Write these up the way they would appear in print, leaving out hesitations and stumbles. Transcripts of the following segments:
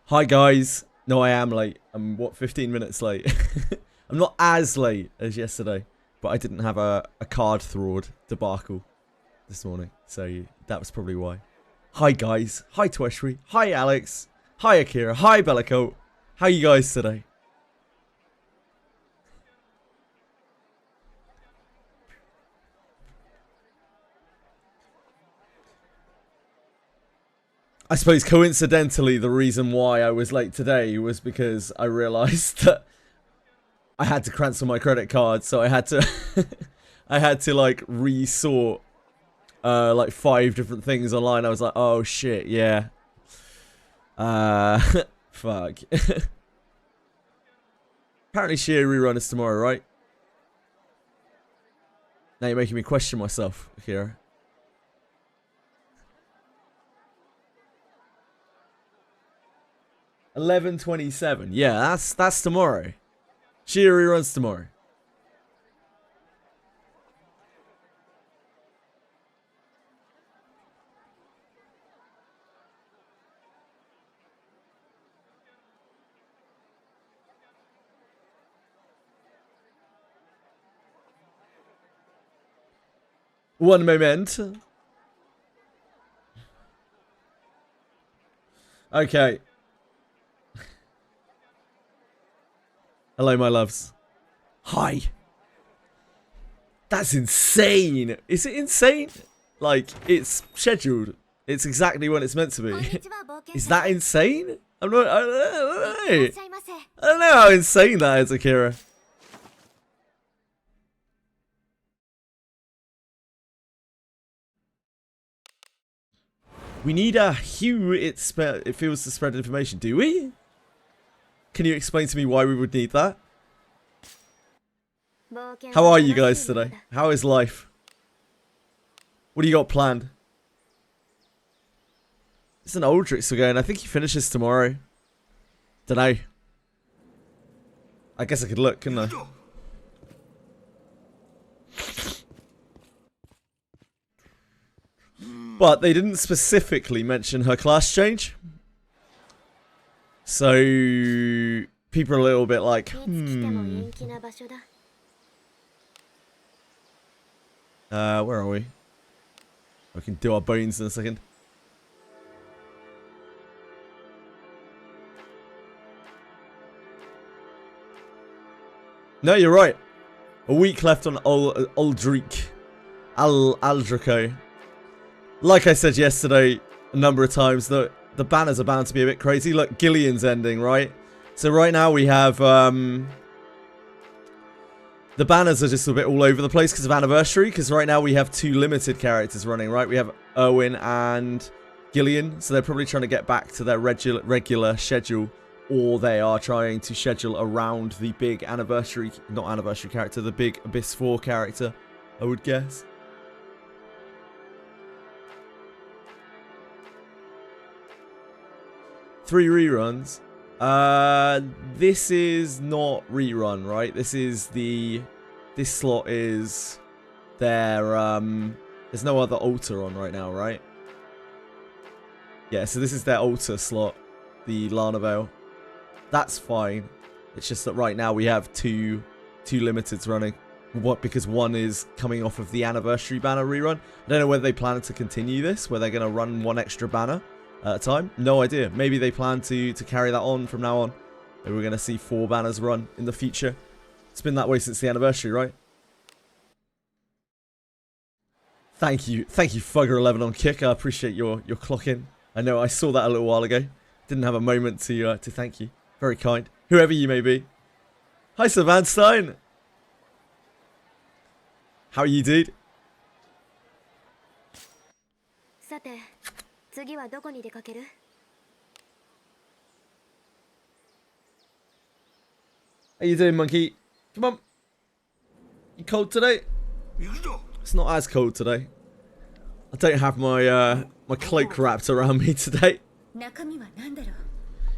Hi guys. No, I am late. I'm, 15 minutes late? I'm not as late as yesterday, but I didn't have a card fraud debacle this morning, so that was probably why. Hi guys. Hi Tweshry. Hi Alex. Hi Akira. Hi Bellicoat. How you guys today? I suppose coincidentally the reason why I was late today was because I realized that I had to cancel my credit card, so I had to I had to like resort like 5 different things online. I was like, oh shit, yeah. Fuck. Apparently Sheer rerun is tomorrow, right? Now you're making me question myself, Akira. $11.27. Yeah, that's tomorrow. Sheer reruns tomorrow. One moment. Okay. Hello, my loves. Hi. That's insane. Is it insane? Like, it's scheduled. It's exactly when it's meant to be. Is that insane? I don't know. I don't know how insane that is, Akira. We need a hue it feels to spread information, do we? Can you explain to me why we would need that? How are you guys today? How is life? What do you got planned? It's an Aldrich again. I think he finishes tomorrow. Dunno. I guess I could look, couldn't I? But they didn't specifically mention her class change. So people are a little bit like, where are we? We can do our bones in a second. No, you're right. A week left on Aldrich. Aldrico. Like I said yesterday a number of times, the banners are bound to be a bit crazy. Look, Gillian's ending, right? So right now we have, the banners are just a bit all over the place because of anniversary. Because right now we have 2 limited characters running, right? We have Erwin and Gillian. So they're probably trying to get back to their regular schedule. Or they are trying to schedule around the big anniversary, not anniversary character, the big Abyss 4 character, I would guess. Three reruns. This is not rerun, right? This slot is their, there's no other altar on right now, right? Yeah, so this is their altar slot, the Lana Veil. That's fine. It's just that right now we have two limiteds running. What? Because one is coming off of the anniversary banner rerun. I don't know whether they plan to continue this, where they're going to run 1 extra banner at a time. No idea. Maybe they plan to carry that on from now on. Maybe we're going to see 4 banners run in the future. It's been that way since the anniversary, right? Thank you, Fugger11 on Kick. I appreciate your clock in. I know I saw that a little while ago. Didn't have a moment to thank you. Very kind, whoever you may be. Hi, Sir Van Stein. How are you, dude? How you doing, monkey? Come on. You cold today? It's not as cold today. I don't have my my cloak wrapped around me today.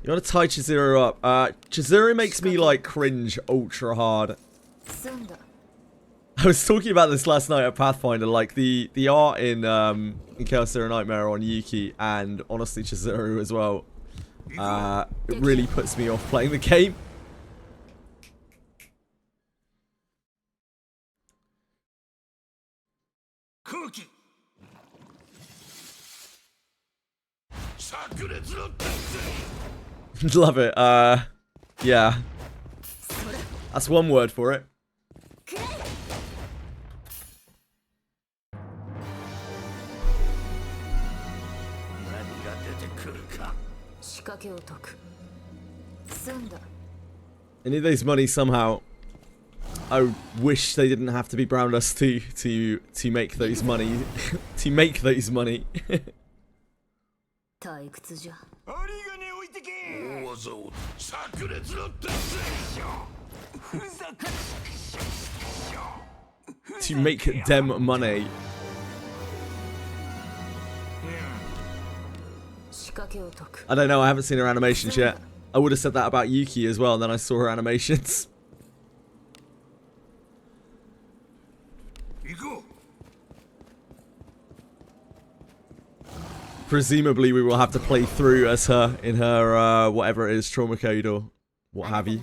You want to tie Chizuru up? Chizuru makes me like cringe ultra hard. I was talking about this last night at Pathfinder, like the art in Chaos Zero Nightmare on Yuki, and honestly Chizuru as well. it really puts me off playing the game. Love it. Yeah. That's one word for it. Any of those money somehow, I wish they didn't have to be brown dust to make those money to make those money. To make them money. I don't know, I haven't seen her animations yet. I would have said that about Yuki as well, and then I saw her animations. Presumably we will have to play through as her in her, whatever it is, trauma code or what have you.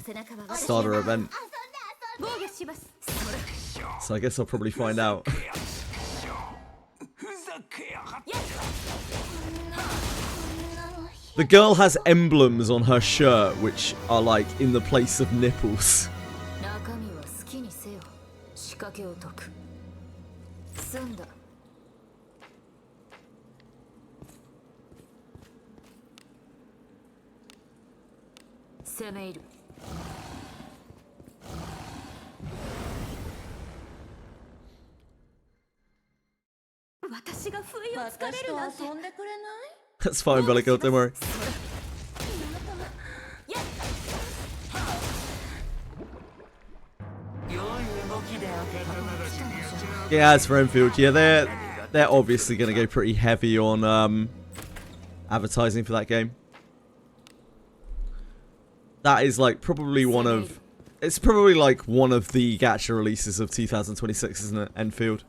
Starter event. So I guess I'll probably find out. The girl has emblems on her shirt which are like in the place of nipples. That's fine, Belly Girl, don't worry. Yeah, as for Enfield, yeah, they're obviously going to go pretty heavy on advertising for that game. That is like probably one of, it's probably like one of the gacha releases of 2026, isn't it? Enfield.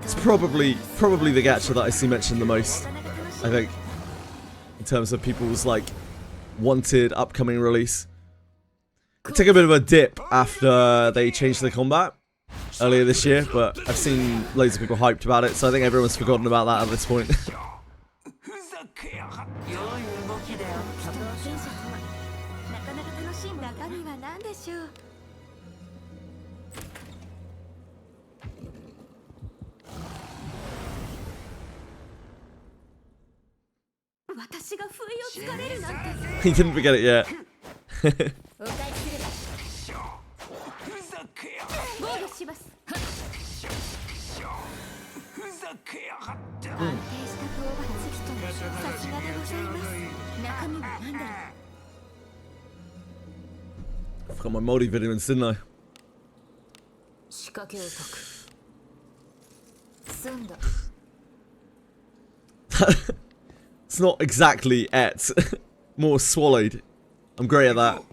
It's probably the gacha that I see mentioned the most, I think, in terms of people's like wanted upcoming release. It took a bit of a dip after they changed the combat earlier this year, but I've seen loads of people hyped about it, so I think everyone's forgotten about that at this point. He didn't forget it yet. I forgot my multivitamins, didn't I? It's not exactly et. More swallowed. I'm great at that.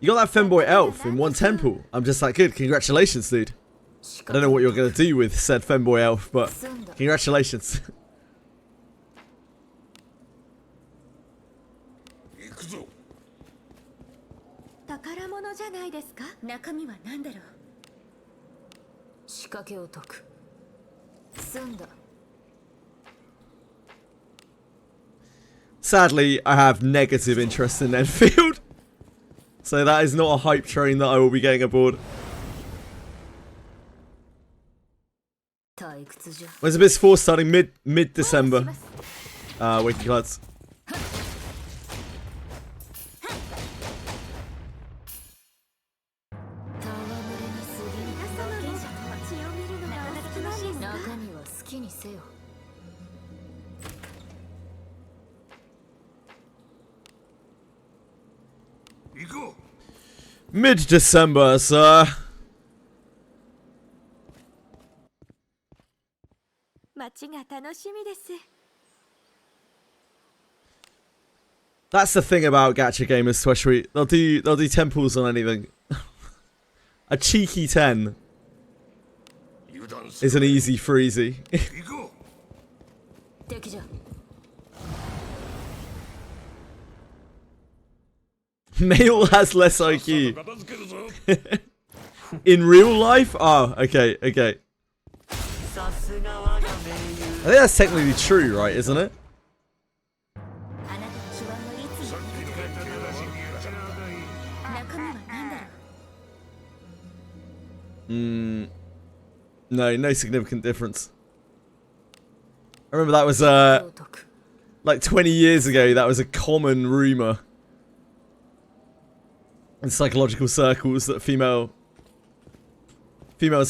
You got that femboy elf in one temple. I'm just like, good, congratulations, dude. I don't know what you're going to do with said femboy elf, but congratulations. Sadly, I have negative interest in Enfield. So that is not a hype train that I will be getting aboard. When's Abyss 4 starting? Mid-December. Wiki cards. Mid-December, sir. That's the thing about gacha gamers, Twitch. They'll do temples on anything. A cheeky 10 is an easy freezy. Male has less IQ. In real life? Oh, okay, okay. I think that's technically true, right, isn't it? No, no significant difference. I remember that was, like 20 years ago, that was a common rumor in psychological circles that females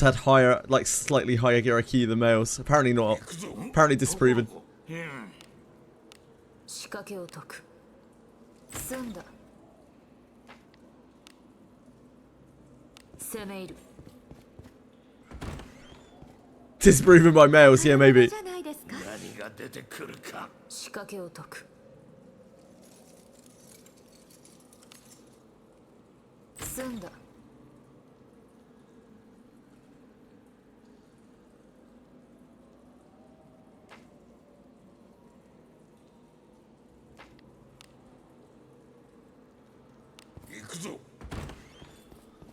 had higher, like slightly higher IQ than males. Apparently not. Apparently disproven. Disproven by males, yeah, maybe.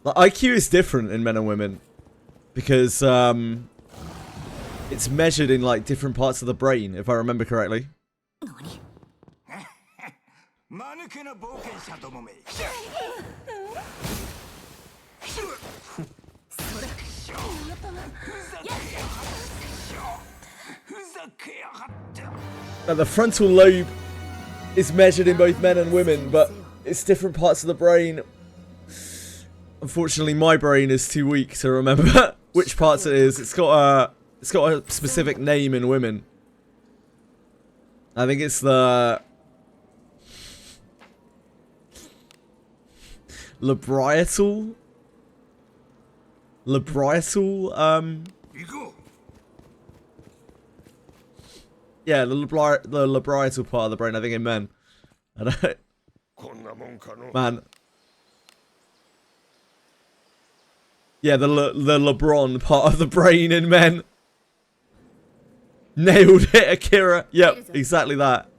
The IQ is different in men and women because it's measured in like different parts of the brain, if I remember correctly. The frontal lobe is measured in both men and women, but it's different parts of the brain. Unfortunately, my brain is too weak to remember which parts it is. It's got a specific name in women. I think it's the labrietal. Yeah, the labrietal part of the brain. I think in men. I don't. Man. Yeah, the LeBron part of the brain in men. Nailed it, Akira. Yep, exactly that.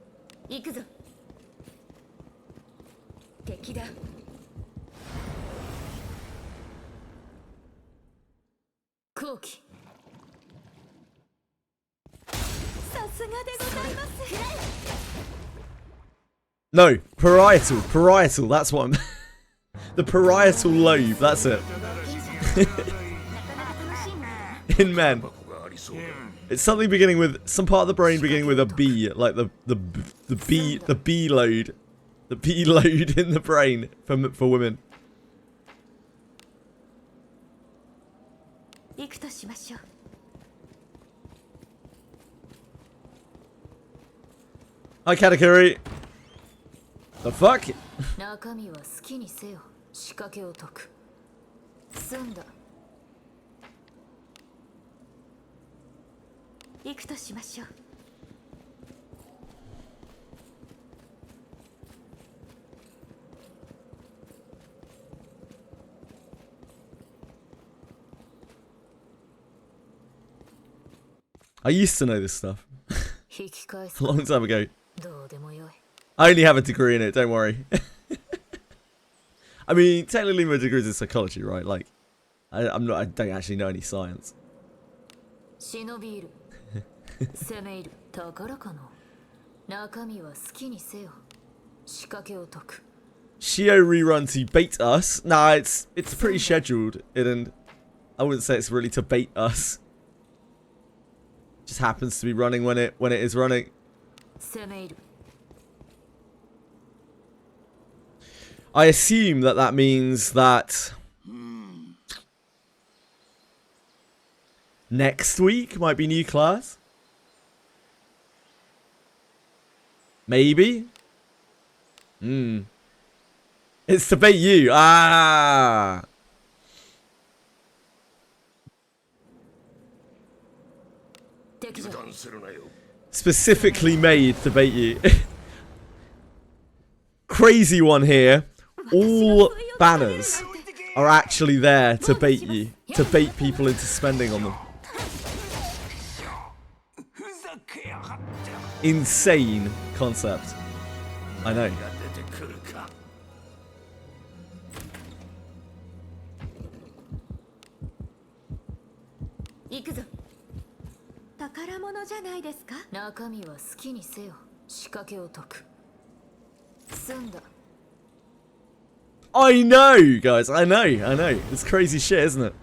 No, parietal, that's what I'm... The parietal lobe, that's it. In men. It's something beginning with, some part of the brain beginning with a B, like the B load. The B load in the brain for women. Hi, Katakuri. The fuck? I used to know this stuff. A long time ago. I only have a degree in it, don't worry. I mean, technically my degree is in psychology, right? Like, I don't actually know any science. Shio rerun to bait us? Nah, it's pretty scheduled. I wouldn't say it's really to bait us. Just happens to be running when it is running. I assume that means that next week might be new class. Maybe. It's to bait you. Ah. Specifically made to bait you. Crazy one here. All banners are actually there to bait you. To bait people into spending on them. Insane concept. I know. I know, guys. I know. It's crazy shit, isn't it?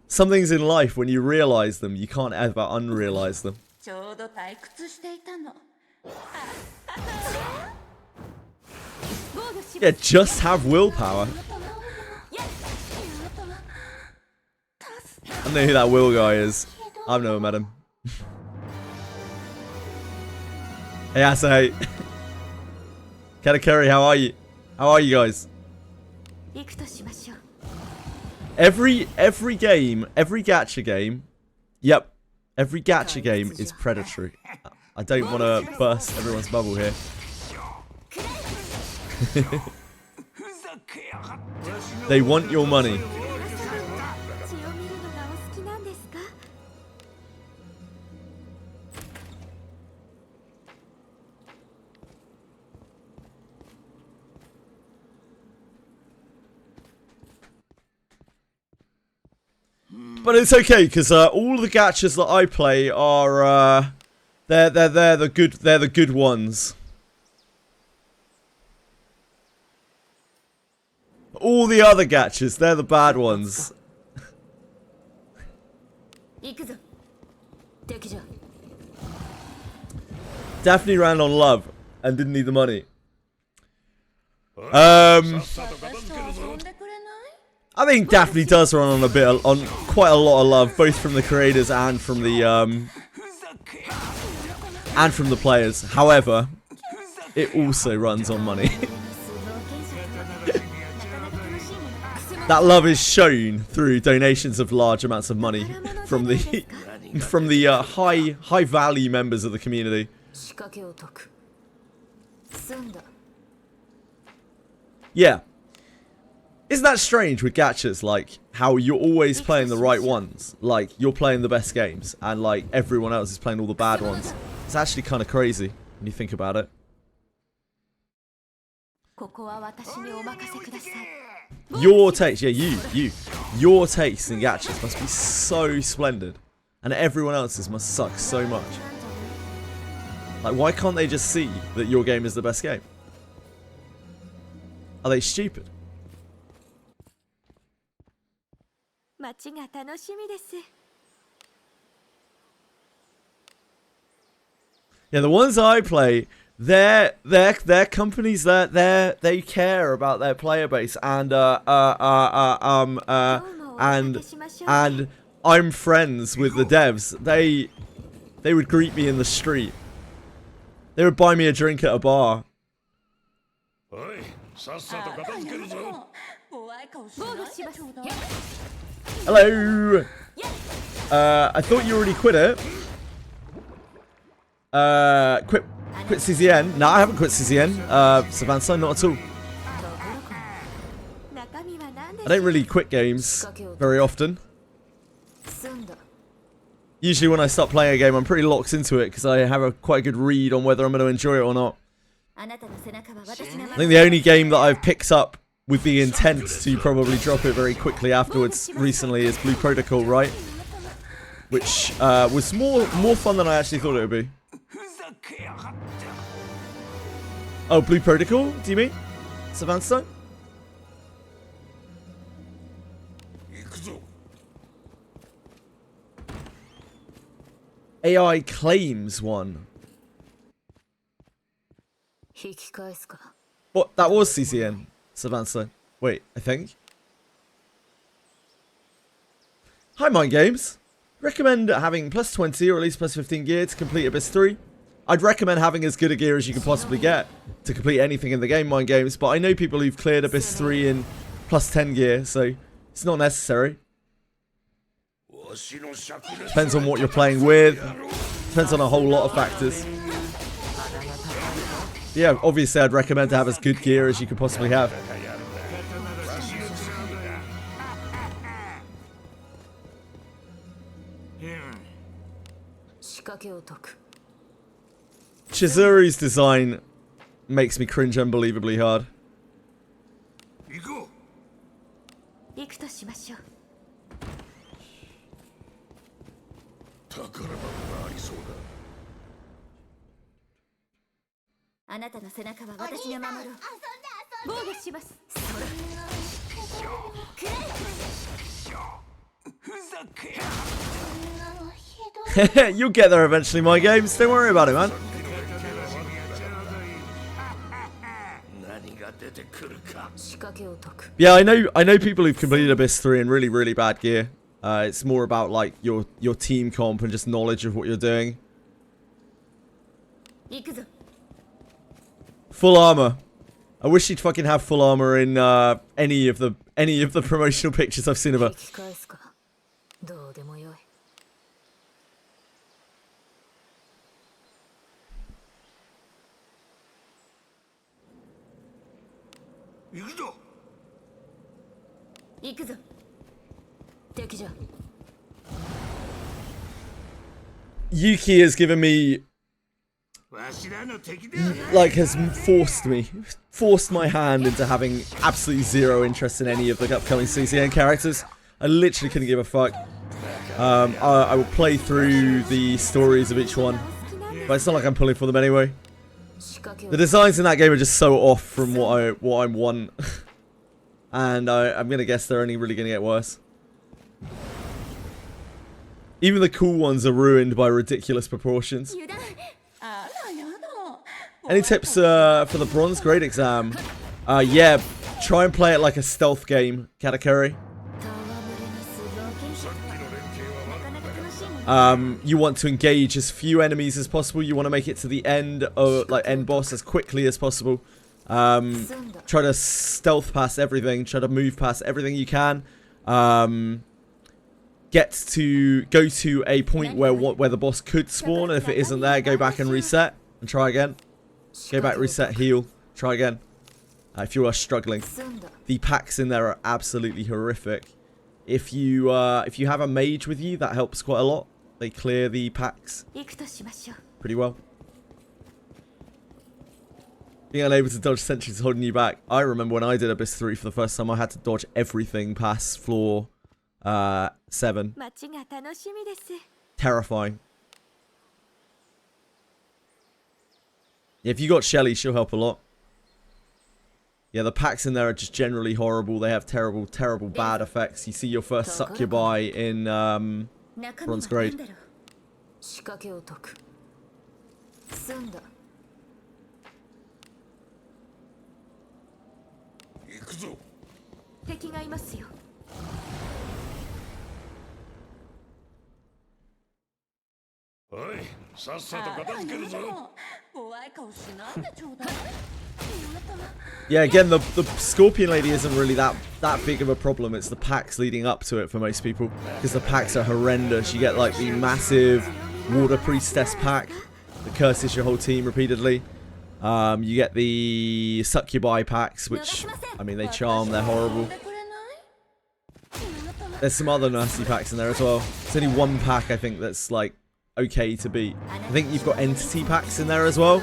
Some things in life, when you realize them, you can't ever unrealize them. Yeah, just have willpower. I know who that Will guy is. I've never met him. Hey, Asahate. Katakuri, how are you? How are you guys? Every game, every gacha game, yep, every gacha game is predatory. I don't want to burst everyone's bubble here. They want your money. But it's okay because all the gachas that I play are they're the good ones. All the other gachas, they're the bad ones. Daphne ran on love and didn't need the money. I think Daphne does run on quite a lot of love, both from the creators and from the players. However, it also runs on money. That love is shown through donations of large amounts of money from the high value members of the community. Yeah. Isn't that strange with gachas, like, how you're always playing the right ones? Like, you're playing the best games, and, like, everyone else is playing all the bad ones. It's actually kind of crazy, when you think about it. Your taste, yeah, your taste in gachas must be so splendid, and everyone else's must suck so much. Like, why can't they just see that your game is the best game? Are they stupid? Yeah, the ones I play, they're companies that they care about their player base, and I'm friends with the devs. They would greet me in the street. They would buy me a drink at a bar. Hello. I thought you already quit it. Quit CZN. No, I haven't quit CZN. Savansa, not at all. I don't really quit games very often. Usually when I start playing a game, I'm pretty locked into it because I have a quite good read on whether I'm going to enjoy it or not. I think the only game that I've picked up with the intent to probably drop it very quickly afterwards recently is Blue Protocol, right? Which was more fun than I actually thought it would be. Oh, Blue Protocol? Do you mean? Savansa? AI claims one. What? That was CZN, Savansa. Wait, I think. Hi, Mind Games. Recommend having plus 20 or at least plus 15 gear to complete Abyss 3. I'd recommend having as good a gear as you can possibly get to complete anything in the game, mind games. But I know people who've cleared Abyss 3 in plus 10 gear, so it's not necessary. Depends on what you're playing with. Depends on a whole lot of factors. Yeah, obviously I'd recommend to have as good gear as you could possibly have. Chizuri's design makes me cringe unbelievably hard. You'll get there eventually, my games. Don't worry about it, man. Yeah, I know people who've completed Abyss 3 in really, really bad gear. It's more about like your team comp and just knowledge of what you're doing. Full armor. I wish you'd fucking have full armor in any of the promotional pictures I've seen of her. Yuki has given me, like, has forced my hand into having absolutely zero interest in any of the upcoming CZN characters. I literally couldn't give a fuck. I will play through the stories of each one, but it's not like I'm pulling for them anyway. The designs in that game are just so off from what I want, and I'm gonna guess they're only really gonna get worse. Even the cool ones are ruined by ridiculous proportions. Any tips for the bronze grade exam? Yeah, try and play it like a stealth game, Katakuri. You want to engage as few enemies as possible. You want to make it to the end boss as quickly as possible. Try to stealth past everything. Try to move past everything you can. Go to a point where the boss could spawn, and if it isn't there, go back and reset and try again. Go back, reset, heal, try again. If you are struggling, the packs in there are absolutely horrific. If you have a mage with you, that helps quite a lot. They clear the packs pretty well. Being unable to dodge sentries is holding you back. I remember when I did Abyss 3 for the first time, I had to dodge everything past floor 7. Terrifying. Yeah, if you got Shelly, she'll help a lot. Yeah, the packs in there are just generally horrible. They have terrible, terrible bad effects. You see your first succubi in bronze grade. Yeah, again, the Scorpion Lady isn't really that big of a problem. It's the packs leading up to it for most people, because the packs are horrendous. You get like the massive Water Priestess pack that curses your whole team repeatedly. You get the Succubi packs, which, I mean, they charm, they're horrible. There's some other nasty packs in there as well. There's only one pack, I think, that's like okay to beat. I think you've got Entity packs in there as well,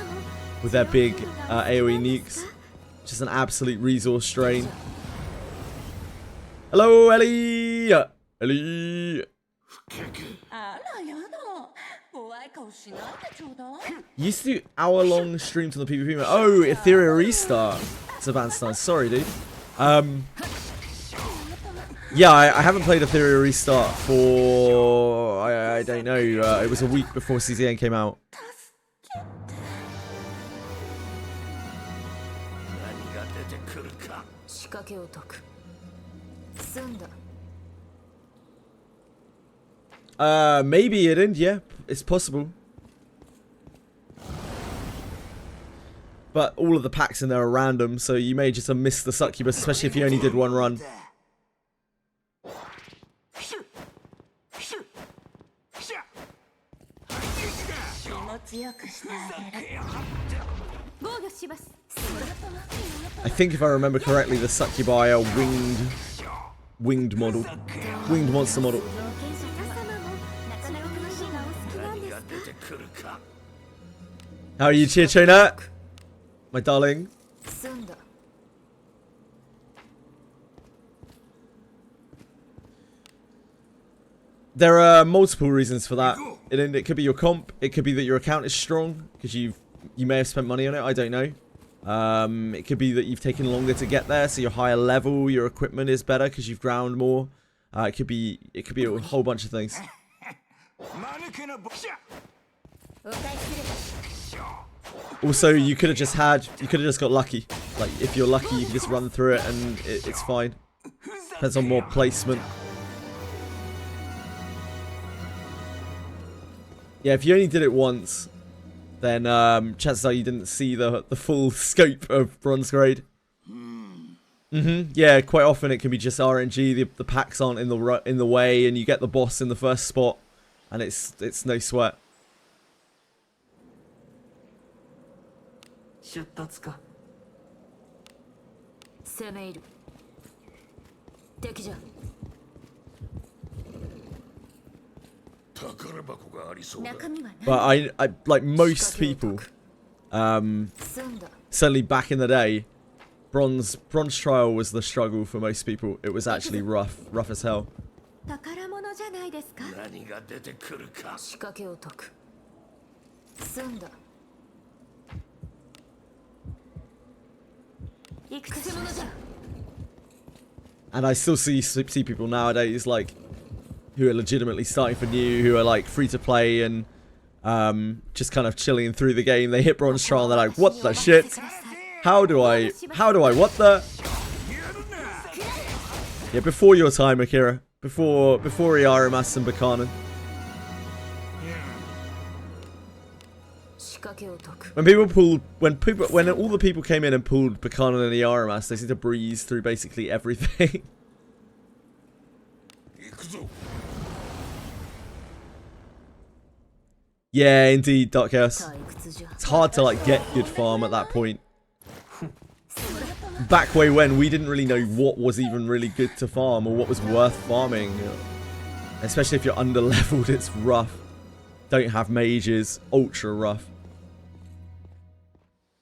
with their big AoE nukes. Just an absolute resource strain. Hello, Ellie! Ellie! Used to do hour-long streams on the PvP mode. Oh, Ethereal Restart. Sebastian, sorry, dude. Yeah, I haven't played Ethereal Restart for... I don't know. It was a week before CZN came out. Maybe it didn't, yeah. It's possible. but all of the packs in there are random, so you may just have missed the succubus, especially if you only did one run. I think if I remember correctly, the succubi are winged monster model. How are you, Chiachona? My darling. There are multiple reasons for that. It could be your comp. It could be that your account is strong because you may have spent money on it. I don't know. It could be that you've taken longer to get there, so you're higher level. Your equipment is better because you've ground more. It could be a whole bunch of things. Also, you could have just got lucky. Like, if you're lucky, you can just run through it and it's fine. Depends on more placement. Yeah, if you only did it once, then chances are you didn't see the full scope of bronze grade. Yeah, quite often it can be just RNG. The packs aren't in the way, and you get the boss in the first spot, and it's no sweat. But I like most people, certainly back in the day, bronze trial was the struggle for most people. It was actually rough as hell. And I still see people nowadays like who are legitimately starting for new, who are like free to play and just kind of chilling through the game. They hit bronze trial and they're like, what the shit? How do I what the? Yeah, before your time, Akira. Before Iaramas and Buchanan. When all the people came in and pulled Buchanan and Iaramas, they seemed to breeze through basically everything. Yeah, indeed, Dark Chaos. It's hard to like get good farm at that point. Back way when we didn't really know what was even really good to farm or what was worth farming. Especially if you're under leveled, it's rough. Don't have mages, ultra rough.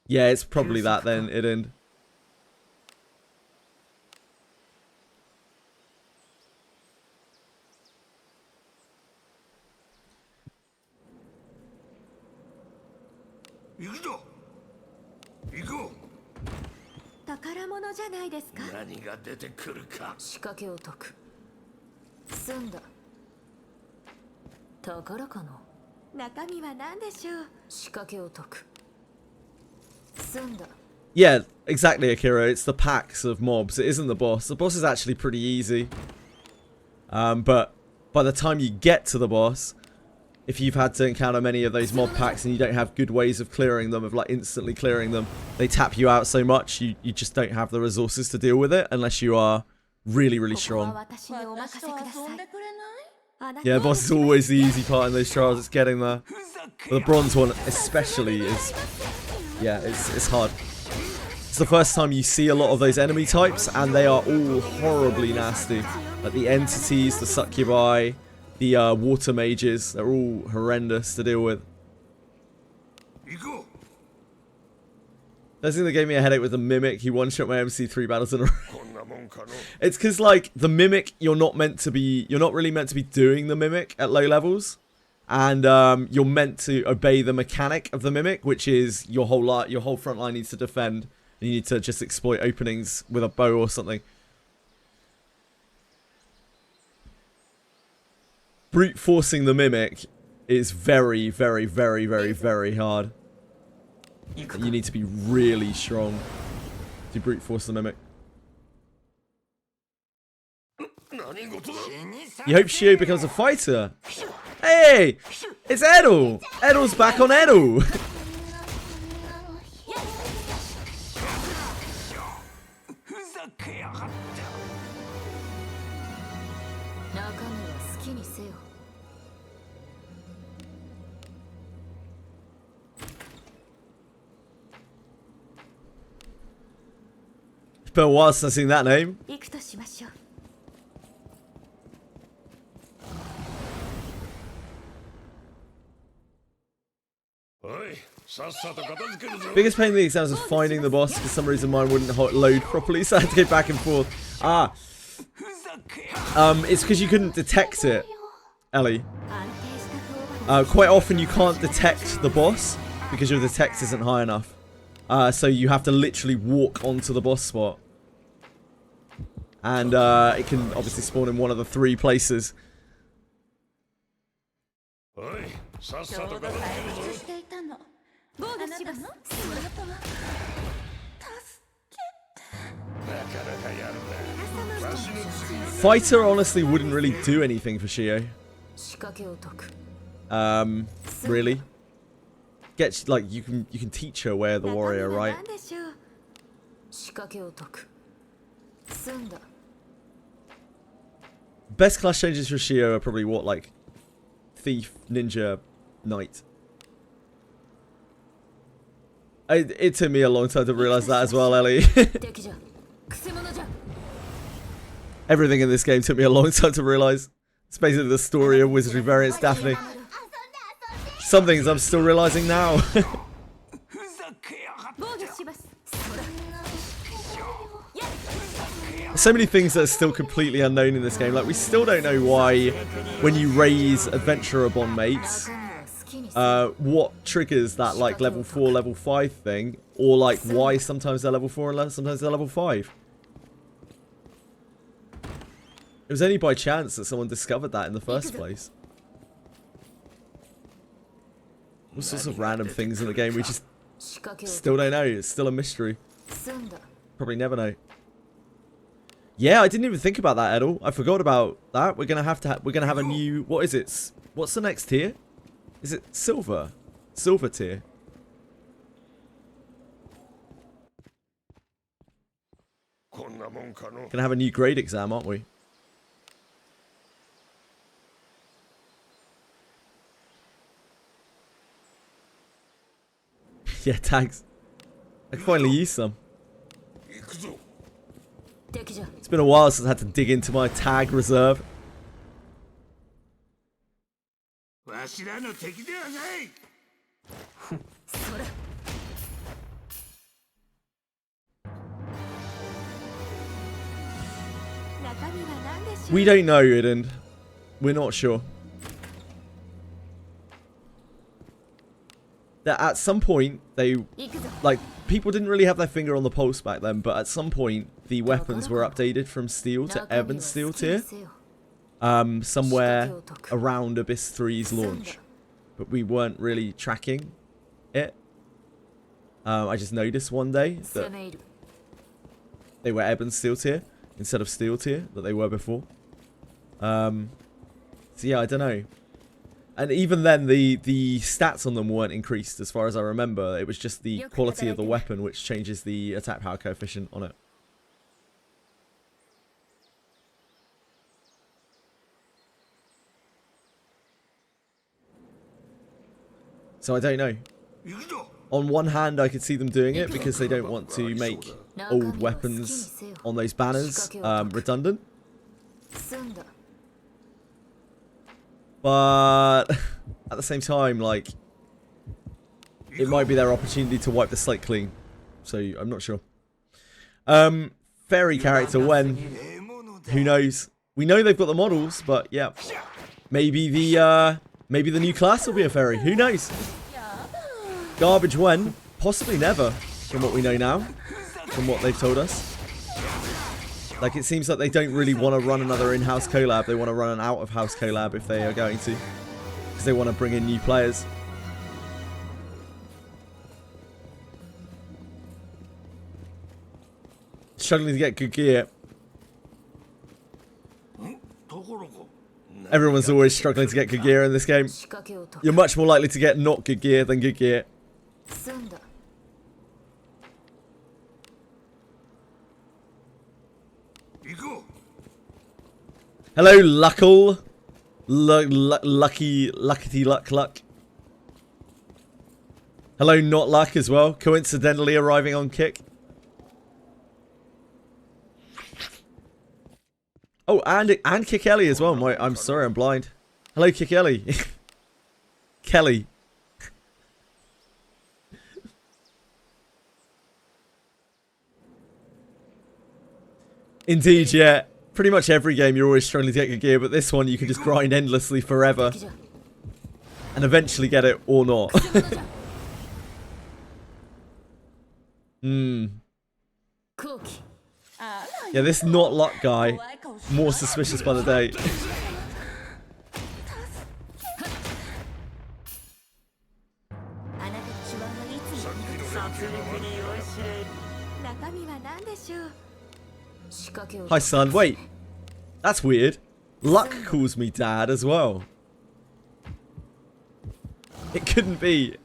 Yeah, it's probably that then, Idend. Yeah, exactly, Akira. It's the packs of mobs. It isn't the boss. The boss is actually pretty easy. But by the time you get to the boss, if you've had to encounter many of those mob packs and you don't have good ways of clearing them, of like instantly clearing them, they tap you out so much, you just don't have the resources to deal with it unless you are really, really strong. Yeah, boss is always the easy part in those trials. It's getting there. But the bronze one especially is, yeah, it's hard. It's the first time you see a lot of those enemy types, and they are all horribly nasty. Like the entities, the succubi, the water mages, they're all horrendous to deal with. The thing that gave me a headache with the Mimic, he one-shot my MC 3 battles in a row. It's because, like, the Mimic, you're not really meant to be doing the Mimic at low levels. And you're meant to obey the mechanic of the Mimic, which is your whole front line needs to defend. And you need to just exploit openings with a bow or something. Brute forcing the Mimic is very, very, very, very, very hard. You need to be really strong to brute force the Mimic. You hope Shio becomes a fighter? Hey! It's Edel! Edel's back on Edel! It's been a while since I've seen that name. Biggest pain in the exams was finding the boss. For some reason mine wouldn't load properly, so I had to go back and forth. It's because you couldn't detect it, Ellie. Quite often you can't detect the boss because your detect isn't high enough. So you have to literally walk onto the boss spot. And it can obviously spawn in one of the 3 places. Fighter honestly wouldn't really do anything for Shio. Really? Get like you can teach her where the warrior, right? Best class changes for Shio are probably what, like thief, ninja, knight. It took me a long time to realize that as well, Ellie. Everything in this game took me a long time to realize. It's basically the story of Wizardry variants Daphne. Some things I'm still realizing now. So many things that are still completely unknown in this game. Like, we still don't know why, when you raise adventurer bond mates, what triggers that, like, level 4, level 5 thing, or like why sometimes they're level 4 and sometimes they're level 5. It was only by chance that someone discovered that in the first place. All sorts of random things in the game we just still don't know. It's still a mystery. Probably never know. Yeah, I didn't even think about that at all. I forgot about that. We're gonna have a new. What is it? What's the next tier? Is it silver? Silver tier. Gonna have a new grade exam, aren't we? Yeah, tags. I can finally use some. It's been a while since I had to dig into my tag reserve. We don't know, Iden. We're not sure. That at some point they, like, people didn't really have their finger on the pulse back then, but at some point the weapons were updated from steel to ebb and steel tier, somewhere around Abyss 3's launch, but we weren't really tracking it. I just noticed one day that they were ebb and steel tier instead of steel tier that they were before. So yeah, I don't know. And even then, the stats on them weren't increased, as far as I remember. It was just the quality of the weapon which changes the attack power coefficient on it. So I don't know. On one hand, I could see them doing it because they don't want to make old weapons on those banners redundant. But at the same time, like, it might be their opportunity to wipe the slate clean. So I'm not sure. Fairy character when? Who knows? We know they've got the models, but yeah, maybe the new class will be a fairy. Who knows? Garbage when? Possibly never, from what we know now, from what they've told us. Like, it seems like they don't really want to run another in-house collab. They want to run an out-of-house collab if they are going to. Because they want to bring in new players. Struggling to get good gear. Everyone's always struggling to get good gear in this game. You're much more likely to get not good gear than good gear. Hello, Luckle. Lucky luck. Hello, not luck as well. Coincidentally arriving on kick. Oh, and Kick Ellie as well. I'm sorry, I'm blind. Hello, Kick Ellie. Kelly. Indeed, yeah. Pretty much every game you're always struggling to get good gear, but this one you can just grind endlessly forever. And eventually get it or not. Yeah, this not luck guy, more suspicious by the day. Hi, son. Wait. That's weird. Luck calls me dad as well. It couldn't be.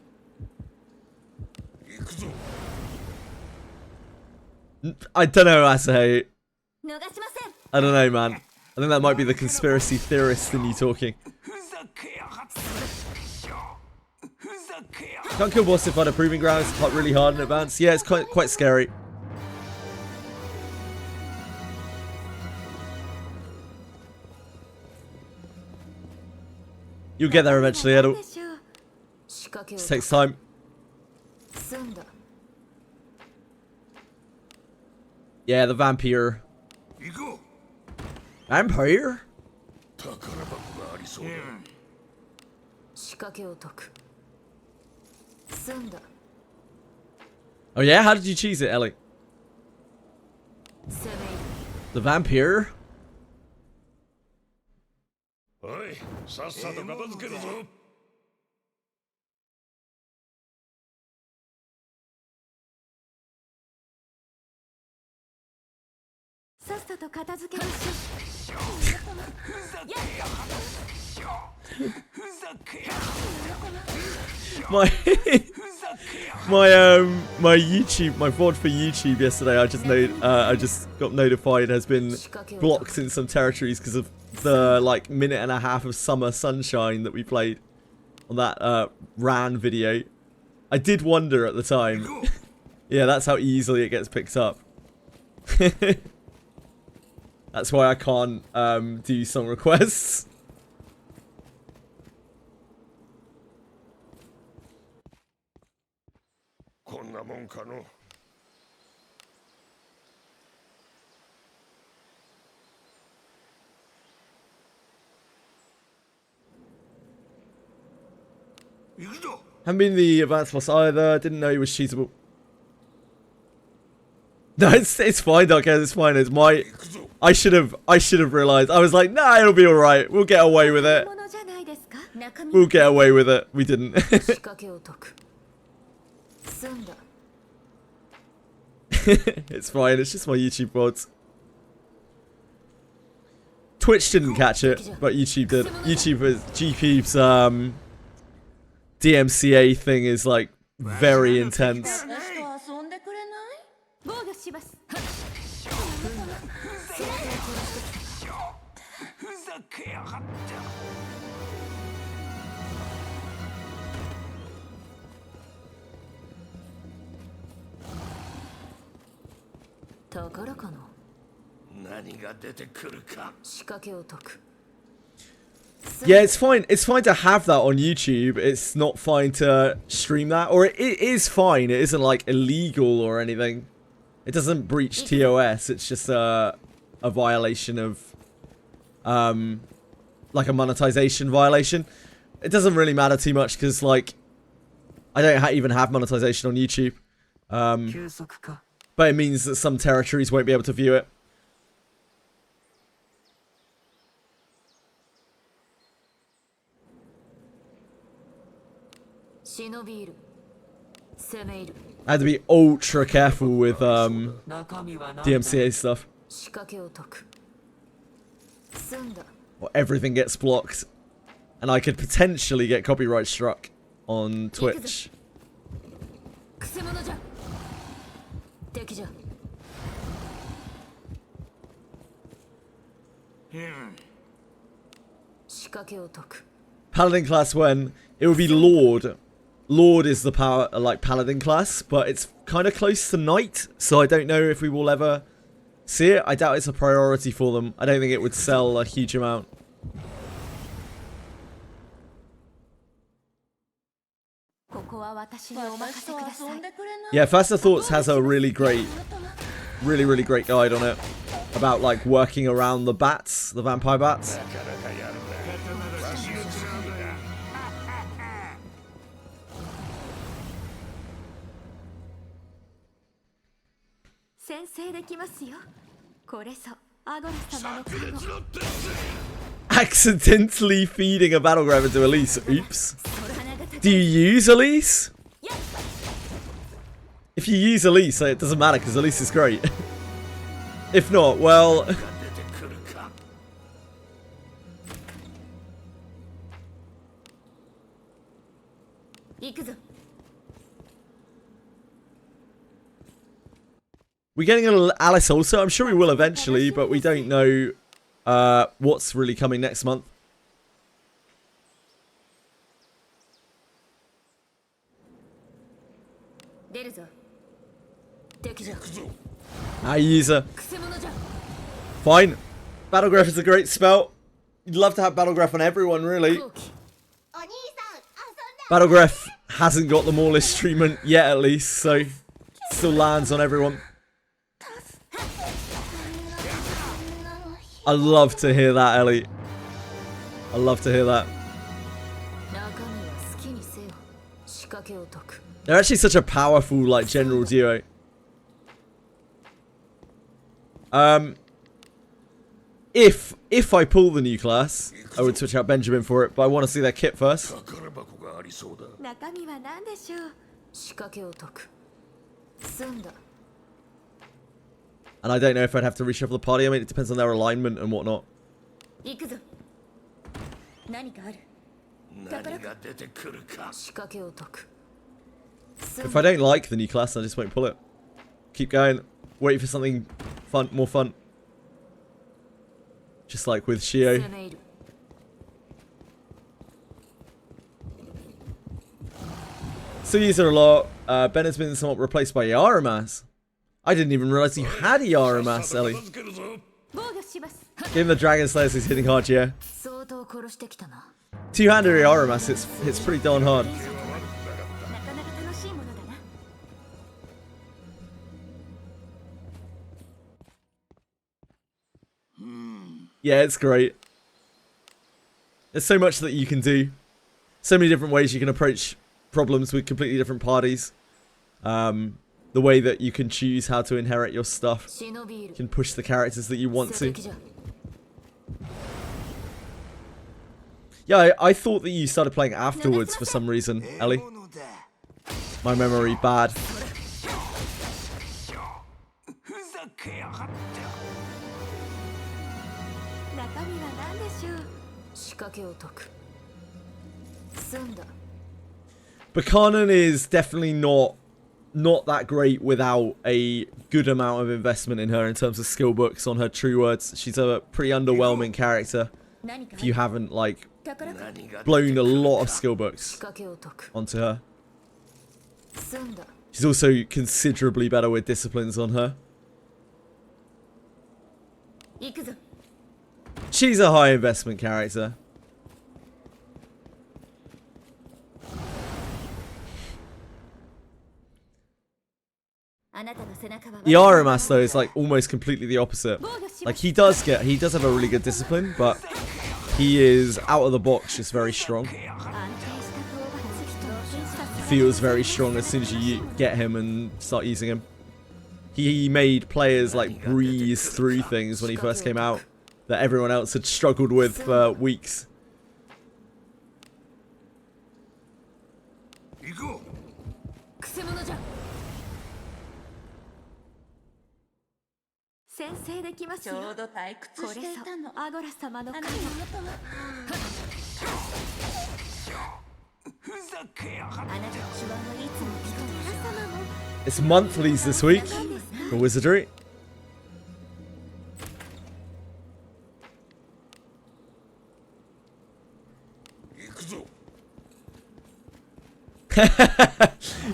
I don't know, Asahei. I don't know, man. I think that might be the conspiracy theorist in you talking. Can't kill boss if on a proving ground. It's really hard in advance. Yeah, it's quite scary. You'll get there eventually, Edel. Just takes time. Yeah, the vampire. Vampire? Oh yeah? How did you cheese it, Ellie? The vampire? my YouTube, my VOD for YouTube yesterday, I just got notified has been blocked in some territories because of the like minute and a half of summer sunshine that we played on that Ran video. I did wonder at the time. Yeah, that's how easily it gets picked up. That's why I can't do song requests. Haven't been the advanced boss either. Didn't know he was cheatable. No, it's fine, Darkhead. It's fine. It's my. I should have realized. I was like, nah, it'll be all right. We'll get away with it. We'll get away with it. We didn't. It's fine. It's just my YouTube VODs. Twitch didn't catch it, but YouTube did. GP's DMCA thing is like very intense. Yeah, it's fine. It's fine to have that on YouTube. It's not fine to stream that, or it is fine. It isn't like illegal or anything. It doesn't breach TOS. It's just a violation of like a monetization violation. It doesn't really matter too much because like I don't even have monetization on YouTube. But it means that some territories won't be able to view it. I had to be ultra careful with DMCA stuff. Or everything gets blocked. And I could potentially get copyright struck on Twitch. Paladin class when it would be Lord. Lord is the power like Paladin class, but it's kind of close to Knight, so I don't know if we will ever see it. I doubt it's a priority for them. I don't think it would sell a huge amount. Yeah, Faster Thoughts has a really great guide on it about like working around the bats, the vampire bats. Accidentally feeding a battleground into Elise. Oops. Do you use Elise? If you use Elise, it doesn't matter because Elise is great. If not, well... We're getting a little Alice also. I'm sure we will eventually, but we don't know what's really coming next month. I use her. Fine. Battlegraph is a great spell. You'd love to have Battlegraph on everyone, really. Battlegraph hasn't got the Maulist treatment yet, at least, so still lands on everyone. I love to hear that, Ellie. I love to hear that. They're actually such a powerful, like, general duo. If I pull the new class, I would switch out Benjamin for it, but I want to see their kit first. And I don't know if I'd have to reshuffle the party. I mean, it depends on their alignment and whatnot. If I don't like the new class, I just won't pull it. Keep going. Wait for something fun, more fun. Just like with Shio. Still use it a lot. Ben has been somewhat replaced by Yaramas. I didn't even realize you had a Yaramas, Ellie. Give him the Dragon Slayers who's hitting hard, yeah. Two-handed Yaramas, it's pretty darn hard. Yeah, it's great. There's so much that you can do. So many different ways you can approach problems with completely different parties. The way that you can choose how to inherit your stuff. You can push the characters that you want to. Yeah, I thought that you started playing afterwards for some reason, Ellie. My memory bad. Buchanan is definitely not that great without a good amount of investment in her in terms of skill books on her true words. She's a pretty underwhelming character if you haven't like blown a lot of skill books onto her. She's also considerably better with disciplines on her. She's a high investment character. Yaramas though is like almost completely the opposite. Like he does have a really good discipline, but he is out of the box just very strong. Feels very strong as soon as you get him and start using him. He made players like breeze through things when he first came out that everyone else had struggled with for weeks. It's monthlies this week for Wizardry.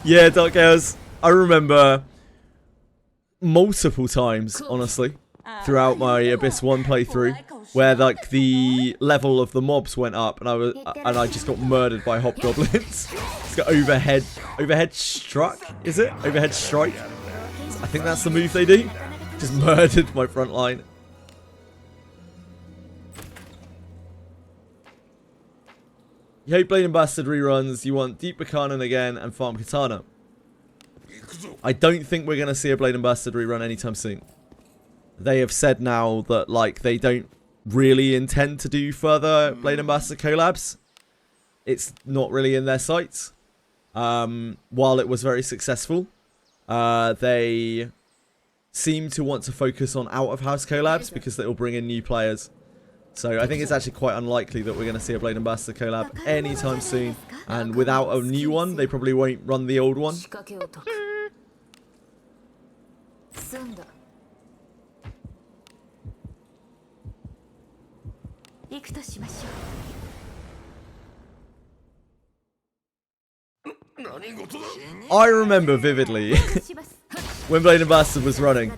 Yeah, Dark Chaos. I remember multiple times, honestly, throughout my Abyss 1 playthrough, where like the level of the mobs went up, and I just got murdered by hobgoblins. It's got overhead struck, is it? Overhead strike. I think that's the move they do. Just murdered my front line. You hate Blade and Bastard reruns, you want Deep Buchanan again and Farm Katana. I don't think we're going to see a Blade and Bastard rerun anytime soon. They have said now that like they don't really intend to do further Blade and Bastard collabs. It's not really in their sights. While it was very successful, they seem to want to focus on out-of-house collabs because they will bring in new players. So I think it's actually quite unlikely that we're going to see a Blade and Bastard collab anytime soon. And without a new one, they probably won't run the old one. I remember vividly when Blade and Bastard was running,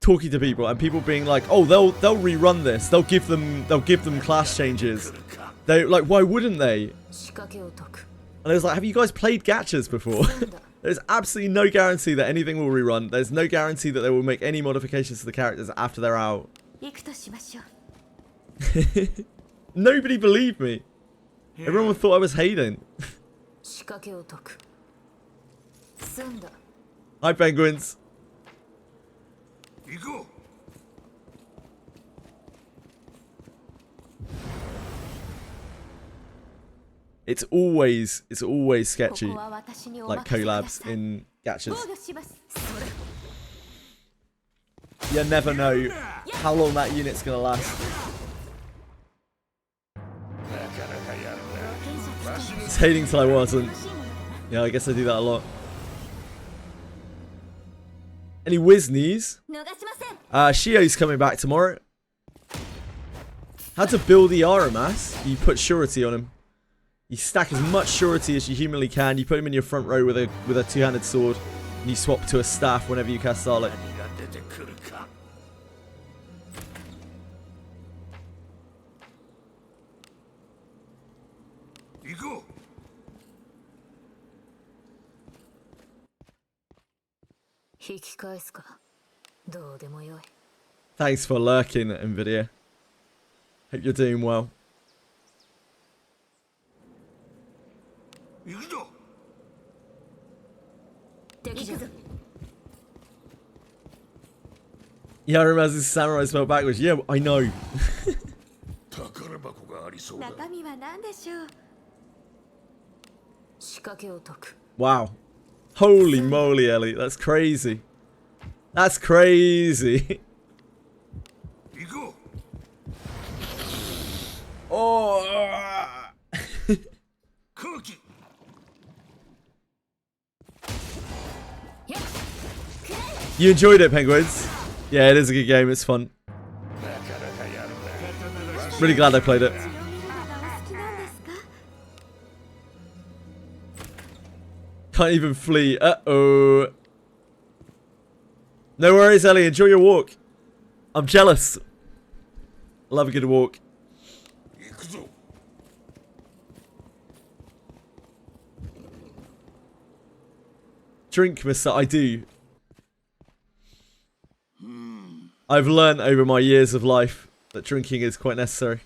talking to people and people being like, "Oh, they'll rerun this. They'll give them class changes." They like, why wouldn't they? And I was like, have you guys played gachas before? There's absolutely no guarantee that anything will rerun. There's no guarantee that they will make any modifications to the characters after they're out. Nobody believed me. Everyone thought I was hating. Hi, penguins. It's always sketchy, like collabs in gachas. You never know how long that unit's gonna last. It's hating till I wasn't. Yeah, I guess I do that a lot. Any Wisneys? Shio's coming back tomorrow. How to build the Aramas? You put surety on him. You stack as much surety as you humanly can. You put him in your front row with a two-handed sword, and you swap to a staff whenever you cast Starlight. Thanks for lurking, Nvidia. Hope you're doing well. Yeah, I remember this samurai spelled backwards. Yeah, I know. Wow. Holy moly, Ellie. That's crazy. That's crazy. Oh. You enjoyed it, penguins? Yeah, it is a good game. It's fun. Really glad I played it. Can't even flee. Uh-oh. No worries, Ellie. Enjoy your walk. I'm jealous. Love a good walk. Drink, mister. I do. I've learned over my years of life that drinking is quite necessary.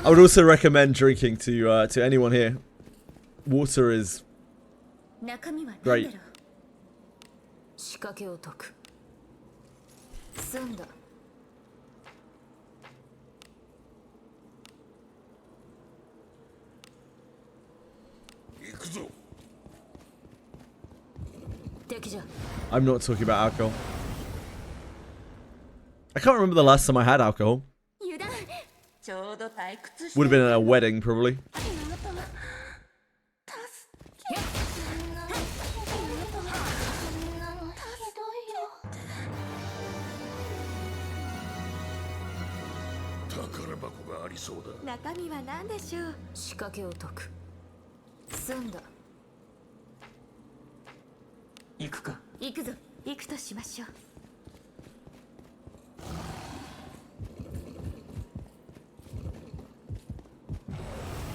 I would also recommend drinking to anyone here. Water is great. I'm not talking about alcohol. I can't remember the last time I had alcohol. Would have been at a wedding, probably.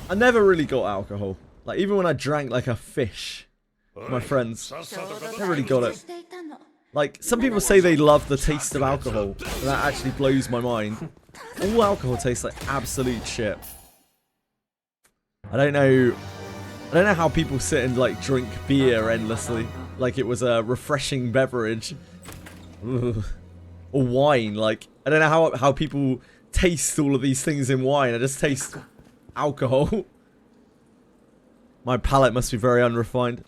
I never really got alcohol. Like, even when I drank like a fish with my friends, never really got it. Like, some people say they love the taste of alcohol, and that actually blows my mind. All alcohol tastes like absolute shit. I don't know how people sit and like drink beer endlessly, like it was a refreshing beverage. Ugh. Or wine. Like, I don't know how people taste all of these things in wine. I just taste alcohol. My palate must be very unrefined.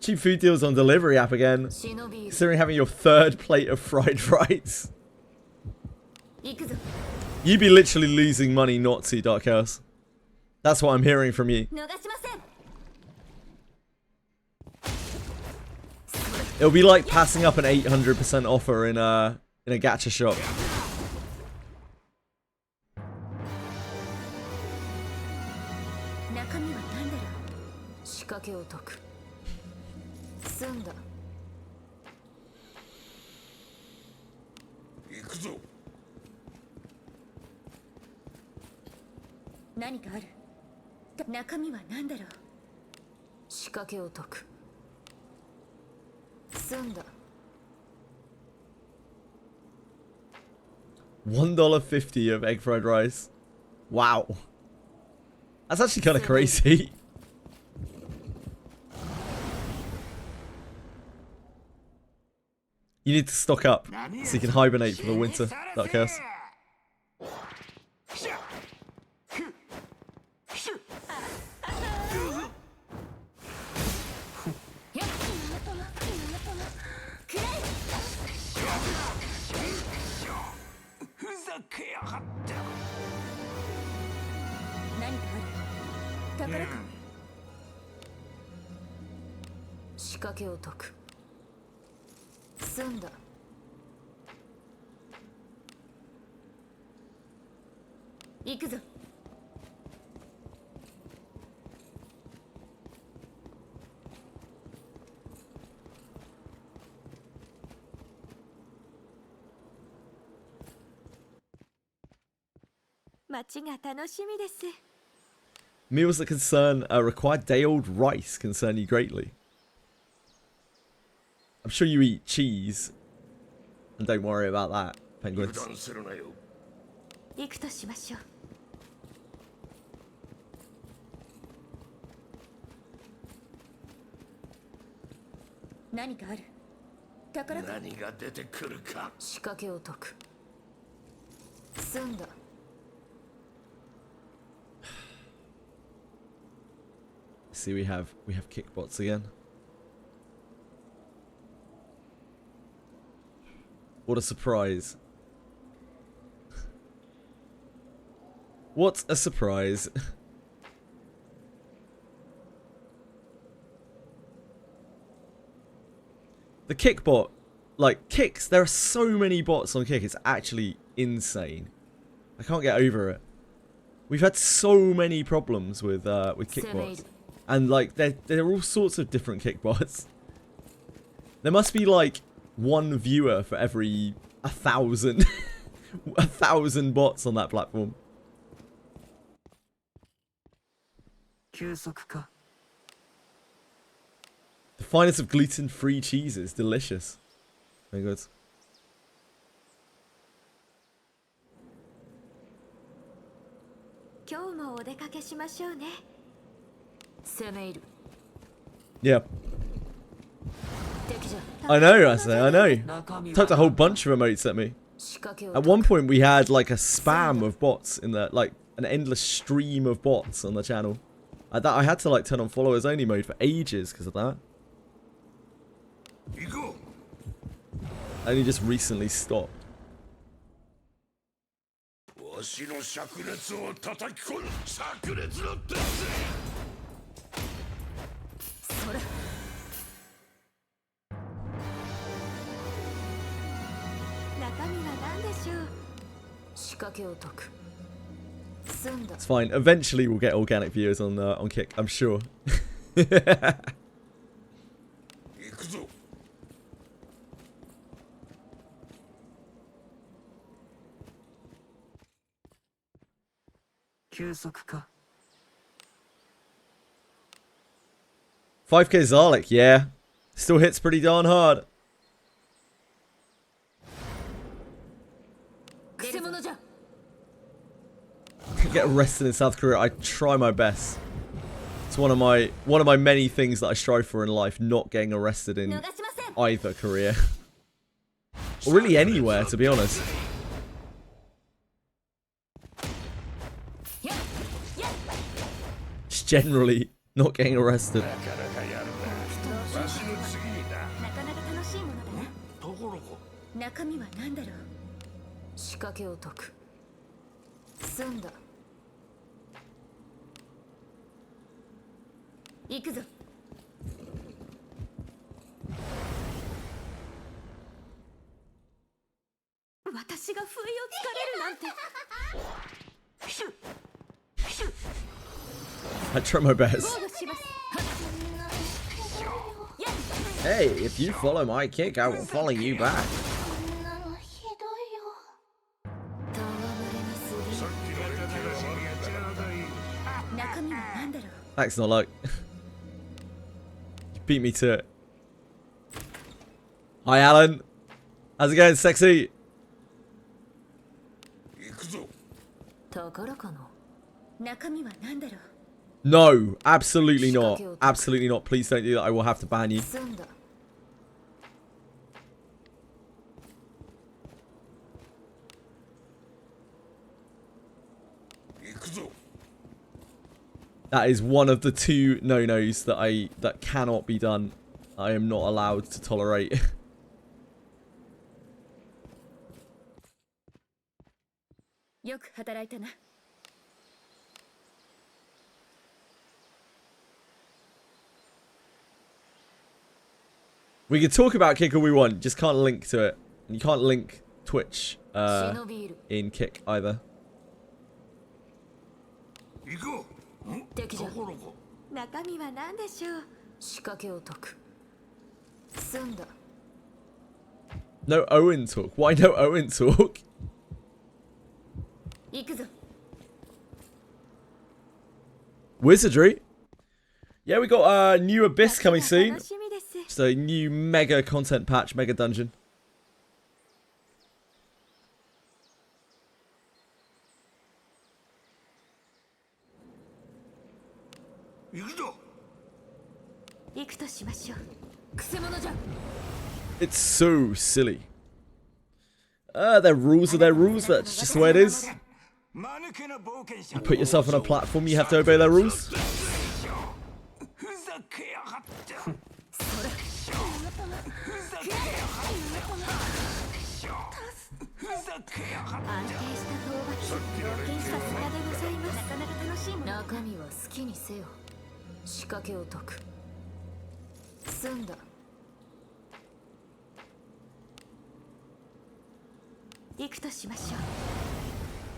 Cheap food deals on delivery app again. Considering having your third plate of fried rice. You'd be literally losing money not to, Dark Chaos. That's what I'm hearing from you. It'll be like passing up an 800% offer in a gacha shop. $1.50 of egg fried rice. Wow. That's actually kind of crazy. You need to stock up so you can hibernate for the winter, Dark Chaos. Meals that concern require day-old rice concern you greatly. I'm sure you eat cheese. And don't worry about that, penguins. See, we have kickbots again. What a surprise. What a surprise. The kickbot, like kicks, there are so many bots on Kick, it's actually insane. I can't get over it. We've had so many problems with kickbots. And like there are all sorts of different kickbots. There must be like one viewer for every 1,000 1,000 bots on that platform. The finest of gluten-free cheeses, delicious. Very good. Yeah. I know, I know. Typed a whole bunch of emotes at me. At one point we had like a spam of bots in there, like an endless stream of bots on the channel. I had to like turn on followers only mode for ages because of that. I only just recently stopped. It's fine. Eventually we'll get organic viewers on Kick, I'm sure. $5K Zarlik, yeah. Still hits pretty darn hard. Get arrested in South Korea. I try my best. It's one of my many things that I strive for in life, not getting arrested in either Korea. Or really anywhere, to be honest. Just generally not getting arrested. I try my best. Hey, if you follow my kick, I will follow you back. That's not like. You beat me to it. Hi, Alan. How's it going, sexy? No, absolutely not. Absolutely not. Please don't do that. I will have to ban you. That is one of the two no-nos that cannot be done. I am not allowed to tolerate. We can talk about Kick all we want, just can't link to it. You can't link Twitch in Kick either. No Owen talk. Why no Owen talk? Wizardry? Yeah, we got a new Abyss coming soon. Just a new mega content patch, mega dungeon. It's so silly. Their rules are their rules, that's just the way it is. You put yourself on a platform, you have to obey their rules.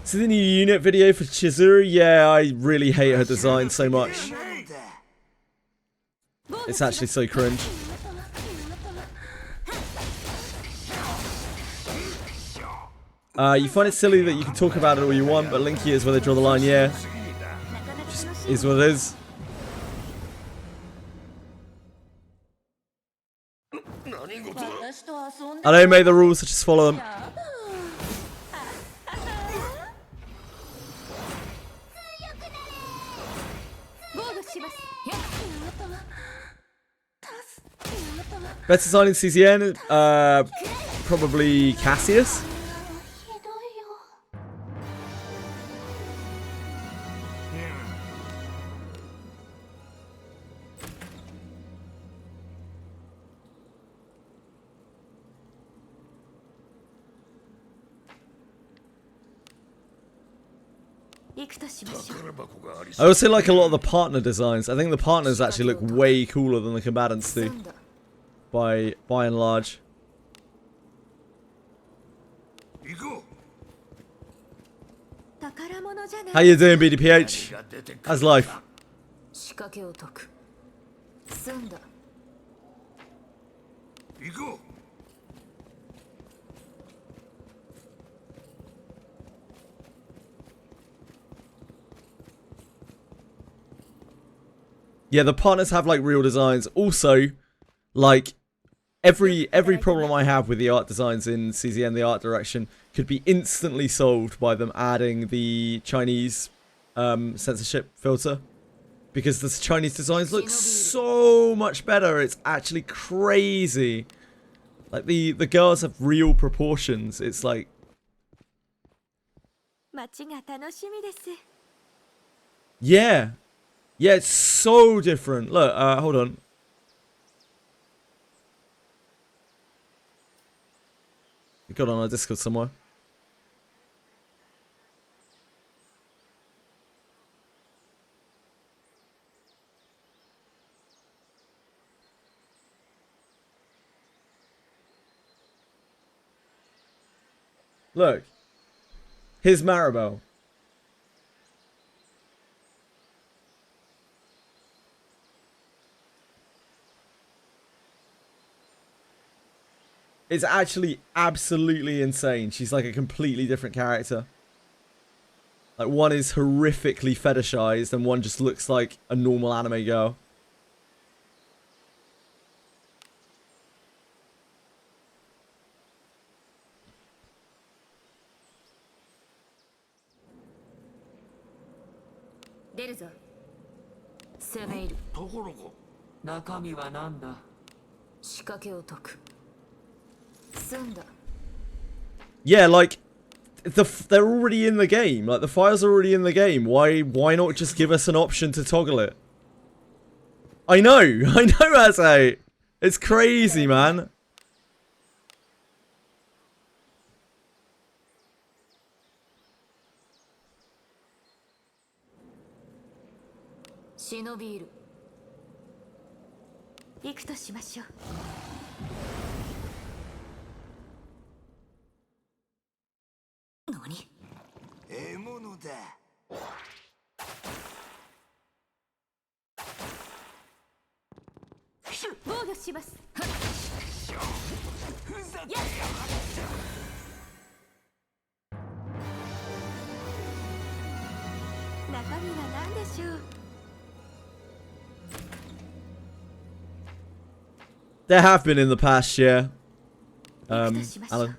So the new unit video for Chizuru, yeah, I really hate her design so much. It's actually so cringe. You find it silly that you can talk about it all you want, but Linky is where they draw the line, yeah. Just is what it is. I don't make the rules, I just follow them. Best design in CZN, probably Cassius. I also like a lot of the partner designs. I think the partners actually look way cooler than the combatants do. By and large. How you doing, BDPH? How's life? Yeah, the partners have like real designs. Also, like every problem I have with the art designs in CZN, the art direction, could be instantly solved by them adding the Chinese censorship filter. Because the Chinese designs look so much better. It's actually crazy. Like the girls have real proportions. It's like yeah. Yeah, it's so different. Look, hold on. It got on our Discord somewhere. Look. Here's Maribel. It's actually absolutely insane. She's like a completely different character. Like one is horrifically fetishized and one just looks like a normal anime girl. Yeah, like they're already in the game. Like the files are already in the game. Why not just give us an option to toggle it? I know, Ase. It's crazy, man. There have been in the past, yeah. Alan.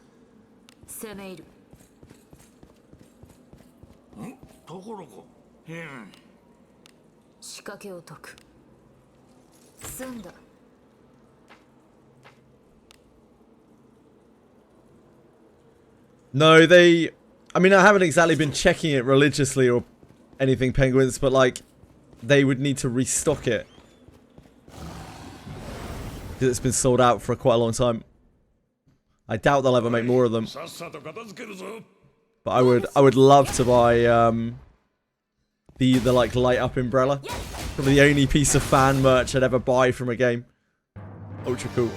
No, they... I mean, I haven't exactly been checking it religiously or anything, Penguins, but like, they would need to restock it. Because it's been sold out for quite a long time. I doubt they'll ever make more of them. But I would love to buy the like light up umbrella. Probably the only piece of fan merch I'd ever buy from a game. Ultra cool.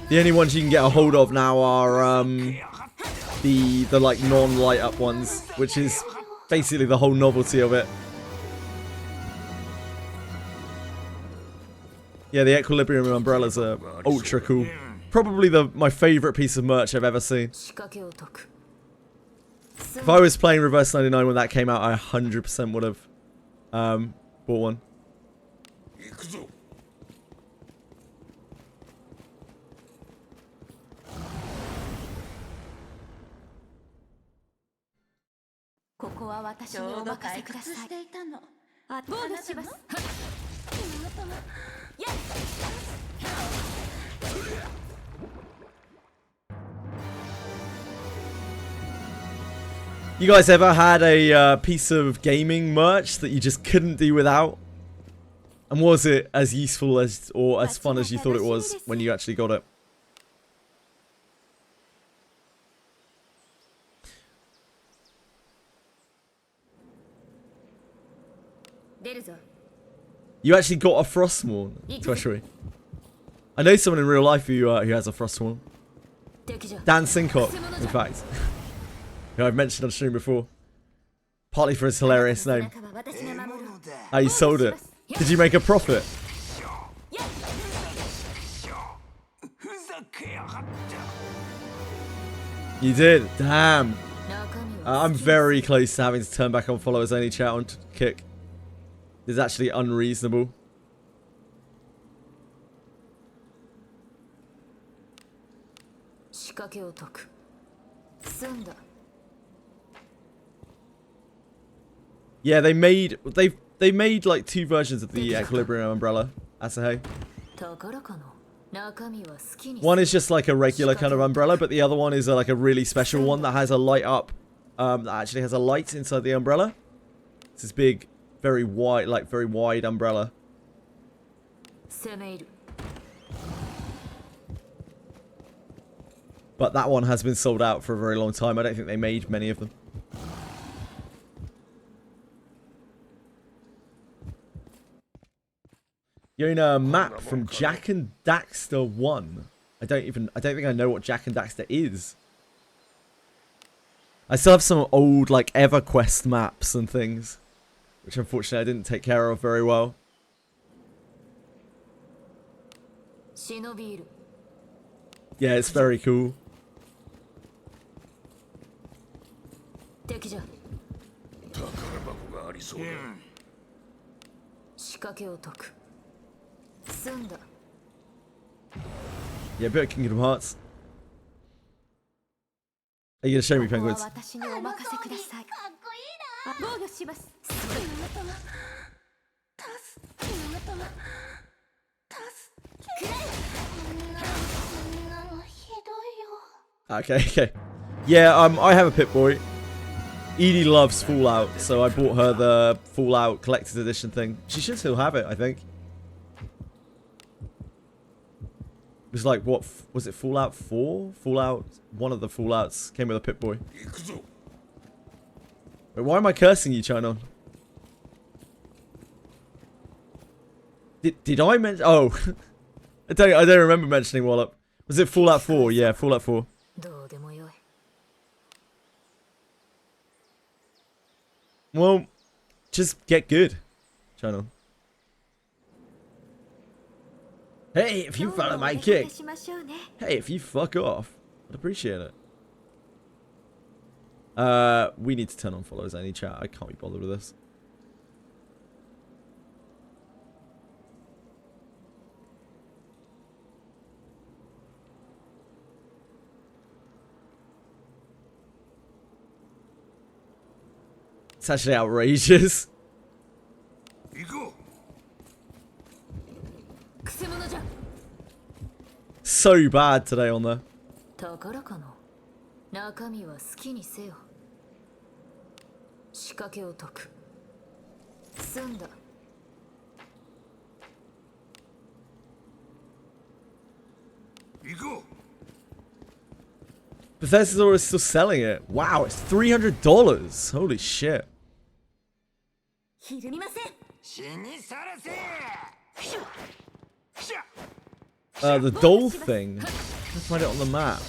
The only ones you can get a hold of now are the like non-light up ones, which is basically the whole novelty of it. Yeah, the Equilibrium umbrellas are ultra cool. Probably my favorite piece of merch I've ever seen. If I was playing Reverse 99 when that came out, I 100% would have bought one. You guys ever had a piece of gaming merch that you just couldn't do without? And was it as useful as or as fun as you thought it was when you actually got it? You actually got a Frostmourne, Treasury. I know someone in real life who has a Frostmourne. Dan Sincock, in fact. Who I've mentioned on stream before. Partly for his hilarious name. Ah, you sold it. Did you make a profit? You did? Damn. I'm very close to having to turn back on followers only chat on Kick. It's actually unreasonable. Yeah, they made like 2 versions of the Equilibrium umbrella. Asahi. One is just like a regular kind of umbrella, but the other one is like a really special one that has a light up. That actually has a light inside the umbrella. It's this big, very wide umbrella. But that one has been sold out for a very long time. I don't think they made many of them. You're in a map from Jack and Daxter 1. I don't think I know what Jack and Daxter is. I still have some old like EverQuest maps and things, which unfortunately I didn't take care of very well. Yeah, it's very cool. Yeah, a bit of Kingdom Hearts. Are you gonna show me penguins? Okay. Yeah, I have a Pip-Boy. Edie loves Fallout, so I bought her the Fallout Collector's Edition thing. She should still have it, I think. It was like, what, was it Fallout 4? Fallout, one of the Fallouts came with a Pip-Boy. Wait, why am I cursing you, Chinon? Did I mention, oh. I don't remember mentioning Wallop. Was it Fallout 4? Yeah, Fallout 4. Well, just get good, Chinon. Hey, if you follow my kick. Hey, if you fuck off. I'd appreciate it. We need to turn on followers only chat. I can't be bothered with this. It's actually outrageous. So bad today on there. Bethesda's already still selling it. Wow, it's $300. Holy shit. The doll thing. Let's find it on the map.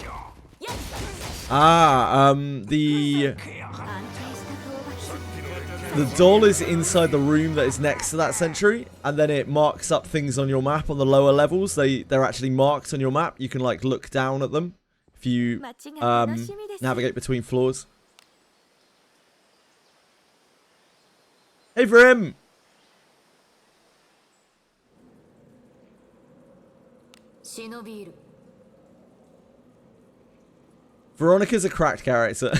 The doll is inside the room that is next to that sentry, and then it marks up things on your map on the lower levels. They're actually marked on your map. You can like look down at them if you navigate between floors. Hey, Vrim! Veronica's a cracked character.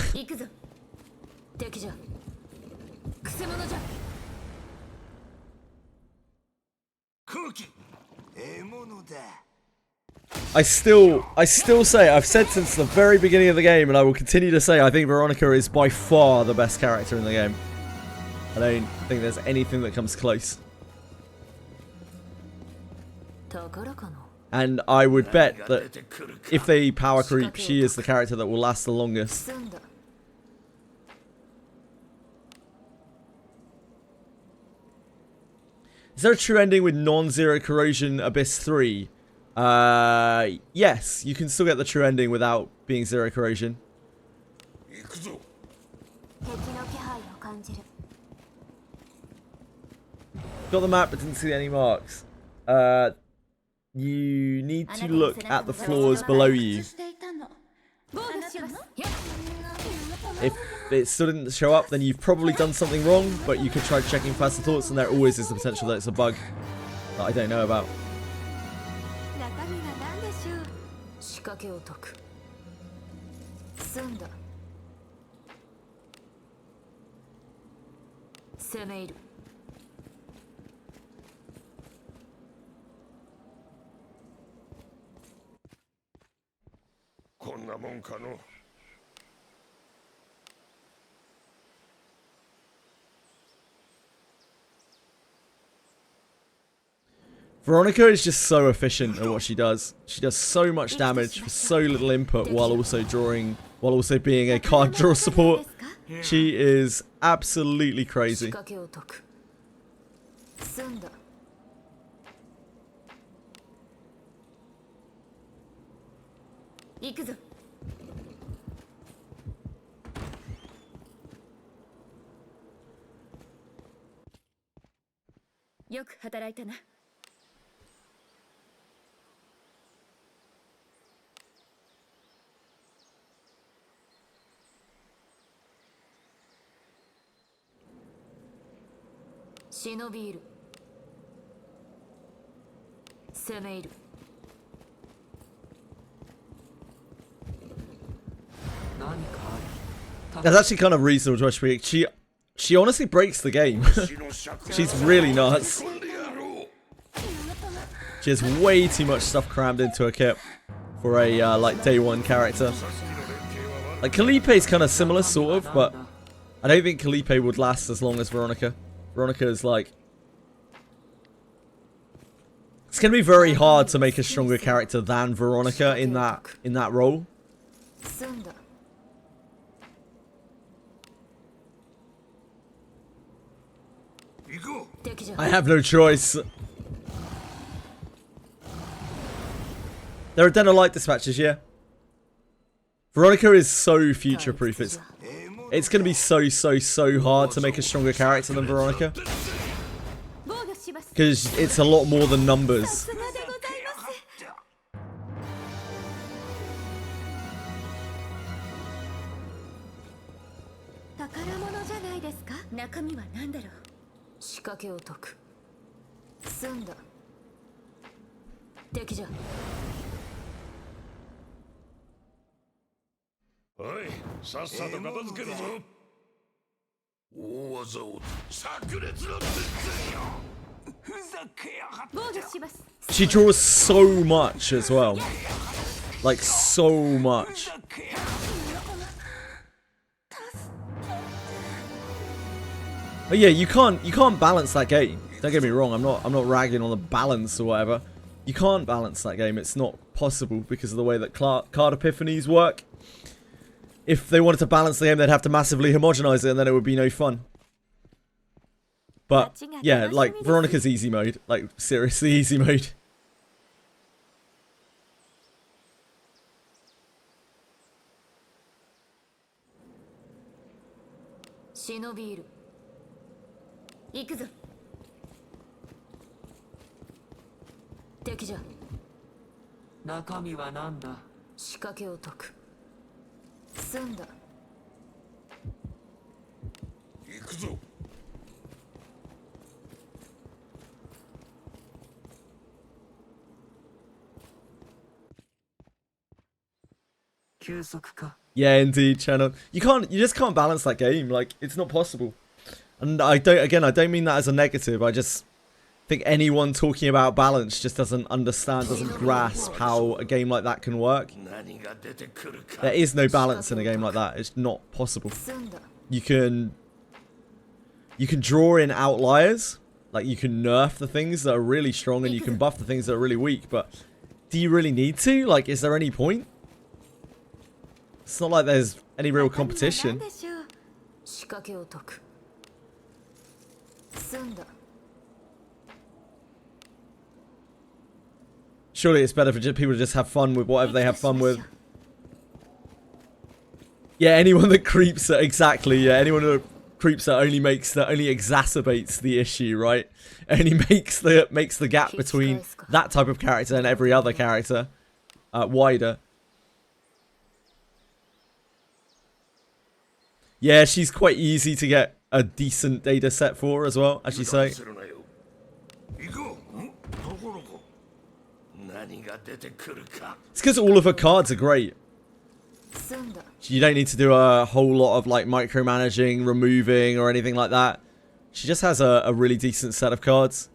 I still say, I've said since the very beginning of the game, and I will continue to say, I think Veronica is by far the best character in the game. I don't think there's anything that comes close. And I would bet that if they power creep, she is the character that will last the longest. Is there a true ending with non-zero corrosion Abyss 3? Yes, you can still get the true ending without being zero corrosion. Got the map but didn't see any marks. You need to look at the floors below you. If it still didn't show up, then you've probably done something wrong, but you could try checking faster thoughts, and there always is the potential that it's a bug that I don't know about. Veronica is just so efficient at what she does. She does so much damage for so little input while also being a card draw support. She is absolutely crazy. That's actually kind of reasonable to speak. She honestly breaks the game. She's really nuts. She has way too much stuff crammed into her kit for a like day one character. Like Kalipe's kind of similar, sort of, but I don't think Kalipe would last as long as Veronica. Veronica is like, it's gonna be very hard to make a stronger character than Veronica in that role. I have no choice. There are Denolite dispatches, yeah. Veronica is so future-proof. It's gonna be so hard to make a stronger character than Veronica. Because it's a lot more than numbers. She draws so much as well. Like so much. But yeah, you can't balance that game. Don't get me wrong, I'm not ragging on the balance or whatever. You can't balance that game. It's not possible because of the way that card epiphanies work. If they wanted to balance the game, they'd have to massively homogenize it, and then it would be no fun. But yeah, like Veronica's easy mode, like seriously easy mode. Yeah, indeed, channel. You just can't balance that game. Like, it's not possible. And I don't mean that as a negative. I just think anyone talking about balance just doesn't grasp how a game like that can work. There is no balance in a game like that. It's not possible. You can draw in outliers. Like, you can nerf the things that are really strong and you can buff the things that are really weak, but do you really need to? Like, is there any point? It's not like there's any real competition. Surely it's better for people to just have fun with whatever they have fun with. Yeah, anyone that creeps it, exactly, yeah, anyone that creeps it only exacerbates the issue, right? Only makes the gap between that type of character and every other character wider. Yeah, she's quite easy to get a decent data set for as well, as you say. It's because all of her cards are great. You don't need to do a whole lot of like micromanaging, removing, or anything like that. She just has a really decent set of cards.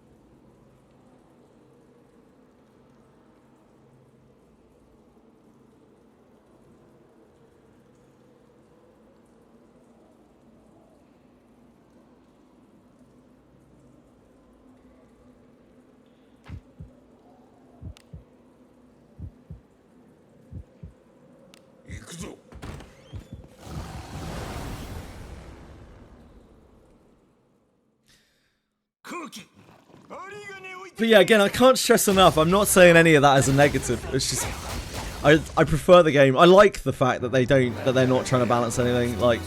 But yeah, again, I can't stress enough, I'm not saying any of that as a negative. It's just I prefer the game. I like the fact that they're not trying to balance anything. Like,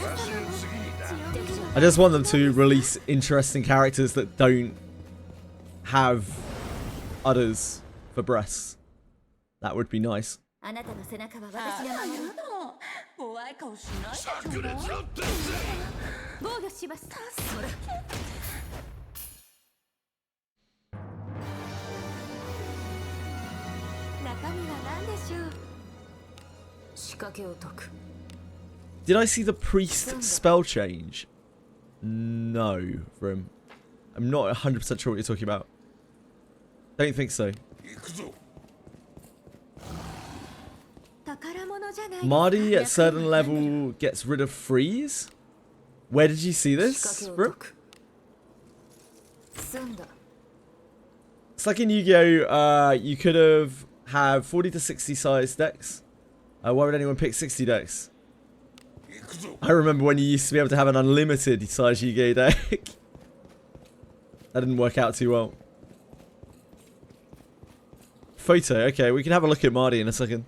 I just want them to release interesting characters that don't have udders for breasts. That would be nice. Did I see the priest spell change? No, Vrim. I'm not 100% sure what you're talking about. Don't think so. Marty at certain level gets rid of freeze? Where did you see this, Vrim? It's like in Yu-Gi-Oh! You could have 40 to 60 size decks. Why would anyone pick 60 decks? I remember when you used to be able to have an unlimited size Yu-Gi-Oh! Deck. That didn't work out too well. Photo, okay, we can have a look at Marty in a second.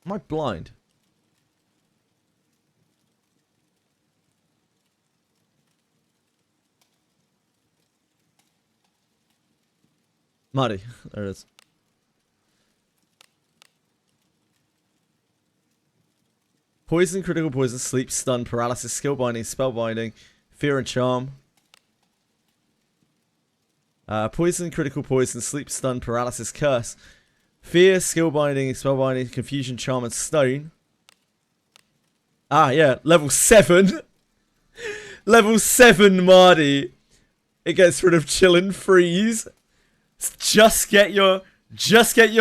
Am I blind? Marty, there it is. Poison, critical poison, sleep, stun, paralysis, skill binding, spell binding, fear and charm. Poison, critical poison, sleep, stun, paralysis, curse. Fear, skill binding, spell binding, confusion, charm, and stone. Ah, yeah, level 7. Level 7 Marty. It gets rid of chill and freeze. Just get your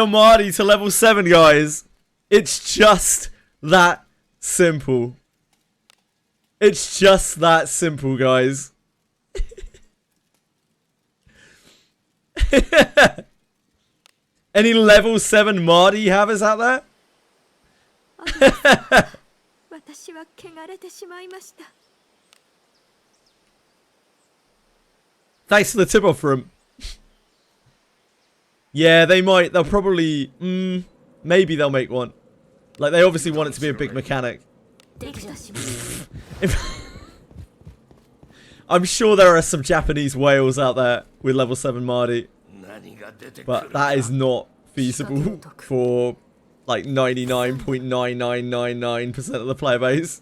Marty to level 7, guys. It's just that simple. It's just that simple, guys. Any level 7 Marty havers out there? Thanks for the tip off for him. Yeah, they might. They'll probably... maybe they'll make one. Like, they obviously want it to be a big mechanic. I'm sure there are some Japanese whales out there with level 7 Marty. But that is not feasible for like 99.9999% of the player base.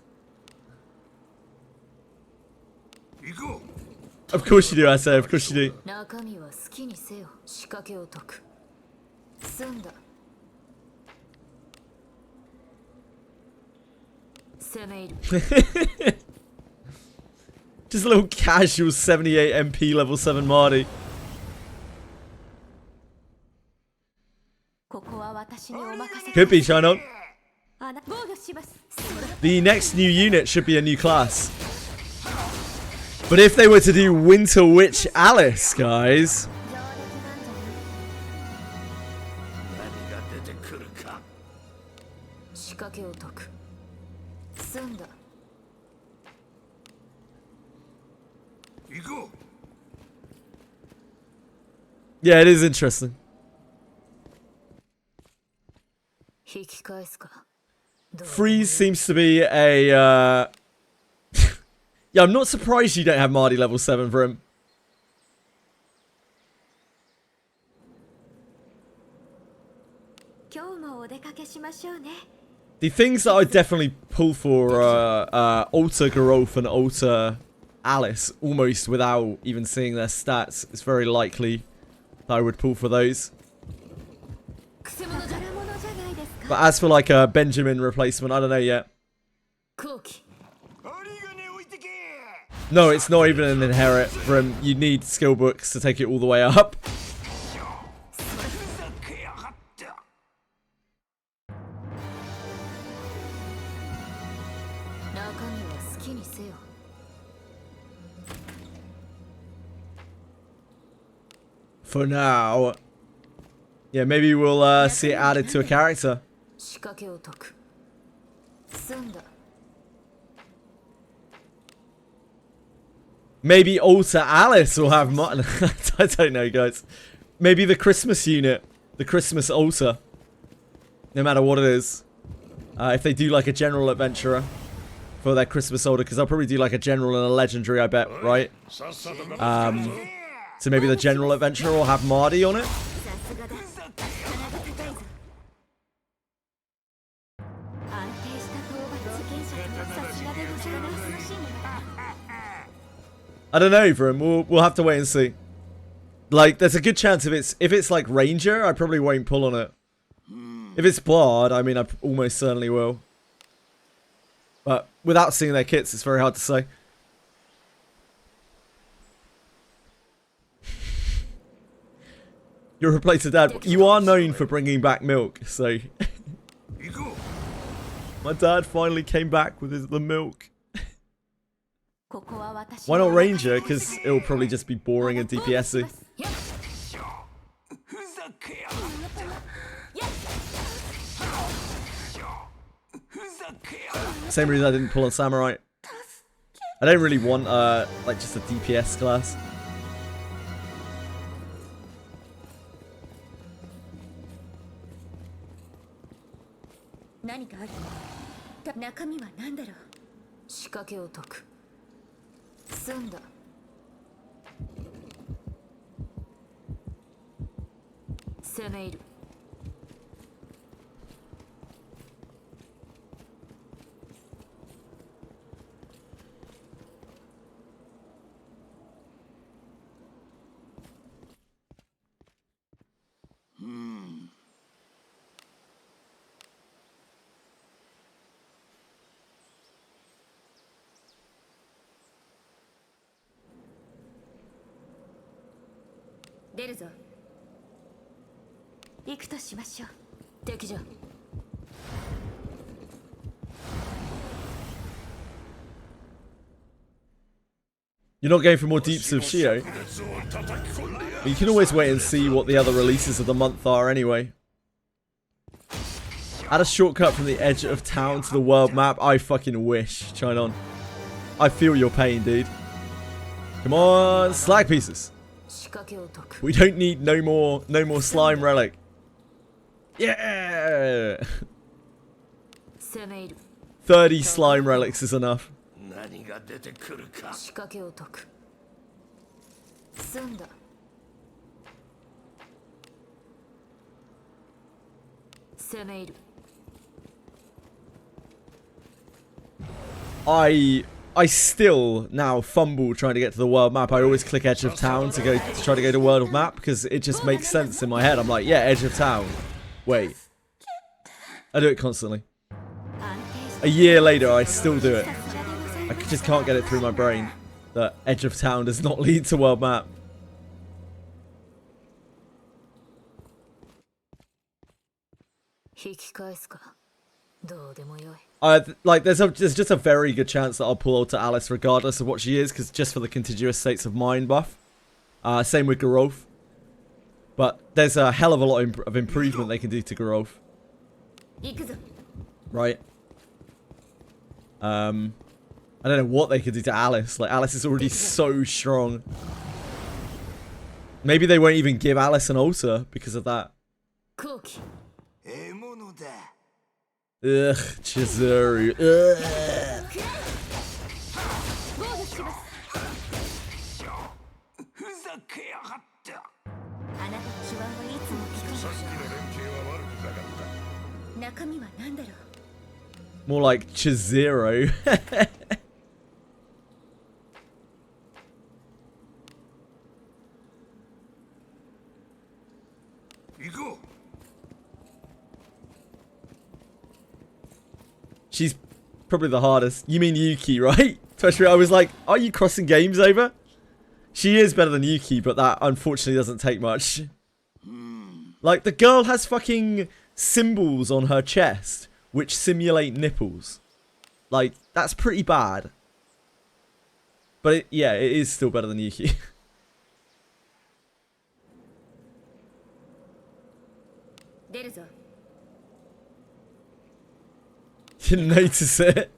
Of course you do, I say, of course you do. Just a little casual 78 MP level 7 Marty. Could be, shine on. The next new unit should be a new class. But if they were to do Winter Witch Alice, guys. Yeah, it is interesting. Freeze seems to be a, yeah, I'm not surprised you don't have Marty level 7 for him. The things that I definitely pull for are Alter Gerolf and Alter Alice, almost without even seeing their stats. It's very likely that I would pull for those. But as for like a Benjamin replacement, I don't know yet. No, it's not even an inherit for him. You need skill books to take it all the way up. For now. Yeah, maybe we'll see it added to a character. Maybe Alter Alice will have mutton. I don't know, guys. Maybe the Christmas unit. The Christmas Alter. No matter what it is. If they do like a general adventurer for their Christmas order. Because they'll probably do like a general and a legendary, I bet, right? So maybe the general adventurer will have Marty on it. I don't know, Vrim. We'll have to wait and see. Like, there's a good chance if it's like Ranger, I probably won't pull on it. If it's Bard, I mean, I almost certainly will. But without seeing their kits, it's very hard to say. You're a replacer dad. You are known for bringing back milk, so... My dad finally came back with the milk. Why not Ranger? Because it'll probably just be boring and DPS-y. Same reason I didn't pull on Samurai. I don't really want, like, just a DPS class. You're not going for more deeps of Shio? You can always wait and see what the other releases of the month are anyway. Add a shortcut from the edge of town to the world map. I fucking wish. Chime on. I feel your pain, dude. Come on, slag pieces. We don't need no more slime relic. Yeah. 30 slime relics is enough. I still now fumble trying to get to the world map. I always click edge of town to try to go to world map because it just makes sense in my head. I'm like, yeah, edge of town. Wait. I do it constantly. A year later, I still do it. I just can't get it through my brain that edge of town does not lead to world map. Like there's just a very good chance that I'll pull Alter Alice regardless of what she is, because just for the contiguous states of mind buff. Same with Garolf. But there's a hell of a lot of improvement they can do to Garolf. Right. I don't know what they could do to Alice. Like Alice is already so strong. Maybe they won't even give Alice an altar because of that. Ugh, Chizuru. Ugh. More like Chizuru. She's probably the hardest. You mean Yuki, right? Especially, I was like, are you crossing games over? She is better than Yuki, but that unfortunately doesn't take much. Like, the girl has fucking symbols on her chest which simulate nipples. Like, that's pretty bad. But yeah, it is still better than Yuki. Didn't notice it.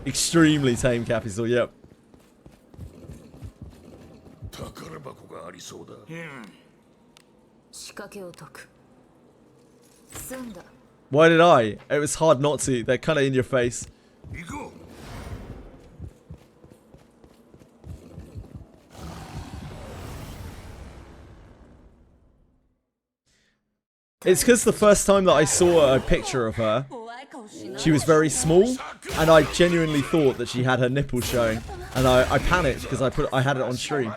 Extremely tame capital, yep. Why did I? It was hard not to. They're kind of in your face. It's because the first time that I saw a picture of her, she was very small, and I genuinely thought that she had her nipples showing, and I panicked because I had it on stream.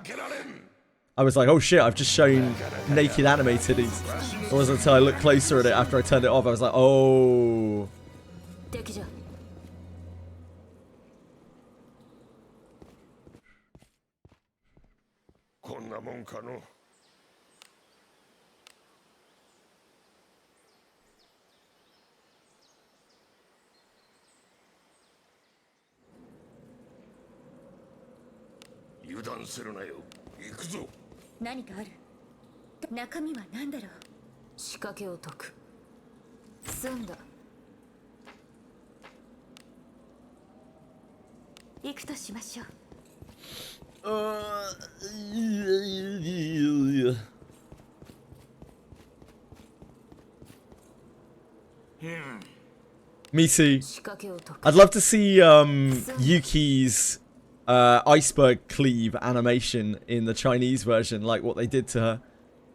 I was like, oh shit, I've just shown naked anime titties. It wasn't until I looked closer at it after I turned it off, I was like, oh. Me too. I'd love to see Yuki's iceberg cleave animation in the Chinese version, like what they did to her.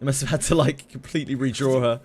They must have had to like completely redraw her.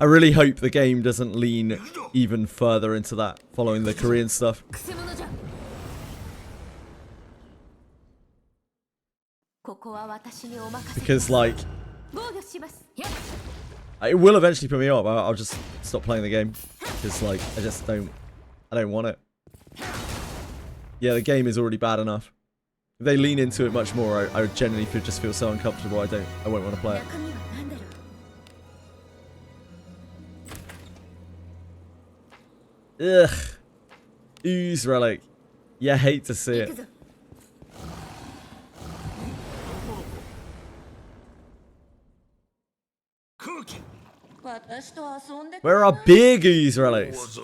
I really hope the game doesn't lean even further into that, following the Korean stuff. Because, like, it will eventually put me up. I'll just stop playing the game. Because, like, I don't want it. Yeah, the game is already bad enough. If they lean into it much more, I would generally just feel so uncomfortable. I won't want to play it. Ugh. Ooze relic. Yeah, hate to see it. Where are big ooze relics?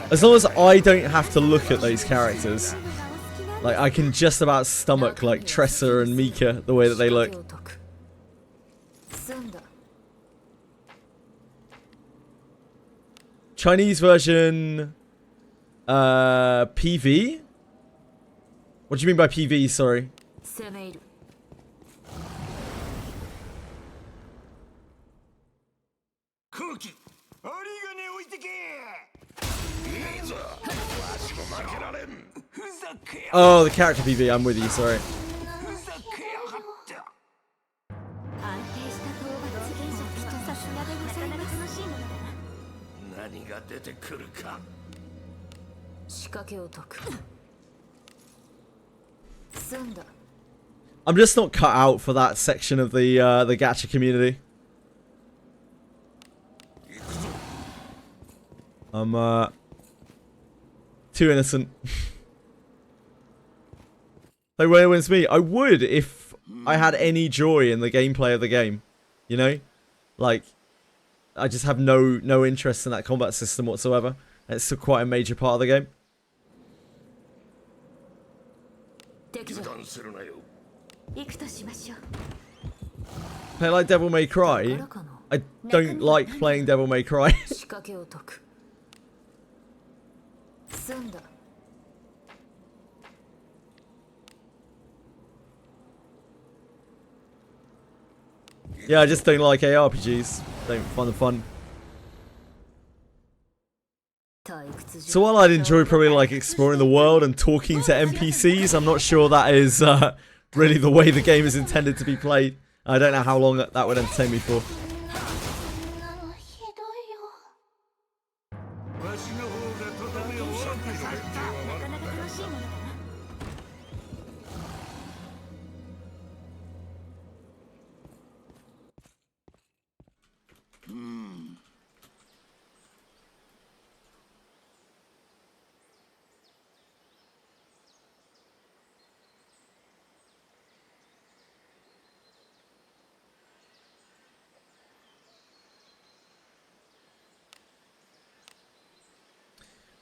As long as I don't have to look at those characters, like, I can just about stomach, like, Tressa and Mika, the way that they look. Chinese version... PV? What do you mean by PV, sorry? Oh, the character PV, I'm with you, sorry. I'm just not cut out for that section of the gacha community. I'm too innocent. Like, where wins me? I would if I had any joy in the gameplay of the game. You know? Like, I just have no interest in that combat system whatsoever. It's still quite a major part of the game. Play like Devil May Cry? I don't like playing Devil May Cry. Yeah, I just don't like ARPGs. Don't find them fun. So while I'd enjoy probably like exploring the world and talking to NPCs, I'm not sure that is really the way the game is intended to be played. I don't know how long that would entertain me for.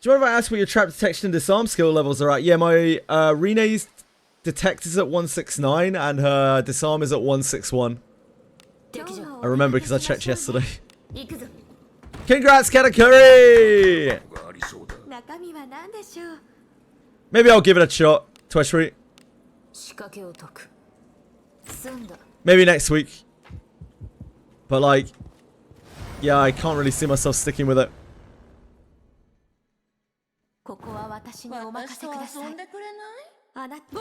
Do you mind if I ask what your trap detection and disarm skill levels are at? Yeah, my Rene's detect is at 169 and her disarm is at 161. I remember because I checked yesterday. Congrats, Katakuri! Maybe I'll give it a shot, Tweshri. Maybe next week. But like, yeah, I can't really see myself sticking with it.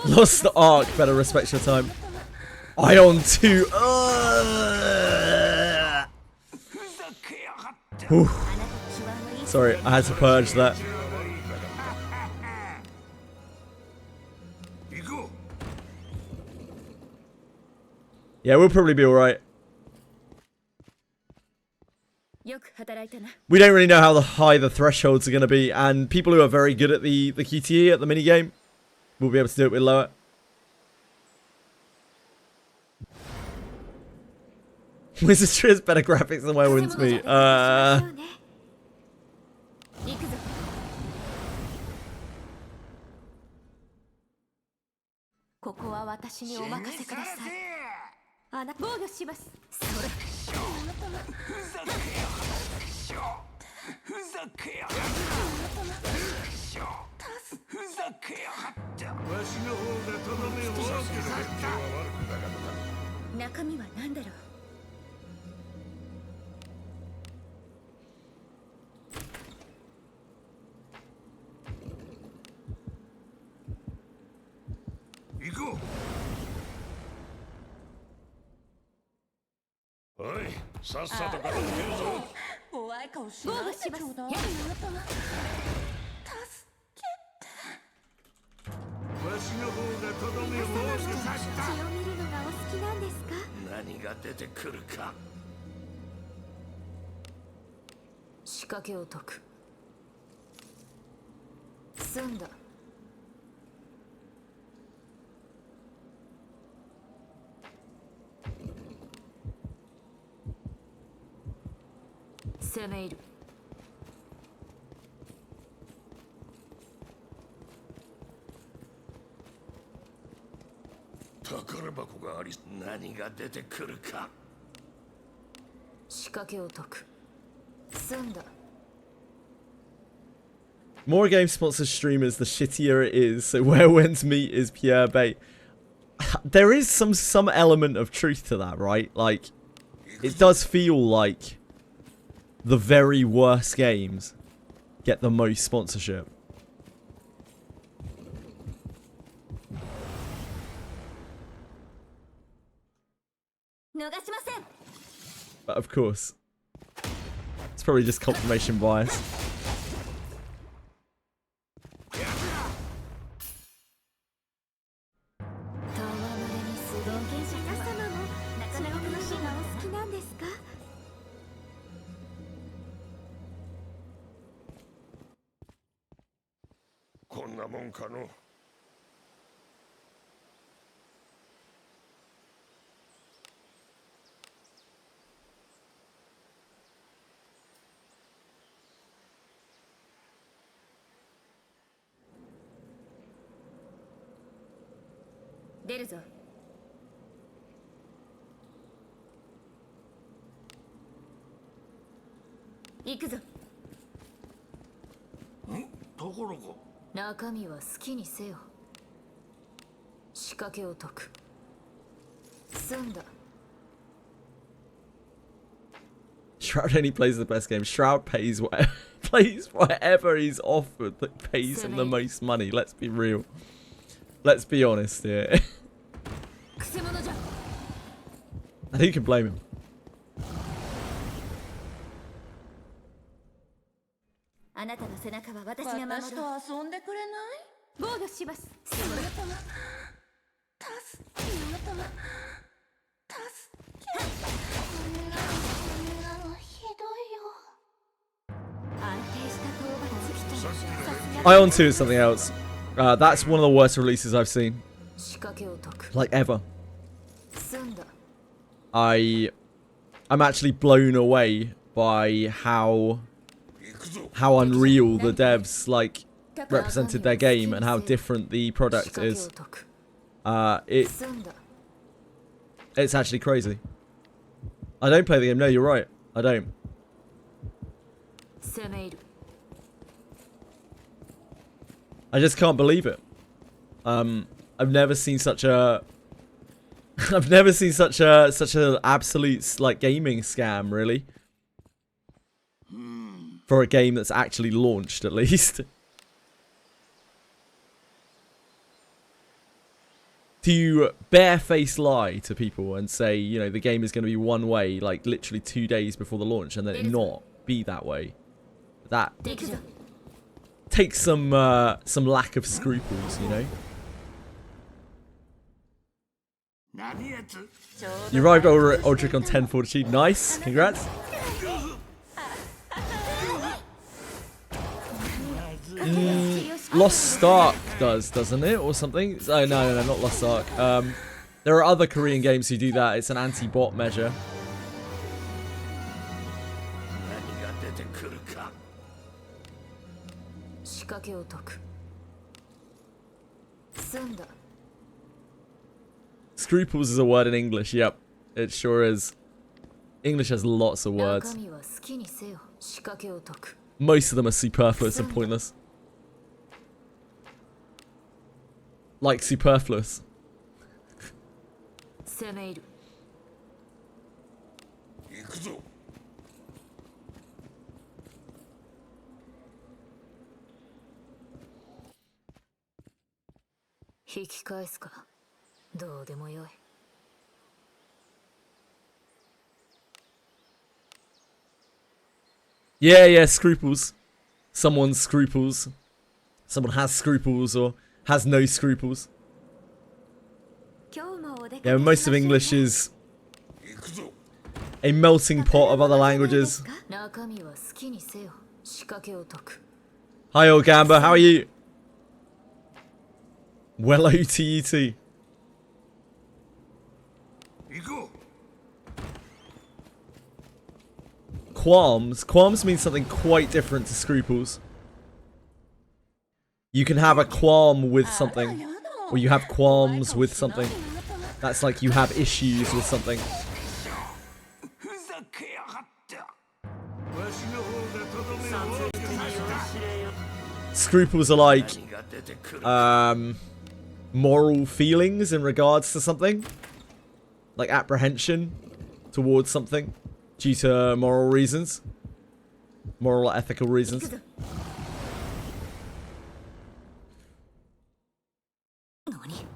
Lost the Ark, better respect your time. Ion 2. Sorry, I had to purge that. Yeah, we'll probably be alright. We don't really know how high the thresholds are going to be, and people who are very good at the QTE, at the minigame, will be able to do it with lower. Wizardry has better graphics than Werewolves Me. 中身は何だろう。行こう。おい、さっさと片付けるぞ。怖い顔しないでちょうだい。助けて。わしの方がとどめを大きくさせた。血を見るのがお好きなんですか。何が出てくるか。仕掛けを解く。済んだ。攻め入る。宝箱があり、何が出てくるか。仕掛けを解く。済んだ。 More game sponsors streamers, the shittier it is. So where when's meat is pure bait. There is some element of truth to that, right? Like, it does feel like the very worst games get the most sponsorship. But of course, it's probably just confirmation bias. Shroud only plays the best game. Shroud pays whatever, plays whatever he's offered that pays him the most money. Let's be real. Let's be honest here. And who can blame him? Ion 2 is something else. That's one of the worst releases I've seen. Like, ever. I'm actually blown away by how unreal the devs, like, represented their game and how different the product is. It's actually crazy. I don't play the game. No, you're right. I don't. I just can't believe it. I've never seen such a I've never seen such a absolute like gaming scam, really. For a game that's actually launched, at least. To barefaced lie to people and say, you know, the game is going to be one way, like literally 2 days before the launch, and then it not be that way. That takes some lack of scruples, you know. You arrived at Aldrich on 1040. Nice, congrats. Lost Ark doesn't it, or something? Oh no, not Lost Ark. There are other Korean games who do that. It's an anti-bot measure. Scruples is a word in English. Yep, it sure is. English has lots of words. Most of them are superfluous and pointless. like superfluous. 攻め入る。行くぞ。引き返すか。どうでもよい。Yeah, yeah, scruples. Someone's scruples. Someone has scruples or has no scruples. 今日もお出かけ Yeah, し most ま of しょうね English is 行くぞ。 a melting pot of other languages. 中身は好きにせよ。仕掛けを解く。 Hi, old Gamba, how are you? Well, OTET. 行こう。 Qualms. Qualms means something quite different to scruples. You can have a qualm with something, or you have qualms with something. That's like you have issues with something. ふざけやがった。わしの方がとどめを大きくさせた。 Scruples are like 何が出てくる。 moral feelings in regards to something, like apprehension towards something due to moral reasons, moral or ethical reasons. 何？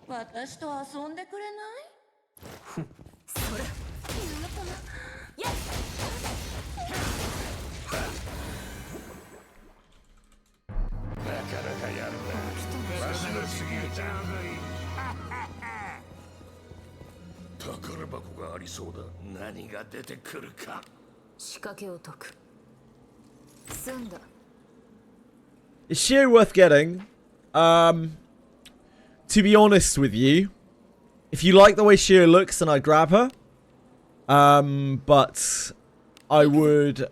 私と遊んでくれないそれ。なかなかやるな。わしの次へちゃうがいい。宝箱がありそうだ。何が出てくるか。仕掛けを解く。済んだ。 Is Shio worth getting? To be honest with you, if you like the way Shio looks, then I'd grab her. But I would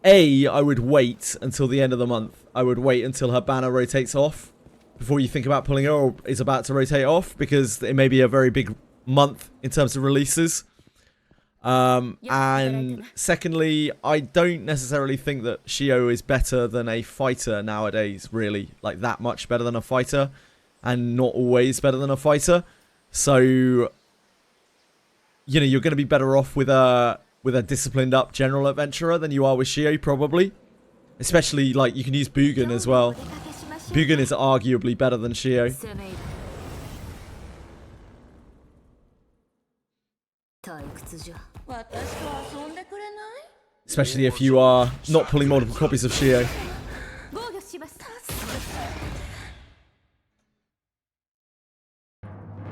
wait until the end of the month. I would wait until her banner rotates off before you think about pulling her or is about to rotate off, because it may be a very big month in terms of releases. And secondly, I don't necessarily think that Shio is better than a fighter nowadays, really. Like, that much better than a fighter, and not always better than a fighter. So, you know, you're going to be better off with a disciplined up general adventurer than you are with Shio, probably. Especially, like, you can use Bugan as well. Bugan is arguably better than Shio. 攻め入る。退屈じゃ。私と遊んでくれない Especially if you are not pulling multiple copies of Shio. 防御します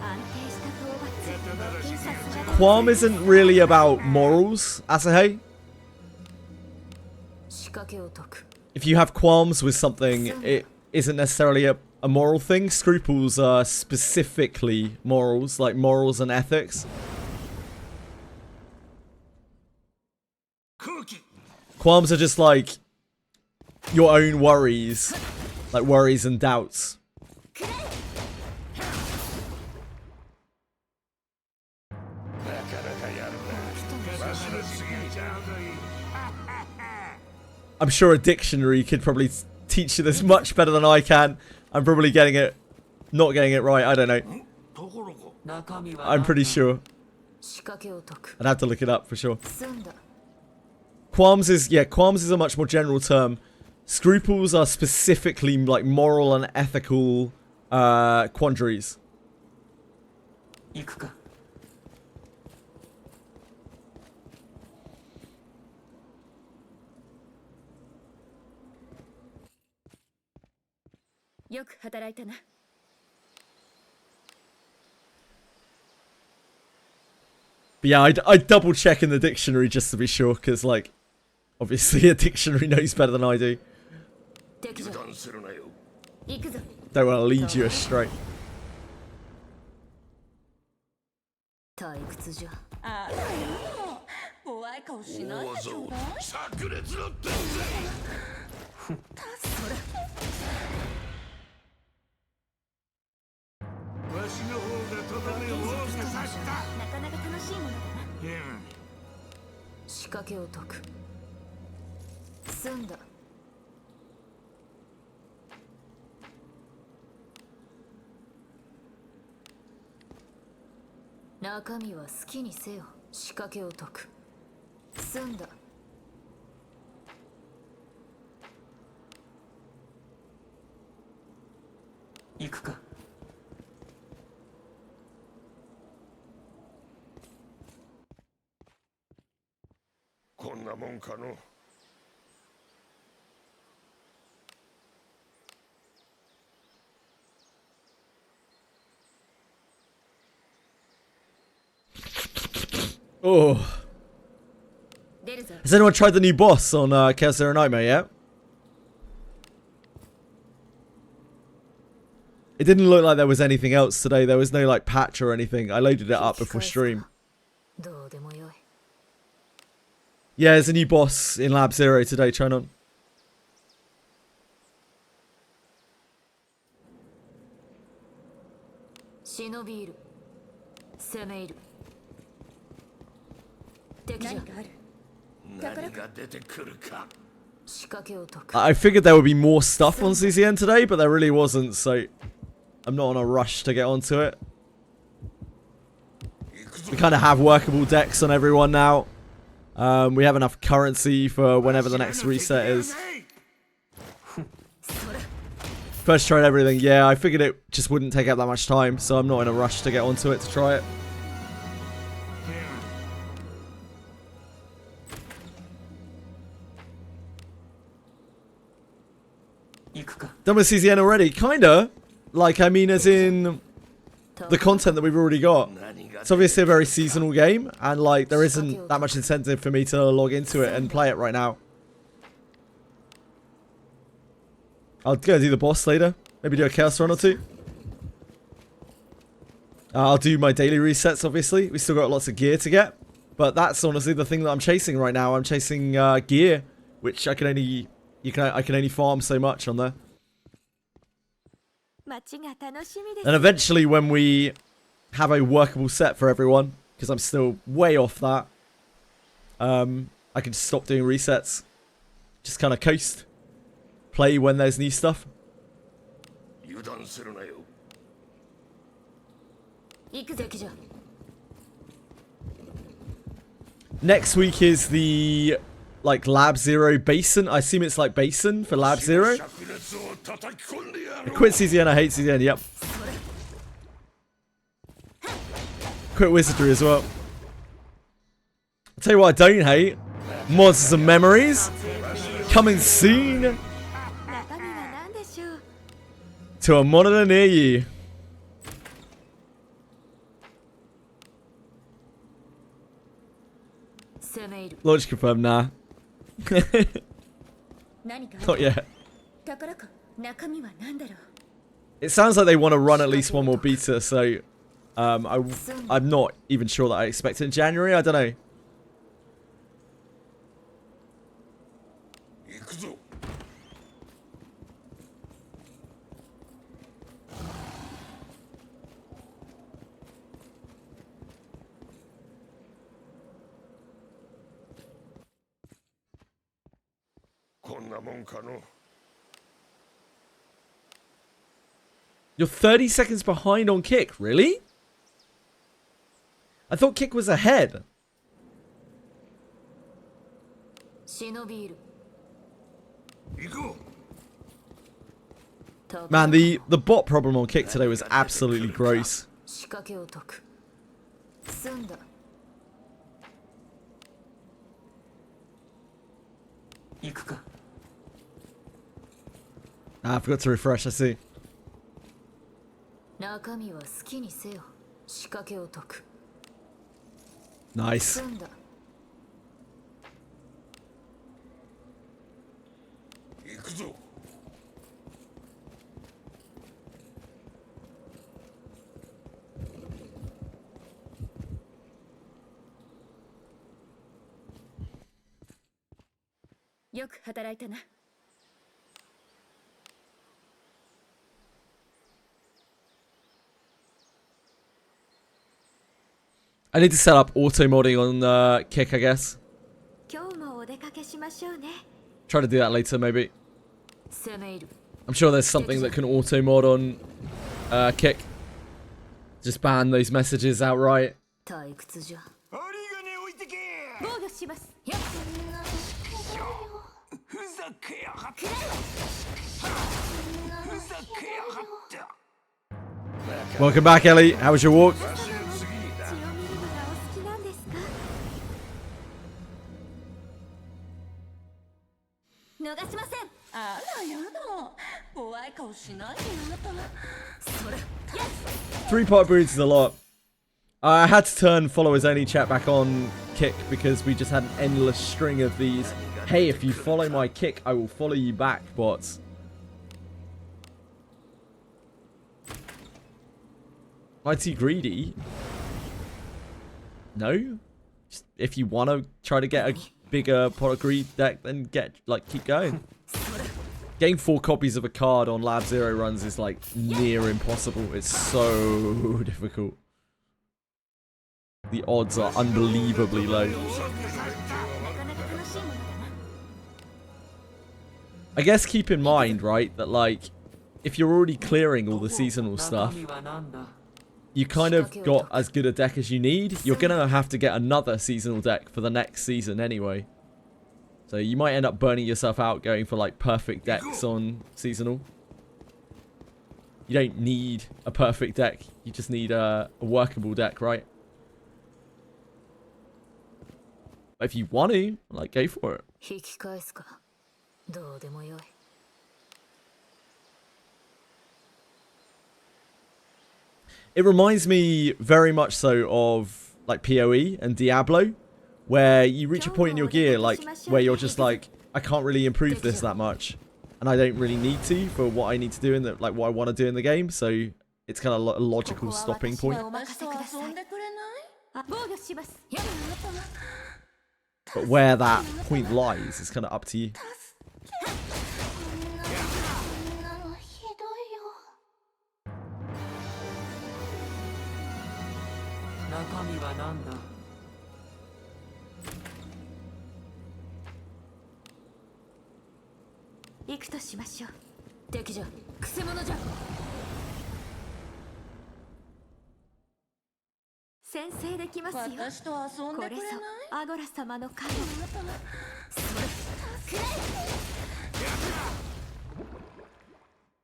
安定した討伐さすがだ Qualm isn't really about morals, Asahe. 仕掛けを解く。 If you have qualms with something, it isn't necessarily a moral thing. Scruples are specifically morals, like morals and ethics. 空気。 Qualms are just like your own worries, like worries and doubts. なかなかやるな。わしの次へちゃうがいい。 I'm sure a dictionary could probably teach you this much better than I can. I'm probably not getting it right. I don't know. ところが。 I'm pretty sure. 仕掛けを解く。 I'd have to look it up for sure. 済んだ。 Qualms is a much more general term. Scruples are specifically like moral and ethical quandaries. 行くか。よく働いたな But yeah, I'd double check in the dictionary just to be sure, because like, obviously a dictionary knows better than I do. 敵じゃ。油断するなよ。行くぞ Don't want to lead you astray. 退屈じゃ。あらよ怖い顔しない大技をでちょうだい炸裂の天才。わしの方がとどめを大きくさせた。なかなか楽しいものだな仕掛けを解く。済んだ。中身は好きにせよ。仕掛けを解く。済んだ。行くか。こんなもんかの。Oh. 出るぞ。 Has anyone tried the new boss on Chaos Zero Nightmare yet? It didn't look like there was anything else today. There was no like patch or anything. I loaded it up before stream. どうでもよい。 Yeah, there's a new boss in Lab Zero today, trying on. 忍びいる。攻め入る。敵じゃ。何かある。何が出てくるか。仕掛けを解く。 I figured there would be more stuff on CZN today, but there really wasn't, so I'm not on a rush to get onto it. We kind of have workable decks on everyone now. We have enough currency for whenever the next reset is. First tried everything, yeah, I figured it just wouldn't take up that much time, so I'm not in a rush to get onto it to try it. Done with CZN already? Kinda. Like, I mean, as in the content that we've already got. It's obviously a very seasonal game, and like, there isn't that much incentive for me to log into it and play it right now. I'll go do the boss later. Maybe do a chaos run or two. I'll do my daily resets, obviously. We still got lots of gear to get. But that's honestly the thing that I'm chasing right now. I'm chasing gear, which I can only farm so much on there. And eventually when we have a workable set for everyone, because I'm still way off that, I can just stop doing resets. Just kind of coast. Play when there's new stuff. Next week is the like Lab Zero Basin. I assume it's like Basin for Lab Zero. I quit CZN, I hate CZN, yep. Quit Wizardry as well. I'll tell you what I don't hate. Monsters and Memories. Coming soon to a monitor near you. Launch confirmed, nah. Not yet. It sounds like they want to run at least one more beta, so I'm not even sure that I expect it in January. I don't know. You're 30 seconds behind on Kick, really? I thought Kick was ahead. Man, the bot problem on Kick today was absolutely gross. Ah, I forgot to refresh, I see. Nice. I need to set up auto modding on Kick, I guess. Try to do that later, maybe. I'm sure there's something that can auto mod on Kick. Just ban those messages outright 退屈じゃ。針金置いてけ。防御します。やっ。ふざけやがって。ふざけやがって。 Welcome back, Ellie. How was your walk? 血を見るのがお好きなんですか？逃しません。あらやだ。怖い顔しないであなた。それ。Three-part breeds is a lot. I had to turn followers only chat back on Kick because we just had an endless string of these. Hey, if you follow my Kick, I will follow you back bots. Am I too greedy? No? Just if you want to try to get a bigger pot of greed deck, then keep going. Getting 4 copies of a card on Lab 0 runs is like near impossible. It's so difficult. The odds are unbelievably low. I guess keep in mind, right, that like, if you're already clearing all the seasonal stuff, you kind of got as good a deck as you need. You're gonna have to get another seasonal deck for the next season anyway. So you might end up burning yourself out going for like perfect decks on seasonal. You don't need a perfect deck. You just need a workable deck, right? But if you want to, like, go for it. It reminds me very much so of like PoE and Diablo, where you reach a point in your gear like where you're just like, I can't really improve this that much, and I don't really need to for what I need to do in the what I want to do in the game. So it's kind of a logical stopping point. But where that point lies is kind of up to you.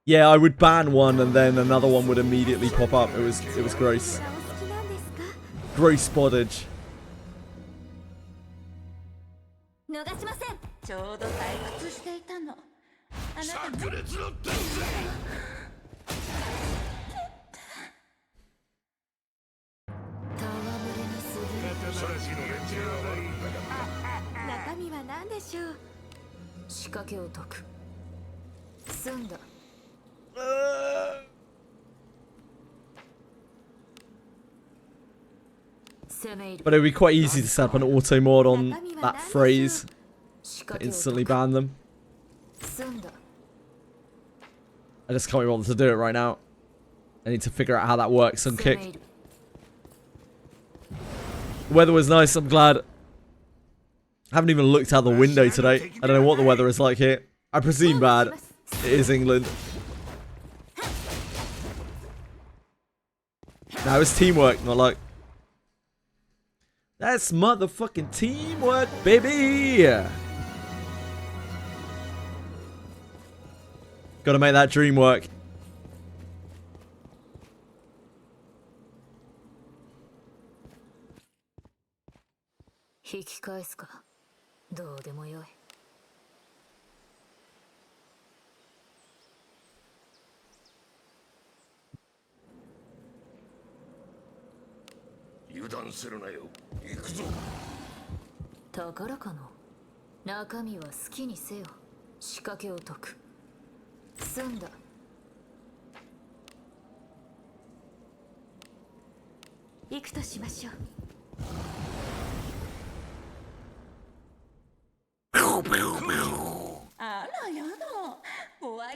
Yeah, I would ban one and then another one would immediately pop up. It was gross. Gross spottage. But it would be quite easy to set up an auto mod on that phrase to instantly ban them. I just can't be bothered to do it right now. I need to figure out how that works on Kick. The weather was nice, I'm glad. I haven't even looked out the window today. I don't know what the weather is like here. I presume bad. It is England. Now it's teamwork, not like... That's motherfucking teamwork, baby! Gotta make that dream work.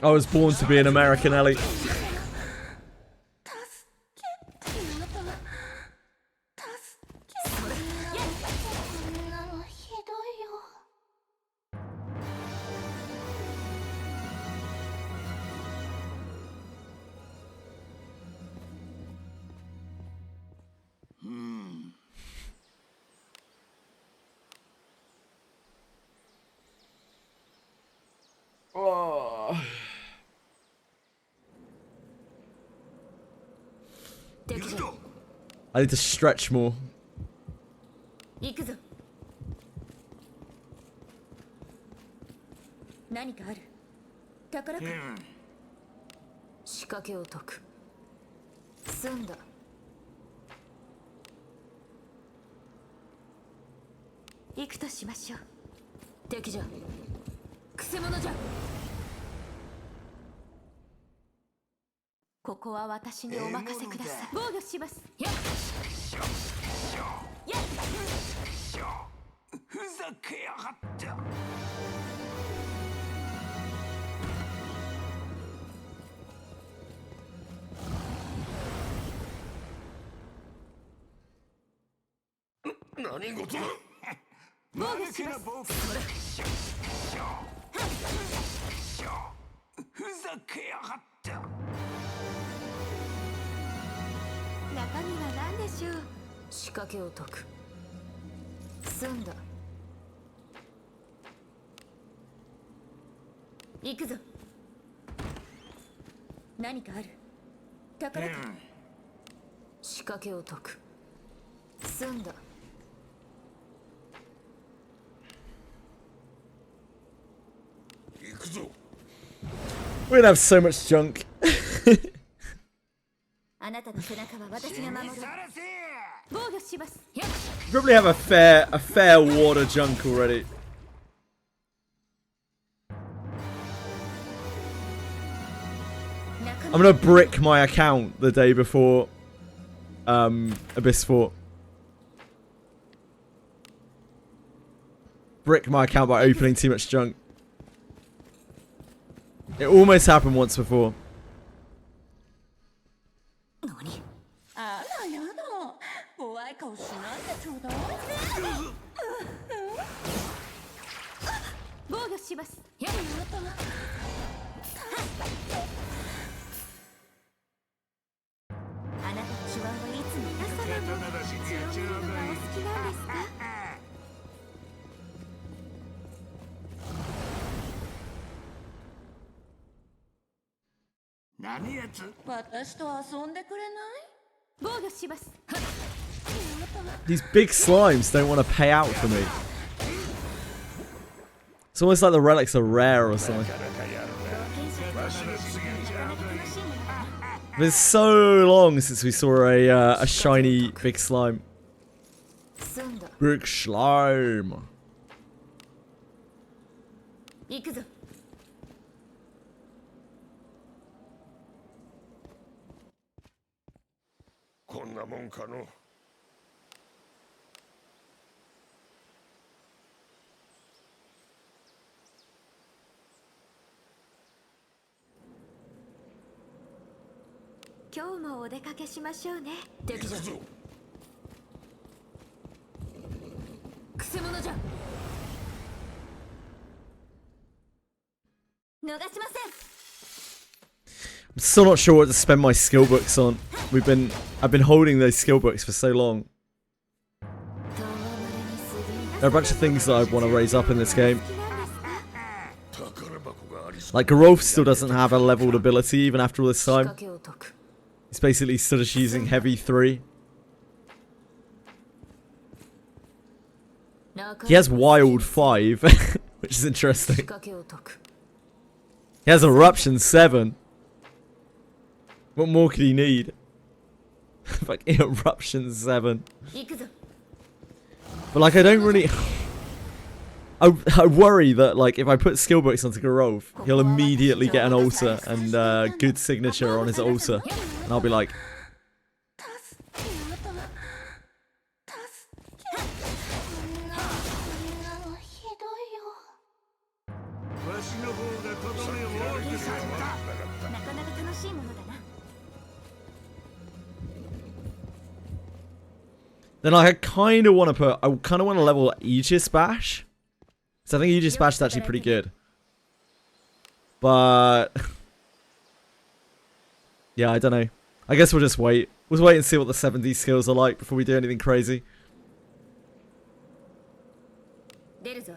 I was born to be an American, Ellie. 敵じゃ I need to stretch more. 行くぞ。何かある？宝か？仕掛けを解く。済んだ。行くとしましょう。敵じゃ。くせ者じゃ。ここは私にお任せください。防御します。やっ。やっ。ふざけやがった。何事だ。防御します。ふざけやがった。中身は何でしょう。仕掛けを解く。済んだ。行くぞ。何かある？宝か？仕掛けを解く。済んだ。行くぞ。 We're gonna have so much junk. あなたの背中は私が守る。防御します。やっ。 Probably have a fair wad of junk already. I'm gonna brick my account the day before Abyss Fort. Brick my account by opening too much junk. It almost happened once before. あらやだ、怖い顔しないでちょうだい。防御します。やっ。あなたの手腕はいつも皆様の血を見るのがお好きなんですか？何やつ。私と遊んでくれない？防御します。 These big slimes don't want to pay out for me. It's almost like the relics are rare or something. But it's so long since we saw a shiny big slime. 済んだ。 Big slime. 行くぞ。こんなもんかの。今日もお出かけしましょうね。敵じゃ。くせ者じゃ。逃しません。 I'm still not sure what to spend my skill books on. I've been holding those skill books for so long. There are a bunch of things that I want to raise up in this game. Like Gerolf still doesn't have a leveled ability even after all this time. He's basically still just using heavy 3. He has wild 5, which is interesting. He has eruption 7. What more could he need? Like eruption 7. But like I don't really I worry that like if I put skill books onto Gerolf, he'll immediately get an altar and good signature on his altar. And I'll be like, then like, I kind of want to level Aegis Bash. So I think Aegis Bash is actually pretty good. But yeah, I don't know. I guess we'll just wait. We'll wait and see what the 70 skills are like before we do anything crazy. The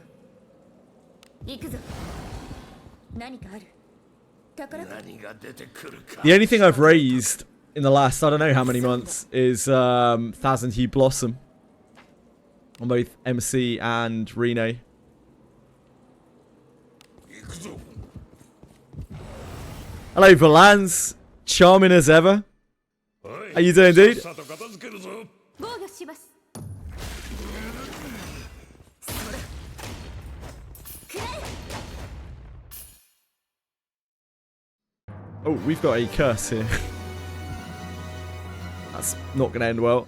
only thing I've raised in the last, I don't know how many months, is Thousand Hue Blossom. On both MC and Rene. Hello, Valans. Charming as ever. How you doing, dude? 防御します。 Oh, we've got a curse here. That's not going to end well.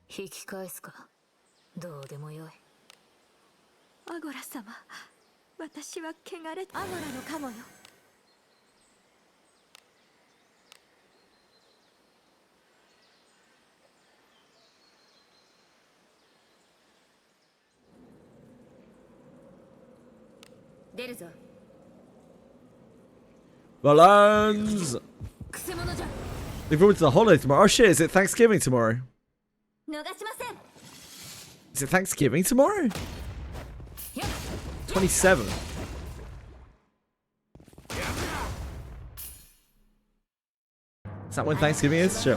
引き返すか。どうでもよい。アゴラ様、私は汚れアゴラのカモよ。出るぞ。 Valans! くせ者じゃ。 Look forward to the holiday tomorrow. Oh shit, is it Thanksgiving tomorrow? 逃しません。 Is it Thanksgiving tomorrow? 27. Is that when Thanksgiving is? Sure.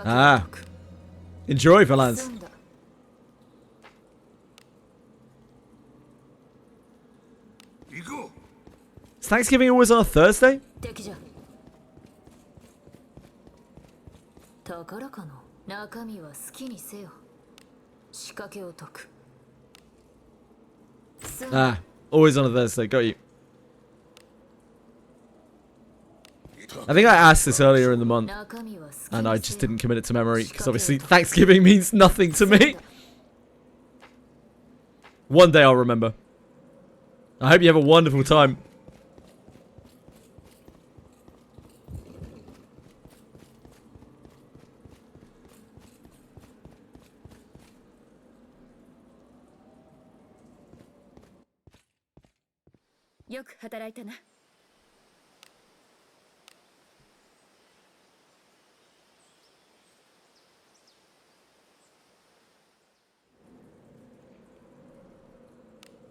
Ah. Enjoy, Valans. Is Thanksgiving always on a Thursday? 敵じゃ。宝かの中身は好きにせよ。仕掛けを解く。 Ah, always on a Thursday. Got you. I think I asked this earlier in the month, and I just didn't commit it to memory, because obviously Thanksgiving means nothing to me. One day I'll remember. I hope you have a wonderful time. Yoく働いたな。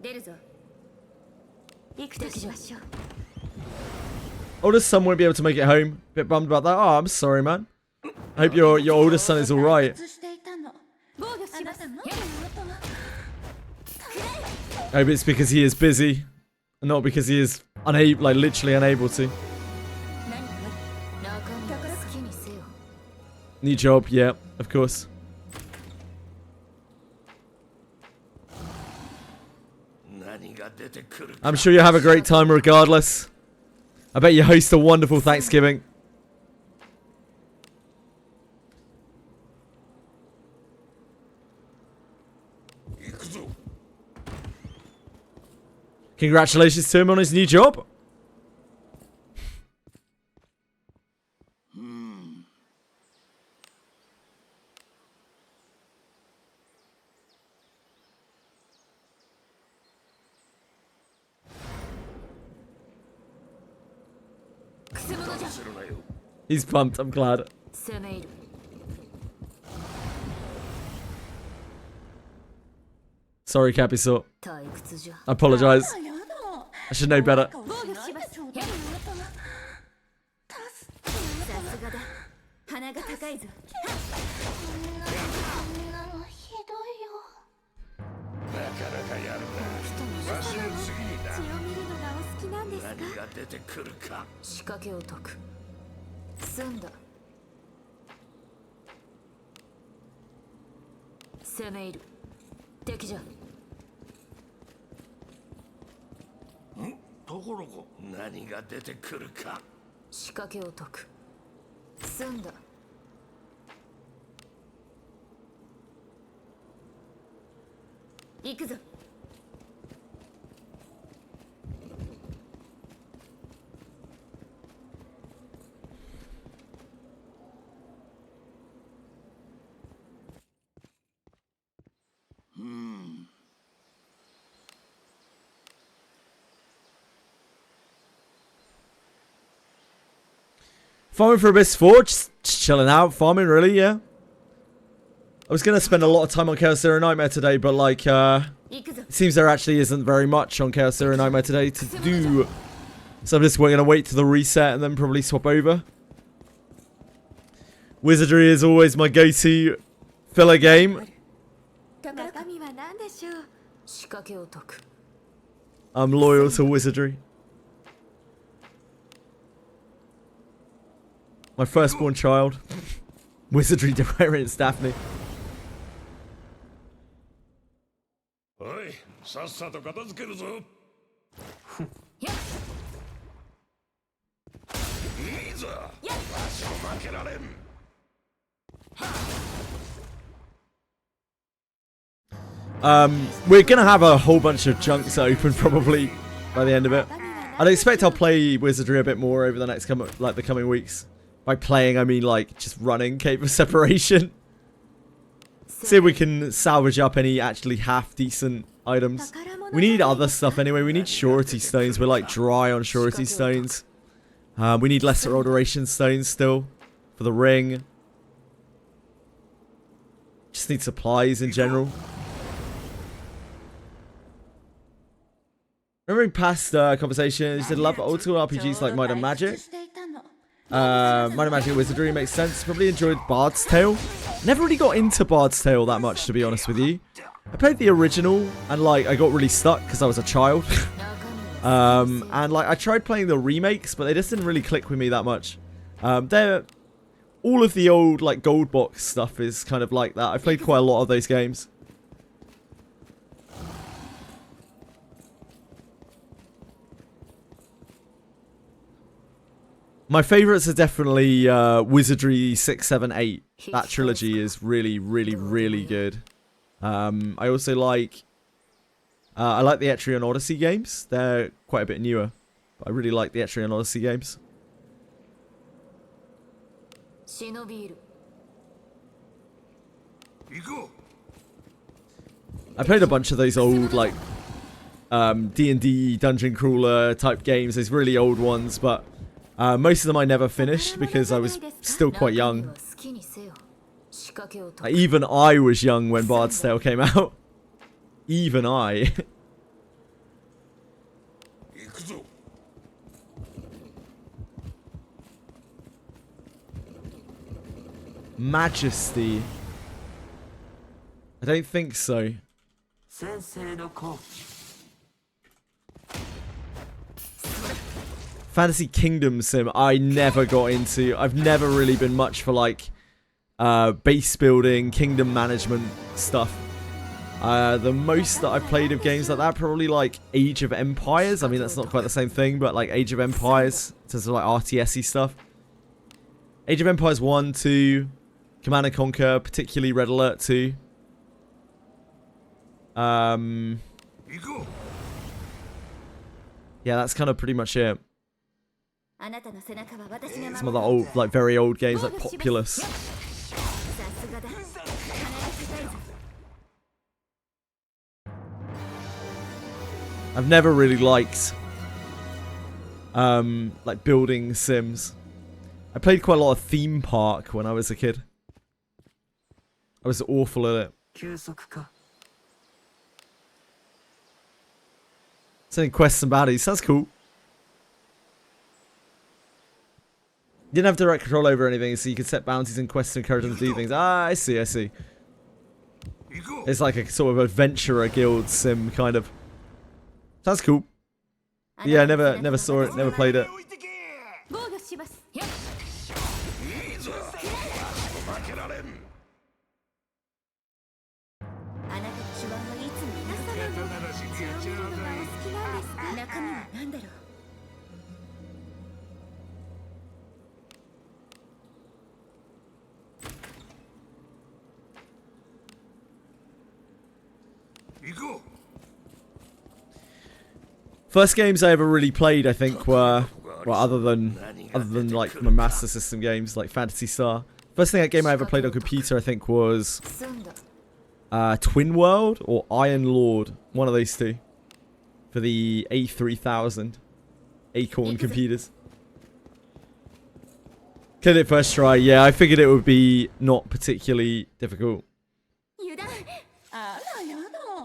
出るぞ。行くとしましょう。 Oldest son won't be able to make it home. Bit bummed about that. Oh, I'm sorry, man. I hope your oldest son is alright. 防御します。 I hope it's because he is busy, and not because he is unable, like literally unable to. New job, yeah, of course. I'm sure you'll have a great time regardless. I bet you host a wonderful Thanksgiving. Congratulations to him on his new job. He's pumped, I'm glad. Sorry, Capiso. I apologize. I should know better. 鼻が高いぞ。血を見るのがお好きなんですか？仕掛けを解く。済んだ。攻め入る。敵じゃ。ところが何が出てくるか。仕掛けを解く。済んだ。行くぞ。Farming for Abyss 4, just chilling out, farming really, yeah. I was gonna spend a lot of time on Chaos Zero Nightmare today, but like, It seems there actually isn't very much on Chaos Zero Nightmare today to do. So I'm just going to wait to the reset and then probably swap over. Wizardry is always my go-to filler game. 中身は何でしょう。仕掛けを解く。 I'm loyal to Wizardry. My firstborn child. Wizardry variants Daphne. おい、さっさと片付けるぞ。いいぞ。わしも負けられん。We're gonna have a whole bunch of junks open probably by the end of it. I'd expect I'll play Wizardry a bit more over the next the coming weeks. By playing, I mean like just running Cape of Separation. See if we can salvage up any actually half decent items. We need other stuff anyway. We need surety stones. We're like dry on surety stones. We need lesser alteration stones still for the ring. Just need supplies in general. Remembering past conversations, you said love old school RPGs like Might and Magic. Might and Magic Wizardry makes sense. Probably enjoyed Bard's Tale. Never really got into Bard's Tale that much, to be honest with you. I played the original and like I got really stuck because I was a child. And like I tried playing the remakes, but they just didn't really click with me that much. All of the old like gold box stuff is kind of like that. I've played quite a lot of those games. My favourites are definitely Wizardry 6, 7, 8. That trilogy is really, really, really good. I also like... I like the Etrian Odyssey games. They're quite a bit newer. But I really like the Etrian Odyssey games. I played a bunch of those old, like, D&D Dungeon Crawler type games. Those really old ones, but... most of them I never finished because I was still quite young. Even I was young when Bard's Tale came out. Even I. Majesty. I don't think so. Fantasy Kingdom Sim, I never got into. I've never really been much for like base building, kingdom management stuff. The most that I've played of games like that, probably like Age of Empires. I mean, that's not quite the same thing, but like Age of Empires, in terms of like RTS-y stuff. Age of Empires 1, 2, Command and Conquer, particularly Red Alert 2. Yeah, that's kind of pretty much it. Some of the old, like very old games like Populous. I've never really liked like building sims. I played quite a lot of Theme Park when I was a kid. I was awful at it. Sending quests and baddies, that's cool. You didn't have direct control over anything, so you could set bounties and quests to encourage them to do things. Ah, I see, I see. It's like a sort of adventurer guild sim, kind of. Sounds cool. But yeah, never saw it, never played it. First games I ever really played, I think, were, well, other than like my Master System games like Phantasy Star. First game I ever played on computer, I think, was Twin World or Iron Lord, one of those two, for the A3000 Acorn computers. Cleared it first try. Yeah, I figured it would be not particularly difficult.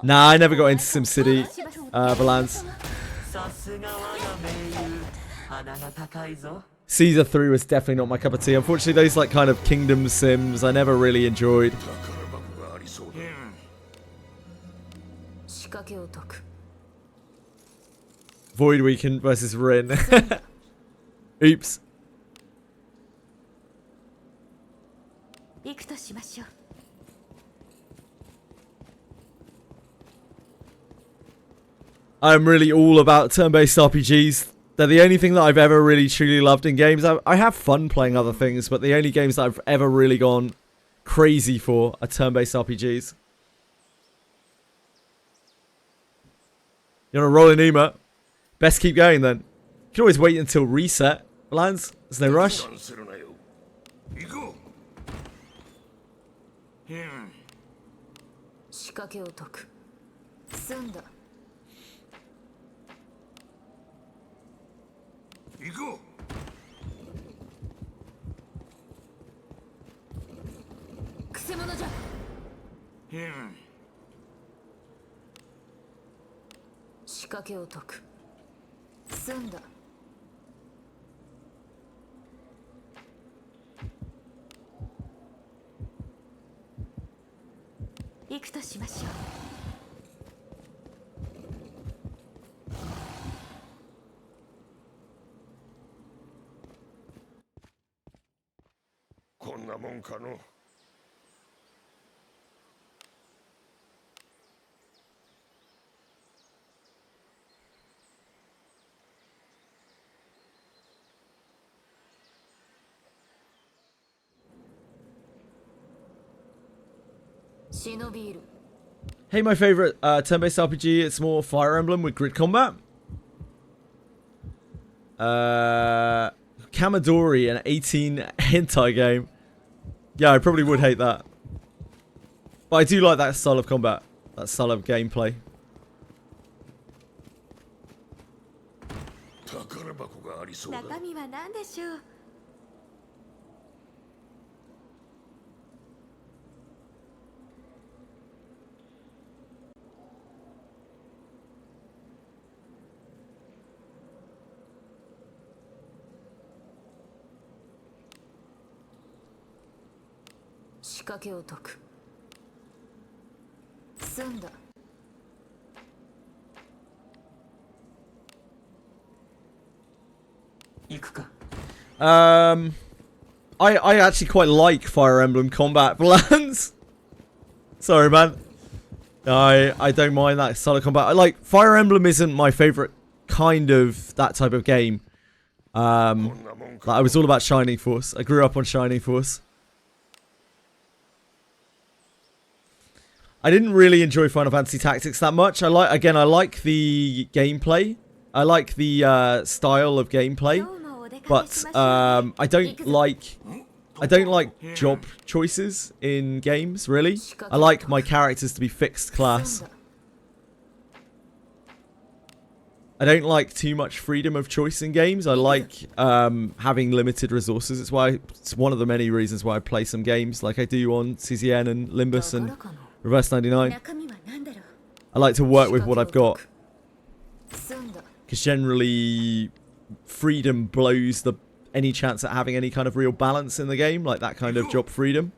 Nah, I never got into SimCity, Valance. さすが我が盟友鼻が高いぞ Caesar 3 was definitely not my cup of tea. Unfortunately, those like kind of kingdom sims I never really enjoyed. 宝箱がありそうだ。仕掛けを解く Void Weekend versus Rin. Oops. 行くとしましょう I'm really all about turn-based RPGs. They're the only thing that I've ever really truly loved in games. I have fun playing other things, but the only games that I've ever really gone crazy for are turn-based RPGs. You want to roll in Uma? Best keep going then. You can always wait until reset. Lands, there's no rush. 油断するなよ。行こう。仕掛けを解く済んだ行こくせ者じゃう。仕掛けを解く済んだ行くとしましょうこんなもんかの。忍びいる Hey, my favorite turn-based RPG. It's more Fire Emblem with grid combat. Kamadori, an 18 hentai game. Yeah, I probably would hate that. But I do like that style of combat. That style of gameplay. 宝箱がありそうだ。中身は何でしょう仕掛けを解く済んだ行くか I actually quite like Fire Emblem combat plans. Sorry, man. I don't mind that style of combat. I like Fire Emblem isn't my favorite kind of that type of game. Like I was all about Shining Force. I grew up on Shining Force. I didn't really enjoy Final Fantasy Tactics that much. I like the gameplay. I like the style of gameplay, but I don't like job choices in games. Really, I like my characters to be fixed class. I don't like too much freedom of choice in games. I like having limited resources. It's one of the many reasons why I play some games like I do on CZN and Limbus and Reverse 99. 中身は何だろう I like to work with what I've got. Because generally, freedom blows any chance at having any kind of real balance in the game. Like that kind of job freedom.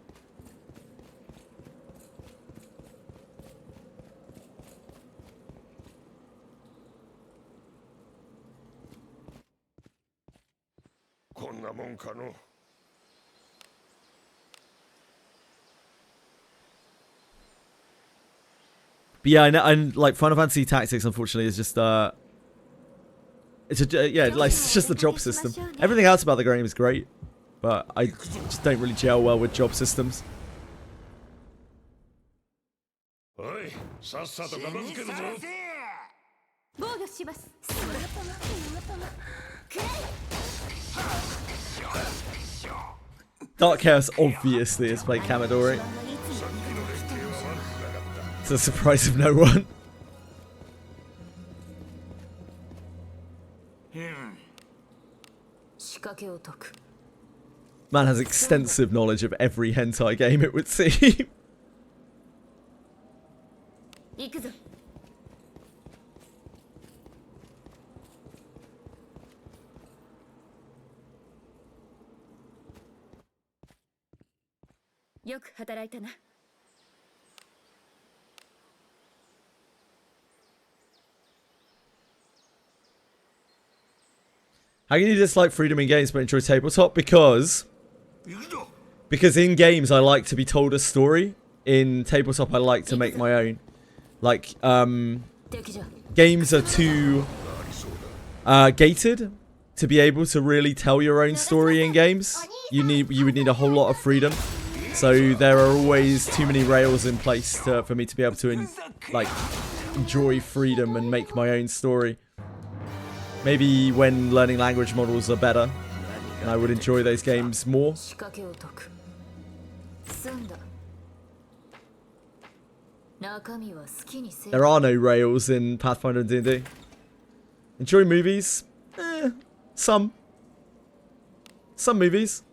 But yeah, and like Final Fantasy Tactics, unfortunately, is just it's just the job system. Everything else about the game is great, but I just don't really gel well with job systems. おい、さっさと片付けるぞ。防御しますくらえ Dark Chaos obviously has played Kamadori. To the surprise of no one. Man has extensive knowledge of every hentai game, it would seem. 行くぞよく働いたな。 How can you dislike freedom in games but enjoy tabletop? Because 行くぞ in games I like to be told a story. In tabletop I like to make my own. Like, 敵じゃ。 games are too gated to be able to really tell your own story in games. You would need a whole lot of freedom. So there are always too many rails in place for me to be able to like enjoy freedom and make my own story. Maybe when learning language models are better, and I would enjoy those games more. 仕掛けを解く。済んだ。中身は好きにせよ。 There are no rails in Pathfinder and D&D. Enjoy movies? Some. Some movies.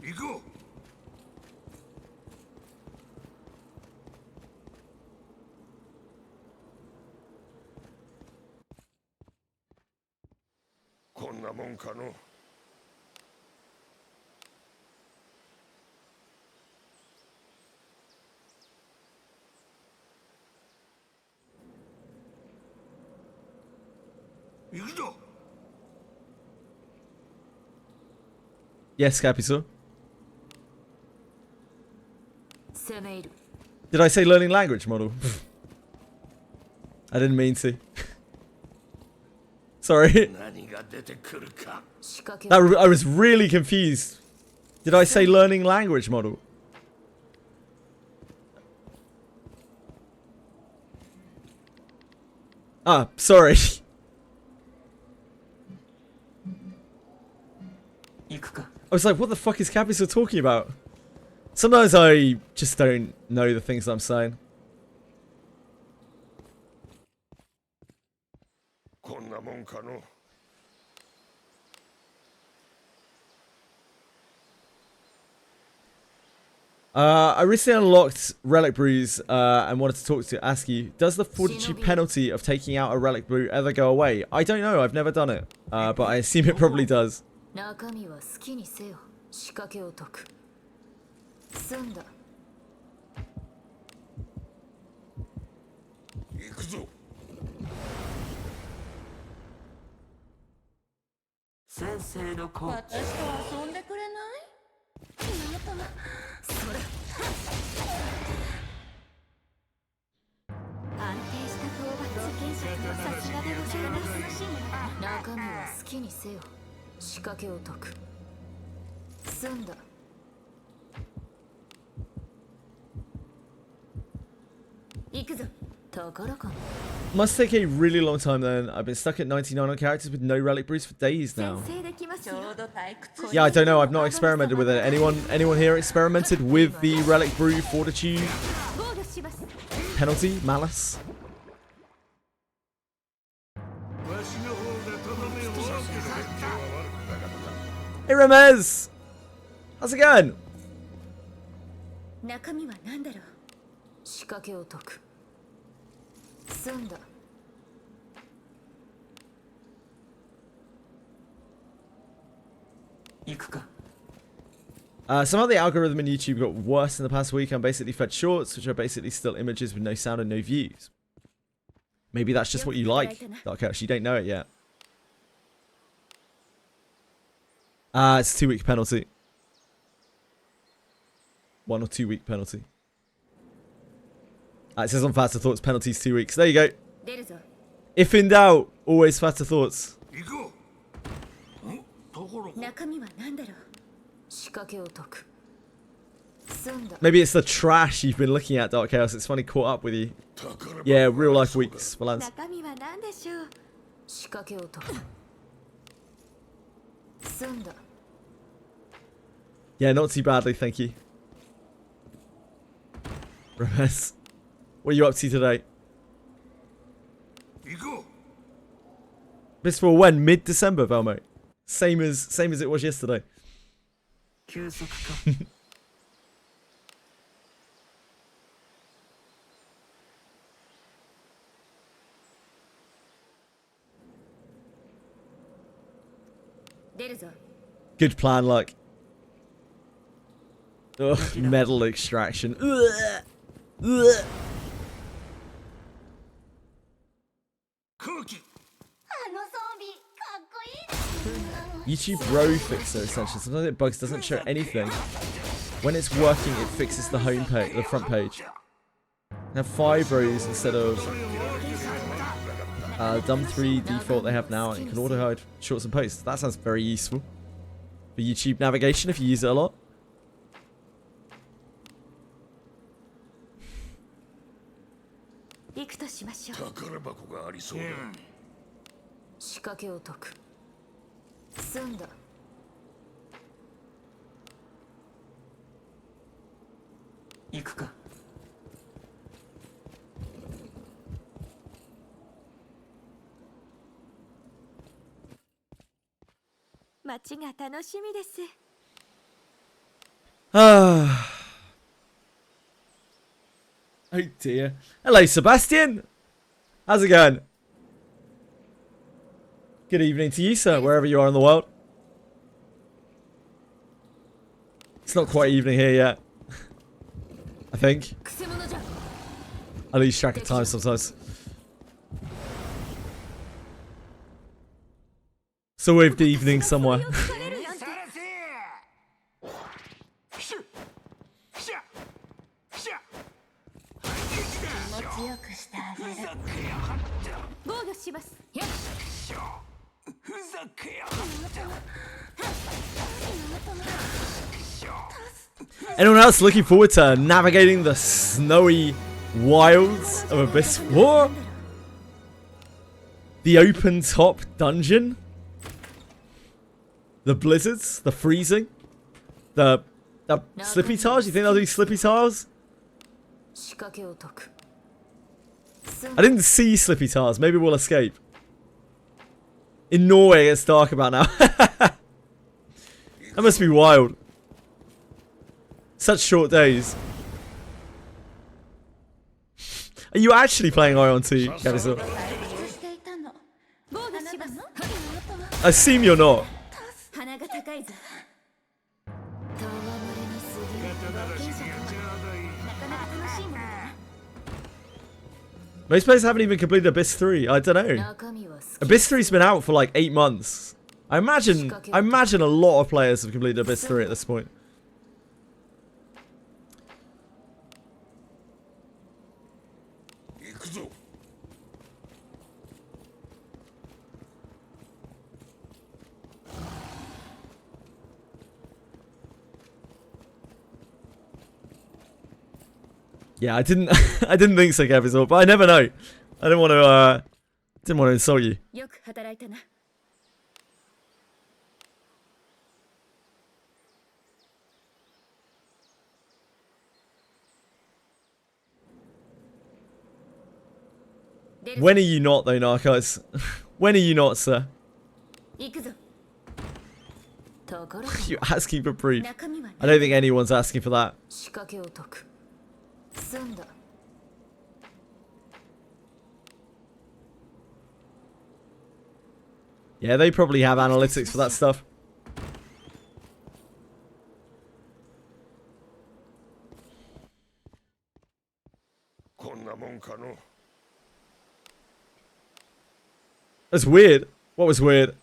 行こう こんなもんかの 行くぞ Yes, Capital. 攻め入る。 Did I say learning language model? I didn't mean to. Sorry. 何が出てくるか 仕掛けを That, I was really confused. Did I say learning language model? Ah, sorry. 行くか。 I was like, what the fuck is Capital talking about? Sometimes I just don't know the things I'm saying. こんなもんかの I recently unlocked Relic Brews and wanted to ask you, does the fortitude penalty of taking out a Relic Brew ever go away? I don't know, I've never done it, but I assume it probably does. 中身は好きにせよ。仕掛けを解く。済んだ。行くぞ 先生のコーチ。私と遊んでくれないやだそれ安定した討伐検索のさすがでございます中身は好きにせよ。仕掛けを解く。済んだ。行くぞ。宝かな。 Must take a really long time then. I've been stuck at 99 on characters with no Relic Brews for days now. 先生できますよちょうど退屈 Yeah, I don't know, I've not experimented with it. Anyone here experimented with the Relic Brew fortitude 防御します penalty? Malice? わしの方がとどめを刺すけど勉強は悪くなかった Hey Remez! How's it going? 中身は何だろう仕掛けを解く。済んだ。行くか。 Somehow the algorithm in YouTube got worse in the past week. I'm basically fed shorts, which are basically still images with no sound and no views. Maybe that's just what you like, Dark House. You don't know it yet. It's a 2-week penalty. 1 or 2 week penalty. It says on Faster Thoughts, penalties 2 weeks. There you go. 出るぞ If in doubt, always Faster Thoughts. 行こうところ中身は何だろう仕掛けを解く。済んだ。 Maybe it's the trash you've been looking at, Dark Chaos. It's finally caught up with you. Yeah, real life weeks, Valance. 中身は何でしょう仕掛けを解く。済んだ。 Yeah, not too badly, thank you. Remez, what are you up to today? 行こう This for when? Mid-December, Velmo. Same as it was yesterday. 休息か。出るぞ Good plan, luck. Ugh, metal extraction. Ugh. Ugh. 空気 あの装備かっこいいです YouTube row fixer essentially. Sometimes it bugs, doesn't show anything. When it's working, it fixes the home page, the front page. They have 5 rows instead of dumb 3 default they have now. And you can auto hide shorts and posts. That sounds very useful for YouTube navigation if you use it a lot. 行くとしましょう。宝箱がありそうだ、仕掛けを解く。済んだ。行くか。街が楽しみです。Ah. Oh dear. Hello, Sebastian. How's it going? Good evening to you, sir, wherever you are in the world. It's not quite evening here yet. I think. I lose track of time sometimes. So we've the evening somewhere. 強くしてあげる防御します。ふざけやがった Anyone else looking forward to navigating the snowy wilds of Abyss 4? The open top dungeon? The blizzards? The freezing? The slippy tiles? You think they'll do slippy tiles? 仕掛けを解く。 I didn't see slippy tiles. Maybe we'll escape. In Norway, it's dark about now. That must be wild. Such short days. Are you actually playing Ion 2, Gavisor? していたの防御します。 I assume you're not. 鼻が高いぞ。戯れに過ぎる冒険者とはなかなか楽しいものだな。 Most players haven't even completed Abyss 3. I don't know. 中身は好き。 Abyss 3's been out for like 8 months. I imagine a lot of players have completed Abyss 3 at this point. Yeah, I didn't think so, Gavisor, but I never know. I didn't want to insult you. よく働いたな。 When are you not, though, Narcos? When are you not, sir? 行くぞ。ところが You're asking for proof. 中身は I don't think anyone's asking for that. 仕掛けを解く。済んだ。 Yeah, they probably have analytics for that stuff. That's weird. What was weird?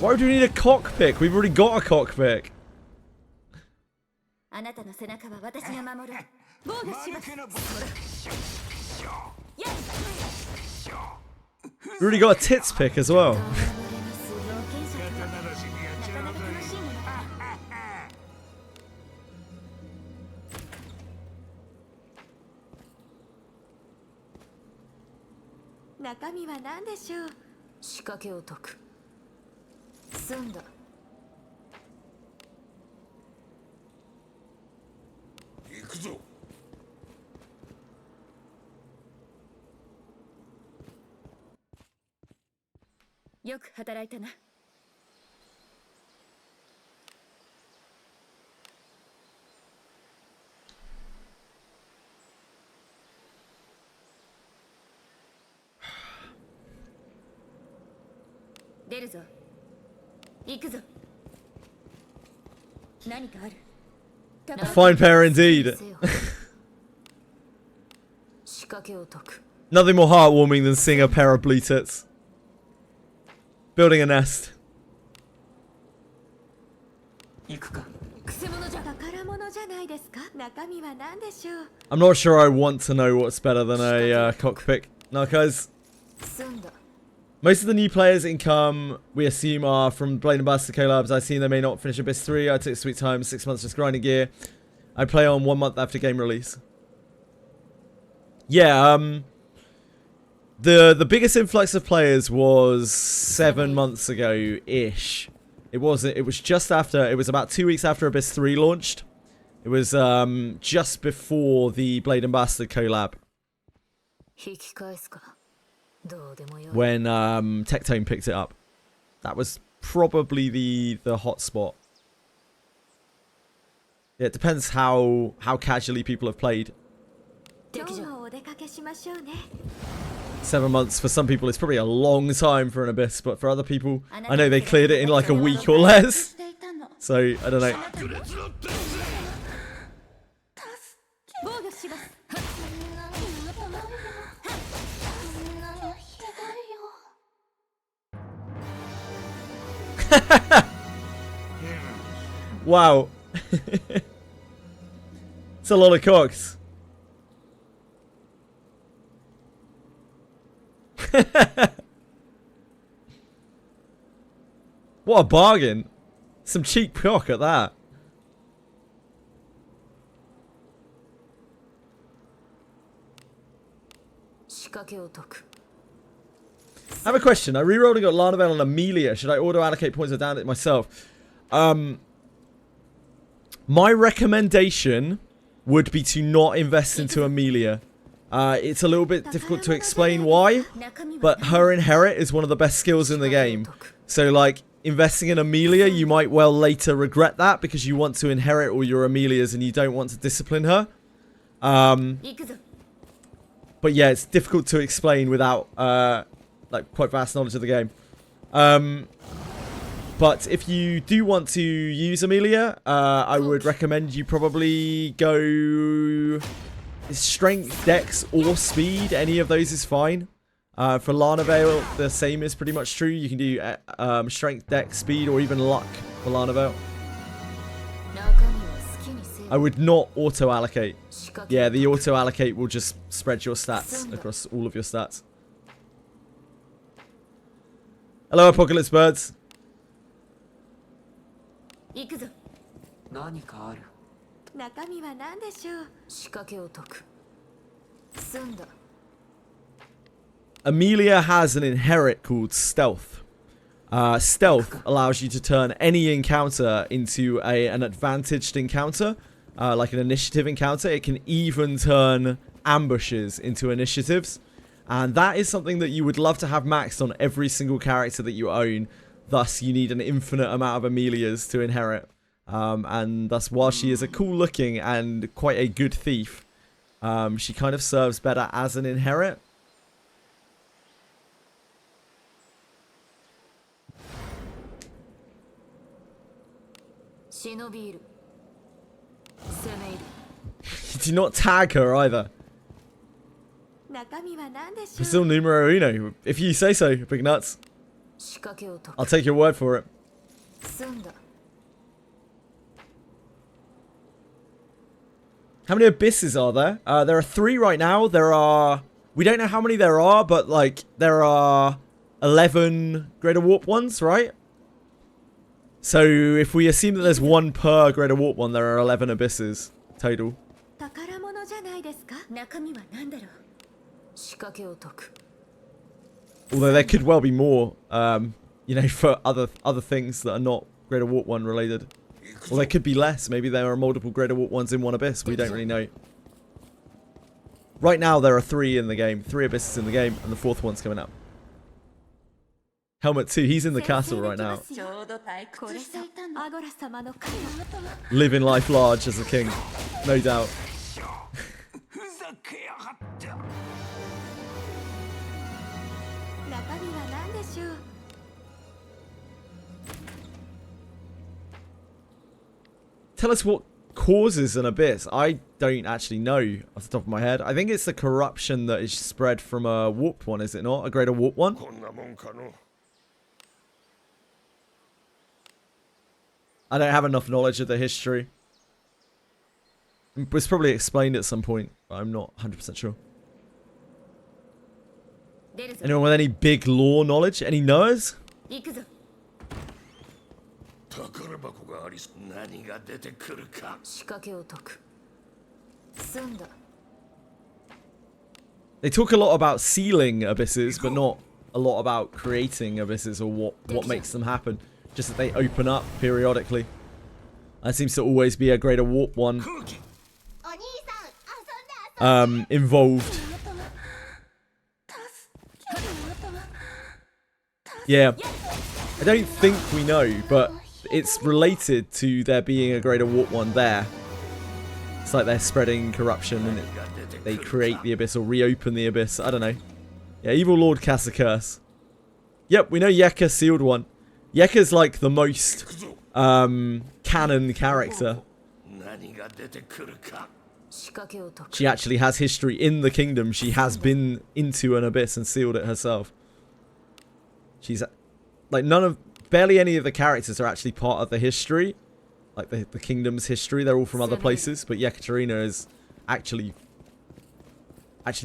Why do we need a cockpick? We've already got a cockpick. あなたの背中は私が守る。防御します。 We already got a tits pick as well. 冒険者とはなかなか楽しいものだな。 中身は何でしょう。仕掛けを解く。済んだ。行くぞ。よく働いたな。 I 出るぞ。行くぞ。何かある。 A fine pair indeed. 仕掛けを解く。 Nothing more heartwarming than seeing a pair of blue tits building a nest. 行くか。くせ者じゃ宝物じゃないですか。中身は何でしょう。 I'm not sure I want to know what's better than a cockpit. Narcos. 済んだ。 Most of the new players income, we assume, are from Blade and Buster collabs. I assume they may not finish Abyss 3. I took sweet time, 6 months just grinding gear. I play on 1 month after game release. Yeah, the biggest influx of players was 7 months ago-ish. It was just after, it was about 2 weeks after Abyss 3 launched. It was just before the Blade and Bastard collab. 引き返すか。どうでもよい。 When Tectone picked it up. That was probably the hot spot. Yeah, it depends how casually people have played. 今日もお出かけしましょうね。 7 months for some people is probably a long time for an Abyss, but for other people, I know they cleared it in like a week or less. So, I don't know. 防御します。 Wow. It's a lot of cocks. What a bargain. Some cheap cock at that. I have a question. I rerolled and got Larnavel and Amelia. Should I auto allocate points or down it myself? My recommendation would be to not invest into Amelia. It's a little bit difficult to explain why, but her inherit is one of the best skills in the game. So, like, investing in Amelia, you might well later regret that because you want to inherit all your Amelias and you don't want to discipline her. But yeah, it's difficult to explain without, like, quite vast knowledge of the game. But if you do want to use Amelia, I would recommend you probably go strength, dex, or speed. Any of those is fine. For Larnavel, the same is pretty much true. You can do strength, dex, speed, or even luck for Larnavel. I would not auto-allocate. Yeah, the auto-allocate will just spread your stats across all of your stats. Hello, Apocalypse Birds. 行くぞ。何かある。中身は何でしょう。仕掛けを解く。済んだ。 Amelia has an inherit called Stealth. Stealth allows you to turn any encounter into an advantaged encounter, like an initiative encounter. It can even turn ambushes into initiatives. And that is something that you would love to have maxed on every single character that you own. Thus, you need an infinite amount of Amelias to inherit. And thus, while she is a cool looking and quite a good thief, she kind of serves better as an inherit. You do not tag her either. Still numero uno. If you say so, big nuts. I'll take your word for it. How many abysses are there? There are 3 right now. There are... We don't know how many there are, but, like, there are 11 Greater Warp ones, right? So, if we assume that there's 1 per Greater Warp one, there are 11 abysses total. Although there could well be more, you know, for other things that are not Greater Warp 1 related. Or there could be less. Maybe there are multiple Greater Warp 1s in one abyss. We don't really know. Right now, there are 3 in the game. 3 abysses in the game, and the 4th one's coming up. Helmet 2, he's in the castle right now. Living life large as a king. No doubt. tell us what causes an abyss. I don't actually know off the top of my head. I think it's the corruption that is spread from a warped one, is it not? A greater warp one? こんなもんかの I don't have enough knowledge of the history. It was probably explained at some point, but I'm not 100% sure. 出るぞ Anyone with any big lore knowledge? Any knowers? 行くぞ宝箱がありそう何が出てくるか仕掛けを解く済んだ They talk a lot about sealing abysses, but not a lot about creating abysses or what makes them happen. Just that they open up periodically. That seems to always be a greater warp one 空気 お兄さん遊んだ involved. Yeah, I don't think we know, but it's related to there being a greater warp one there. It's like they're spreading corruption and they create the abyss or reopen the abyss. I don't know. Yeah, Evil Lord casts a curse. Yep, we know Yeka sealed one. Yeka's like the most canon character. 何が出てくるか 仕掛けを解く She actually has history in the kingdom. She has been into an abyss and sealed it herself. She's like barely any of the characters are actually part of the history, like the kingdom's history. They're all from other places, but Yekaterina is actually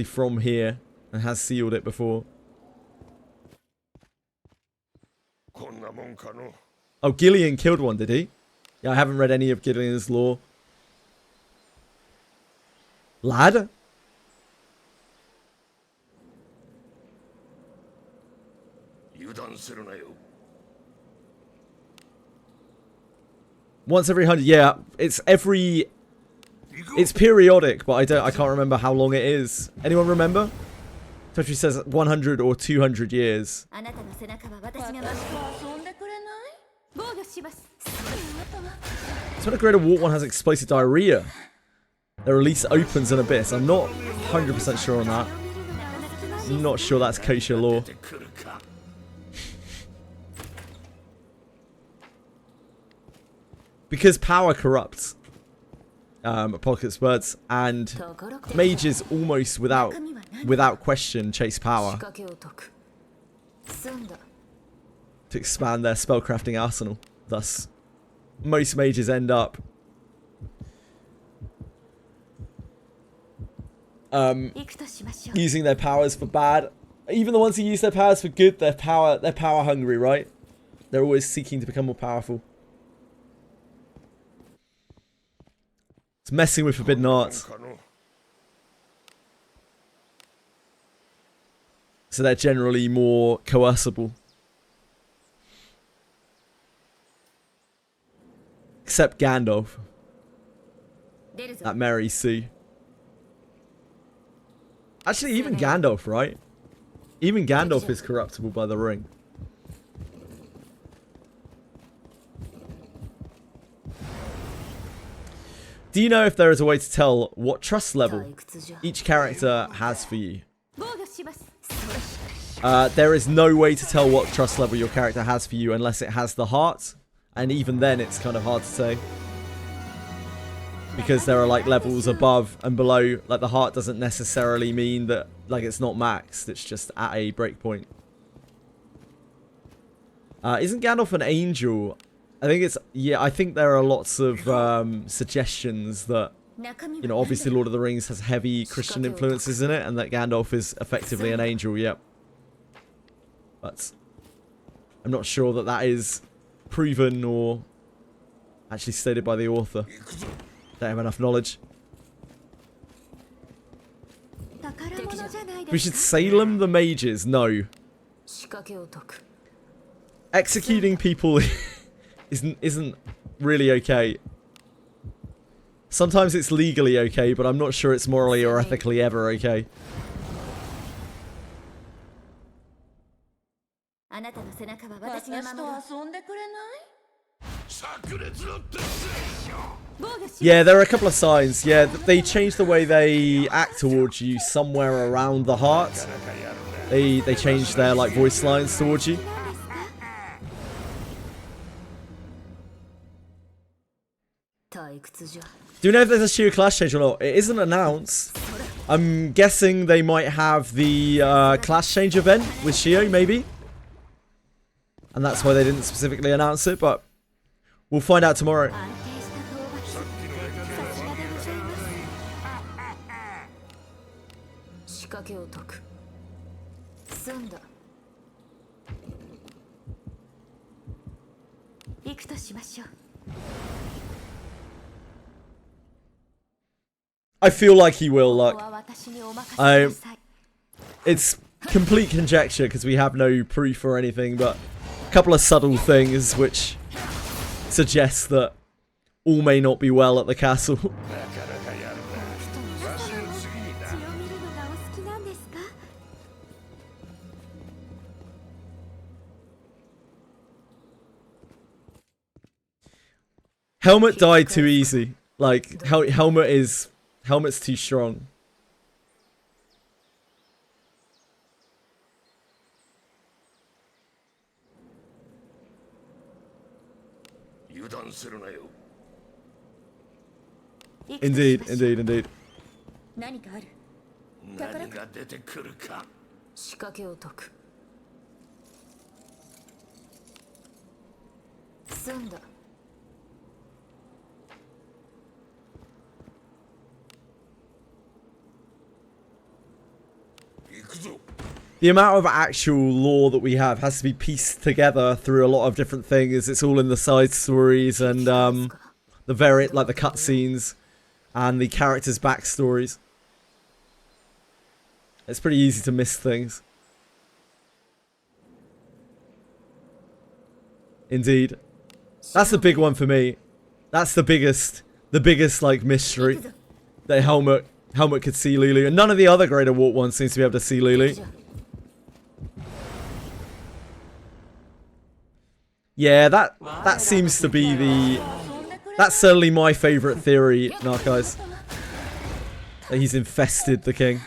from here and has sealed it before. こんなもんかの Oh, Gillian killed one, did he? Yeah, I haven't read any of Gillian's lore. Lad? Once every 100, yeah, it's periodic, but I can't remember how long it is. Anyone remember? Toshi says 100 or 200 years. あなたの背中は私が守る私と遊んでくれない防御します So when a greater warp one has explosive diarrhea, the release opens an abyss. I'm not 100% sure on that. I'm not sure that's kosher lore. Because power corrupts Apocalypse Birds, and mages almost without question chase 仕 power 掛けを解く済んだ to expand their spellcrafting arsenal. Thus, most mages end up 行くとしましょう using their powers for bad. Even the ones who use their powers for good, they're power hungry, right? They're always seeking to become more powerful. It's messing with forbidden arts. So they're generally more coercible. Except Gandalf. 出るぞ That Mary Sue. Actually, even Gandalf, right? Even Gandalf is corruptible by the ring. Do you know if there is a way to tell what trust level 退屈じゃ each character has for you? 防御します There is no way to tell what trust level your character has for you unless it has the heart. And even then, it's kind of hard to say. Because there are like levels above and below. Like the heart doesn't necessarily mean that like it's not maxed. It's just at a breakpoint. Isn't Gandalf an angel? I think it's... Yeah, I think there are lots of suggestions that... 中身は You know, obviously Lord of the Rings has heavy Christian influences in it. And that Gandalf is effectively an angel, yep. But... I'm not sure that that is proven or actually stated by the author. Don't have enough knowledge. 宝物じゃない We です should Salem the mages. No. 仕掛けを解く Executing people isn't really okay. Sometimes it's legally okay, but I'm not sure it's morally or ethically ever okay. あなたの背中は私が私守ると遊んでくれない炸裂の鉄でしょ 防御し Yeah, there are a couple of signs. Yeah, they change the way they act towards you somewhere around the heart. They change their like voice lines towards you. なんですか Do you know if there's a Shio class change or not? It isn't announced. I'm guessing they might have the class change event with Shio, maybe. And that's why they didn't specifically announce it, but we'll find out tomorrow. 仕掛けを解く。済んだ。行くとしましょう。 I feel like he will, like, it's complete conjecture because we have no proof or anything, but a couple of subtle things which suggest that all may not be well at the castle. Helmet died too easy. Like, Helmet's too strong. Indeed, indeed, indeed. 何かある。何が出てくるか。仕掛けを解く。済んだ。 The amount of actual lore that we have has to be pieced together through a lot of different things. It's all in the side stories and the the cutscenes and the characters' backstories. It's pretty easy to miss things. Indeed. That's the big one for me. That's the biggest like mystery. That Helmet could see Lulu, and none of the other Greater Warp ones seems to be able to see Lulu. Yeah, that seems to be the... That's certainly my favourite theory, Narcos. That he's infested the king.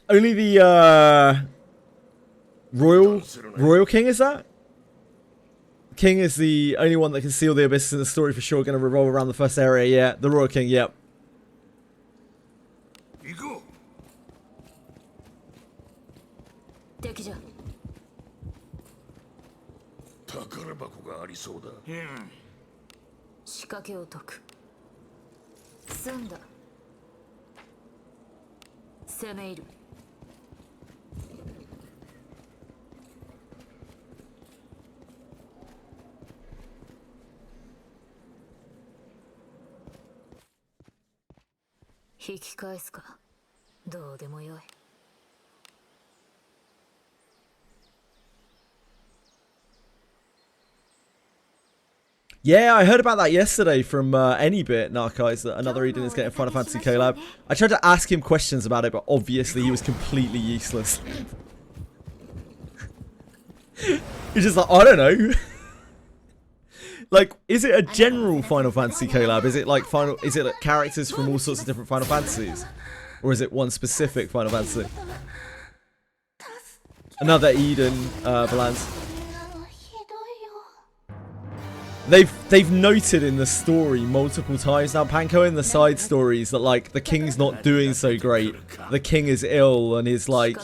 Only the Royal King is that? King is the only one that can seal the abyss in the story for sure. Going to revolve around the first area. Yeah, the Royal King. Yep. Yeah, I heard about that yesterday from Anybit, Narcos, that another Eden is getting Final Fantasy collab. I tried to ask him questions about it, but obviously he was completely useless. He's just like, I don't know. Like, is it a general Final Fantasy collab? Is it like characters from all sorts of different Final Fantasies? Or is it one specific Final Fantasy? Another Eden balance. They've noted in the story multiple times now, Panko, in the side stories, that like the king's not doing so great. The king is ill and is like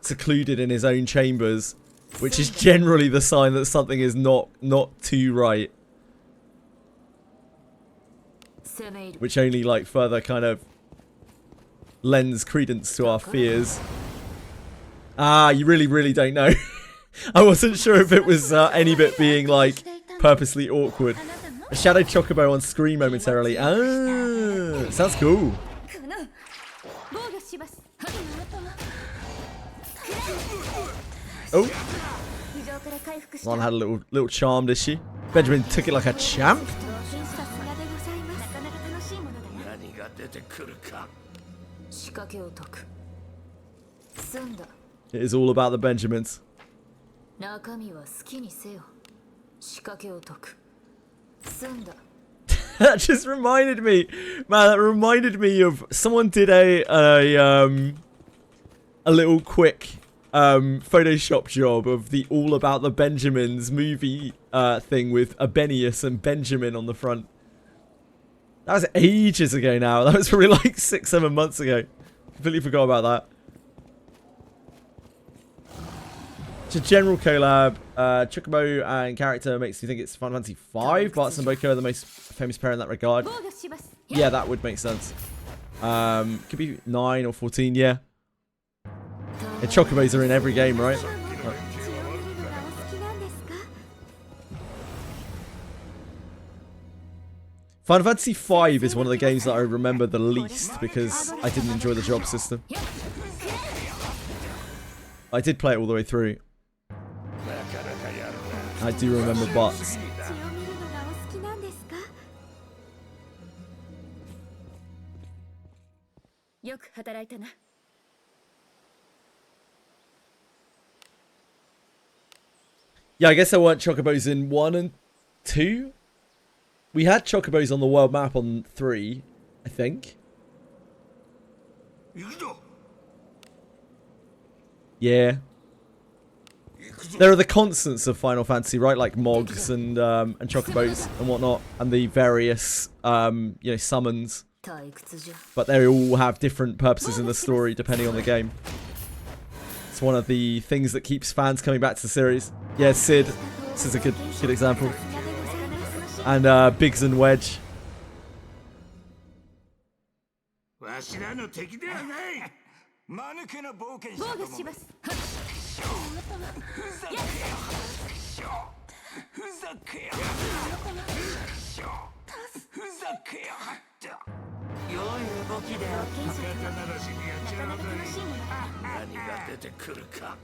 secluded in his own chambers, which is generally the sign that something is not too right. Which only like further kind of lends credence to our fears. Ah, you really don't know. I wasn't sure if it was any bit being like purposely awkward. A shadow chocobo on screen momentarily. Ah, sounds cool. 防御します Oh, 浮上から回復した Lana had a little charm, did she? Benjamin took it like a champ. 天使さすがでございますなかなか楽しいものだよ何が出てくるか仕掛けを解く済んだ It is all about the Benjamins. 中身は好きにせよ仕掛けを解く済んだ That just reminded me, man. That reminded me of someone did a little quick Photoshop job of the All About the Benjamins movie thing with Abenius and Benjamin on the front. That was ages ago now. That was probably like 6-7 months ago. Completely forgot about that. It's a general collab. Chocobo and character makes me think it's Final Fantasy V. Bartz and Boko are the most famous pair in that regard. 防御します Yeah, that would make sense. Could be 9 or 14, yeah. Yeah, Chocobos are in every game, right? 血を見るのがお好きなんですか Final Fantasy V is one of the games that I remember the least because I didn't enjoy the job system. I did play it all the way through. I do remember Bartz. 血を見るのがお好きなんですかよく働いたな Yeah, I guess there weren't Chocobos in 1 and 2. We had Chocobos on the world map on 3, I think. 行くぞ Yeah. 行くぞ There are the constants of Final Fantasy, right? Like Mogs and Chocobos and whatnot, and the various summons. 退屈じゃ But they all have different purposes in the story depending on the game. It's one of the things that keeps fans coming back to the series. Yeah, Sid. This is a good example. And Biggs and Wedge. わしらの敵ではない間抜けな冒険者防ども御しますふざけやふざけやふざけやがった良い動きであっ肩慣らしにやっちゃうだ楽しいものだよ何が出てくるか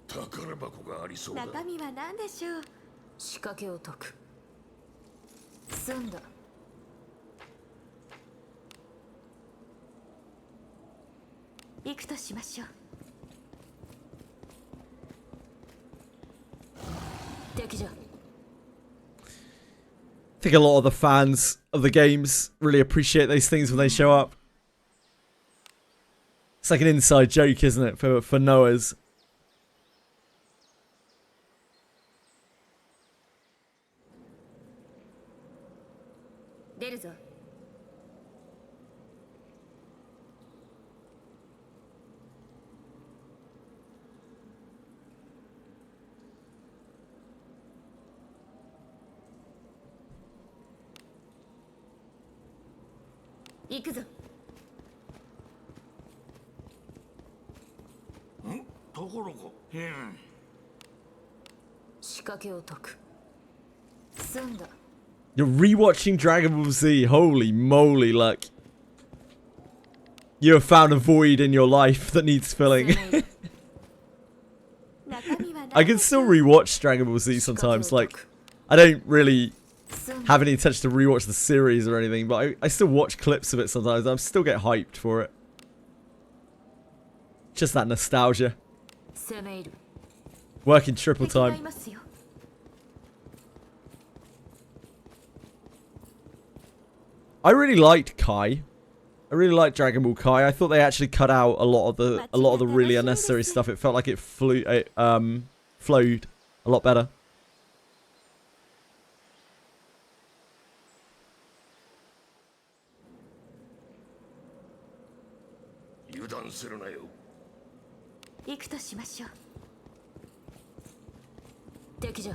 宝箱がありそうだ中身は何でしょう仕掛けを解く済んだ行くとしましょう敵じゃ I think a lot of the fans of the games really appreciate those things when they show up. It's like an inside joke, isn't it, for Noah's? 出るぞ行くぞところか仕掛けを解く済んだ You're rewatching Dragon Ball Z. Holy moly, like. You have found a void in your life that needs filling. I can still rewatch Dragon Ball Z sometimes. Like, I don't really have any intention to rewatch the series or anything, but I still watch clips of it sometimes. I still get hyped for it. Just that nostalgia. 攻め入る Working triple 敵がい time. ますよ I really liked Kai. I really liked Dragon Ball Kai. I thought they actually cut out a lot of the really unnecessary stuff. It felt like it flowed a lot better. 油断するなよ行くとしましょう敵じゃ。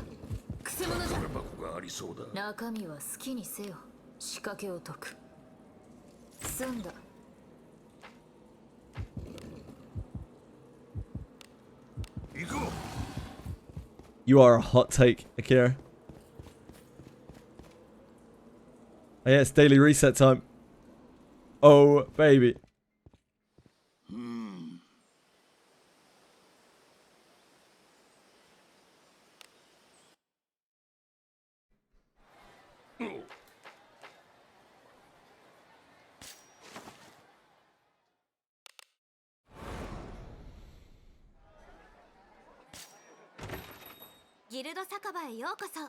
くせ者じゃ。箱がありそうだ。中身は好きにせよ。仕掛けを解く。済んだ。行こう。 You are a hot take, Akira. Oh, yeah, it's daily reset time. Oh, baby. Guild 酒場へようこそ。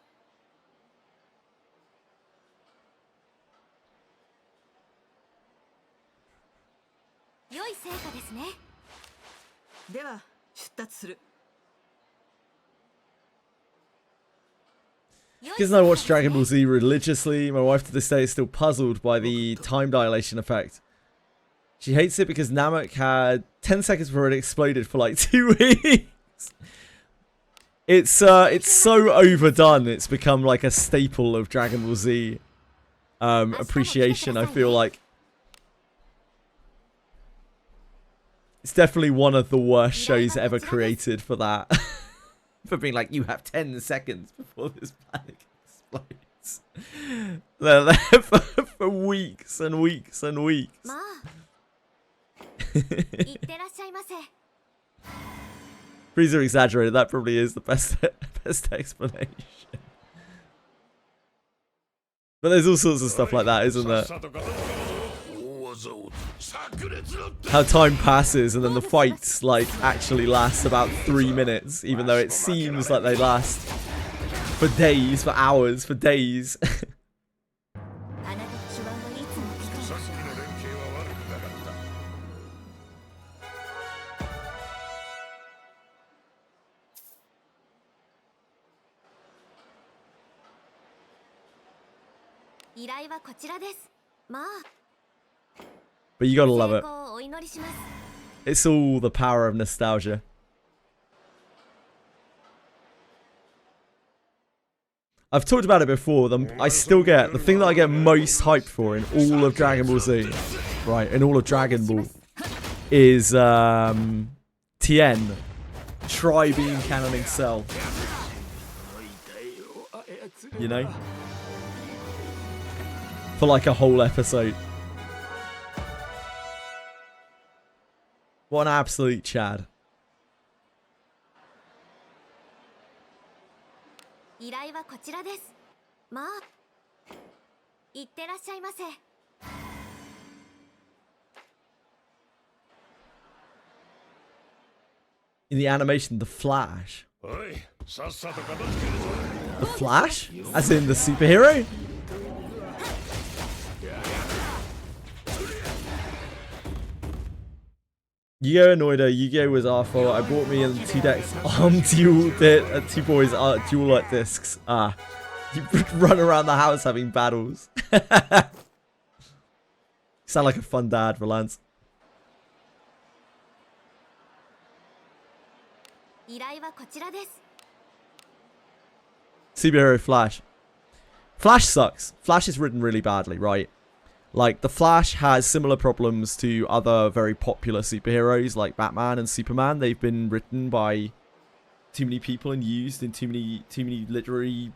良い成果ですね。では出立する。 You guys know I watch Dragon Ball Z religiously. My wife to this day is still puzzled by the time dilation effect. She hates it because Namek had 10 seconds before it exploded for like 2 weeks. It's so overdone. It's become like a staple of Dragon Ball Z appreciation, I feel like. It's definitely one of the worst shows ever created for that. For being like, you have 10 seconds before this planet explodes. They're there for weeks and weeks and weeks. Freezer exaggerated. That probably is the best explanation. But there's all sorts of stuff like that, isn't there? How time passes and then the fights like actually last about 3 minutes, even though it seems like they last for days, for hours, for days. But you gotta love it. It's all the power of nostalgia. I've talked about it before. I still get the thing that I get most hyped for in all of Dragon Ball Z, right? In all of Dragon Ball, is Tien tri-beam cannoning Cell. You know, for like a whole episode. What an absolute Chad. In the animation, the Flash. The Flash? As in the superhero? Yu-Gi-Oh! Annoyed her. Yu-Gi-Oh! Was our fault. I bought me in 2 decks. Dual 2 boys dual light discs. Ah. You run around the house having battles. Sound like a fun dad, Valance. Superhero Flash. Flash sucks. Flash is written really badly, right? Like, the Flash has similar problems to other very popular superheroes like Batman and Superman. They've been written by too many people and used in too many literary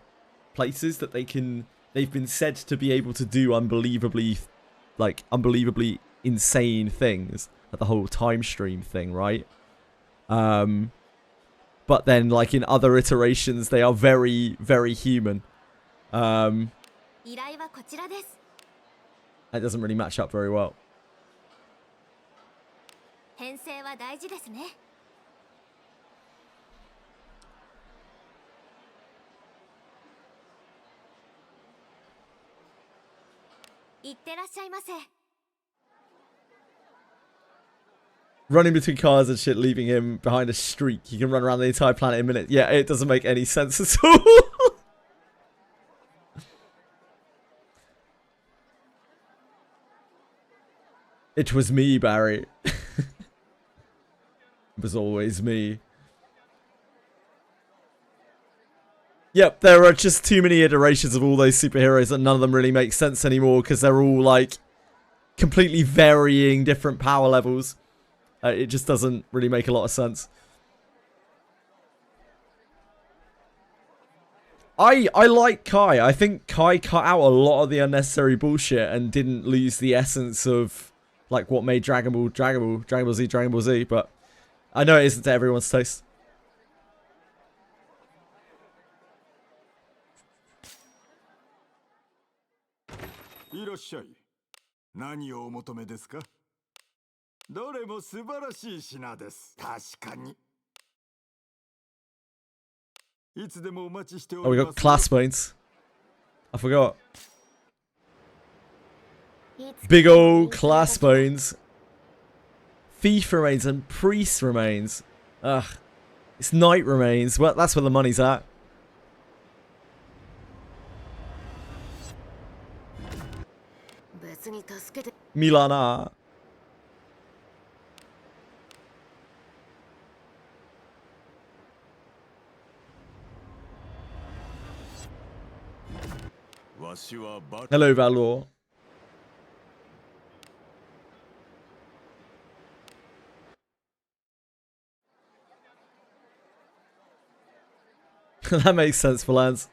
places that they've been said to be able to do unbelievably insane things. Like the whole time stream thing, right? But then, like, in other iterations, they are very, very human. That doesn't really match up very well. Running between cars and shit, leaving him behind a streak. He can run around the entire planet in a minute. Yeah, it doesn't make any sense at all. It was me, Barry. It was always me. Yep, there are just too many iterations of all those superheroes that none of them really make sense anymore because they're all like completely varying different power levels. It just doesn't really make a lot of sense. I like Kai. I think Kai cut out a lot of the unnecessary bullshit and didn't lose the essence of like what made Dragon Ball Z, but I know it isn't to everyone's taste. いらっしゃい。何をお求めですか？どれも素晴らしい品です。確かに。いつでもお待ちしてお Oh, we りま got す。 class points. I forgot. Big old class bones. Thief remains and priest remains. Ugh. It's knight remains. Well, that's where the money's at. Milana. Hello, Valor. That makes sense for Lance.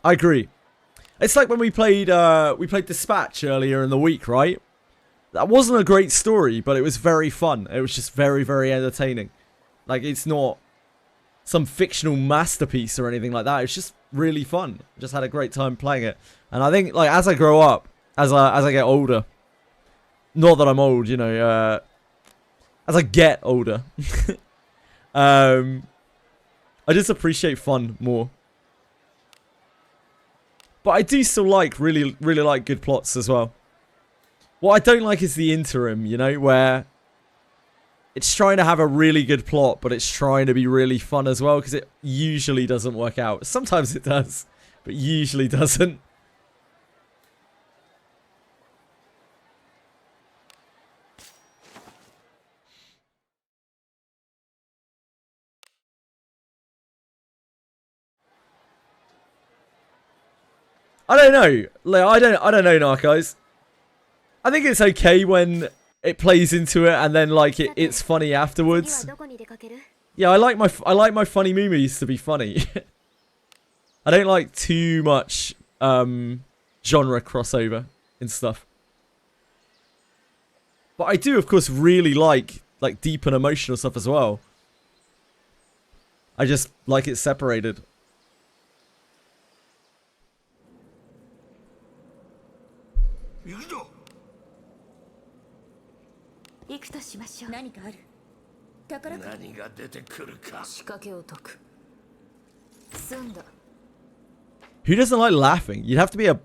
I agree. It's like when we played Dispatch earlier in the week, right? That wasn't a great story, but it was very fun. It was just very, very entertaining. Like, it's not some fictional masterpiece or anything like that. It's just really fun. Just had a great time playing it. And I think, like, as I grow up, as I get older, not that I'm old, you know, as I get older, I just appreciate fun more. But I do still like, really like good plots as well. What I don't like is the interim, you know, where it's trying to have a really good plot, but it's trying to be really fun as well, because it usually doesn't work out. Sometimes it does, but usually doesn't. I don't know. Like, I don't know, Narcos. I think it's okay when it plays into it and then like it's funny afterwards. Yeah, I like my funny movies to be funny. I don't like too much genre crossover and stuff. But I do, of course, really like deep and emotional stuff as well. I just like it separated. Who doesn't like laughing? You have to be a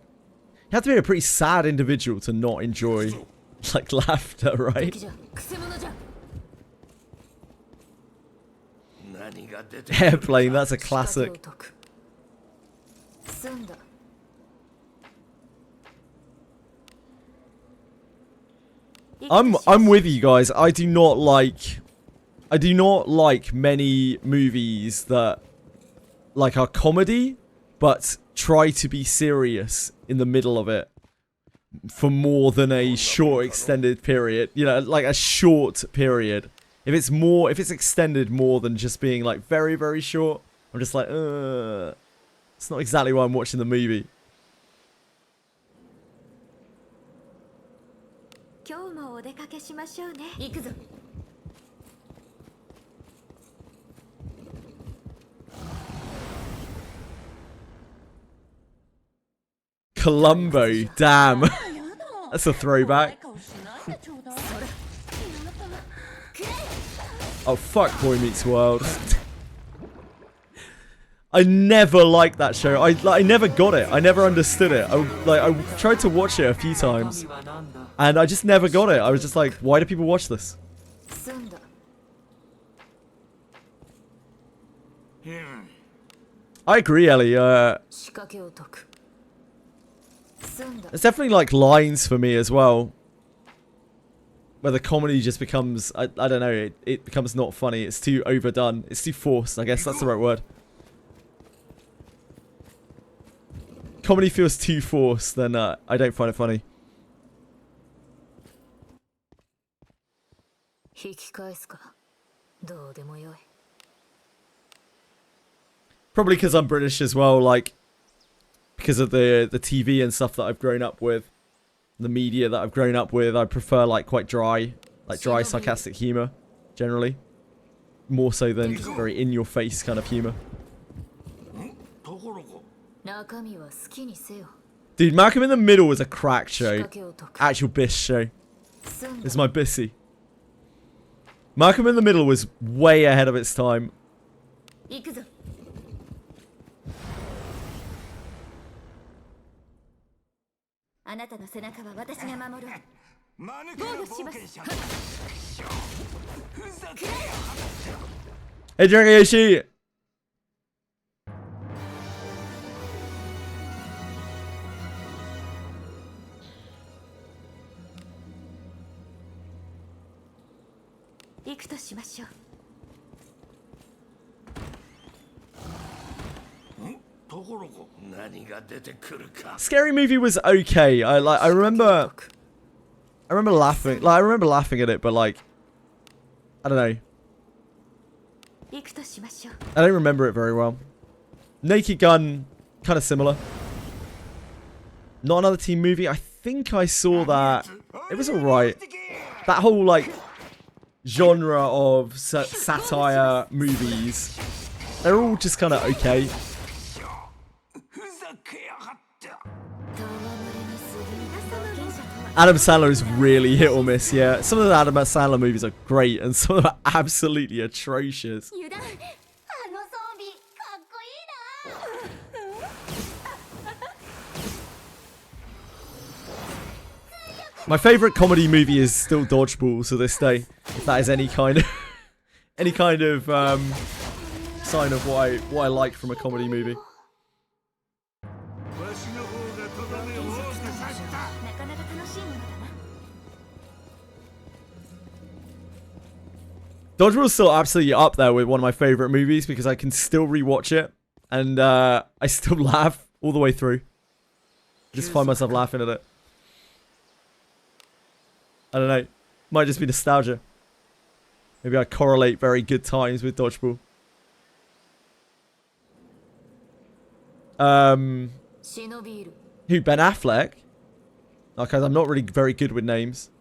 pretty sad individual to not enjoy like laughter, right? Airplane, that's a classic. I'm with you guys. I do not like many movies that like are comedy but try to be serious in the middle of it for more than a short extended period. You know, like a short period. If it's extended more than just being like very, very short, I'm just like, it's not exactly why I'm watching the movie. Columbo, damn. That's a throwback. Oh, fuck Boy Meets World. I never liked that show. I never got it. I never understood it. I tried to watch it a few times, and I just never got it. I was just like, why do people watch this? I agree, Ellie. 仕掛けを解く済んだ There's definitely like lines for me as well, where the comedy just becomes, I don't know, it becomes not funny. It's too overdone. It's too forced. I guess that's the right word. Comedy feels too forced, then I don't find it funny. 引き返すかどうでもよい Probably because I'm British as well, like, because of the TV and stuff that I've grown up with, the media that I've grown up with, I prefer like quite dry, sarcastic humor, generally. More so than just very in-your-face kind of humor. 中身は好きにせよ Dude, Malcolm in the Middle was a crack 仕 show. 掛けを解く Actual Biss show. 済ん This is だ my Bissy. Malcolm in the Middle was way ahead of its time. 行くぞあなたの背中は私が守るマヌケな冒険者だふざけやがって Hey, Dragon Yoshi! 行くとしましょう Scary movie was okay. I remember laughing. Like I remember laughing at it, but like I don't know. 行くとしましょう I don't remember it very well. Naked Gun, kind of similar. Not another teen movie. I think I saw that. It was alright. That whole like genre of satire movies, they're all just kind of okay. ふざけやがって Adam Sandler is really hit or miss, yeah. Some of the Adam Sandler movies are great, and some of them are absolutely atrocious. 油断あの装備かっこいいな My favourite comedy movie is still Dodgeball to this day. If that is any kind of sign of what I like from a comedy movie. わしの方がとどめを多くさせた なかなか楽しいものだな Dodgeball's still absolutely up there with one of my favourite movies because I can still rewatch it and I still laugh all the way through. I just find myself laughing at it. I don't know. Might just be nostalgia. Maybe I correlate very good times with Dodgeball. 忍びいる Who, Ben Affleck? Because I'm not really very good with names.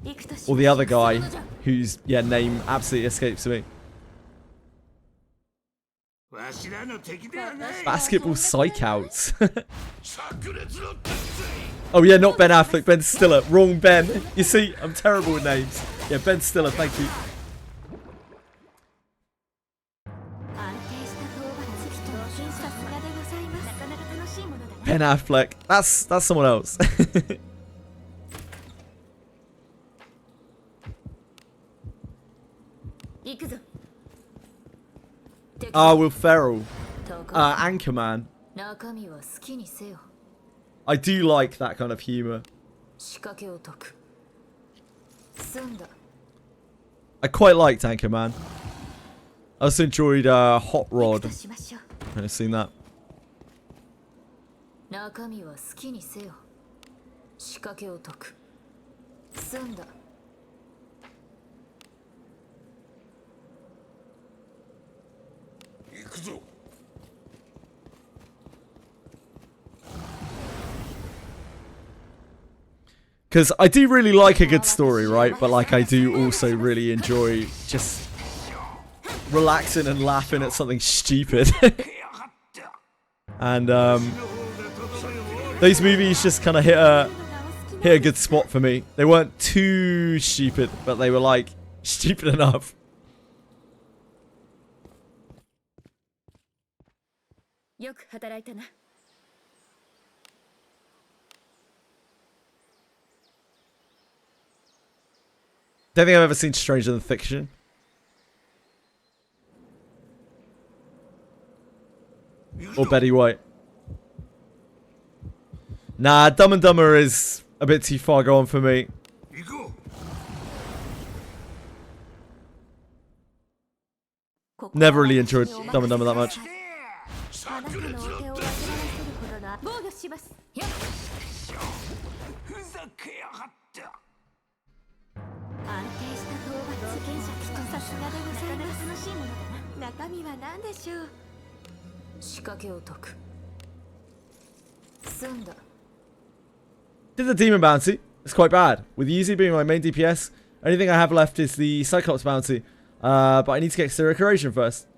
行くとしましょ Or う the other guy そのじゃ whose, yeah, name absolutely escapes me. わしらの敵ではない Basketball Psychouts. 炸裂の鉄槌 Oh yeah, not Ben Affleck, Ben Stiller. Wrong Ben. You see, I'm terrible with names. Yeah, Ben Stiller, thank you. 安定した討伐機とさすがでございますなかなか楽しいものだな Ben Affleck. That's someone else. 行くぞ Will Ferrell. とこ Anchorman. 中身は好きにせよ I do like that kind of humor. 仕掛けを解く済んだ I quite liked Anchorman. I also enjoyed Hot 行く Rod. としましょう I've seen that. 中身は好きにせよ仕掛けを解く済んだ 行くぞ Because I do really like a good story, right? But like I do also really enjoy just relaxing and laughing at something stupid. And those movies just kind of hit a good spot for me. They weren't too stupid, but they were like stupid enough. よく働いたな Don't think I've ever seen Stranger Than Fiction. Or Betty White. Nah, Dumb and Dumber is a bit too far gone for me. Never really enjoyed Dumb and Dumber that much. あなたのお手を煩わせるほどの防御します。ふざけやがって。安定した討伐権者、さすがでございます。楽しいものだな。中身は何でしょう。仕掛けを解く。済んだ。 Did the Demon Bounty. It's quite bad. With Yuzi being my main DPS, only thing I have left is the Cyclops Bounty. But I need to get Exterior Corrosion first.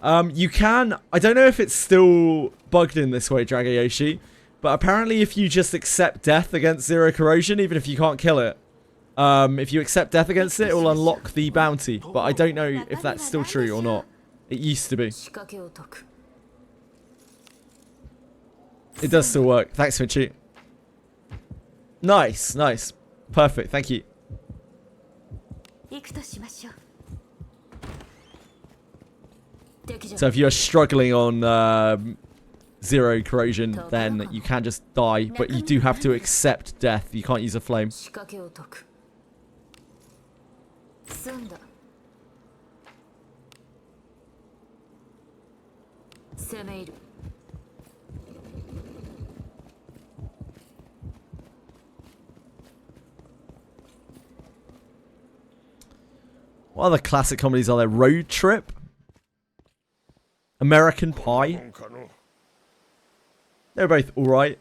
You can... I don't know if it's still bugged in this way, Dragayoshi. But apparently if you just accept death against Zero Corrosion, even if you can't kill it, if you accept death against it, it will unlock the bounty. But I don't know if that's still true or not. It used to be. It does still work. Thanks, Finchi. Nice, nice. Perfect, thank you. So if you're struggling on Zero Corrosion, then you can just die, but you do have to accept death. You can't use a flame. What other classic comedies are there? Road Trip? American Pie? They're both alright.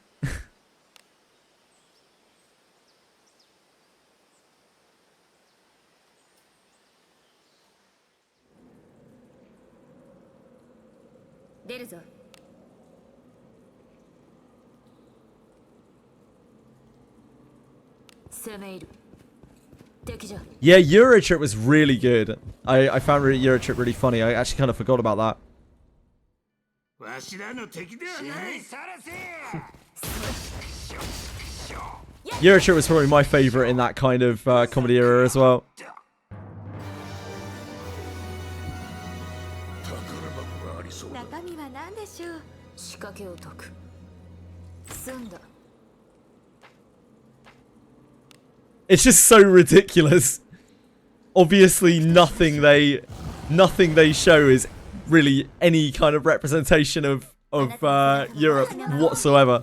Yeah, Eurotrip was really good. I found Eurotrip really funny. I actually kind of forgot about that. Eurotrip was probably my favourite in that kind of comedy era as well. It's just so ridiculous. Obviously, nothing they show is really any kind of representation of Europe whatsoever.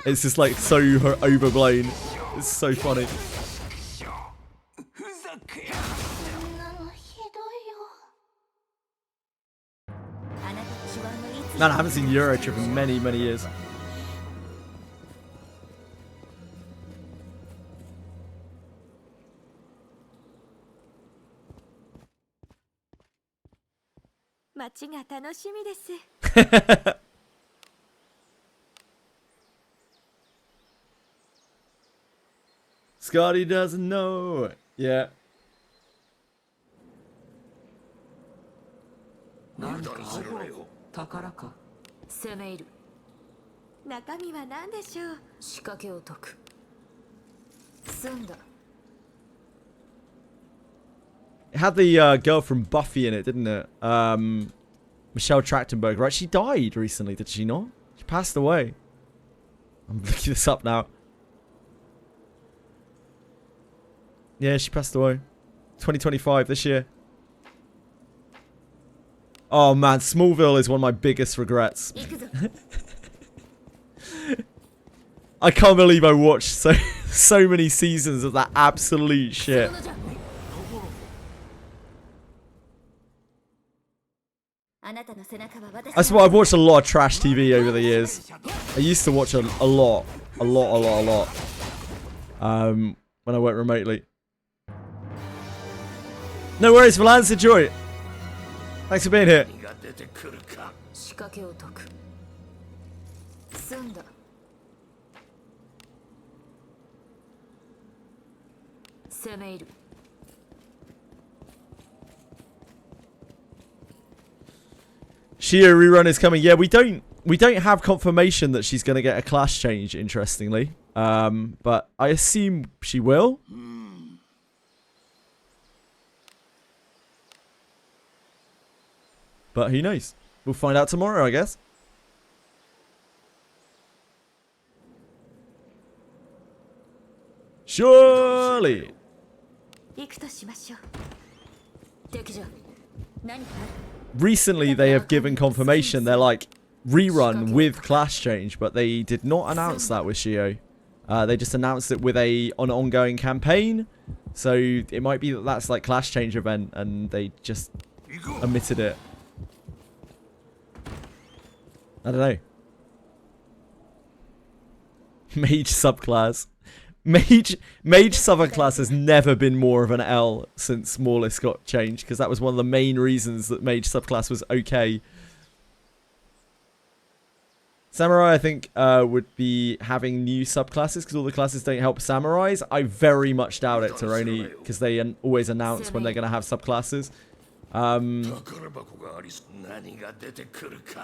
It's just like so overblown. It's so funny. Man, I haven't seen Eurotrip in many, many years. Scotty doesn't know. Yeah. It had the girl from Buffy in it, didn't it? Michelle Trachtenberg, right? She died recently, did she not? She passed away. I'm looking this up now. Yeah, she passed away. 2025, this year. Oh man, Smallville is one of my biggest regrets. I can't believe I watched so many seasons of that absolute shit. That's why I've watched a lot of trash TV over the years. I used to watch a lot. When I worked remotely. No worries, Valance, enjoy it. Thanks for being here. Shia rerun is coming. Yeah, we don't have confirmation that she's going to get a class change, interestingly. But I assume she will. But who knows? We'll find out tomorrow, I guess. Surely. 行くとしましょう。敵じゃ何かある Recently, they have given confirmation. They're like rerun with class change, but they did not announce that with Shio. They just announced it with an ongoing campaign. So it might be that that's like class change event, and they just omitted it. I don't know. Mage subclass. Mage subclass has never been more of an L since Morlis got changed, because that was one of the main reasons that Mage subclass was okay. Samurai, I think, would be having new subclasses because all the classes don't help samurais. I very much doubt it, Taroni, because they always announce when they're going to have subclasses.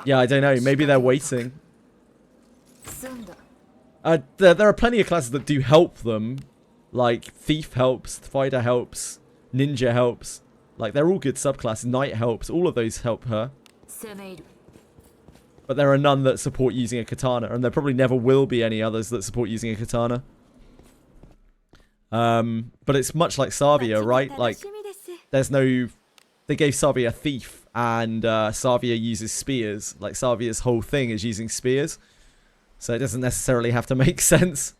Yeah, I don't know. Maybe they're waiting. There are plenty of classes that do help them. Like, Thief helps, Fighter helps, Ninja helps. Like, they're all good subclasses. Knight helps. All of those help her. But there are none that support using a katana, and there probably never will be any others that support using a katana. But it's much like Savia, right? Like, there's no... They gave Savia Thief, and Savia uses spears. Like, Savia's whole thing is using spears. So it doesn't necessarily have to make sense.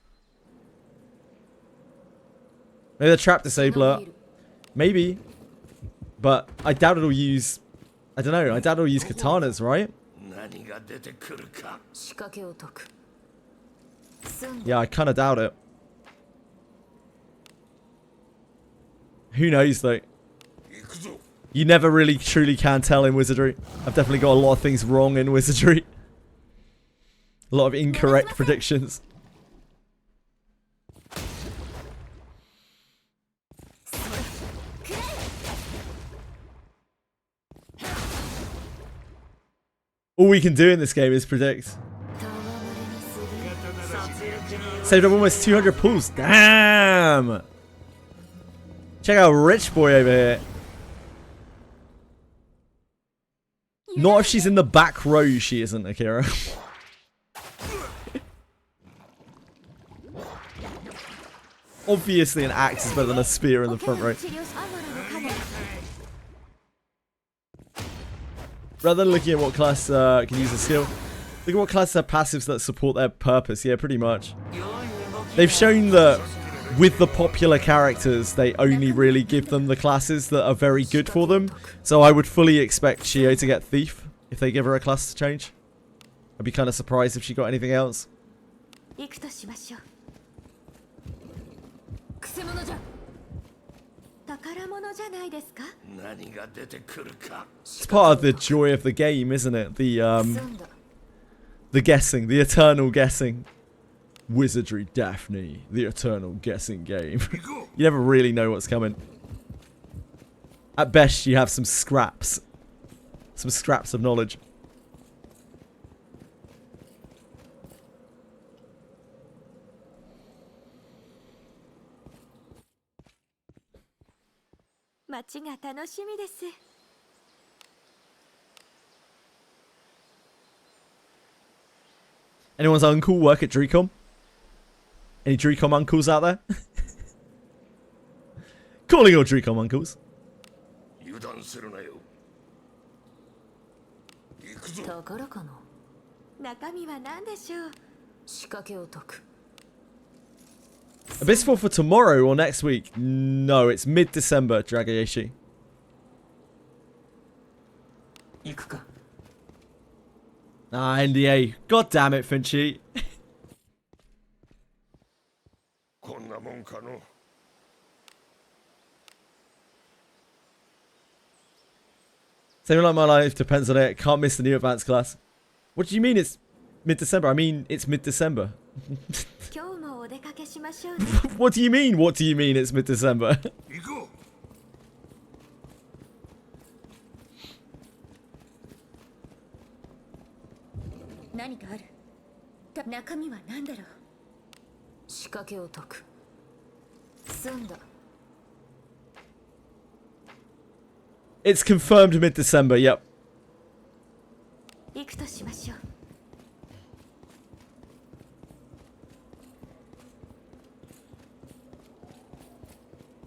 Maybe the Trap Disabler. Maybe. But I doubt it'll use... I don't know. I doubt it'll use katanas, right? Yeah, I kind of doubt it. Who knows, though? You never really truly can tell in Wizardry. I've definitely got a lot of things wrong in Wizardry. A lot of incorrect predictions. All we can do in this game is predict. Saved up almost 200 pulls. Damn! Check out Rich Boy over here. Not if she's in the back row, she isn't, Akira. Obviously an axe is better than a spear in the front row. Rather than looking at what class can use a skill, look at what class have passives that support their purpose. Yeah, pretty much. They've shown that with the popular characters, they only really give them the classes that are very good for them. So I would fully expect Shio to get Thief if they give her a class change. I'd be kind of surprised if she got anything else. It's part of the joy of the game, isn't it? The guessing, the eternal guessing. Wizardry Daphne, the eternal guessing game. You never really know what's coming. At best, you have some scraps. Some scraps of knowledge. Anyone's uncle work at Dricom? Any Dricom uncles out there? Calling all Dricom uncles. Abyssful for tomorrow or next week? No, it's mid-December, Dragayeshi. Ah, NDA. God damn it, Finchy. Something like my life depends on it. Can't miss the new advanced class. What do you mean it's mid-December? I mean, it's mid-December. What do you mean? What do you mean it's mid-December? It's confirmed mid-December, yep. くとしましょう。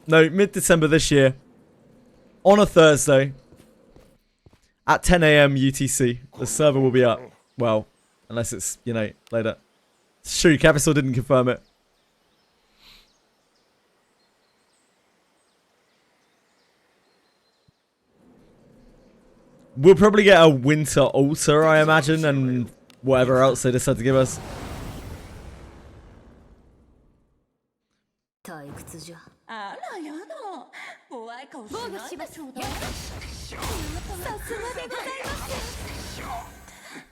No, mid-December this year. On a Thursday. At 10 a.m. UTC. The server will be up. Well, unless it's, you know, later. It's true, Cavisol didn't confirm it. We'll probably get a winter altar, I imagine, and whatever else they decide to give us. 退屈じゃ。あらやだ怖い顔しないでちょうだいさすがでございます。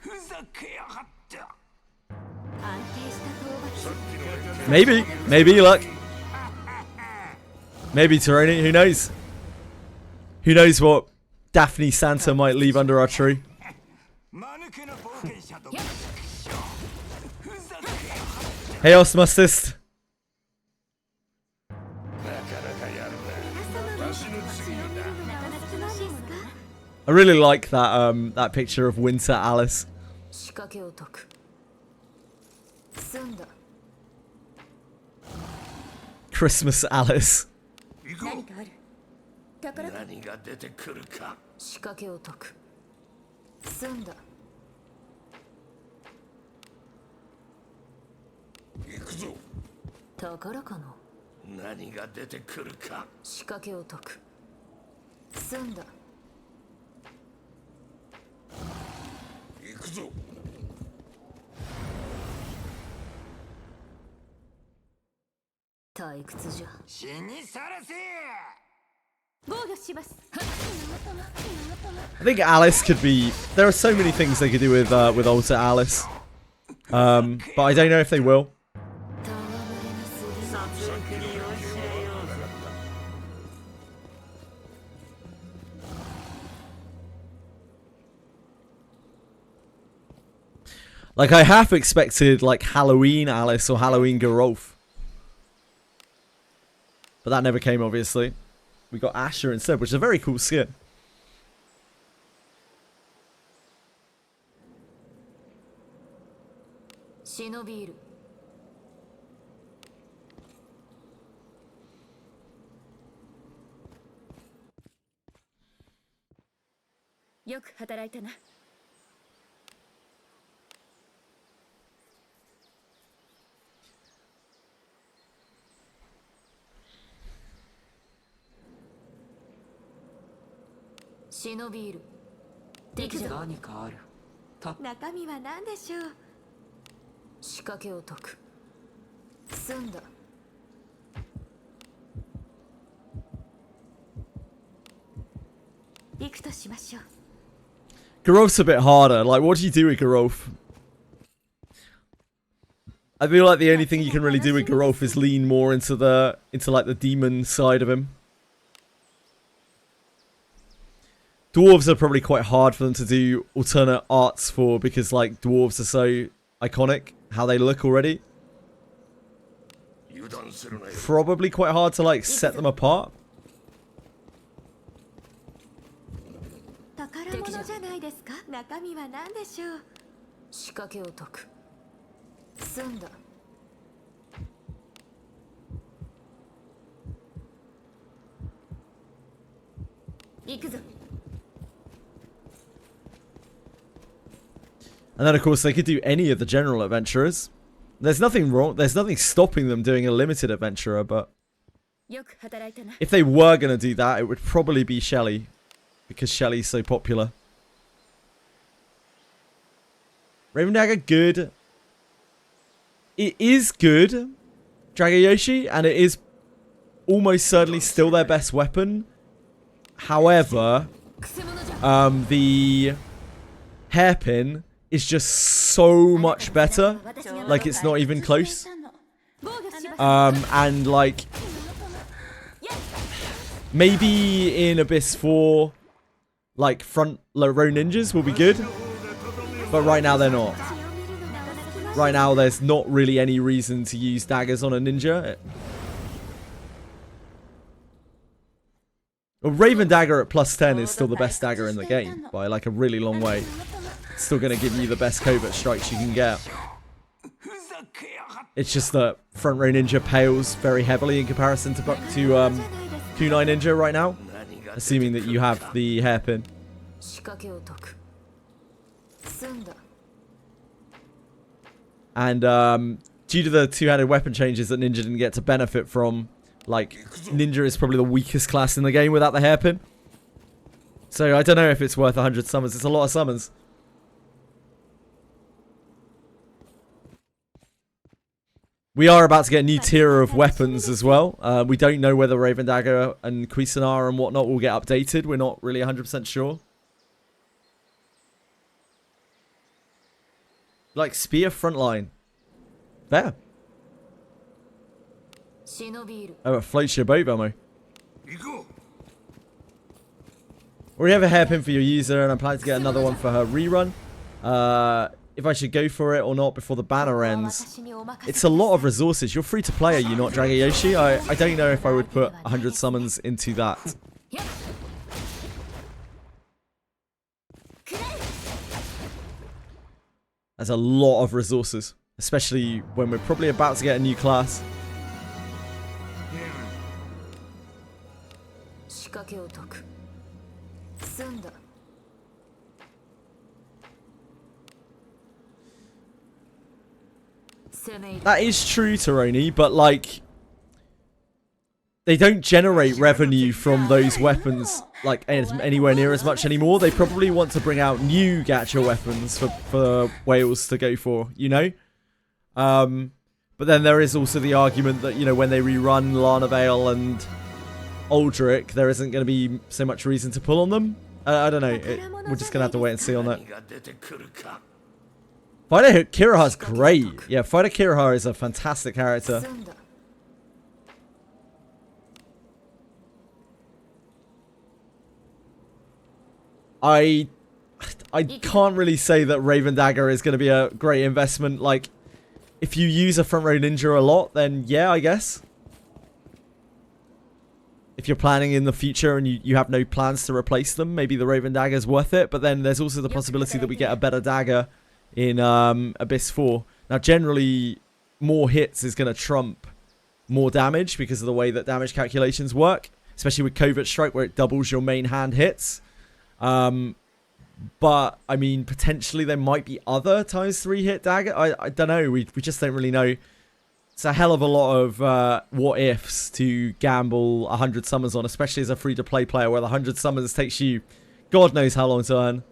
ふざけやがって安定した討伐。 Maybe, look. Maybe Teroni, who knows? Who knows what Daphne Santa might leave under our tree? 間抜けな冒険者どもふざけやがって Hey, Osmostist. I really like that that picture of Winter Alice. 仕掛けを解く。済んだ。 Christmas Alice. 何かある。宝か。何が出てくるか。仕掛けを解く。済んだ。行くぞ。宝かな。何が出てくるか。仕掛けを解く。済んだ。行くぞ。退屈じゃ。死にさらせ防御します。 I think Alice could be. There are so many things they could do with Alter Alice, but I don't know if they will. 殺戮に酔いしれようぜ。 Like I half expected like Halloween Alice or Halloween Gerolf, but that never came. Obviously, we got Asher instead, which is a very cool skin. 忍びいる。よく働いたな。忍びいる。敵だ。何かある。中身は何でしょう。仕掛けを解く。済んだ。行くとしましょう。 Gerolf's a bit harder. Like, what do you do with Gerolf? I feel like the only thing you can really do with Gerolf is lean more into like the demon side of him. Dwarves are probably quite hard for them to do alternate arts for because like dwarves are so iconic how they look already. 油断するなよ。 Probably quite hard to like set them apart. 宝物じゃないですか。中身は何でしょう。仕掛けを解く。済んだ。行くぞ。 And then of course they could do any of the general adventurers. There's nothing wrong. There's nothing stopping them doing a limited adventurer, but よく働いたな。 if they were going to do that, it would probably be Shelly. Because Shelly's so popular. Raven Dagger, good. It is good, Dragayoshi, and it is almost certainly still their best weapon. However, the hairpin is just so much better. Like, it's not even close. And like, maybe in Abyss 4, like front row ninjas will be good, but right now they're not. Right now there's not really any reason to use daggers on a ninja. A Raven Dagger at +10 is still the best dagger in the game by like a really long way. still going to give you the best covert strikes you can get. It's just that front row ninja pales very heavily in comparison to kunai ninja right now, assuming that you have the hairpin. 仕掛けを解く。済んだ。 And due to the two-handed weapon changes that Ninja didn't get to benefit from, like, Ninja is probably the weakest class in the game without the hairpin. So I don't know if it's worth 100 summons. It's a lot of summons. We are about to get a new tier of weapons as well. We don't know whether Raven Dagger and Cuisinart and whatnot will get updated. We're not really 100% sure. Like spear frontline. There. Oh, it floats your boat ammo. We have a hairpin for your user, and I'm planning to get another one for her rerun. If I should go for it or not before the banner ends. It's a lot of resources. You're free to play, are you not, Dragayoshi? I don't know if I would put 100 summons into that. That's a lot of resources, especially when we're probably about to get a new class. That is true, Taroni, but like, they don't generate revenue from those weapons like anywhere near as much anymore. They probably want to bring out new gacha weapons for whales to go for, you know? But then there is also the argument that, you know, when they rerun Lana Vale and Aldrich, there isn't going to be so much reason to pull on them. I don't know. We're just going to have to wait and see on that. Fighter Kiraha's great. Yeah, Fighter Kiraha is a fantastic character. I can't really say that Raven Dagger is going to be a great investment. Like, if you use a front row ninja a lot, then yeah, I guess. If you're planning in the future and you have no plans to replace them, maybe the Raven Dagger is worth it. But then there's also the possibility that we get a better dagger in Abyss 4. Now, generally, more hits is going to trump more damage because of the way that damage calculations work, especially with Covert Strike, where it doubles your main hand hits. But, I mean, potentially there might be other ×3 hit dagger. I don't know. We just don't really know. It's a hell of a lot of what ifs to gamble 100 summons on, especially as a free-to-play player where the 100 summons takes you God knows how long to earn.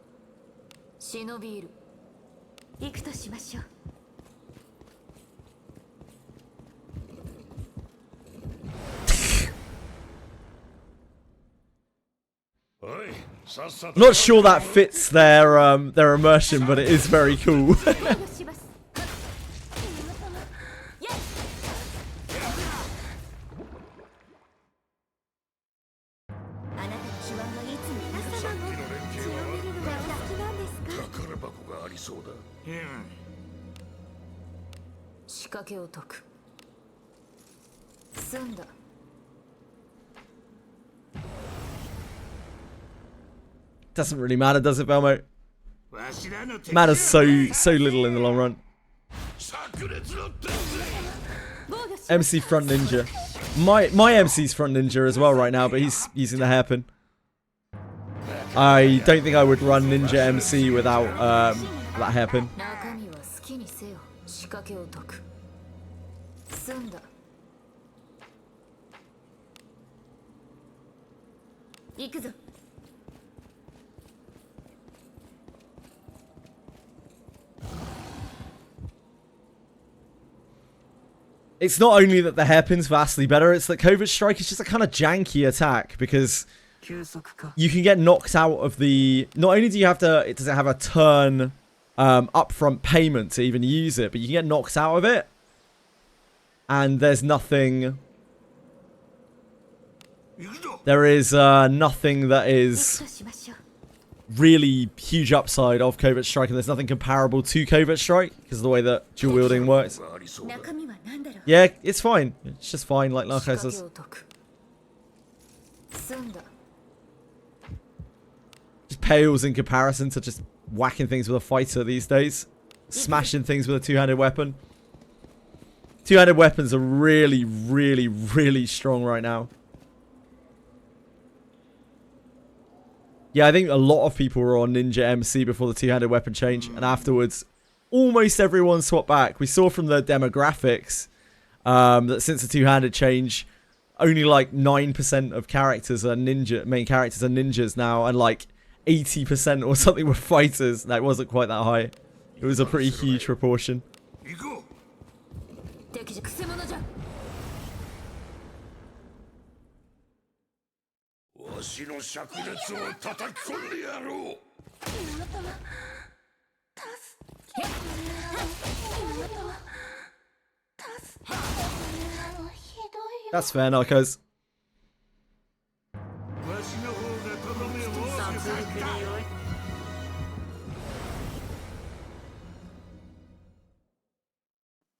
Not sure that fits their immersion, but it is very cool. Doesn't really matter, does it, Velmo? Matters so little in the long run. MC front ninja. My MC's front ninja as well right now, but he's using the hairpin. I don't think I would run ninja MC without that hairpin. It's not only that the hairpin's vastly better, it's that Covert Strike is just a kind of janky attack because you can get knocked out of the... Not only do you have to... Does it have a turn upfront payment to even use it, but you can get knocked out of it. And there's nothing... There is nothing that is really huge upside of Covert Strike, and there's nothing comparable to Covert Strike because of the way that dual wielding works. Yeah, it's fine. It's just fine, like Narco says. Just pales in comparison to just whacking things with a fighter these days. Smashing things with a two-handed weapon. Two-handed weapons are really, really, really strong right now. Yeah, I think a lot of people were on Ninja MC before the two-handed weapon change. And afterwards, almost everyone swapped back. We saw from the demographics that since the two-handed change, only like 9% of characters are main characters are ninjas now. And like 80% or something were fighters. That wasn't quite that high. It was a pretty huge proportion. 敵じゃくせ者じゃ。わしの灼熱を叩き込んでやろう。 That's fair, Narcos. わしの方がとどめをさつくによい。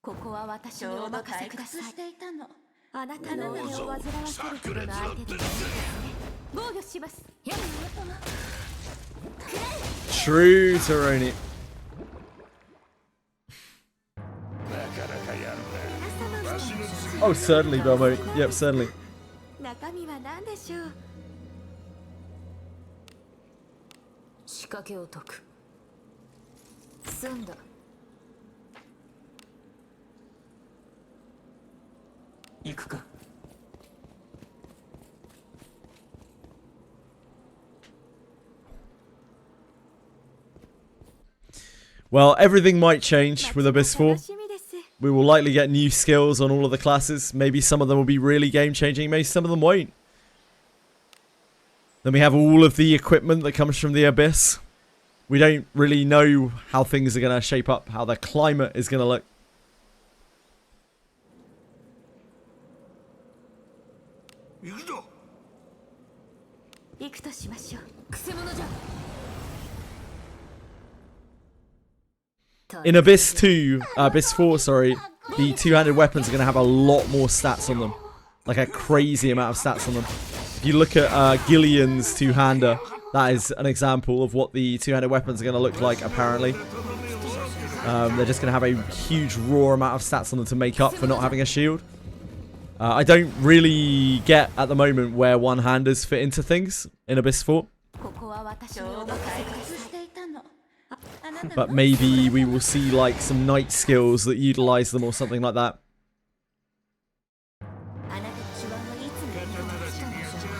ここは私におちょうど任せください。退屈していたの。あなたの身を煩わせるほどの相手ではないですね。防御します。やっ True, Toroni. なかなかやるな。わしの次 Oh, certainly, Belmo. Yep, certainly. 中身は何でしょう。仕掛けを解く。済んだ。行くか。 Well, everything might change with Abyss 4. 楽しみです。 We will likely get new skills on all of the classes. Maybe some of them will be really game-changing. Maybe some of them won't. Then we have all of the equipment that comes from the Abyss. We don't really know how things are going to shape up, how the climate is going to look. 行くぞ。行くとしましょう。くせ者じゃ。 In Abyss 2, Abyss 4, sorry, the two-handed weapons are going to have a lot more stats on them. Like a crazy amount of stats on them. If you look at Gillian's two-hander, that is an example of what the two-handed weapons are going to look like, apparently. They're just going to have a huge raw amount of stats on them to make up for not having a shield. I don't really get, at the moment, where one-handers fit into things in Abyss 4. ここは私ちにお任ょうど退せくださ屈していたの。あなたの But maybe we will see, like, some knight skills that utilize them or something like that. い。あなたの手腕はいつも味方したのでしょう。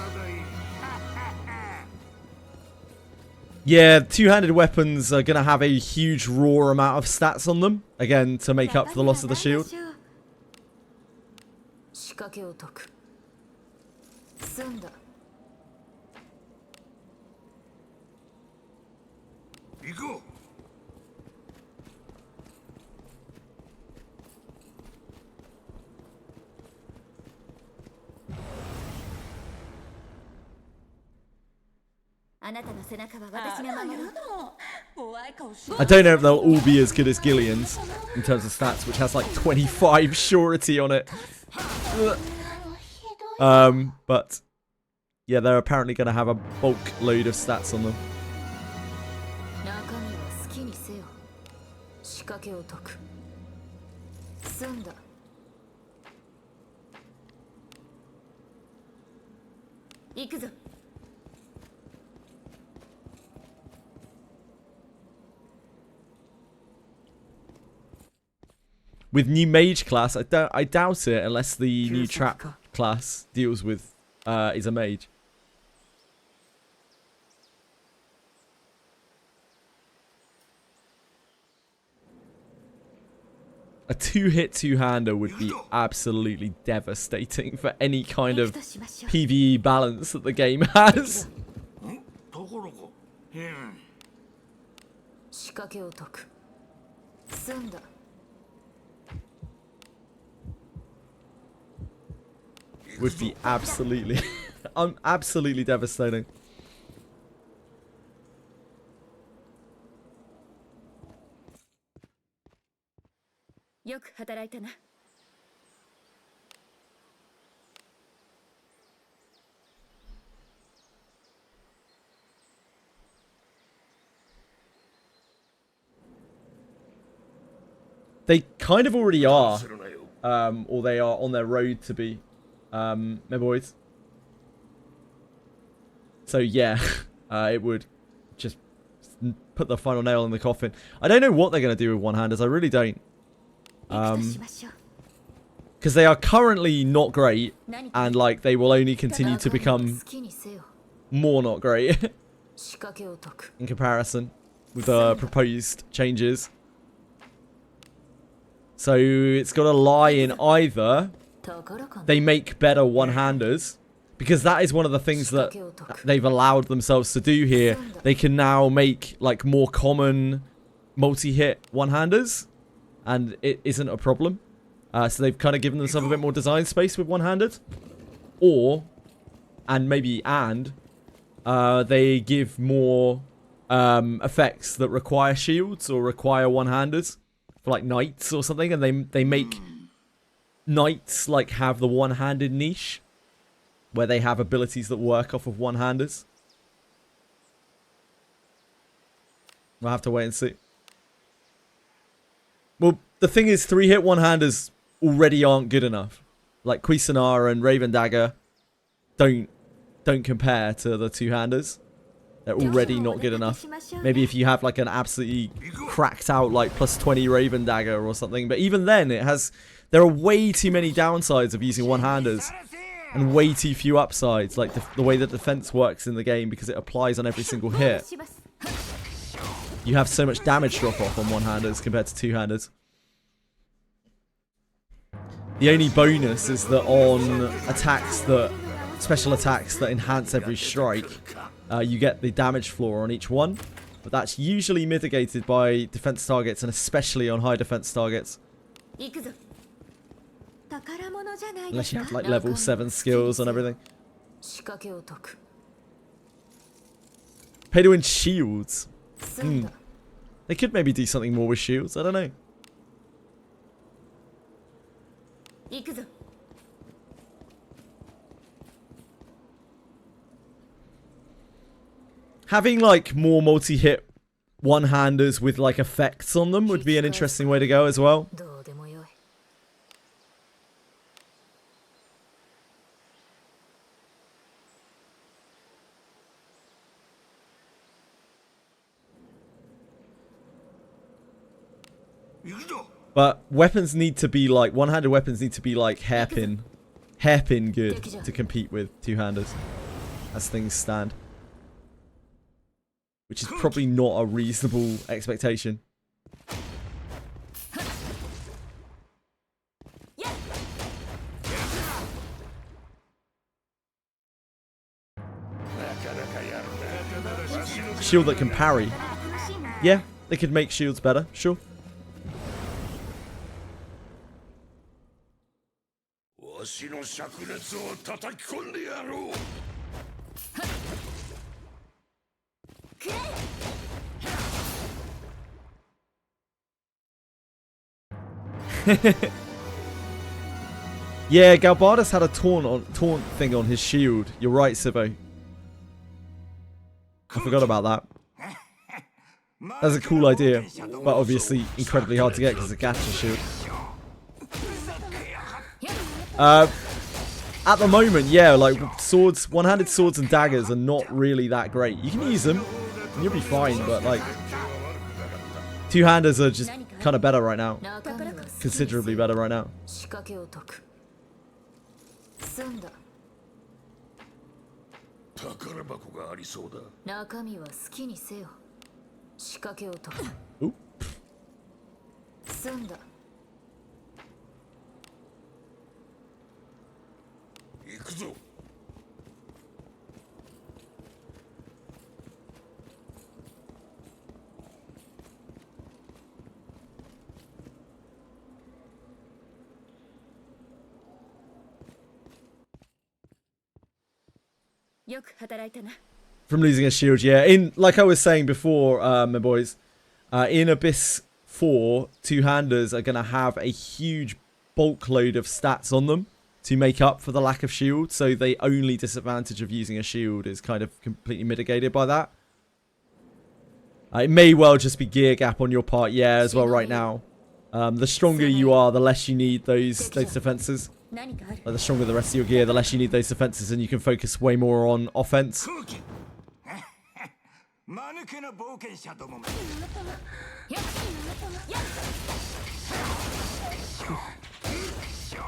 Yeah, two-handed weapons are going to have a huge raw amount of stats on them. Again, to make up for the loss of the shield. 仕掛けを解く。済んだ。 行こう。 あなたの背中はあらや私が守る。だ。怖い顔し I don't know if they'll all be as good as Gillian's in terms of stats, which has like 25 surety on it. But yeah, they're apparently going to have a bulk load of stats on them. 中身は好きにせよ。仕掛けを解く。済んだ。行くぞ。 With new mage class, I doubt it unless the new trap class deals with is a mage. A two-hit two-hander would be absolutely devastating for any kind 行 of くとしましょう。 PvE balance that the game has. ところが。仕掛けを解く。済んだ。 Would be absolutely, absolutely devastating. よく働いたな。they kind of already are. Or they are on their road to be. My boys. So yeah, it would just put the final nail in the coffin. I don't know what they're going to do with one-handers. I really don't. Because they are currently not great. And like they will only continue to become more not great. In comparison with the proposed changes. So it's got to lie in either they make better one-handers, because that is one of the things that they've allowed themselves to do here. They can now make like more common multi-hit one-handers, and it isn't a problem. So they've kind of given themselves a bit more design space with one-handed, they give more effects that require shields or require one-handers for like knights or something, and they make knights like have the one-handed niche where they have abilities that work off of one-handers. We'll have to wait and see. Well, the thing is, 3-hit one-handers already aren't good enough. Like Cuisinart and Raven Dagger don't compare to the two-handers. They're already not good enough. Maybe if you have like an absolutely cracked out like +20 Raven Dagger or something. But even then, there are way too many downsides of using one-handers. And way too few upsides. Like the way that defense works in the game, because it applies on every single hit. You have so much damage drop off on one-handers compared to two-handers. The only bonus is that on special attacks that enhance every strike, you get the damage floor on each one, but that's usually mitigated by defense targets, and especially on high defense targets. Unless you have like level 7 skills and everything. Pay to win shields. They could maybe do something more with shields, I don't know. Having like more multi-hit one-handers with like effects on them would be an interesting way to go as well. But weapons need to be like, one-handed weapons need to be like hairpin good to compete with two-handers as things stand. Which is probably not a reasonable expectation. Shield that can parry. Yeah, they could make shields better, sure. Yeah, Galbardus had a taunt thing on his shield. You're right, Sivo. I forgot about that. That's a cool idea, but obviously incredibly hard to get because it's a gacha shield. At the moment, yeah, like swords, one-handed swords and daggers are not really that great. You can use them, and you'll be fine, but like two-handers are just kind of better right now. Considerably better right now. Ooh. From losing a shield, yeah. Like I was saying before, my boys, in Abyss 4, two-handers are going to have a huge bulk load of stats on them to make up for the lack of shield, so the only disadvantage of using a shield is kind of completely mitigated by that. It may well just be gear gap on your part, yeah, as well right now. The stronger you are, the less you need those defenses. 何かある Like, the stronger the rest of your gear, the less you need those defenses, and you can focus way more on offense. 間抜けな冒険者どもめ。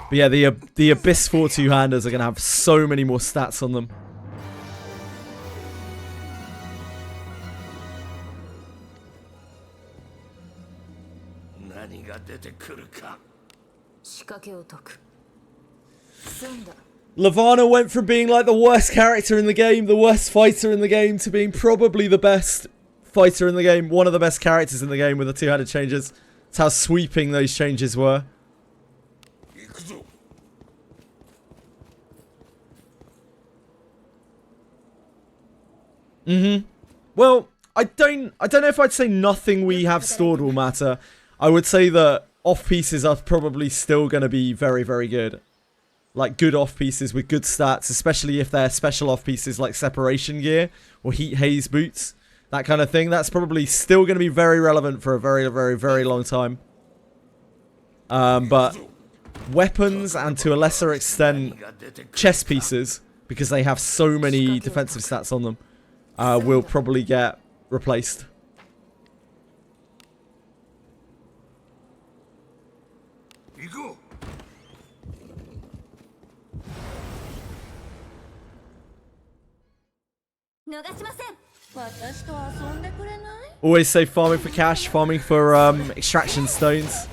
But yeah, the Abyss 4 two-handers are going to have so many more stats on them. 何が出てくるか。仕掛けを解く。済んだ。 Lavana went from being like the worst character in the game, the worst fighter in the game, to being probably the best fighter in the game, one of the best characters in the game with the two-handed changes. That's how sweeping those changes were. 行くぞ。 Well, I don't know if I'd say nothing we have stored will matter. I would say that off pieces are probably still going to be very, very good. Like good off pieces with good stats, especially if they're special off pieces like separation gear or heat haze boots, that kind of thing. That's probably still going to be very relevant for a very, very, very long time. But weapons and to a lesser extent chest pieces, because they have so many defensive stats on them, will probably get replaced. Go. Always say farming for cash, farming for extraction stones.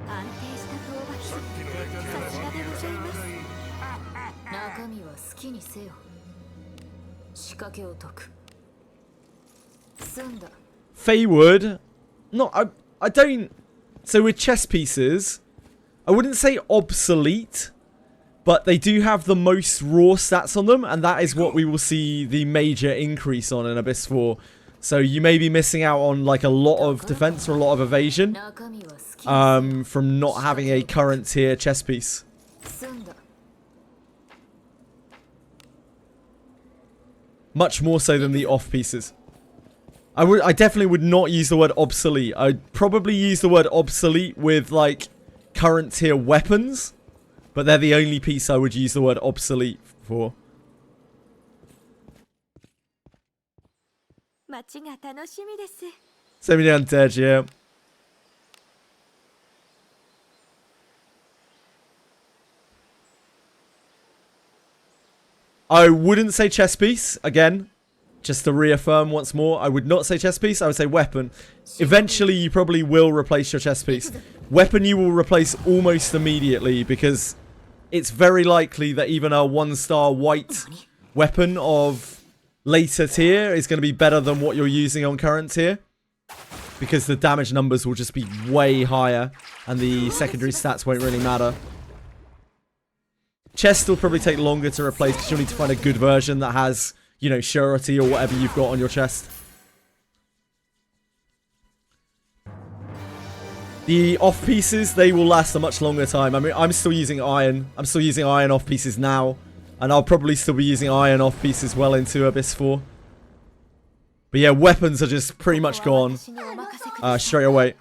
安定した討伐さすがでございます中身は好きにせよ仕掛けを解く済んだ Feywood, I don't. So with chess pieces, I wouldn't say obsolete, but they do have the most raw stats on them, and that is what we will see the major increase on in Abyss 4. So you may be missing out on like a lot of defense or a lot of evasion 中身は好きに from not having a current tier chess piece. 済んだ Much more so than the off pieces. I definitely would not use the word obsolete. I'd probably use the word obsolete with like current tier weapons, but they're the only piece I would use the word obsolete for. 街が楽しみです Send me down dead, yeah. I wouldn't say chess piece, again. Just to reaffirm once more, I would not say chess piece, I would say weapon. Eventually, you probably will replace your chess piece. Weapon you will replace almost immediately, because it's very likely that even a 1-star white weapon of later tier is going to be better than what you're using on current tier. Because the damage numbers will just be way higher, and the secondary stats won't really matter. Chest will probably take longer to replace, because you'll need to find a good version that has, you know, surety or whatever you've got on your chest. The off pieces, they will last a much longer time. I mean, I'm still using iron. I'm still using iron off pieces now. And I'll probably still be using iron off pieces well into Abyss 4. But yeah, weapons are just pretty much gone straight away.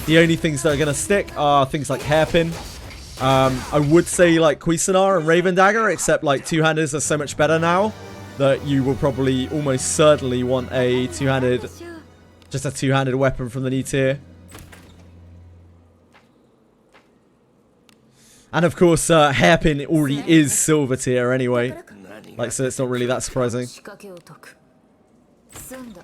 The only things that are going to stick are things like hairpin. I would say like Cuisinart and Raven Dagger, except like two-handers are so much better now that you will probably almost certainly want a two-handed, just a two-handed weapon from the new tier. And of course, hairpin already is silver tier anyway, like, so it's not really that surprising. 仕掛けを解く済んだ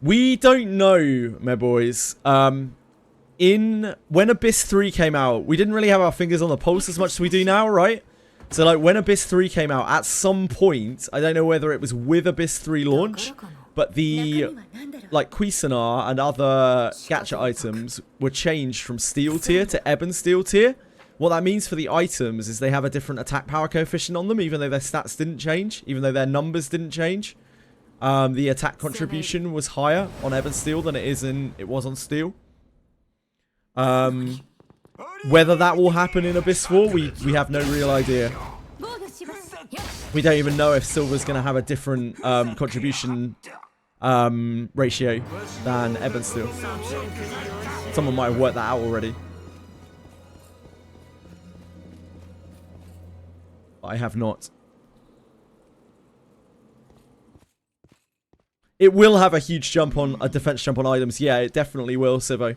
We don't know, my boys. When Abyss 3 came out, we didn't really have our fingers on the pulse as much as we do now, right? So like when Abyss 3 came out, at some point, I don't know whether it was with Abyss 3 launch, but the like Cuisinart and other gacha items were changed from steel tier to ebon steel tier. What that means for the items is they have a different attack power coefficient on them, even though their stats didn't change, even though their numbers didn't change. The attack contribution was higher on ebon steel than it was on steel. Whether that will happen in Abyss 4, we have no real idea. We don't even know if silver's going to have a different contribution ratio than ebb and steel. Someone might have worked that out already. I have not. It will have a huge jump on a defense jump on items. Yeah, it definitely will, Sivo.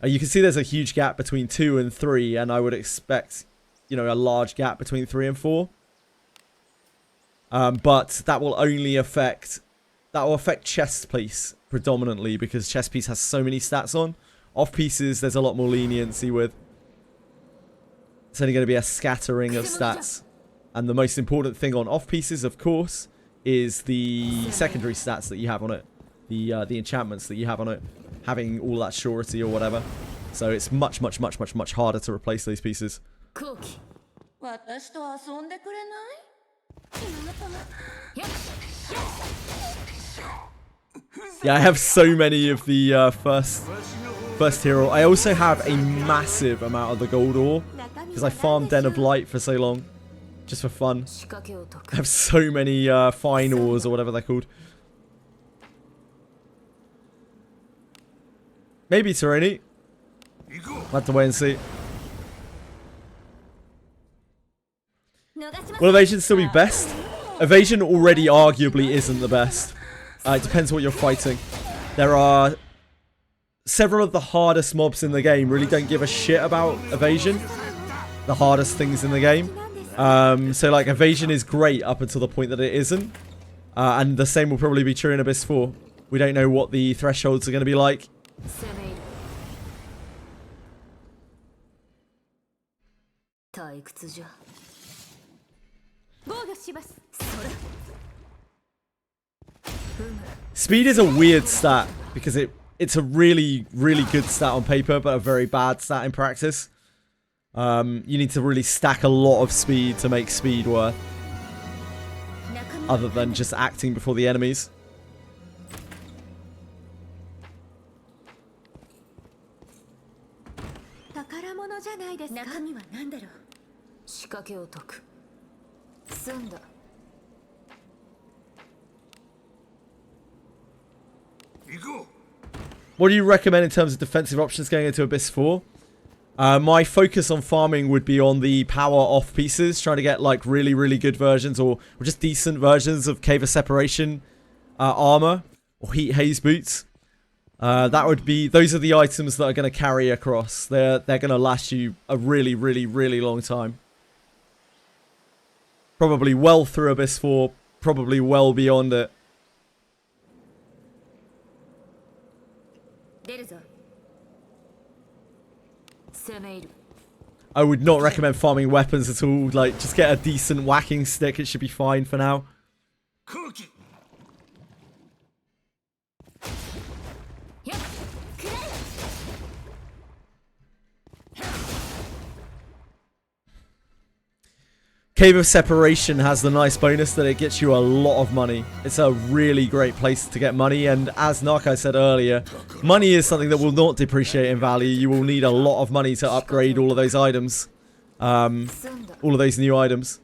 You can see there's a huge gap between 2 and 3, and I would expect, you know, a large gap between 3 and 4. But that will only affect chest piece predominantly, because chest piece has so many stats on. Off pieces, there's a lot more leniency with. It's only going to be a scattering of stats. And the most important thing on off pieces, of course, is the secondary stats that you have on it. The enchantments that you have on it. Having all that surety or whatever. So it's much, much, much, much, much harder to replace those pieces. Yeah, I have so many of the first hero. I also have a massive amount of the gold ore. Because I farmed Den of Light for so long. Just for fun. I have so many fine ores or whatever they're called. Maybe Tyranny. We'll have to wait and see. Will evasion still be best? Evasion already arguably isn't the best. It depends what you're fighting. There are several of the hardest mobs in the game really don't give a shit about evasion. The hardest things in the game. So like evasion is great up until the point that it isn't. And the same will probably be true in Abyss 4. We don't know what the thresholds are going to be like. Speed is a weird stat because it's a really, really good stat on paper, but a very bad stat in practice. You need to really stack a lot of speed to make speed worth. Other than just acting before the enemies. What do you recommend in terms of defensive options going into Abyss 4? My focus on farming would be on the power off pieces, trying to get like really, really good versions or just decent versions of Cave of Separation armor or Heat Haze boots. That would be, those are the items that are going to carry across. They're going to last you a really, really, really long time. Probably well through Abyss 4, probably well beyond it. I would not recommend farming weapons at all. Like, just get a decent whacking stick. It should be fine for now. Cave of Separation has the nice bonus that it gets you a lot of money. It's a really great place to get money, and as Narkai said earlier, money is something that will not depreciate in value. You will need a lot of money to upgrade all of those items. All of those new items.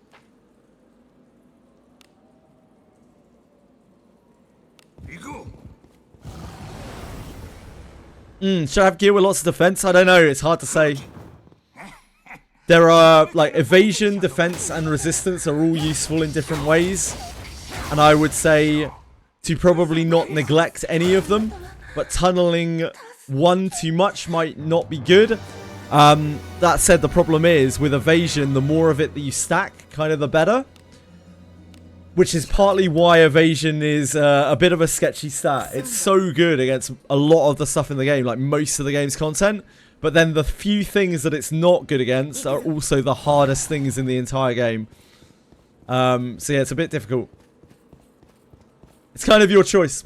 Should I have gear with lots of defense? I don't know, it's hard to say. There are, like, evasion, defense, and resistance are all useful in different ways. And I would say to probably not neglect any of them. But tunneling one too much might not be good. That said, the problem is, with evasion, the more of it that you stack, kind of the better. Which is partly why evasion is a bit of a sketchy stat. It's so good against a lot of the stuff in the game, like most of the game's content. But then the few things that it's not good against are also the hardest things in the entire game. So yeah, it's a bit difficult. It's kind of your choice.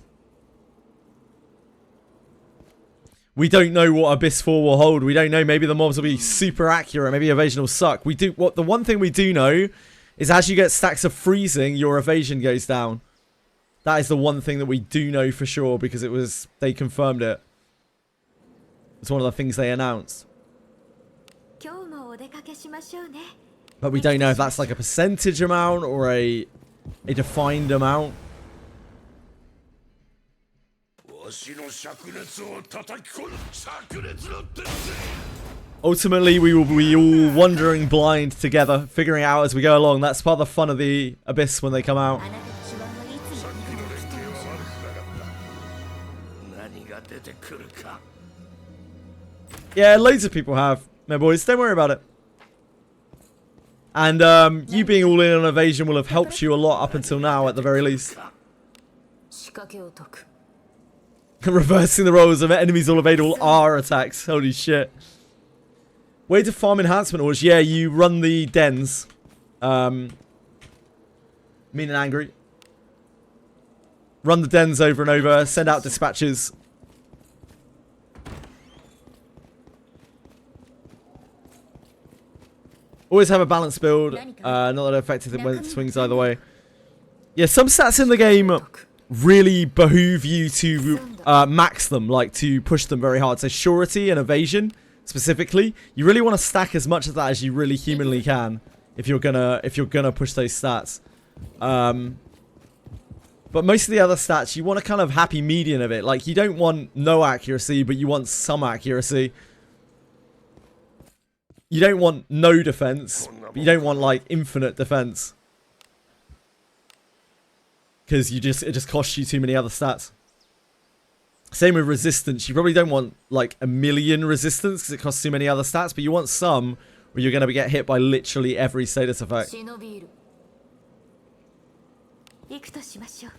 We don't know what Abyss 4 will hold. We don't know. Maybe the mobs will be super accurate. Maybe evasion will suck. The one thing we do know is as you get stacks of freezing, your evasion goes down. That is the one thing that we do know for sure because they confirmed it. It's one of the things they announced. But we don't know if that's like a percentage amount or a a defined amount. Ultimately, we will be all wandering blind together, figuring it out as we go along. That's part of the fun of the Abyss when they come out. あなたの手腕はいつも味方に来たのじゃ Yeah, loads of people have. No, boys, don't worry about it. And you being all in on evasion will have helped you a lot up until now, at the very least. 仕掛けを解く Reversing the roles of enemies all evade all R attacks. Holy shit. Way to farm enhancement ores. Yeah, you run the dens. Mean and angry. Run the dens over and over. Send out dispatches. Always have a balanced build. Not that effective when it swings either way. Yeah, some stats in the game really behoove you to max them, like to push them very hard. So surety and evasion specifically, you really want to stack as much of that as you really humanly can if you're gonna push those stats. But most of the other stats, you want a kind of happy median of it. Like, you don't want no accuracy, but you want some accuracy. You don't want no defense, but you don't want like infinite defense. Because it just costs you too many other stats. Same with resistance. You probably don't want like a million resistance because it costs too many other stats, but you want some where you're going to get hit by literally every status effect. 忍び入る行くとしましょう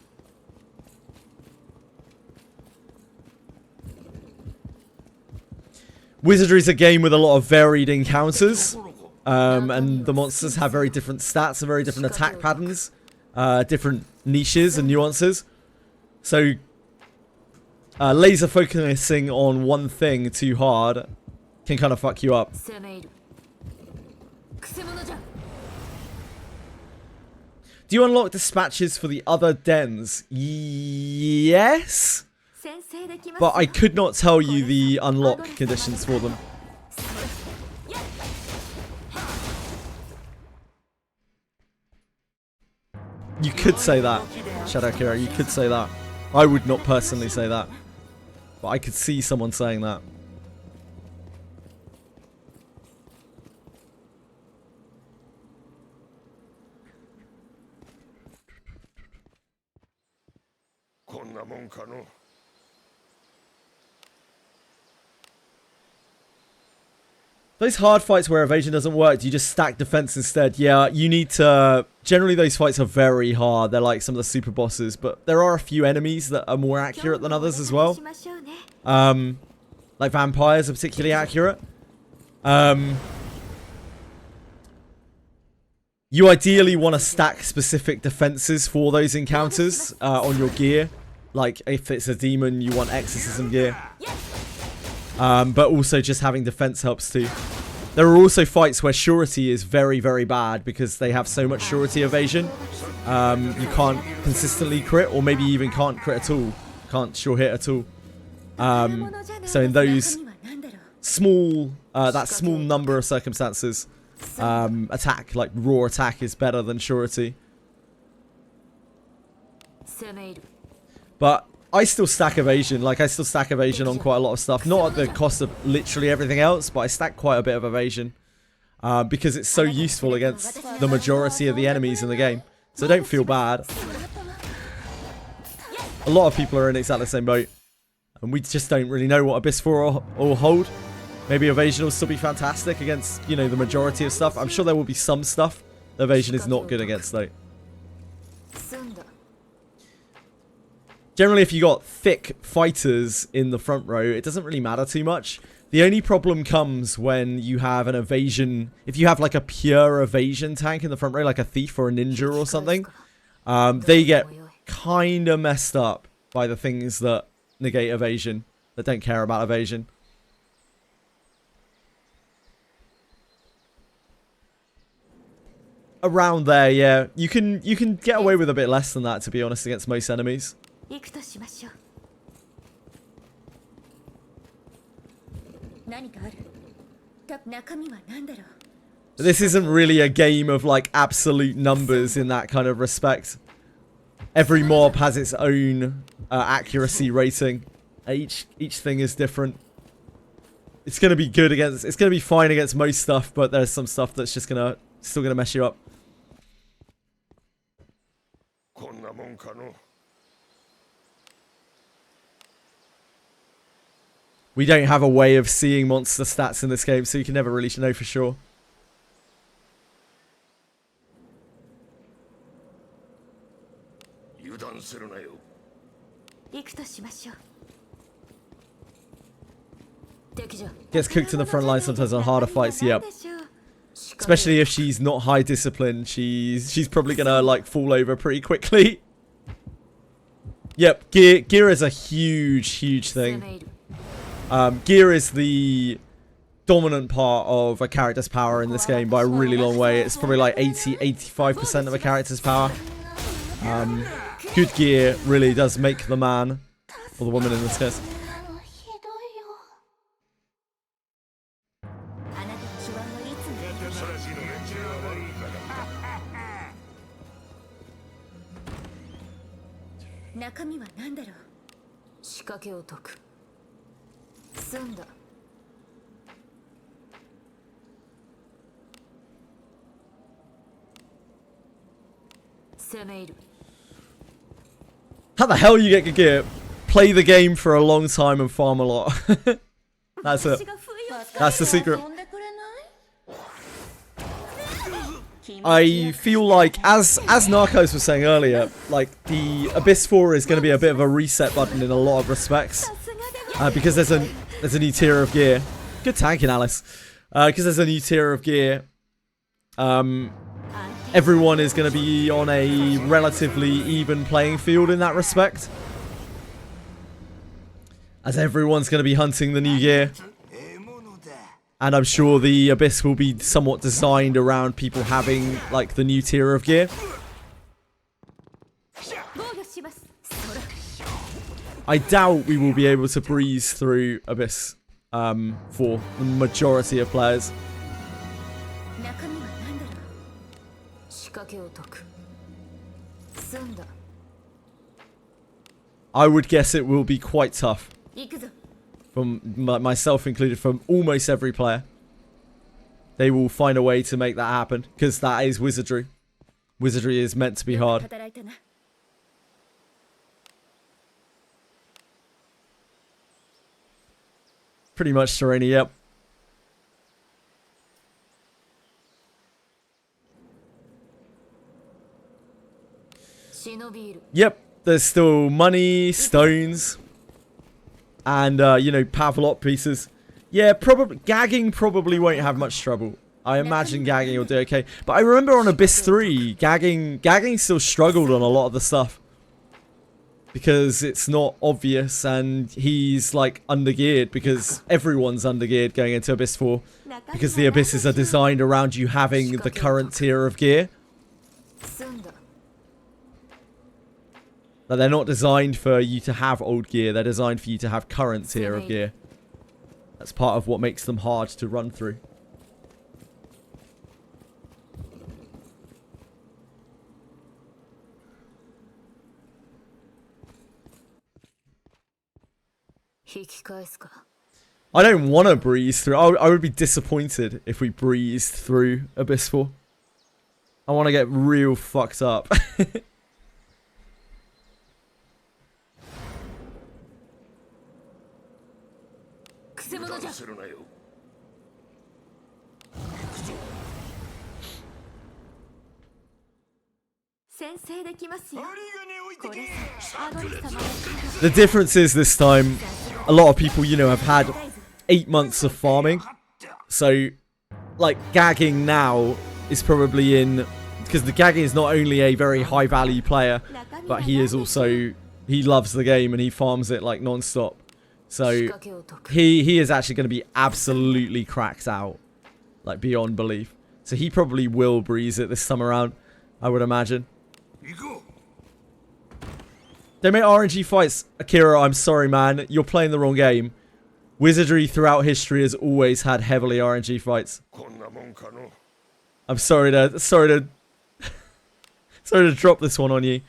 Wizardry is a game with a lot of varied encounters. And the monsters have very different stats and very different attack patterns. Different niches and nuances. So, laser focusing on one thing too hard can kind of fuck you up. 攻め入るくせ者じゃ Do you unlock dispatches for the other dens? Yes? 先制できます But I could not tell you the unlock conditions for them. You could say that, Shadow Kira, you could say that. I would not personally say that. But I could see someone saying that. Those hard fights where evasion doesn't work, do you just stack defense instead? Yeah, you need to... Generally, those fights are very hard. They're like some of the super bosses. But there are a few enemies that are more accurate than others as well. Like vampires are particularly accurate. You ideally want to stack specific defenses for those encounters on your gear. Like, if it's a demon, you want exorcism gear. But also just having defense helps too. There are also fights where surety is very, very bad because they have so much surety evasion. You can't consistently crit, or maybe even can't crit at all. Can't sure hit at all. So in those small, that small number of circumstances, attack, like raw attack, is better than surety. 攻め入る But I still stack evasion. Like, I still stack evasion on quite a lot of stuff. Not at the cost of literally everything else, but I stack quite a bit of evasion. Because it's so useful against the majority of the enemies in the game. So don't feel bad. A lot of people are in exactly the same boat. And we just don't really know what Abyss 4 will hold. Maybe evasion will still be fantastic against, you know, the majority of stuff. I'm sure there will be some stuff that evasion is not good against, though. 済んだ Generally, if you got thick fighters in the front row, it doesn't really matter too much. The only problem comes when you have an evasion... If you have, like, a pure evasion tank in the front row, like a thief or a ninja or something, they get kind of messed up by the things that negate evasion, that don't care about evasion. Around there, yeah. You can get away with a bit less than that, to be honest, against most enemies. 行くとしましょう何かある中身は何だろう This isn't really a game of like absolute numbers in that kind of respect. Every mob has its own accuracy rating. Each thing is different. It's gonna be good against. It's gonna be fine against most stuff, but there's some stuff that's just still gonna mess you up. こんなもんかの We don't have a way of seeing monster stats in this game, so you can never really know for sure. 油断するなよ 行くとしましょう。 敵じゃ Gets cooked in the front line sometimes on harder fights, yep. Especially if she's not high discipline, she's probably gonna like fall over pretty quickly. Yep, gear is a huge thing. Gear is the dominant part of a character's power in this game by a really long way. It's probably like 85% of a character's power. Good gear really does make the man, or the woman in this case. あなたの手腕はいつもそらしの連中は悪いから中身は何だろう。仕掛けを解く済んだ 攻め入る How the hell you get good gear? Play the game for a long time and farm a lot. That's it. That's the secret. I feel like, as Narcos was saying earlier, like the Abyss 4 is going to be a bit of a reset button in a lot of respects, because there's a new tier of gear. Good tanking, Alice. Because there's a new tier of gear. Everyone is going to be on a relatively even playing field in that respect, as everyone's going to be hunting the new gear. And I'm sure the Abyss will be somewhat designed around people having, like, the new tier of gear. I doubt we will be able to breeze through Abyss for the majority of players. 中身は何だろう。仕掛けを解く済んだ I would guess it will be quite tough. 行くぞ。 From myself included, from almost every player. They will find a way to make that happen, because that is Wizardry. Wizardry is meant to be hard. 働いたな。 Pretty much Serena, yep. Yep, there's still money, stones, and, you know, Pavlot pieces. Yeah, probably, gagging probably won't have much trouble. I imagine gagging will do okay. But I remember on Abyss 3, gagging still struggled on a lot of the stuff. Because it's not obvious, and he's, like, undergeared, because everyone's undergeared going into Abyss 4. Because the Abysses are designed around you having the current tier of gear. But they're not designed for you to have old gear, they're designed for you to have current tier of gear. That's part of what makes them hard to run through. I don't want to breeze through. I would be disappointed if we breezed through Abyss 4. I want to get real fucked up. The difference is this time, a lot of people, you know, have had 8 months of farming. So, like, gagging now is probably in... Because the gagging is not only a very high value player, but he is also... He loves the game and he farms it, like, non-stop. So, he is actually going to be absolutely cracked out. Like, beyond belief. So he probably will breeze it this time around, I would imagine. They make RNG fights. Akira, I'm sorry, man. You're playing the wrong game. Wizardry throughout history has always had heavily RNG fights. I'm sorry to sorry to drop this one on you.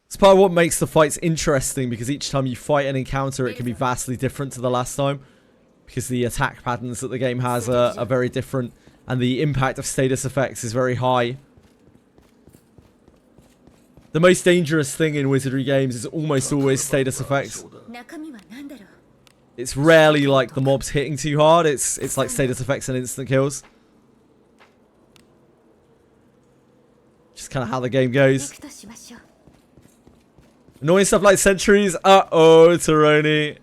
It's part of what makes the fights interesting, because each time you fight an encounter, it can be vastly different to the last time. Because the attack patterns that the game has are very different, and the impact of status effects is very high. The most dangerous thing in Wizardry games is almost always status effects. 中身は何だろう It's rarely like the mobs hitting too hard, it's like status effects and instant kills. Just kind of how the game 行 goes. くとしましょう Annoying stuff like sentries. Uh-oh, Taroni.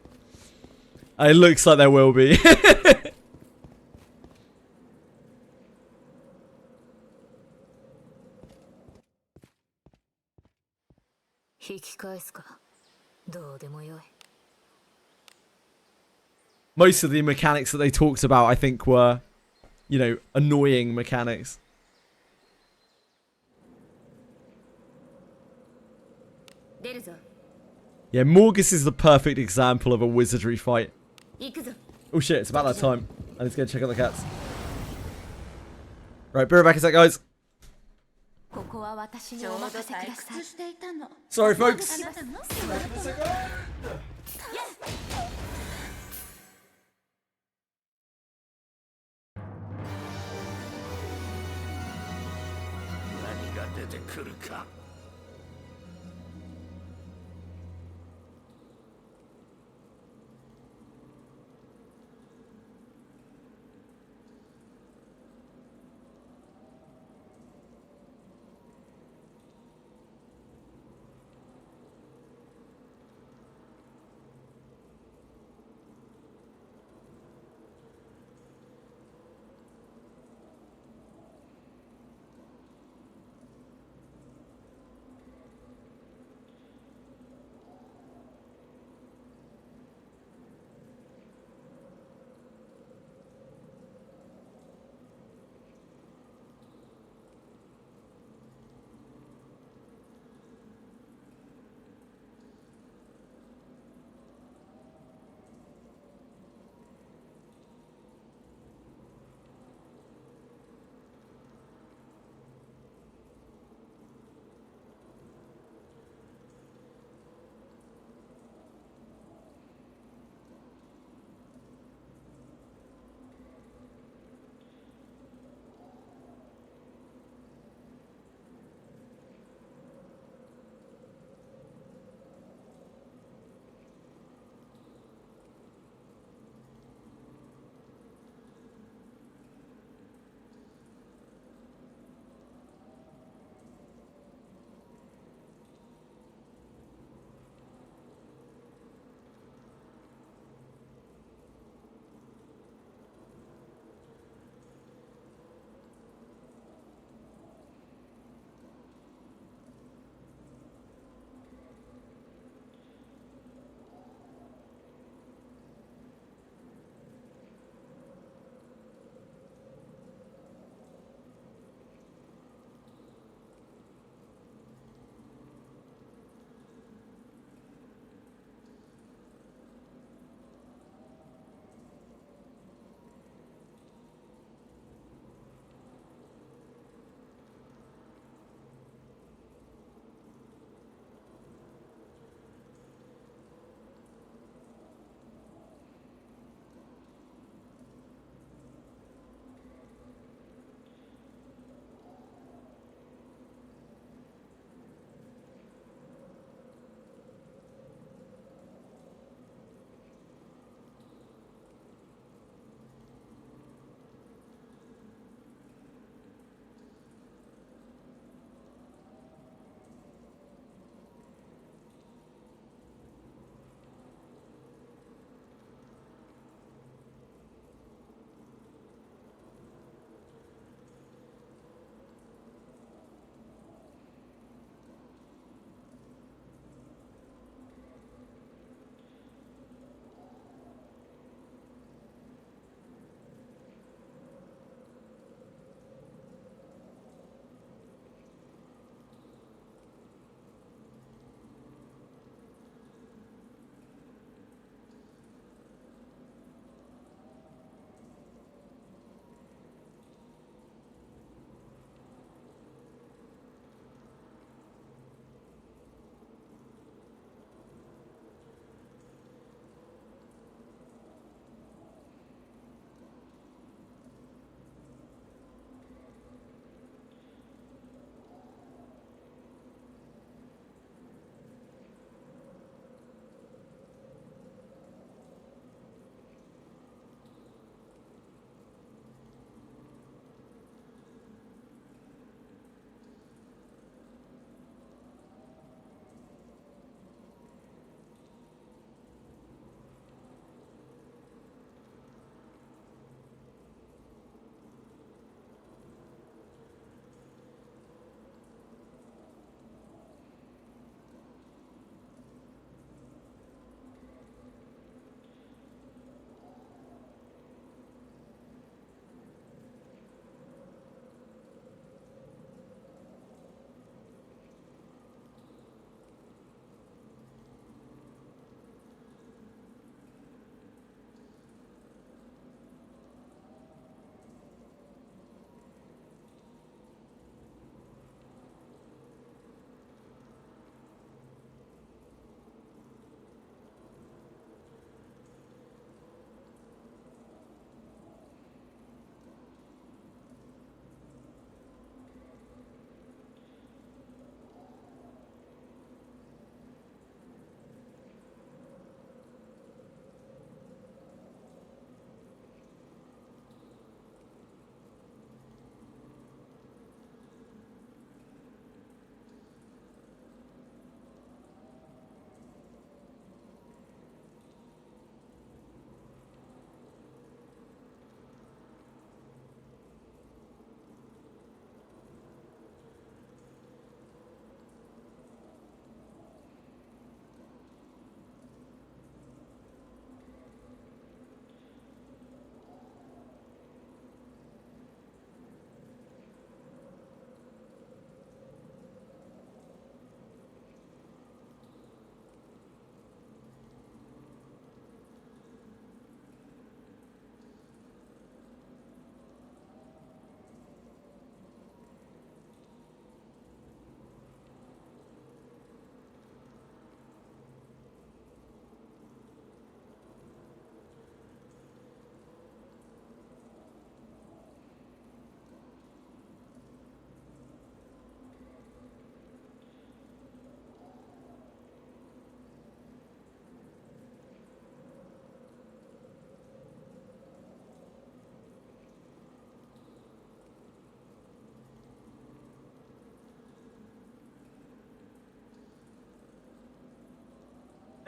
It looks like there will be. 引き返すかどうでもよい Most of the mechanics that they talked about, I think, were, you know, annoying mechanics. 出るぞ Yeah, Morgus is the perfect example of a wizardry fight. 行くぞ Oh shit, it's about that time. I need to go check out the cats. Right, be right back a sec, guys. ここは私にお任せくださいしていたの Sorry, folks. あなたの何が出てくるか。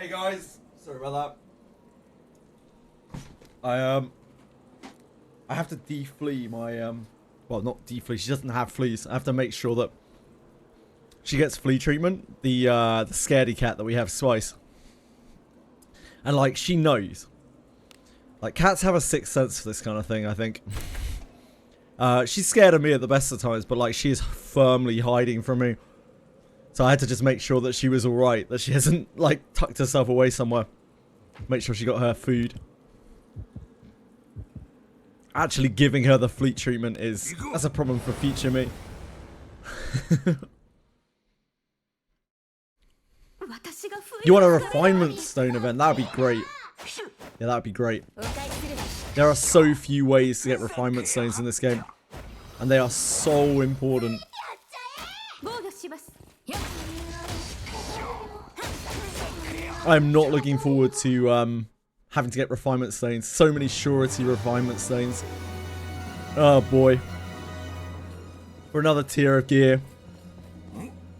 Hey guys, sorry about that. I have to deflea my well, not deflea. She doesn't have fleas. I have to make sure that she gets flea treatment. The scaredy cat that we have, Spice, and like she knows. Like cats have a sixth sense for this kind of thing. I think. She's scared of me at the best of times, but like she is firmly hiding from me. So I had to just make sure that she was alright, that she hasn't like tucked herself away somewhere. Make sure she got her food. Actually giving her the fleet treatment that's a problem for future me. You want a refinement stone event? That would be great. Yeah, that would be great. There are so few ways to get refinement stones in this game. And they are so important. I'm not looking forward to having to get refinement stones. So many surety refinement stones. Oh boy. For another tier of gear.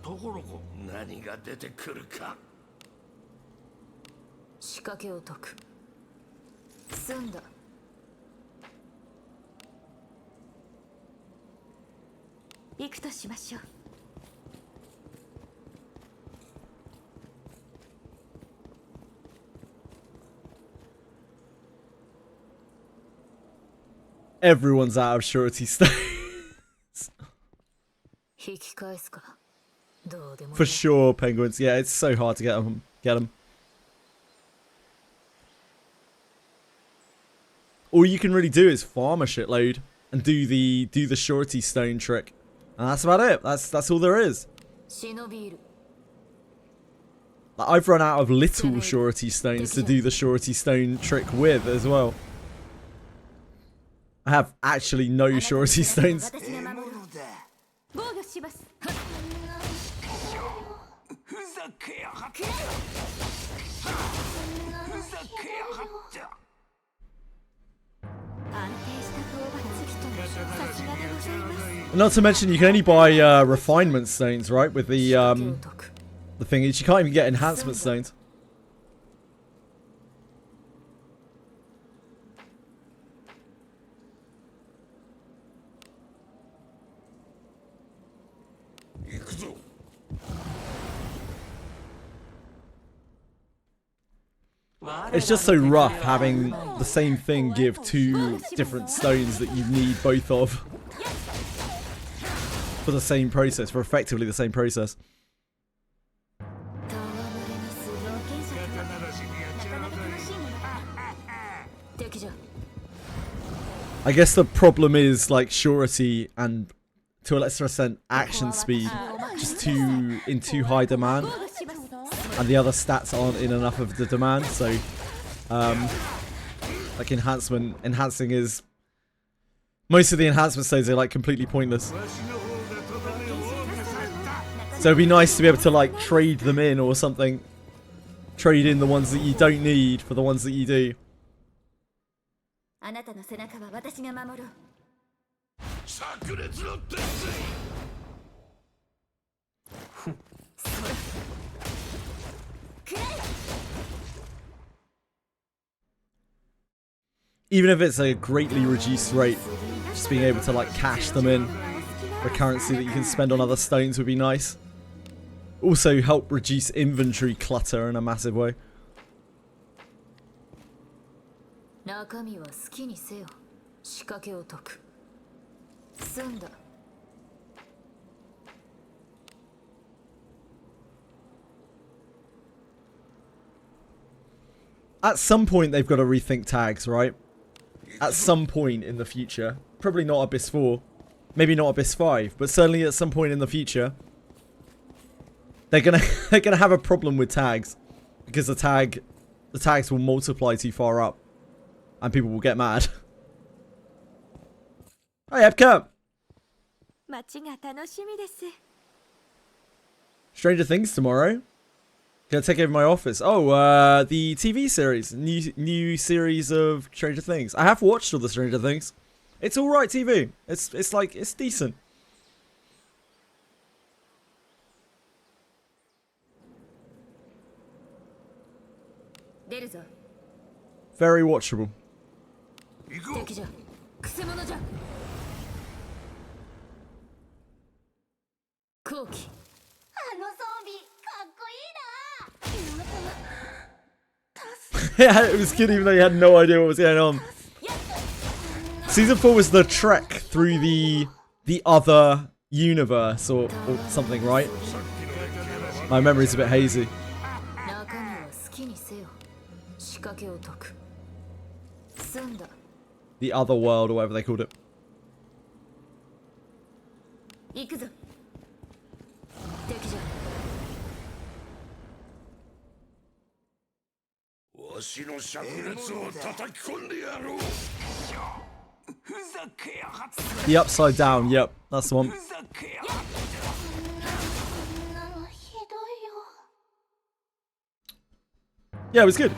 ところが何が出てくるか。仕掛けを解く。済んだ。行くとしましょう。Everyone's out of surety stones. For sure, penguins. Yeah, it's so hard to get them. All you can really do is farm a shitload and do the surety stone trick, and that's about it. That's all there is. Like, I've run out of little surety stones to do the surety stone trick with as well. I have actually no surety stones. Not to mention, you can only buy refinement stones, right? With the thing is, you can't even get enhancement stones. It's just so rough having the same thing give two different stones that you need both of for the same process, for effectively the same process. I guess the problem is like surety and to a lesser extent action speed just in too high demand. And the other stats aren't in enough of the demand, so like enhancing is most of the enhancement stones are like completely pointless. So it'd be nice to be able to like trade them in or something. Trade in the ones that you don't need for the ones that you do. Even if it's a greatly reduced rate, just being able to like cash them in for currency that you can spend on other stones would be nice. Also help reduce inventory clutter in a massive way. At some point they've got to rethink tags, right? At some point in the future. Probably not Abyss 4. Maybe not Abyss 5. But certainly at some point in the future. They're gonna have a problem with tags. Because the tags will multiply too far up. And people will get mad. Hi, Epcot! Stranger Things tomorrow. Gonna take over my office. Oh, the TV series. New series of Stranger Things. I have watched all the Stranger Things. It's alright TV. It's like, it's decent. 出るぞ。 Very watchable. 敵じゃ。くせ者じゃ。後期。あの装備かっこいいな。Yeah, it was good even though you had no idea what was going on. Season 4 was the trek through the other universe or something, right? My memory's a bit hazy. 中身は好きにせよ。仕掛けを解く。済んだ。 The other world or whatever they called it. 行くぞ。敵じゃ。わしの灼熱を叩き込んでやろう。ふざけやがって。 The upside down, yep, that's the one. ふざけやがって。ひどいよ。 Yeah, it was good.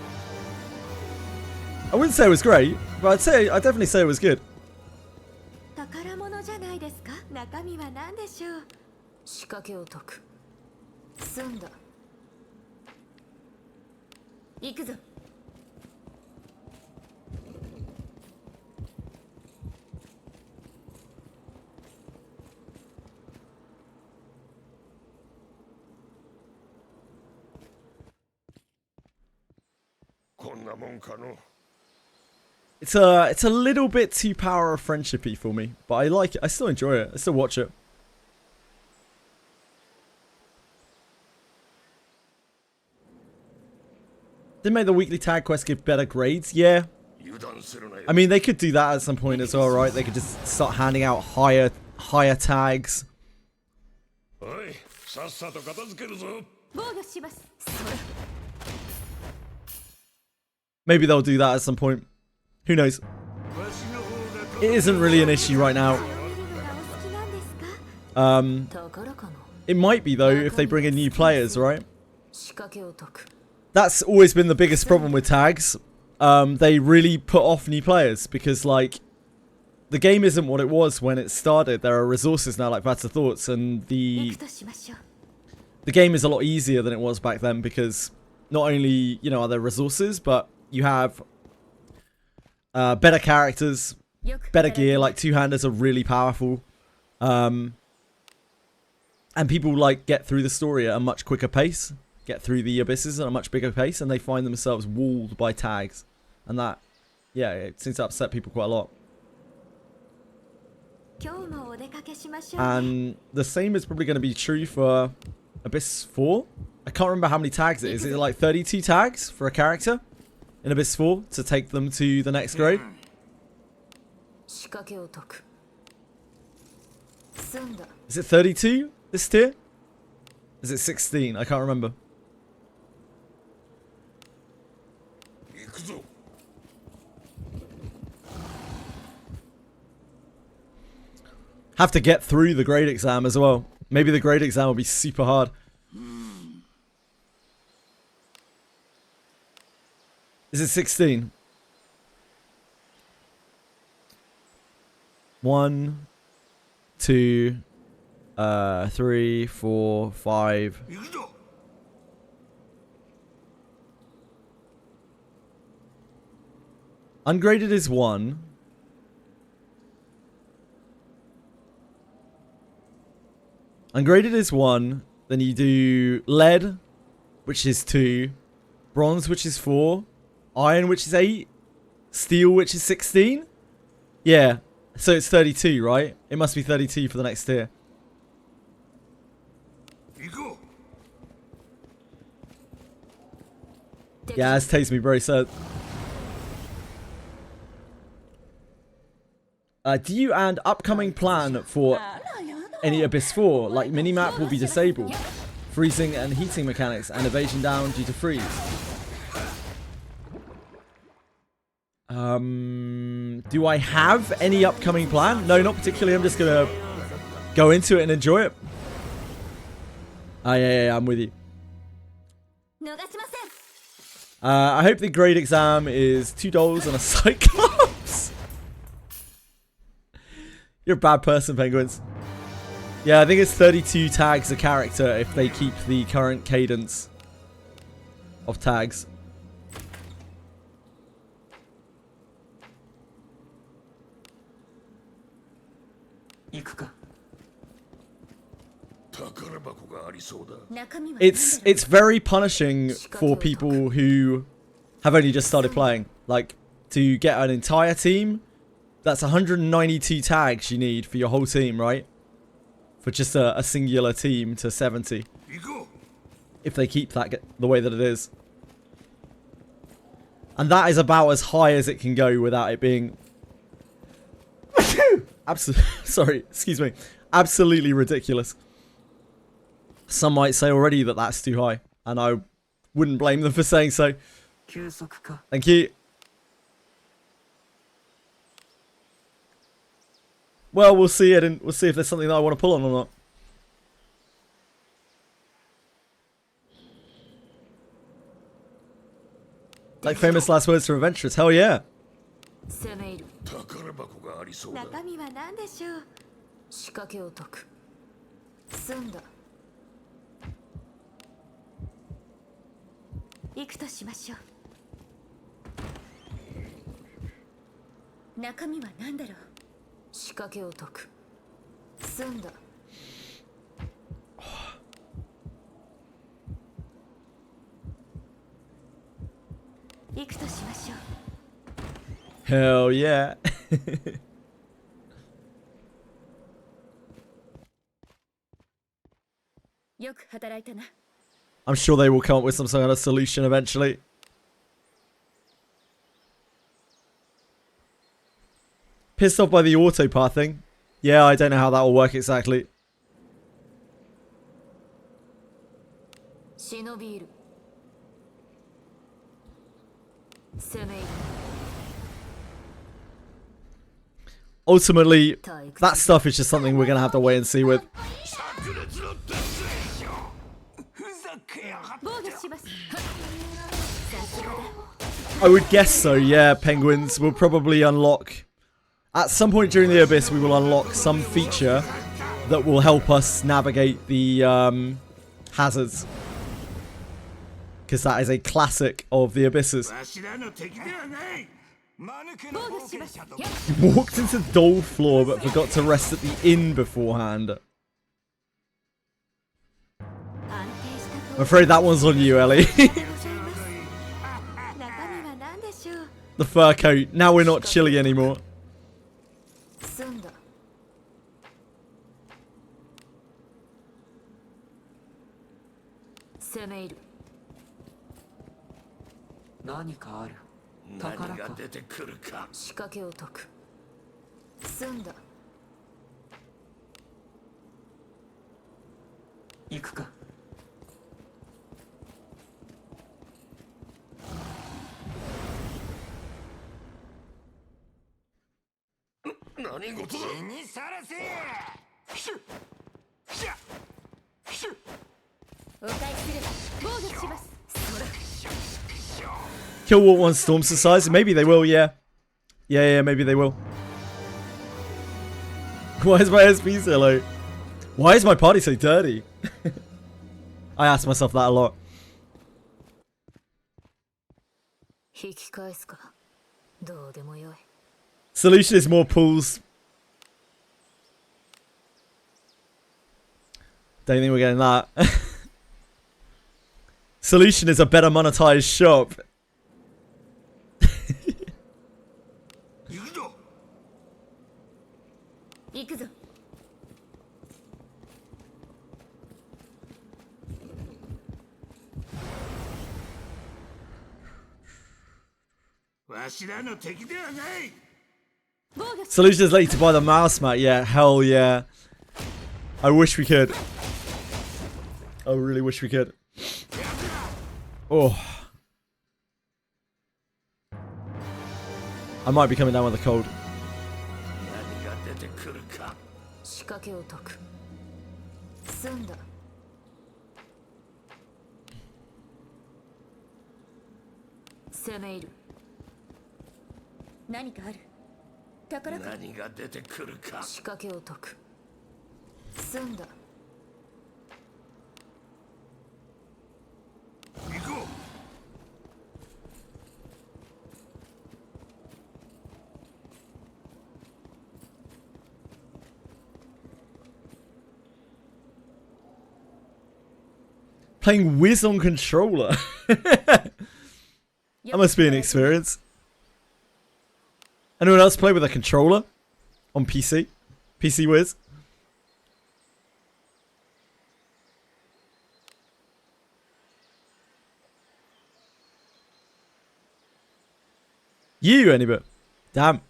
I wouldn't say it was great, but I'd definitely say it was good. 宝物じゃないですか。中身は何でしょう。仕掛けを解く。済んだ。行くぞ。こんなもんかの。 It's a little bit too power of friendship-y for me, but I like it. I still enjoy it. I still watch it. Did make the weekly tag quest give better grades? Yeah. 油断するなよ。 I mean, they could do that at some point as well, right? They could just start handing out higher tags. おい、さっさと片付けるぞ。防御します。 Maybe they'll do that at some point. Who knows? It isn't really an issue right now. 宝かな。 It might be though if they bring in new players, right? 仕掛けを解く。 That's always been the biggest problem with tags. They really put off new players because, like, the game isn't what it was when it started. There are resources now, like Better Thoughts, and the game is a lot easier than it was back then because not only, you know, are there resources, but you have better characters, better gear. Like two-handers are really powerful, and people like get through the story at a much quicker pace. Get through the abysses at a much bigger pace, and they find themselves walled by tags, and that, yeah, it seems to upset people quite a lot. And the same is probably going to be true for Abyss 4. I can't remember how many tags it is. Is it like 32 tags for a character in Abyss 4 to take them to the next grade? 仕掛けを解く。済んだ。 Is it 32 this tier? Is it 16? I can't remember. 行くぞ。 Have to get through the grade exam as well. Maybe the grade exam will be super hard. Is it 16? 1, 2, 3, 4, 5. 行くぞ。 Ungraded is 1. Ungraded is 1. Then you do lead, which is 2. Bronze, which is 4. Iron, which is 8. Steel, which is 16. Yeah. So it's 32, right? It must be 32 for the next tier. 行こう。 Yeah, as Taste Me Bro said. Do you and upcoming plan for any Abyss 4? Like minimap will be disabled. Freezing and heating mechanics and evasion down due to freeze. Do I have any upcoming plan? No, not particularly. I'm just gonna go into it and enjoy it. Yeah, I'm with you. I hope the grade exam is $2 on a Cyclops. You're a bad person, Penguins. Yeah, I think it's 32 tags a character if they keep the current cadence of tags. 行くか。宝箱がありそうだ。中身は何だろう。 It's very punishing for people who have only just started playing. Like, to get an entire team, that's 192 tags you need for your whole team, right? For just a singular team to 70. 行こう。 If they keep that the way that it is. And that is about as high as it can go without it being... Sorry, excuse me. Absolutely ridiculous. Some might say already that that's too high. And I wouldn't blame them for saying so. 休息か。 Thank you. Well, we'll see it, and we'll see if there's something that I want to pull on or not. Like famous last words from adventurers. Hell yeah. 攻め入る。宝箱がありそうだ。中身は何でしょう。仕掛けを解く。済んだ。行くとしましょう。中身は何だろう。仕掛けを解く。済んだ。行くとしましょう。 Hell yeah. よく働いたな。 I'm sure they will come up with some sort of solution eventually. Pissed off by the autopath thing. Yeah, I don't know how that will work exactly. 忍び入る。攻め入る。 Ultimately, that stuff is just something we're going to have to wait and see with. 炸裂のデスレーション。ふざけやがって。防御します。さすがだ。 I would guess so, yeah, penguins will probably unlock... At some point during the Abyss, we will unlock some feature that will help us navigate the hazards. Because that is a classic of the Abysses. わしらの敵ではない。間抜けな冒険者と。 Walked into the doll floor but forgot to rest at the inn beforehand. 安定した I'm afraid that one's on you, Ellie. 中身は何でしょう。 The fur coat. Now we're not chilly anymore. 済んだ。攻め入る。何かある。何宝か。が出てくるか。仕掛けを解く。済んだ。行くか。何事だ。死にさらせ。シュッ。シャッ。シュッ。お返しする。防御します。そら。 Kill what one storms the size. Maybe they will, yeah. Yeah, maybe they will. Why is my SP so low? Why is my party so dirty? I ask myself that a lot. 引き返すか。どうでもよい。 Solution is more pools. Don't think we're getting that. Solution is a better monetized shop. 行くぞ。行くぞ。わしらの敵ではない。 防御し Solution is late to buy the mouse mat. Yeah, hell yeah. I wish we could. I really wish we could. Oh. I might be coming down with a cold. 何が出てくるか。仕掛けを解く。済んだ。攻め入る。何かある。宝か。何が出てくるか。仕掛けを解く。済んだ。行こう。Playing Wiz on controller. That must be an experience. Anyone else play with a controller on PC? PC Wiz? You, anybody? Damn.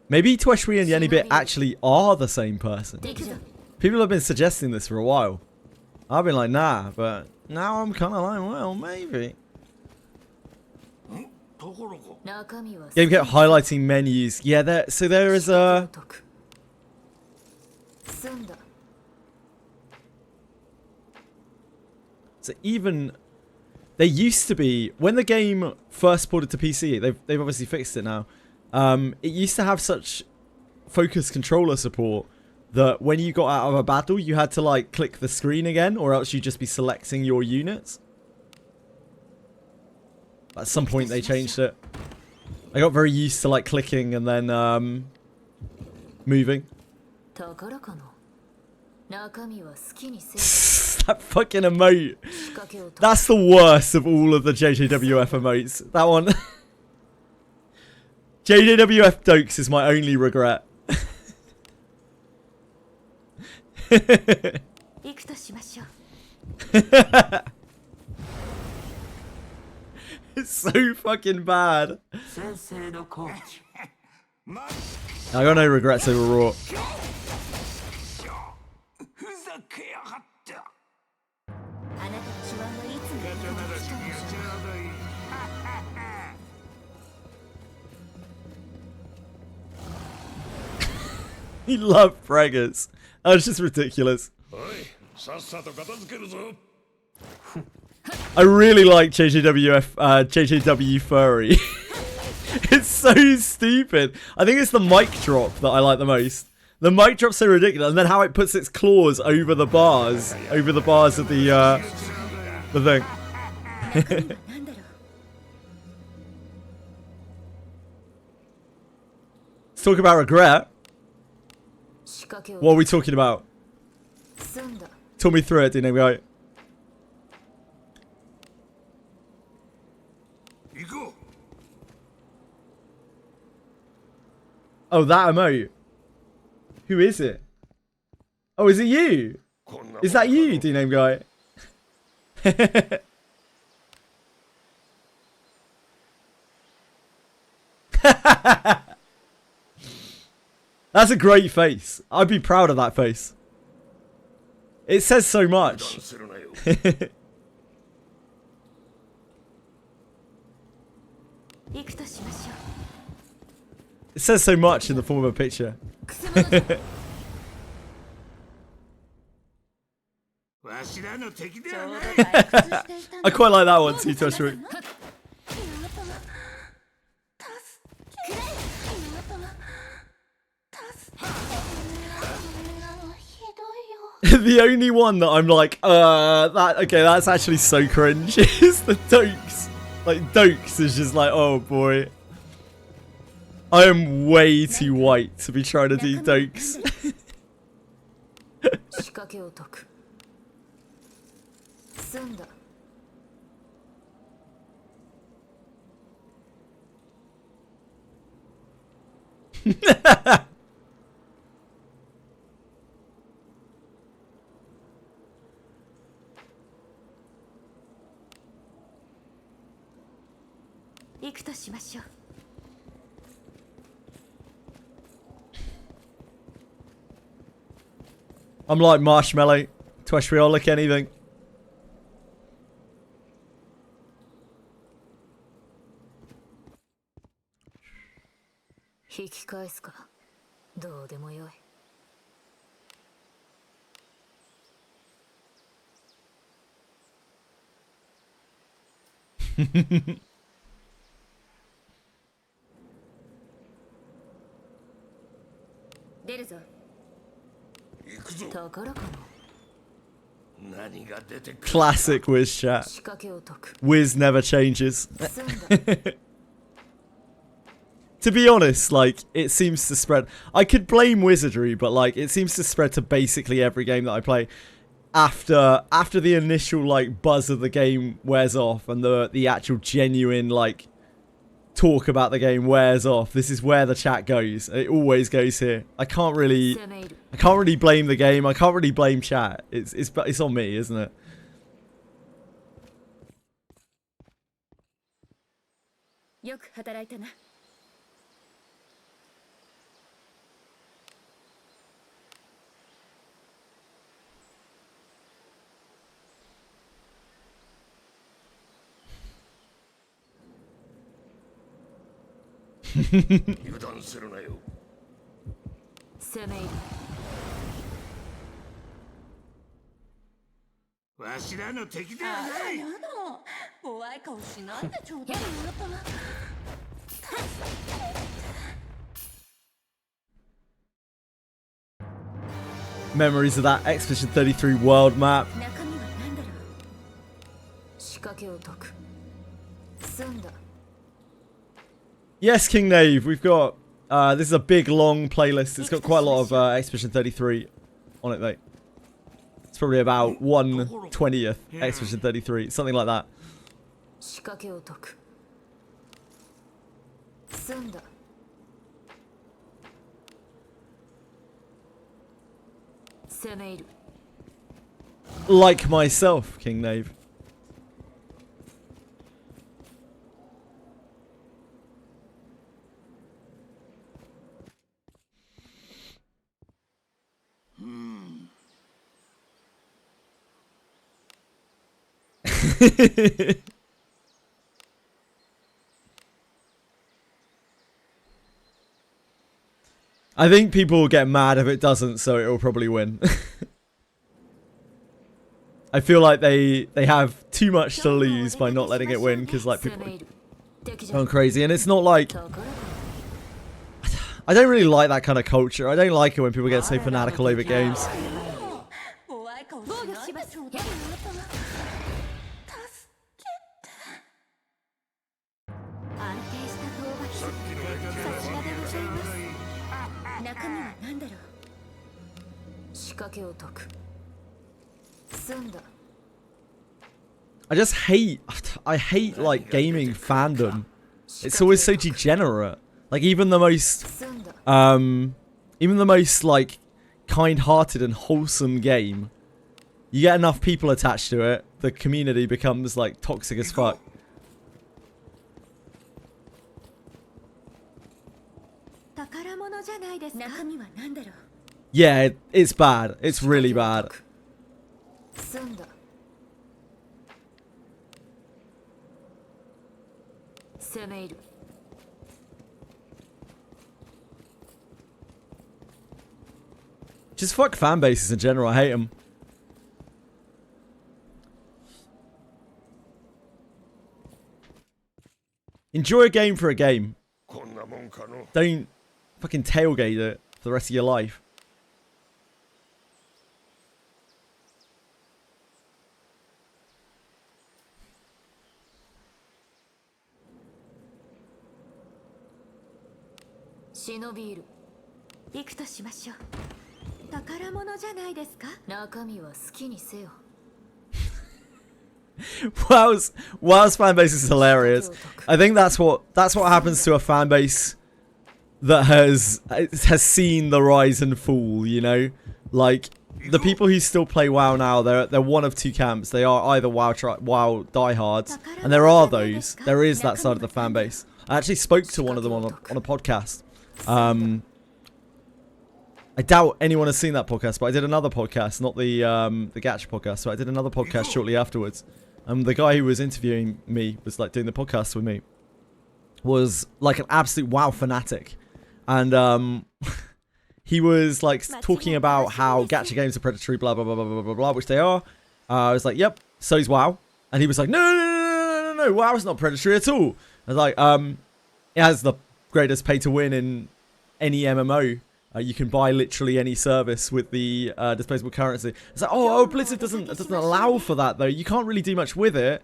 Maybe Tweshri and Yenibit actually are the same person. People have been suggesting this for a while. I've been like, nah, but now I'm kind of like, well, maybe. Game kept highlighting menus. Yeah, so there is a... So even... There used to be... When the game first ported to PC, they've obviously fixed it now. It used to have such focus controller support that when you got out of a battle, you had to like click the screen again, or else you'd just be selecting your units. At some point they changed it. I got very used to like clicking and then moving. That fucking emote. That's the worst of all of the JJWF emotes. That one. JJWF Dokes is my only regret. It's so fucking bad. I got no regrets over Raw. He loved braggers. That was just ridiculous. I really like JJWF, JJW Furry. It's so stupid. I think it's the mic drop that I like the most. The mic drop's so ridiculous, and then how it puts its claws over the bars of the thing. Let's talk about regret. What are we talking about? Talk me through it, didn't we? Oh, that emote. Who is it? Oh, is it you? Is that you, D-name guy? That's a great face. I'd be proud of that face. It says so much. It says so much in the form of a picture. I quite like that one too, Toshiro. The only one that I'm like, okay, that's actually so cringe is the Dokes. Like, Dokes is just like, oh boy. I am way too white to be trying to do Dokes. I'm like Marshmallow. Tweshri, I'll lick anything. Classic Wiz chat. Wiz never changes. To be honest, like, it seems to spread. I could blame Wizardry, but like, it seems to spread to basically every game that I play. After the initial like buzz of the game wears off and the actual genuine like talk about the game wears off, this is where the chat goes. It always goes here. I can't really blame the game. I can't really blame chat. It's on me, isn't it? Memories of that Expedition 33 world map. Yes, King Knave, we've got, this is a big, long playlist. It's got quite a lot of Expedition 33 on it, mate. It's probably about 1/20th Expedition 33, something like that. Like myself, King Knave. I think people will get mad if it doesn't, so it will probably win. I feel like they have too much to lose by not letting it win, because like people are going crazy, and it's not like, I don't really like that kind of culture. I don't like it when people get so fanatical over games. I hate like gaming fandom. It's always so degenerate. Like even the most like kind-hearted and wholesome game, you get enough people attached to it, the community becomes like toxic as fuck. Yeah, it's bad. It's really bad. Just fuck fan bases in general. I hate them. Enjoy a game for a game. Don't fucking tailgate it for the rest of your life. Wow's fan base is hilarious. I think that's what happens to a fan base that has seen the rise and fall, you know? Like the people who still play WoW now, they're one of two camps. They are either WoW diehards, and there is that side of the fan base. I actually spoke to one of them on a podcast. I doubt anyone has seen that podcast, but I did another podcast, not the Gacha podcast. So I did another podcast shortly afterwards. The guy who was interviewing me, was like doing the podcast with me, was like an absolute WoW fanatic, and he was like talking about how gacha games are predatory, blah blah blah blah blah blah blah, which they are. I was like, yep, so's WoW, and he was like, no, WoW is not predatory at all. I was like, it has the greatest pay to win in any MMO. You can buy literally any service with the disposable currency. It's like, oh, Blizzard doesn't allow for that though. You can't really do much with it.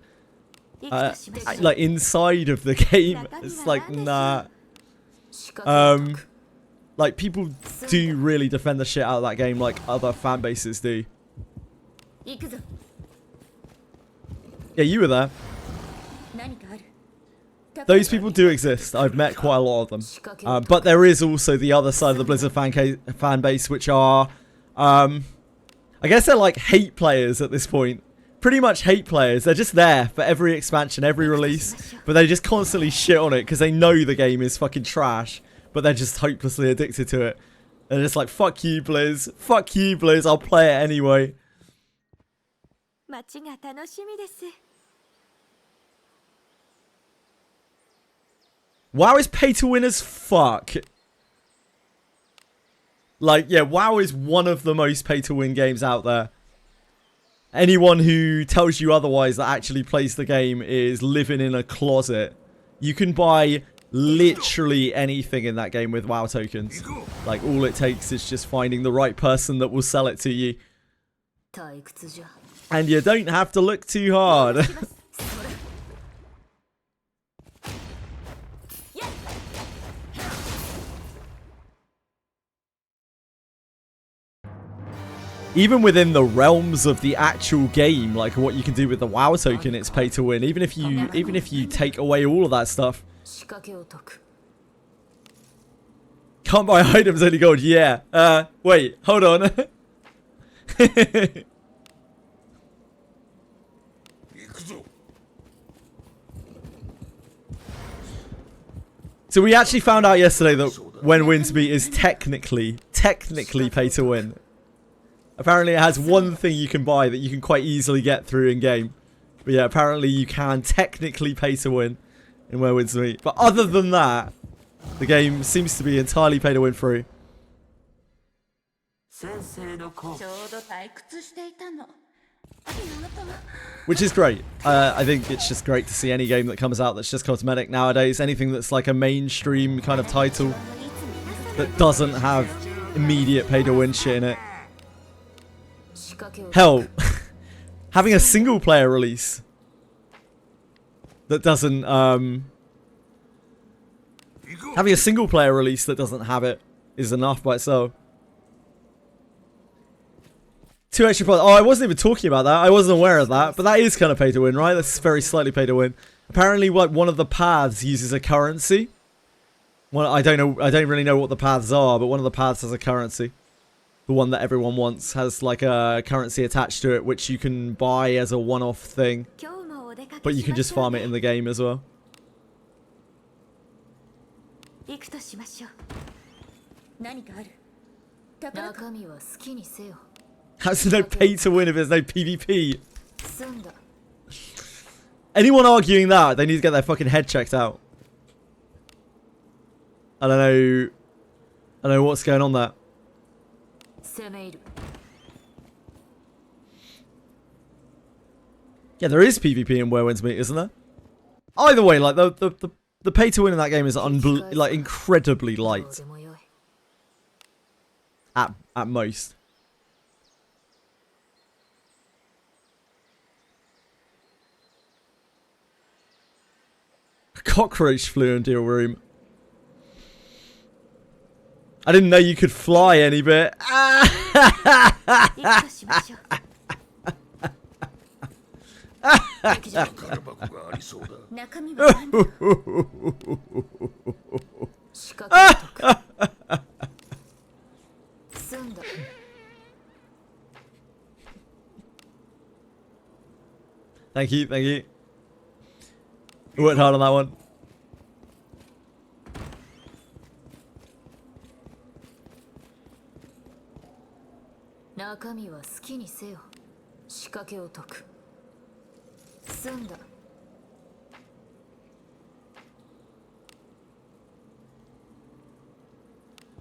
Like inside of the game, it's like, nah. Like, people do really defend the shit out of that game like other fan bases do. 行くぞ。 Yeah, you were there. 何かある。 Those people do exist. I've met quite a lot of them. But there is also the other side of the Blizzard fan base, which are, I guess they're like hate players at this point. Pretty much hate players. They're just there for every expansion, every release, but they just constantly shit on it because they know the game is fucking trash, but they're just hopelessly addicted to it. They're just like, fuck you, Blizz. Fuck you, Blizz. I'll play it anyway. 街が楽しみです。 WoW is pay to win as fuck. Like, yeah, WoW is one of the most pay to win games out there. Anyone who tells you otherwise that actually plays the game is living in a closet. You can buy literally anything in that game with WoW tokens. Like, all it takes is just finding the right person that will sell it to you. 退屈じゃ。 And you don't have to look too hard. Even within the realms of the actual game, like what you can do with the WoW token, it's pay to win. Even if you take away all of that stuff. 仕掛けを解く。 Can't buy items only gold. Yeah. Wait, hold on. So we actually found out yesterday that when wins meet is technically pay to win. Apparently it has one thing you can buy that you can quite easily get through in game. But yeah, apparently you can technically pay to win in Where Wins Meet. But other than that, the game seems to be entirely pay to win free. 先生の子。ちょうど退屈していたの。ありがとう。 Which is great. I think it's just great to see any game that comes out that's just cosmetic nowadays. Anything that's like a mainstream kind of title that doesn't have immediate pay to win shit in it. Hell, having a single player release that doesn't have it is enough by itself. 2 extra points. Oh, I wasn't even talking about that. I wasn't aware of that, but that is kind of pay to win, right? That's very slightly pay to win. Apparently, like, one of the paths uses a currency. Well, I don't really know what the paths are, but one of the paths has a currency. The one that everyone wants has like a currency attached to it, which you can buy as a one-off thing. But you can just farm it in the game as well. 行くとしましょう。何かある。中身は好きにせよ。 How's no pay to win if there's no PvP? 済んだ。 Anyone arguing that, they need to get their fucking head checked out. I don't know what's going on there. 攻め入る。 Yeah, there is PvP in Where Wins Meet, isn't there? Either way, like the pay to win in that game is like incredibly light どうでもよい。 at most. A cockroach flew into your room. I didn't know you could fly any bit. 行くとしましょう。宝箱がありそうだ。中身は何だ。仕掛けを解く。済んだ。 Thank you, thank you. Worked hard on that one.「中身は好きにせよ。仕掛けを解く。済んだ。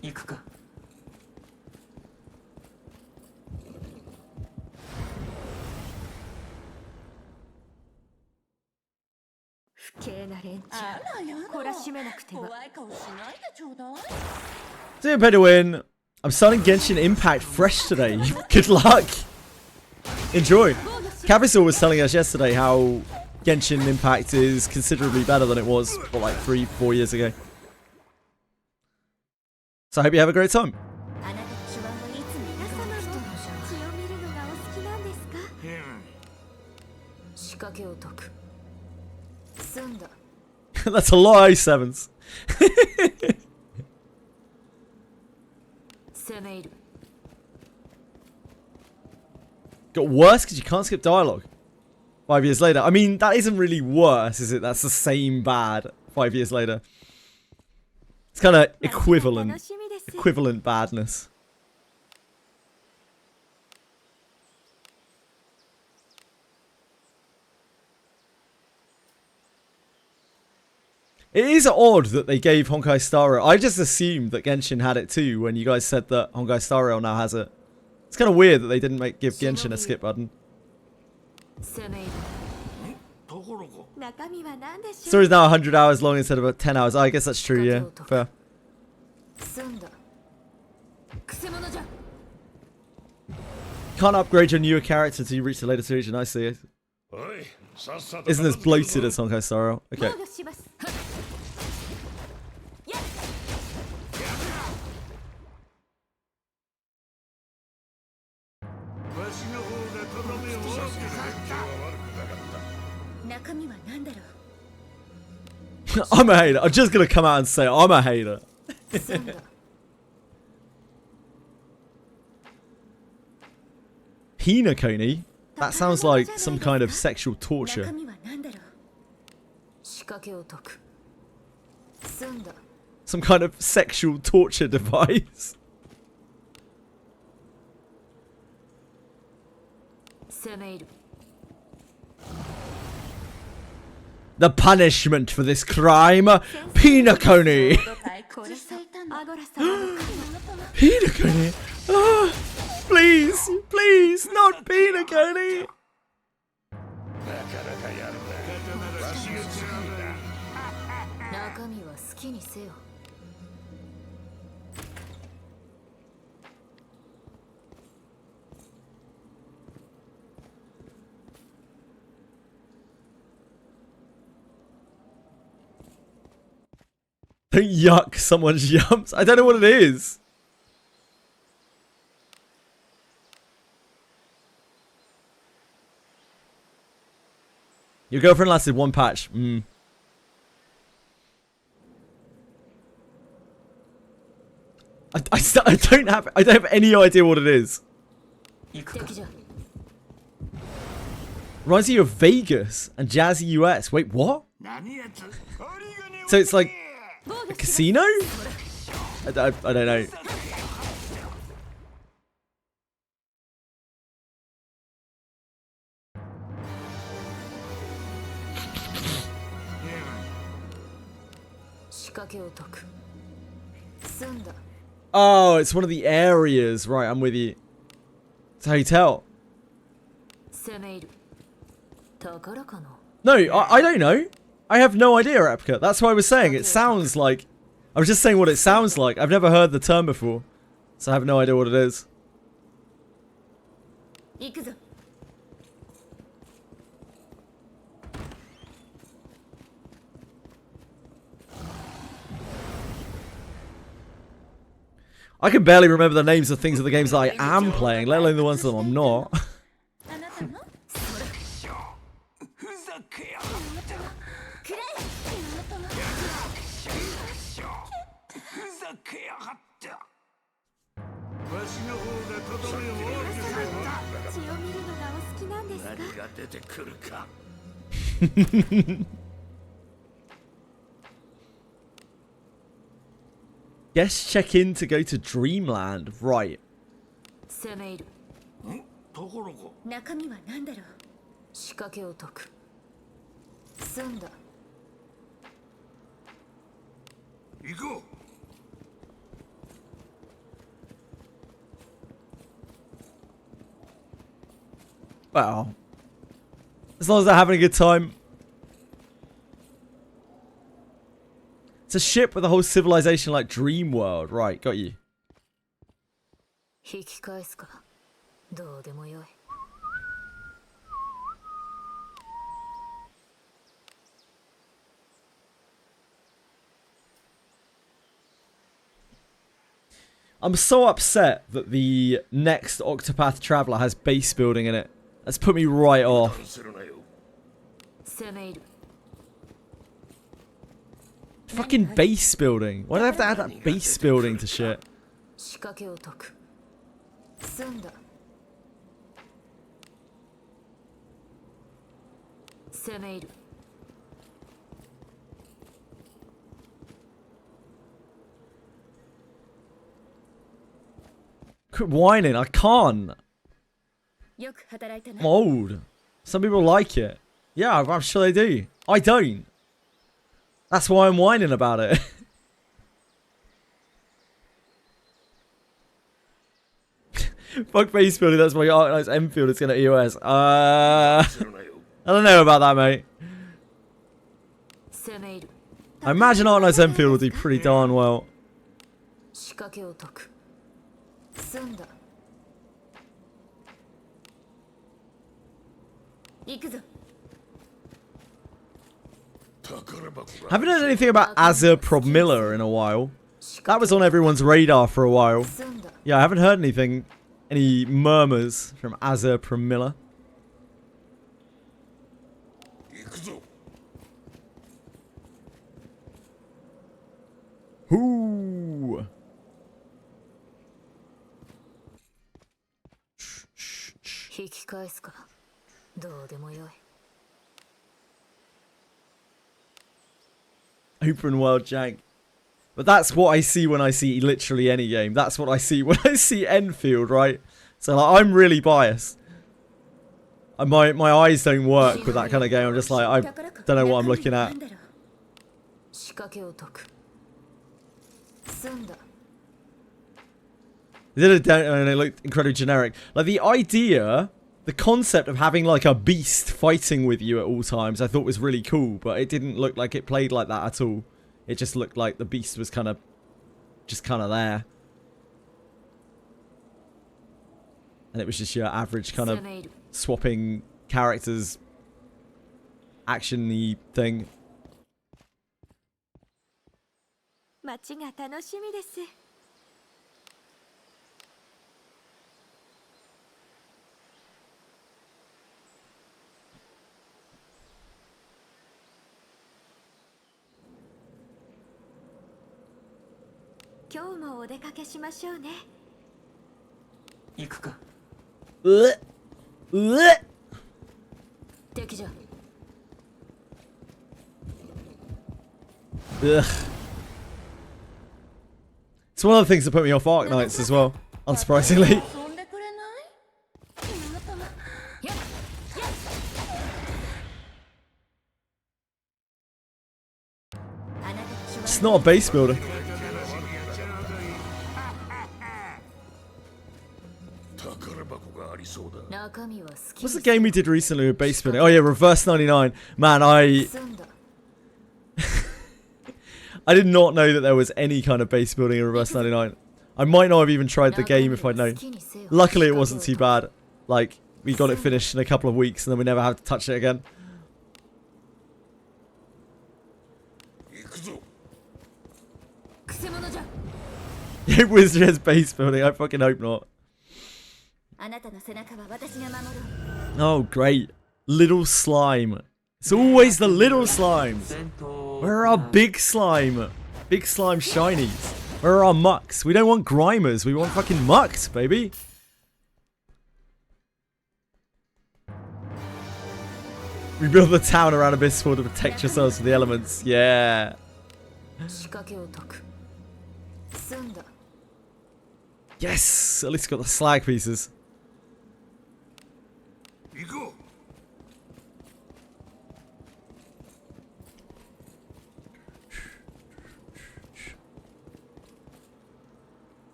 行くか。 不敬な連中。あらやだ。懲らしめなくては。怖い顔しないでちょうだい。 Doing pay to win. I'm starting Genshin Impact fresh today. Good luck. Enjoy. Capital was telling us yesterday how Genshin Impact is considerably better than it was, what, like 3-4 years ago. So I hope you have a great time. あなたの手腕はいつも皆様も血を見るのがお好きなんですか？仕掛けを解く。済んだ。 That's a lot of A7s. 攻め入る。 Got worse because you can't skip dialogue. 5 years later. I mean, that isn't really worse, is it? That's the same bad 5 years later. It's kind of equivalent. 楽しみです。 Equivalent badness. It is odd that they gave Honkai Star Rail. I just assumed that Genshin had it too when you guys said that Honkai Star Rail now has it. It's kind of weird that they didn't give Genshin a skip button. 攻め入る。中身は何でしょう？ Story's now 100 hours long instead of 10 hours. I guess that's true, yeah. Fair. 済んだ。くせ者じゃ。 Can't upgrade your newer character until you reach the later region. I see. Isn't as bloated as Honkai Star Rail. Okay. 防御します。やっ。中身は何だろう？ I'm a hater. I'm just gonna come out and say I'm a hater. 済んだ。 Hinakoni? That sounds like some kind of sexual torture. 中身は何だろう？ 仕掛けを解く。済んだ。 Some kind of sexual torture device. 攻め入る。 The punishment for this crime, Hinakoni. これさアゴラ様の神のとは Hinakoni. Ah, please, please, not Hinakoni. 中身は好きにせよ。 Don't yuck someone's yumps. I don't know what it is. Your girlfriend lasted one patch. I don't have any idea what it is. 敵じゃ。 Reminds you of Vegas and Jazzy US. Wait, what? So it's like a casino? I don't know. Oh, it's one of the areas. Right, I'm with you. It's a hotel. No, I don't know. I have no idea, Epka. That's what I was saying. It sounds like... I was just saying what it sounds like. I've never heard the term before. So I have no idea what it is. 行くぞ。 I can barely remember the names of things of the games that I am playing, let alone the ones that I'm not. あなたのくれ。血を見るのがお好きなんですか？ 何が出てくるか。 Guest check in to go to Dreamland. Right. ところが中身は何だろう？ 仕掛けを解く。済んだ。 行こう。 Well. As long as they're having a good time. It's a ship with a whole civilization like Dream World. Right, got you. 引き返すか。どうでもよい。 It's I'm so upset that the next Octopath Traveler has base building in it. That's put me right off. 攻め入る Fucking base building. Why do I have to add that base building to shit? 仕掛けを解く済んだ攻め入る Quit whining. I can't. よく働いた I'm な old. Some people like it. Yeah, I'm sure they do. I don't. That's why I'm whining about it. Fuck base building, that's why Arknight's Enfield is going to EOS. I don't know about that, mate. 攻め入る I imagine Arknight's Enfield will do pretty darn well. 仕掛けを解く済んだ行くぞ Haven't heard anything about Azur Promilla in a while. That was on everyone's radar for a while. 済んだ Yeah, I haven't heard anything, any murmurs from Azur Promilla. 行くぞ Ooh. 引き返すかどうでもよい Open world jank. But that's what I see when I see literally any game. That's what I see when I see Enfield, right? So like, I'm really biased. My eyes don't work with that kind of game. I'm just like, I don't know what I'm looking at. 仕掛けを解く済んだ They did a demo and it looked incredibly generic. Like the idea, the concept of having like a beast fighting with you at all times, I thought was really cool. But it didn't look like it played like that at all. It just looked like the beast was kind of there. And it was just your average kind of 攻め入る swapping characters action-y thing. 街が楽しみです今日もお出かけしましょうね行くか Ugh. 敵じゃ Ugh. It's one of the things that put me off Arknights as well, unsurprisingly. 遊んでくれないあなたも It's not a base builder. 宝箱がありそうだ 中身は好き What's the game we did recently with base building? Oh yeah, Reverse 99. Man, I 済んだ did not know that there was any kind of base building in Reverse 99. I might not have even tried the game if I'd known. Luckily it wasn't too bad. Like, we got it finished in a couple of weeks and then we never had to touch it again. 行くぞ くせ者じゃ Yeah, Wizardry has base building. I fucking hope not. あなたの背中は私が守る Oh, great. Little slime. It's always the little slimes. 戦闘 Where are our big slime? Big slime shinies. Where are our mucks? We don't want grimers. We want fucking mucks, baby. We build the town around Abyssfall to protect yourselves from the elements. Yeah. 仕掛けを解く済んだ Yes. At least got the slag pieces. 行こう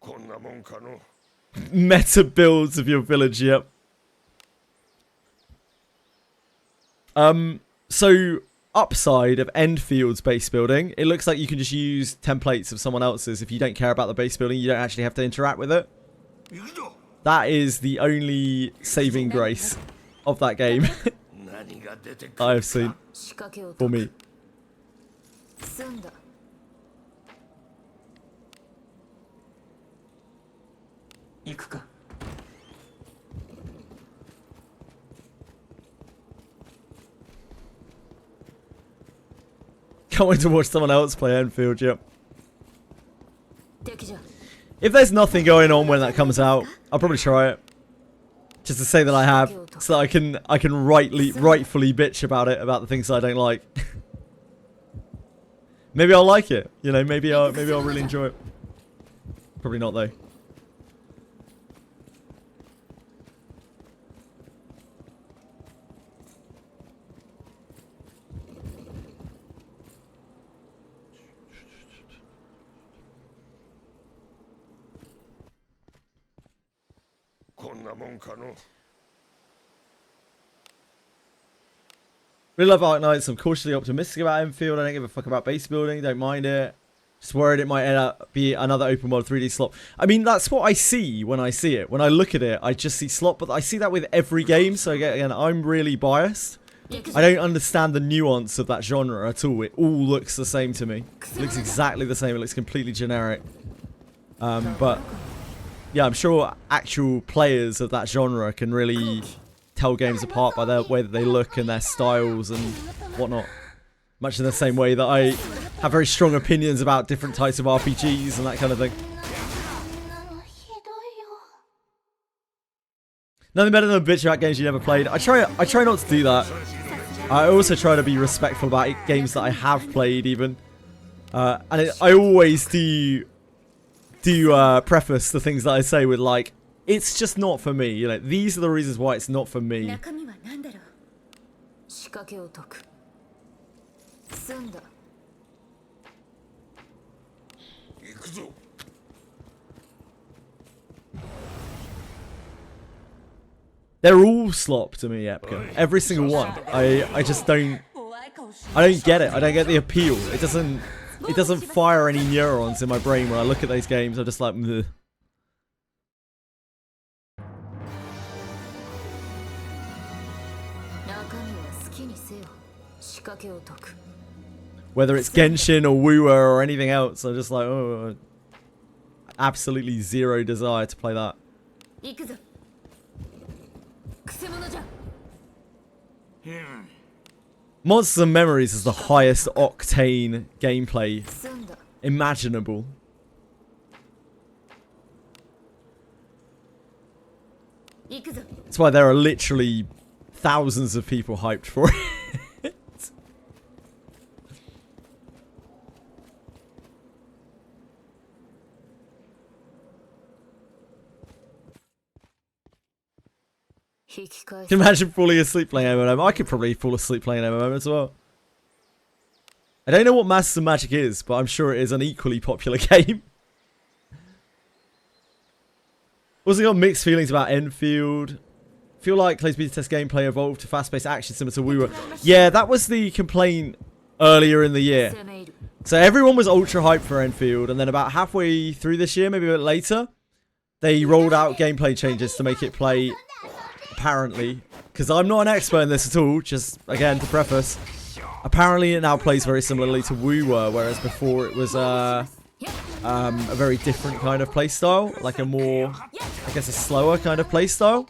こんなもんかの Meta builds of your village, yep. So upside of Enfield's base building, it looks like you can just use templates of someone else's. If you don't care about the base building, you don't actually have to interact with it. 行くぞ That is the only saving grace of that game. 何が出てく I る have seen 仕掛けを for 解く me. 済んだ。行くか。 Can't wait to watch someone else play Enfield, yep. 敵じゃ。 If there's nothing going on when that comes out, I'll probably try it. Just to say that I have, so that I can rightfully bitch about it, about the things I don't like. Maybe I'll like it, you know, maybe I'll really enjoy it. Probably not though. Really love Arc Knights. I'm cautiously optimistic about Enfield. I don't give a fuck about base building. Don't mind it. Just worried it might end up be another open world 3D slot. I mean, that's what I see when I see it. When I look at it, I just see slot. But I see that with every game. So again, I'm really biased. I don't understand the nuance of that genre at all. It all looks the same to me. It looks exactly the same. It looks completely generic. But yeah, I'm sure actual players of that genre can really tell games apart by the way that they look and their styles and whatnot. Much in the same way that I have very strong opinions about different types of RPGs and that kind of thing. Nothing better than a bitch about games you never played. I try not to do that. I also try to be respectful about games that I have played even. I always do preface the things that I say with like, it's just not for me. You know, these are the reasons why it's not for me. 中身は何だろう。仕掛けを解く。済んだ。 They're all slop to me, Epka. Every single one. I just don't. I don't get it. I don't get the appeal. It doesn't fire any neurons in my brain when I look at those games. I'm just like, meh. Whether it's Genshin or Wua or anything else, I'm just like, oh, absolutely zero desire to play that. Monsters and Memories is the highest octane gameplay imaginable. That's why there are literally thousands of people hyped for it. Can you imagine falling asleep playing MMO? I could probably fall asleep playing MMO as well. I don't know what Masters of Magic is, but I'm sure it is an equally popular game. Also got mixed feelings about Enfield. Feel like closed beta test gameplay evolved to fast-paced action similar to Woo. Yeah, that was the complaint earlier in the year. So everyone was ultra hyped for Enfield, and then about halfway through this year, maybe a bit later, they rolled out gameplay changes to make it play, apparently, because I'm not an expert in this at all, just again to preface, apparently it now plays very similarly to Woo, whereas before it was a very different kind of playstyle, like a more, I guess, a slower kind of playstyle.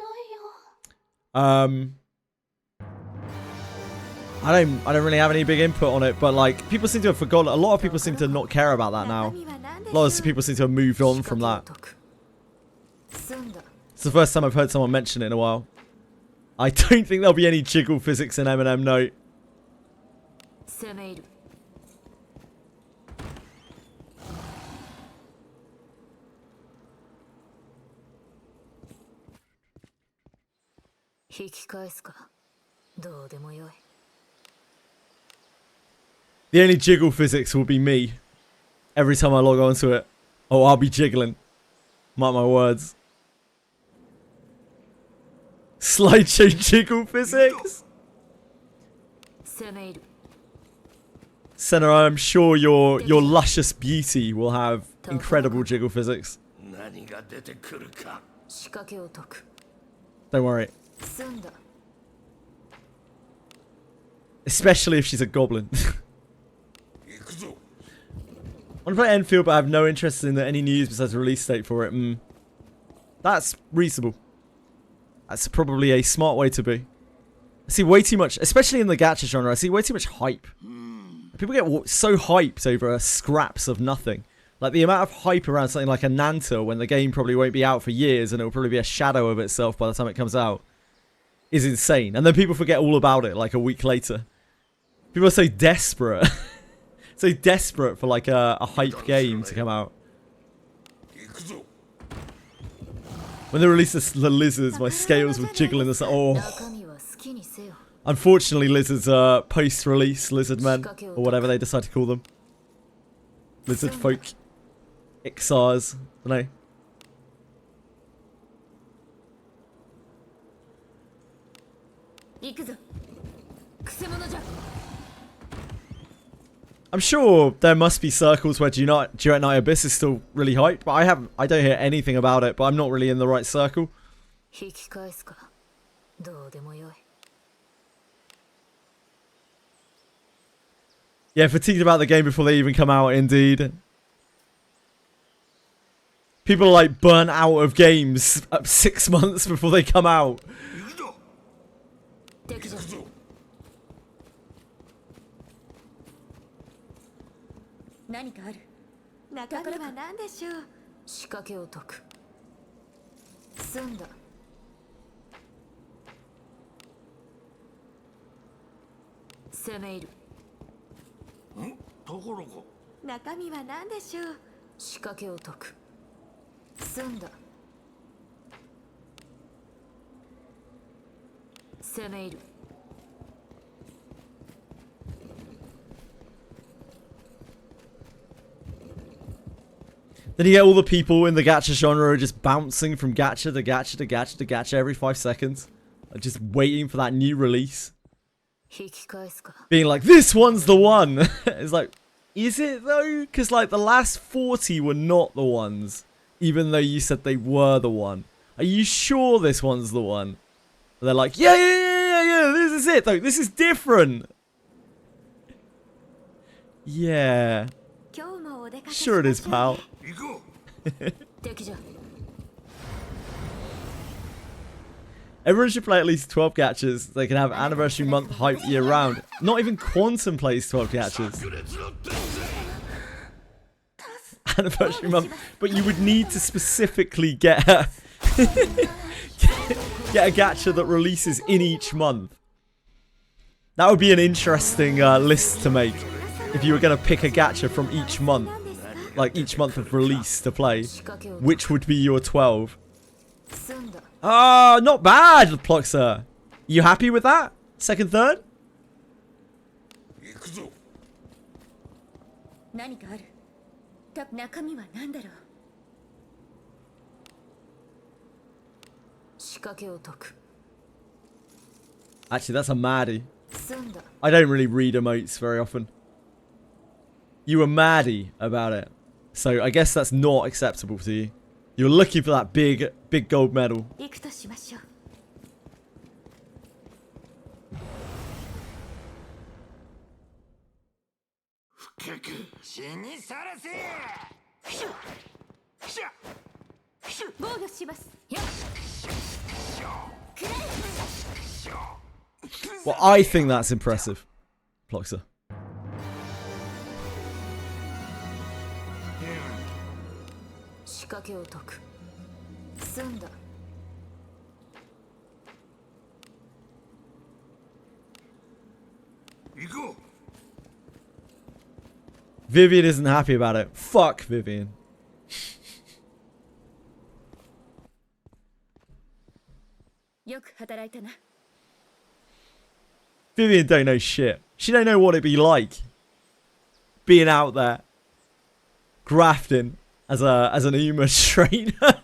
I don't really have any big input on it, but like people seem to have forgotten. A lot of people seem to not care about that now. A lot of people seem to have moved on from that. It's the first time I've heard someone mention it in a while. I don't think there'll be any jiggle physics in M&M, no. The only jiggle physics will be me. Every time I log on to it. Oh, I'll be jiggling. Mark my words. Slideshow jiggle physics? Senna, I'm sure your luscious beauty will have incredible jiggle physics. Don't worry. Especially if she's a goblin. I want to play Enfield, but I have no interest in any news besides the release date for it. That's reasonable. That's probably a smart way to be. I see way too much, especially in the gacha genre, I see way too much hype. People get so hyped over scraps of nothing. Like the amount of hype around something like a Nanta when the game probably won't be out for years and it'll probably be a shadow of itself by the time it comes out is insane. And then people forget all about it like a week later. People are so desperate. So desperate for like a hype game to come out. When they released the lizards, my scales were jiggling. Oh. Unfortunately, lizards are post-release lizard men, or whatever they decide to call them. Lizard folk. Ixars. I don't know. I'm sure there must be circles where Duet Night Abyss is still really hyped, but I don't hear anything about it, but I'm not really in the right circle. Yeah, fatigued about the game before they even come out, indeed. People are like burnt out of games 6 months before they come out. Then you get all the people in the gacha genre just bouncing from gacha to gacha to gacha to gacha every 5 seconds. Just waiting for that new release. Being like, this one's the one! It's like, is it though? Because like the last 40 were not the ones. Even though you said they were the one. Are you sure this one's the one? And they're like, yeah, this is it though. This is different. Yeah. Sure it is, pal. Everyone should play at least 12 gachas. They can have anniversary month hype year round. Not even Quantum plays 12 gachas. Anniversary month. But you would need to specifically get a get a gacha that releases in each month. That would be an interesting list to make. If you were going to pick a gacha from each month. Like each month of release to play. Which would be your 12? Ah, not bad, Ploxer. You happy with that? Second, third? Actually, that's a Maddie. I don't really read emotes very often. You were Maddie about it. So I guess that's not acceptable to you. You're looking for that big gold medal. Well, I think that's impressive, Ploxer. Vivian isn't happy about it. Fuck Vivian. Vivian don't know shit. She don't know what it'd be like being out there grafting as an Uma trainer.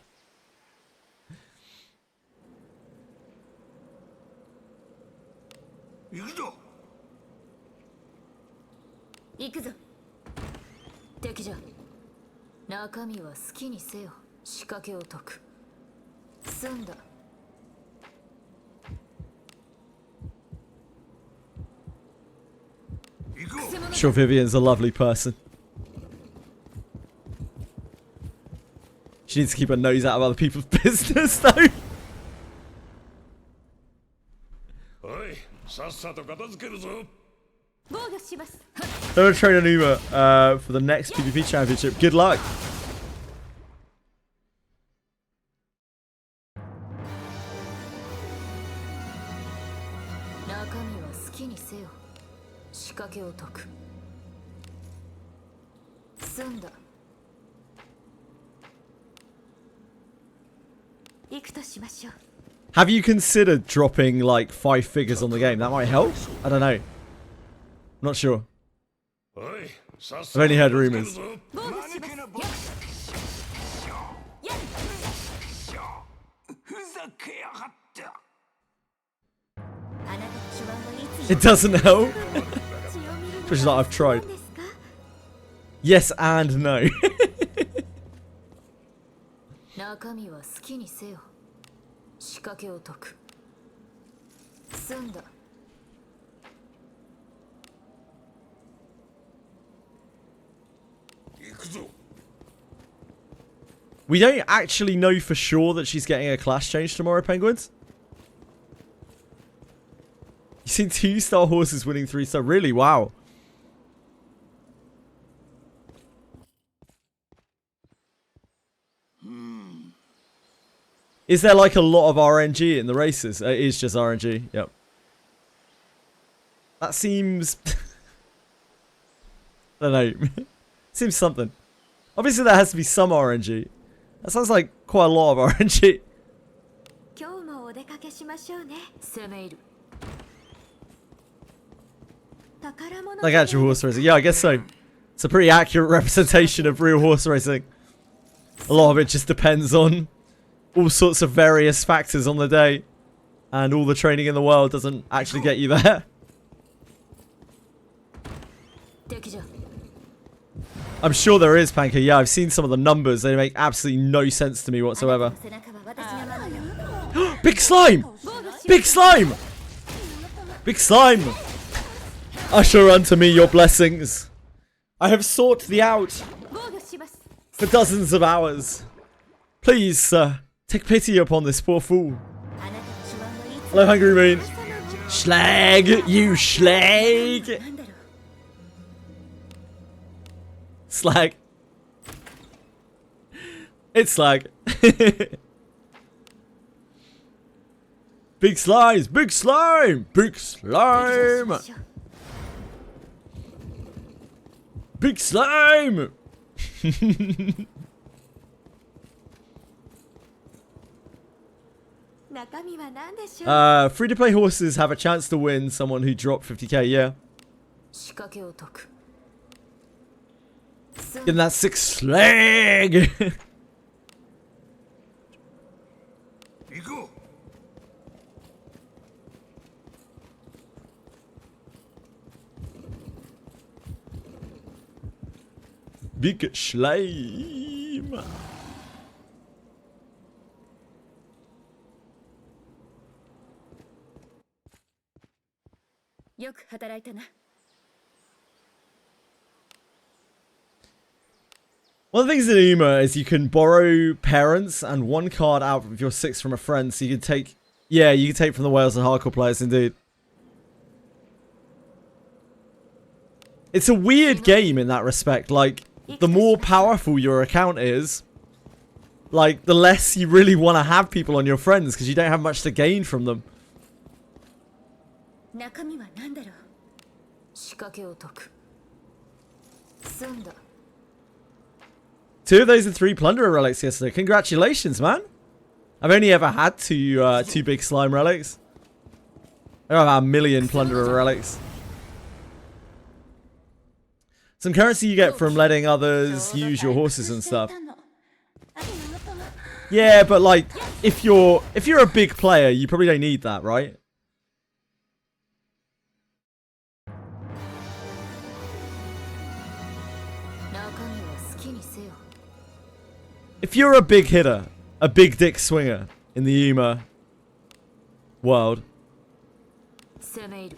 I'm sure Vivian's a lovely person. She needs to keep her nose out of other people's business, though. おい、さっさと片付けるぞ。防御します。 I'm gonna train Anuma for the next PvP championship. Good luck. 中身は好きにせよ。仕掛けを解く。済んだ。行くとしましょう。 Have you considered dropping like 5 figures on the game? That might help. I don't know. I'm not sure. おい、さっ I've さと only heard 片付ける rumors. ぞ。防御します。ふざけやがってあなたの手腕はいつ It doesn't help. 血を見る Which is like I've tried. ですか？ Yes and no. 中身は好きにせよ。仕掛けを解く。済んだ。 行くぞ。 We don't actually know for sure that she's getting a class change tomorrow, Penguins. You've seen 2-star horses winning 3-star. Really? Wow. Is there like a lot of RNG in the races? It is just RNG. Yep. That seems... I don't know. Seems something. Obviously there has to be some RNG. That sounds like quite a lot of RNG. 今日もお出かけしましょうね。攻め入る。宝物 Like actual horse racing. Yeah, I guess so. It's a pretty accurate representation of real horse racing. A lot of it just depends on all sorts of various factors on the day. And all the training in the world doesn't actually get you there. 敵じゃ。 I'm sure there is, Panka. Yeah, I've seen some of the numbers. They make absolutely no sense to me whatsoever. 背中は私が守る。 Big slime! Big slime! Big slime! Usher unto me your blessings. I have sought thee out 防御します。 for dozens of hours. Please, sir, take pity upon this poor fool. あなたの手腕はいつ Hello, Hungry Moon. Schlag, you schlag. なんだろう。 Slag. It's slag. Big slimes, big slime, big slime, big slime. 中身は何でしょう。 Free to play horses have a chance to win someone who dropped 50k, yeah. 仕掛けを解く。 Give them that 6 slag. 行こう Big slime. よく働いたな。 One of the things in Uma is you can borrow parents and one card out of your 6 from a friend, so you can take... Yeah, you can take from the Wales and Hardcore players, indeed. It's a weird game in that respect. Like, the more powerful your account is, like, the less you really want to have people on your friends, because you don't have much to gain from them. 中身は何だろう。仕掛けを解く。済んだ。 2 of those are 3 Plunderer relics yesterday. Congratulations, man. I've only ever had 2 big slime relics. I have a million Plunderer relics. Some currency you get from letting others use your horses and stuff. Yeah, but like, if you're a big player, you probably don't need that, right? If you're a big hitter, a big dick swinger in the Yuma world, 攻め入る。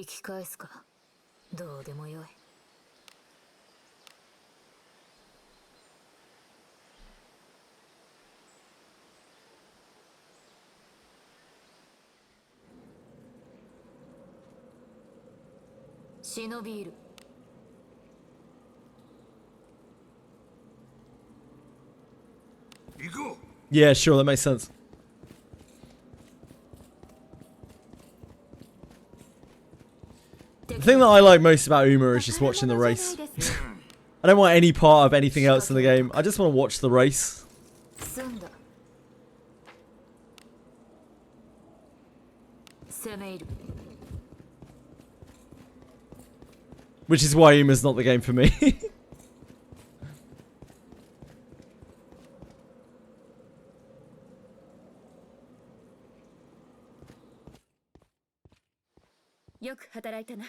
引き返すか。どうでもよい。忍びいる。行こう。 Yeah, sure, that makes sense. The thing that I like most about Uma is just watching the race. I don't want any part of anything else in the game. I just want to watch the race. 済んだ。攻め入る。 Which is why Uma's not the game for me. よく働いたな。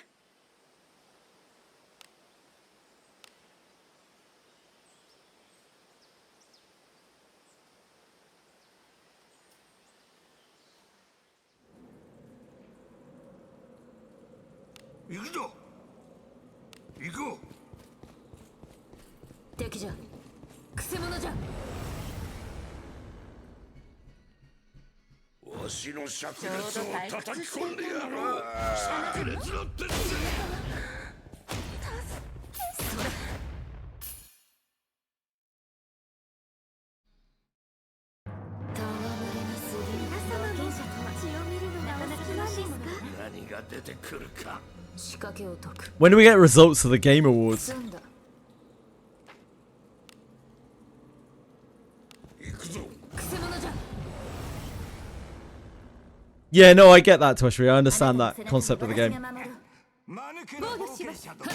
行くぞ。行こう。敵じゃ。くせ者じゃ。わしの灼熱を叩き込んでやろう。灼熱の鉄で。何が出てくるか。仕掛けを解く。 When do we get results of the Game Awards? 済んだ。行くぞ。くせ者じゃ。 Yeah, no, I get that, Toshri. I understand that concept of the game. 間抜けな冒険者と。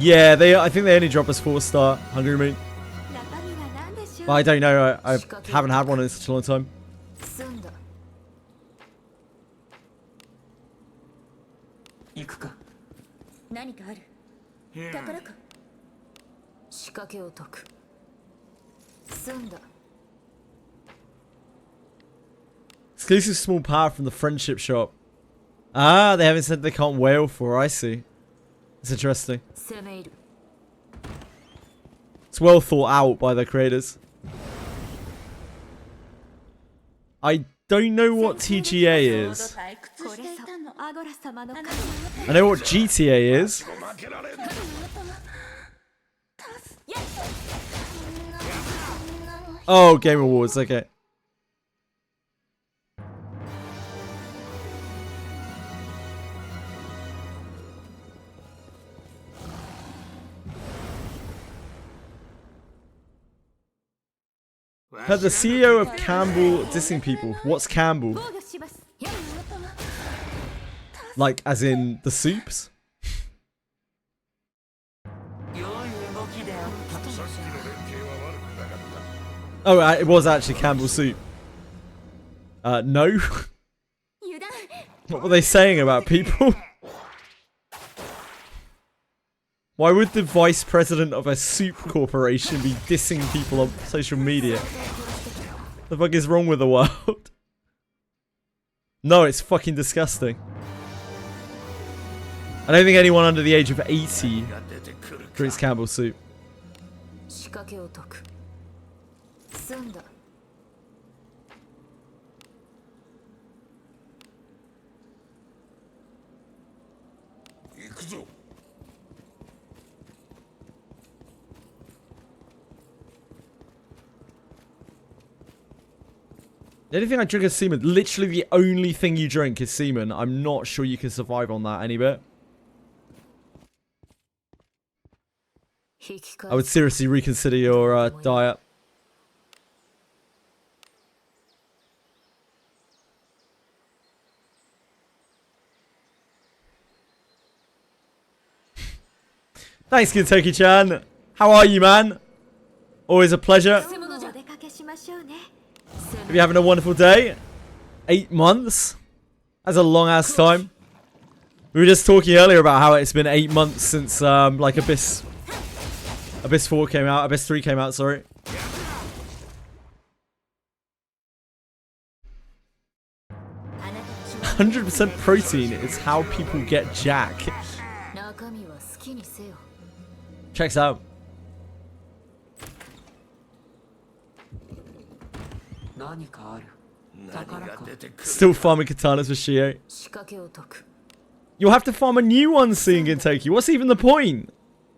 Yeah, I think they only drop us 4-star Hungry Meat. 中身は何でしょう。 But I don't know. I haven't had one in such a long time. 済んだ。行くか。何かある。宝か。仕掛けを解く。済んだ。 Exclusive small power from the friendship shop. Ah, they haven't said they can't whale for. I see. It's interesting. 攻め入る。 It's well thought out by the creators. I don't know what TGA is. これぞアゴラ様の I know what GTA is. 負けられん。 Oh, Game Awards. Okay. Heard the CEO of Campbell dissing people. What's Campbell? 防御します。 Like, as in the soups? 良い動きであったと。さっきの連携は悪くなかった。 Oh, it was actually Campbell soup. No. 油断。 What were they saying about people? Why would the vice president of a soup corporation be dissing people on social media? The fuck is wrong with the world? No, it's fucking disgusting. I don't think anyone under the age of 80 drinks Campbell's soup. 仕掛けを解く。済んだ。 行くぞ。 The only thing I drink is semen. Literally the only thing you drink is semen. I'm not sure you can survive on that any bit. 引き返 I would す。 seriously reconsider your diet. Thanks, Kentucky-chan. How are you, man? Always a pleasure. お出かけしましょうね。 Hope you're having a wonderful day. 8 months? That's a long ass time. We were just talking earlier about how it's been 8 months since like Abyss 4 came out. Abyss 3 came out, sorry. 100% protein is how people get Jack. 中身は好きにせよ Checks out. 何かある何が出てくる Still farming katanas with Shio. 仕掛けを解く You'll have to farm a new one seeing in Tokyo. What's even the point?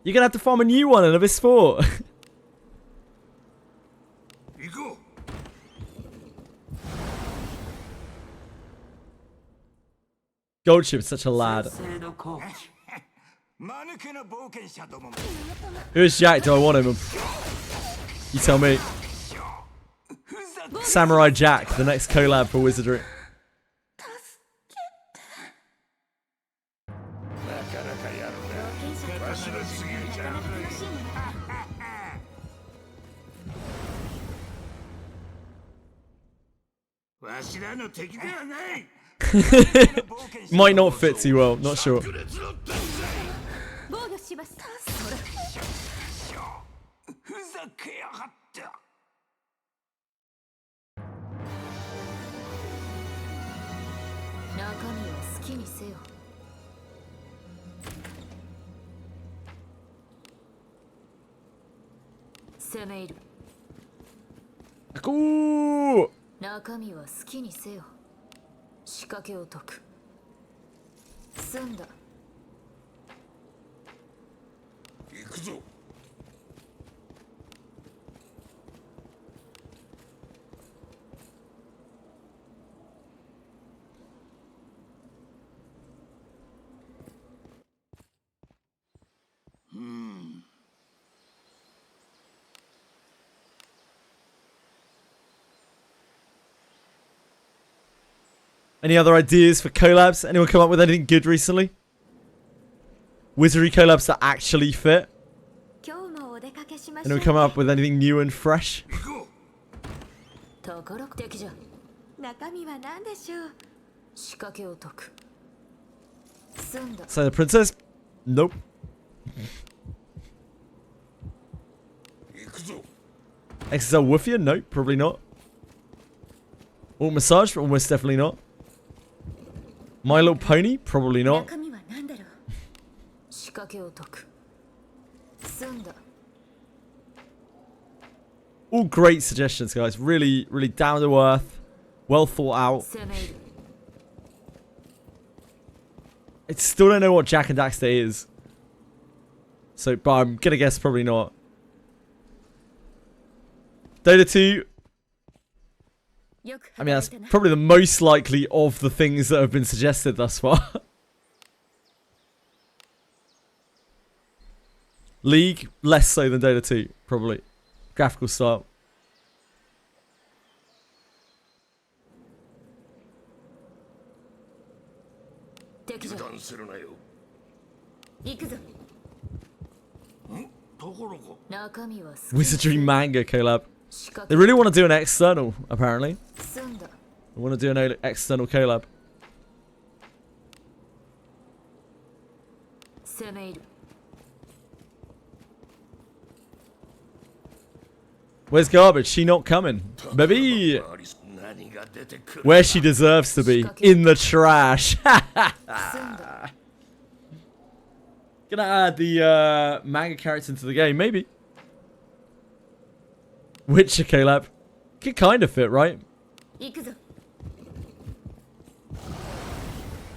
You're gonna have to farm a new one in Abyss 4. 行こう Goldship is such a lad. 先生のコーチ間抜けな冒険者どもも Who's Jack? Do I want him? You tell me. ふざけ Samurai Jack, the next collab for Wizardry. なかなかやるなわしの次じゃわしらの敵ではない Might not fit too well, not sure. 烈の天防御しますふざけやがって中身は好きにせよ攻め入る Ooh! 中身は好きにせよ仕掛けを解く済んだ行くぞ Any other ideas for collabs? Anyone come up with anything good recently? Wizardry collabs that actually fit? 今日もお出かけしましょ Anyone う come up with anything new and fresh? 行こうところ的じゃ中身は何でしょう仕掛けを解く済んだ So the princess? Nope. 行くぞ XSL Woofia? Nope, probably not. Alt Massage? Almost definitely not. My Little Pony? Probably not. 中身は何だろう仕掛けを解く済んだ All great suggestions, guys. Really, really down to earth. Well thought out. 攻め入る I still don't know what Jack and Daxter is. So, but I'm gonna guess probably not. Dota 2. よく I mean, 働 that's いたな probably the most likely of the things that have been suggested thus far. League, less so than Dota 2, probably. Graphical style. 敵じゃ油断するなよ行くぞところが中身は好き Wizardry manga collab. 仕掛 They け really want to do an external, apparently. 済んだ They want to do an external collab. 攻め入る Where's Garbage? She not coming. Baby! 何が出てくる Where she deserves to be. In the trash. 済んだ Gonna add the manga character into the game, maybe. Witcher collab. Could kind of fit, right? 行くぞ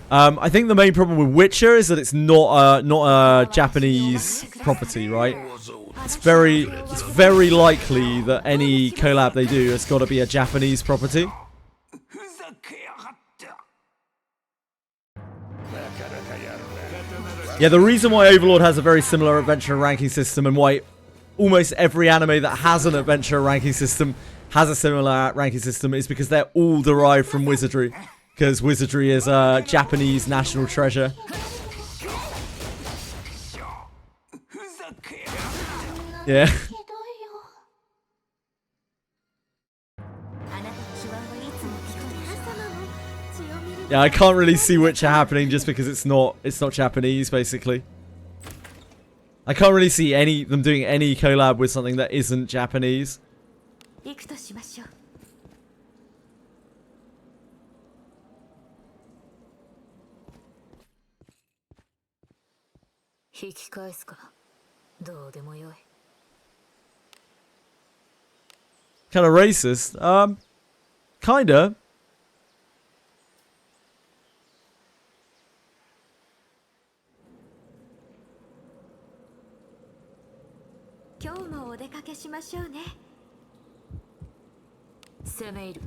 I think the main problem with Witcher is that it's not a Japanese property, right? It's very likely that any collab they do has got to be a Japanese property. ふざけやがって Yeah, the reason why Overlord has a very similar adventure ranking system and why almost every anime that has an adventure ranking system has a similar ranking system is because they're all derived from Wizardry. Because Wizardry is a Japanese national treasure. ふざけやがって Yeah. ひどいよあなたの手腕はいつも聞こえる様の血を見る Yeah, I can't really see Witcher happening just because it's not Japanese, basically. I can't really see them doing any collab with something that isn't Japanese. 行くとしましょう引き返すか。どうでもよい。 Kind of racist. Kinda. 今日もお出かけしましょうね。攻め入る。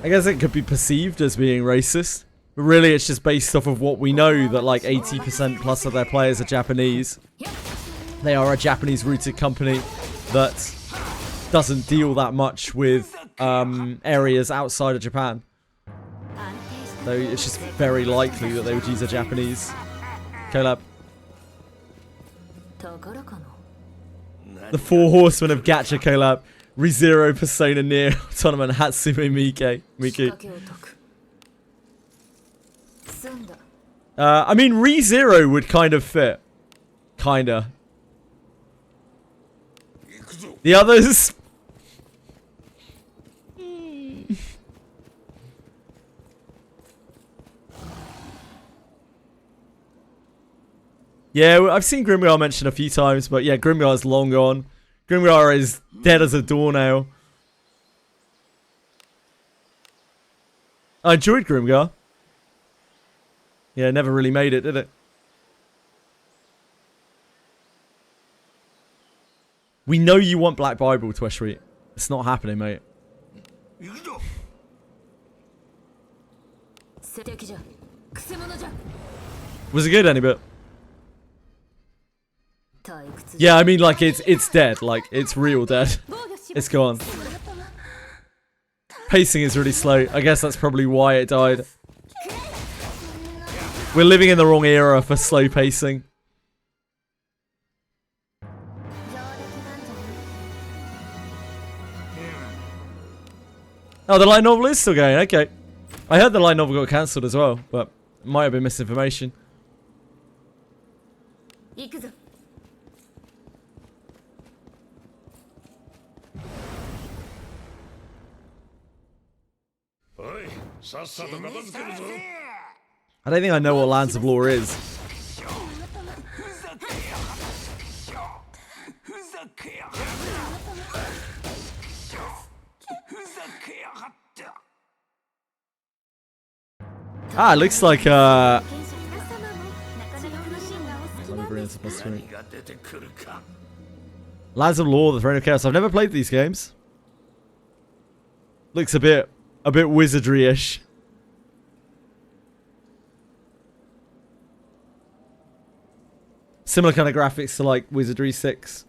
I guess it could be perceived as being racist. But really, it's just based off of what we know, that like 80% plus of their players are Japanese. They are a Japanese-rooted company that doesn't deal that much with areas outside of Japan. So it's just very likely that they would use a Japanese collab. The Four Horsemen of Gacha collab. ReZero, Persona, Nier, Tournament, Hatsume, Miki. I mean, ReZero would kind of fit. Kinda. The others... Yeah, I've seen Grimgar mentioned a few times, but yeah, Grimgar's long gone. Grimgar is dead as a door now. I enjoyed Grimgar. Yeah, never really made it, did it? We know you want Black Bible, Tweshweet. It's not happening, mate. Was it good, any bit? Yeah, I mean, like, it's dead. Like, it's real dead. It's gone. Pacing is really slow. I guess that's probably why it died. We're living in the wrong era for slow pacing. Oh, the light novel is still going. Okay. I heard the light novel got cancelled as well, but it might have been misinformation. I don't think I know what Lands of Lore is. Ah, it looks like let me bring this up on screen. Lands of Lore, the Throne of Chaos. I've never played these games. Looks a bit Wizardry-ish. Similar kind of graphics to like Wizardry 6.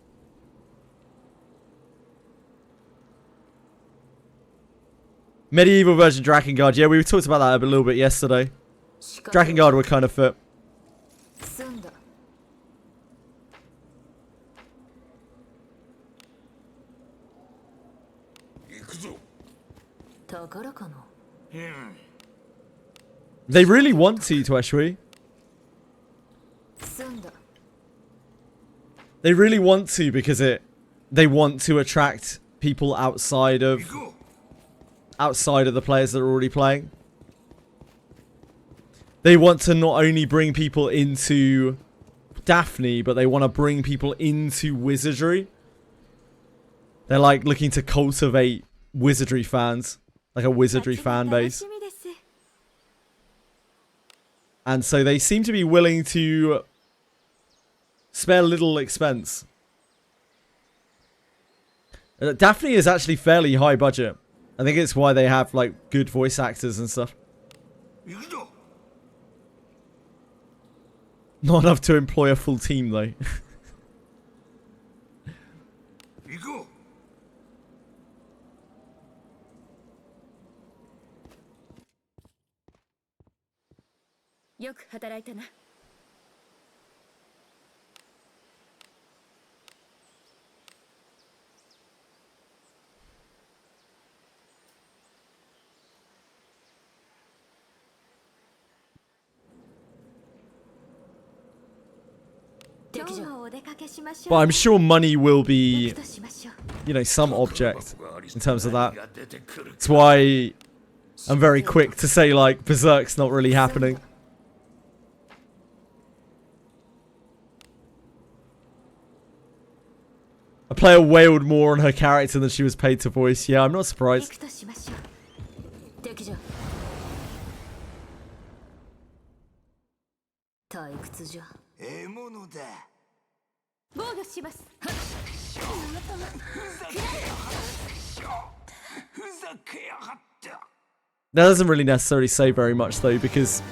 Medieval version Drakengard. Yeah, we talked about that a little bit yesterday. Drakengard would kind of fit. They really want to, Tweshweet. They really want to because they want to attract people outside of the players that are already playing. They want to not only bring people into Daphne, but they want to bring people into Wizardry. They're like looking to cultivate Wizardry fans, like a Wizardry fan base. And so they seem to be willing to spare little expense. Daphne is actually fairly high budget. I think it's why they have like good voice actors and stuff. Not enough to employ a full team though. But I'm sure money will be, you know, some object in terms of that. That's why I'm very quick to say, like, Berserk's not really happening. A player wailed more on her character than she was paid to voice. Yeah, I'm not 行 surprised. くとしましょう。敵じゃ。退屈じゃ。獲物だ。防御します。ふざけやがった。 That doesn't really necessarily say very much though, because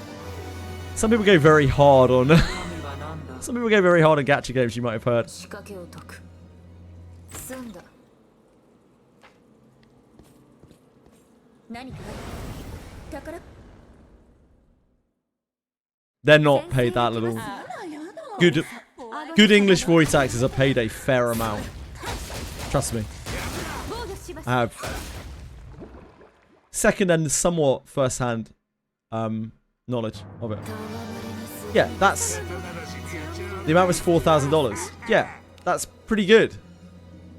some people go very hard on 神はなんだ some people go very hard on gacha games. You might have heard. 仕掛けを解く。済んだ。何かある。宝。 They're not paid that little. Good English voice actors are paid a fair amount. Trust me. 防御します。 I have second and somewhat first-hand knowledge of it. 戯れにする。 Yeah, that's the amount was $4,000. Yeah, that's pretty good.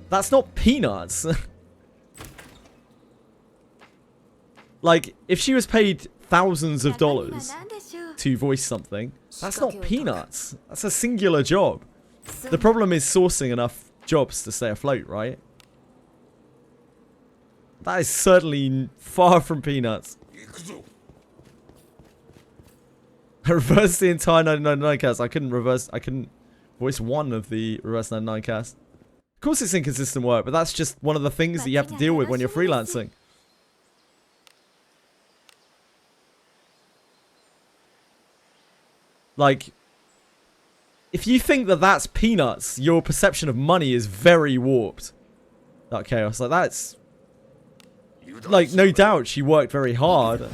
That's not peanuts. Like, if she was paid thousands of dollars 何でしょう。 to voice something, that's not peanuts. That's a singular job. The problem is sourcing enough jobs to stay afloat, right? That is certainly far from peanuts. 行くぞ。 I reversed the entire 999 cast. I couldn't voice one of the reverse 99 cast. Of course it's inconsistent work, but that's just one of the things that you have to deal with when you're freelancing. Like, if you think that that's peanuts, your perception of money is very warped. That chaos. Like, that's... Like, no doubt she worked very hard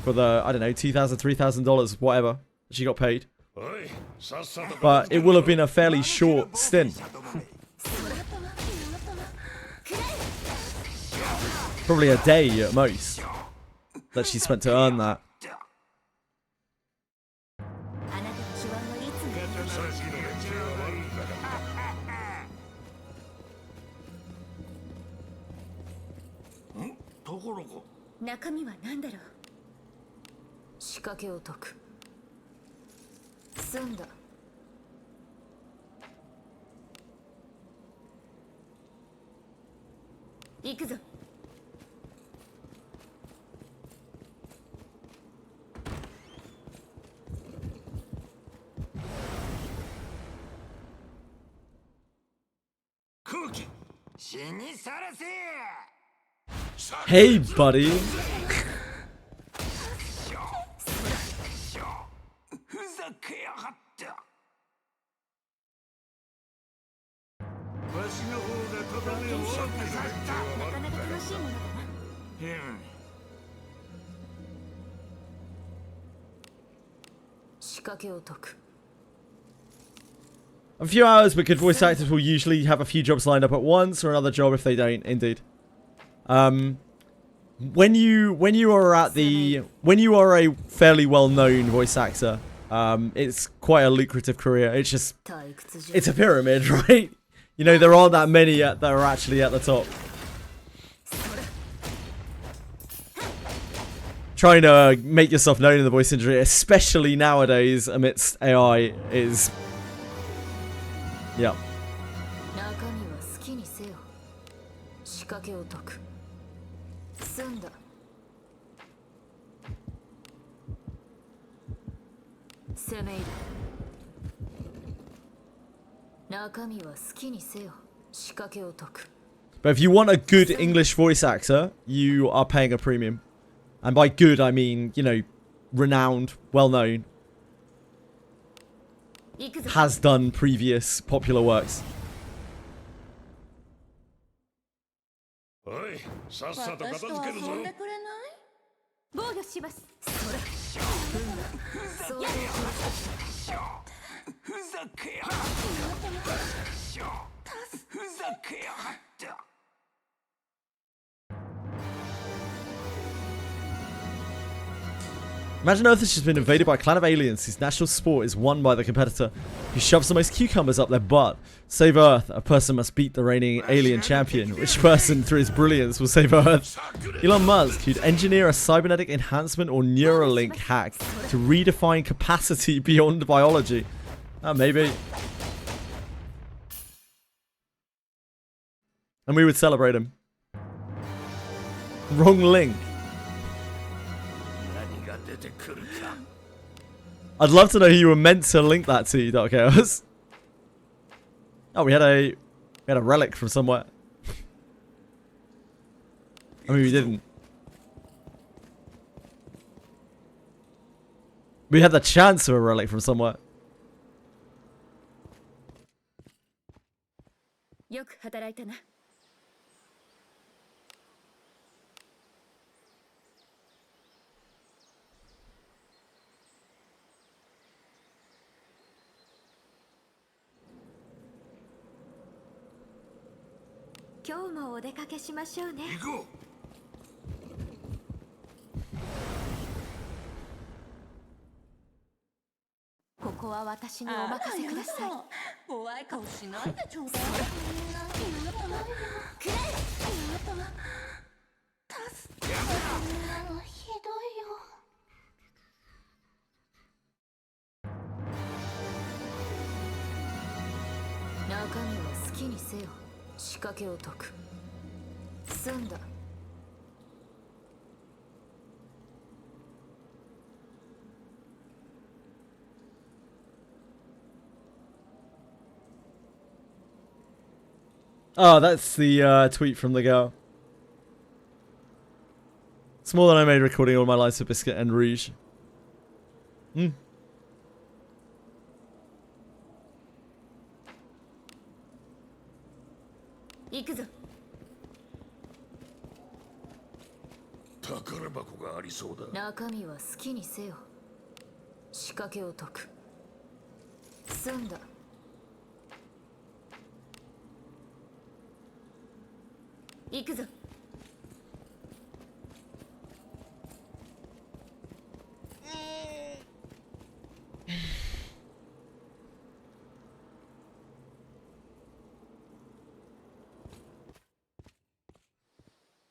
for the, I don't know, $2,000, $3,000, whatever she got paid. おい、さっさと But it will have been a fairly short stint. Probably a day at most that she spent to earn that. あなたの手腕はいつも。さっきの連中は悪いんだが。ん？ところが。中身は何だろう。仕掛けを解く。済んだ。行くぞ。空気死にさらせ。 Hey, buddy. ふざけやがった。わしの方がとどめを多くさせた。なかなか楽しいものだな。仕掛けを解く。 A few hours, but good voice actors will usually have a few jobs lined up at once, or another job if they don't. Indeed. When you are a fairly well-known voice actor, it's quite a lucrative career. It's just, 退屈じゃ。 it's a pyramid, right? You know, there aren't that many that are actually at the top. Trying to make yourself known in the voice industry, especially nowadays amidst AI, is... Yeah. 中身は好きにせよ。仕掛けを解く。済んだ。攻め入る。中身は好きにせよ。仕掛けを解く。 But if you want a good English voice actor, you are paying a premium. And by good, I mean, you know, renowned, well-known, 行くぞ。 has done previous popular works. おい、さっさと片私と付けるぞ。遊んでくれない？防御します。それ。そうだ。ふざけやがった。ふざけやがった。 Imagine Earth has just been invaded by a clan of aliens whose national sport is won by the competitor who shoves the most cucumbers up their butt. Save Earth, a person must beat the reigning alien champion. Which person, through his brilliance, will save Earth? Elon Musk, who'd engineer a cybernetic enhancement or Neuralink hack to redefine capacity beyond biology. Maybe. And we would celebrate him. Wrong link. 何が出てくるか I'd love to know who you were meant to link that to, Dark Chaos. Oh, we had a relic from somewhere. I mean, we didn't. We had the chance of a relic from somewhere. よく働いたな。今日もお出かけしましょうね。行こここは私にお任せください。怖い顔しないでちょうだい。くれ。助けて。ひどいよ。中身は好きにせよ。仕掛けを解く。済んだ。Oh, that's the tweet from the girl. It's more than I made recording all my lives for Biscuit and Rouge. Hmm. 行くぞ。う宝箱がありそうだ中身は好きにせよ。仕掛けを解く。済んだ。行くぞ。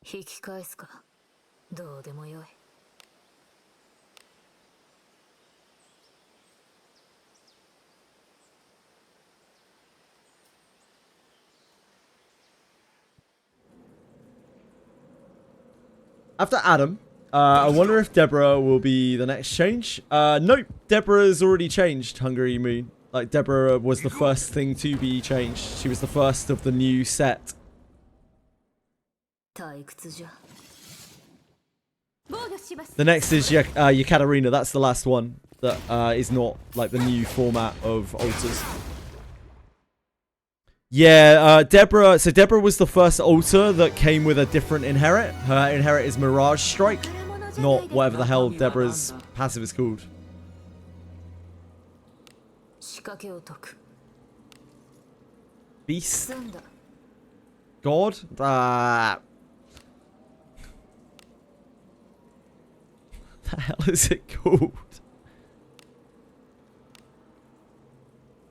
引き返すか。どうでもよい。After Adam, I wonder if Deborah will be the next change. Nope, Deborah's already changed, Hungary Moon. Like, Deborah was the first thing to be changed. She was the first of the new set. 退屈じゃ。防御します。 The next is Yekaterina. That's the last one that is not like the new format of altars. Yeah, Deborah. So Deborah was the first altar that came with a different inherit. Her inherit is Mirage Strike, not whatever the hell Deborah's passive is called. 仕掛けを解く。 Beast 済んだ。 God. The hell is it called?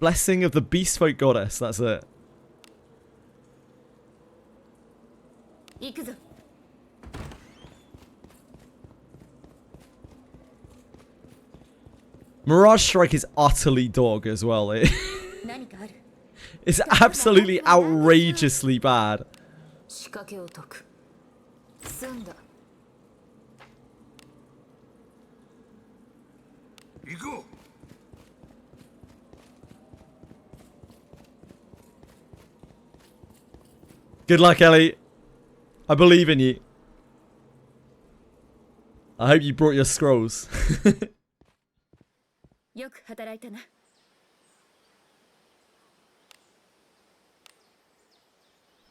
Blessing of the Beastfolk Goddess. That's it. 行くぞ。 Mirage Strike is utterly dog as well.何かある。 It's absolutely outrageously bad. 仕掛けを解く。済んだ。行こう Good luck, Ellie. I believe in you. I hope you brought your scrolls. よく働いたな。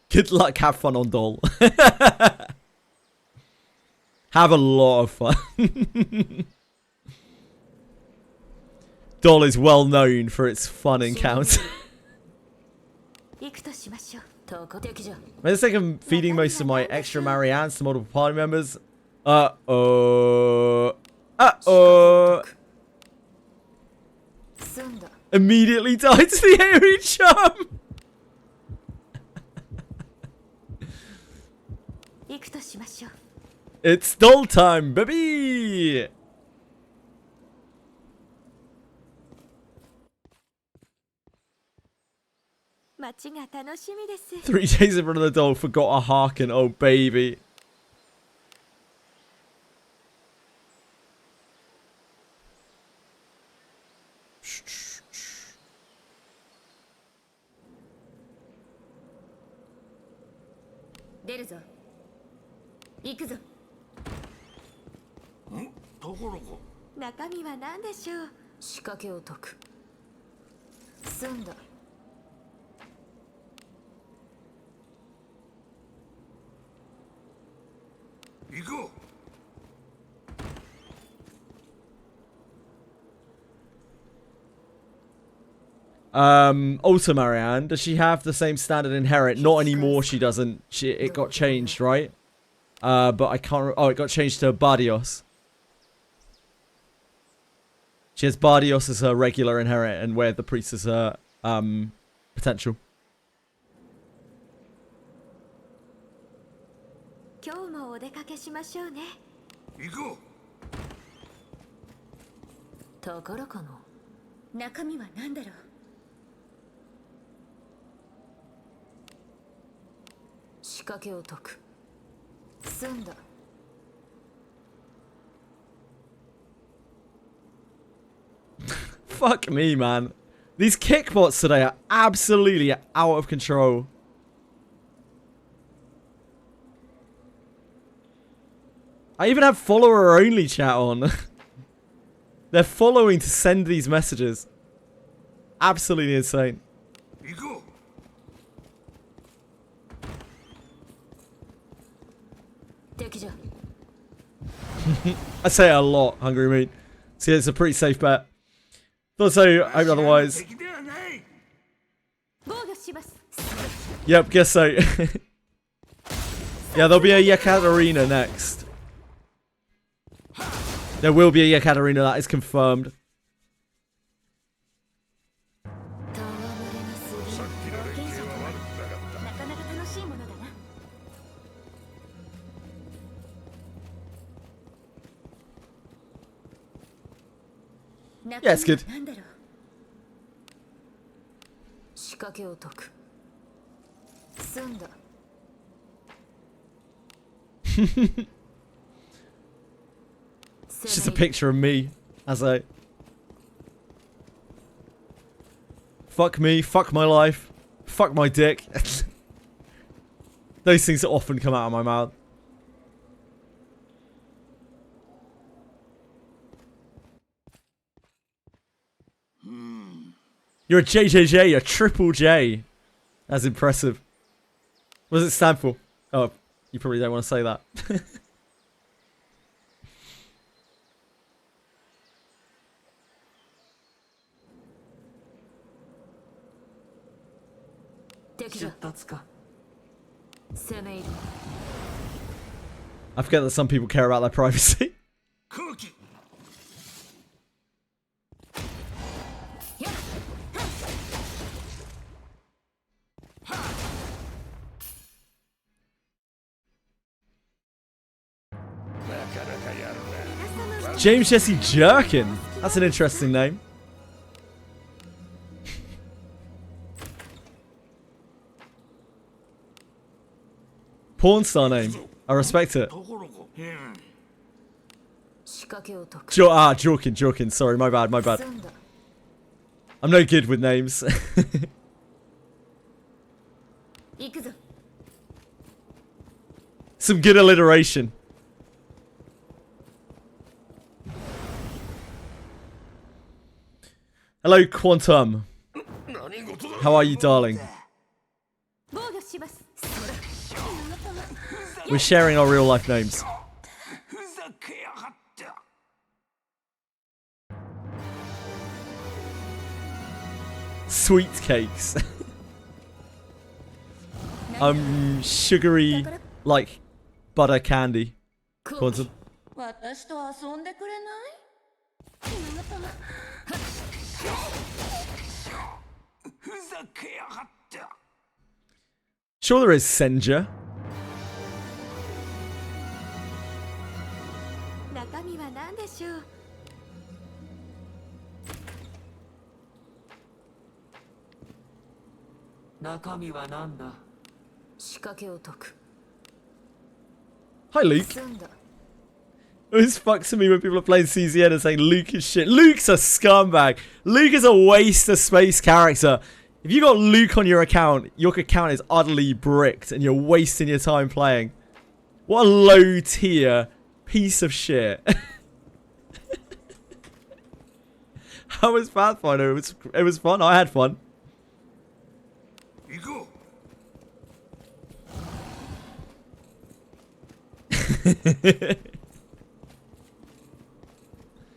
Good luck, have fun on Doll. Have a lot of fun. Doll is well known for its fun encounter. 行くとしましょう。投稿的じゃ。 Wait a second, feeding most of my extra Mariannes to multiple party members. Uh-oh. Uh-oh. 済んだ。 Immediately died to the AoE charm. 行くとしましょう。 It's Doll time, baby. ま街が楽しみです 3 days in front of the dog, forgot a hearken. Oh, baby. Tokoro. 中身は何でしょう仕掛けを解く。済んだ。行こう。Also, Marianne, does she have the same standard inherit? Not anymore, she doesn't. It got changed, right? But I can't... Oh, it got changed to Bardios. She has Bardios as her regular inherit, and where the priest is her, potential. 今日もお出かけしましょうね行こ宝かな。中身は何だろう仕掛けを解く。済んだ。Fuck me, man. These kickbots today are absolutely out of control. I even have follower-only chat on. They're following to send these messages. Absolutely insane. う。行こ 敵じゃ。 I say it a lot, Hungry Meat. So yeah, it's a pretty safe bet. Thought so, I hope う。 otherwise. 敵ではない。防御します Yep, guess so. Yeah, there'll be a Yekaterina next. There will be a Yekaterina, that is confirmed. なかなか楽しいものだな Yeah, it's good. なんだろう仕掛けを解く。済んだ。 It's just a picture of me as I... Fuck me, fuck my life, fuck my dick. Those things often come out of my mouth. You're a JJJ, a triple J. That's impressive. What does it stand for? Oh, you probably don't want to say that. 敵じゃ。出立か。攻め入る。 I forget that some people care about their privacy. 空気。 James Jesse Jerkin. That's an interesting name. Porn star name. I respect it. ところこ。うん。仕掛けを解く。 Jorkin. Sorry, my bad. 済んだ。 I'm no good with names. 行くぞ Some good alliteration. Hello, Quantum. 何事だ How are you, darling? 防御します We're sharing our real life names. ふざけやがった。 Sweet cakes. Sugary, like butter candy. Quantum. 私と遊んでくれないふざけやがった。 Sure, there is Senja. 中身は何でしょう 何中身は何だ。仕掛けを解く。 Hi, Luke. 済んだ。 It always fucks with me when people are playing CZN and saying Luke is shit. Luke's a scumbag. Luke is a waste of space character. If you got Luke on your account is utterly bricked and you're wasting your time playing. What a low tier piece of shit. How was Pathfinder? It was fun. I had fun. 行こ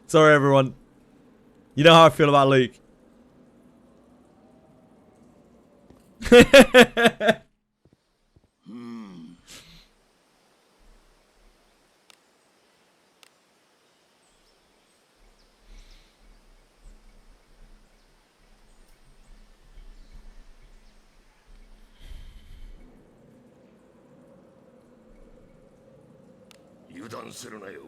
Sorry, everyone. You know how I feel about Luke.う。油断するなよ。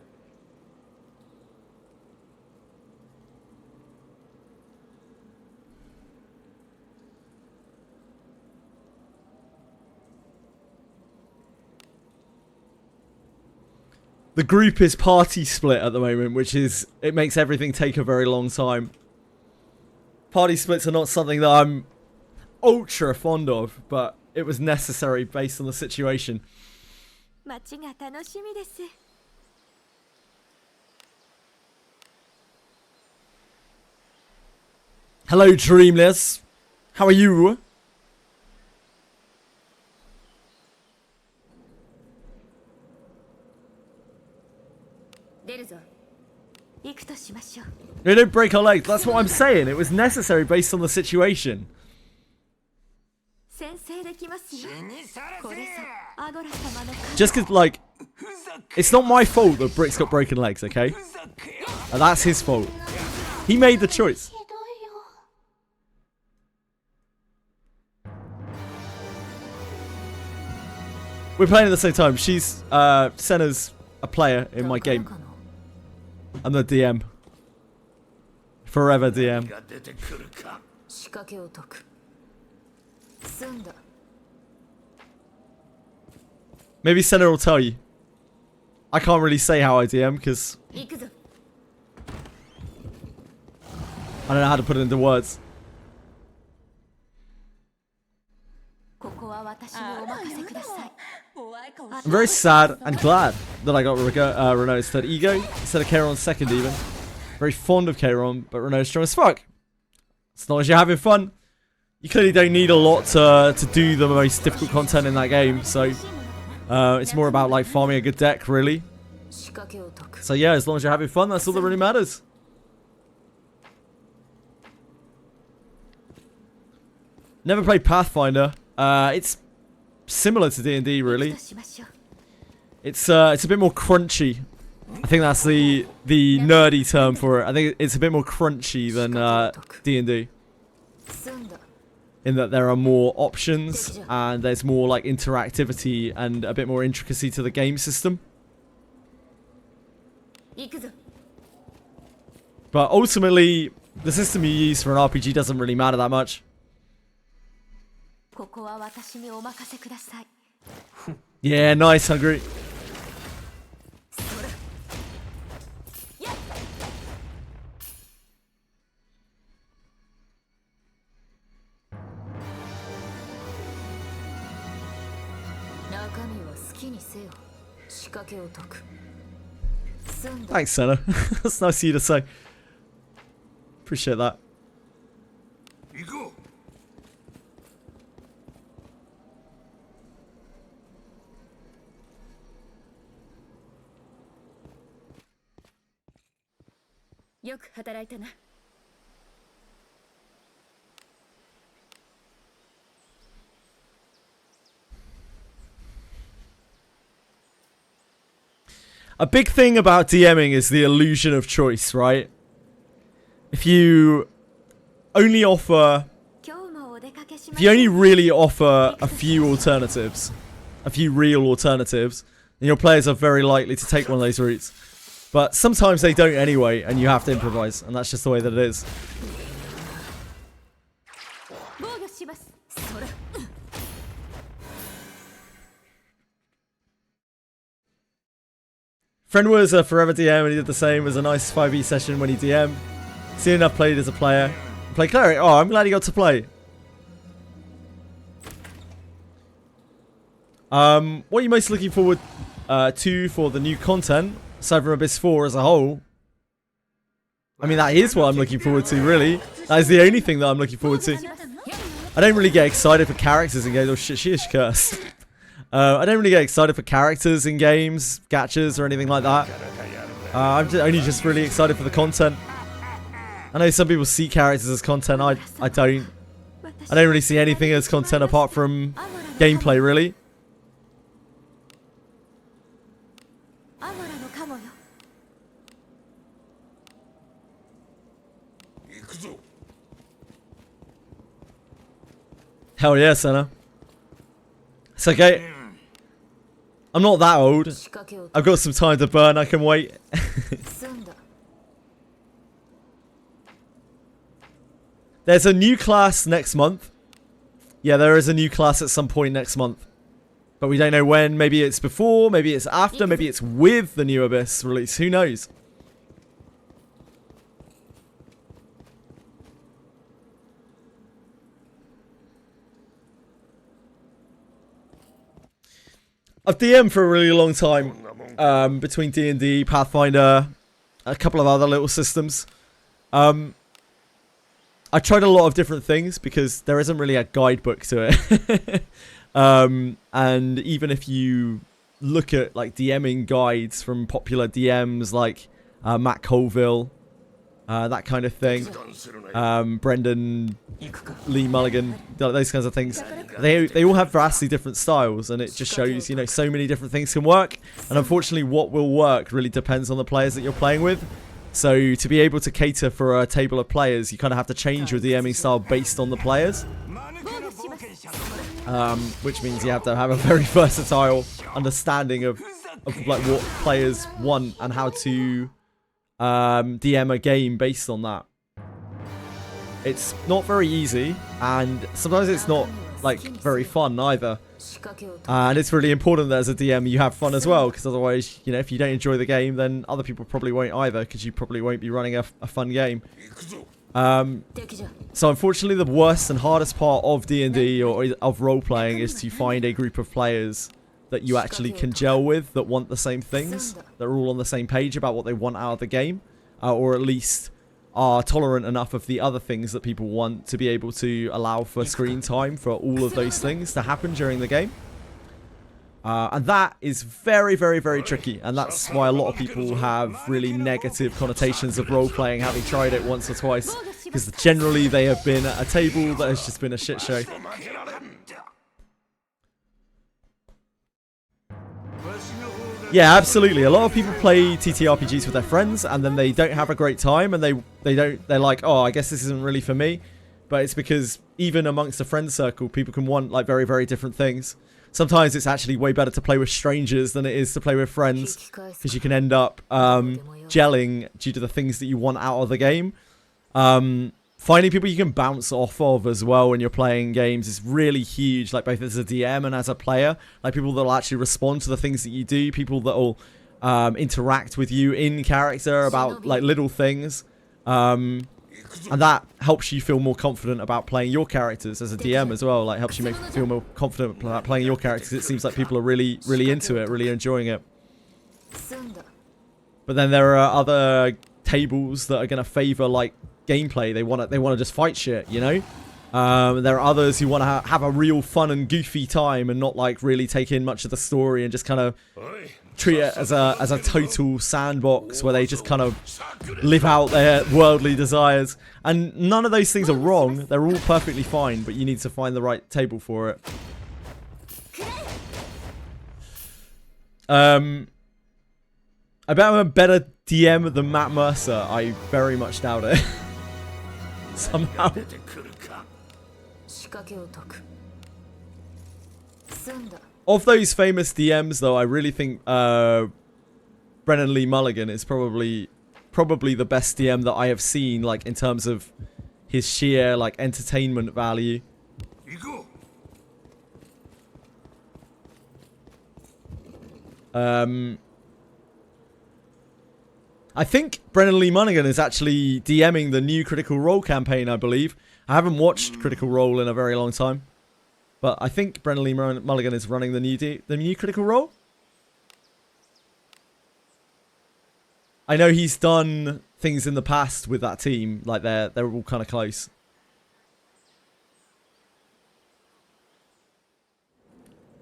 The group is party split at the moment, which is, it makes everything take a very long time. Party splits are not something that I'm ultra fond of, but it was necessary based on the situation. 街が楽しみです。 Hello, Dreamless. How are you? 出るぞ。行くとしましょう。 They don't break our legs. That's what I'm saying. It was necessary based on the situation. 先制できますよ。これぞアドラ様の Just because, like, it's not my fault that Brick's got broken legs, okay? And that's his fault. He made the choice. We're playing at the same time. She's, Senna's a player in my game. I'm the DM. Forever DM. が出てくるか。仕掛けを解く。済んだ。 Maybe Senna will tell you. I can't really say how I DM because 行くぞ。 I don't know how to put it into words. ここは私にお任せください。 I'm very sad and glad that I got Renault's third ego instead of Kairon's second even. Very fond of Kairon, but Renault's strong as fuck. As long as you're having fun, you clearly don't need a lot to do the most difficult content in that game, so it's more about like farming a good deck, really. 仕掛けを解く。 So yeah, as long as you're having fun, that's all that really matters. Never played Pathfinder. It's similar to D&D, really. 行くとしましょう。 It's a bit more crunchy. I think that's the nerdy term for it. I think it's a bit more crunchy than D&D. 済んだ。 In that there are more options and there's more like interactivity and a bit more intricacy to the game system. 行くぞ。 But ultimately, the system you use for an RPG doesn't really matter that much. ここは私にお任せください。 Yeah, nice, Hungry. Thanks, Senna. That's nice of you to say. Appreciate that. 行こよく働いたな。 A big thing about DMing is the illusion of choice, right? If you only offer... 今日もお出かけしま If し you ょう。 only really offer a few alternatives, a few real alternatives, then your players are very likely to take one of those routes. But sometimes they don't anyway, and you have to improvise, and that's just the way that it is. 防御します。それ。Friend was a forever DM and he did the same. It was a nice 5e session when he DM'd. Soon enough played as a player. Play cleric. Oh, I'm glad he got to play. What are you most looking forward to for the new content? Aside from Abyss 4 as a whole. I mean, that is what I'm looking forward to, really. That is the only thing that I'm looking forward to. I don't really get excited for characters in games. Oh shit, she is cursed. I don't really get excited for characters in games, gachas, or anything like that. I'm only just really excited for the content. I know some people see characters as content. I don't. I don't really see anything as content apart from gameplay, really. Hell yeah, Senna. It's okay. I'm not that old. I've got some time to burn. I can wait. There's a new class next month. Yeah, there is a new class at some point next month. But we don't know when. Maybe it's before, maybe it's after, maybe it's with the new Abyss release. Who knows? I've DM'd for a really long time between D&D, Pathfinder, a couple of other little systems. I tried a lot of different things because there isn't really a guidebook to it. And even if you look at like DMing guides from popular DMs like Matt Colville, that kind of thing, Brendan Lee Mulligan, those kinds of things, they all have vastly different styles, and it just shows, you know, so many different things can work, and unfortunately what will work really depends on the players that you're playing with. So to be able to cater for a table of players, you kind of have to change your DMing style based on the players, which means you have to have a very versatile understanding of like what players want and how to DM a game based on that. It's not very easy, and sometimes it's not like very fun either. And it's really important that as a DM you have fun as well, because otherwise, you know, if you don't enjoy the game, then other people probably won't either, because you probably won't be running a fun game. So unfortunately, the worst and hardest part of D&D or of role-playing is to find a group of players that you actually can gel with, that want the same things, that are all on the same page about what they want out of the game, or at least are tolerant enough of the other things that people want to be able to allow for screen time for all of those things to happen during the game. And that is very, very, very tricky, and that's why a lot of people have really negative connotations of role-playing, having tried it once or twice, because generally they have been at a table that has just been a shit show. Yeah, absolutely. A lot of people play TTRPGs with their friends, and then they don't have a great time, and they're like, oh, I guess this isn't really for me. But it's because even amongst a friend circle, people can want like very, very different things. Sometimes it's actually way better to play with strangers than it is to play with friends, because you can end up gelling due to the things that you want out of the game. Finding people you can bounce off of as well when you're playing games is really huge, like both as a DM and as a player. Like people that will actually respond to the things that you do, people that will interact with you in character about like little things. And that helps you feel more confident about playing your characters as a DM as well. Like helps you feel more confident about playing your characters. It seems like people are really, really into it, really enjoying it. But then there are other tables that are going to favor like gameplay. They want to just fight shit, you know. There are others who want to have a real fun and goofy time and not like really take in much of the story and just kind of treat it as a total sandbox where they just kind of live out their worldly desires. And none of those things are wrong. They're all perfectly fine, but you need to find the right table for it. I bet I'm a better DM than Matt Mercer. I very much doubt it. Somehow. Of those famous DMs, though, I really think Brennan Lee Mulligan is probably the best DM that I have seen, like in terms of his sheer like entertainment value. I think Brennan Lee Mulligan is actually DMing the new Critical Role campaign, I believe. I haven't watched Critical Role in a very long time. But I think Brennan Lee Mulligan is running the new Critical Role. I know he's done things in the past with that team. Like, they're all kind of close.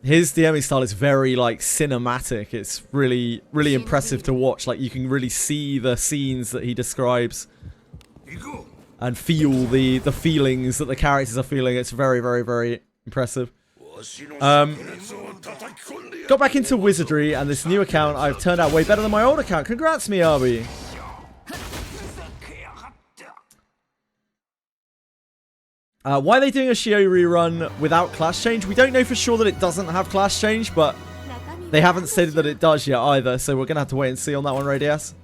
His DMing style is very, like, cinematic. It's really, really impressive to watch. Like, you can really see the scenes that he describes and feel the feelings that the characters are feeling. It's very, very, very impressive. Got back into Wizardry, and this new account I've turned out way better than my old account. Congrats, Miyabi. Why are they doing a Shio rerun without class change? We don't know for sure that it doesn't have class change, but they haven't stated that it does yet either, so we're going to have to wait and see on that one, Radius.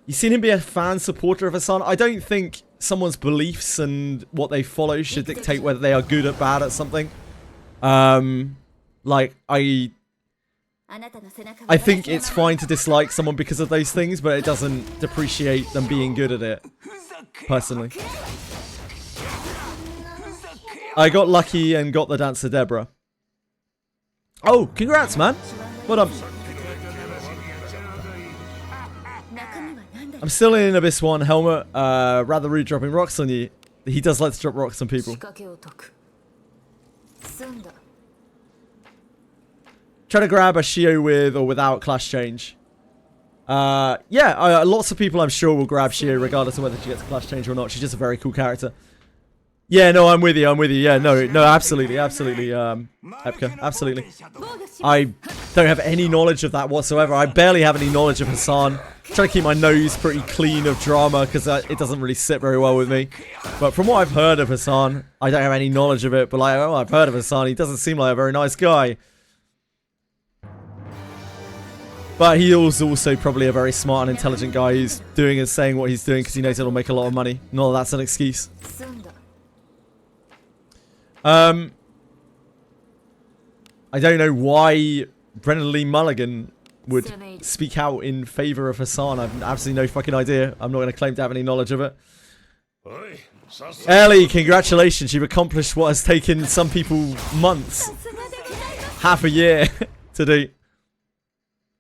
You've seen him be a fan supporter of Hassan. I don't think someone's beliefs and what they follow should dictate whether they are good or bad at something. Like, I think it's fine to dislike someone because of those things, but it doesn't depreciate them being good at it, personally. I got lucky and got the Dancer Deborah. Oh, congrats, man. Well done. I'm still in Abyss 1, Helmet. Rather rude dropping rocks on you. He does like to drop rocks on people. Try to grab a Shio with or without class change. Yeah, lots of people I'm sure will grab Shio regardless of whether she gets class change or not. She's just a very cool character. Yeah, no, I'm with you. Yeah, no, absolutely, Epka, absolutely. I don't have any knowledge of that whatsoever. I barely have any knowledge of Hassan. Try to keep my nose pretty clean of drama because it doesn't really sit very well with me. But from what I've heard of Hassan, I don't have any knowledge of it. But like, oh, I've heard of Hassan. He doesn't seem like a very nice guy. But he is also probably a very smart and intelligent guy who's doing and saying what he's doing because he knows it'll make a lot of money. Not that that's an excuse. I don't know why Brennan Lee Mulligan would speak out in favor of Hassan. I've absolutely no fucking idea. I'm not going to claim to have any knowledge of it. Ellie, congratulations. You've accomplished what has taken some people months. Half a year to do.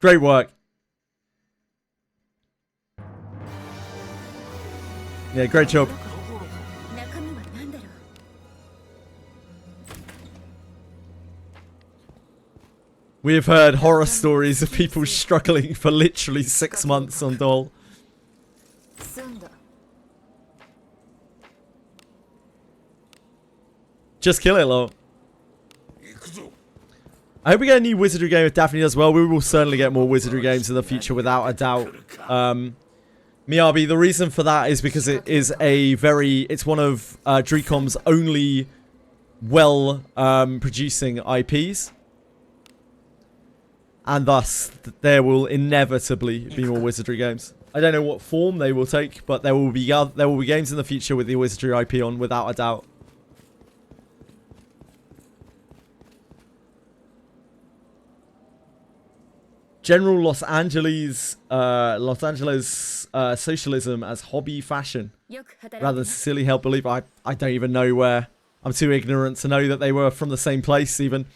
Great work. Yeah, great job. We have heard horror stories of people struggling for literally 6 months on Doll. Just kill it, lol. I hope we get a new Wizardry game with Daphne as well. We will certainly get more Wizardry games in the future without a doubt. Miyabi, the reason for that is because it is it's one of Dreecom's only producing IPs. And thus, there will inevitably be more Wizardry games. I don't know what form they will take, but there will be games in the future with the Wizardry IP on, without a doubt. General Los Angeles socialism as hobby fashion, rather than silly help believe. I don't even know where. I'm too ignorant to know that they were from the same place even.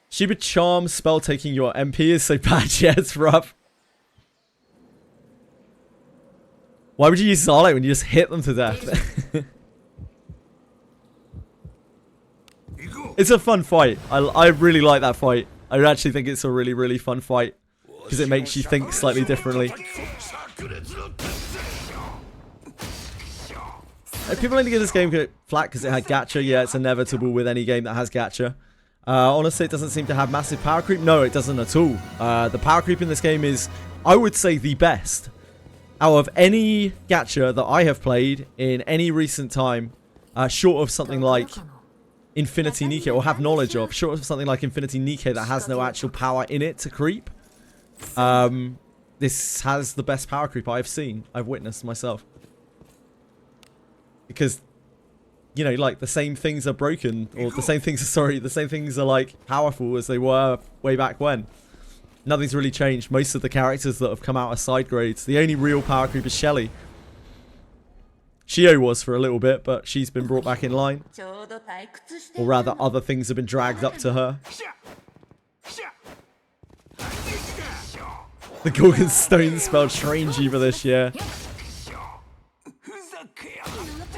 Stupid charm spell taking your MP is so bad. Yeah, it's rough. Why would you use Zarlite when you just hit them to death? It's a fun fight. I really like that fight. I actually think it's a really, really fun fight. Because it makes you think slightly differently. People only give this game flack because it had gacha. Yeah, it's inevitable with any game that has gacha. Honestly, it doesn't seem to have massive power creep. No, it doesn't at all. The power creep in this game is, I would say, the best. Out of any gacha that I have played in any recent time, short of something like Infinity Nikke, or have knowledge of, short of something like Infinity Nikke that has no actual power in it to creep. This has the best power creep I've seen. I've witnessed myself. Because you know, like the same things are broken, or the same things are like powerful as they were way back when. Nothing's really changed. Most of the characters that have come out are side grades. The only real power creep is Shelly. Shio was for a little bit, but she's been brought back in line. ちょうど退屈して Or rather, other things have been dragged up to her. The Gorgon Stone spelled strangely for this year.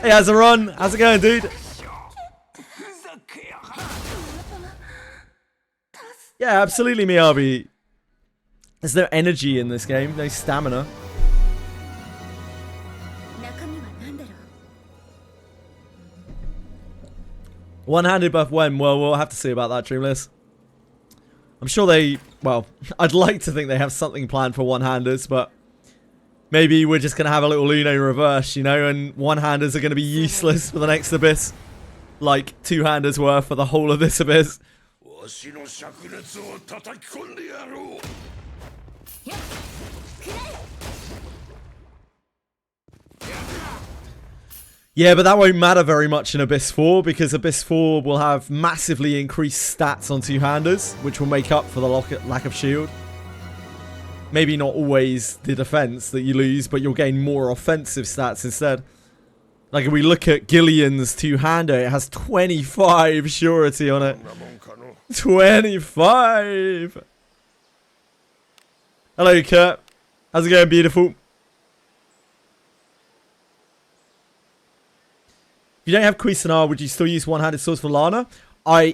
Hey, how's it run? How's it going, dude? Yeah, absolutely, Miyabi. There's no energy in this game, no stamina. 中身は何だろう。 One-handed buff when? Well, we'll have to see about that, Dreamless. I'm sure they... Well, I'd like to think they have something planned for one-handers, but... Maybe we're just going to have a little Uno reverse, you know, and one-handers are going to be useless for the next Abyss. Like, two-handers were for the whole of this Abyss. わしの灼熱を叩き込んでやろう。 Yeah, but that won't matter very much in Abyss 4, because Abyss 4 will have massively increased stats on two-handers, which will make up for the lack of shield. Maybe not always the defense that you lose, but you'll gain more offensive stats instead. Like if we look at Gillian's two-hander, it has 25 surety on it. 25! Hello, Kurt. How's it going, beautiful? If you don't have Cuisinart, would you still use one-handed swords for Lana?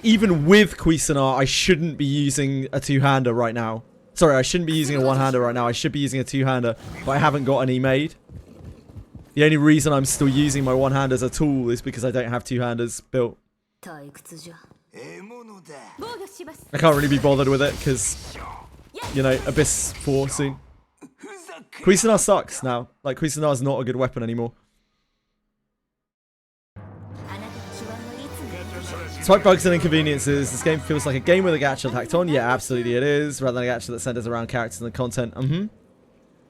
Even with Cuisinart, I shouldn't be using a two-hander right now. Sorry, I shouldn't be using a one-hander right now. I should be using a two-hander, but I haven't got any made. The only reason I'm still using my one-hand as a tool is because I don't have two-handers built. 退屈じゃ。 防御します I can't really be bothered with it because, you know, Abyss 4 soon. Cuisinart sucks now. Like, Cuisinart is not a good weapon anymore. あなたの手腕はいつも Despite bugs and inconveniences, this game feels like a game with a gacha tacked on. Yeah, absolutely it is. Rather than a gacha that centers around characters and the content.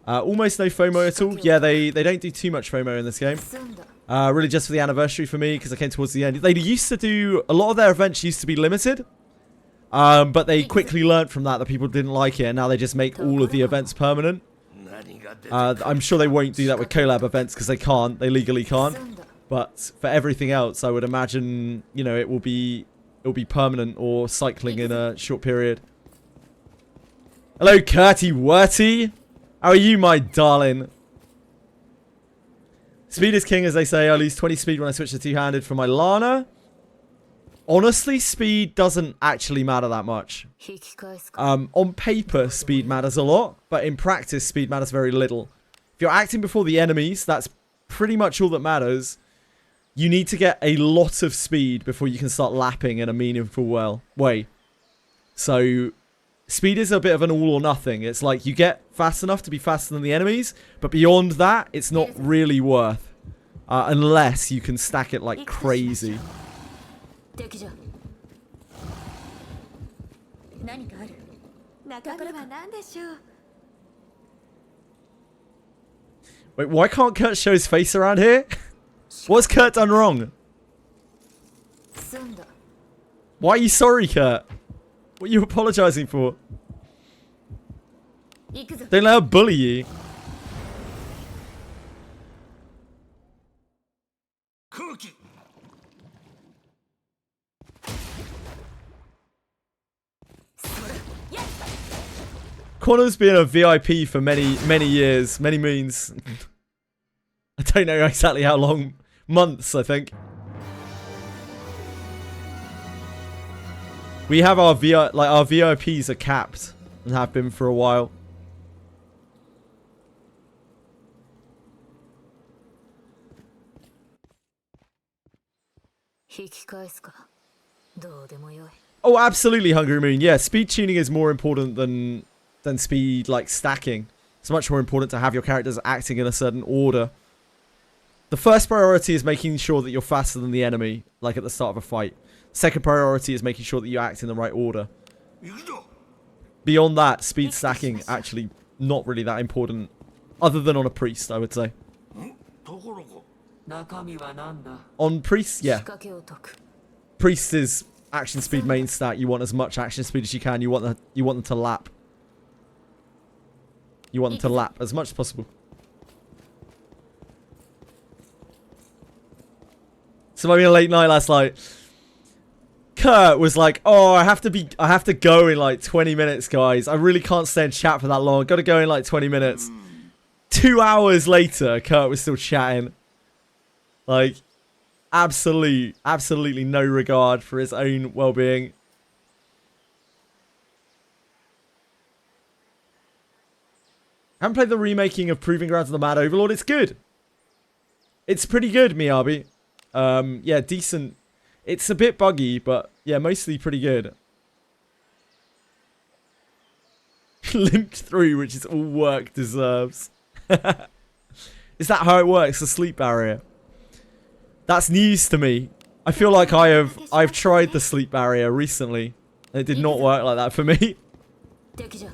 Almost no FOMO at all. Yeah, they don't do too much FOMO in this game. 済んだ。 Really just for the anniversary for me, because I came towards the end. They used to do... A lot of their events used to be limited. But they quickly learned from that people didn't like it, and now they just make all of the events permanent. 何が出て I'm sure they won't do that with collab events, because they can't. They legally can't. 済んだ。 But for everything else, I would imagine, you know, it will be permanent or cycling in a short period. Hello, Curty Wurty. How are you, my darling? Speed is king, as they say. I lose 20 speed when I switch to two-handed from my Lana. Honestly, speed doesn't actually matter that much. 引き返すか。 On paper, speed matters a lot, but in practice, speed matters very little. If you're acting before the enemies, that's pretty much all that matters. You need to get a lot of speed before you can start lapping in a meaningful way. So, speed is a bit of an all or nothing. It's like you get fast enough to be faster than the enemies, but beyond that, it's not really worth. Unless you can stack it like crazy. 敵じゃ。何かある中身は何でしょう Wait, why can't Kurt show his face around here? What's Kurt done wrong? 済んだ。 Why are you sorry, Kurt? What are you apologizing for? 行くぞ Don't let her bully you. 空気 Connor's been a VIP for many years, many moons. I don't know exactly how long. Months, I think. We have our our VIPs are capped and have been for a while. Oh, absolutely, Hungry Moon. Yeah, speed tuning is more important than speed, like, stacking. It's much more important to have your characters acting in a certain order. The first priority is making sure that you're faster than the enemy, like at the start of a fight. Second priority is making sure that you act in the right order. Beyond that, speed stacking actually not really that important, other than on a priest, I would say. ところが中身はなんだ On Priest, 仕 yeah. 掛けを解く Priest is action speed main stat. You want as much action speed as you can. You want them to lap. You want them to lap as much as possible. So maybe a late night last night. Kurt was like, "Oh, I have to go in like 20 minutes, guys. I really can't stay in chat for that long. Got to go in like 20 minutes." 2 hours later, Kurt was still chatting. Like, absolutely no regard for his own well-being. I haven't played the remaking of Proving Grounds of the Mad Overlord. It's good. It's pretty good, Miyabi. Yeah, decent. It's a bit buggy, but yeah, mostly pretty good. Limped through, which is all work deserves. Is that how it works? The sleep barrier. That's news to me. I feel like I've tried the sleep barrier recently. And it did not work like that for me. 敵じゃ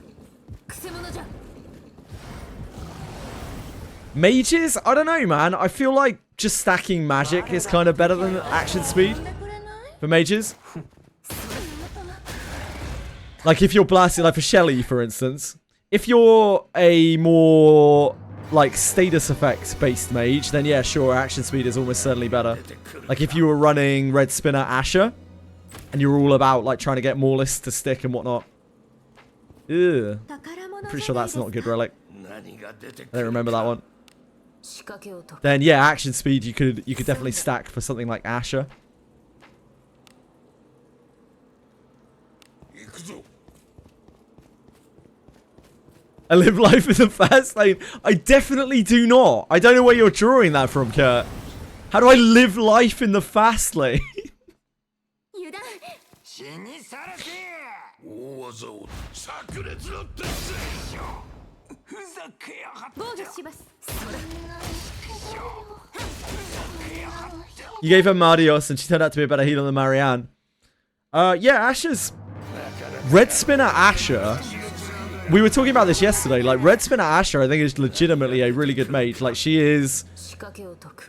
くせ者じゃ Mages? I don't know, man. I feel like just stacking magic is kind of better than action speed for mages. Like if you're blasting, like for Shelly, for instance. If you're a more like status effect based mage, then yeah, sure, action speed is almost certainly better. Like if you were running Red Spinner Asher and you were all about like trying to get more lists to stick and whatnot. Ew. Pretty sure that's not a good relic. I don't remember that one. 仕掛けを解く Then yeah, action speed you could definitely stack for something like Asher. 行くぞ I live life in the fast lane. I definitely do not. I don't know where you're drawing that from, Kurt. How do I live life in the fast lane? 油断死にされて大技を炸裂の鉄ふざけやがって防御します You gave her Marios and she turned out to be a better healer than Marianne. Yeah, Asher's... Red Spinner Asher... We were talking about this yesterday. Like, Red Spinner Asher, I think, is legitimately a really good mage. Like, she is... 仕掛けを解く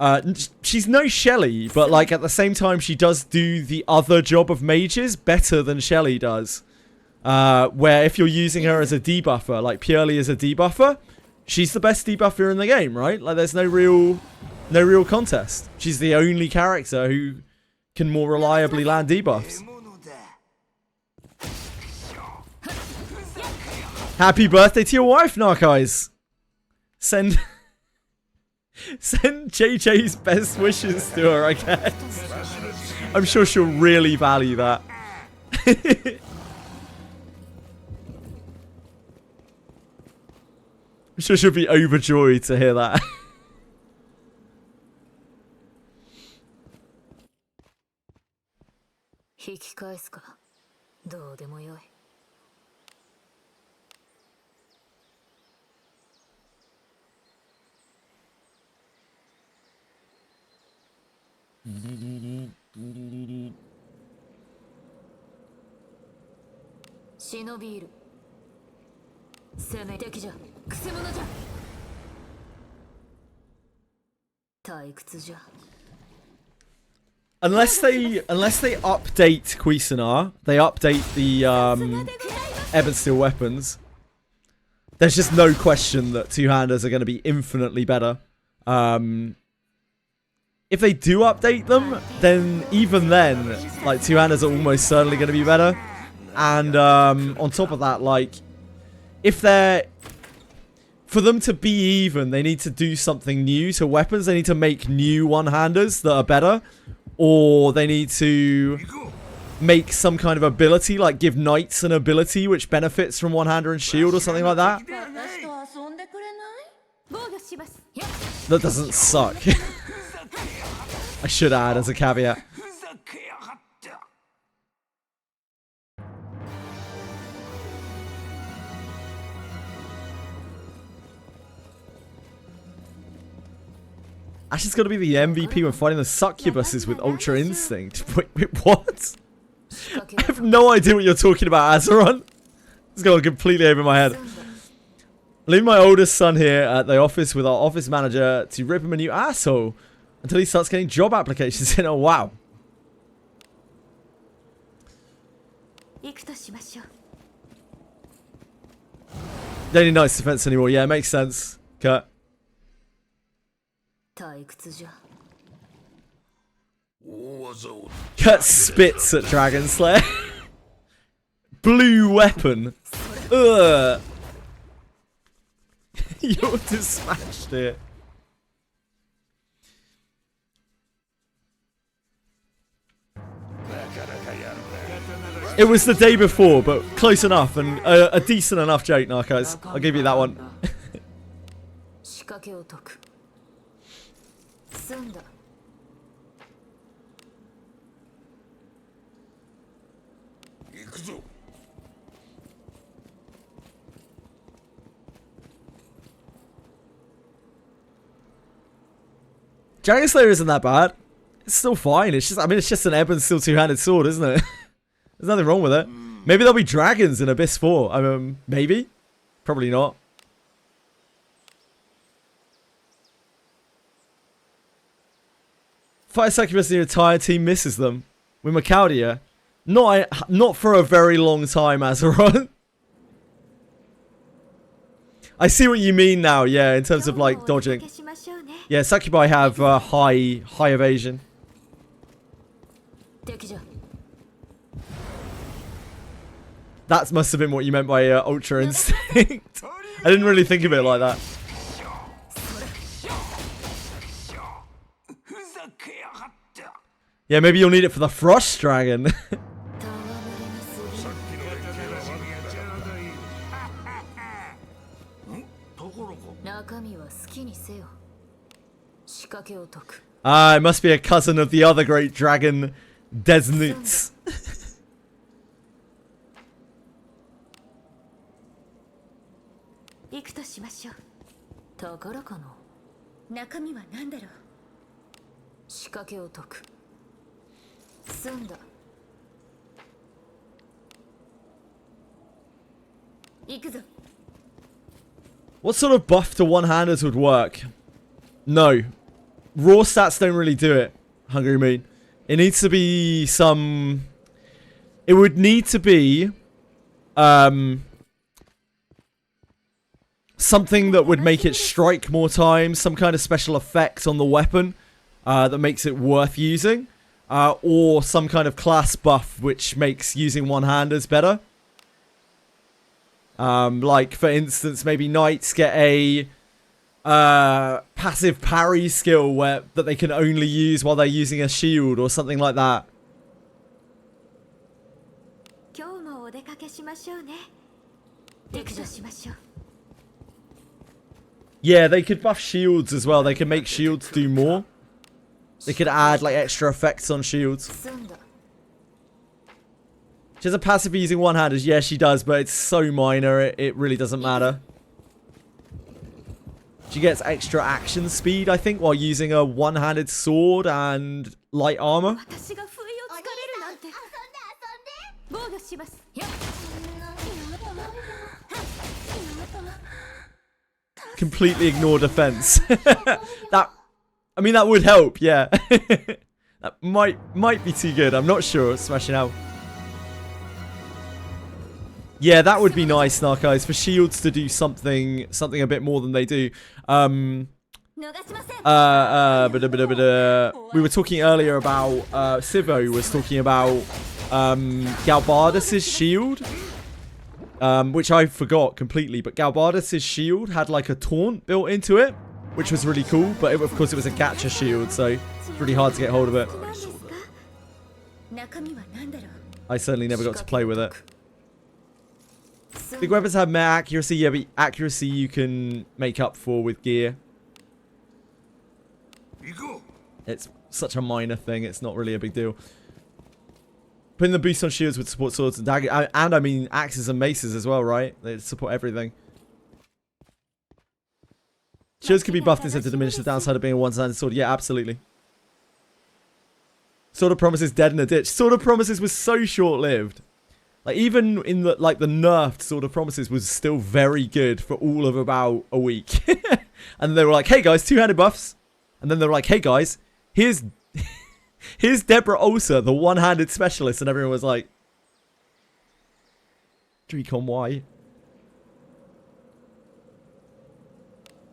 she's no Shelly, but, like, at the same time, she does do the other job of mages better than Shelly does. Where if you're using her as a debuffer, like, purely as a debuffer, she's the best debuffer in the game, right? Like, there's no real contest. She's the only character who can more reliably land debuffs. 物だ Happy birthday to your wife, Narkeyes. Send JJ's best wishes to her, I guess. I'm sure she'll really value that. I'm sure she'll be overjoyed to hear that.「引き返すかどうでもよい」忍びいる攻め敵じゃくせ者じゃ退屈じゃ Unless they update Cuisinart, they update the Ebon Steel weapons. There's just no question that two-handers are going to be infinitely better. If they do update them, then even then, like, two-handers are almost certainly going to be better. And on top of that, like, if they're... For them to be even, they need to do something new to weapons. They need to make new one-handers that are better. Or they need to make some kind of ability, like give knights an ability which benefits from one-hander and shield or something like that. 私と遊んでくれない防御します That doesn't suck. I should add as a caveat. ふざけやがって Ash is going to be the MVP when fighting the succubuses with Ultra Instinct. Wait, what? I have no idea what you're talking about, Azeron. It's gone completely over my head. Leaving my oldest son here at the office with our office manager to rip him a new asshole. Until he starts getting job applications in. Oh, wow. 行くとしましょう。 They need nice defense anymore. Yeah, it makes sense. Cut. 退屈じゃ。 Cut spits at Dragon Slayer. Blue weapon. Ugh. You're dispatched it. It was the day before, but close enough and a decent enough joke, Narcos. I'll give you that one. 仕掛けを解く。済んだ。 Dragon Slayer isn't that bad. It's still fine. It's just, I mean, it's just an ebb and still two-handed sword, isn't it? There's nothing wrong with it. Maybe there'll be dragons in Abyss 4. Maybe. Probably not. Fire Succubus and the entire team misses them. With Macaudia. Not for a very long time, Azeroth. I see what you mean now, yeah, in terms of, like, dodging. Yeah, Succubi have high evasion. 敵じゃ。 That must have been what you meant by Ultra Instinct. I didn't really think of it like that. Yeah, maybe you'll need it for the Frost Dragon. 中身は好きにせよ。仕掛けを解く。 Ah, it must be a cousin of the other great dragon, Desnuts. 行くとしましょう。宝かな。中身は何だろう。仕掛けを解く。済んだ。行くぞ。 What sort of buff to one-handers would work? No. Raw stats don't really do it, Hungry Moon. It needs to be some... It would need to be... something that would make it strike more times. Some kind of special effect on the weapon that makes it worth using. Or some kind of class buff which makes using one-handers better. Like, for instance, maybe knights get a passive parry skill that they can only use while they're using a shield or something like that. Yeah, they could buff shields as well. They could make shields do more. They could add, like, extra effects on shields. She has a passive using one-handers. Yeah, she does, but it's so minor, it really doesn't matter. She gets extra action speed, I think, while using a one-handed sword and light armor. Completely ignore defense. I mean, that would help, yeah. That might be too good. I'm not sure. Smashing out. Yeah, that would be nice, Narcos, for shields to do something a bit more than they do. We were talking earlier about Sivo was talking about Galbardus' shield, which I forgot completely. But Galbardus' shield had like a taunt built into it, which was really cool. But of course, it was a gacha shield, so it's really hard to get hold of it. I certainly never got to play with it. Big weapons have mere accuracy, yeah, but accuracy you can make up for with gear. It's such a minor thing, it's not really a big deal. Putting the boost on shields would support swords and daggers, and I mean axes and maces as well, right? They support everything. Shields can be buffed instead to diminish the downside of being a one-sided sword. Yeah, absolutely. Sword of Promises dead in a ditch. Sword of Promises was so short-lived. Like, even in the, like, the nerfed Sword of Promises was still very good for all of about a week. And they were like, hey guys, two-handed buffs. And then they were like, hey guys, Here's here's Deborah Olsa, the one-handed specialist, and everyone was like, Drecon, why?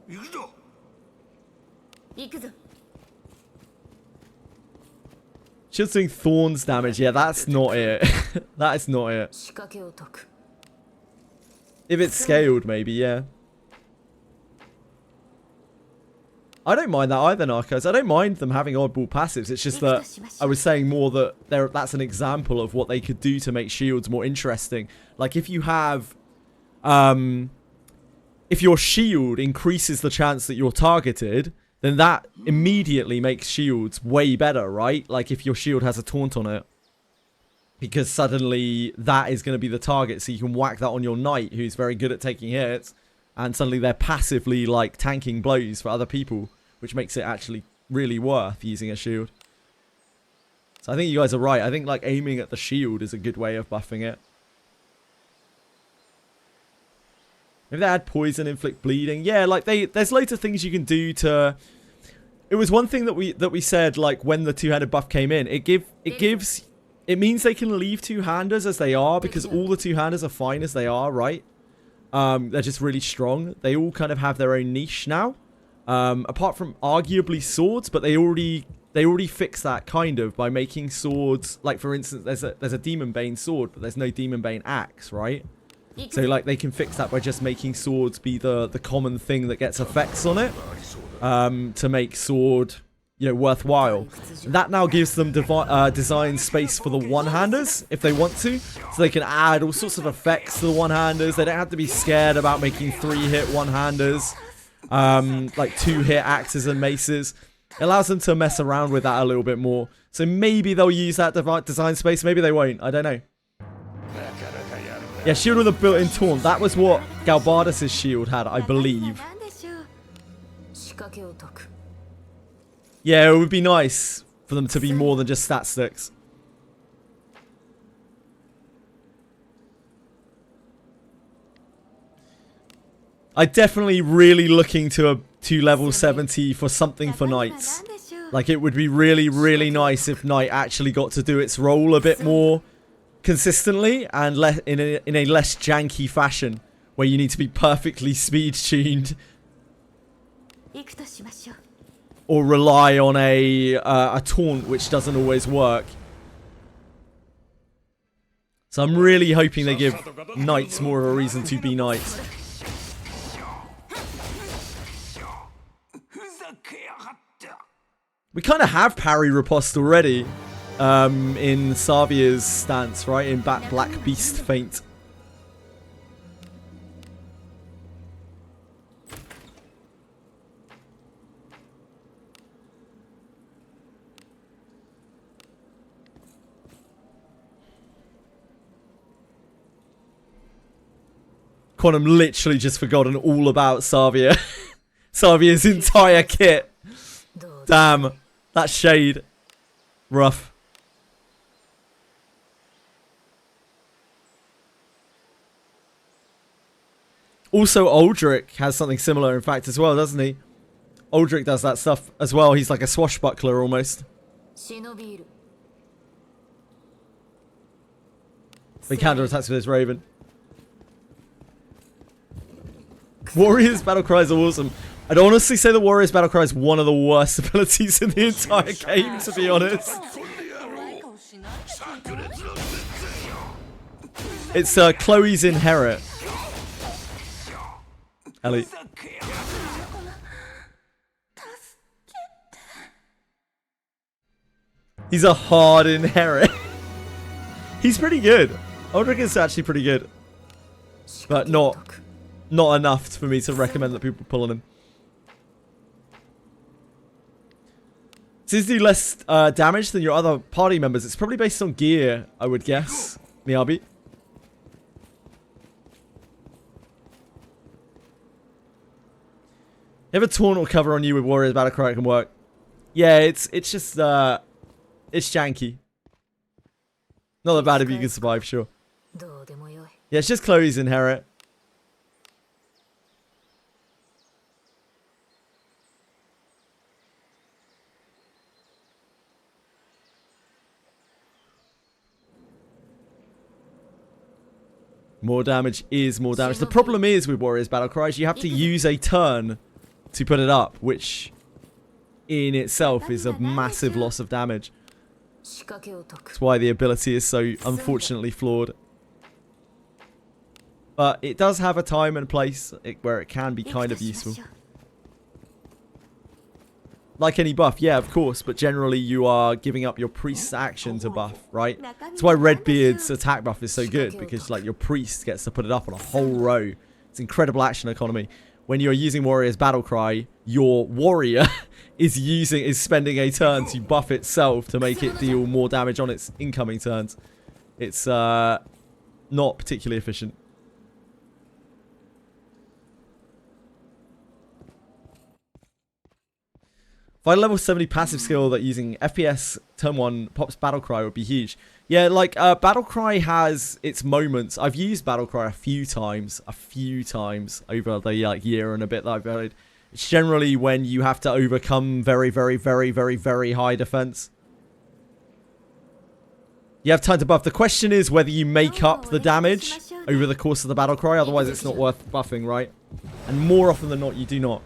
行くぞ。行くぞ。 Just doing Thorns damage. Yeah, that's not it. That is not it. 仕掛けを解く。 If it's scaled, maybe, yeah. I don't mind that either, Narcos. I don't mind them having oddball passives. It's just that I was saying more that that's an example of what they could do to make shields more interesting. Like if you have, if your shield increases the chance that you're targeted, then that immediately makes shields way better, right? Like if your shield has a taunt on it. Because suddenly that is going to be the target, so you can whack that on your knight, who's very good at taking hits, and suddenly they're passively like tanking blows for other people, which makes it actually really worth using a shield. So I think you guys are right. I think like aiming at the shield is a good way of buffing it. If they add poison, inflict bleeding, yeah, like there's loads of things you can do to. It was one thing that we said, like when the two-handed buff came in, it means they can leave two-handers as they are, because all the two-handers are fine as they are, right? They're just really strong. They all kind of have their own niche now. Apart from arguably swords, but they already fixed that kind of by making swords, like for instance, there's a Demon Bane sword, but there's no Demon Bane axe, right? So like they can fix that by just making swords be the common thing that gets effects on it, to make sword, you know, worthwhile. That now gives them design space for the one-handers if they want to, so they can add all sorts of effects to the one-handers. They don't have to be scared about making 3-hit one-handers, like 2-hit axes and maces. It allows them to mess around with that a little bit more. So maybe they'll use that design space, maybe they won't. I don't know. Yeah, shield with a built-in taunt. That was what Galbardus' shield had, I believe. 仕掛けを解く。 Yeah, it would be nice for them to be more than just stat sticks. I'm definitely really looking to level 70 for something for knights. Like it would be really, really nice if knight actually got to do its role a bit more consistently and in a less janky fashion, where you need to be perfectly speed tuned. 行くとしましょう。 Or rely on a taunt, which doesn't always work. So I'm really hoping they give knights more of a reason to be knights. We kind of have parry riposte already in Savia's stance, right? In Black Beast Feint. Quantum literally just forgotten all about Savia. Savia's entire kit. Damn. That shade. Rough. Also, Aldrich has something similar, in fact, as well, doesn't he? Aldrich does that stuff as well. He's like a swashbuckler almost. Big counterattacks with his Raven. Warriors Battlecry is awesome. I'd honestly say the Warriors Battlecry is one of the worst abilities in the entire game, to be honest. It's Chloe's Inherit. Ellie. He's a hard Inherit. He's pretty good. Aldrich is actually pretty good. But not enough for me to recommend that people pull on him. Does he do less damage than your other party members? It's probably based on gear, I would guess. Miyabi. You have a taunt or cover on you with Warriors Battlecry can work. Yeah, it's just it's janky. Not that bad if you can survive, sure. Yeah, it's just Chloe's Inherit. More damage is more damage. The problem is with Warriors Battle Cries, you have to use a turn to put it up, which in itself is a massive loss of damage. That's why the ability is so unfortunately flawed. But it does have a time and place where it can be kind of useful. Like any buff, yeah, of course, but generally you are giving up your priest's action to buff, right? That's why Redbeard's attack buff is so good, because like your priest gets to put it up on a whole row. It's incredible action economy. When you're using Warrior's Battlecry, your warrior is spending a turn to buff itself to make it deal more damage on its incoming turns. It's not particularly efficient. Find a level 70 passive skill that using FPS turn 1 pops Battlecry would be huge. Yeah, like Battlecry has its moments. I've used Battlecry a few times over the like year and a bit that I've played. It's generally when you have to overcome very, very, very, very, very high defense. You have time to buff. The question is whether you make up the damage over the course of the Battlecry, otherwise it's not worth buffing, right? And more often than not, you do not.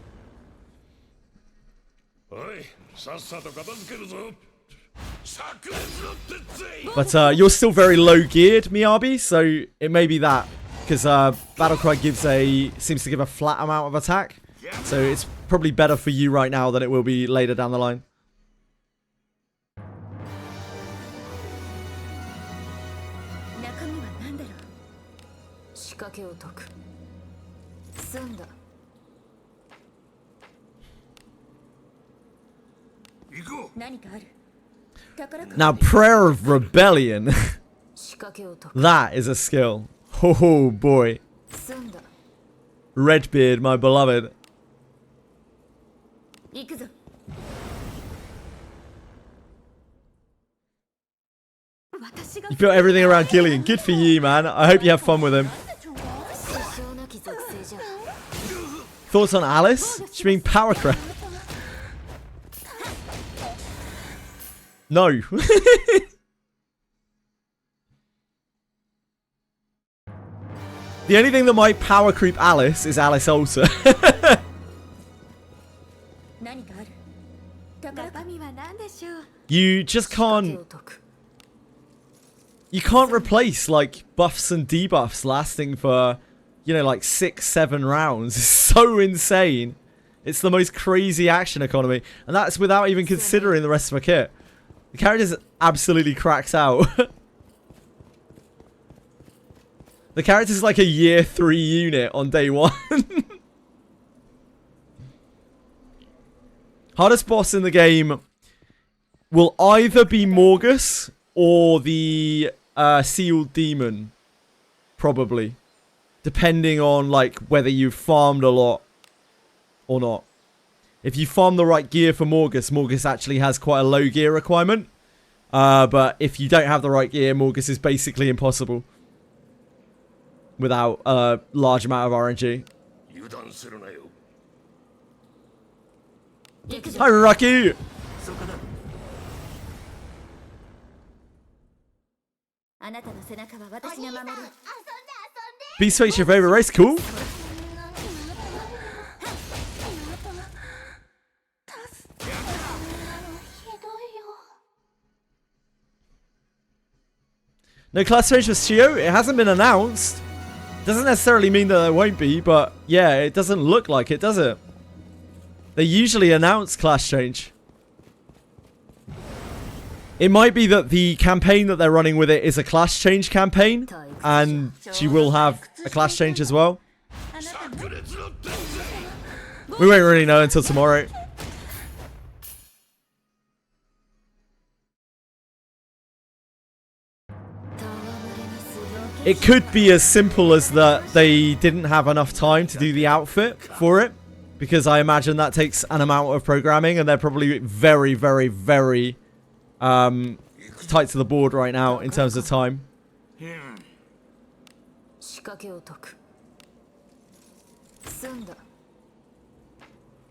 But you're still very low geared, Miyabi, so it may be that. Because Battlecry seems to give a flat amount of attack. So it's probably better for you right now than it will be later down the line. Now, Prayer of Rebellion. That is a skill. Oh boy. Redbeard, my beloved. You built everything around Gillian. Good for you, man. I hope you have fun with him. Thoughts on Alice? She mean Power Crab. No. The only thing that might power creep Alice is Alice Alter. You just can't... You can't replace, like, buffs and debuffs lasting for, you know, like 6-7 rounds. It's so insane. It's the most crazy action economy. And that's without even considering the rest of my kit. The character's absolutely cracked out. The character's like a year 3 unit on day 1. Hardest boss in the game will either be Morgus or the Sealed Demon. Probably. Depending on like whether you've farmed a lot or not. If you farm the right gear for Morgus, Morgus actually has quite a low gear requirement. But if you don't have the right gear, Morgus is basically impossible. Without a large amount of RNG. Hi, Rocky! Beast Fate's your favorite race? Cool. No class change for Shio? It hasn't been announced. Doesn't necessarily mean that there won't be, but yeah, it doesn't look like it, does it? They usually announce class change. It might be that the campaign that they're running with it is a class change campaign, and she will have a class change as well. We won't really know until tomorrow. It could be as simple as that they didn't have enough time to do the outfit for it. Because I imagine that takes an amount of programming and they're probably very, very, very tight to the board right now in terms of time.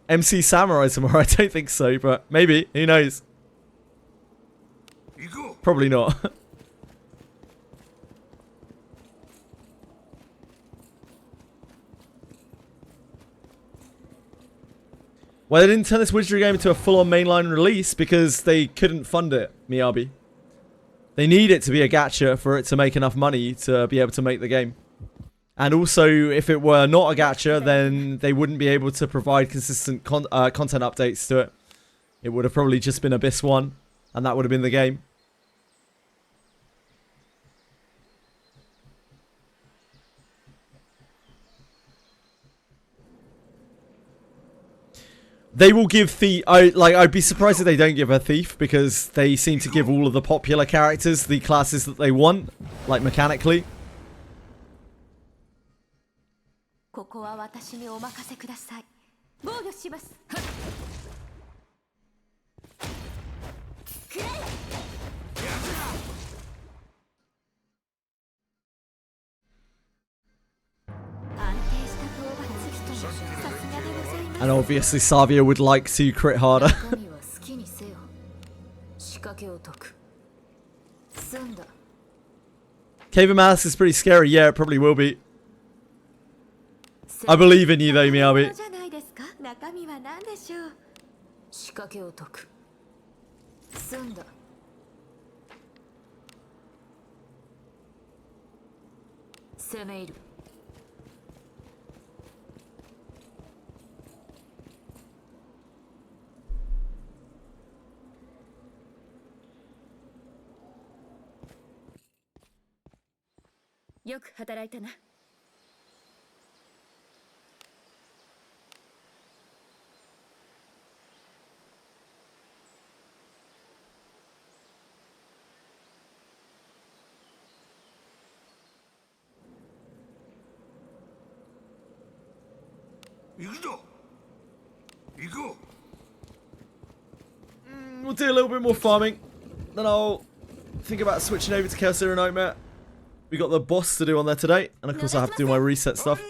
MC Samurai tomorrow? I don't think so, but maybe. Who knows? Probably not. Well, they didn't turn this Wizardry game into a full-on mainline release because they couldn't fund it, Miyabi. They need it to be a gacha for it to make enough money to be able to make the game. And also, if it were not a gacha, then they wouldn't be able to provide consistent content updates to it. It would have probably just been Abyss 1, and that would have been the game. They will give Thief... I'd be surprised if they don't give a Thief, because they seem to give all of the popular characters the classes that they want, like mechanically. ここは私にお任せください。防御します。くらえ。安定した討伐。さすがでございます。 And obviously Savia would like to crit harder. 中身は好きにせよ。仕掛けを解く。済んだ。 Cave of Malice is pretty scary. Yeah, it probably will be. I believe in you though, Miyabi. じゃないですか。中身は何でしょう。仕掛けを解く。済んだ。攻め入る。よく働いたな。行くぞ。行こう。 We'll do a little bit more farming. Then I'll think about switching over to Chaos Zero Nightmare. We got the boss to do on there today. And of course I have to do my reset stuff.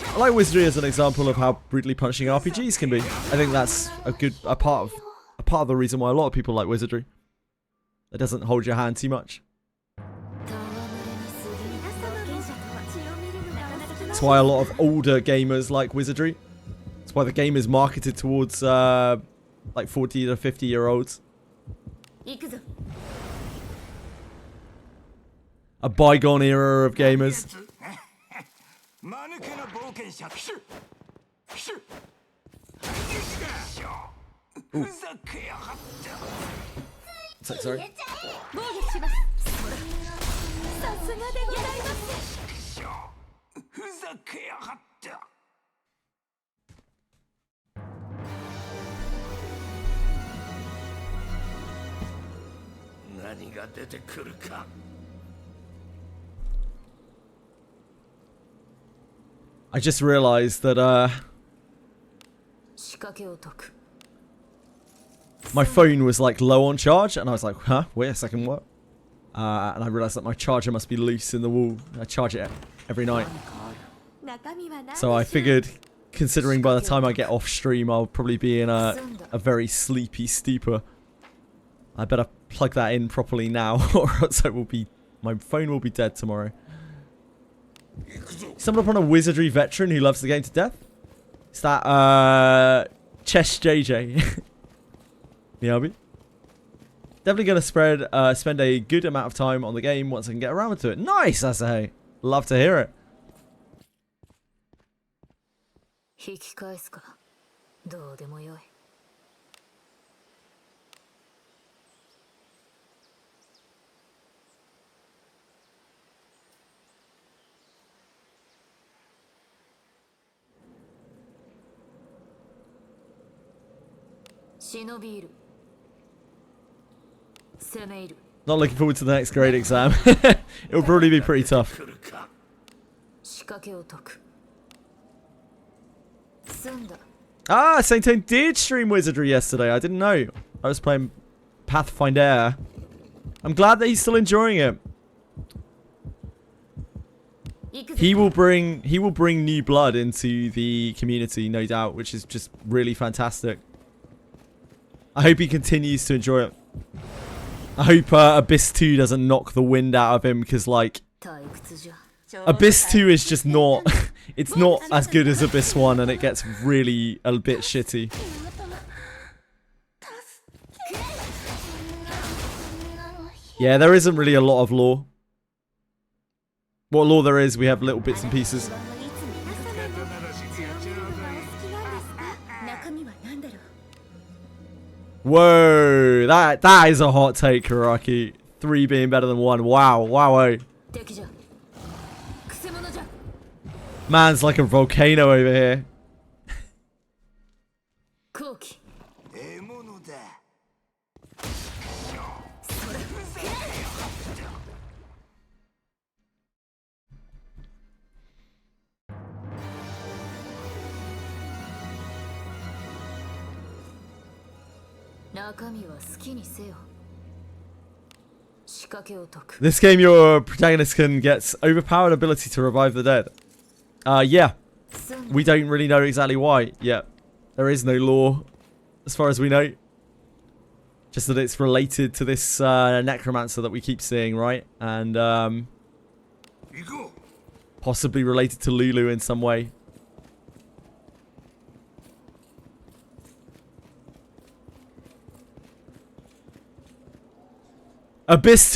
I like Wizardry as an example of how brutally punishing RPGs can be. I think that's a part of the reason why a lot of people like Wizardry. It doesn't hold your hand too much. That's why a lot of older gamers like Wizardry. That's why the game is marketed towards like 40 to 50-year-olds. A bygone era of gamers. Ooh. Sorry. 防御します。さすがでございます。ふざけやがった。何が出てくるか。 I just realized that my phone was like low on charge, and I was like, huh, wait a second, what? And I realized that my charger must be loose in the wall. I charge it every night. So I figured, considering by the time I get off stream, I'll probably be in a very sleepy stupor. I better plug that in properly now, or else my phone will be dead tomorrow. Stumbled upon a Wizardry veteran who loves the game to death. It's that Chess JJ. Miyabi. Definitely gonna spend a good amount of time on the game once I can get around to it. Nice, I say. Love to hear it. 引き返すか。どうでもよい。忍び入る。攻め入る。 Not looking forward to the next grade exam. It'll probably be pretty tough. 仕掛けを解く。済んだ。 Ah, Saint did stream Wizardry yesterday. I didn't know. I was playing Pathfinder. I'm glad that he's still enjoying it. He will bring new blood into the community, no doubt, which is just really fantastic. I hope he continues to enjoy it. I hope Abyss 2 doesn't knock the wind out of him, because like Abyss 2 is just not It's not as good as Abyss 1, and it gets really a bit shitty. Yeah, there isn't really a lot of lore. What lore there is, we have little bits and pieces. Whoa, that is a hot take, Karaki. 3 being better than 1. Wow, wow, oh. Man's like a volcano over here. This game, your protagonist can get overpowered ability to revive the dead. Yeah. We don't really know exactly why. Yeah. There is no lore, as far as we know. Just that it's related to this necromancer that we keep seeing, right? And possibly related to Lulu in some way. Abyss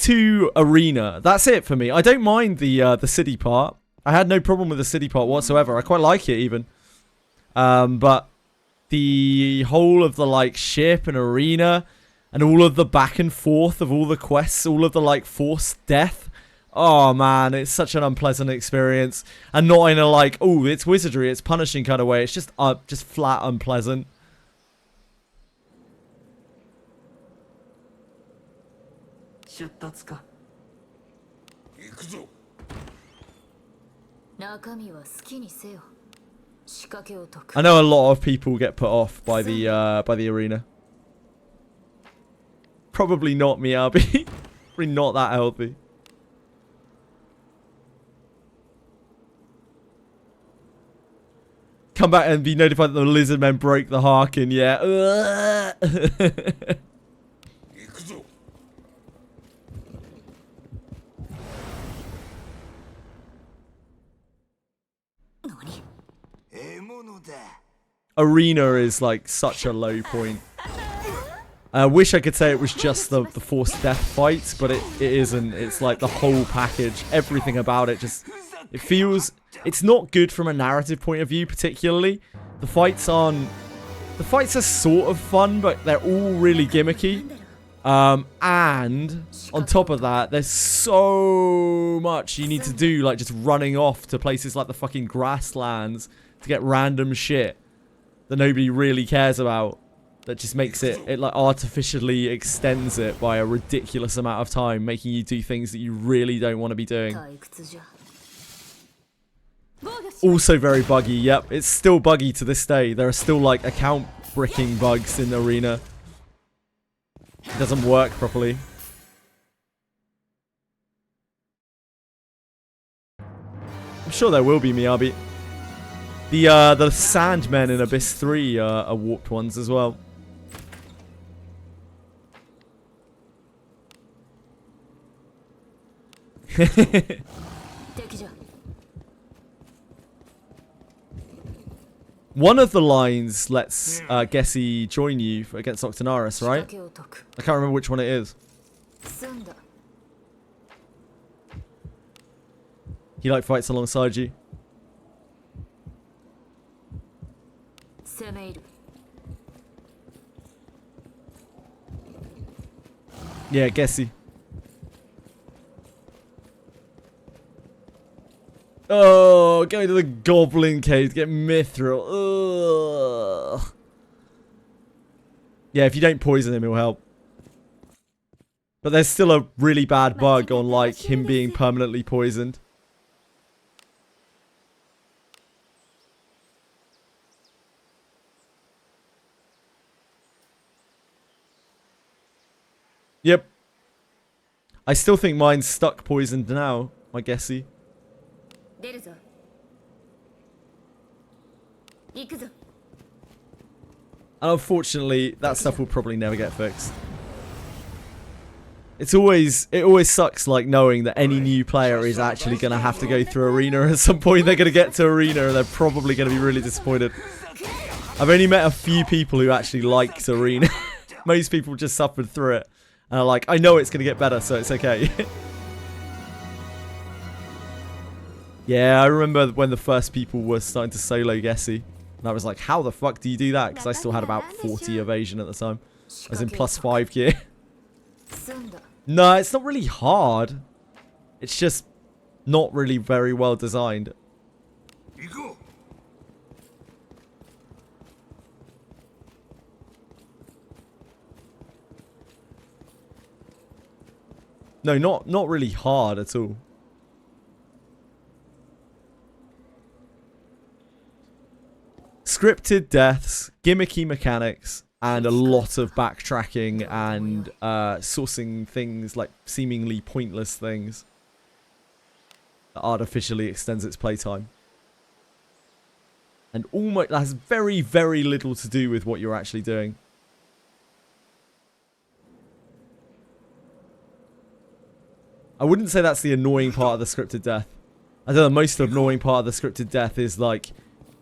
2 Arena. That's it for me. I don't mind the city part. I had no problem with the city part whatsoever. I quite like it even. But the whole of the like ship and arena and all of the back and forth of all the quests, all of the like forced death. Oh man, it's such an unpleasant experience. And not in a like, oh, it's wizardry, it's punishing kind of way. It's just flat unpleasant. I know a lot of people get put off by the arena. Probably not Miyabi. Probably not that healthy. Come back and be notified that the lizard men broke the Harkin, yeah. Arena is like such a low point. I wish I could say it was just the forced death fights, but it isn't. It's like the whole package. Everything about it just... It feels... It's not good from a narrative point of view, particularly. The fights are sort of fun, but they're all really gimmicky. And on top of that, there's so much you need to do, like just running off to places like the fucking grasslands to get random shit that nobody really cares about. That just makes it like artificially extends it by a ridiculous amount of time, making you do things that you really don't want to be doing. Also very buggy, yep. It's still buggy to this day. There are still like account bricking bugs in the arena. It doesn't work properly. I'm sure there will be, Miyabi. The Sandmen in Abyss 3 are warped ones as well. One of the lines lets Gessie join you against Octonaris, right? I can't remember which one it is. He like fights alongside you. Yeah, Gessie. Oh, going to the Goblin Cave to get Mithril. Ugh. Yeah, if you don't poison him, he'll help. But there's still a really bad bug on, like, him being permanently poisoned. Yep. I still think mine's stuck poisoned now, my Gessie. And unfortunately, that stuff will probably never get fixed. it always sucks like knowing that any new player is actually going to have to go through arena at some point. They're going to get to arena and they're probably going to be really disappointed. I've only met a few people who actually liked arena. Most people just suffered through it and are like, I know it's going to get better, so it's okay. Yeah, I remember when the first people were starting to solo Gessie. And I was like, how the fuck do you do that? Because I still had about 40 evasion at the time. I was in +5 gear. No, it's not really hard. It's just not really very well designed. No, not really hard at all. Scripted deaths, gimmicky mechanics, and a lot of backtracking and sourcing things like seemingly pointless things that artificially extends its playtime. And almost that has very, very little to do with what you're actually doing. I wouldn't say that's the annoying part of the scripted death. I think the most annoying part of the scripted death is like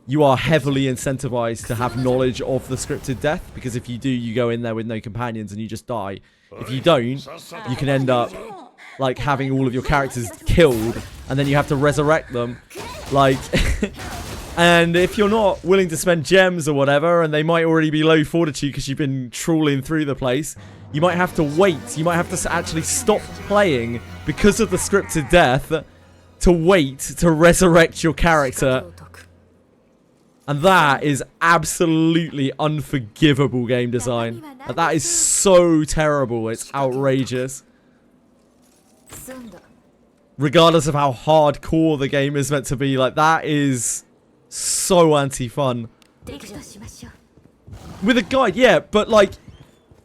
you are heavily incentivized to have knowledge of the scripted death, because if you do, you go in there with no companions and you just die. If you don't, you can end up like having all of your characters killed and then you have to resurrect them. Like, and if you're not willing to spend gems or whatever, and they might already be low fortitude because you've been trawling through the place, you might have to wait. You might have to actually stop playing because of the scripted death to wait to resurrect your character. And that is absolutely unforgivable game design. That is so terrible. It's outrageous. Regardless of how hardcore the game is meant to be, like, that is so anti-fun. With a guide, yeah, but like,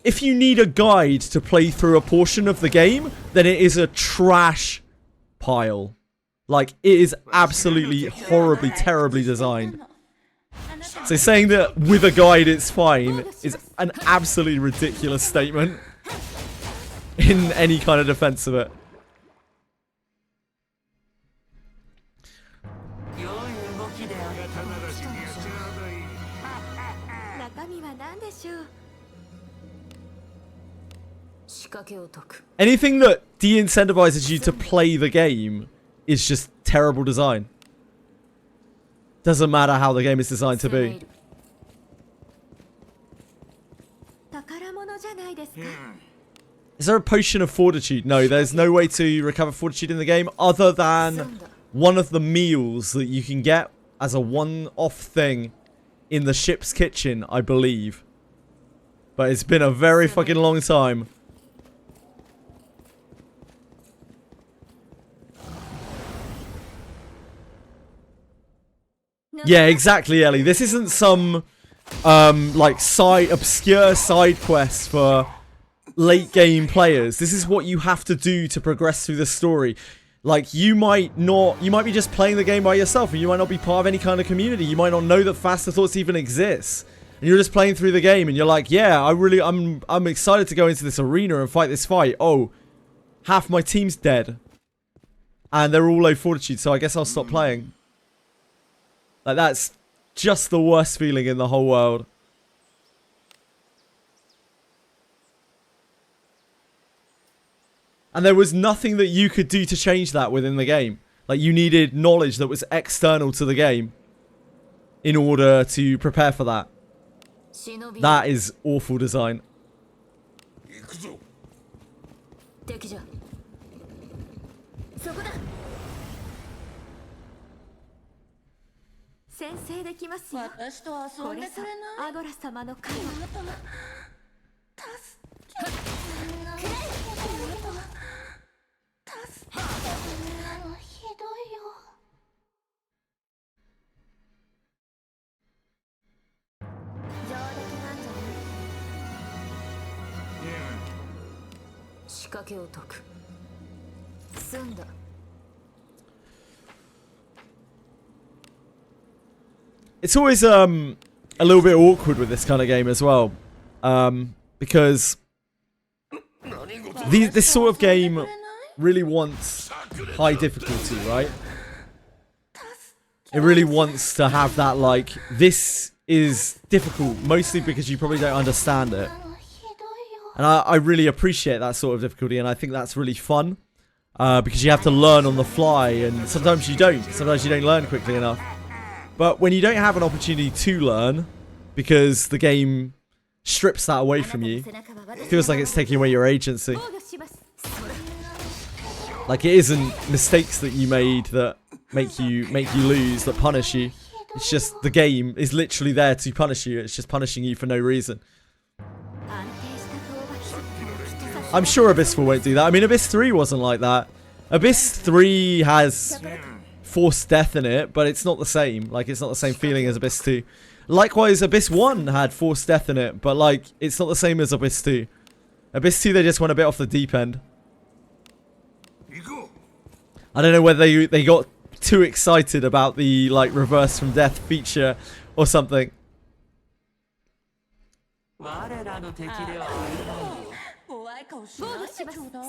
if you need a guide to play through a portion of the game, then it is a trash pile. Like, it is absolutely horribly, terribly designed. So saying that with a guide it's fine is an absolutely ridiculous statement in any kind of defense of it. Anything that de-incentivizes you to play the game is just terrible design. Doesn't matter how the game is designed to be. Is there a potion of fortitude? No, there's no way to recover fortitude in the game other than one of the meals that you can get as a one-off thing in the ship's kitchen, I believe. But it's been a very fucking long time. Yeah, exactly, Ellie. This isn't some, like, obscure side quest for late game players. This is what you have to do to progress through the story. Like, you might be just playing the game by yourself, and you might not be part of any kind of community. You might not know that Faster Thoughts even exists. And you're just playing through the game, and you're like, yeah, I'm excited to go into this arena and fight this fight. Oh, half my team's dead. And they're all low fortitude, so I guess I'll stop playing. Like, that's just the worst feeling in the whole world. And there was nothing that you could do to change that within the game. Like, you needed knowledge that was external to the game in order to prepare for that. That is awful design. 先制できますよ。私と遊んでくれない？アドラ様の会は。ひどいよ。上出来なんじゃない？仕掛けを解く。済んだ。 It's always a little bit awkward with this kind of game as well, because this sort of game really wants high difficulty, right? It really wants to have that, like, this is difficult, mostly because you probably don't understand it. And I really appreciate that sort of difficulty, and I think that's really fun. Because you have to learn on the fly, and sometimes you don't. Sometimes you don't learn quickly enough. But when you don't have an opportunity to learn, because the game strips that away from you, it feels like it's taking away your agency. Like, it isn't mistakes that you made that make you lose, that punish you. It's just the game is literally there to punish you. It's just punishing you for no reason. I'm sure Abyss 4 won't do that. I mean, Abyss 3 wasn't like that. Abyss 3 has forced death in it, but it's not the same. Like, it's not the same feeling as Abyss 2. Likewise, Abyss 1 had forced death in it, but, like, it's not the same as Abyss 2. Abyss 2, they just went a bit off the deep end. I don't know whether they got too excited about the, like, reverse from death feature or something.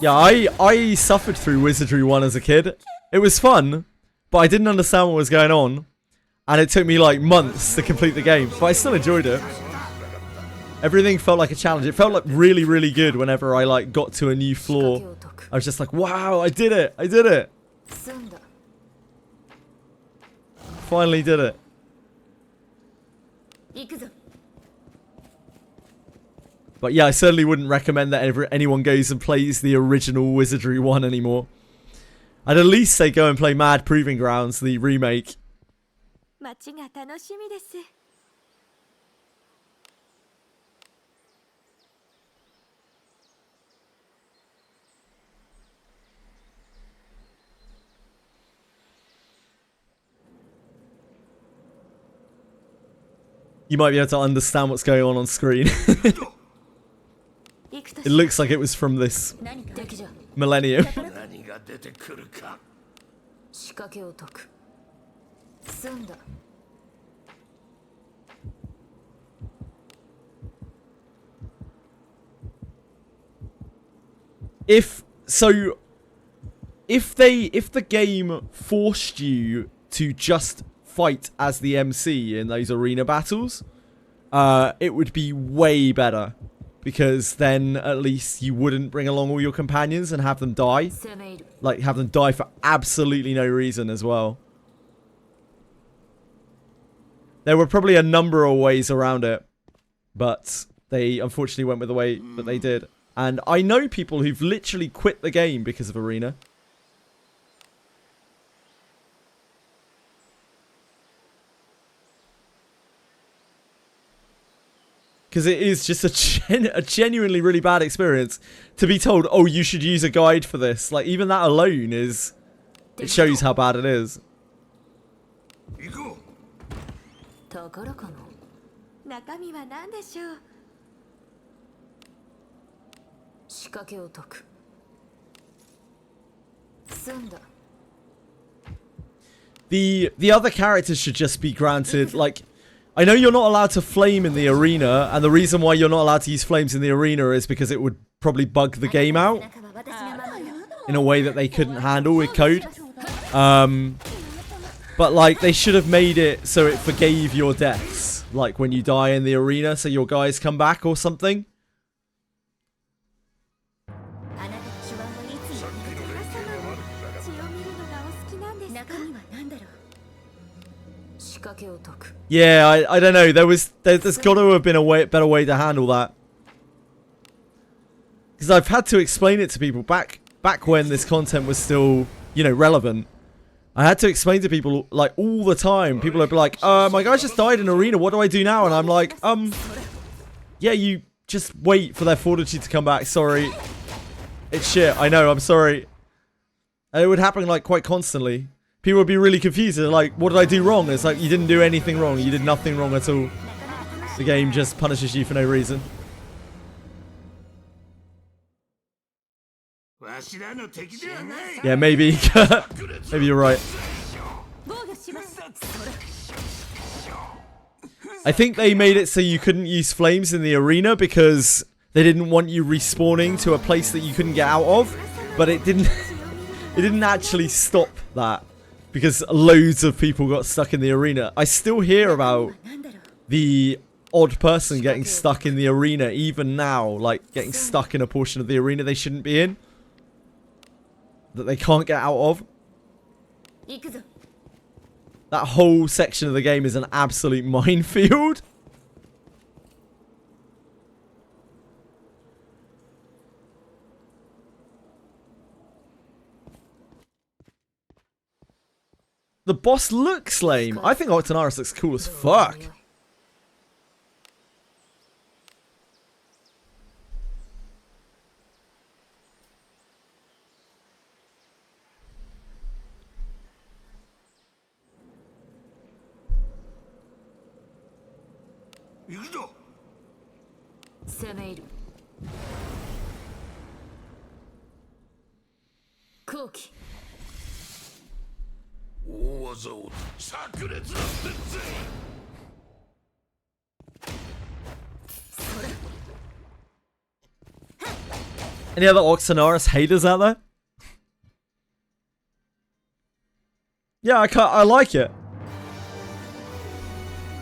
Yeah, I suffered through Wizardry 1 as a kid. It was fun, but I didn't understand what was going on. And it took me like months to complete the game, but I still enjoyed it. Everything felt like a challenge. It felt like really, really good whenever I like got to a new floor. I was just like, wow, I did it. I did it. Finally did it. But yeah, I certainly wouldn't recommend that anyone goes and plays the original Wizardry 1 anymore. I'd at least say go and play Mad Proving Grounds, the remake. You might be able to understand what's going on screen. It looks like it was from this millennium. If the game forced you to just fight as the MC in those arena battles, it would be way better. Because then at least you wouldn't bring along all your companions and have them die. Like, have them die for absolutely no reason as well. There were probably a number of ways around it. But they unfortunately went with the way that they did. And I know people who've literally quit the game because of Arena. Because it is just a genuinely really bad experience to be told, oh, you should use a guide for this. Like, even that alone is... It shows how bad it is. The other characters should just be granted, like... I know you're not allowed to flame in the arena, and the reason why you're not allowed to use flames in the arena is because it would probably bug the game out in a way that they couldn't handle with code. But like, they should have made it so it forgave your deaths, like when you die in the arena, so your guys come back or something. Yeah, I don't know. There's got to have been a better way to handle that. Because I've had to explain it to people back when this content was still, you know, relevant. I had to explain to people like all the time. People would be like, my guys just died in arena. What do I do now? And I'm like, yeah, you just wait for their fortitude to come back. Sorry. It's shit. I know. I'm sorry. And it would happen like quite constantly. People would be really confused. They're like, what did I do wrong? It's like, you didn't do anything wrong. You did nothing wrong at all. The game just punishes you for no reason. Yeah, maybe. Maybe you're right. I think they made it so you couldn't use flames in the arena because they didn't want you respawning to a place that you couldn't get out of, but it didn't it didn't actually stop that because loads of people got stuck in the arena. I still hear about the odd person getting stuck in the arena even now, like getting stuck in a portion of the arena they shouldn't be in, that they can't get out of. That whole section of the game is an absolute minefield. The boss looks lame. I think Octonaris looks cool as fuck. Any other Octonaris haters out there? Yeah, I like it.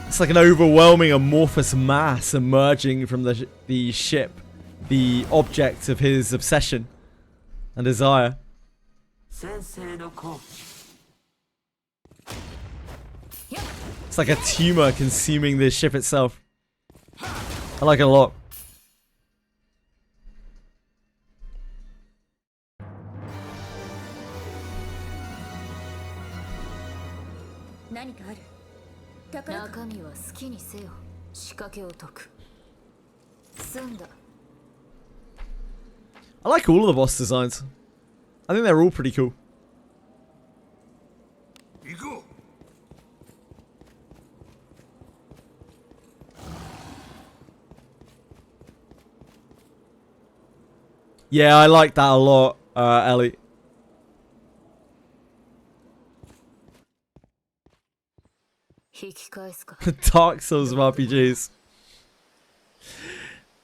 It's like an overwhelming amorphous mass emerging from the ship, the object of his obsession and desire. It's like a tumor consuming the ship itself. I like it a lot. I like all of the boss designs. I think they're all pretty cool. Yeah, I like that a lot, Ellie. Dark Souls of RPGs.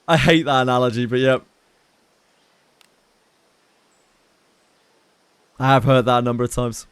I hate that analogy, but yep. I have heard that a number of times.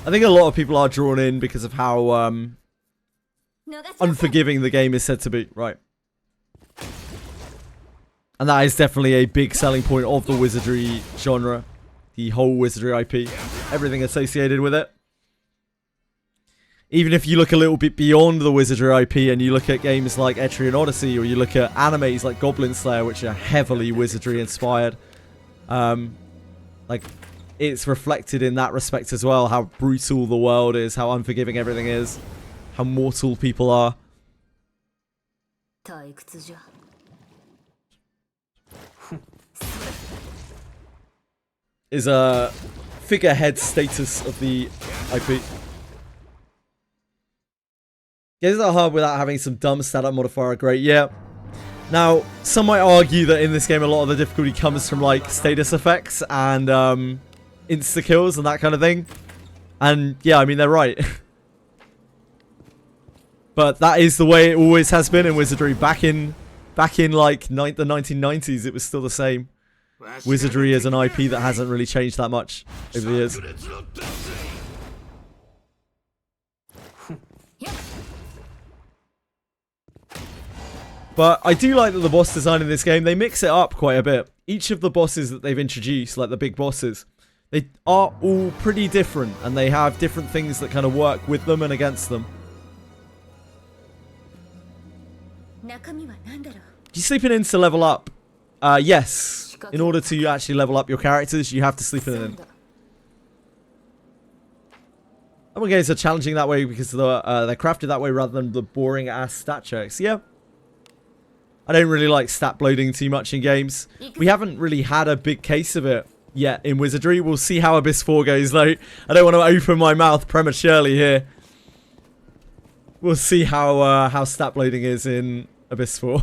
I think a lot of people are drawn in because of how unforgiving the game is said to be, right? And that is definitely a big selling point of the Wizardry genre. The whole Wizardry IP. Everything associated with it. Even if you look a little bit beyond the Wizardry IP and you look at games like Etrian Odyssey, or you look at animes like Goblin Slayer, which are heavily Wizardry inspired. Like, it's reflected in that respect as well, how brutal the world is, how unforgiving everything is, how mortal people are. Is a figurehead status of the IP. Games that are hard without having some dumb stat-up modifier are great, yeah. Now, some might argue that in this game a lot of the difficulty comes from like status effects and insta-kills and that kind of thing. And yeah, I mean, they're right. But that is the way it always has been in Wizardry. Back in like the 1990s, it was still the same. Wizardry is an IP that hasn't really changed that much over the years. But I do like that the boss design in this game, they mix it up quite a bit. Each of the bosses that they've introduced, like the big bosses, they are all pretty different, and they have different things that kind of work with them and against them. You sleeping in to level up? Yes. In order to actually level up your characters, you have to sleep in. Some games are challenging that way because they're crafted that way rather than the boring ass stat checks. Yeah. I don't really like stat bloating too much in games. We haven't really had a big case of it yet in Wizardry. We'll see how Abyss 4 goes though. I don't want to open my mouth prematurely here. We'll see how stat bloating is in Abyss 4.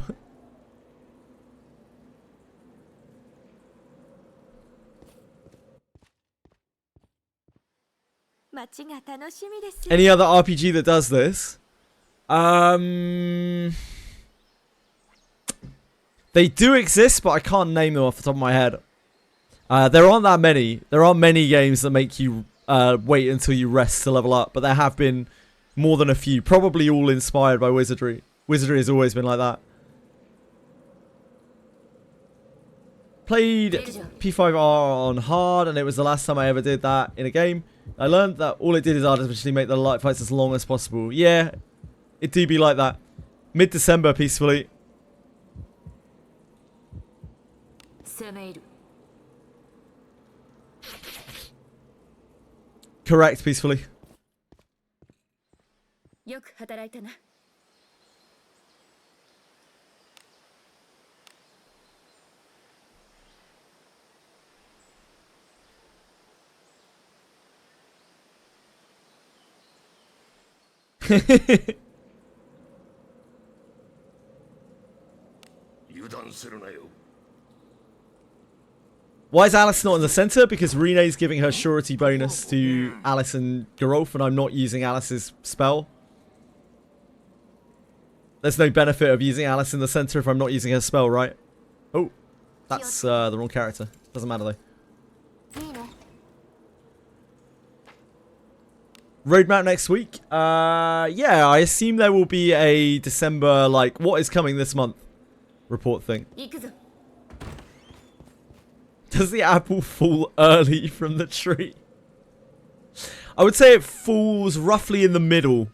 Any other RPG that does this? They do exist, but I can't name them off the top of my head. There aren't that many. There aren't many games that make you wait until you rest to level up, but there have been more than a few. Probably all inspired by Wizardry. Wizardry has always been like that. Played P5R on hard, and it was the last time I ever did that in a game. I learned that all it did is artificially make the light fights as long as possible. Yeah, it do be like that. Mid-December, peacefully. Correct, peacefully. Why is Alice not in the center? Because Rene's giving her surety bonus to Alice and Geralf, and I'm not using Alice's spell. There's no benefit of using Alice in the center if I'm not using her spell, right? Oh, that's the wrong character. Doesn't matter though. Roadmap next week? Yeah, I assume there will be a December, like, what is coming this month report thing. Does the apple fall early from the tree? I would say it falls roughly in the middle.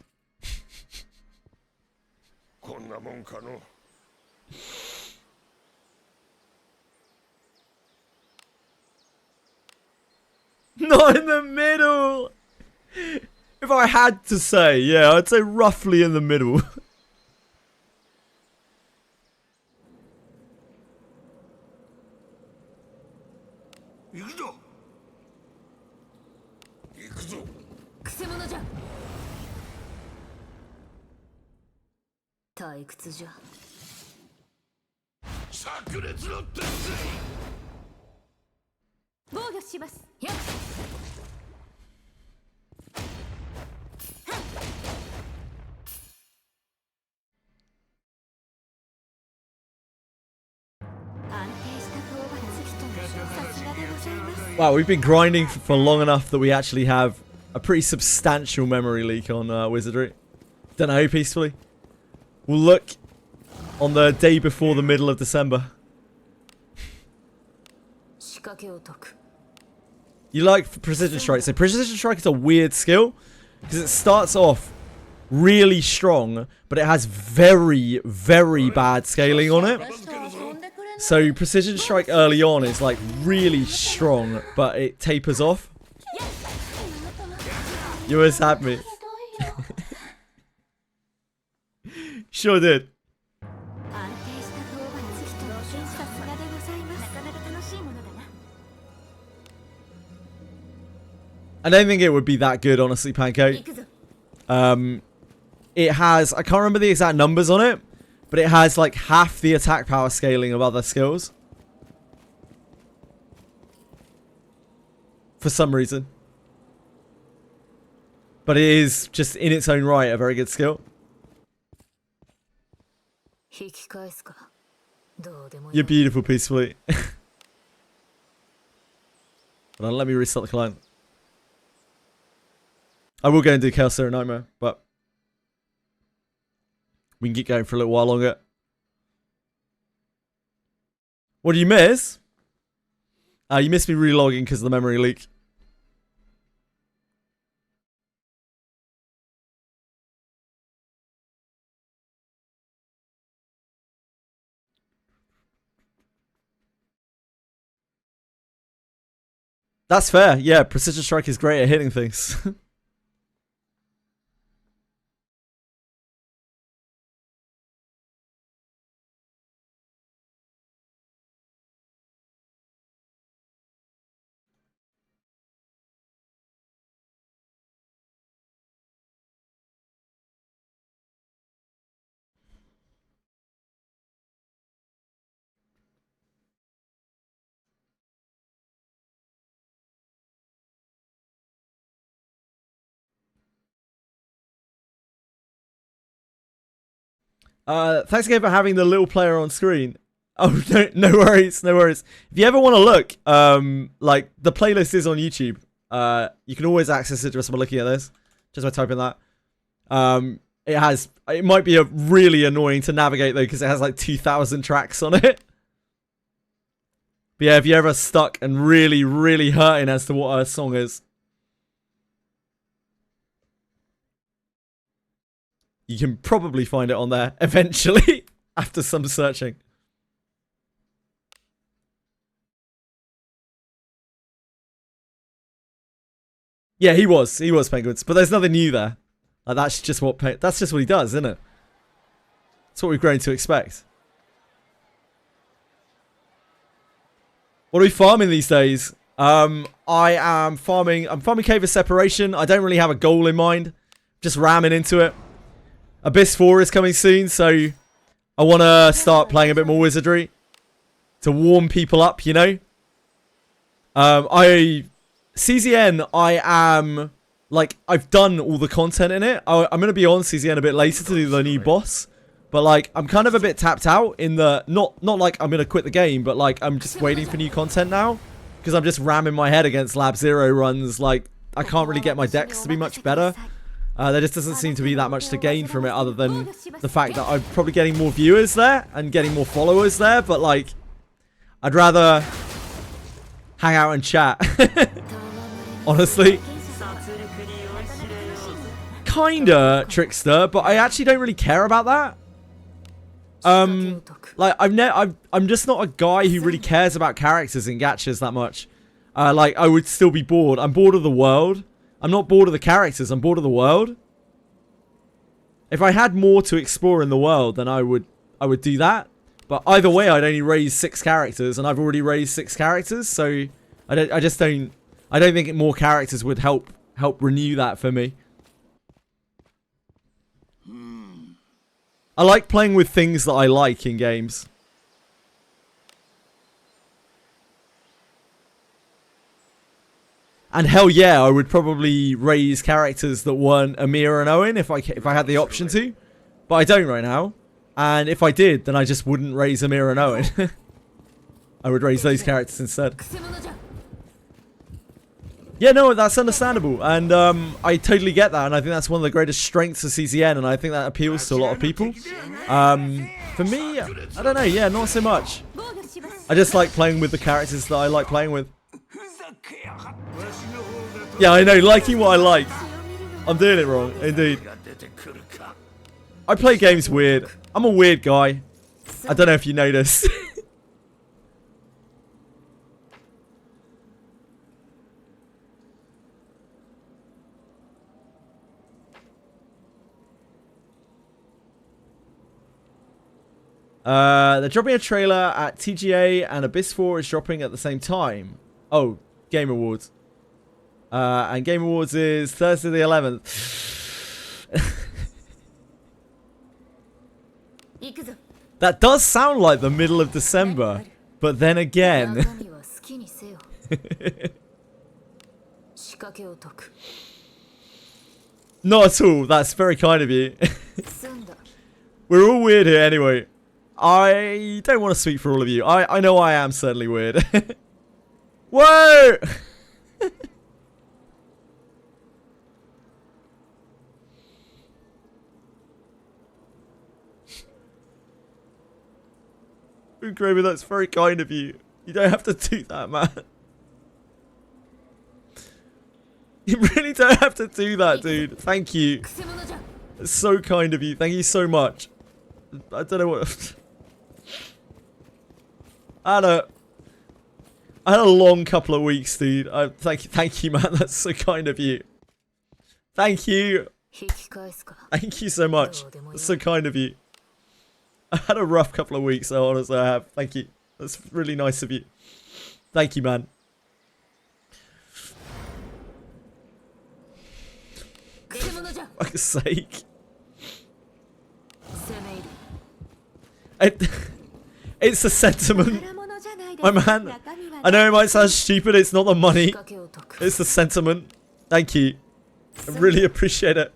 Not in the middle! If I had to say, yeah, I'd say roughly in the middle. Wow, we've been grinding for long enough that we actually have a pretty substantial memory leak on Wizardry. Don't know, peacefully. We'll look on the day before the middle of December. You like Precision Strike. So Precision Strike is a weird skill because it starts off really strong, but it has very, very bad scaling on it. So Precision Strike early on is like really strong, but it tapers off. You always had me. Sure did. I don't think it would be that good, honestly, Pancake. It has, I can't remember the exact numbers on it, but it has like half the attack power scaling of other skills. For some reason. But it is just in its own right a very good skill. You're beautiful, peacefully. Hold on, let me restart the client. I will go and do Chaos Zero Nightmare, but we can keep going for a little while longer. What do you miss? You missed me relogging because of the memory leak. That's fair. Yeah, Precision Strike is great at hitting things. Thanks again for having the little player on screen. Oh, no worries, no worries. If you ever want to look, like, the playlist is on YouTube. You can always access it just by looking at this. Just by typing that. It might be really annoying to navigate, though, because it has, like, 2,000 tracks on it. But yeah, if you're ever stuck and really, really hurting as to what a song is, you can probably find it on there eventually after some searching. Yeah, he was Penguins, but there's nothing new there. Like, that's just what he does, isn't it? That's what we've grown to expect. What are we farming these days? I'm farming Cave of Separation. I don't really have a goal in mind. Just ramming into it. Abyss 4 is coming soon, so I want to start playing a bit more Wizardry to warm people up, you know? CZN, I've done all the content in it. I'm going to be on CZN a bit later to do the new boss. But, like, I'm kind of a bit tapped out in the... Not like I'm going to quit the game, but, like, I'm just waiting for new content now. Because I'm just ramming my head against Lab Zero runs. Like, I can't really get my decks to be much better. There just doesn't seem to be that much to gain from it other than the fact that I'm probably getting more viewers there and getting more followers there. But, like, I'd rather hang out and chat. Honestly. Kinda, Trickster, but I actually don't really care about that. Like, I'm just not a guy who really cares about characters in gachas that much. Like, I would still be bored. I'm bored of the world. I'm not bored of the characters. I'm bored of the world. If I had more to explore in the world, then I would do that. But either way, I'd only raise 6 characters, and I've already raised 6 characters, so I don't think more characters would help renew that for me. I like playing with things that I like in games. And hell yeah, I would probably raise characters that weren't Amir and Owen if I had the option to. But I don't right now. And if I did, then I just wouldn't raise Amir and Owen. I would raise those characters instead. Yeah, no, that's understandable. And I totally get that. And I think that's one of the greatest strengths of CZN. And I think that appeals to a lot of people. For me, I don't know. Yeah, not so much. I just like playing with the characters that I like playing with. Yeah, I know, liking what I like. I'm doing it wrong, indeed. I play games weird. I'm a weird guy. I don't know if you noticed. They're dropping a trailer at TGA and Abyss 4 is dropping at the same time. Oh, Game Awards. And Game Awards is Thursday the 11th. That does sound like the middle of December. But then again... Not at all. That's very kind of you. We're all weird here anyway. I don't want to speak for all of you. I know I am certainly weird. Whoa! Grover, that's very kind of you. You don't have to do that, man. You really don't have to do that, dude. Thank you. It's so kind of you. Thank you so much. I don't know what... I had a long couple of weeks, dude. Thank you, man. That's so kind of you. Thank you. Thank you so much. That's so kind of you. I had a rough couple of weeks, so honestly I have. Thank you. That's really nice of you. Thank you, man. For fuck's sake. It's a sentiment. My man. I know it might sound stupid. It's not the money. It's the sentiment. Thank you. I really appreciate it.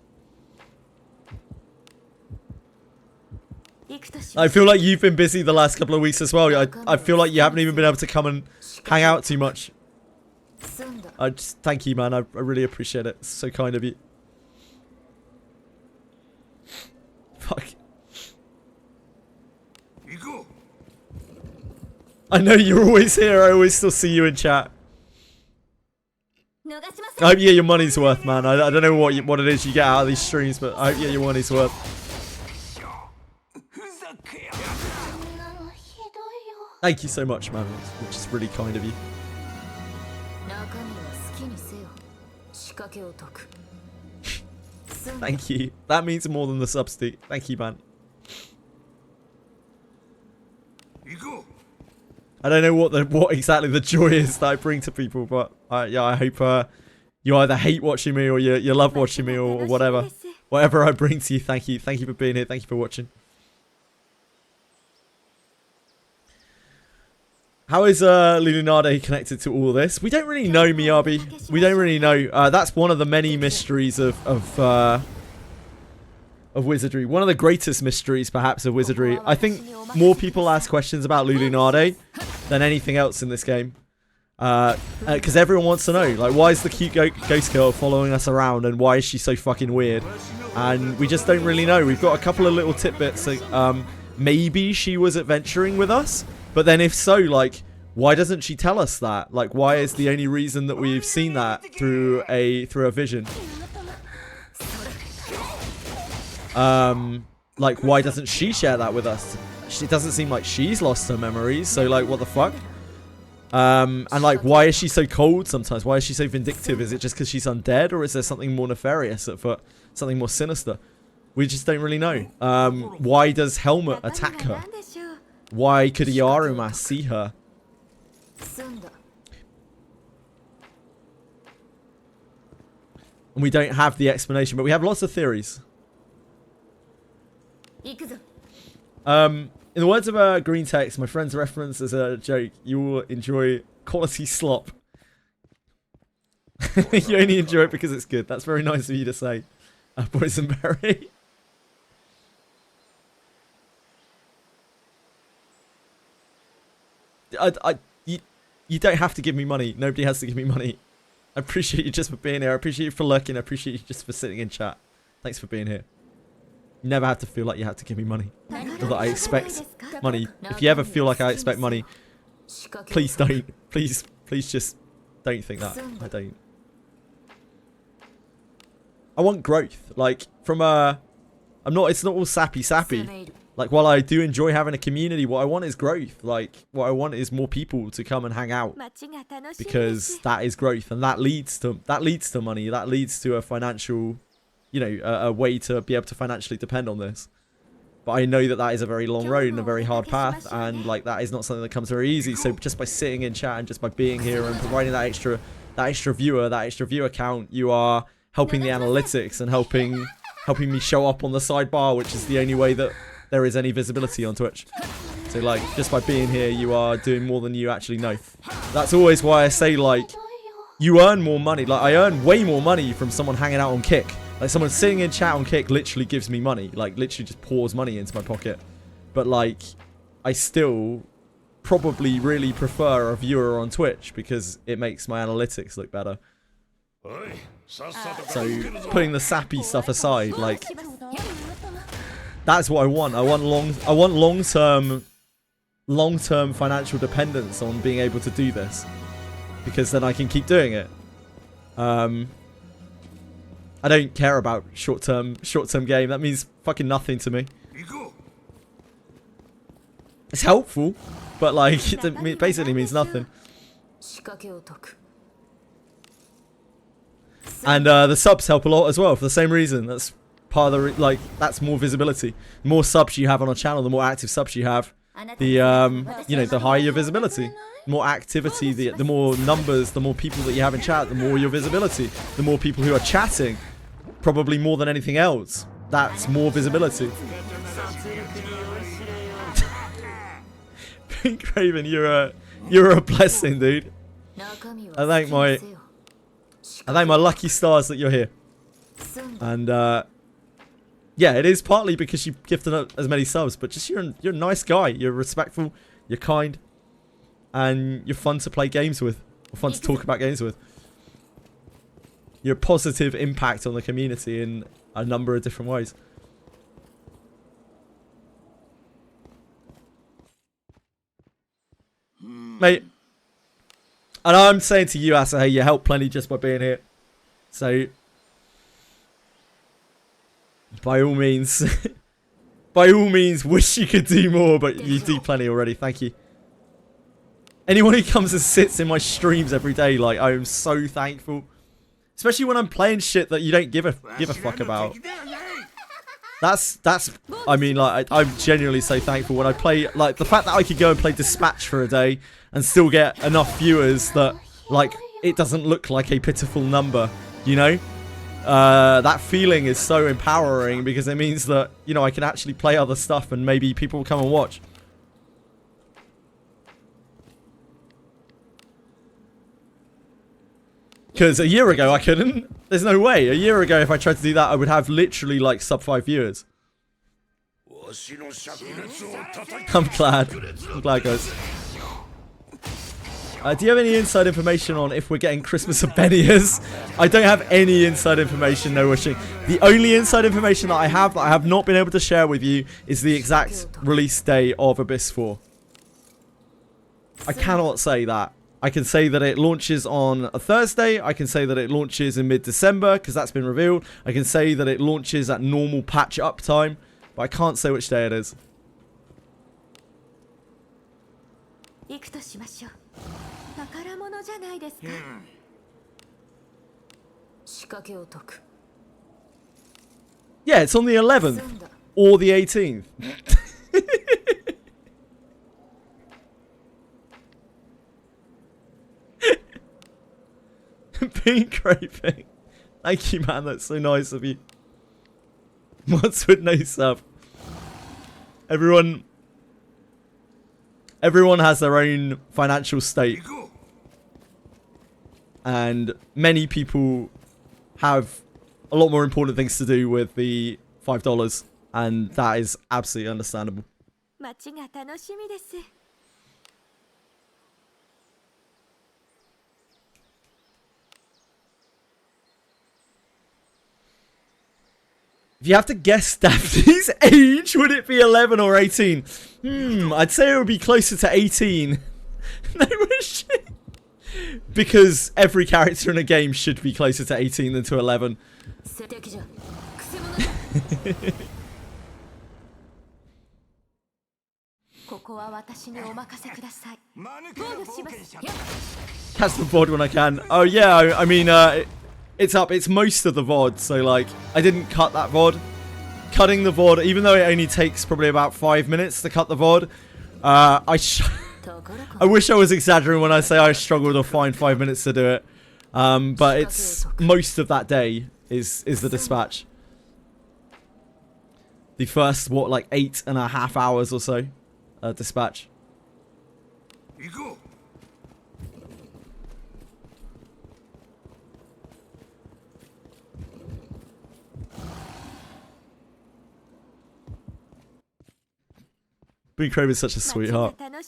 I feel like you've been busy the last couple of weeks as well. I feel like you haven't even been able to come and hang out too much. I just thank you, man. I really appreciate it. It's so kind of you. Fuck. I know you're always here. I always still see you in chat. I hope you get your money's worth, man. I don't know what it is you get out of these streams, but I hope you get your money's worth. Thank you so much, man. It's just really kind of you. Thank you. That means more than the substitute. Thank you, man. I don't know what exactly the joy is that I bring to people, but yeah, I hope you either hate watching me or you love watching me or whatever. Whatever I bring to you, thank you. Thank you for being here. Thank you for watching. How is Lunade connected to all this? We don't really know, Miyabi. We don't really know. That's one of the many mysteries of Wizardry. One of the greatest mysteries, perhaps, of Wizardry. I think more people ask questions about Lunade than anything else in this game. Because everyone wants to know, like, why is the cute ghost girl following us around and why is she so fucking weird? And we just don't really know. We've got a couple of little tidbits. Like, maybe she was adventuring with us. But then if so, like, why doesn't she tell us that? Like, why is the only reason that we've seen that through a vision? Like, why doesn't she share that with us? It doesn't seem like she's lost her memories, so, like, what the fuck? And, like, why is she so cold sometimes? Why is she so vindictive? Is it just because she's undead, or is there something more nefarious at foot? Something more sinister? We just don't really know. Why does Helmut attack her? Why could Iaruma see her? And we don't have the explanation, but we have lots of theories. In the words of Green Text, my friend's reference as a joke, you will enjoy quality slop. You only enjoy it because it's good. That's very nice of you to say, Boysenberry. You don't have to give me money. Nobody has to give me money. I appreciate you just for being here. I appreciate you for lurking. I appreciate you just for sitting in chat. Thanks for being here. You never have to feel like you have to give me money. Or that I expect money. If you ever feel like I expect money, please don't. Please just don't think that. I don't. I want growth. Like, from it's not all sappy. Like, while I do enjoy having a community, what I want is growth. Like, what I want is more people to come and hang out. Because that is growth. And that leads to money. That leads to a financial, you know, a way to be able to financially depend on this. But I know that that is a very long road and a very hard path. And, like, that is not something that comes very easy. So just by sitting in chat and just by being here and providing that extra viewer count, you are helping the analytics and helping me show up on the sidebar, which is the only way that there is any visibility on Twitch. So, like, just by being here, you are doing more than you actually know. That's always why I say, like, you earn more money. Like, I earn way more money from someone hanging out on Kick. Like, someone sitting in chat on Kick literally gives me money. Like, literally just pours money into my pocket. But, like, I still probably really prefer a viewer on Twitch because it makes my analytics look better. So, putting the sappy stuff aside, like, that's what I want. I want long-term financial dependence on being able to do this, because then I can keep doing it. I don't care about short-term game. That means fucking nothing to me. It's helpful, but, like, it basically means nothing. And the subs help a lot as well for the same reason. That's part of the that's more visibility. The more subs you have on a channel, the more active subs you have, the you know, the higher your visibility. The more activity, the more numbers, the more people that you have in chat, the more your visibility. The more people who are chatting, probably more than anything else, that's more visibility. Pink Raven, you're a blessing, dude. I thank my lucky stars that you're here. And Yeah, it is partly because you gifted up as many subs, but just you're a nice guy. You're respectful, you're kind, and you're fun to play games with, or fun to talk about games with. You're a positive impact on the community in a number of different ways. Mate, and I'm saying to you, Asa, hey, you help plenty just by being here. So, by all means, wish you could do more, but you do plenty already. Thank you. Anyone who comes and sits in my streams every day, like, I am so thankful. Especially when I'm playing shit that you don't give a fuck about. That's I mean, like, I'm genuinely so thankful when I play, like, the fact that I could go and play Dispatch for a day and still get enough viewers that, like, it doesn't look like a pitiful number, you know? That feeling is so empowering because it means that, you know, I can actually play other stuff and maybe people will come and watch. Because a year ago I couldn't. There's no way. A year ago if I tried to do that I would have literally like sub 5 viewers. I'm glad. I'm glad, guys. Do you have any inside information on if we're getting Christmas Abenias? I don't have any inside information, no wishing. The only inside information that I have not been able to share with you is the exact release day of Abyss 4. I cannot say that. I can say that it launches on a Thursday. I can say that it launches in mid-December because that's been revealed. I can say that it launches at normal patch up time, but I can't say which day it is. Yeah, it's on the 11th or the 18th. Bean craving. Thank you, man. That's so nice of you. What's with no sub? Everyone has their own financial state. And many people have a lot more important things to do with the $5. And that is absolutely understandable. If you have to guess Daphne's age, would it be 11 or 18? I'd say it would be closer to 18. No shit. Because every character in a game should be closer to 18 than to 11. Catch the VOD when I can. Oh yeah, I mean, it's up. It's most of the VOD, so like, I didn't cut that VOD. Cutting the VOD, even though it only takes probably about 5 minutes to cut the VOD, I wish I was exaggerating when I say I struggled to find 5 minutes to do it. But it's most of that day is the dispatch. The first, what, like 8.5 hours or so, dispatch. Bean Crave is such a sweetheart. Better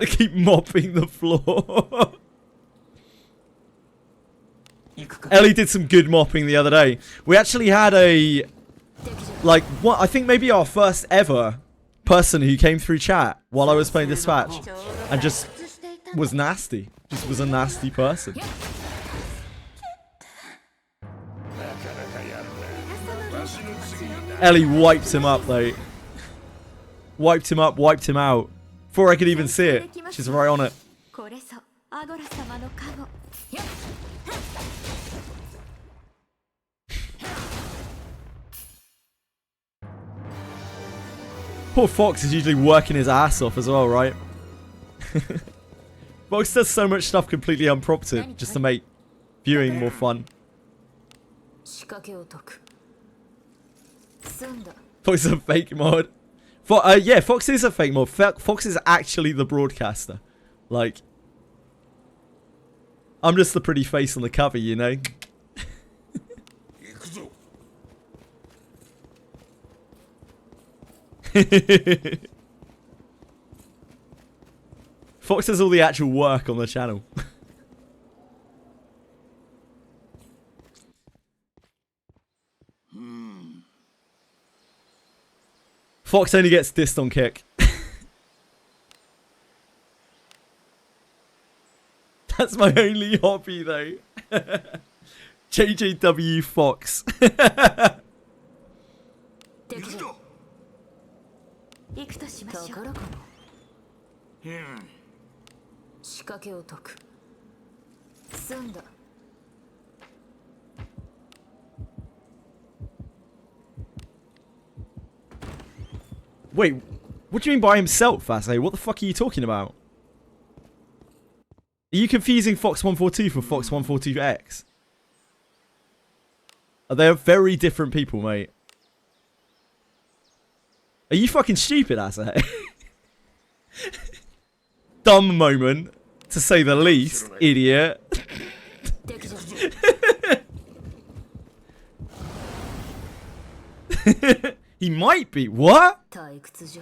keep mopping the floor. Ellie did some good mopping the other day. We actually had a, like, what I think maybe our first ever person who came through chat while I was playing Dispatch and just was nasty. Just was a nasty person. Ellie wiped him up though. Wiped him up, wiped him out. Before I could even see it. She's right on it. Poor Fox is usually working his ass off as well, right? Fox does so much stuff completely unprompted just to make viewing more fun. Fox is a fake mod. Yeah, Fox is a fake mod. Fox is actually the broadcaster. Like, I'm just the pretty face on the cover, you know? Fox does all the actual work on the channel. Fox only gets dissed on Kick. That's my only hobby, though. JJW Fox. 行くとしましょう。宝かな。仕掛けを解く。済んだ。Wait, what do you mean by himself, Ase? What the fuck are you talking about? Are you confusing Fox 142 for Fox 142X? They are very different people, mate. Are you fucking stupid, Ase? Dumb moment, to say the least, idiot. He might be. What?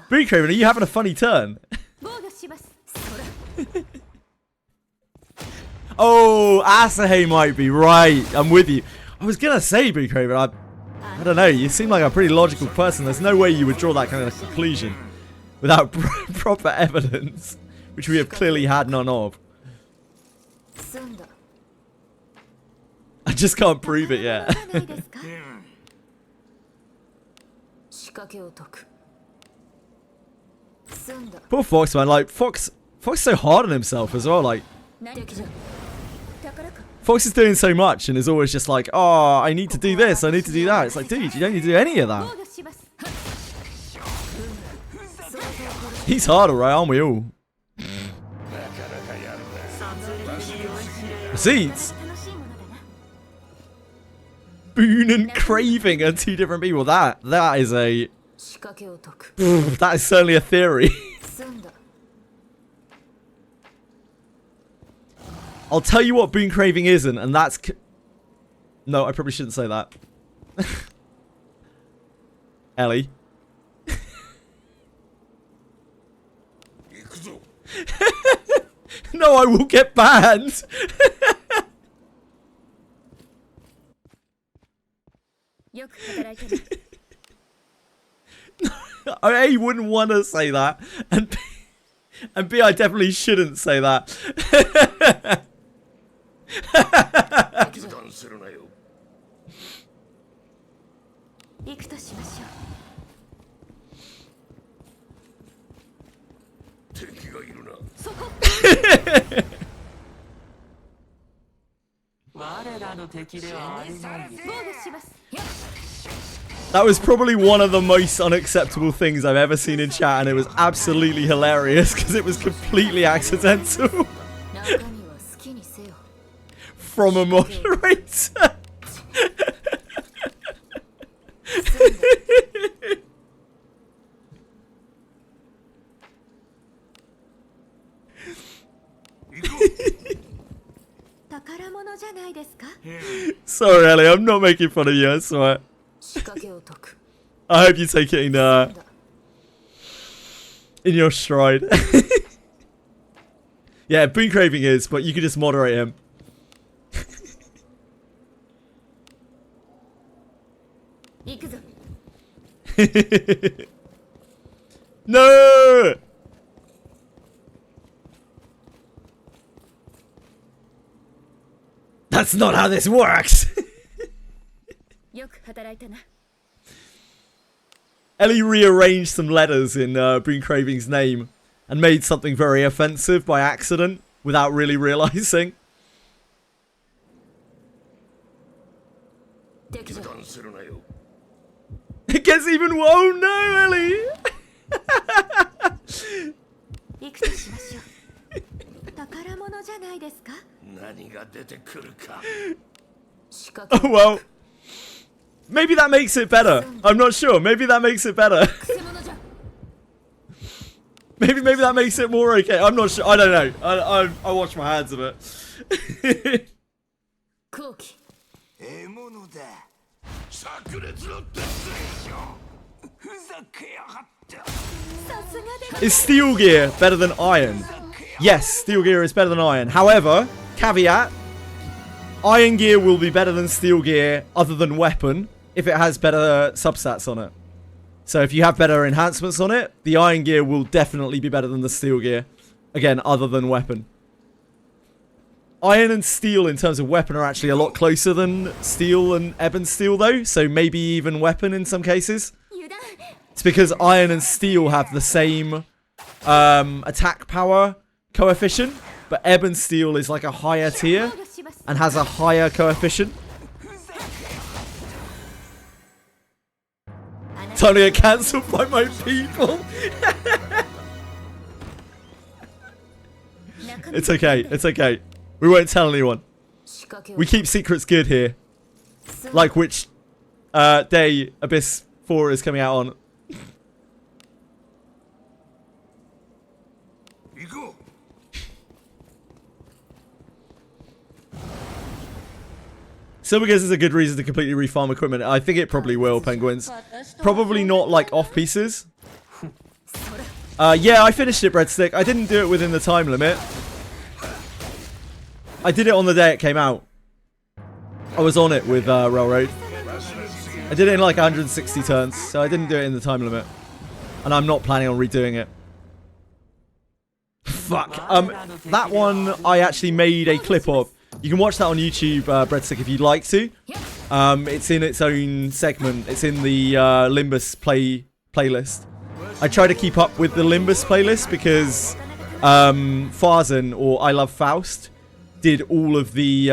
Boo Craven, are you having a funny turn? Oh, Asahi might be right. I'm with you. I was gonna say, Boo Craven, I don't know. You seem like a pretty logical person. There's no way you would draw that kind of conclusion without proper evidence, which we have clearly had none of. I just can't prove it yet. Poor Fox, man. Like, Fox is so hard on himself as well. Like, Fox is doing so much and is always just like, oh, I need to do this, I need to do that. It's like, dude, you don't need to do any of that. He's hard, alright, aren't we all? Receipts? Boon and Craving are two different people. That is a... that is certainly a theory. I'll tell you what Boon Craving isn't, and that's... No, I probably shouldn't say that. Ellie. No, I will get banned. A wouldn't want to say that, and B, I definitely shouldn't say that. That was probably one of the most unacceptable things I've ever seen in chat, and it was absolutely hilarious because it was completely accidental. From a moderator. Sorry, Ellie, I'm not making fun of you, I swear. I hope you take it in your stride. Yeah, Boon Craving is, but you could just moderate him. No! That's not how this works! Ellie rearranged some letters in Boon Craving's name and made something very offensive by accident without really realizing. It gets even worse. Oh no, Ellie! Oh well. Maybe that makes it better. I'm not sure. Maybe that makes it better. Maybe that makes it more okay. I'm not sure. I don't know. I wash my hands of it. 後期獲物だ。炸裂の鉄ふざけやがって。さすがで Is Steel Gear better than Iron? Yes, Steel Gear is better than Iron. However, caveat, Iron Gear will be better than Steel Gear other than Weapon if it has better substats on it. So if you have better enhancements on it, the Iron Gear will definitely be better than the Steel Gear. Again, other than Weapon. Iron and Steel in terms of Weapon are actually a lot closer than Steel and Ebon Steel though, so maybe even Weapon in some cases. 油断 It's because Iron and Steel have the same attack power coefficient, but Ebon Steel is like a higher tier 防御します and has a higher coefficient. Time to get cancelled by my people. It's okay, it's okay. We won't tell anyone. 仕掛けを We keep secrets good here. Like which day Abyss 4 is coming out on. 行こう。 Silvergears is a good reason to completely refarm equipment. I think it probably will, Penguins. Probably not like off pieces. Yeah, I finished it, Breadstick. I didn't do it within the time limit. I did it on the day it came out. I was on it with Railroad. I did it in like 160 turns, so I didn't do it in the time limit. And I'm not planning on redoing it. Fuck. That one I actually made a clip of. You can watch that on YouTube, Breadstick, if you'd like to. It's in its own segment. It's in the Limbus playlist. I try to keep up with the Limbus playlist because Farzan, or I Love Faust, did all of the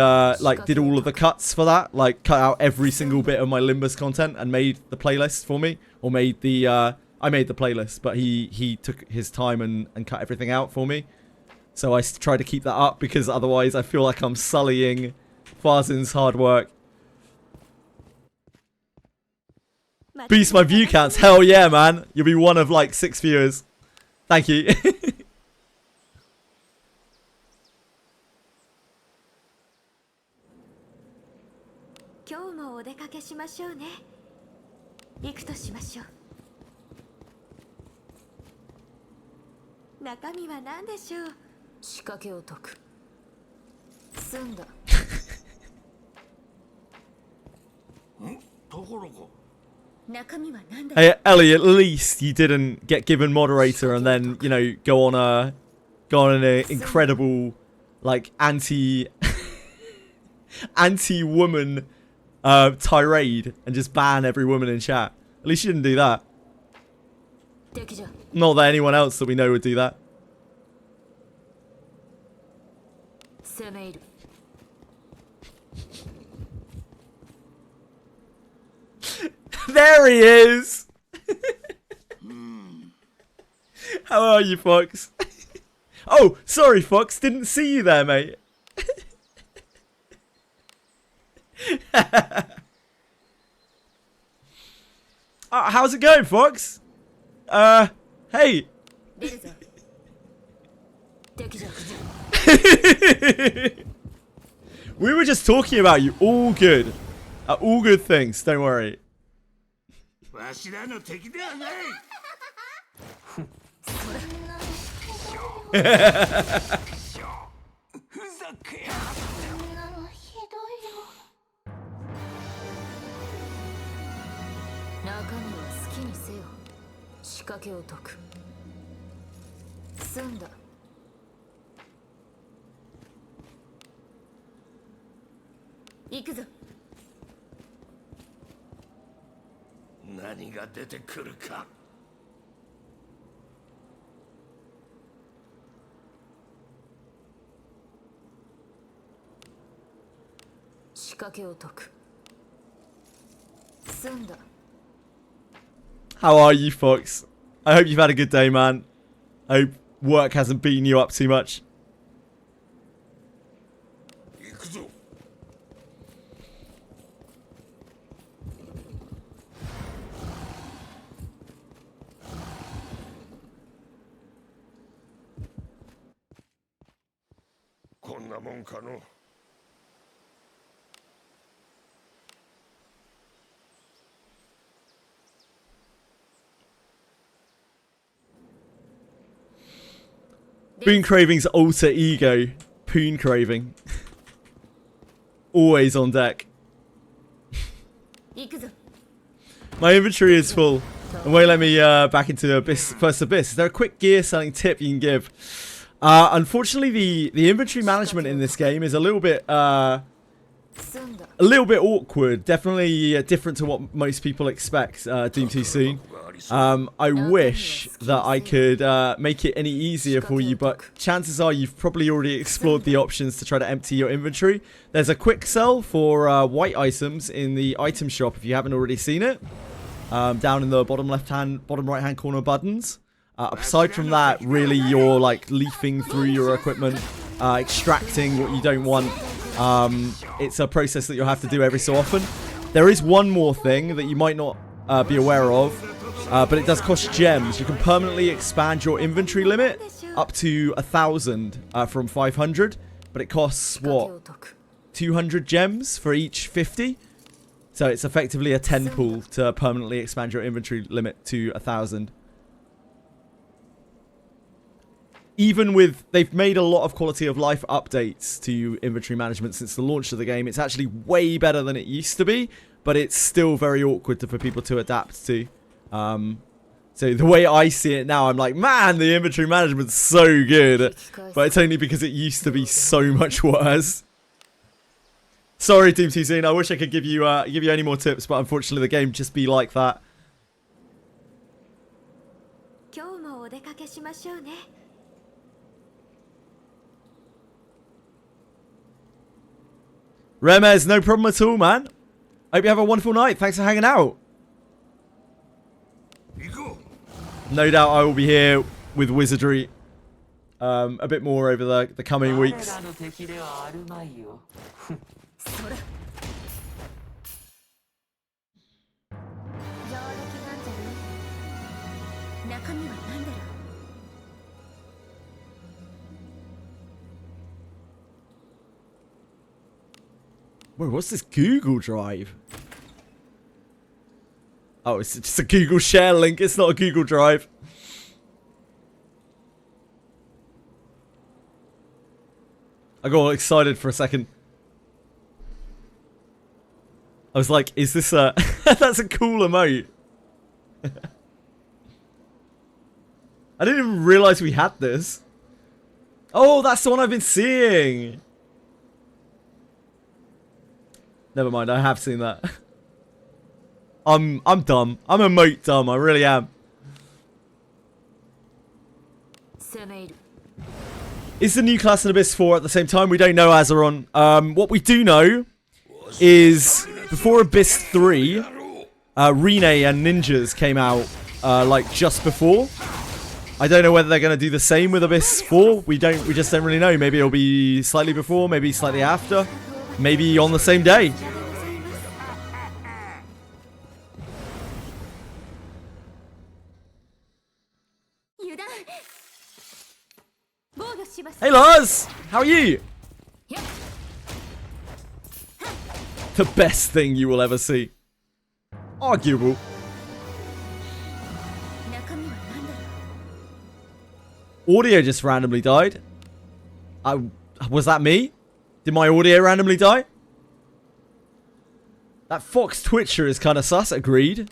did all of the cuts for that. Like cut out every single bit of my Limbus content and made the playlist for me, or made the I made the playlist, but he took his time and cut everything out for me. So I try to keep that up because otherwise I feel like I'm sullying Farzan's hard work. Boost my view counts. Hell yeah, man. You'll be one of like 6 viewers. Thank you. 今日もお出かけしましょうね行くとしましょう中身は何でしょう仕掛けを解く済んだところか。中身は何だ Hey, Ellie, at least you didn't get given moderator and then, you know, go on an incredible, like, anti-woman tirade and just ban every woman in chat. At least you didn't do that. 敵じゃ Not that anyone else that we know would do that. 攻め入る There he is! How are you, Fox? Oh, sorry, Fox. Didn't see you there, mate. How's it going, Fox? Hey. 出るぞ敵じゃ We were just talking about you. All good. All good things. Don't worry. わしらの敵ではない。ふざけやがって。そんなのひどいよ中身は好きにせよ仕掛けを解く済んだ行くぞ何が出てくるか。仕掛けを解く済んだ How are you, Fox? I hope you've had a good day, man. I hope work hasn't beaten you up too much. 行くぞ。こんなもんかの。Boon Craving's alter ego, Poon Craving. Always on deck. 行くぞ。 My inventory is full. And won't let me back into Abyss, First Abyss. Is there a quick gear selling tip you can give? Unfortunately, the inventory management in this game is a little bit awkward. Definitely different to what most people expect. Doom Too Soon. I wish that I could make it any easier for you, but chances are you've probably already explored the options to try to empty your inventory. There's a quick sell for white items in the item shop if you haven't already seen it. Down in the bottom right hand corner buttons. Aside from that, really you're like leafing through your equipment, extracting what you don't want. It's a process that you'll have to do every so often. There is one more thing that you might not be aware of, but it does cost gems. You can permanently expand your inventory limit up to 1,000 from 500, but it costs what, 200 gems for each 50. So it's effectively a 10 pool to permanently expand your inventory limit to 1,000. Even with, they've made a lot of quality of life updates to inventory management since the launch of the game. It's actually way better than it used to be, but it's still very awkward for people to adapt to. So the way I see it now, I'm like, man, the inventory management's so good. But it's only because it used to be so much worse. Sorry, Doom Too Soon. I wish I could give you any more tips, but unfortunately the game just be like that. 今日もお出かけしましょうね。 Remez, no problem at all, man. Hope you have a wonderful night. Thanks for hanging out. No doubt I will be here with Wizardry a bit more over the coming weeks. それ。上出来なんじゃない？中身は何だろう。 Wait, what's this Google Drive? Oh, it's just a Google Share link. It's not a Google Drive. I got all excited for a second. I was like, is this a... That's a cool emote. I didn't even realize we had this. Oh, that's the one I've been seeing. Never mind, I have seen that. I'm dumb. I'm emote dumb, I really am. Is the new class in Abyss 4 at the same time? We don't know, Azeron. What we do know is before Abyss 3, Rene and Ninjas came out like just before. I don't know whether they're going to do the same with Abyss 4. We just don't really know. Maybe it'll be slightly before, maybe slightly after. Maybe on the same day. Hey Lars! How are you? The best thing you will ever see. Arguable. Audio just randomly died. Was that me? Did my audio randomly die? That Fox Twitcher is kind of sus, agreed.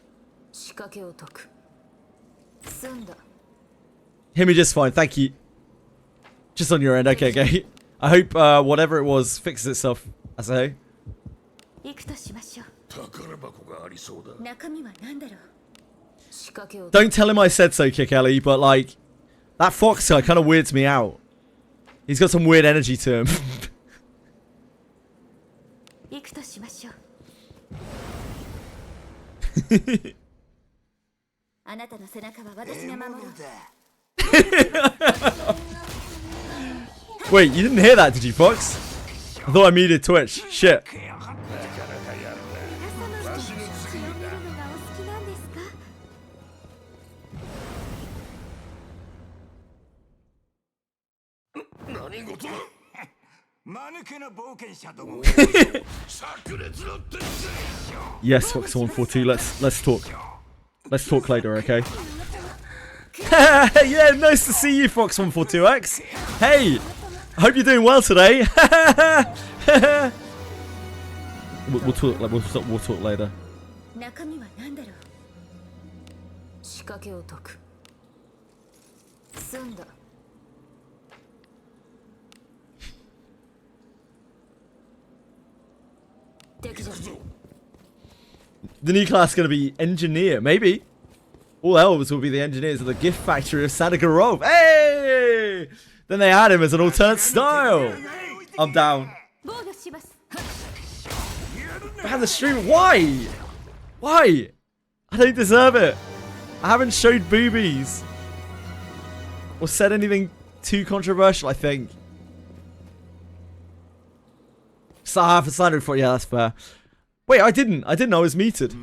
Hear me just fine, thank you. Just on your end, okay, okay. I hope whatever it was fixes itself, I say. Don't tell him I said so, Kick Ellie, but like, that Fox guy kind of weirds me out. He's got some weird energy to him. Wait, you didn't hear that, did you, Fox? I thought I muted Twitch. Shit. Yes, Fox 142. Let's talk. Let's talk later, okay? Yeah, nice to see you, Fox 142X. Hey, I hope you're doing well today. we'll talk. We'll talk later. 中身は何だろう。仕掛けを解く。済んだ。敵じゃ。 The new class is going to be engineer, maybe. All elves will be the engineers of the gift factory of Santa Garov. Hey! Then they add him as an alternate style. I'm down. 防御します。 Ban the stream. Why? Why? I don't deserve it. I haven't showed boobies. Or said anything too controversial, I think. So I have a standard for yeah, that's fair. Wait, I didn't. I was muted.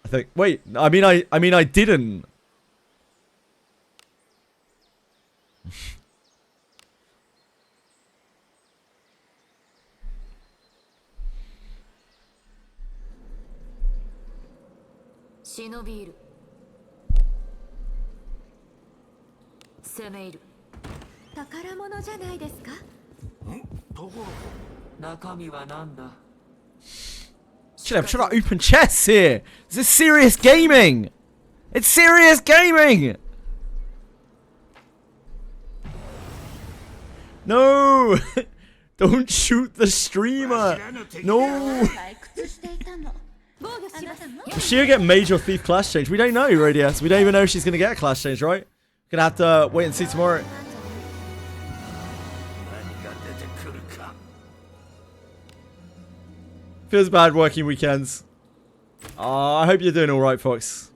I think. Wait, I mean I didn't. Shinobi-iru. 攻め入る。宝物じゃないですか。中身はなんだ。 Should have open chests here. This is serious gaming. It's serious gaming. No. Don't shoot the streamer. No. 退屈していたの。防御します。 Is she gonna get Mage or Thief class change? We don't know, Radius. We don't even know if she's gonna get a class change, right? Gonna have to wait and see tomorrow. Feels bad working weekends. I hope you're doing alright, Fox.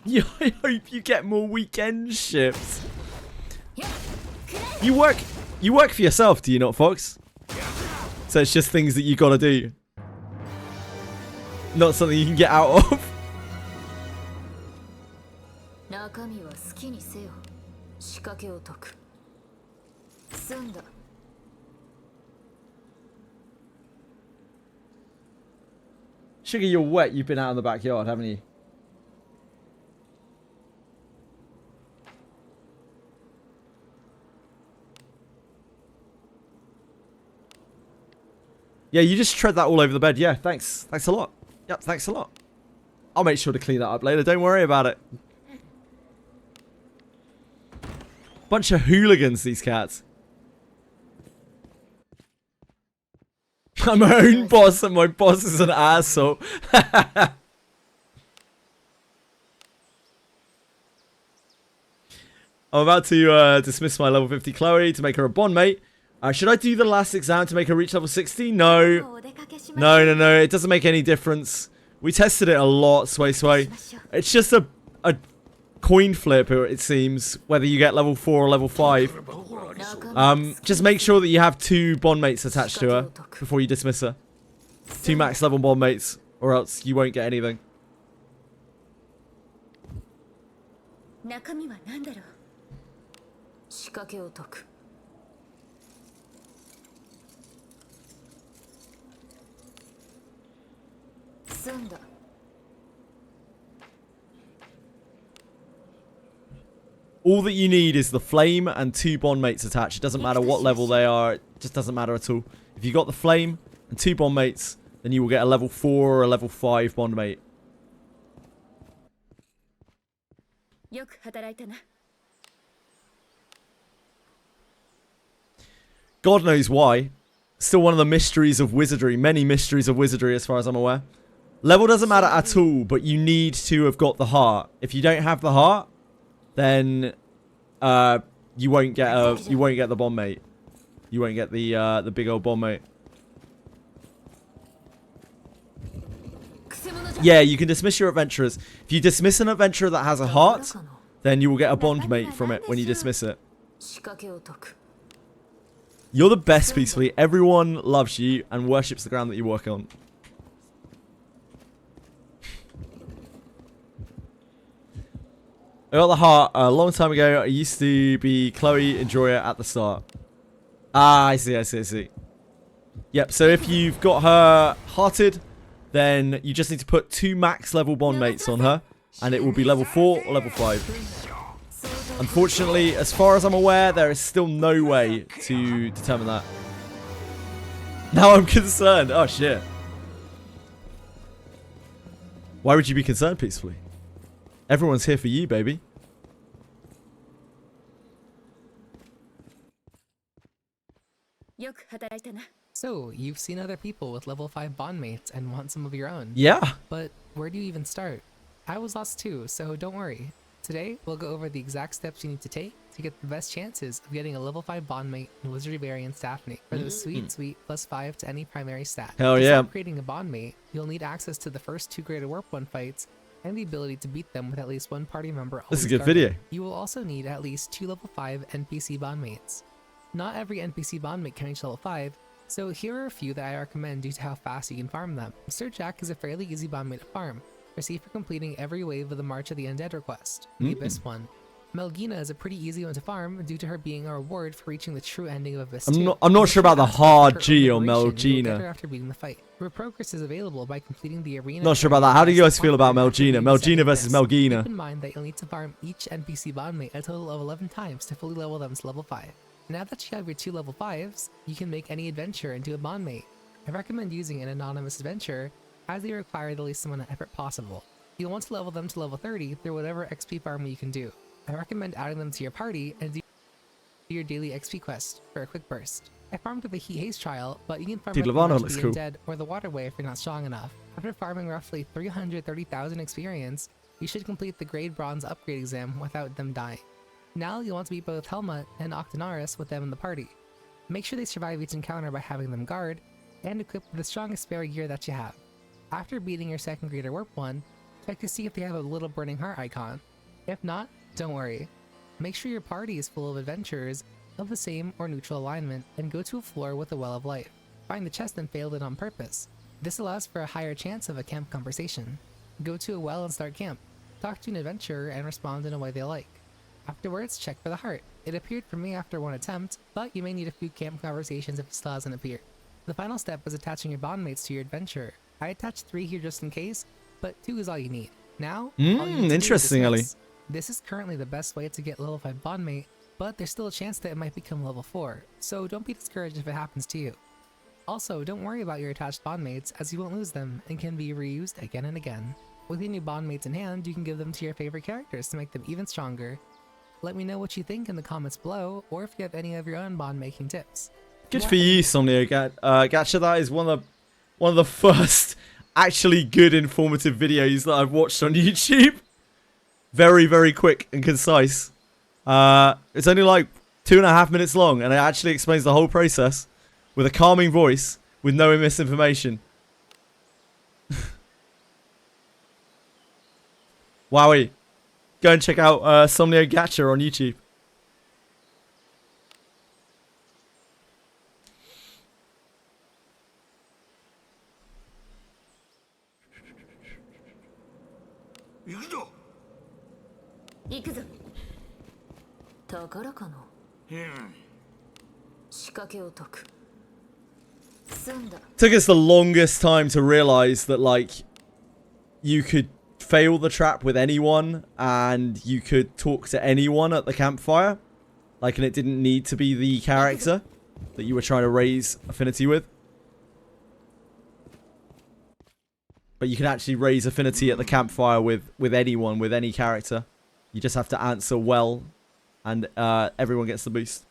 Yeah, I hope you get more weekend shifts. You work for yourself, do you not, Fox? So it's just things that you gotta do. Not something you can get out of. 中身は好きにせよ。仕掛けを解く。済んだ。 Sugar, you're wet. You've been out in the backyard, haven't you? Yeah, you just tread that all over the bed. Yeah, thanks. Thanks a lot. Yep, thanks a lot. I'll make sure to clean that up later. Don't worry about it. Bunch of hooligans, these cats. I'm my own boss and my boss is an asshole. I'm about to dismiss my level 50 Chloe to make her a bond mate. Should I do the last exam to make her reach level 60? No. No. It doesn't make any difference. We tested it a lot, Sway. It's just a coin flip, it seems, whether you get level 4 or level 5. Just make sure that you have 2 bond mates attached to her before you dismiss her. 2 max level bond mates, or else you won't get anything. 中身は何だろう。仕掛けを解く。済んだ。 All that you need is the flame and 2 bond mates attached. It doesn't matter what level they are. It just doesn't matter at all. If you got the flame and 2 bond mates, then you will get a level 4 or a level 5 bond mate. よく働いたな。 God knows why. Still one of the mysteries of Wizardry. Many mysteries of Wizardry as far as I'm aware. Level doesn't matter at all, but you need to have got the heart. If you don't have the heart, then you won't get the bond mate. You won't get the big old bond mate. Yeah, you can dismiss your adventurers. If you dismiss an adventurer that has a heart, then you will get a bond mate from it when you dismiss it. You're the best, Peacefully. Everyone loves you and worships the ground that you work on. I got the heart a long time ago. I used to be Chloe Enjoyer at the start. Ah, I see. Yep, so if you've got her hearted, then you just need to put 2 max level bond mates on her, and it will be level 4 or level 5. Unfortunately, as far as I'm aware, there is still no way to determine that. Now I'm concerned. Oh, shit. Why would you be concerned, Peacefully? Everyone's here for you, baby. So, you've seen other people with level 5 bond mates and want some of your own. Yeah. But where do you even start? I was lost too, so don't worry. Today, we'll go over the exact steps you need to take to get the best chances of getting a level 5 bond mate in Wizardry variant Daphne for those sweet +5 to any primary stat. Hell To yeah. start creating a bond mate, you'll need access to the first 2 Greater Warp 1 fights and the ability to beat them with at least 1 party member. This is a always good guarded. video. You will also need at least 2 level 5 NPC bond mates. Not every NPC bond mate can reach level 5, so here are a few that I recommend due to how fast you can farm them. Sir Jack is a fairly easy bond mate to farm, received for completing every wave of the March of the Undead request, the Abyss one. Melgina is a pretty easy one to farm due to her being a reward for reaching the true ending of Abyss 2. I'm not sure about the hard Her G own on liberation, you'll get her Melgina. after beating the fight. Her progress is available by completing the arena. Not sure about that. How do you guys feel about After Melgina? beating Melgina second versus Abyss. Melgina. Keep in mind that you'll need to farm each NPC bond mate a total of 11 times to fully level them to level 5. Now that you have your 2 level 5s, you can make any adventure into a bond mate. I recommend using an anonymous adventure, as they require the least amount of effort possible. You'll want to level them to level 30 through whatever XP farm you can do. I recommend adding them to your party and do your daily XP quest for a quick burst. I farmed with the Heat Haze trial, but you can farm Dude, with Levana the looks March of cool. the Undead or the Waterway if you're not strong enough. After farming roughly 330,000 experience, you should complete the Grade Bronze upgrade exam without them dying. Now you'll want to beat both Helma and Octonaris with them in the party. Make sure they survive each encounter by having them guard, and equip the strongest spare gear that you have. After beating your second Greater Warp 1, check to see if they have a little burning heart icon. If not, don't worry. Make sure your party is full of adventurers of the same or neutral alignment, and go to a floor with a Well of Life. Find the chest and fail it on purpose. This allows for a higher chance of a camp conversation. Go to a well and start camp. Talk to an adventurer and respond in a way they like. Afterwards, check for the heart. It appeared for me after 1 attempt, but you may need a few camp conversations if it still hasn't appeared. The final step is attaching your bond mates to your adventurer. I attached 3 here just in case, but 2 is all you need. Now, all you need to do is interesting, Ellie. dismiss. This is currently the best way to get level 5 bond mate, but there's still a chance that it might become level 4, so don't be discouraged if it happens to you. Also, don't worry about your attached bond mates, as you won't lose them and can be reused again and again. With your new bond mates in hand, you can give them to your favorite characters to make them even stronger. Let me know what you think in the comments below, or if you have any of your own bond making tips. Good for you, Somnio Gacha. That is one of the first actually good informative videos that I've watched on YouTube. Very, very quick and concise. It's only like 2.5 minutes long, and it actually explains the whole process with a calming voice with no misinformation. Wowie. Go and check out Somnio Gacha on YouTube. Took us the longest time to realize that, like, you could fail the trap with anyone and you could talk to anyone at the campfire. Like, and it didn't need to be the character that you were trying to raise affinity with. But you can actually raise affinity at the campfire with anyone, with any character. You just have to answer well, and everyone gets the boost.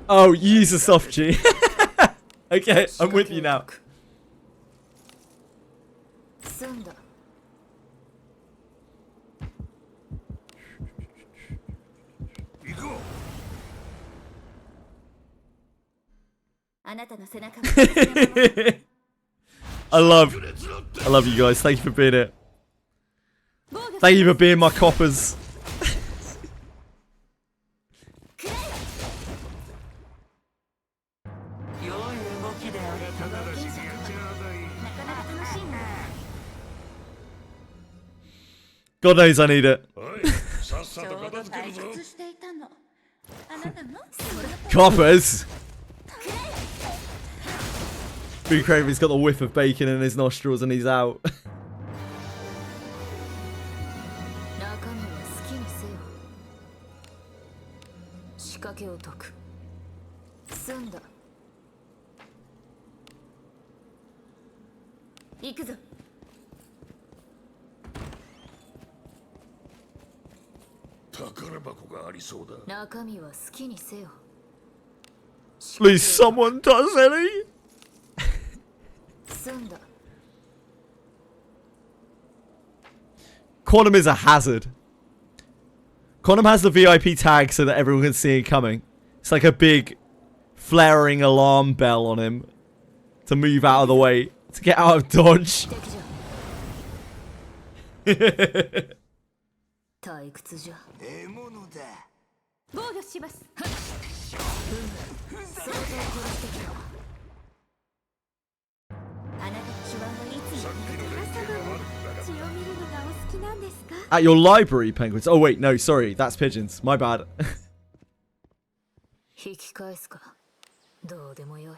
Oh, use a soft G. Okay, I'm with you now. あなたの背中を私が守る I love you guys. Thank you for being it. Thank you for being my coppers. 良い動きであったな。なかなか楽しいな God knows I need it. おいさっさとちょうど片付けるぞ退出していたのあなたも Coppers. Boo Craven's got the whiff of bacon in his nostrils and he's out. 中身は好きにせよ。仕掛けを解く。済んだ。行くぞ。宝箱がありそうだ中身は好きにせよ。 Please, someone does any. 済んだ。 Quantum is a hazard. Quantum has the VIP tag so that everyone can see him coming. It's like a big flaring alarm bell on him to move out of the way, to get out of dodge. 退屈じゃ。獲物だ。防御します想像を殺してきた。あなたの手腕はいつも血を見るのがお好きなんですか At your library, penguins. Oh wait, no, sorry, that's pigeons. My bad. 引き返すか。どうでもよい。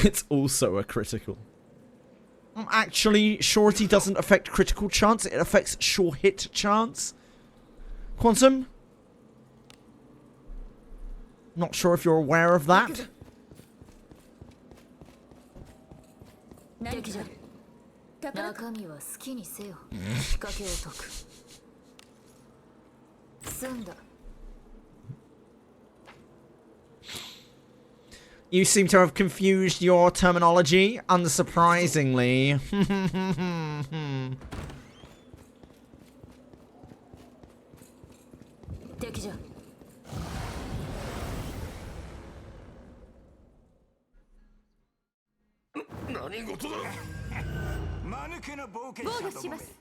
It's also a critical. Actually, surety doesn't affect critical chance. It affects sure hit chance. Quantum? Not sure if you're aware of that. 敵じゃ。中身は好きにせよ。仕掛けを解く。済んだ。 You seem to have confused your terminology, unsurprisingly. 敵じゃ。何事だ 間抜けな冒険防者どもめ御します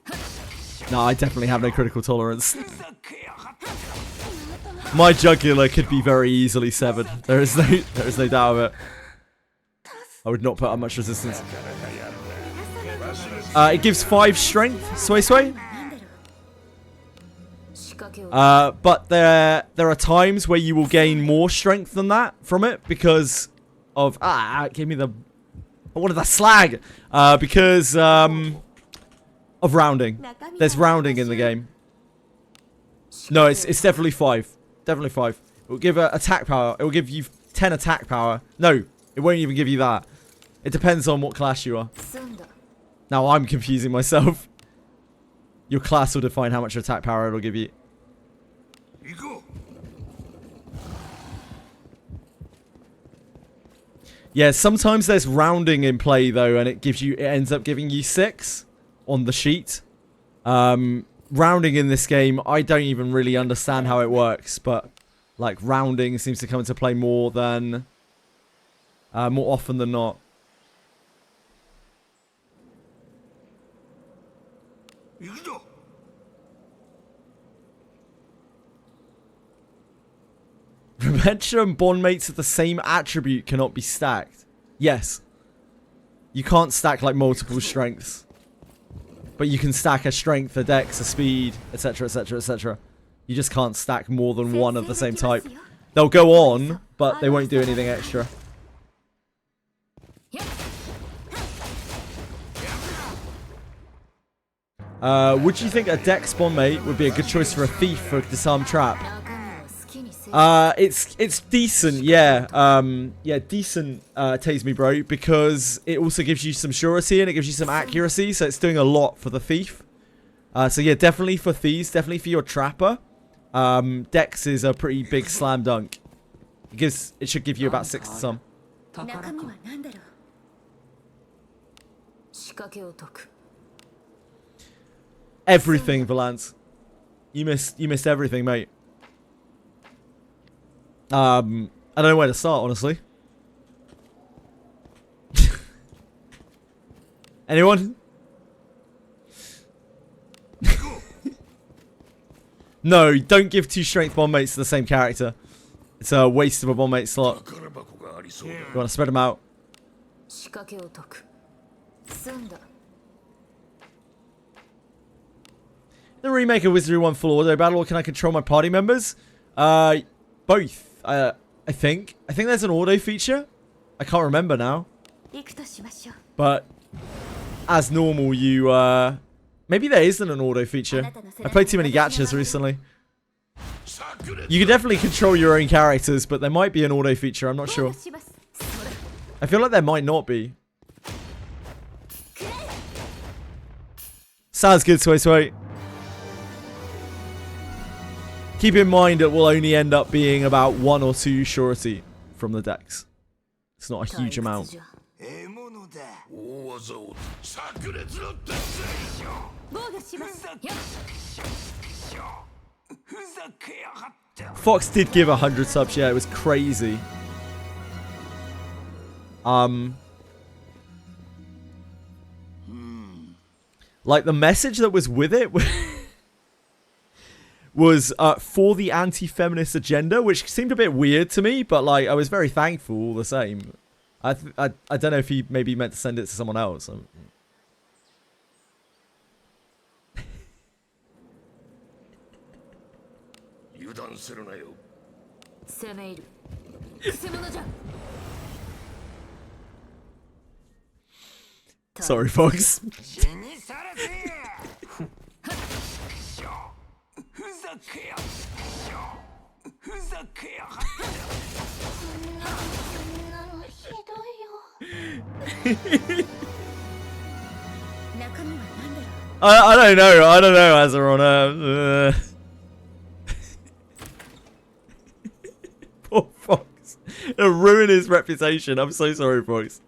No, I definitely have no critical tolerance. My jugular could be very easily severed. There is no doubt of it. I would not put up much resistance. It gives 5 strength, Sway Sway. 仕掛けを。 But there are times where you will gain more strength than that from it because of give me the what is that slag? Because of rounding. There's rounding in the game. No, it's definitely 5. Definitely 5. It will give attack power. It will give you 10 attack power. No, it won't even give you that. It depends on what class you are. 済んだ。 Now I'm confusing myself. Your class will define how much attack power it'll give you. 行こ Yeah, sometimes there's rounding in play though, and it ends up giving you 6 on the sheet. Rounding in this game, I don't even really understand how it works, but like rounding seems to come into play more than more often than not. う行くぞ Reventure and bondmates of the same attribute cannot be stacked. Yes. You can't stack like multiple strengths. But you can stack a strength, a dex, a speed, etc, etc, etc. You just can't stack more than one of the same type. They'll go on, but they won't do anything extra. Would you think a dex bondmate would be a good choice for a thief for a disarm trap? 中身は好きにせよ。 It's decent, yeah. Yeah, decent, Tase me bro, because it also gives you some surety and it gives you some accuracy, so it's doing a lot for the thief. So yeah, definitely for thieves, definitely for your trapper. Dex is a pretty big slam dunk. It should give you about 6 to some. 中身は何だろう 仕掛けを解く。 Everything, Valance. You missed everything, mate. I don't know where to start, honestly. Anyone? No, don't give 2 strength bond mates to the same character. It's a waste of a bond mate slot. You want to spread them out. The remake of Wizardry 1 full auto battle, or can I control my party members? Both. I think. I think there's an auto feature. I can't remember now. But as normal, you maybe there isn't an auto feature. I played too many gachas recently. You can definitely control your own characters, but there might be an auto feature. I'm not sure. I feel like there might not be. Sounds good, Sway Sway. Keep in mind it will only end up being about 1 or 2 surety from the decks. It's not a huge amount. Fox did give 100 subs, yeah, it was crazy. Like the message that was with it was for the anti-feminist agenda, which seemed a bit weird to me, but like I was very thankful all the same. I don't know if he maybe meant to send it to someone else. Sorry, Fox. I don't know. I don't know, Azeron. Poor Fox. It'll ruin his reputation. I'm so sorry, Fox.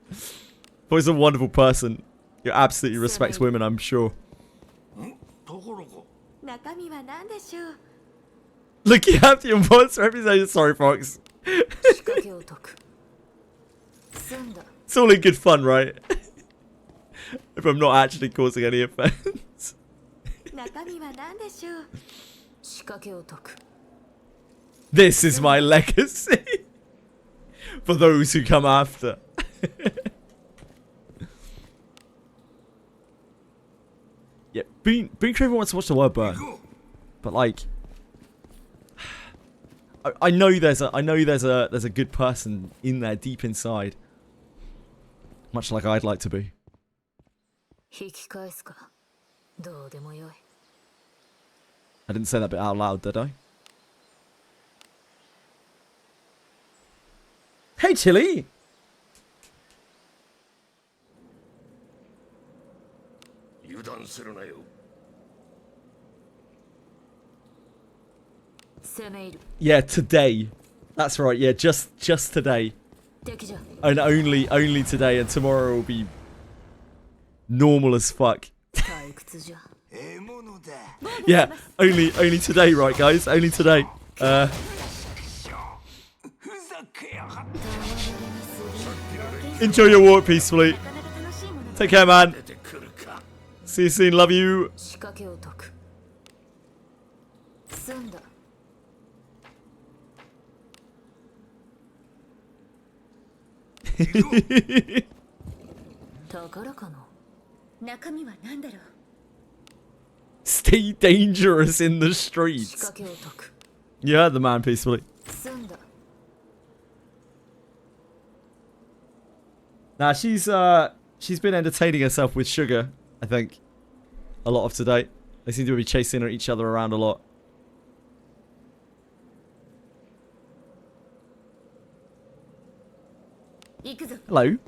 Fox is a wonderful person. He absolutely respects women, I'm sure. Look, you have your boss reputation. Sorry, Fox. It's all in good fun, right? If I'm not actually causing any offense. This is my legacy. For those who come after. Yeah, Boon Craven wants to watch the world burn. But like I know there's a good person in there deep inside. Much like I'd like to be. I didn't say that bit out loud, did I? Hey, Chili! Yeah, today. That's right, yeah, just today. And only today, and tomorrow will be normal as fuck. Yeah, only today, right, guys? Only today. Enjoy your walk peacefully. Take care, man. See you soon. Love you. Stay dangerous in the streets. You heard the man peacefully. Nah, she's been entertaining herself with Sugar, I think. A lot of today. They seem to be chasing each other around a lot. Hello.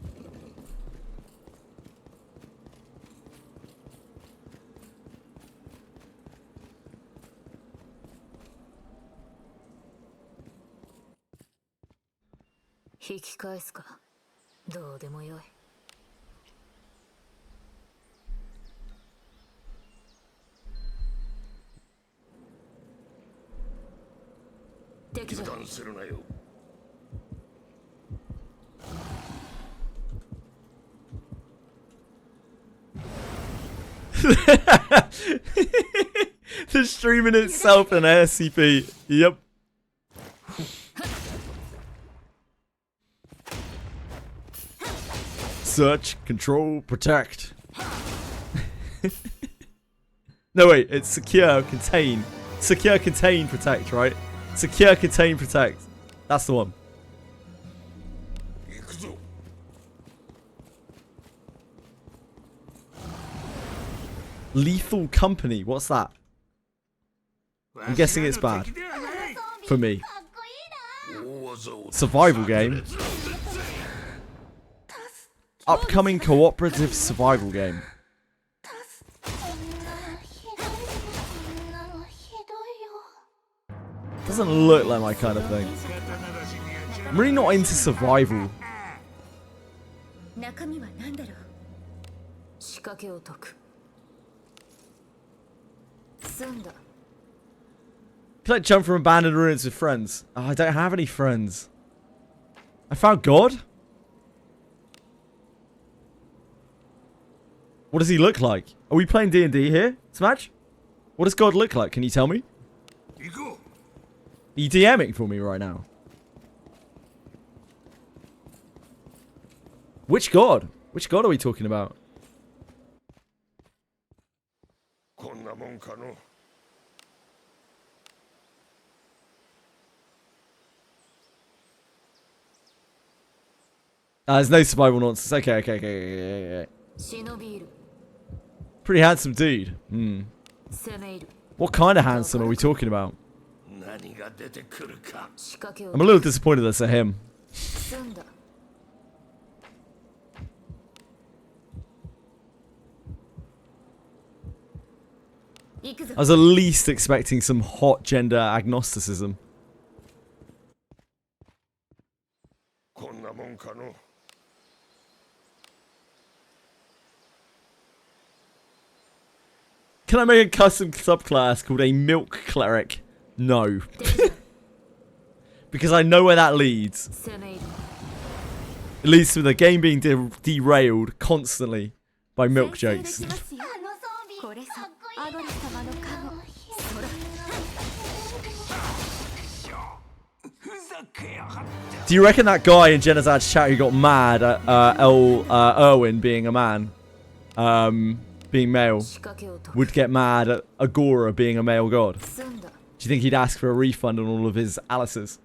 The stream in itself an SCP. Yep. Search, control, protect. No wait, it's secure, contain. Secure, contain, protect, right? Secure, contain, protect. That's the one. Lethal Company, what's that? I'm guessing it's bad. For me. Survival game. Upcoming cooperative survival game. Doesn't look like my kind of thing. I'm really not into survival. 中身は何だろう。仕掛けを解く。済んだ。 Can I jump from abandoned ruins with friends? Oh, I don't have any friends. I found God? What does he look like? Are we playing D&D here, Smash? What does God look like? Can you tell me? Are you DMing for me right now? Which God? Which God are we talking about? There's no survival nonsense. Okay. Pretty handsome dude. Hmm. What kind of handsome are we talking about? I'm a little disappointed that's a him. I was at least expecting some hot gender agnosticism. Can I make a custom subclass called a Milk Cleric? No. Because I know where that leads. It leads to the game being derailed constantly by milk jokes. Do you reckon that guy in Genazad's chat who got mad at Erwin being a man, being male, would get mad at Agora being a male god? Do you think he'd ask for a refund on all of his Alice's?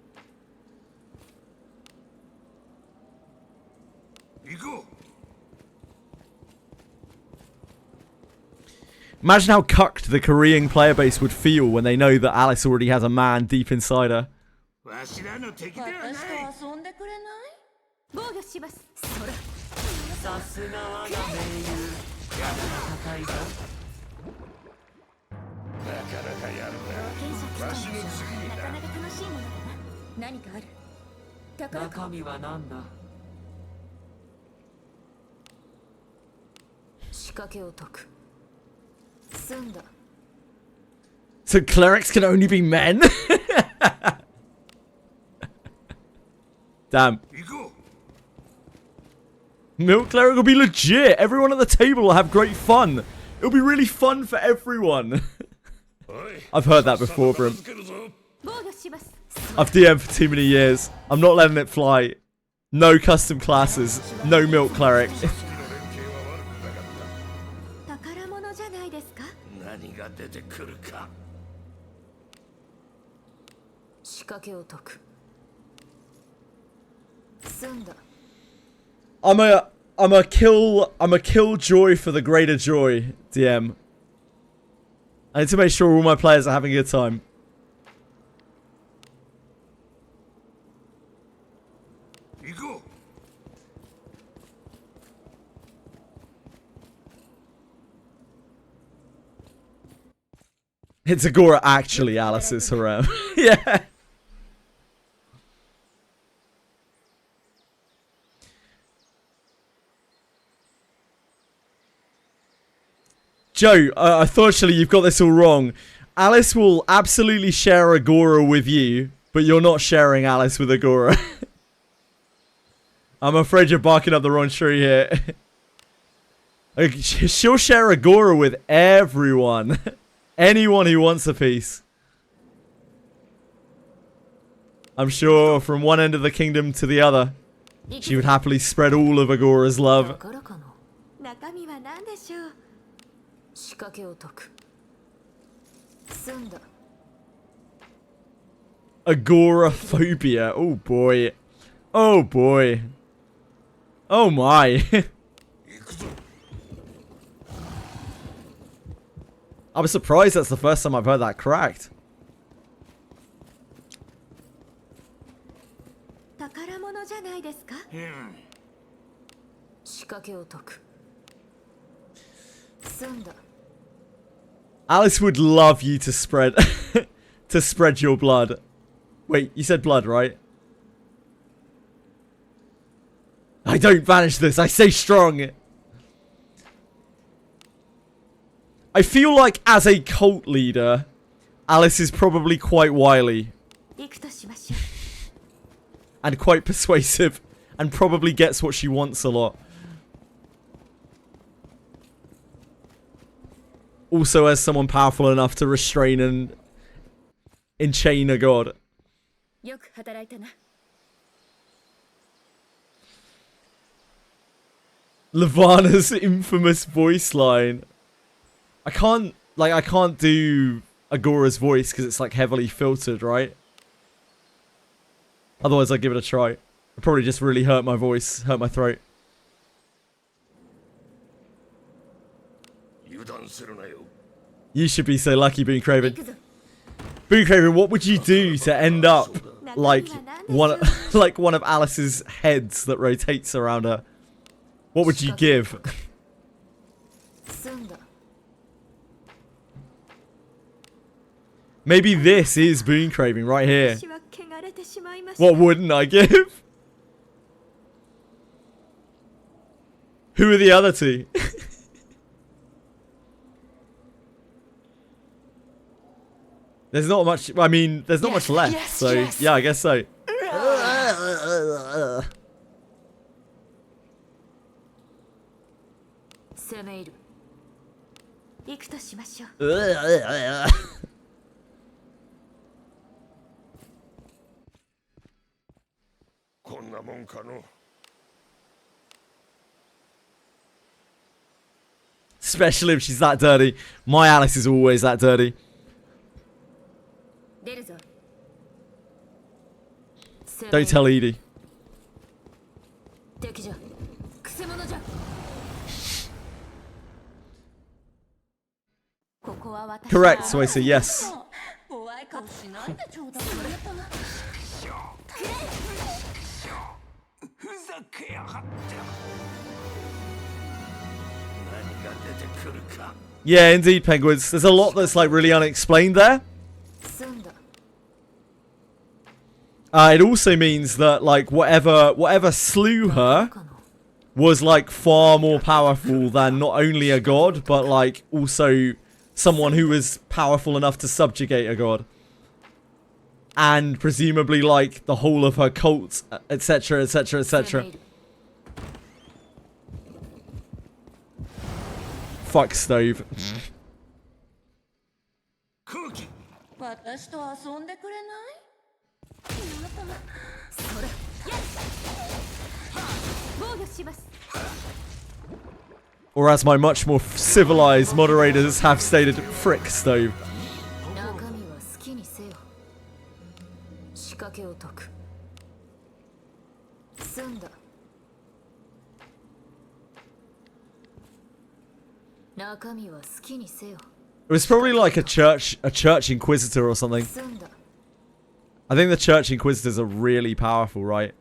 Imagine how cucked the Korean player base would feel when they know that Alice already has a man deep inside her. So clerics can only be men? Damn. Milk Cleric will be legit. Everyone at the table will have great fun. It'll be really fun for everyone. I've heard that before, Brim. I've DM'd for too many years. I'm not letting it fly. No custom classes. No Milk Cleric. I'm a killjoy for the greater joy, DM. I need to make sure all my players are having a good time. It's Agora actually Alice's harem. Yeah. Joe, unfortunately you've got this all wrong. Alice will absolutely share Agora with you, but you're not sharing Alice with Agora. I'm afraid you're barking up the wrong tree here. She'll share Agora with everyone. Anyone who wants a piece. I'm sure from one end of the kingdom to the other, she would happily spread all of Agora's love. 中身は何でしょう。仕掛けを解く。済んだ。 Agoraphobia. Oh boy. Oh boy. Oh my. I'm surprised that's the first time I've heard that cracked. 宝物じゃないですか。仕掛けを解く。済んだ。 Alice would love you to spread to spread your blood. Wait, you said blood, right? I don't banish this, I stay strong. I feel like as a cult leader, Alice is probably quite wily. 行くとしましょう。 And quite persuasive. And probably gets what she wants a lot. Also as someone powerful enough to restrain and enchain a god. よく働いたな。 Levana's infamous voice line. I can't do Agora's voice because it's like heavily filtered, right? Otherwise I'd give it a try. It'd probably just really hurt my voice, hurt my throat. You should be so lucky, Boon Craven. Boon Craven, what would you do to end up like one of Alice's heads that rotates around her? What would you give? Maybe this is Boon Craving right here. What wouldn't I give? Who are the other two? There's not much, I mean, there's not much left, so yeah, I guess so. Especially if she's that dirty. My Alice is always that dirty. Don't tell Edie. Correct, so I say yes. Yeah, indeed, penguins. There's a lot that's like really unexplained there. It also means that like whatever slew her was like far more powerful than not only a god, but like also someone who was powerful enough to subjugate a god. And presumably like the whole of her cult, etc, etc, etc. Fuck Stove. 私と遊んでくれない？ Or as my much more civilized moderators have stated, frick Stove. It was probably like a church inquisitor or something. I think the church inquisitors are really powerful, right?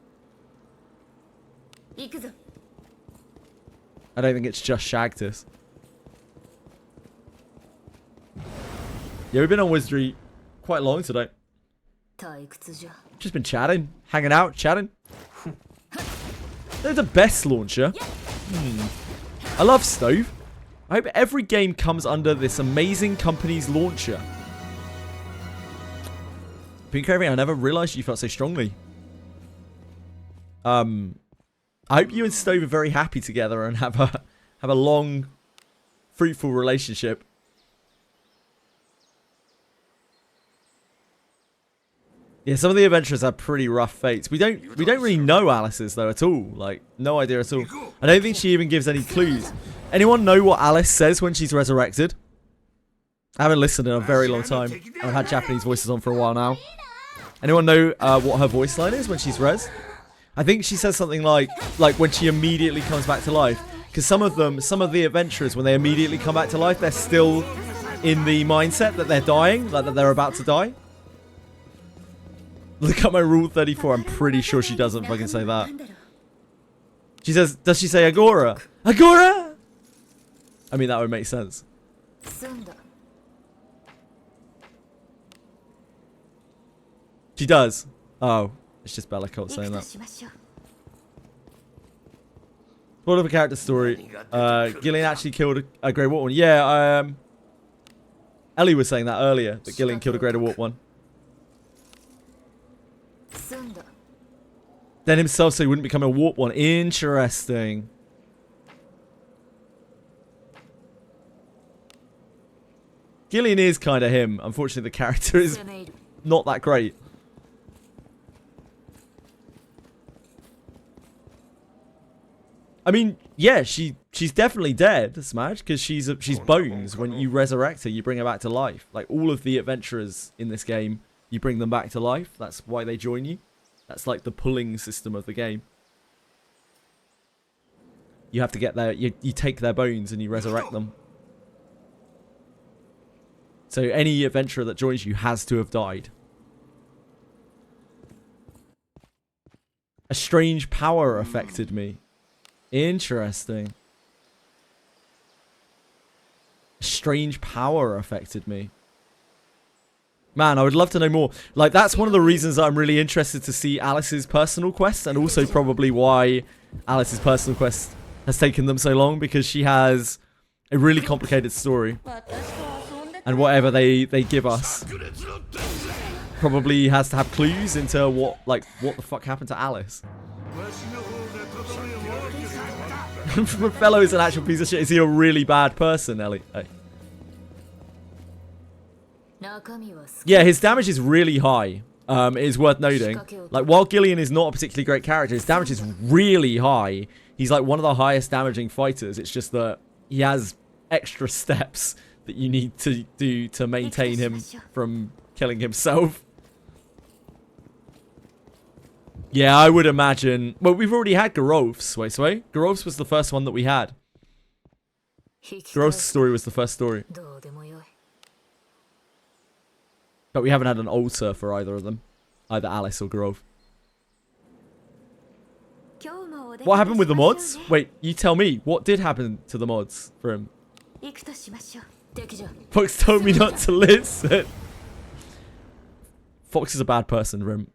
I don't think it's just Shagtus. Yeah, we've been on Wizardry quite long today. Just been chatting, hanging out, chatting. They're the best launcher. I love Stove. I hope every game comes under this amazing company's launcher. Pink Craving, I never realised you felt so strongly. I hope you and Stove are very happy together and have have a long, fruitful relationship. Yeah, some of the adventurers have pretty rough fates. We don't really know Alice's though at all. Like, no idea at all. I don't think she even gives any clues. Anyone know what Alice says when she's resurrected? I haven't listened in a very long time. I've had Japanese voices on for a while now. Anyone know what her voice line is when she's res? I think she says something like when she immediately comes back to life. Because some of the adventurers, when they immediately come back to life, they're still in the mindset that they're dying, like that they're about to die. Look at my rule 34. I'm pretty sure she doesn't fucking say that. She says, does she say Agora? Agora? I mean, that would make sense. She does. Oh, it's just Bella Colt saying that. What of a character story? Gillian actually killed a Grey Warp one. Yeah, Ellie was saying that earlier, that Gillian killed a Grey Warp one. Then himself so he wouldn't become a warp one. Interesting. Gillian is kind of him. Unfortunately, the character is not that great. I mean, yeah, she's definitely dead, Smash, because she's bones. When you resurrect her, you bring her back to life. Like all of the adventurers in this game, you bring them back to life. That's why they join you. That's like the pulling system of the game. You have to get there. You take their bones and you resurrect them. So any adventurer that joins you has to have died. A strange power affected me. Interesting. A strange power affected me. Man, I would love to know more. Like, that's one of the reasons that I'm really interested to see Alice's personal quest, and also probably why Alice's personal quest has taken them so long, because she has a really complicated story. And whatever they give us probably has to have clues into what the fuck happened to Alice. Fellow is an actual piece of shit. Is he a really bad person, Ellie? Hey. Yeah, his damage is really high. It is worth noting. Like, while Gillian is not a particularly great character, his damage is really high. He's like one of the highest damaging fighters. It's just that he has extra steps that you need to do to maintain him from killing himself. Yeah, I would imagine. Well, we've already had Garof's. Wait. Garof's was the first one that we had. Garof's story was the first story. But we haven't had an altar for either of them. Either Alice or Garof. What happened with the mods? Wait, you tell me. What did happen to the mods for him? Fox told me not to listen. Fox is a bad person, Rim.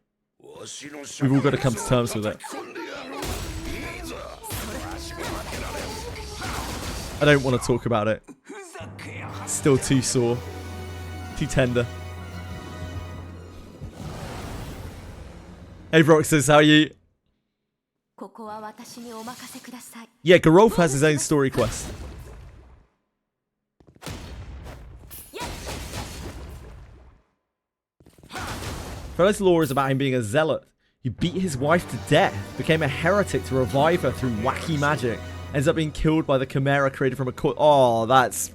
We've all got to come to terms with it. I don't want to talk about it. It's still too sore. Too tender. Hey Broxus, how are you? Yeah, Garof has his own story quest. Fellow's lore is about him being a zealot. He beat his wife to death, became a heretic to revive her through wacky magic, ends up being killed by the chimera created from a court. Oh, that's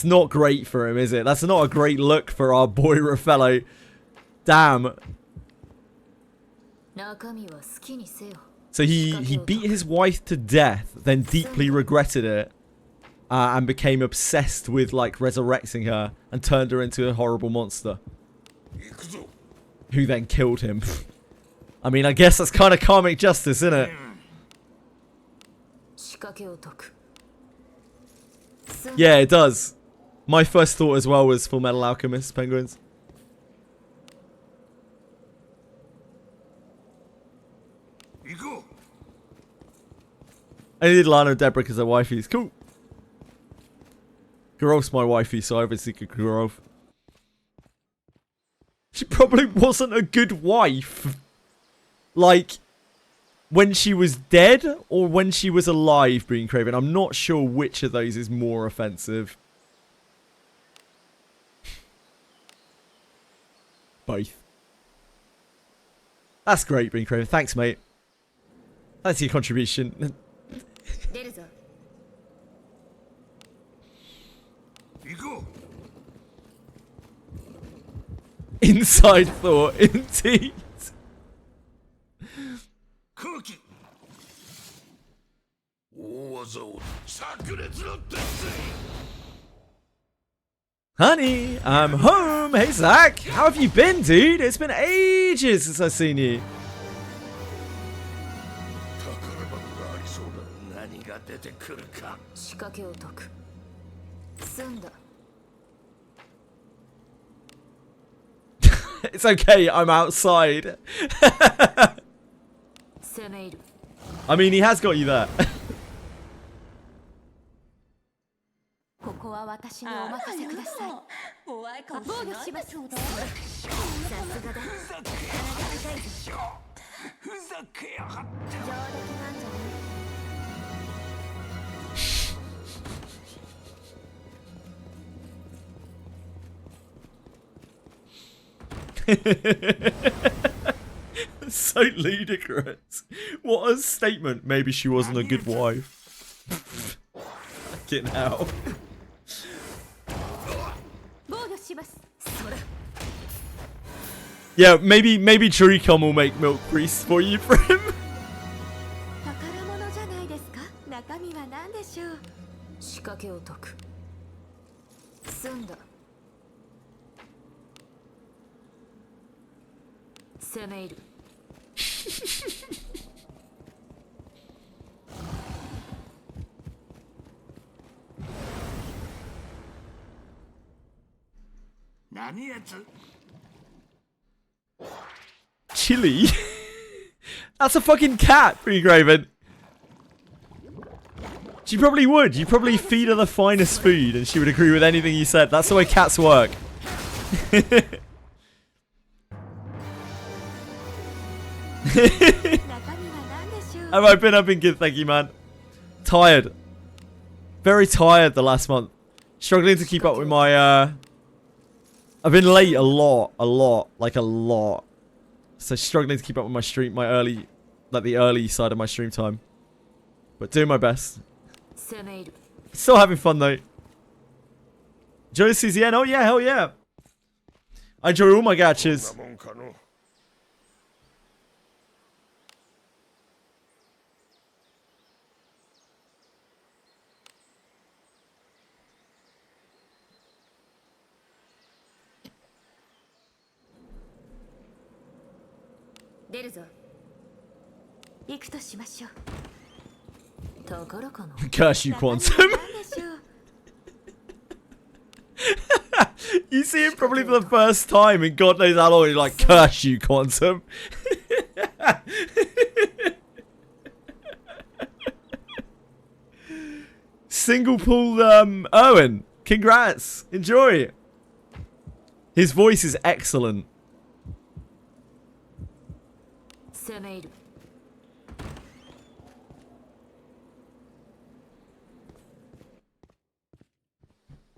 not great for him, is it? That's not a great look for our boy Raffello. Damn. So he beat his wife to death, then deeply regretted it, and became obsessed with like resurrecting her and turned her into a horrible monster. Who then killed him. I mean, I guess that's kind of karmic justice, isn't it? Yeah, it does. My first thought as well was Full Metal Alchemist penguins. I needed Lana and Deborah because they're wifeys. Cool. Garof's my wifey, so I obviously could Garof. She probably wasn't a good wife. Like, when she was dead or when she was alive being Craven. I'm not sure which of those is more offensive. Both. That's great, being Craven. Thanks, mate. That's your contribution. 出るぞ。行こ Inside thought, indeed. う空気大技を炸裂の鉄 Honey, I'm home. Hey, Zach. How have you been, dude? It's been ages since I've seen you. 宝箱がありそうだ何が出てくるか仕掛けを解く。済んだ。 It's okay, I'm outside. 攻め入る。 I mean, he has got you there. ここは私にお任せください。怖い顔しないでちょうだい。さすがだ。ふざけやがって上出来なんじゃない？ So ludicrous. What a statement. Maybe she wasn't a good wife. Fucking hell. 防御します。それ。 Yeah, maybe Churicom will make milk priests for you for him. 宝物じゃないですか。中身は何でしょう。仕掛けを解く。済んだ。攻め入る。 何やつ Chili? That's a fucking cat, Graven. She probably would. You probably feed her the finest food and she would agree with anything you said. That's the way cats work. Have I been? I've been good, thank you, man. Tired. Very tired the last month. Struggling to keep up with my, I've been late a lot. Like a lot. So struggling to keep up with my stream, the early side of my stream time. But doing my best. Still having fun though. Enjoy the CZN? Oh yeah, hell yeah. I enjoy all my gachas. なもんかの 出るぞ。行くとしましょう。ところかな。 Curse you, Quantum. You see him probably for the first time in God knows how long. You're like, curse you, Quantum. Single pull, Owen. Congrats. Enjoy. His voice is excellent. 攻め入る。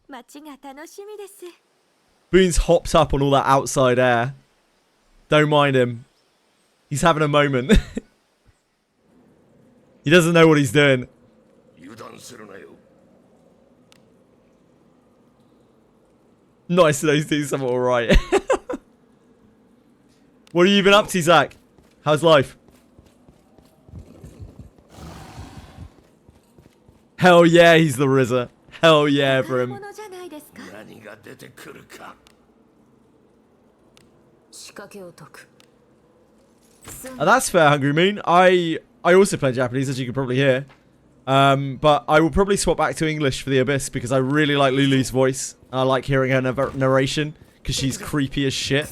街が楽しみです。 Boone's hopped up on all that outside air. Don't mind him. He's having a moment. He doesn't know what he's doing. 油断するなよ Nice to know he's doing something alright. What have you been up to, Zach? How's life? Hell yeah, he's the RZA. Hell yeah for him. 何が出てくるか 仕掛けを解く。 That's fair, Hungry Moon. I also play Japanese, as you can probably hear. But I will probably swap back to English for the Abyss because I really like Lulu's voice. I like hearing her narration because she's creepy as shit.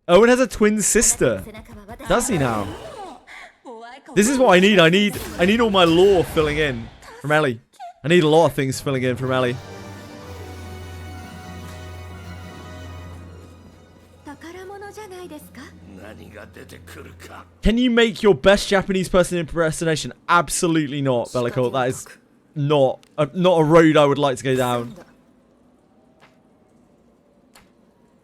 Owen has a twin sister. Does he now? This is what I need. I need all my lore filling in from Ellie. I need a lot of things filling in from Ellie. 宝物じゃないですか。何が Can you make your best Japanese person impersonation? Absolutely not, Bellicourt. That is not a road I would like to go down.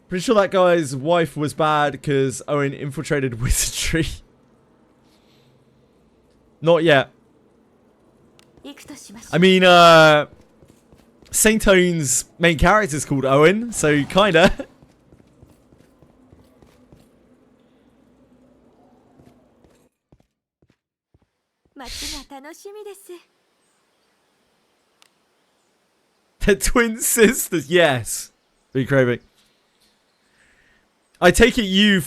Pretty sure that guy's wife was bad because Owen infiltrated Wizardry. Not yet. I mean, Saint Owen's main character is called Owen, so kinda. They're twin sisters, yes. Be craving. I take it you've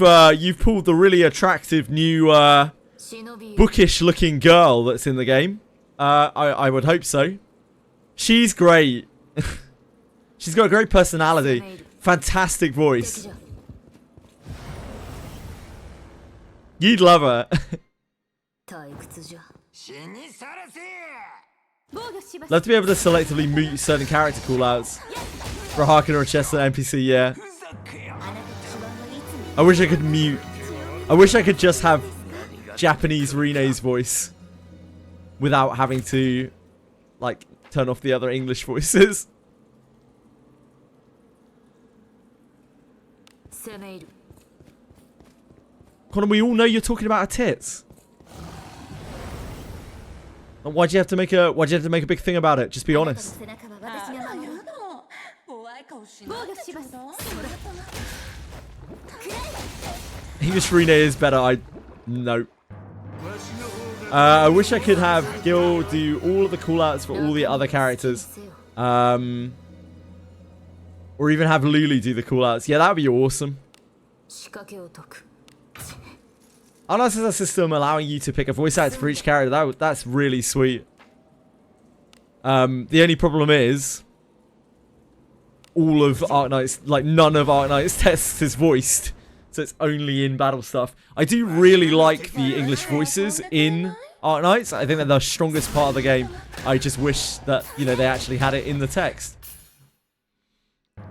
pulled the really attractive new bookish-looking girl that's in the game. I would hope so. She's great. She's got a great personality, fantastic voice. You'd love her. Love to be able to selectively mute certain character callouts for a Harkin or a Chester NPC. Yeah. I wish I could mute. I wish I could just have Japanese Rene's voice without having to, like, turn off the other English voices. Connor, we all know you're talking about her tits. Why'd you have to make a big thing about it? Just be honest. English Rene is better. No. I wish I could have Gil do all of the callouts for all the other characters. Or even have Lulu do the callouts. Yeah, that would be awesome. Unless there's a system allowing you to pick a voice actor for each character, that's really sweet. The only problem is all of Arknight's, like none of Arknight's tests is voiced. So it's only in battle stuff. I do really like the English voices in Arknights. I think they're the strongest part of the game. I just wish that, you know, they actually had it in the text.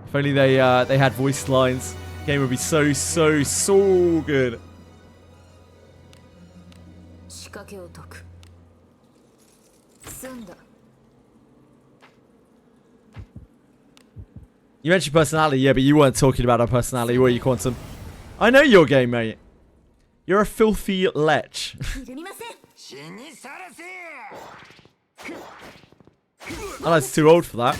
If only they had voiced lines. The game would be so good. You mentioned personality, yeah, but you weren't talking about her personality, were you, Quantum? I know your game, mate. You're a filthy lech. Oh, that's too old for that.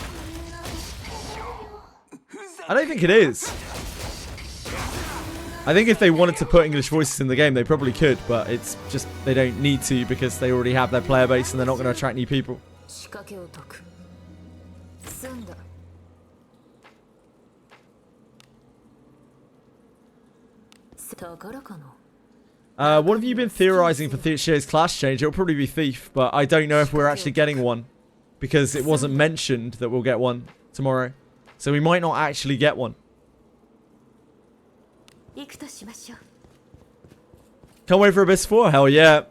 I don't think it is. I think if they wanted to put English voices in the game, they probably could, but it's just they don't need to because they already have their player base and they're not going to attract new people. What have you been theorizing for Shay's class change? It'll probably be Thief, but I don't know if we're actually getting one because it wasn't mentioned that we'll get one tomorrow. So we might not actually get one. Can't wait for Abyss 4, hell yeah.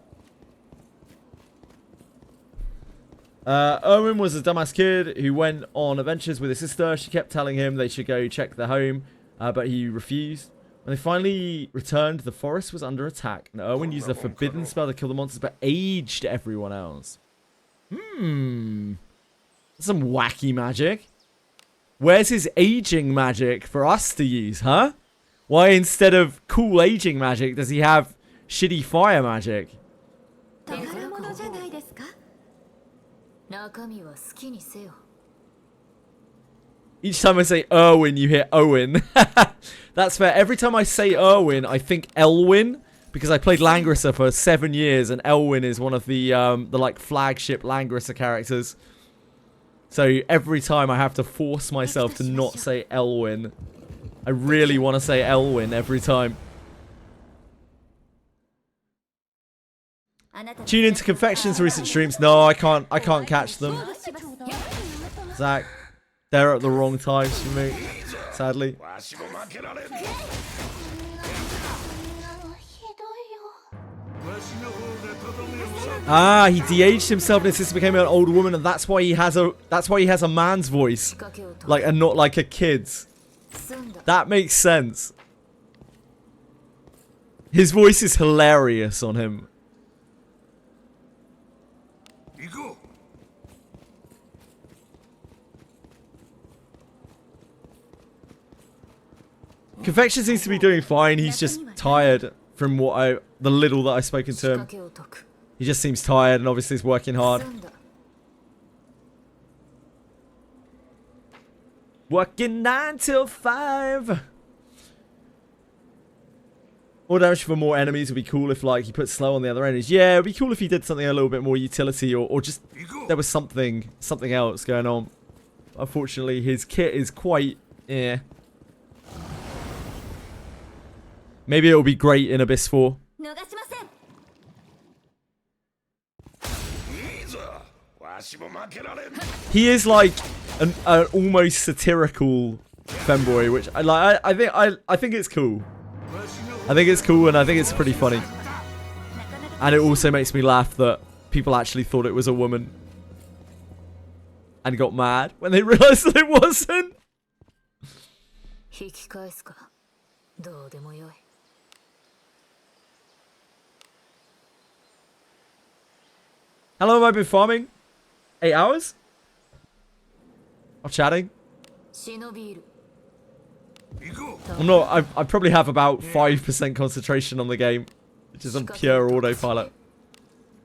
Owen was a dumbass kid who went on adventures with his sister. She kept telling him they should go check their home, but he refused. When they finally returned, the forest was under attack, and Owen used a forbidden spell to kill the monsters, but aged everyone else. Some wacky magic. Where's his aging magic for us to use, huh? Why instead of cool aging magic does he have shitty fire magic? Each time I say Erwin, you hear Owen. That's fair. Every time I say Erwin, I think Elwyn, because I played Langrisser for 7 years, and Elwyn is one of the like flagship Langrisser characters. So every time I have to force myself to not say Elwyn. I really want to say Elwyn every time. Tune into Confection's recent streams. No, I can't catch them. Zach, they're at the wrong times for me, sadly. Ah, he de-aged himself and his sister became an old woman, and that's why he has a man's voice, like, and not like a kid's. That makes sense. His voice is hilarious on him. 行こ Confection seems to be doing fine. He's just tired from the little that I've spoken to 仕 him. 掛けを解く He just seems tired and obviously he's working hard. 済んだ Working 9 till 5. More damage for more enemies would be cool if like he put slow on the other enemies. Yeah, it'd be cool if he did something a little bit more utility or just う行こう there was something else going on. Unfortunately, his kit is quite Maybe it'll be great in Abyss 4. 逃しません。いいぞわしも負けられん He is like an almost satirical femboy, which I think it's cool. I think it's cool and I think it's pretty funny. And it also makes me laugh that people actually thought it was a woman and got mad when they realized that it wasn't. 引き返すかどうでもよい How long have I been farming? 8 hours? Of chatting? 忍びいる 行こ I'm not. I probably have about 5% concentration on the game, which is on pure autopilot.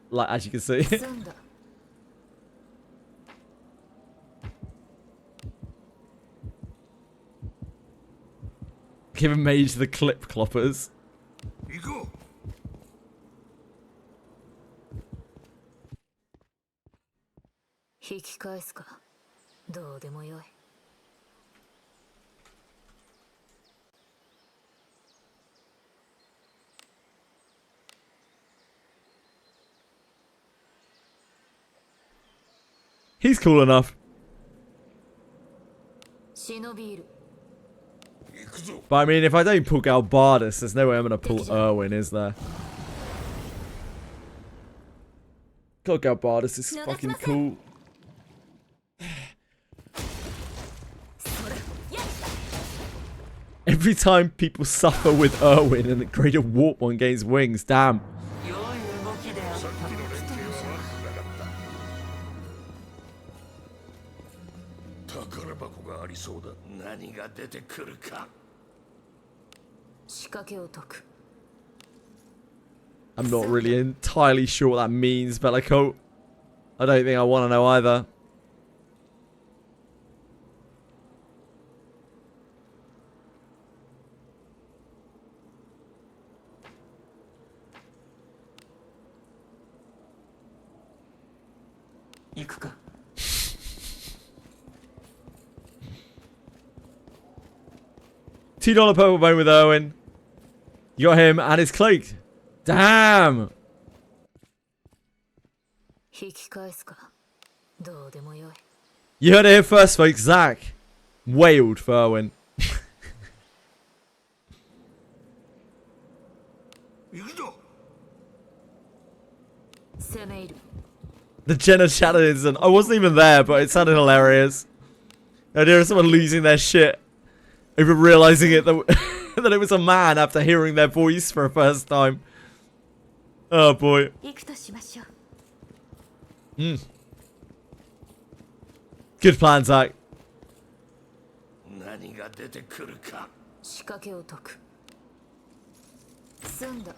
Like as you can see. 済んだ Give a mage the clip cloppers. う行こ 引き返すかどうでもよい He's cool enough. 忍びいる う行くぞ But I mean, if I don't pull Galbardus, there's no way I'm gonna pull Irwin, is there? God, Galbardus is fucking cool. Every time people suffer with Irwin and the greater warp one gains wings, damn. 良い動きであっさっきの連携は悪くなかった宝箱がありそうだ何が出てくるか 仕掛けを解く I'm not really entirely sure what that means, Bellicoat. I don't think I want to know either.行くか $2 purple bone with Irwin. You got him and his cloak. Damn! 引き返すかどうでもよい You heard it here first, folks. Zach wailed for Irwin. 行くぞ 攻め入る The Jenna chatted and I wasn't even there, but it sounded hilarious. The idea of someone losing their shit over realizing it that, that it was a man after hearing their voice for a first time. Oh boy. 行くとしましょう。 Good plan, Zach. 何が出てくるか 仕掛けを解く済んだ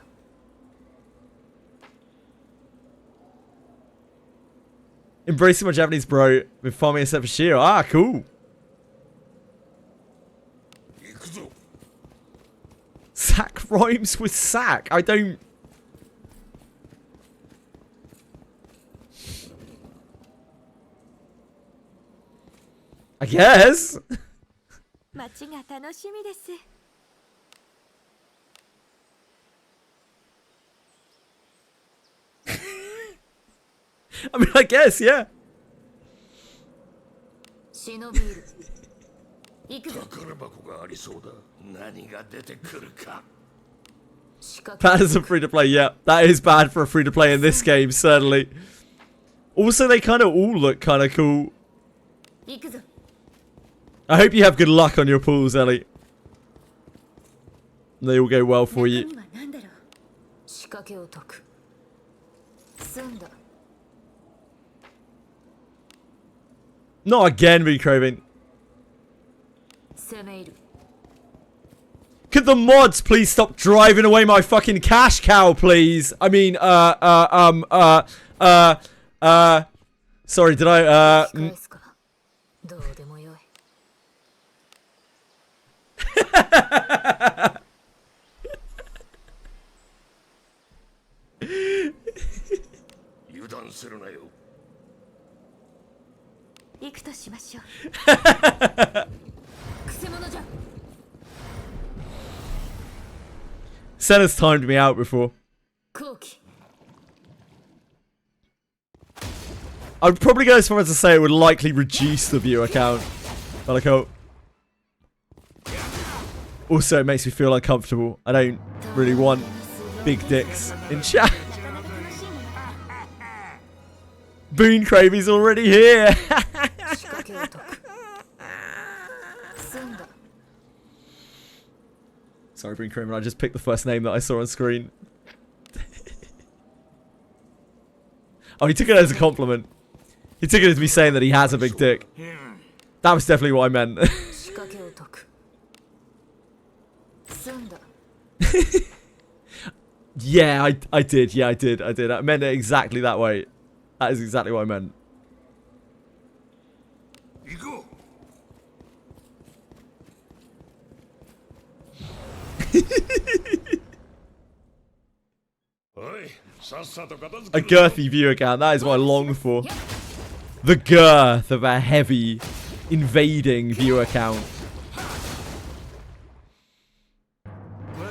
Embracing my Japanese bro with farming a set for Shiro. Ah, cool. 行くぞ Sack rhymes with sack. I don't. I guess. 街が楽しみです。 I mean, I guess, yeah. 忍びいる行くぞ宝箱がありそうだ何が出てくるか 仕掛け Bad as a free to play, yeah. That is bad for a free to play in this game, certainly. Also, they kind of all look kind of cool. 行くぞ I hope you have good luck on your pools, Ellie. They all go well for you. 中身は何だろう。掛けを解く。済んだ。 Not again, V Craven. 攻め入る。 Could the mods please stop driving away my fucking cash cow, please? I mean, sorry, did I, 返すか。どうでもよい。油断するなよ。行くとしましょう。くせ者じゃ。 Senna's timed me out before. 後期。 I'd probably go as far as to say it would likely reduce the viewer count. But like, oh. Also, it makes me feel uncomfortable. I don't really want big dicks in chat. Boon Cravy's already here. 仕掛けを解く。済んだ。 Sorry, Boon Craven, I just picked the first name that I saw on screen. Oh, he took it as a compliment. He took it as me saying that he has a big dick. That was definitely what I meant. 仕掛けを解く。済んだ。 Yeah, I did. Yeah, I did. I meant it exactly that way. That is exactly what I meant. 行こう。おい、さっさと片付 A けろ。 girthy viewer count. That is what I long for. The girth of a heavy, invading viewer count.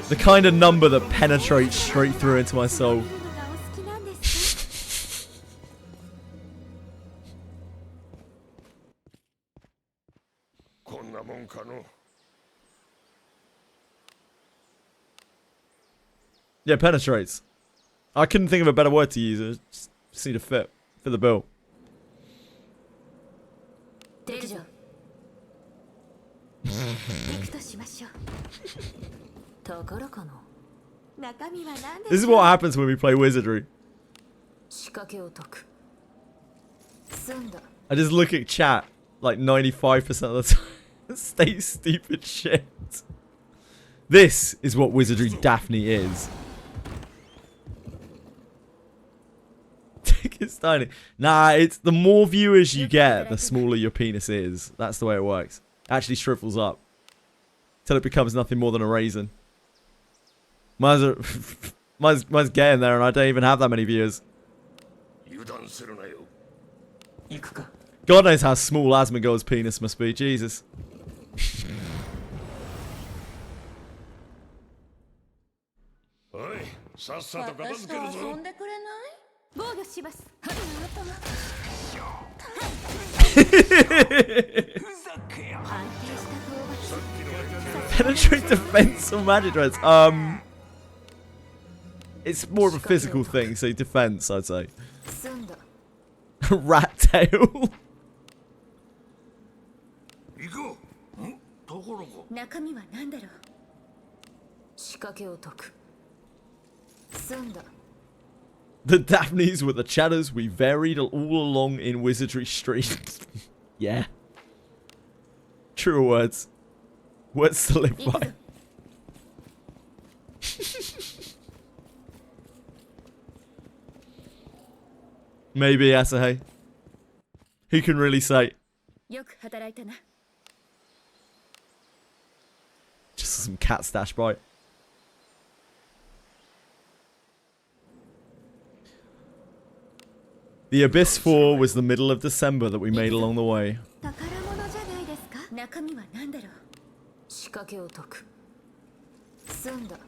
The kind of number that penetrates straight through into my soul. こんなもんかの。 Yeah, penetrates. I couldn't think of a better word to use. It just need to fit the bill. 出るじゃ。行くとしましょう。ところかの。中身は何で This is what happens when we play Wizardry. 仕掛けを解く。済んだ。 I just look at chat like 95% of the time. Stay stupid shit. This is what Wizardry Daphne is. Dick is tiny. Nah, it's the more viewers you get, the smaller your penis is. That's the way it works. It actually shrivels up. Till it becomes nothing more than a raisin. Mine's getting there and I don't even have that many viewers. 油断するなよ。行くか。 God knows how small Asmongold's penis must be. Jesus. おい、さっさと片付けるぞ。遊んでくれない防御します。 Penetrate defense or magic threats? It's more of a physical thing, so defense, I'd say. 済んだ。 Rat tail. 行こう。ん？ところが。中身は何だろう。仕掛けを解く。済んだ。 The Daphnes were the chatters we varied all along in Wizardry Street. Yeah. Truer words. Words to live by. Maybe, Asahi. Who can really say? よく働いたな。 Just some cat stash bite. The Abyss 4 was the middle of December that we made along the way. 宝物じゃないですか。中身は何だろう。仕掛けを解く。済んだ。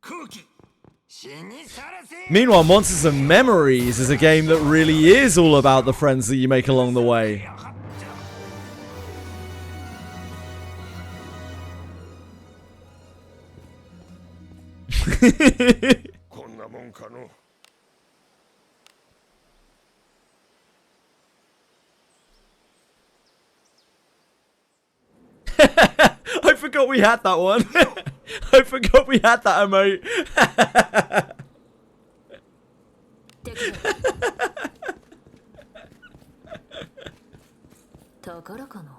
空気死にさらせ。 Meanwhile, Monsters and Memories is a game that really is all about the friends that you make along the way. This forgot we had that one. I forgot we had that emote. 敵だ宝かな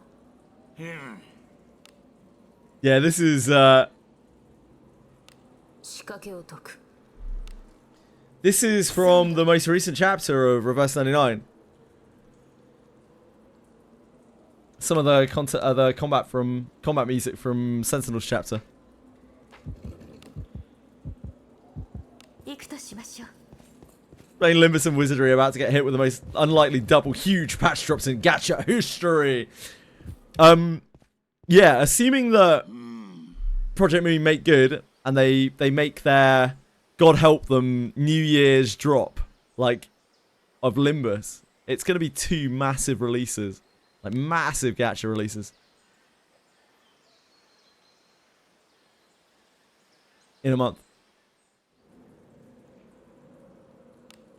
Yeah, this is 仕掛けを解く this is from the most recent chapter of Reverse 99. Some of the combat music from Sentinel's chapter. 行くとしましょう Playing Limbus and Wizardry about to get hit with the most unlikely double huge patch drops in gacha history. Yeah, assuming that Project Moon make good and they make their God help them New Year's drop like of Limbus, it's gonna be 2 massive releases, like massive gacha releases in a month.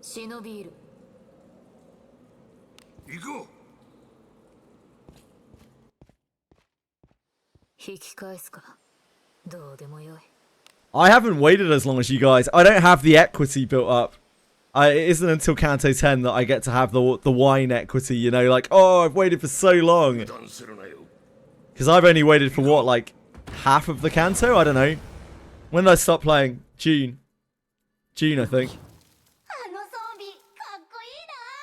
忍びいる行こう引き返すかどうでもよい I haven't waited as long as you guys. I don't have the equity built up. It isn't until Kanto 10 that I get to have the wine equity, you know, like, oh, I've waited for so long. 油断するなよ Because I've only waited for what, like, half of the Kanto? I don't know. When did I stop playing? June. June, I think. あのゾンビかっこいい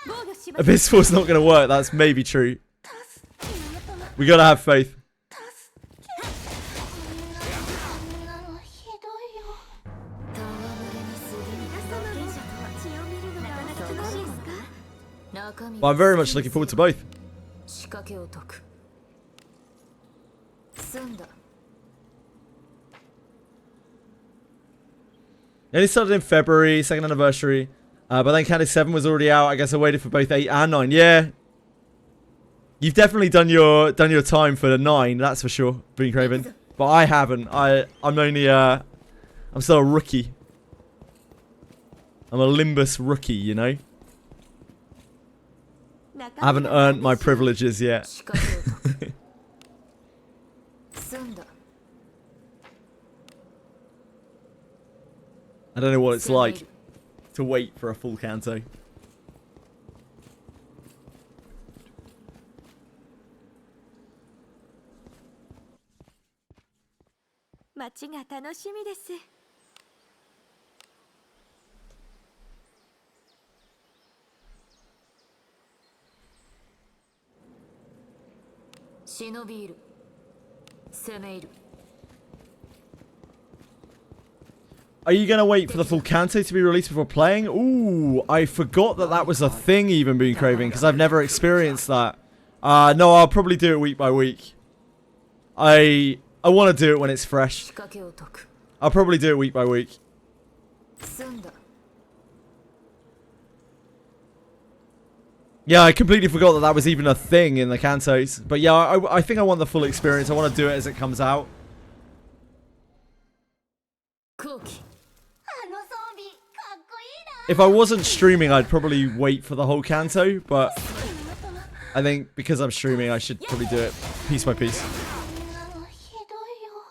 な防御しま Abyssfall's not going to work. That's maybe true. す源 We gotta have faith. こんなのひどいよ戯れに過ぎる皆様も血を見るのがなかなかないですか中身 But I'm very much looking forward to both. 仕掛けを解く済んだ It only started in February, 2nd anniversary. But then Kanto 7 was already out. I guess I waited for both 8 and 9. Yeah. You've definitely done your time for the 9, that's for sure, Being Craven. But I haven't. I'm only I'm still a rookie. I'm a Limbus rookie, you know? I haven't earned my privileges yet. 仕掛けを解く済んだ I don't know what it's like to wait for a full Kanto. 街が楽しみです忍びいる攻め入る Are you going to wait for the full Kanto to be released before playing? Ooh, I forgot that that was a thing even Being Craving, because I've never experienced that. No, I'll probably do it week by week. I want to do it when it's fresh. 仕掛けを解く I'll probably do it week by week. 済んだ Yeah, I completely forgot that that was even a thing in the Kantos. But yeah, I think I want the full experience. I want to do it as it comes out. 後期あのゾンビかっこいいな If I wasn't streaming, I'd probably wait for the whole Kanto. But I think because I'm streaming, I should probably do it piece by piece. こんなのひどいよ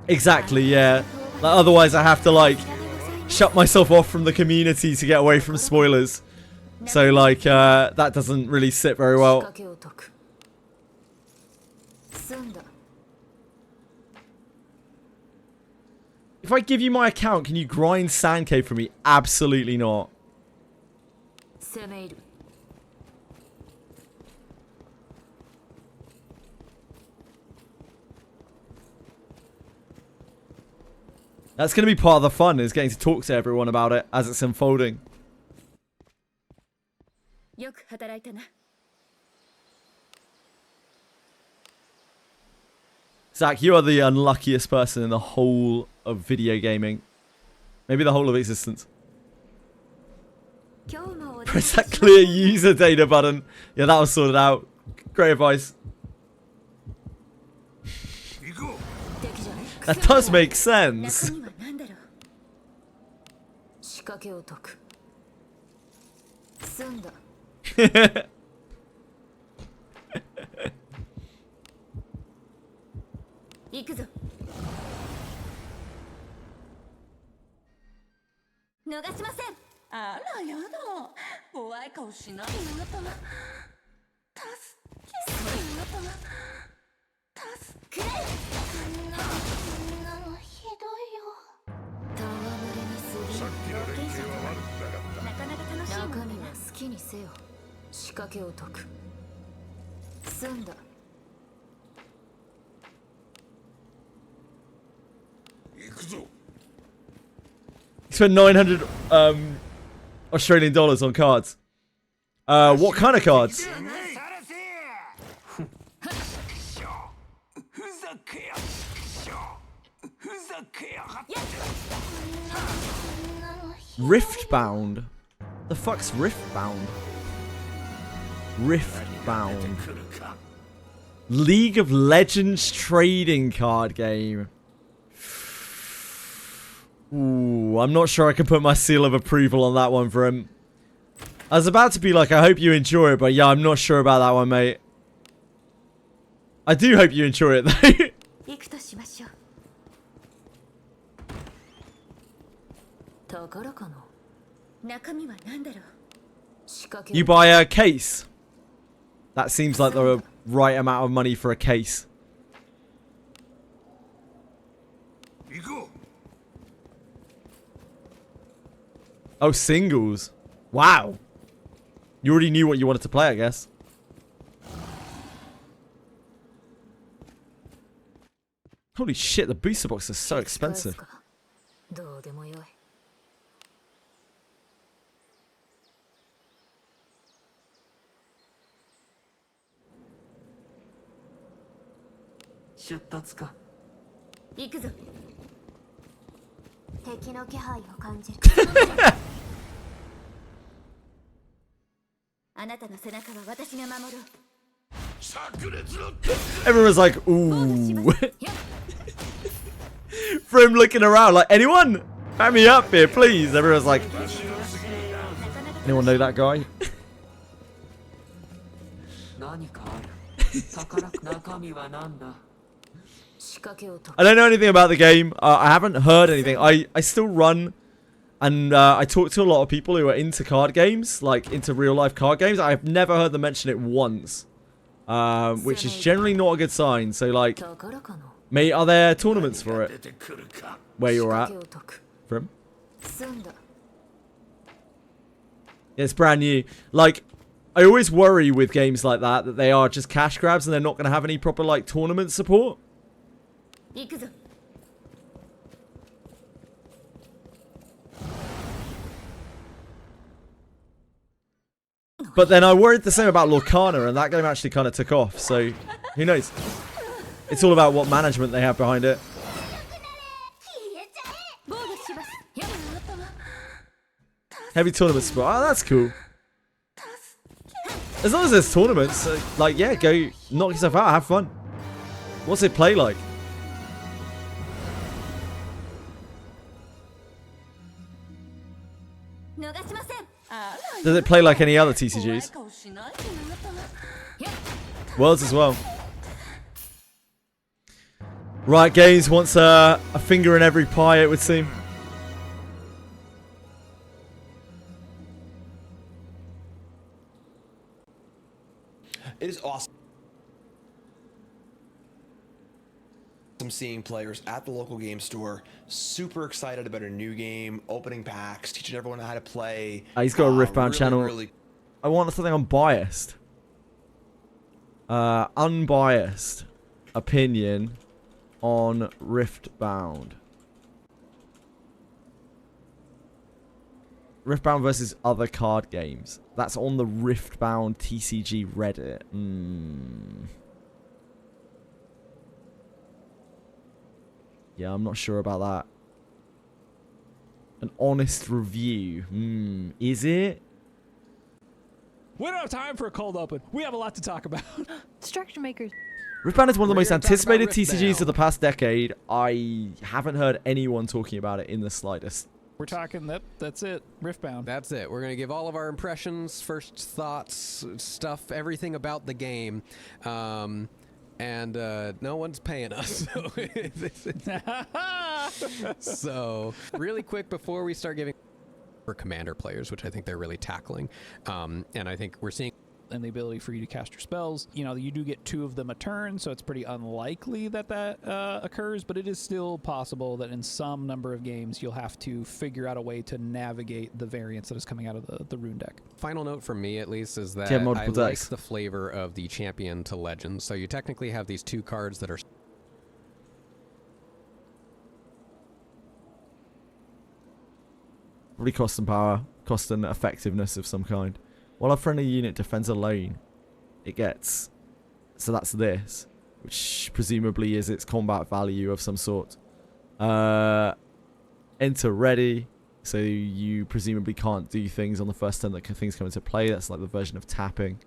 Exactly, yeah. Like, otherwise, I have to, like, shut myself off from the community to get away from spoilers. So, like, that doesn't really sit very 仕 well. 掛けを解く済んだ If I give you my account, can you grind Sand Cave for me? Absolutely not. 攻め入る That's going to be part of the fun, is getting to talk to everyone about it as it's unfolding. よく働いたな Zach, you are the unluckiest person in the whole of video gaming. Maybe the whole of existence. 今日もお願い Press し that ます clear user data button. Yeah, that was sorted out. Great advice. 行こう敵じゃ That does make 中 sense. 身は何だろう仕掛けを解く済んだ行くくぞ。逃しません。あらやだ。怖い顔しないであなた。助けてあなた。助けて。こんなのひどいよ。戯れにすぎさっきの連携は悪くなかった。なかなか楽しいもんね。中身は好きにせよ。仕掛けを解く。済んだ。行くぞ。 Spent 900 Australian dollars on cards. What kind of cards? さらせふざけやふざけやがって Riftbound. The fuck's Riftbound? Riftbound. League of Legends trading card game. Ooh, I'm not sure I can put my seal of approval on that one for him. I was about to be like, I hope you enjoy it, but yeah, I'm not sure about that one, mate. I do hope you enjoy it, though. 行くとしましょう。宝かな。中身は何だろう。仕掛け You buy a case. That seems like the right amount of money for a case. 行こう。 Oh, singles. Wow. You already knew what you wanted to play, I guess. Holy shit, the booster box is so expensive. どうでもよい。出立か。行くぞ。敵の気配を感じる。あなたの背中は私が守ろう。炸裂の Everyone's like, ooh. For him looking around, like, anyone? Back me up here, please. Everyone's like, anyone know that guy? 何かある。宝中身は何だ。 仕掛けを解く。 I don't know anything about the game. I haven't heard anything. I still run and I talk to a lot of people who are into card games, like into real life card games. I've never heard them mention it once, which is generally not a good sign. So like, 宝かな。 mate, are there tournaments for 出 it てくるか。 where 仕 you're 掛 at けを解く。 from? 済んだ。 It's brand new. Like, I always worry with games like that they are just cash grabs and they're not going to have any proper like tournament support. 行くぞ。 But then I worried the same about Lorcana, and that game actually kind of took off. So, who knows? It's all about what management they have behind it. 防御します。やだあなたは。 Heavy tournament spot. Oh, that's cool. As long as there's tournaments, like, yeah, go knock yourself out, have fun. What's it play like? 逃しません。あら Does it play like any other TCGs? 怖い顔しないであなたは。 Worlds as well. Riot Games wants a finger in every pie, it would seem. It is awesome seeing players at the local game store super excited about a new game, opening packs, teaching everyone how to play. He's got a Riftbound channel. Really... I want something unbiased. Unbiased opinion on Riftbound. Riftbound versus other card games. That's on the Riftbound TCG Reddit. Yeah, I'm not sure about that. An honest review. Is it? We don't have time for a cold open. We have a lot to talk about. Structure makers. Riftbound is one of the We're most gonna talk about anticipated TCGs Riftbound. of the past decade. I haven't heard anyone talking about it in the slightest. We're talking that's it. Riftbound. That's it. We're going to give all of our impressions, first thoughts, stuff, everything about the game. and no one's paying us. So really quick before we start giving for commander players, which I think they're really tackling, and I think we're seeing. And the ability for you to cast your spells. You know, you do get 2 of them a turn, so it's pretty unlikely that occurs, but it is still possible that in some number of games you'll have to figure out a way to navigate the variance that is coming out of the rune deck. Final note from me, at least, is that Yeah, I multiple like decks. the flavor of the champion to legend. So you technically have these 2 cards that are Really cost and power, cost and effectiveness of some kind. While a friendly unit defends a lane, it gets... So that's this, which presumably is its combat value of some sort. Enter ready, so you presumably can't do things on the first turn that things come into play. That's like the version of tapping.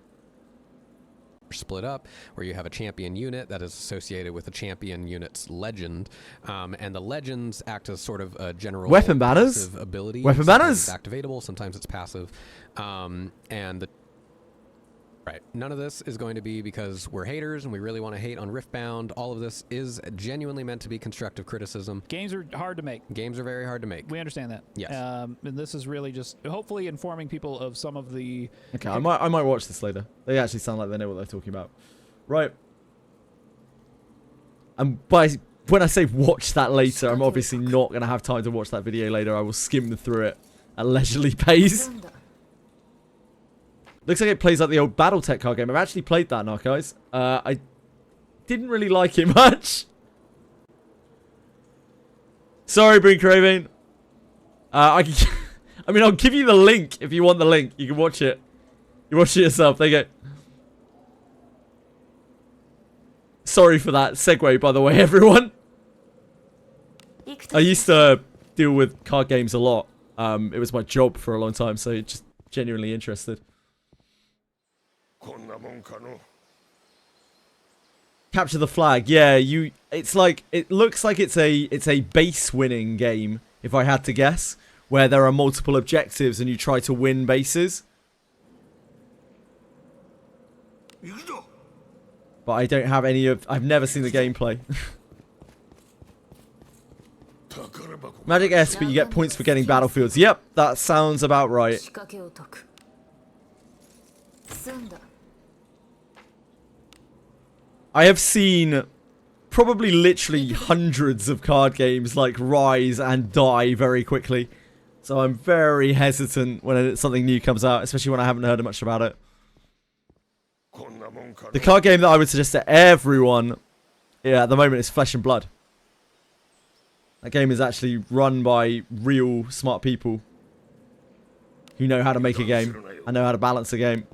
split up, where you have a champion unit that is associated with a champion unit's legend, and the legends act as sort of a general weapon banners ability. Weapon Sometimes banners it's activatable, sometimes it's passive, and the right. None of this is going to be because we're haters and we really want to hate on Riftbound. All of this is genuinely meant to be constructive criticism. Games are hard to make. Games are very hard to make. We understand that. Yes. And this is really just hopefully informing people of some of the... Okay, I might watch this later. They actually sound like they know what they're talking about. Right. And when I say watch that later, I'm obviously not going to have time to watch that video later. I will skim through it at leisurely pace. Looks like it plays like the old Battletech card game. I've actually played that now, guys. I didn't really like it much. Sorry, Brink Craving. I mean, I'll give you the link if you want the link. You can watch it. You watch it yourself. There you go. Sorry for that segue, by the way, everyone. I used to deal with card games a lot. It was my job for a long time, so just genuinely interested. Capture the flag. Yeah, it's like, it looks like it's a base winning game, if I had to guess, where there are multiple objectives and you try to win bases. But I don't have I've never seen the gameplay. Magic-esque, but you get points for getting battlefields. Yep, that sounds about right. I have seen probably literally hundreds of card games like rise and die very quickly. So I'm very hesitant when something new comes out, especially when I haven't heard much about it. The card game that I would suggest to everyone, at the moment is Flesh and Blood. That game is actually run by real smart people who know how to make a game and know how to balance a game.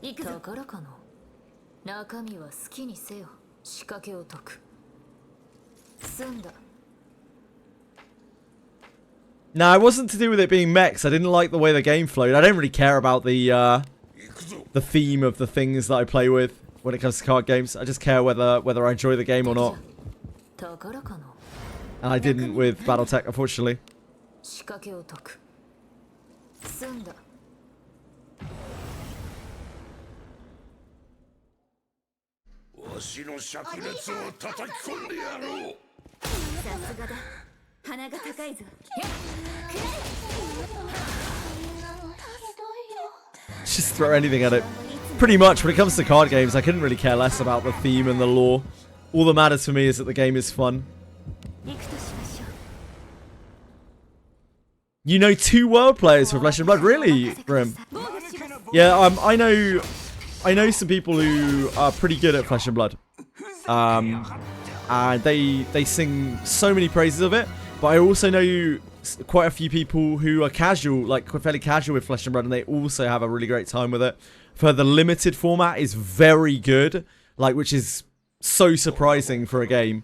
No, it wasn't to do with it being mechs. I didn't like the way the game flowed. I don't really care about the theme of the things that I play with when it comes to card games. I just care whether I enjoy the game or not. And I didn't with Battletech, unfortunately. Just throw anything at it. Pretty much, when it comes to card games, I couldn't really care less about the theme and the lore. All that matters for me is that the game is fun. You know 2 world players for Flesh and Blood, really, Grim? Yeah, I know some people who are pretty good at Flesh and Blood. And they sing so many praises of it. But I also know quite a few people who are casual, like fairly casual with Flesh and Blood, and they also have a really great time with it. For the limited format is very good, like, which is so surprising for a game,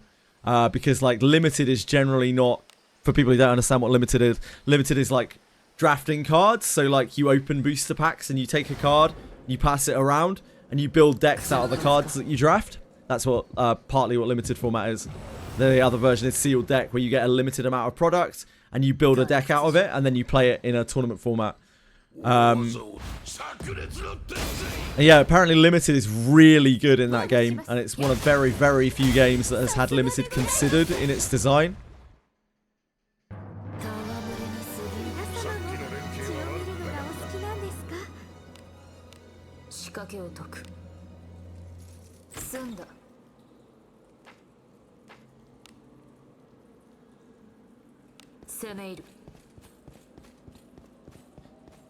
because like limited is generally not, for people who don't understand what limited is like drafting cards. So like you open booster packs and you take a card, you pass it around, and you build decks out of the cards that you draft. That's what partly what limited format is. The other version is sealed deck, where you get a limited amount of product and you build a deck out of it, and then you play it in a tournament format. And yeah, apparently limited is really good in that game, and it's one of very, very few games that has had limited considered in its design. 仕掛けを解く。済んだ。攻め入る。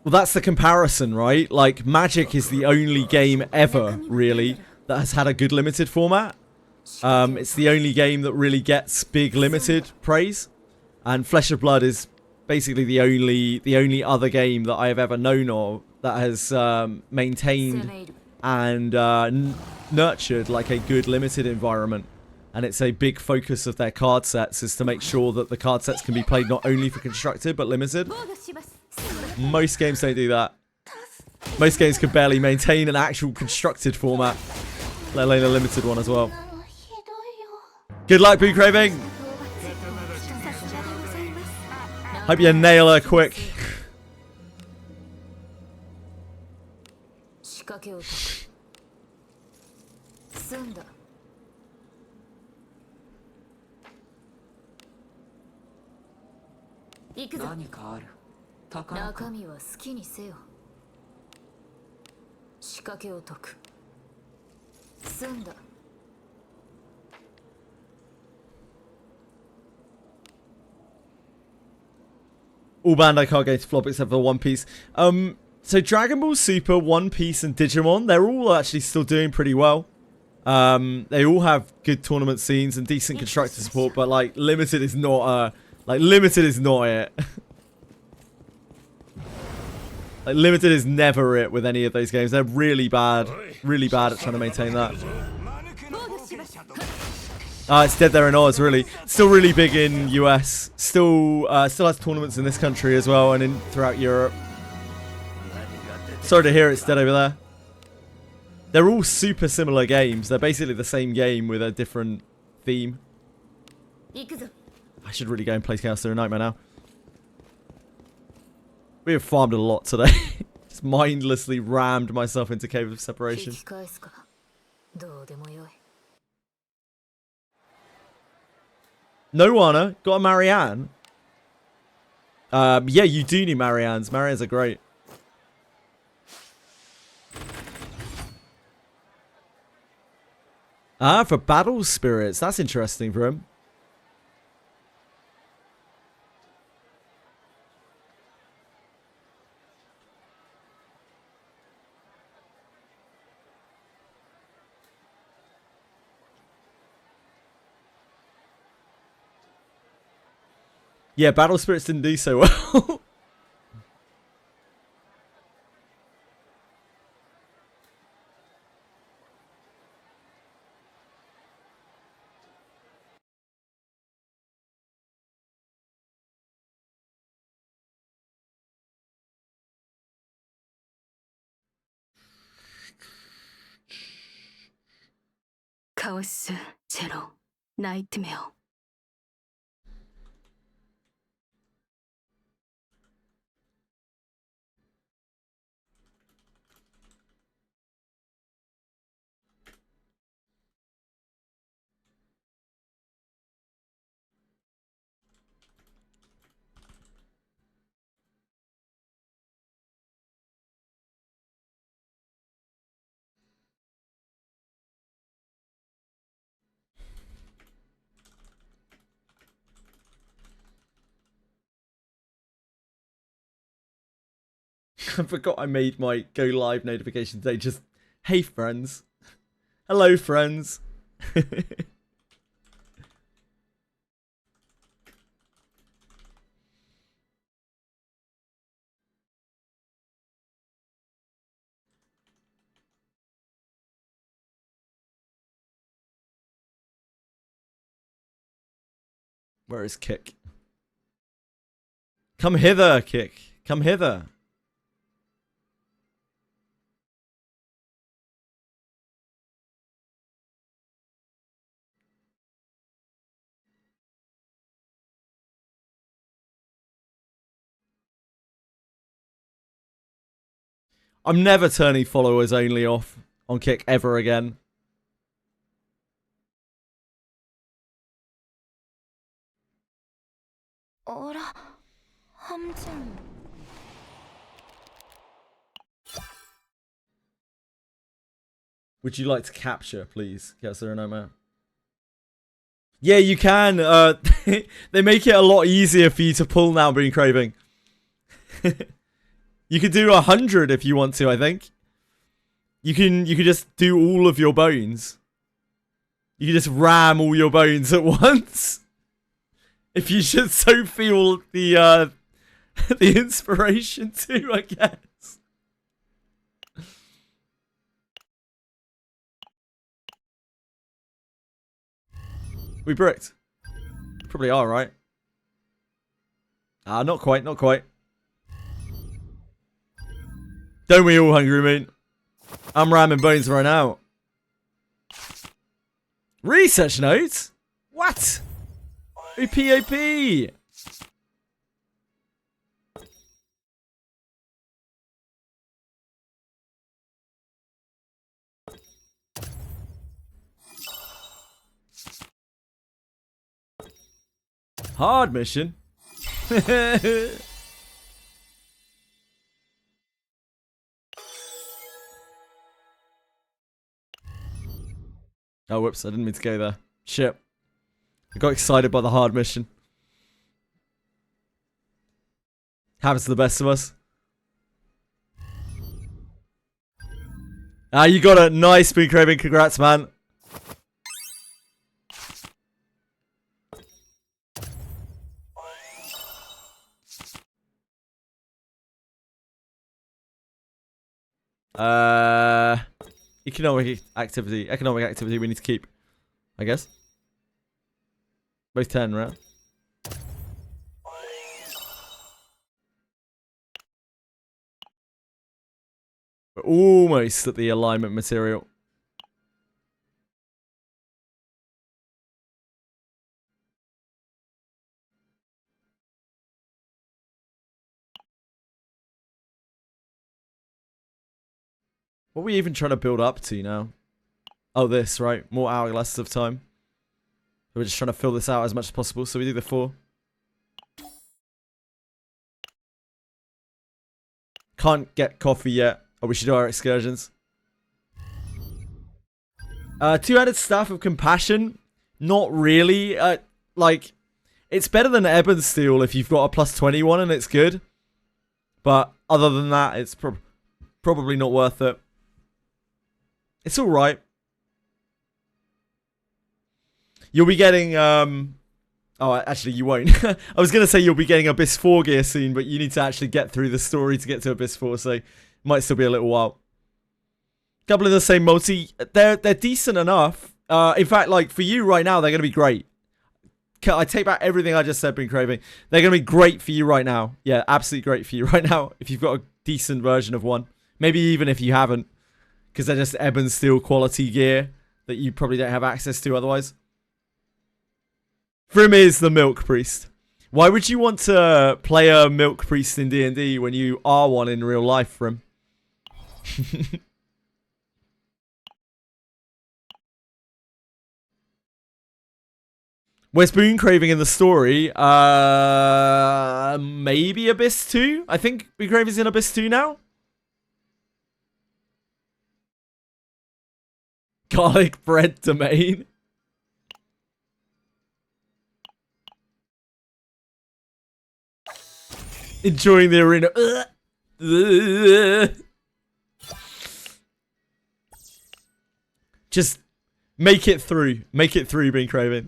Well, that's the comparison, right? Like, Magic is the only game ever, really, that has had a good limited format. It's the only game that really gets big limited praise. And Flesh of Blood is basically the only other game that I have ever known of that has maintained and nurtured like a good limited environment. And it's a big focus of their card sets is to make sure that the card sets can be played not only for constructed but limited. Most games don't do that. Most games can barely maintain an actual constructed format, let alone a limited one as well. Good luck, Boo Craving! Hope you nail her quick. 仕掛けを解く。済んだ。行くぞ。何かある。中身は好きにせよ。仕掛けを解く。済んだ。 All Bandai card games flop except for One Piece. So Dragon Ball Super, One Piece, and Digimon, they're all actually still doing pretty well. They all have good tournament scenes and decent constructor support, but like limited is not limited is not it. Like limited is never it with any of those games. They're really bad at trying to maintain that. It's dead there in Oz, really. Still really big in US. Still has tournaments in this country as well and throughout Europe. Sorry to hear it's dead over there. They're all super similar games. They're basically the same game with a different theme. I should really go and play Chaos Through a Nightmare now. We have farmed a lot today. Just mindlessly rammed myself into Cave of Separation. No, Anna. Got a Marianne. Yeah, you do need Mariannes. Mariannes are great. Ah, for Battle Spirits. That's interesting for him. Yeah, Battle Spirits didn't do so well. Chaos, Zero, Nightmare. I forgot I made my go live notification today. Just, hey friends. Hello friends. Where is Kick? Come hither, Kick. Come hither. I'm never turning followers only off on Kick ever again. 어라, 함정. Would you like to capture, please? Yes, there are no more. Yeah, you can. They make it a lot easier for you to pull now, Being Craving. You could do 100 if you want to, I think. You can just do all of your bones. You can just ram all your bones at once. If you should so feel the the inspiration to, I guess. We bricked. Probably are, right? Ah, not quite, not quite. Don't we all, Hungry Meat? I'm ramming bones right now. Research notes? What? OPOP! Hard mission. Oh, whoops, I didn't mean to go there. Shit. I got excited by the hard mission. Happens to the best of us. Ah, you got it. Nice, Spoon Craving. Congrats, man. Economic activity we need to keep, I guess. Both 10, right? We're almost at the alignment material. What are we even trying to build up to now? Oh, this, right? More hourglasses of time. We're just trying to fill this out as much as possible, so we do the 4. Can't get coffee yet. Oh, we should do our excursions. 2-handed Staff of Compassion. Not really. Like, it's better than Ebon Steel if you've got a plus 21 and it's good. But other than that, it's probably not worth it. It's alright. You'll be getting, oh, actually, you won't. I was going to say you'll be getting Abyss 4 gear soon, but you need to actually get through the story to get to Abyss 4, so it might still be a little while. Couple of the same multi. They're decent enough. In fact, like, for you right now, they're going to be great. I take back everything I just said, Been Craving. They're going to be great for you right now. Yeah, absolutely great for you right now, if you've got a decent version of one. Maybe even if you haven't. Because they're just Ebon Steel quality gear that you probably don't have access to otherwise. Frim is the Milk Priest. Why would you want to play a Milk Priest in D&D when you are one in real life, Frim? Where's Boon Craving in the story? Maybe Abyss 2? I think Boon Craving's in Abyss 2 now? Garlic bread domain. Enjoying the arena. Just make it through. Make it through, Being Craving.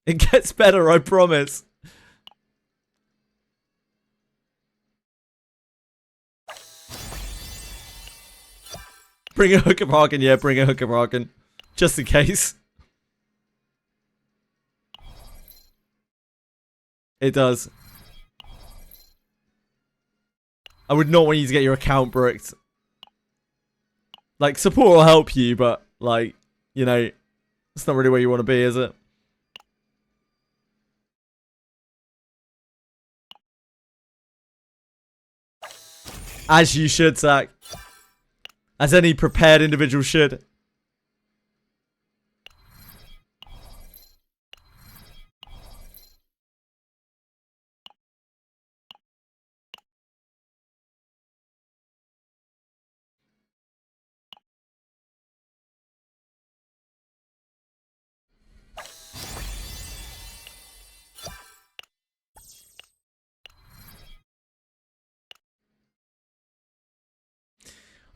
It gets better, I promise. Bring a hook of Hagen, yeah, bring a hook of Hagen. Just in case. It does. I would not want you to get your account bricked. Like, support will help you, but, like, you know, it's not really where you want to be, is it? As you should, Zach. As any prepared individual should.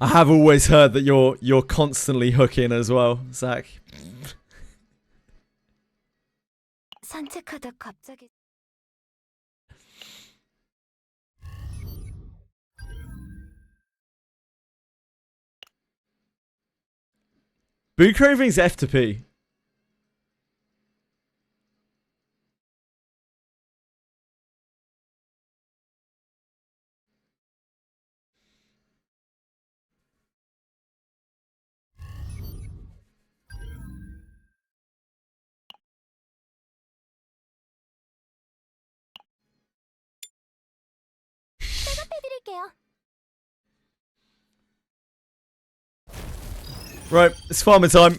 I have always heard that you're constantly hooking as well, Zach. 산책하다 갑자기 Boot cravings F to P. 해드릴게요. Right, it's farming time.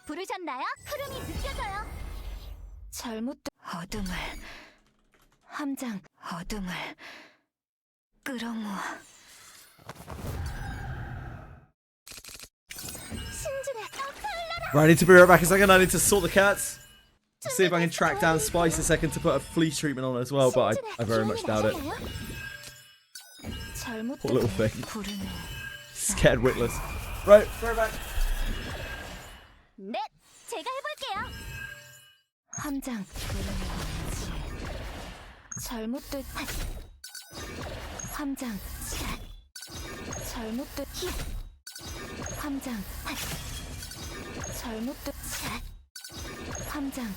부르셨나요? 흐름이 느껴져요. 잘못 어둠을 함장 어둠을 끌어모아 신중해. Right, I need to be right back a second. I need to sort the cats. See if I can track down Spice a second to put a fleece treatment on as well, but I very much doubt it. Poor little thing. Scared witless. Right, back. 네, 제가 해볼게요. 함장 끌어모아야지 잘못된 함장 잘못된 함장 잘못된 함장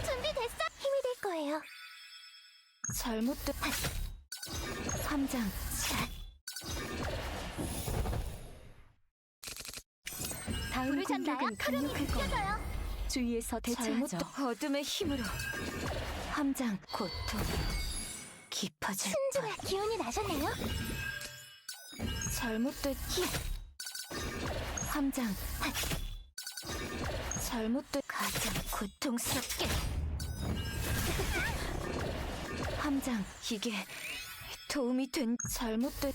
준비됐어? 힘이 될 거예요. 잘못된 함장 다음 공격은 강력할 거예요. 주위에서 대처하죠. 어둠의 힘으로 함장 고통 깊어질 신중해. 기운이 나셨네요. 잘못된 함장 잘못된 가장 고통스럽게 함장 이게 도움이 된 잘못된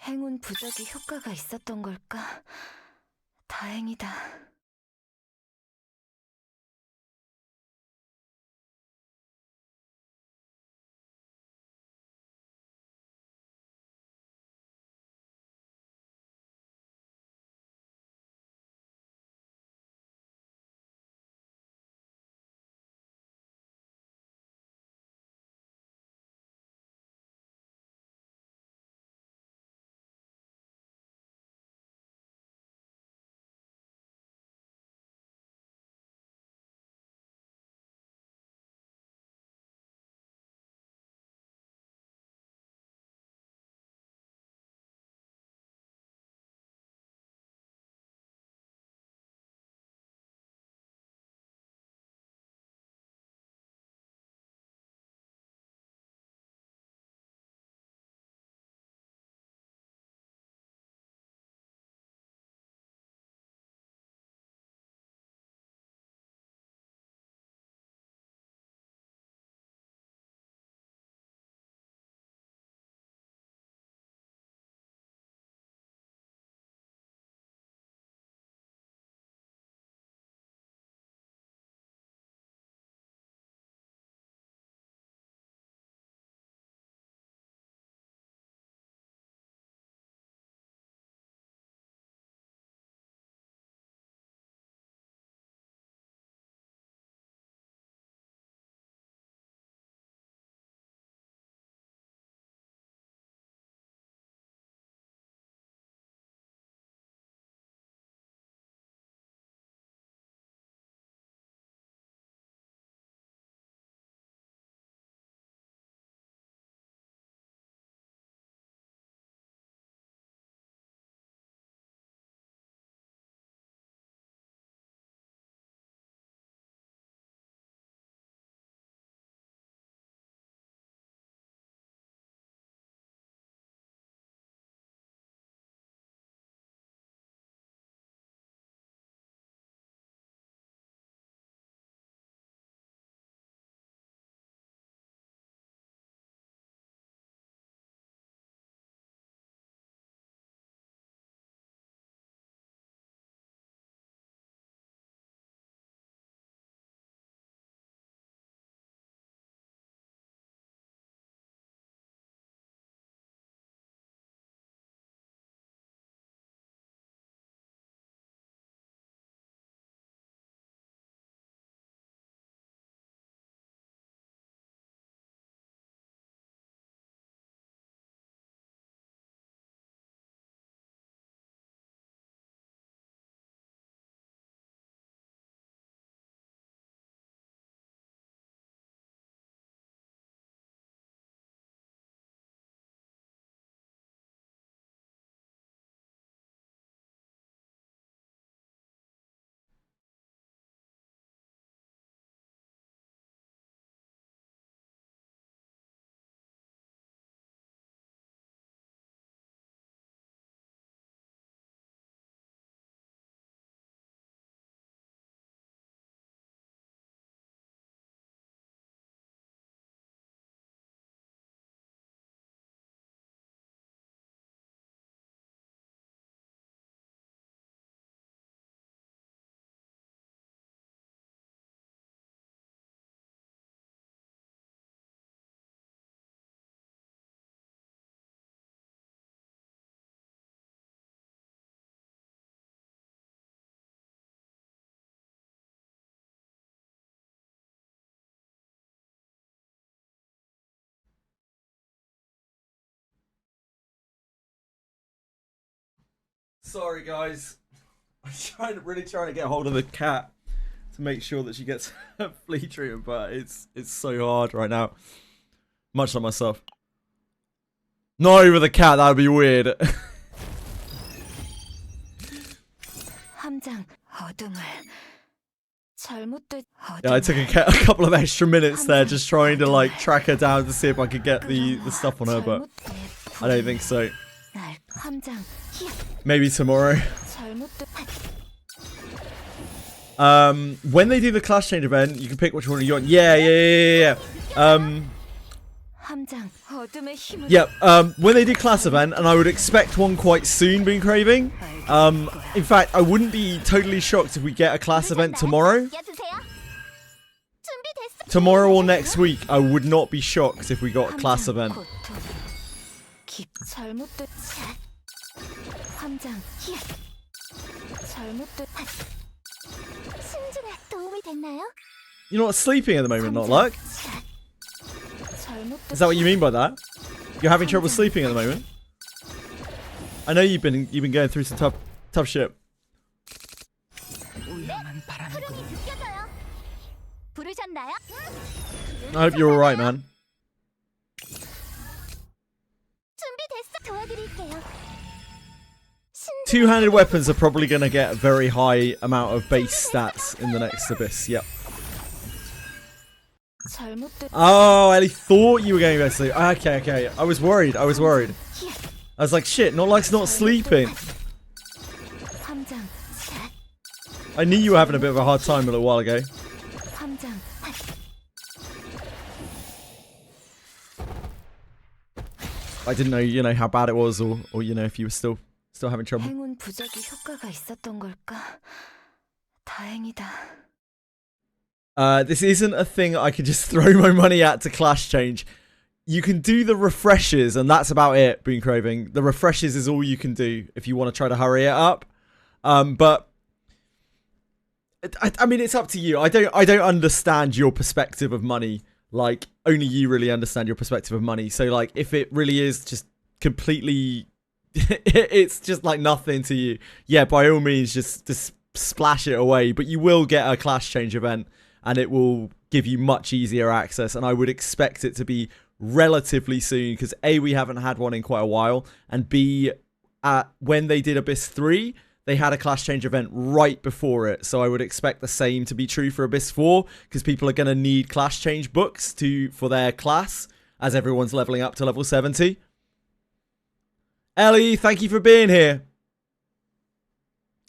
행운 부적이 효과가 있었던 걸까? 다행이다. Sorry, guys. I'm really trying to get hold of the cat to make sure that she gets her flea treatment, but it's so hard right now. Much like myself. Not over the cat, that would be weird. Yeah, I took a couple of extra minutes there just trying to like track her down to see if I could get the stuff on her, but I don't think so. Maybe tomorrow. When they do the class change event, you can pick which one you want. Yeah. When they do class event, and I would expect one quite soon, Being Craving. In fact, I wouldn't be totally shocked if we get a class event tomorrow. Tomorrow or next week, I would not be shocked if we got a class event. You're not sleeping at the moment, not luck? Is that what you mean by that? You're having trouble sleeping at the moment? I know you've been going through some tough shit. I hope you're alright, man. Two-handed weapons are probably going to get a very high amount of base stats in the next Abyss, yep. Oh, I thought you were going to go to sleep. Okay. I was worried. I was like, shit, not like not sleeping. I knew you were having a bit of a hard time a little while ago. I didn't know, you know, how bad it was, or you know, if you were still having trouble. This isn't a thing I could just throw my money at to class change. You can do the refreshes, and that's about it, Being Craving. The refreshes is all you can do if you want to try to hurry it up. But I mean, it's up to you. I don't understand your perspective of money. Like, only you really understand your perspective of money. So, like, if it really is just completely... it's just, like, nothing to you. Yeah, by all means, just splash it away. But you will get a class change event, and it will give you much easier access. And I would expect it to be relatively soon, because A, we haven't had one in quite a while, and B, when they did Abyss 3... they had a class change event right before it, so I would expect the same to be true for Abyss 4, because people are going to need class change books for their class, as everyone's leveling up to level 70. Ellie, thank you for being here.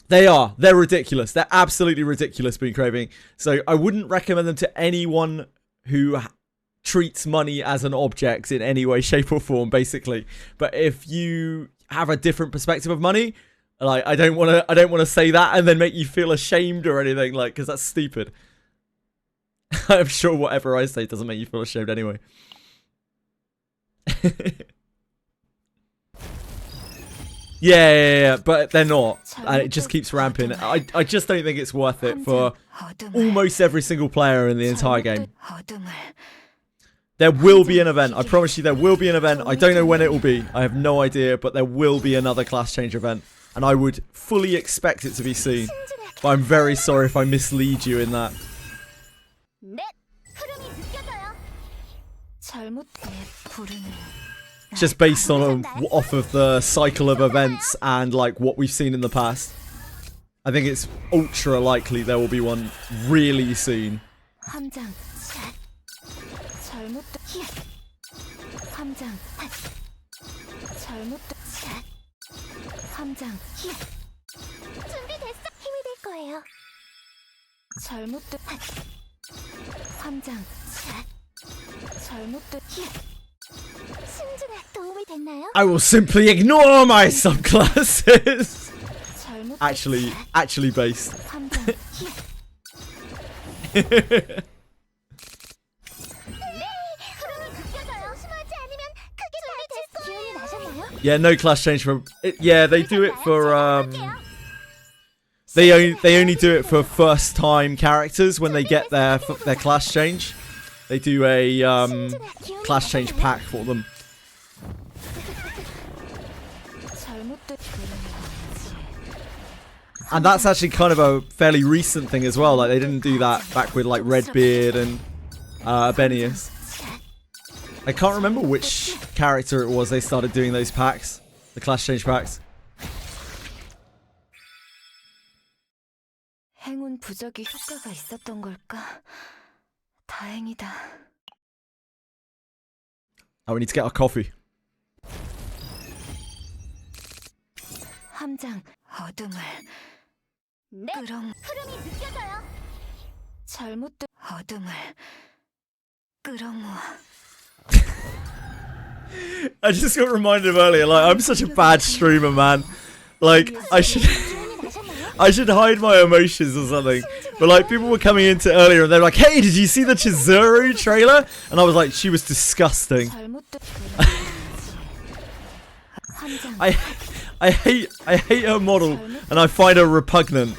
They're ridiculous. They're absolutely ridiculous, Being Craving. So I wouldn't recommend them to anyone who treats money as an object in any way, shape or form, basically. But if you have a different perspective of money... like, I don't want to say that and then make you feel ashamed or anything, like, because that's stupid. I'm sure whatever I say doesn't make you feel ashamed anyway. yeah, but they're not, and it just keeps ramping. I just don't think it's worth it for almost every single player in the entire game. There will be an event. I promise you there will be an event. I don't know when it will be. I have no idea, but there will be another class change event. And I would fully expect it to be soon. But I'm very sorry if I mislead you in that. Just based on off of the cycle of events and like what we've seen in the past. I think it's ultra likely there will be one really soon. I will simply ignore my subclasses. Actually based. Yeah, no class change for... yeah, they do it for... They only do it for first-time characters when they get their class change. They do a class change pack for them. And that's actually kind of a fairly recent thing as well. Like, they didn't do that back with, like, Redbeard and Benius. I can't remember which character it was they started doing those packs. The class change packs. 행운 부적이 효과가 있었던 걸까? 다행이다. Oh, we need to get our coffee. 함장 어둠을 끌어 흐름이 느껴져요. 잘못된 어둠을 끌어모아. I just got reminded of earlier, like, I'm such a bad streamer, man. Like, I should hide my emotions or something. But, like, people were coming into earlier and they were like, hey, did you see the Chizuru trailer? And I was like, she was disgusting. I hate her model and I find her repugnant.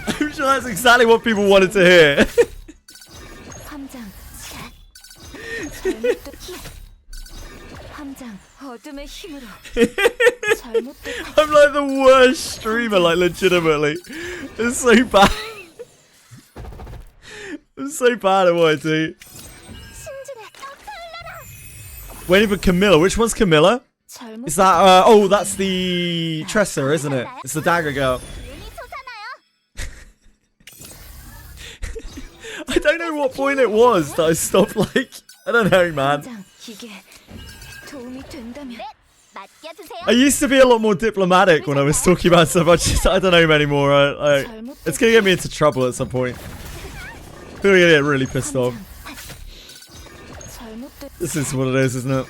I'm sure that's exactly what people wanted to hear. I'm like the worst streamer, like, legitimately. It's so bad. I'm so bad at what I do. Waiting for Camilla. Which one's Camilla? Is that, oh, that's the Tressa, isn't it? It's the dagger girl. I don't know what point it was that I stopped, like, I don't know, man. I used to be a lot more diplomatic when I was talking about stuff. I don't know anymore. It's gonna get me into trouble at some point. I'm gonna get really pissed off. This is what it is, isn't it?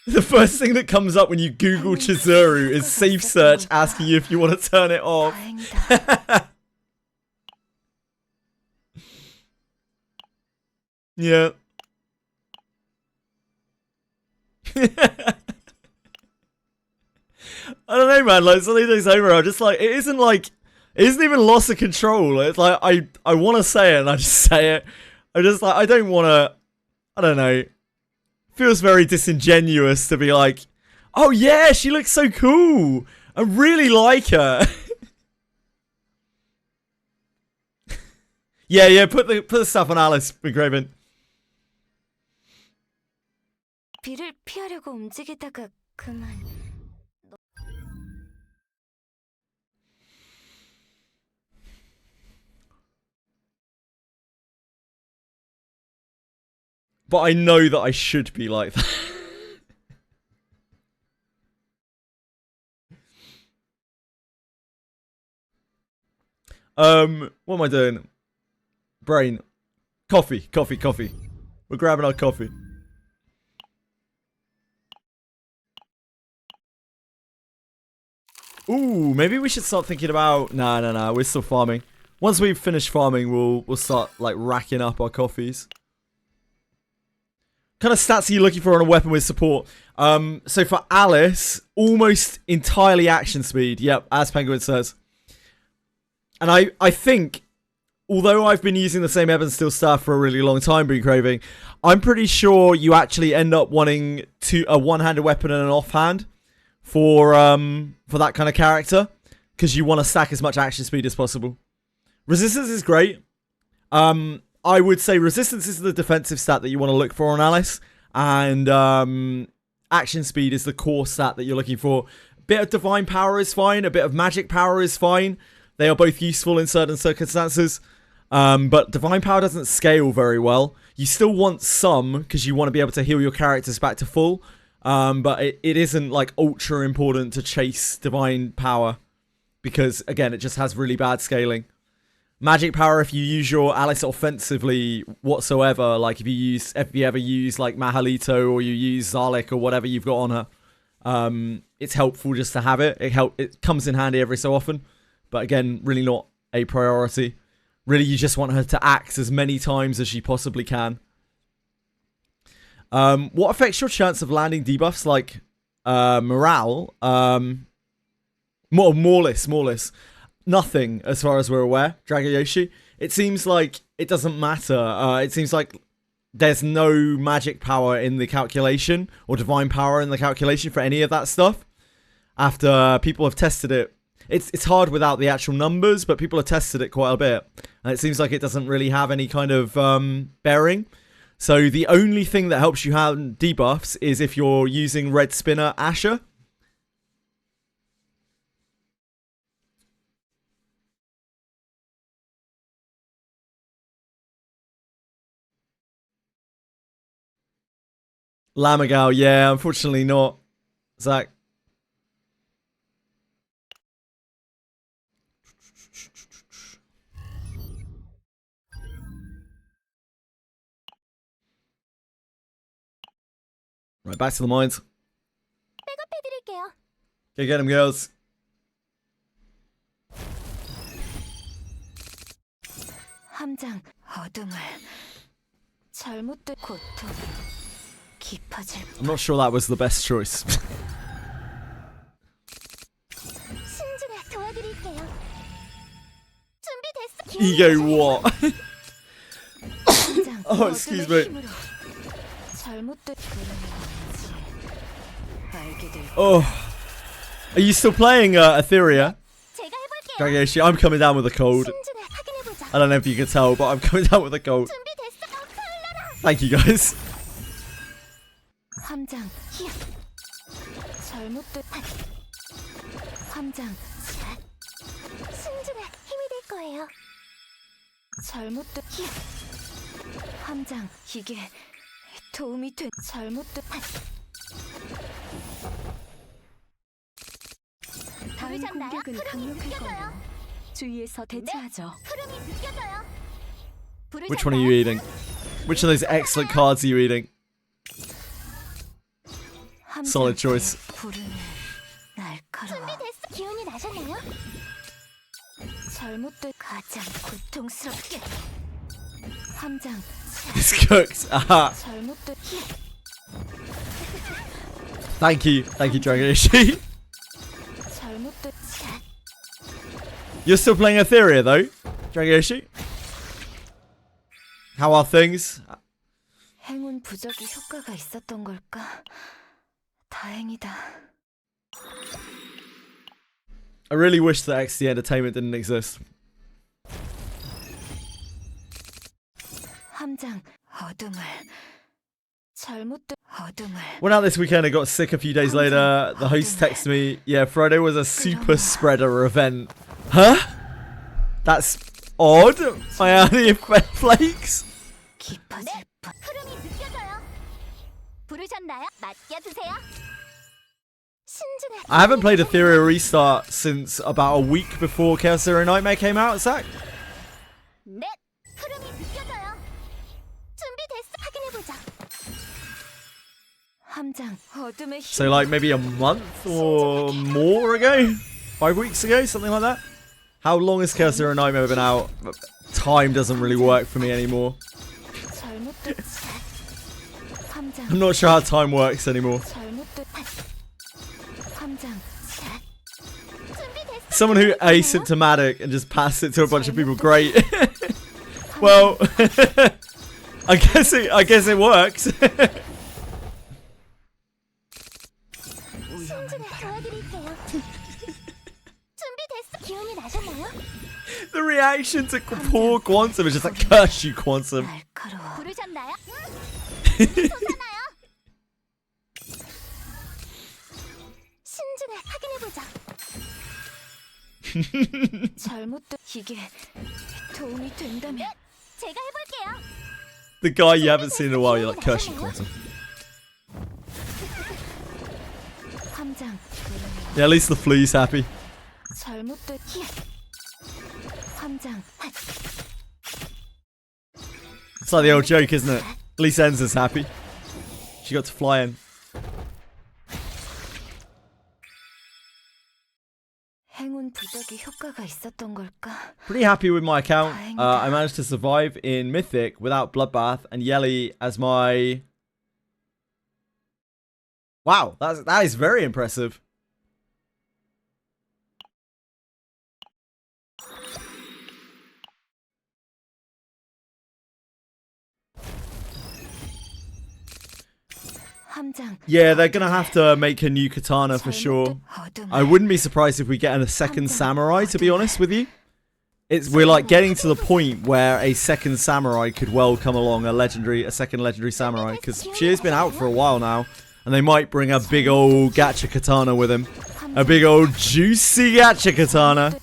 The first thing that comes up when you Google Chizuru is safe search asking you if you want to turn it off. Yeah. I don't know, man. Like, something takes over. I'm just like, it isn't even loss of control. It's like, I want to say it and I just say it. I'm just like, I don't want to, I don't know. Feels very disingenuous to be like, oh yeah, she looks so cool. I really like her. yeah, put the stuff on Alice, McGraven. 비를 피하려고 움직이다가 그만. But I know that I should be like that. What am I doing? Brain. Coffee. We're grabbing our coffee. Ooh, maybe we should start thinking about... No, we're still farming. Once we've finished farming, we'll start, like, racking up our coffees. What kind of stats are you looking for on a weapon with support? So for Alice, almost entirely action speed. Yep, as Penguin says. And I think, although I've been using the same Ebon Steel staff for a really long time, Been Craving, I'm pretty sure you actually end up wanting a one-handed weapon and an offhand for that kind of character, because you want to stack as much action speed as possible. Resistance is great. I would say resistance is the defensive stat that you want to look for on Alice, and action speed is the core stat that you're looking for. A bit of divine power is fine, a bit of magic power is fine. They are both useful in certain circumstances, but divine power doesn't scale very well. You still want some, because you want to be able to heal your characters back to full, but it isn't like ultra important to chase divine power, because again, it just has really bad scaling. Magic power, if you use your Alice offensively whatsoever, like if you ever use like Mahalito or you use Zalek or whatever you've got on her, it's helpful just to have it. It comes in handy every so often, but again, really not a priority. Really, you just want her to act as many times as she possibly can. What affects your chance of landing debuffs like morale? Moreless. Nothing, as far as we're aware, Dragoyoshi. It seems like it doesn't matter. It seems like there's no magic power in the calculation or divine power in the calculation for any of that stuff. After people have tested it, it's hard without the actual numbers, but people have tested it quite a bit, and it seems like it doesn't really have any kind of bearing. So the only thing that helps you have debuffs is if you're using Red Spinner Asher. Lamagal, yeah, unfortunately not. Zach. Right, back to the mines. Okay, get him, girls. 함장 어둠을 잘못된 고통 깊어질. I'm not sure that was the best choice. 신중에 도와드릴게요. 준비됐어. Ego what? 함장 Oh, excuse me. 힘으로 잘못된 알게 될. Oh. Are you still playing Etheria? 제가 해볼게요. Dragoshi, I'm coming down with a cold. 신중에 확인해보자. I don't know if you can tell, but I'm coming down with a cold. 준비됐어. 칼라라. Thank you, guys. 함장 히야 잘못된 함장 신중에 힘이 될 거예요. 잘못된 히야 함장 이게 도움이 된 잘못된 다음 공격은 강력할 거예요. 주의해서 대처하죠. 흐름이 느껴져요. 불을 Which one are you eating? Which of those excellent cards are you eating? Solid choice. 불은 날카로워. 준비됐어. 기운이 나셨나요? 잘못된 가장 고통스럽게 함장 It's cooked. Aha. 잘못된 Thank you, Dragoshi. 잘못된 You're still playing Etheria though, Dragoshi. How are things? 행운 부적이 효과가 있었던 걸까? 다행이다. I really wish that XD Entertainment didn't exist. 함장 어둠을 잘못된 어둠을 Went out this weekend and got sick a few days later. The host texted me, yeah, Friday was a super spreader event. Huh? That's odd. Miami flakes? 깊어질 뻔. 흐름이 느껴져요. 부르셨나요? 맡겨주세요. 신중에. I haven't played Etheria Restart since about a week before Chaos Zero Nightmare came out, Zach. 넷. 흐름이 느껴져요. 준비됐어. 확인해보자. 함장 어둠의 힘. So like maybe a month or more ago? 5 weeks ago? Something like that? How long has Chaos Zero Nightmare been out? Time doesn't really work for me anymore. 잘못된 함장 I'm not sure how time works anymore. 잘못된 함장 준비됐어. Someone who asymptomatic and just passed it to a bunch of people, great. Well, I guess it works. 신중에 도와드릴게요. 준비됐어. 기운이 나셨나요? The reaction to poor Quantum is just like, curse you, Quantum. 날카로워. 부르셨나요? 솟아나요. 신중에 확인해보자. 잘못된 이게 도움이 된다면 제가 해볼게요. The guy you haven't seen in a while, you're like, curse you, Quantum. 함장 Yeah, at least the flea's happy. 잘못된 함장 It's like the old joke, isn't it? At least Enza's happy. She got to fly in. 행운 부적이 효과가 있었던 걸까? Pretty happy with my account. I managed to survive in Mythic without Bloodbath and Yelly as my... Wow, that is very impressive. Yeah, they're gonna have to make a new katana for sure. I wouldn't be surprised if we get a second samurai, to be honest with you. We're like getting to the point where a second samurai could well come along, a second legendary samurai, because she has been out for a while now, and they might bring a big old gacha katana with him. A big old juicy gacha katana.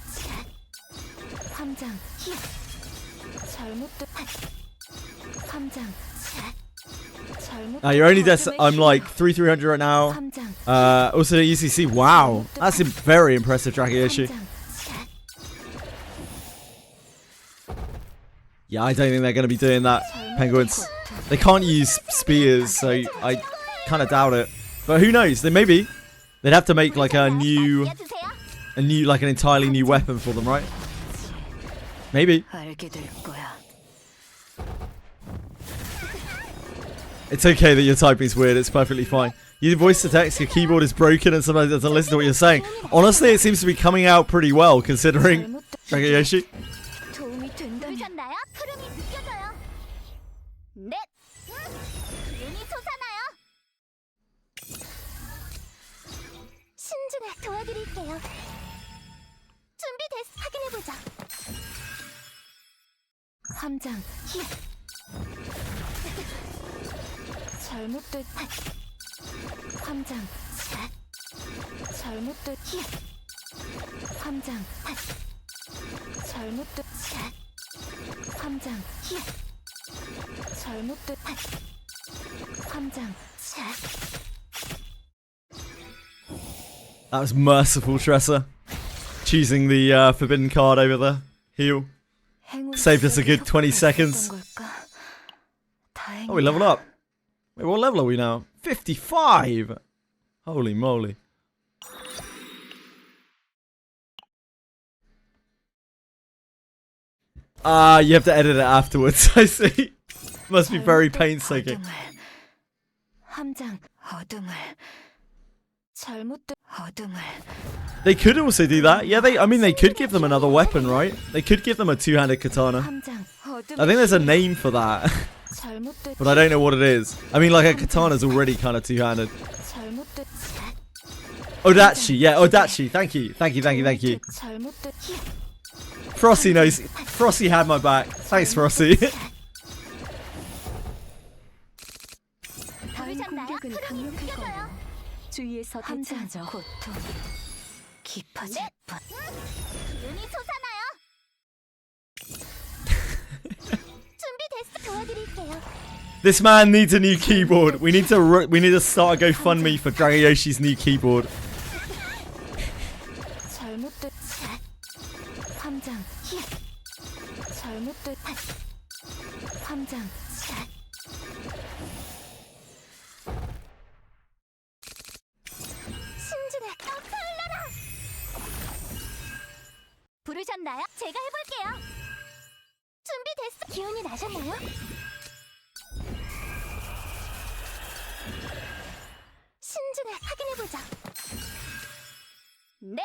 You're only I'm like 300 right now. Also ECC, wow, that's a very impressive Dragoyoshi. Yeah, I don't think they're going to be doing that, Penguins. They can't use spears, so I kind of doubt it. But who knows? They'd have to make like an entirely new weapon for them, right? Maybe. It's okay that your typing's weird, it's perfectly fine. You voice to text, your keyboard is broken and sometimes it doesn't listen to what you're saying. Honestly, it seems to be coming out pretty well, considering Dragoyoshi. That was merciful, Tressa. Choosing the forbidden card over the heal. Saved us a good 20 seconds. Oh, we leveled up. Wait, what level are we now? 55! Holy moly. You have to edit it afterwards, I see. Must be very painstaking. They could also do that. Yeah, I mean, they could give them another weapon, right? They could give them a two-handed katana. I think there's a name for that. But I don't know what it is. I mean, like, a katana's already kind of two-handed. Odachi, yeah, Odachi. Thank you. Thank you, thank you, thank you. Frosty knows. Frosty had my back. Thanks, Frosty. This man needs a new keyboard. We need to start a GoFundMe for Dragayoshi's new keyboard. 부르셨나요? 제가 해볼게요. 준비됐어? 기운이 나셨나요? 신중에 확인해보자. 넷!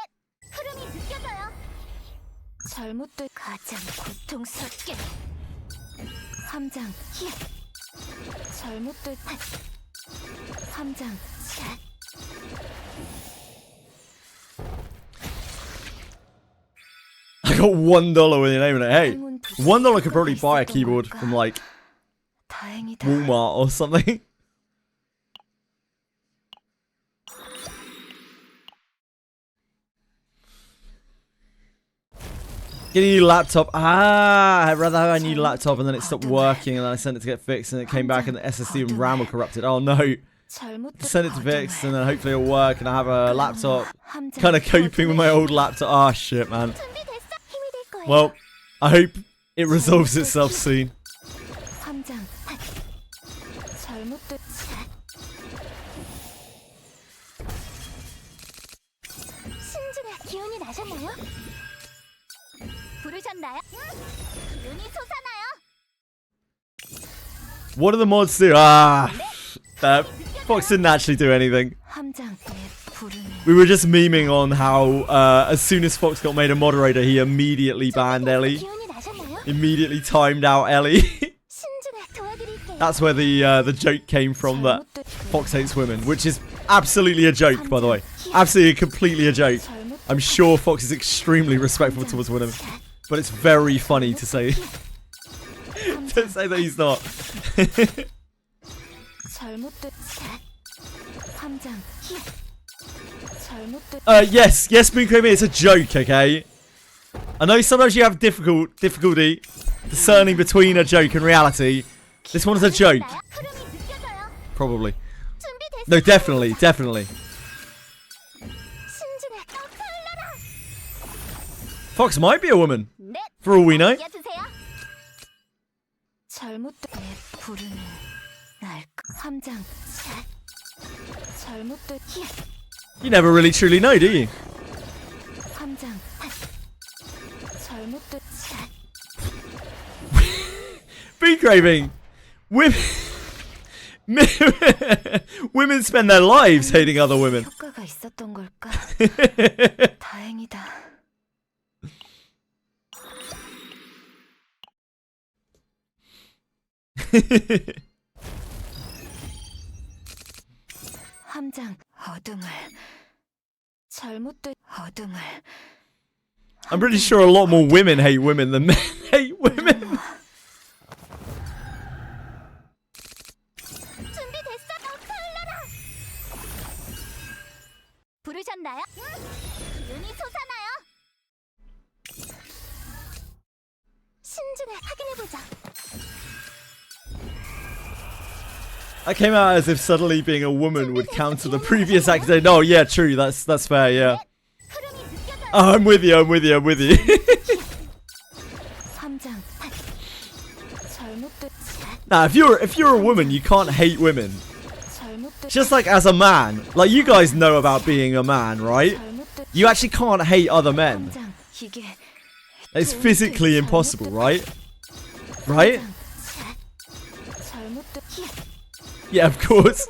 흐름이 느껴져요. 잘못된 가장 고통스럽게. 함장 히. 잘못된 함장 샷. I got $1 with your name in it. Hey, $1 could probably buy a keyboard from like Walmart or something. Get a new laptop. I'd rather have a new laptop and then it stopped working and then I sent it to get fixed and it came back and the SSD and RAM were corrupted. Oh no. Send it to fix and then hopefully it'll work and I have a laptop. Kind of coping with my old laptop. Ah, shit, man. Well, I hope it resolves itself soon. What do the mods do? Fox didn't actually do anything. We were just memeing on how as soon as Fox got made a moderator, he immediately banned Ellie. Immediately timed out Ellie. That's where the joke came from that Fox hates women, which is absolutely a joke, by the way. Absolutely, completely a joke. I'm sure Fox is extremely respectful towards women, but it's very funny to say to say that he's not. Yes, Mooncreamy, it's a joke, okay? I know sometimes you have difficulty discerning between a joke and reality. This one's a joke. Probably. No, definitely. Fox might be a woman, for all we know. You never really truly know, do you? Bee craving. Women women spend their lives hating other women. I'm pretty sure a lot more women hate women than men hate women. I came out as if suddenly being a woman would counter the previous accent. No, yeah, true. That's fair. Yeah. Oh, I'm with you. Nah, if you're a woman, you can't hate women. Just like as a man, like you guys know about being a man, right? You actually can't hate other men. It's physically impossible, right? Right? Yeah, of course.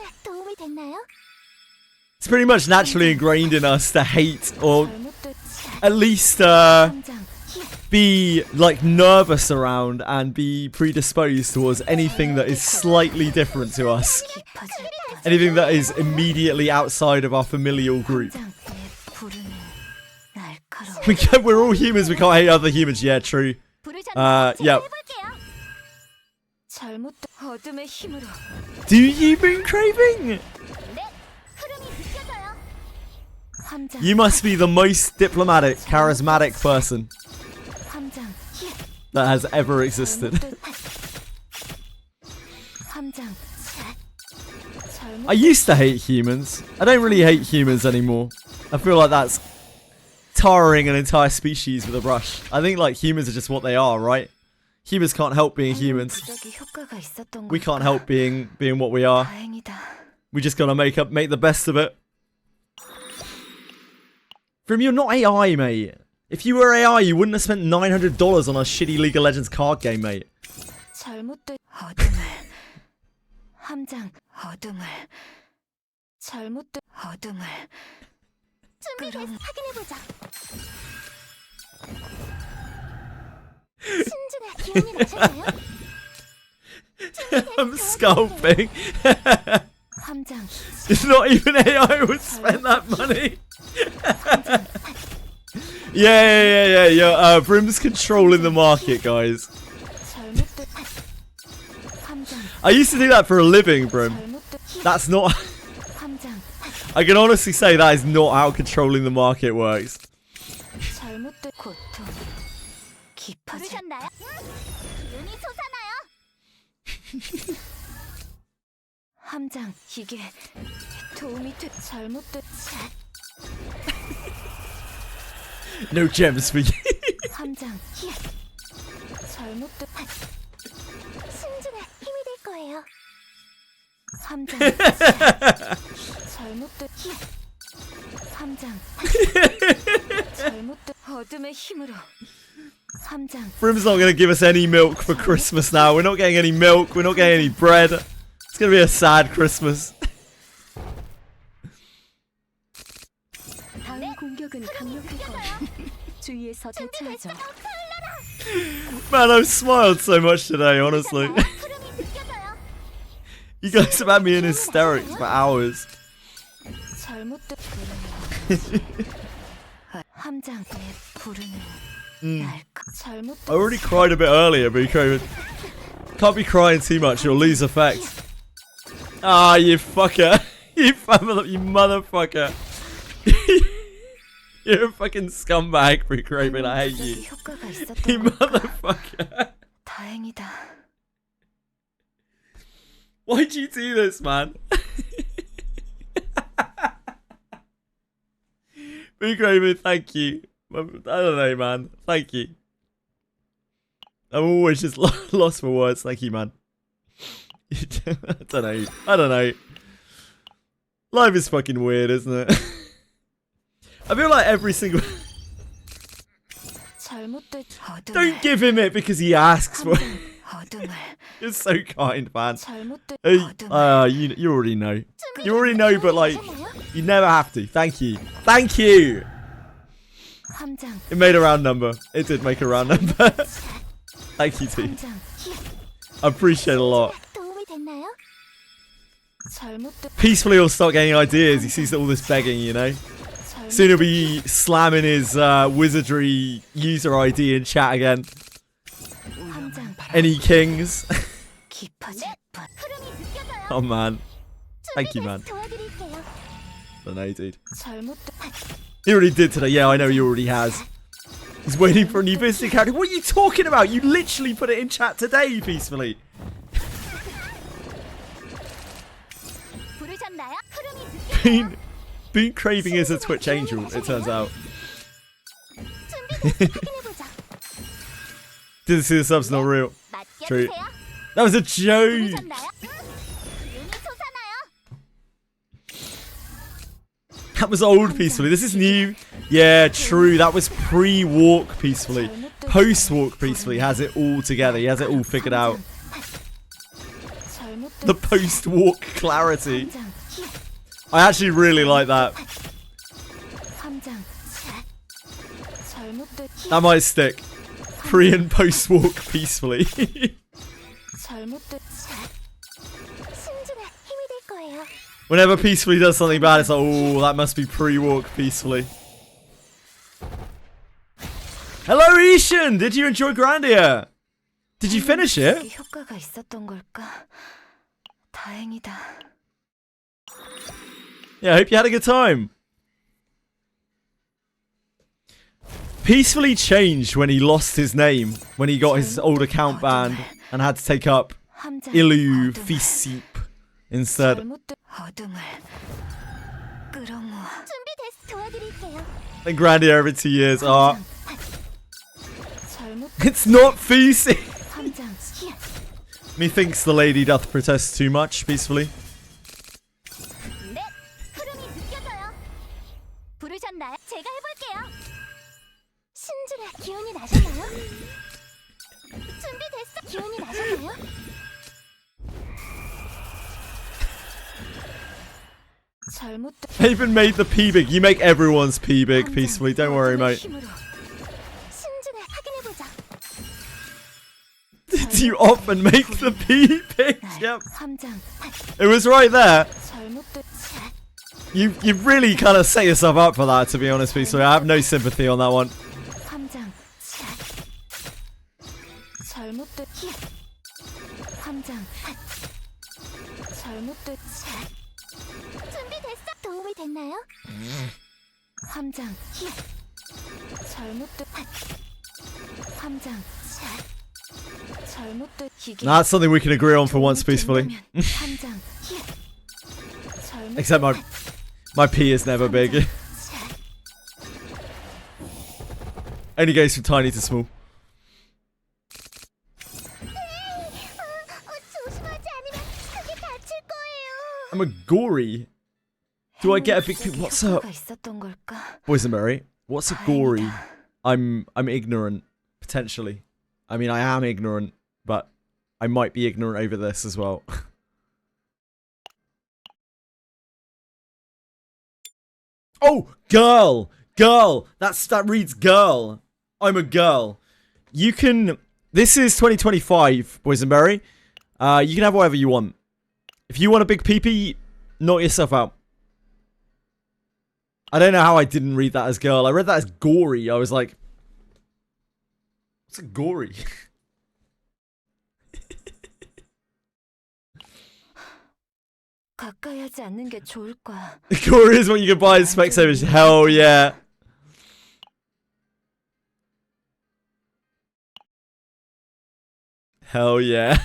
It's pretty much naturally ingrained in us to hate, or at least be like nervous around and be predisposed towards anything that is slightly different to us. Anything that is immediately outside of our familial group. We're all humans, we can't hate other humans. Yeah, true. Yeah. Do you, Moon Craving? You must be the most diplomatic, charismatic person that has ever existed. I used to hate humans. I don't really hate humans anymore. I feel like that's tarring an entire species with a brush. I think like humans are just what they are, right? Humans can't help being humans. We can't help being what we are. We just gotta make the best of it. From you're not AI, mate. If you were AI, you wouldn't have spent $900 on a shitty League of Legends card game, mate. I'm scalping. It's not even AI would spend that money. Yeah. Brim's controlling the market, guys. I used to do that for a living, Brim. That's not... I can honestly say that is not how controlling the market works. No gems for you. Brim's not going to give us any milk for Christmas now. We're not getting any milk. We're not getting any bread. It's going to be a sad Christmas. Man, I've smiled so much today, honestly. You guys have had me in hysterics for hours. I already cried a bit earlier, but can't be crying too much, you'll lose effect. Ah, you fucker. You motherfucker. You're a fucking scumbag, Freak Raven. I hate you. You motherfucker. Why'd you do this, man? Freak Raven, thank you. I don't know, man. Thank you. I'm always just lost for words. Thank you, man. I don't know. Life is fucking weird, isn't it? I feel like every single... Don't give him it because he asks for it. You're so kind, man. You already know. You already know, but like, you never have to. Thank you. Thank you! It made a round number. It did make a round number. Thank you, dude. I appreciate it a lot. Peacefully will start getting ideas. He sees all this begging, you know? Soon he'll be slamming his Wizardry user ID in chat again. Any kings? Oh, man. Thank you, man. I don't know, dude. He already did today. Yeah, I know he already has. He's waiting for a new visiting character. What are you talking about? You literally put it in chat today, Peacefully. Boot Craving is a Twitch angel, it turns out. Didn't see the sub's not real. True. That was a joke! That was old Peacefully. This is new. Yeah, true. That was pre-walk Peacefully. Post-walk Peacefully has it all together. He has it all figured out. The post-walk clarity. I actually really like that. That might stick. Pre and post walk Peacefully. Whenever Peacefully does something bad, it's like, oh, that must be pre-walk Peacefully. Hello, Ishan! Did you enjoy Grandia? Did you finish it? Yeah, I hope you had a good time. Peacefully changed when he lost his name, when he got his old account banned and had to take up Ilu Fisip instead. Then Grandia every 2 years. Ah, it's not Fisip. Methinks the lady doth protest too much. Peacefully. I even made the P big. You make everyone's P big Peacefully. Don't worry, mate. Did you often make the P big? Yep. It was right there. You really kind of set yourself up for that, to be honest, Peacefully. I have no sympathy on that one. That's something we can agree on for once, Peacefully. Except my P is never big. Only goes from tiny to small. I'm a gory. Do I get a big... What's up? Boysenberry, what's a gory? I'm ignorant, potentially. I mean, I am ignorant, but I might be ignorant over this as well. Oh, girl! Girl! That reads girl. I'm a girl. You can... This is 2025, Boysenberry. You can have whatever you want. If you want a big peepee, knock yourself out. I don't know how I didn't read that as girl. I read that as gory. I was like, what's a gory? 가까이 하지 않는 게 좋을 거야. Gory is what you can buy in Specsavers. Hell yeah. Hell yeah.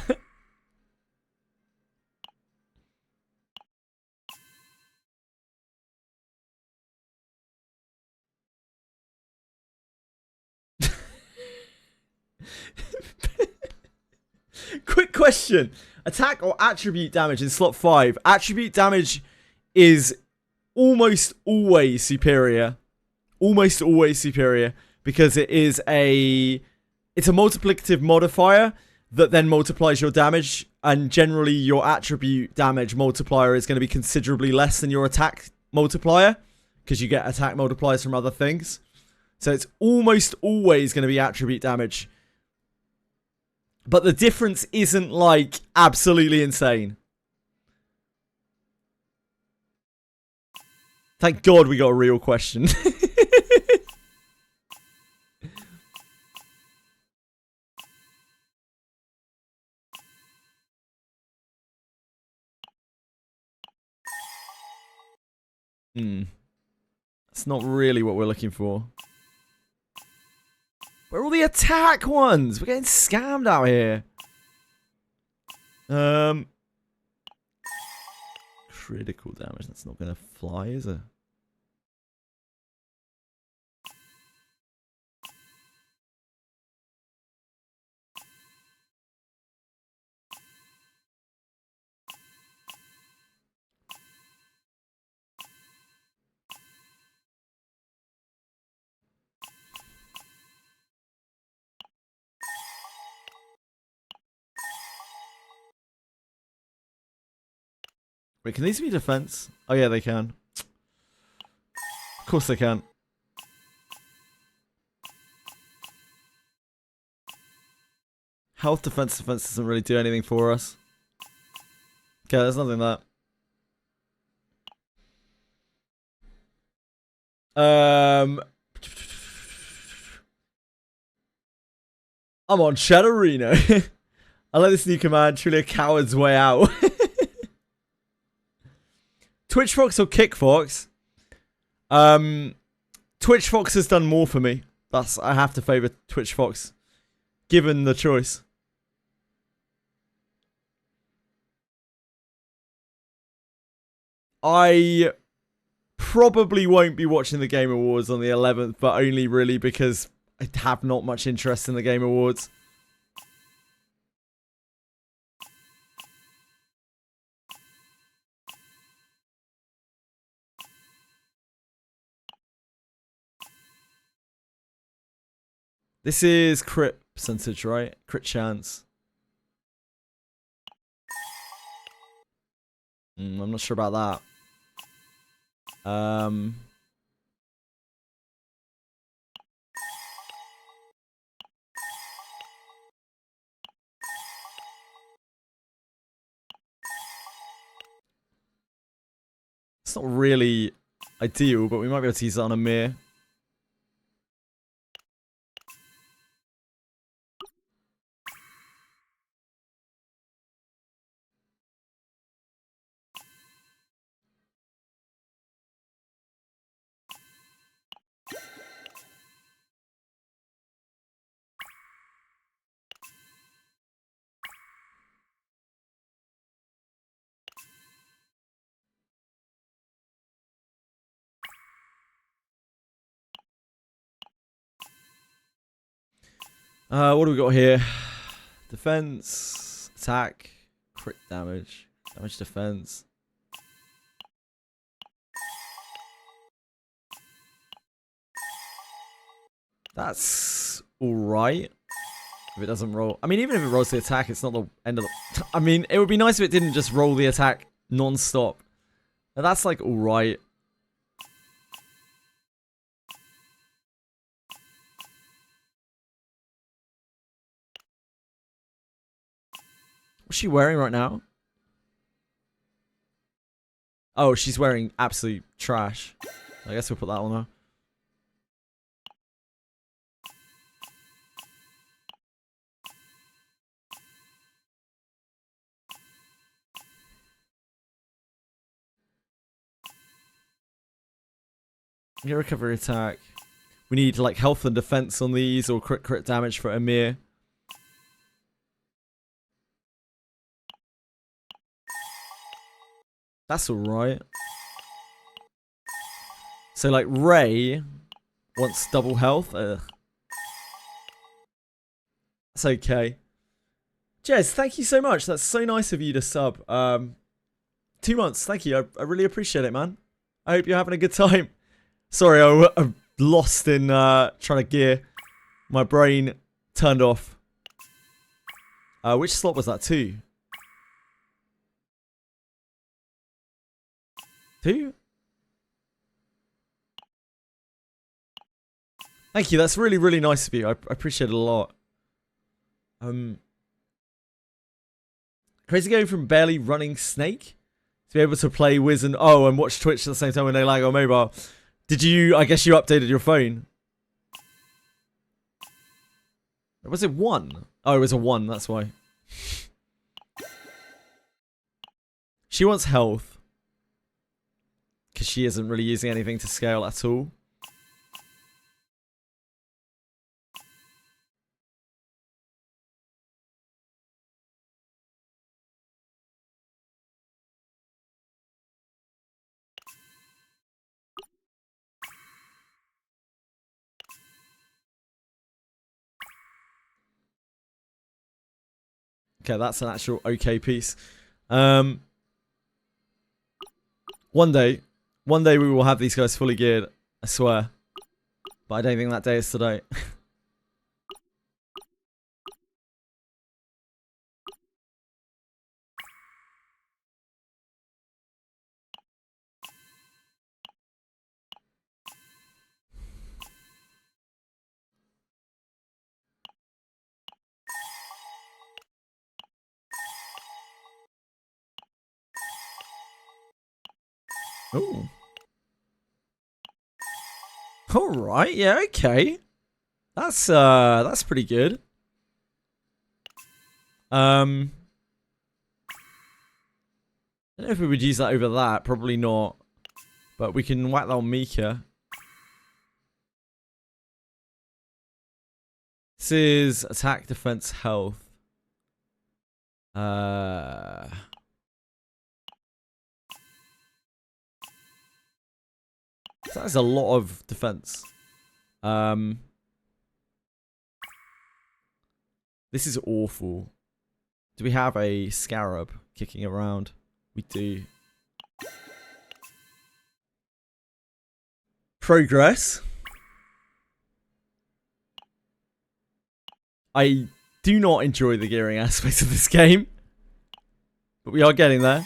Quick question. Attack or attribute damage in slot 5? Attribute damage is almost always superior. Almost always superior. Because it's a multiplicative modifier that then multiplies your damage. And generally your attribute damage multiplier is going to be considerably less than your attack multiplier. Because you get attack multipliers from other things. So it's almost always going to be attribute damage. But the difference isn't, like, absolutely insane. Thank God we got a real question. That's not really what we're looking for. Where are all the attack ones? We're getting scammed out here. Critical damage. That's not going to fly, is it? Wait, can these be defense? Oh yeah, they can. Of course they can. Health, defense doesn't really do anything for us. Okay, there's nothing there. I'm on Shadowreno. I like this new command, truly a coward's way out. Twitch Fox or Kick Fox? Twitch Fox has done more for me. I have to favour Twitch Fox, given the choice. I probably won't be watching the Game Awards on the 11th, but only really because I have not much interest in the Game Awards. This is crit percentage, right? Crit chance. I'm not sure about that. It's not really ideal, but we might be able to use it on a mirror. What do we got here? Defense, attack, crit damage, damage defense. That's alright. If it doesn't roll. I mean, even if it rolls the attack, it's not the end of the... I mean, it would be nice if it didn't just roll the attack non-stop. Now, that's like alright. What's she wearing right now? Oh, she's wearing absolute trash. I guess we'll put that on her. Get recovery attack. We need like health and defense on these, or crit damage for Amir. That's alright. So like Ray wants double health. Ugh. That's okay. Jez, thank you so much. That's so nice of you to sub. 2 months. Thank you. I really appreciate it, man. I hope you're having a good time. Sorry, I'm lost in trying to gear. My brain turned off. Which slot was that? 2? 2? Thank you. That's really, really nice of you. I appreciate it a lot. Crazy going from barely running Snake to be able to play Wiz and watch Twitch at the same time when they lag on mobile. Did you? I guess you updated your phone. Was it 1? Oh, it was a 1. That's why. She wants health because she isn't really using anything to scale at all. Okay, that's an actual okay piece. One day we will have these guys fully geared, I swear. But I don't think that day is today. Ooh. Alright, yeah, okay. That's pretty good. I don't know if we would use that over that, probably not. But we can whack that on Mika. This is attack, defense, health. That's a lot of defense. This is awful. Do we have a Scarab kicking around? We do. Progress. I do not enjoy the gearing aspects of this game, but we are getting there.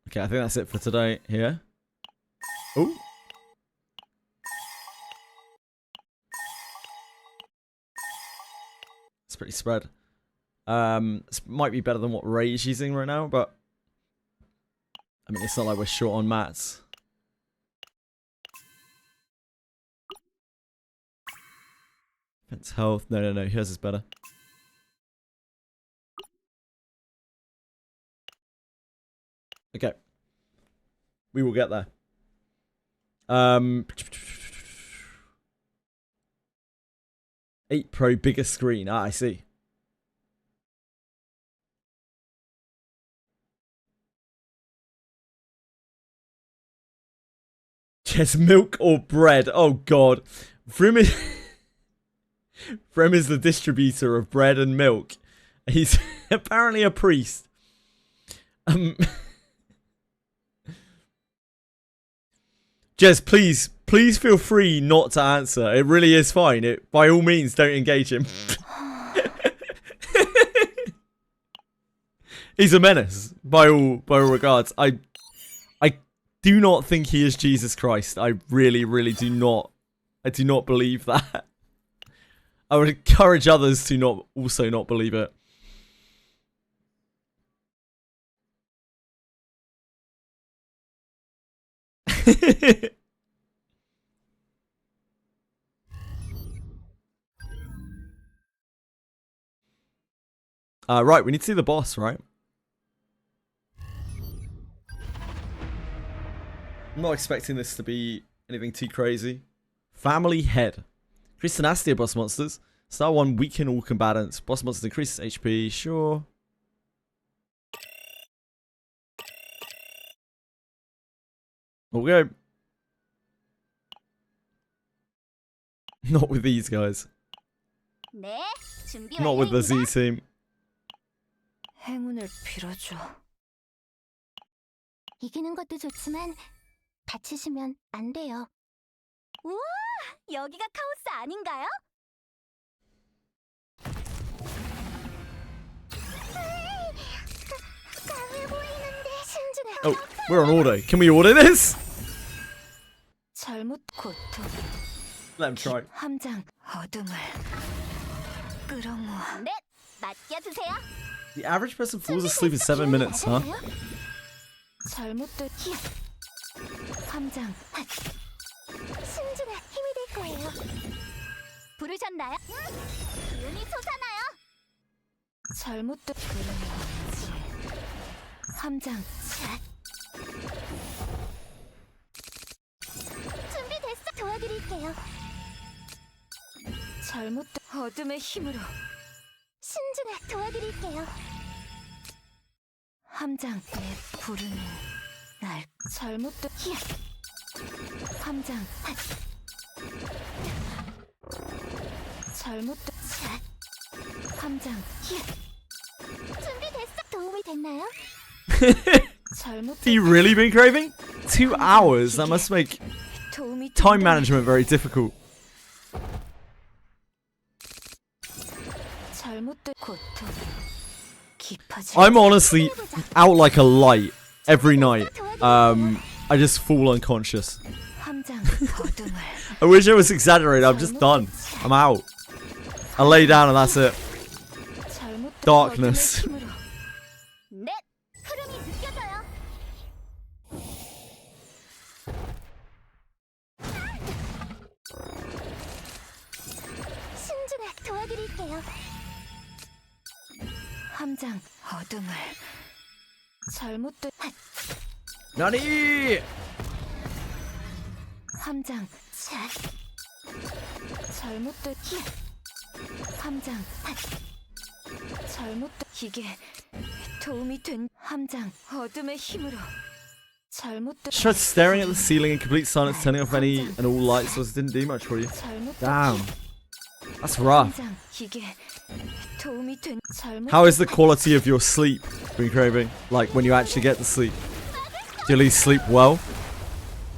Okay, I think that's it for today here. Oh. It's pretty spread. This might be better than what Ray's using right now, but I mean, it's not like we're short on mats. Defense, health. No. Hers is better. Okay. We will get there. 8 Pro bigger screen. Ah, I see. Just milk or bread. Oh god. Frem is Frem is the distributor of bread and milk. He's apparently a priest. Jez, please feel free not to answer. It really is fine. By all means, don't engage him. He's a menace, by all regards. I do not think he is Jesus Christ. I really do not. I do not believe that. I would encourage others to also not believe it. Right, we need to see the boss, right? I'm not expecting this to be anything too crazy. Family Head. Increase tenacity of boss monsters. Star 1, weaken all combatants. Boss monsters increases HP, sure. Okay. Not with these guys. 네, 준비 Not with the Z team. 행운을 빌어줘. 이기는 것도 좋지만 다치시면 안 돼요. 우와, 여기가 카오스 아닌가요? 강해 보이는데 신중해. Oh, we're on order. Can we order this? 잘못 고통. Let him try. 함장 어둠을 끌어모아. 네, 맡겨주세요. The average person falls asleep in 7 minutes, huh? 잘못된 함장. 신중해, 힘이 될 거예요. 부르셨나요? 기운이 솟아나요. 잘못된 끌어모아지. 함장. 준비됐어. 도와드릴게요. 잘못된 어둠의 힘으로. 신중해, 도와드릴게요. 함장 내 부르는 날 잘못된 함장 잘못된 함장 준비됐어. 도움이 됐나요? Have you really been craving? 2 hours? That must make 도움이 time management very difficult. 잘못된 고통 깊어지. I'm honestly out like a light every night. I just fall unconscious. 함장 어둠을 I wish I was exaggerating. I'm just done. I'm out. I lay down and that's it. 잘못된 Darkness. 어둠의 힘으로. 네, 흐름이 느껴져요. 신중해, 도와드릴게요. 함장 어둠을 잘못된 Nani! 함장 잘못된 함장 잘못된 이게 도움이 된 함장 어둠의 힘으로 잘못된 She tried staring at the ceiling in complete silence, turning off any and all lights, so it didn't do much for you. 잘못된 Damn. That's rough. 함장 이게 도움이 된 잘못 How is the quality of your sleep been craving? Like when you actually get to sleep? Do you at least sleep well?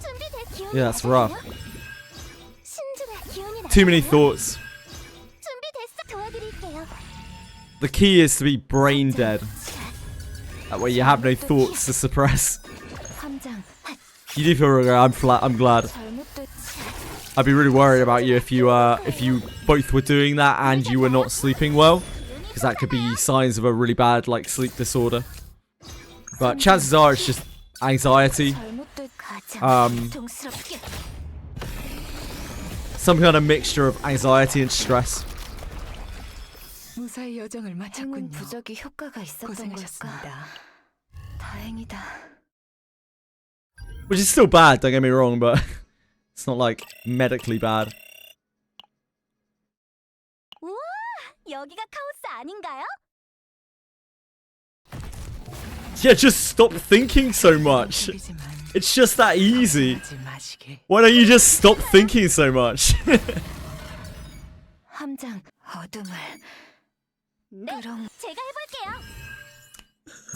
준비됐 기운이 Yeah, that's rough. 나세요? 신중해, 기운이 Too many 나세요? thoughts. 준비됐어. 도와드릴게요. The key is to be brain dead. That way you have no thoughts to suppress. 함장 You do feel regret. I'm glad. 잘못된 I'd be really worried about you if you both were doing that and you were not sleeping well, because that could be signs of a really bad like sleep disorder. But chances are it's just anxiety, 잘못된 가장 Um, 고통스럽게 some kind of mixture of anxiety and stress. 무사히 여정을 행운 마쳤군요. 부적이 효과가 있었던 걸까? 고생하셨습니다. 다행이다. Which is still bad, don't get me wrong, but it's not like medically bad. 우와, 여기가 카오스 아닌가요? Yeah, just stop thinking so much. It's just that easy. Why don't you just stop thinking so much? 함장 어둠을 네, 그럼 제가 해볼게요.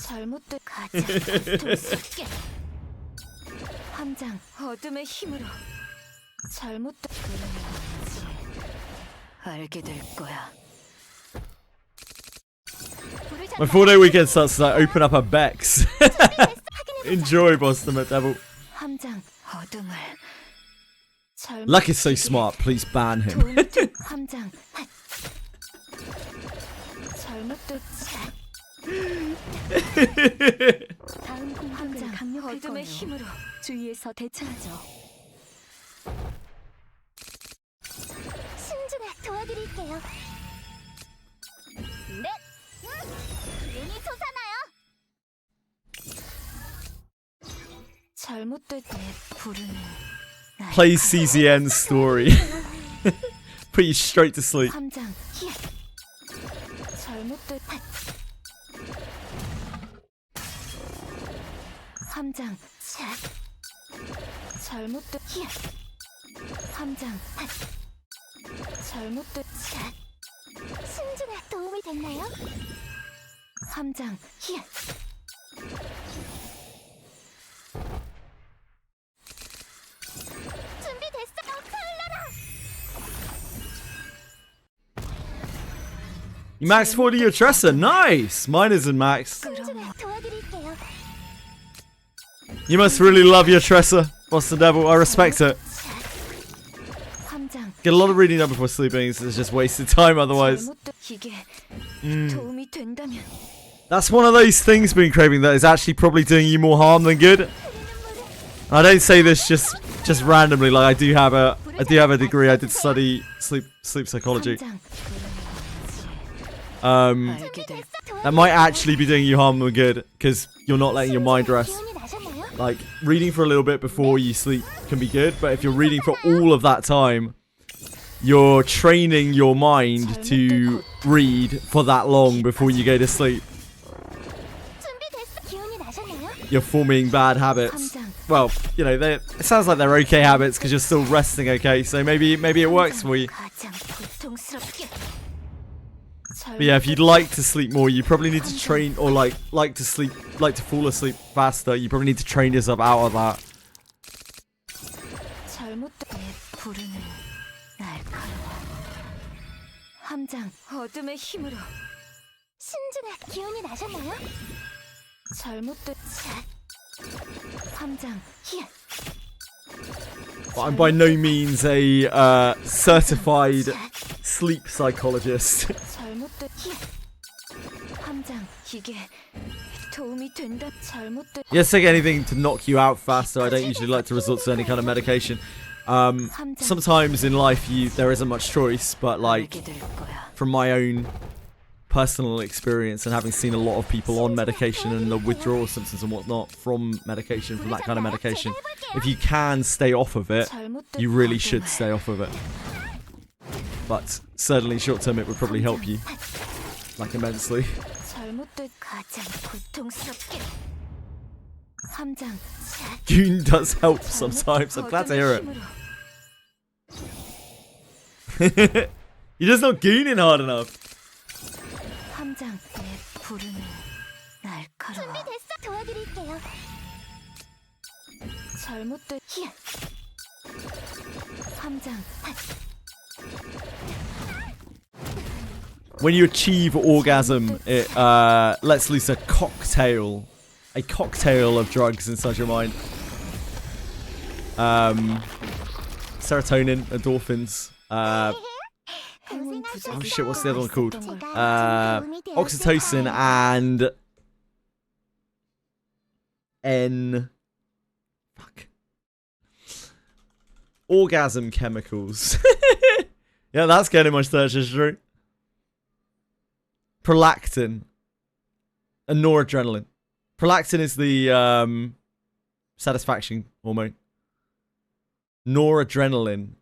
잘못된 가장 고통스럽게 함장 어둠의 힘으로 잘못된 그러지 알게 될 거야. My 4-day weekend starts to like, open up a Bex. Enjoy, Boston Devil. 함장 어둠을 Luck is so smart, please ban him. 함장 잘못된 다음 이번 공격을 강력할 거예요. 힘으로 주위에서 대처하죠. 신중에 도와드릴게요. 네. 기운이 솟아나요. 잘못될 때 부르는 Plays CZN story. Put you straight to sleep. 함장 히야. 잘못될 때 함장 차. 잘못된 히야. 함장 핫. 잘못된 차. 신중에 도움이 됐나요? 함장 히야. 준비됐어요. 칼라라. You max 40 your dresser. Nice. Mine isn't max. 신중에 도와드릴게요. You must really love your dresser, Boston Devil. I respect it. 함장 Get a lot of reading done before sleeping. So it's just wasted time otherwise. 잘못된 이게 도움이 된다면 That's one of those things being craving that is actually probably doing you more harm than good. I don't say this just randomly. Like I do have a degree. I did study sleep psychology. 알게 될 That might actually be doing you harm than good because you're not letting your mind rest. 기운이 나셨나요? Like reading for a little bit before you sleep can be good, but if you're reading for all of that time, you're training your mind to read for that long before you go to sleep. 준비됐어. 기운이 나셨나요? You're forming bad habits. Well, you know, it sounds like they're okay habits because you're still resting okay, so maybe it works for you. 가장 고통스럽게 But yeah, if you'd like to sleep more, you probably need to train, or like to fall asleep faster. You probably need to train yourself out of that. 잘못된 부르는 날카로워 함장 어둠의 힘으로 신중에 기운이 나셨나요? 잘못된 함장 히야 But I'm by no means a certified sleep psychologist. 잘못된 히야 함장 이게 도움이 된다 잘못된 Yes, take anything to knock you out faster. I don't usually like to resort to any kind of medication. Sometimes in life there isn't much choice, but like 알게 될 거야 from my own personal experience and having seen a lot of people on medication and the withdrawal symptoms and whatnot from medication, from that kind of medication, if you can stay off of it, you really should stay off of it. But certainly short term it would probably help you, like immensely. 잘못된 가장 고통스럽게 함장 Goon does help sometimes. I'm glad to hear it. You're just not gooning hard enough. 함장 내 부르는 날카로워 준비됐어. 도와드릴게요. 잘못된 히야 함장 When you achieve orgasm, it lets loose a cocktail of drugs inside your mind. Serotonin, endorphins. Oh shit, what's the other one called? Oxytocin and orgasm chemicals. Yeah, that's getting my search history. Prolactin and noradrenaline. Prolactin is the satisfaction hormone. Noradrenaline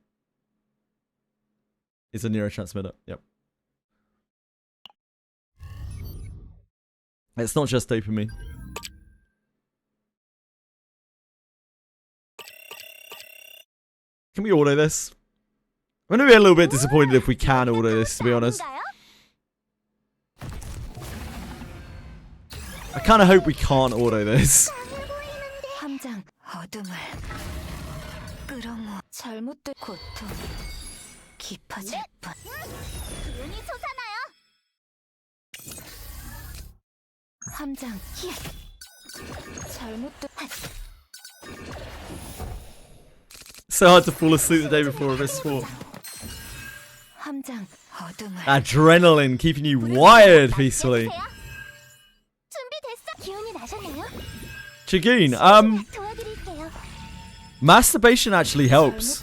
is a neurotransmitter. Yep. It's not just dopamine. Can we auto this? I'm going to be a little bit disappointed if we can auto this, to be honest. I kind of hope we can't auto this. 함장 어둠을 끌어모 잘못된 고통 깊어질 뿐 기운이 솟아나요. 함장 히야 잘못된 So hard to fall asleep the day before a risk sport. 함장 어둠을 Adrenaline keeping you wired peacefully. 준비됐어. 기운이 나셨나요? Chagoon, masturbation actually helps.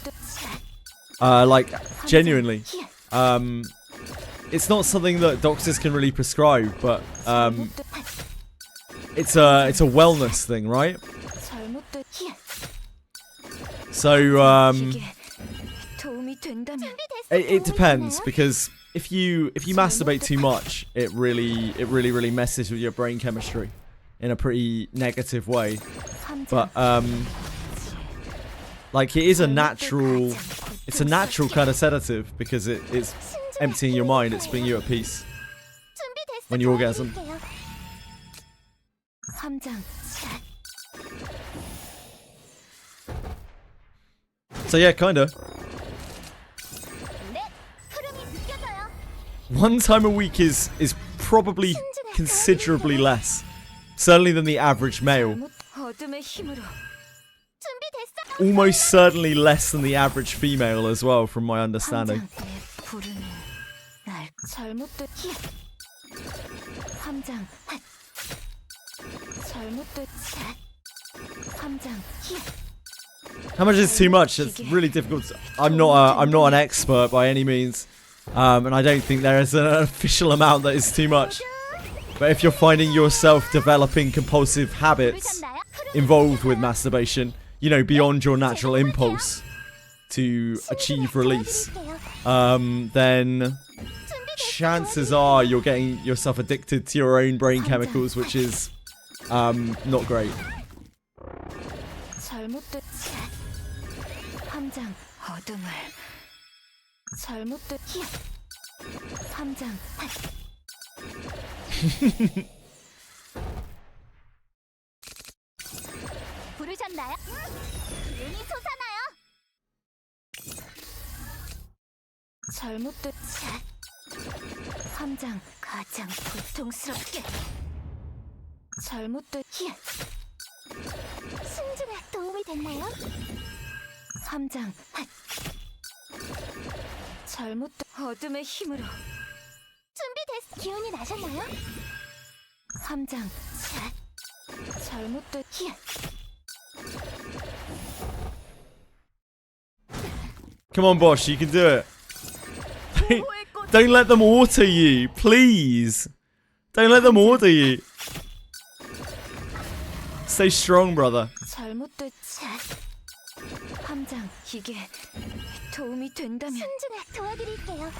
Like, genuinely. It's not something that doctors can really prescribe, but it's a wellness thing, right? So it depends, because if you masturbate too much, it really messes with your brain chemistry in a pretty negative way. But like, it is a natural kind of sedative, because it's emptying your mind, it's putting you at peace when you orgasm. So yeah, kinda. 1 time a week is probably considerably less, certainly than the average male. Almost certainly less than the average female as well, from my understanding. How much is too much? It's really difficult. I'm not an expert by any means, and I don't think there is an official amount that is too much. But if you're finding yourself developing compulsive habits involved with masturbation, you know, beyond your natural impulse to achieve release, then chances are you're getting yourself addicted to your own brain chemicals, which is not great. 부르셨나요? 기운이 솟아나요. 잘못됐. 함장 가장 고통스럽게. 잘못됐. 신중에 도움이 됐나요? 함장. 잘못됐. 어둠의 힘으로. 준비됐. 기운이 나셨나요? 함장. 잘못됐. Come on, Bosch, you can do it. Don't let them auto you, please. Don't let them auto you. Stay strong, brother. 잘못됐지. 함장, 이게 도움이 된다면. 신중에 도와드릴게요.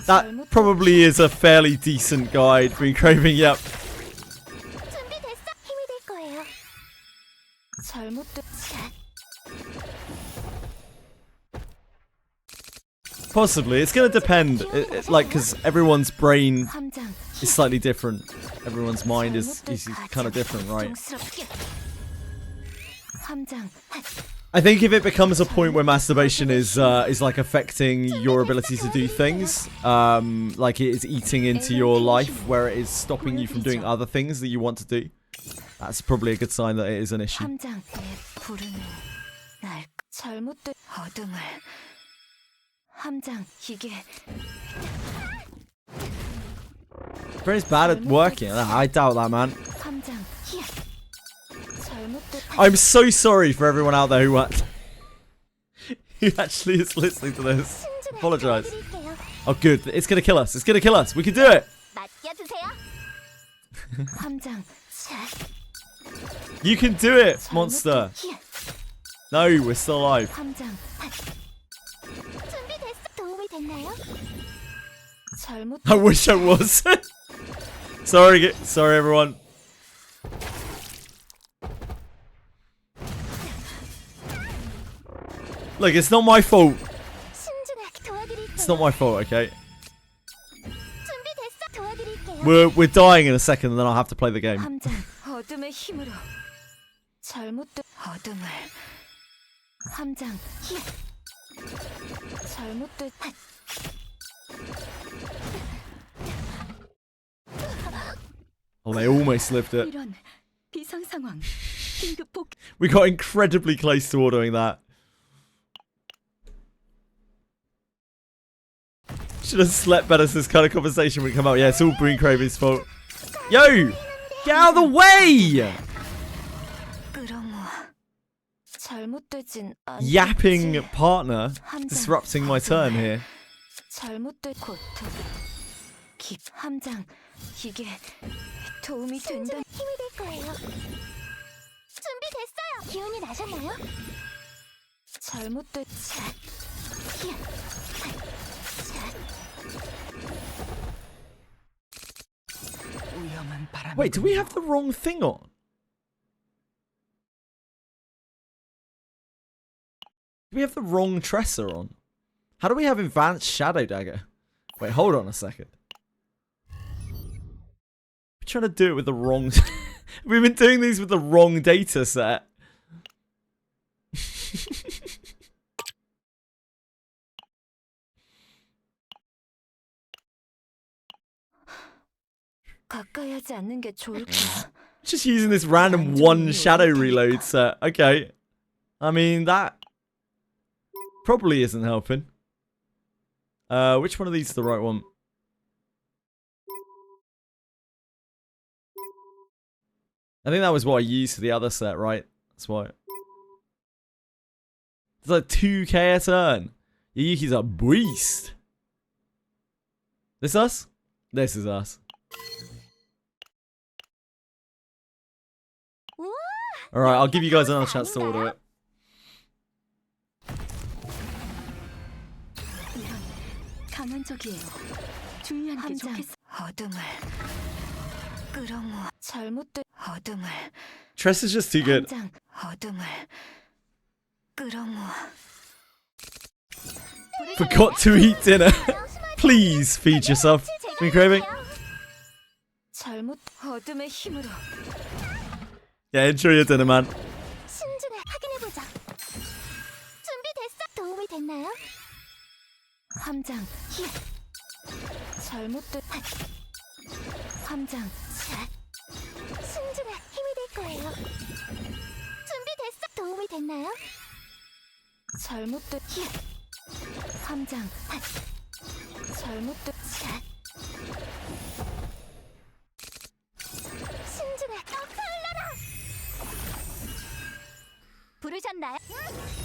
That probably is a fairly decent guide. Been craving, yep. 준비됐어. 힘이 될 거예요. 잘못됐지. Possibly. It's going to depend. Like, because everyone's brain 함장. is slightly different. Everyone's mind is kind of different, right? 함장. I think if it becomes a point where masturbation is like affecting your ability to do things, like it is eating into your life, where it is stopping you from doing other things that you want to do, that's probably a good sign that it is an issue. 함장. 부르는 날 잘못된 어둠을. 함장, 이게. Brain's bad at working. I doubt that, man. 함장. 잘못된. I'm so sorry for everyone out there who actually is listening to this. Apologize. Oh, good. It's gonna kill us. It's gonna kill us. We can do it. 함장. You can do it, monster. No, we're still alive. 함장. 준비됐어. 도움이 됐나요? 잘못. I wish I was. Sorry, everyone. Look, it's not my fault. 신중에 도와드릴게요. It's not my fault, okay? 준비됐어. 도와드릴게요. We're dying in a second, and then I'll have to play the game. 함장. 어둠의 힘으로. 잘못된 어둠을. 함장. 잘못된. Oh, they almost lived it. 이런 비상 상황. 긴급 복. We got incredibly close to ordering that. Should have slept better so this kind of conversation would come out. Yeah, it's all Breen Craven's fault. Yo! Get out of the way! Yapping partner disrupting my turn here. 함장, 이게 도움이 된다. 힘이 될 거예요. 준비됐어요. 기운이 나셨나요? 잘못된 위험한 바람. Wait, do we have the wrong thing on? Do we have the wrong Tresser on? How do we have Advanced Shadow Dagger? Wait, hold on a second. We're trying to do it with the wrong... We've been doing these with the wrong data set. Just using this random one shadow reload set. Okay. I mean, that probably isn't helping. Which one of these is the right one? I think that was what I used for the other set, right? That's why. It's like 2k a turn. Yuyuki's a beast. This us? This is us. Alright, I'll give you guys another chance to order it. Tress is just too good. Forgot to eat dinner. Please feed yourself. Been craving? Yeah, enjoy your dinner, man. 신중해 확인해보자. 준비됐어. 도움이 됐나요? 함장, 잘못된 함장. 신중해 힘이 될 거예요. 준비됐어. 도움이 됐나요? 잘못된 함장. 잘못된 신중해. 떠올라라. 부르셨나요?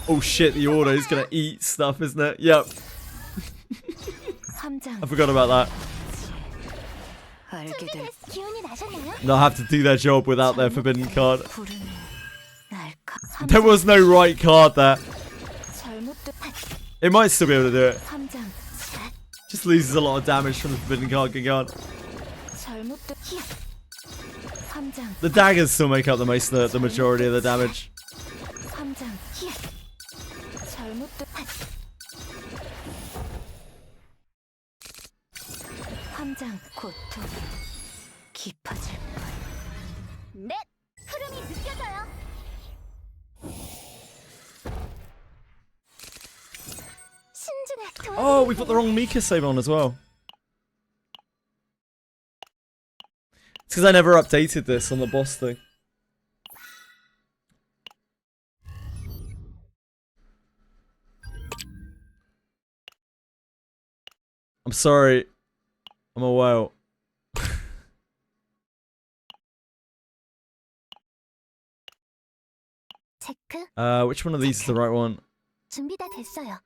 Oh shit, the order is gonna eat stuff, isn't it? Yep. I forgot about that. 기운이 나셨나요? They'll have to do their job without their forbidden card. There was no right card there. It might still be able to do it. Just loses a lot of damage from the forbidden card getting on. The daggers still make up the majority of the damage. 네, 흐름이 느껴져요. 신중해. Oh, we put the wrong Mika save on as well. It's because I never updated this on the boss thing. I'm sorry. I'm a whale. 체크. Which one of these is the right one? 준비 다 됐어요.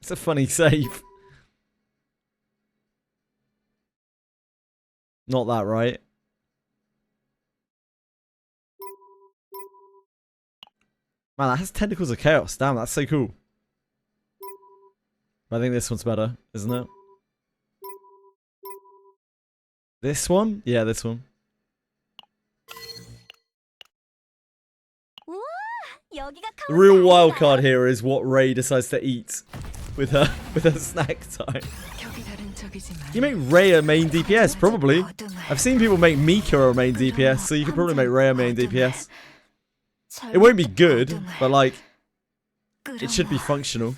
It's a funny save. Not that, right? Man, that has Tentacles of Chaos. Damn, that's so cool. I think this one's better, isn't it? This one? Yeah, this one. The real wild card here is what Ray decides to eat with her snack time. You make Ray a main DPS, probably. I've seen people make Mika a main DPS, so you could probably make Ray a main DPS. It won't be good, but like, it should be functional.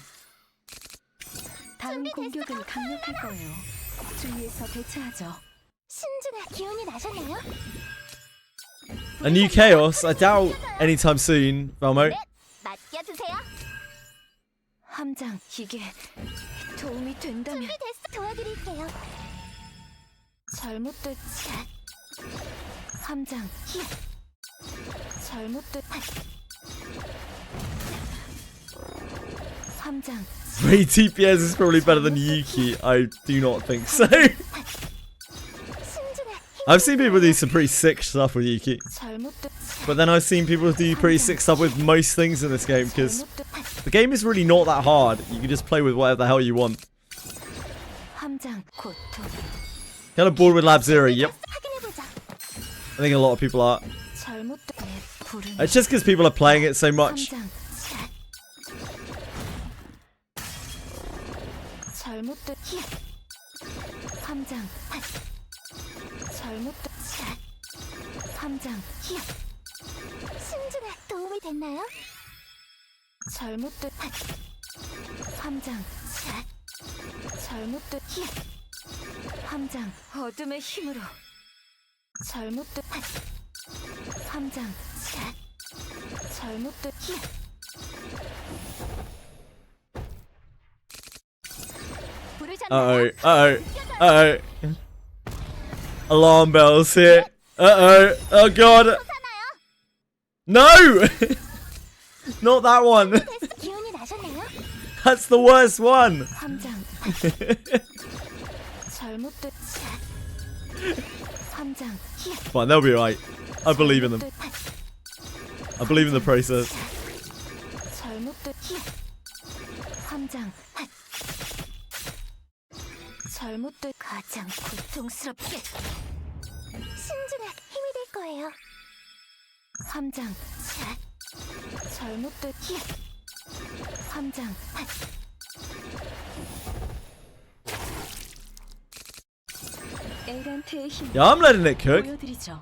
A new Chaos? I doubt anytime soon, Valmo. 함장, 이게 도움이 된다면 준비됐어. 도와드릴게요. 잘못됐. 함장, 잘못됐. 함장, Ray DPS is probably better than Yuki. I do not think so. I've seen people do some pretty sick stuff with Yuki. 잘못됐. But then I've seen people do pretty sick stuff with most things in this game, because the game is really not that hard. You can just play with whatever the hell you want. 함장, 고통. Kind of bored with Lab Zero, yep. 확인해보자. I think a lot of people are. 잘못됐. 불은. It's just because people are playing it so much. 함장. 잘못됐. 함장. 잘못됐. 함장. 승준아, 도움이 됐나요? 잘못됐. 함장. 잘못됐. 함장. 어둠의 힘으로. 잘못됐. 함장. 잘못됐. Uh-oh, uh-oh, uh-oh. Alarm bells here. Uh-oh, oh god. No! Not that one. 기운이 나셨나요? That's the worst one. 함장. 잘못됐. 함장. Fine, they'll be alright. I believe in them. I believe in the process. 잘못됐. 함장. 잘못됐. 가장 고통스럽게. 승준아, 힘이 될 거예요. 함장. 잘못됐. 함장. 에란트의 힘. Yeah, I'm letting it cook. 보여드리죠.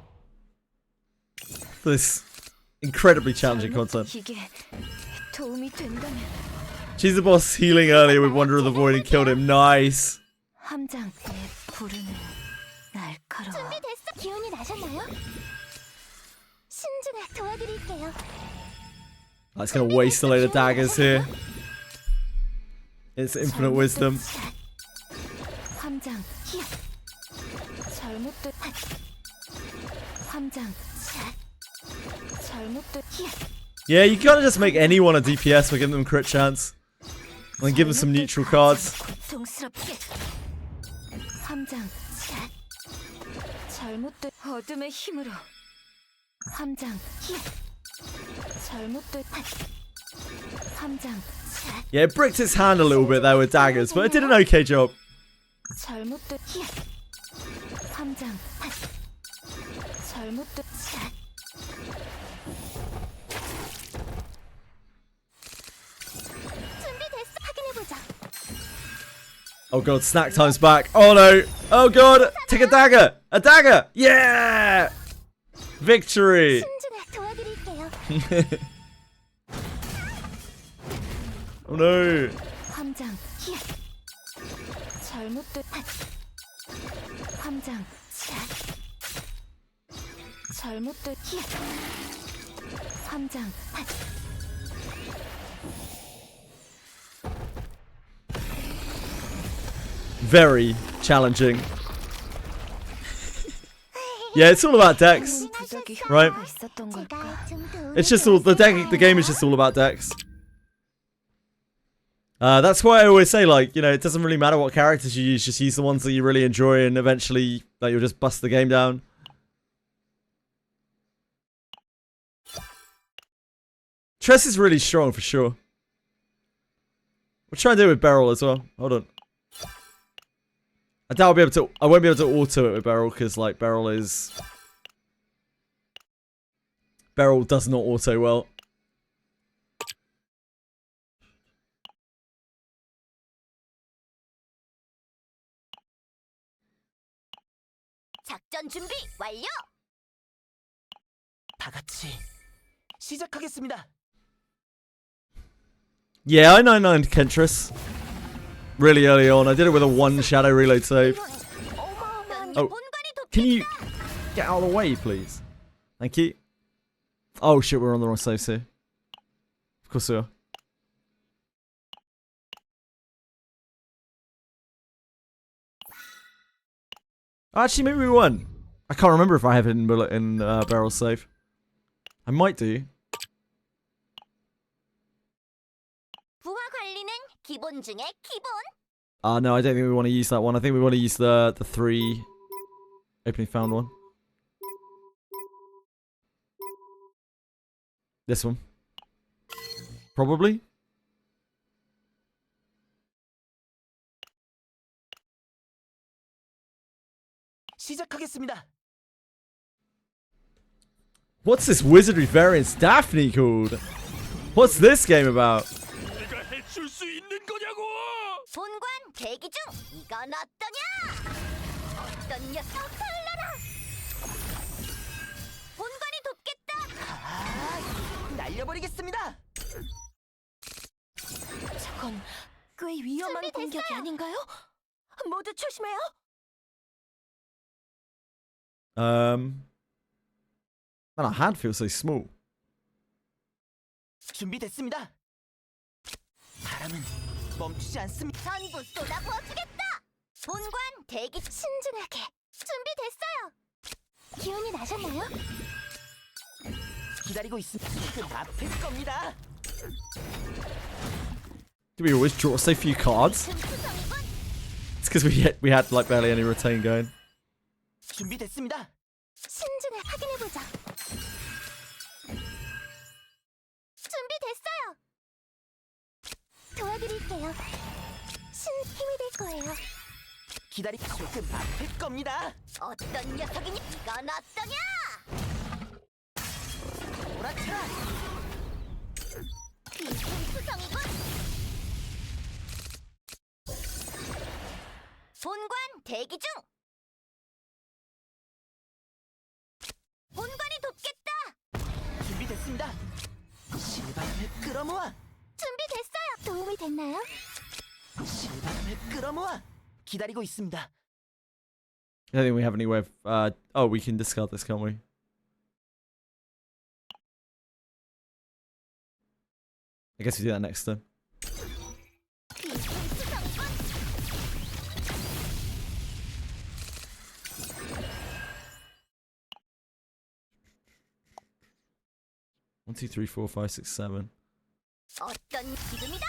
This incredibly challenging content. 이게 도움이 된다면. She's the boss healing earlier with Wonder of the Void and killed him. Nice. 함장. 내 부르는 날카로워. 준비됐어. 기운이 나셨나요? 승준아, 도와드릴게요. That's gonna waste a load of daggers here. It's infinite wisdom. 함장. 잘못됐. 함장. 잘못됐. Yeah, you can't just make anyone a DPS for giving them crit chance. And then give them some neutral cards. 고통스럽게. 함장. 잘못됐. 어둠의 힘으로. 함장. 잘못됐. 함장. Yeah, it bricked its hand a little bit there with daggers, but it did an okay job. 잘못됐. 함장. 잘못됐. 준비됐어. 확인해보자. Oh god, snack time's back. Oh no. Oh god, take a dagger. A dagger. Yeah. Victory. 승준아, 도와드릴게요. Oh no. 함장. 잘못됐. 함장. 잘못됐. 함장. Very challenging. Yeah, it's all about decks, right? 있었던 걸까? It's just all the game is just all about decks. That's why I always say, like, you know, it doesn't really matter what characters you use, just use the ones that you really enjoy, and eventually, like, you'll just bust the game down. Tress is really strong for sure. We'll try and do it with Beryl as well. Hold on. I doubt I'll be able to. I won't be able to auto it with Beryl because, like, Beryl does not auto well. 작전 준비 완료. 다 같이 시작하겠습니다. Yeah, I 99'd Kentress really early on. I did it with a 1 shadow reload save. Oh, can you get out of the way, please? Thank you. Oh shit, we're on the wrong save here. Of course we are. Actually, maybe we won't. I can't remember if I have hidden bullet in barrel save. I might do. 부하 관리는 기본 중에 기본. No, I don't think we want to use that one. I think we want to use the 3 opening found one. This one. Probably. 시작하겠습니다. What's this Wizardry variants Daphne called? What's this game about? 내가 해줄 수 있는 거냐고! 본관 대기 중. 이건 어떠냐? 어떤 녀석 살라라. 본관이 돕겠다. 날려버리겠습니다. 저건 꽤 위험한 공격이 아닌가요? 모두 조심해요. Man, our hand feels so small. 준비됐습니다. 바람은 멈추지 않습니다. 전부 쏟아 부어주겠다. 본관 대기 신중하게 준비됐어요. 기운이 나셨나요? 기다리고 있습니다. 그 앞에 겁니다. Do we always draw so few cards? It's because we had like barely any retain going. 준비됐습니다. 신중하게 확인해보자. 준비됐어요. 도와드릴게요. 힘이 될 거예요. 기다리 조금 앞에 겁니다. 어떤 녀석이니? 이건 어떠냐? 오라차. 비승수성이군. 본관 대기 중. 본관이 돕겠다. 준비됐습니다. 실바람을 끌어모아. 준비됐어요. 도움이 됐나요? 실바람을 끌어모아. 기다리고 있습니다. I don't think we have any way of. Oh, we can discard this, can't we? I guess we do that next turn. 비승수성이군. 1, 2, 3, 4, 5, 6, 7. 어떤 지금이다.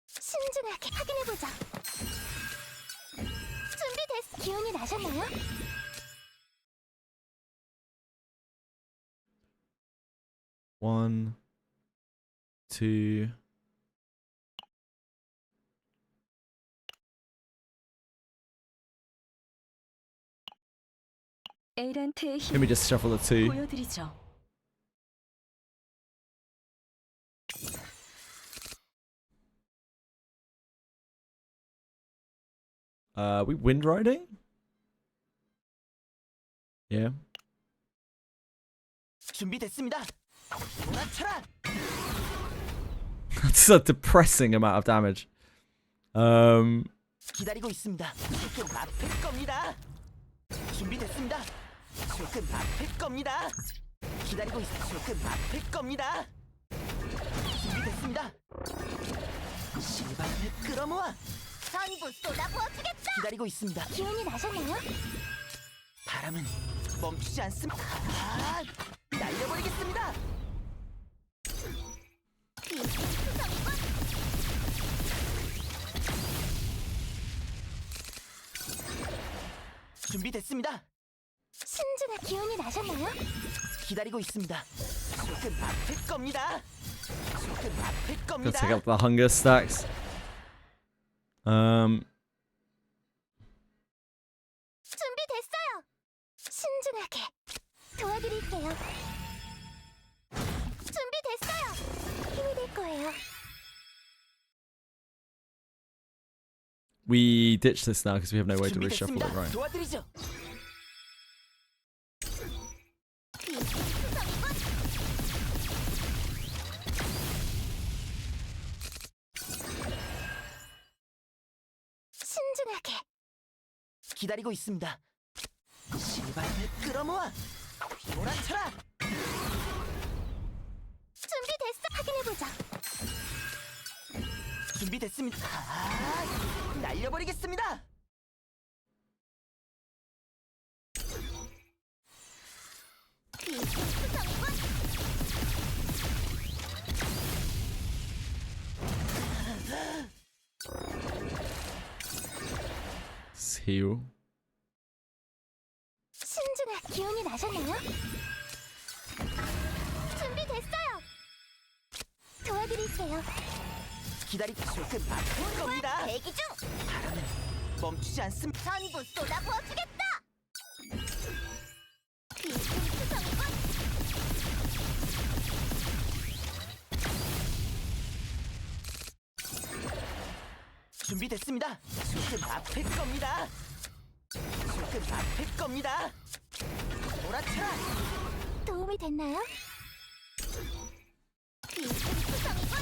신중하게 확인해보자. 준비됐어. 기운이 나셨나요? One, two. 에란트의 Let me just shuffle the 2. 보여드리죠. We wind riding? Yeah. 준비됐습니다. 오라차라. That's a depressing amount of damage. 기다리고 있습니다. 조금 앞에 겁니다. 준비됐습니다. 조금 앞에 겁니다. 기다리고 있어. 조금 앞에 겁니다. 준비됐습니다. 실바람을 끌어모아. 전부 쏟아부어주겠다. 기다리고 있습니다. 기운이 나셨나요? 바람은 멈추지 않습니다. 날려버리겠습니다. 비승수성이군. 준비됐습니다. 신중한 기운이 나셨나요? 기다리고 있습니다. 조금 앞에 겁니다. 조금 앞에 Gotta 겁니다. take up the hunger stacks. 준비됐어요. 신중하게 도와드릴게요. 준비됐어요. 힘이 될 거예요. We ditch this now because we have no way to reshuffle it, 준비됐습니다. right? 도와드리죠. 비승수성이군. 신중하게 기다리고 있습니다. 실바람을 끌어모아. 몰아쳐라. 준비됐어. 확인해보자. 준비됐습니다. 날려버리겠습니다. Heal. 신중한 기운이 나셨나요? 준비됐어요. 도와드릴게요. 기다리고 조금 아플 겁니다. 대기 중. 바람은 멈추지 않습니다. 전부 쏟아부어주겠다. 준비됐습니다. 조금 아플 겁니다. 조금 아플 겁니다. 몰아쳐라. 도움이 됐나요?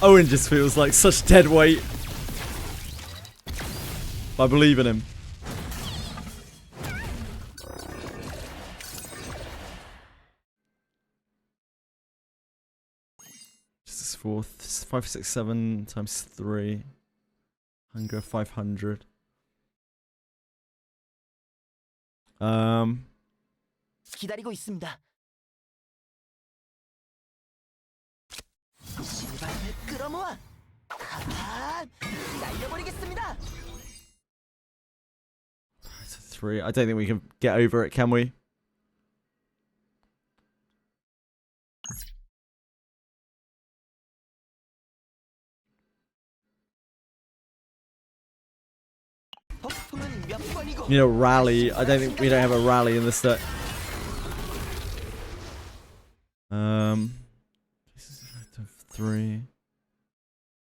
Owen just feels like such dead weight. I believe in him. This is 567 times 3. Hunger 500. 기다리고 있습니다. 실바람을 끌어모아. 날려버리겠습니다. 3. I don't think we can get over it, can we? You know, rally. I don't think we don't have a rally in this set. This is 3.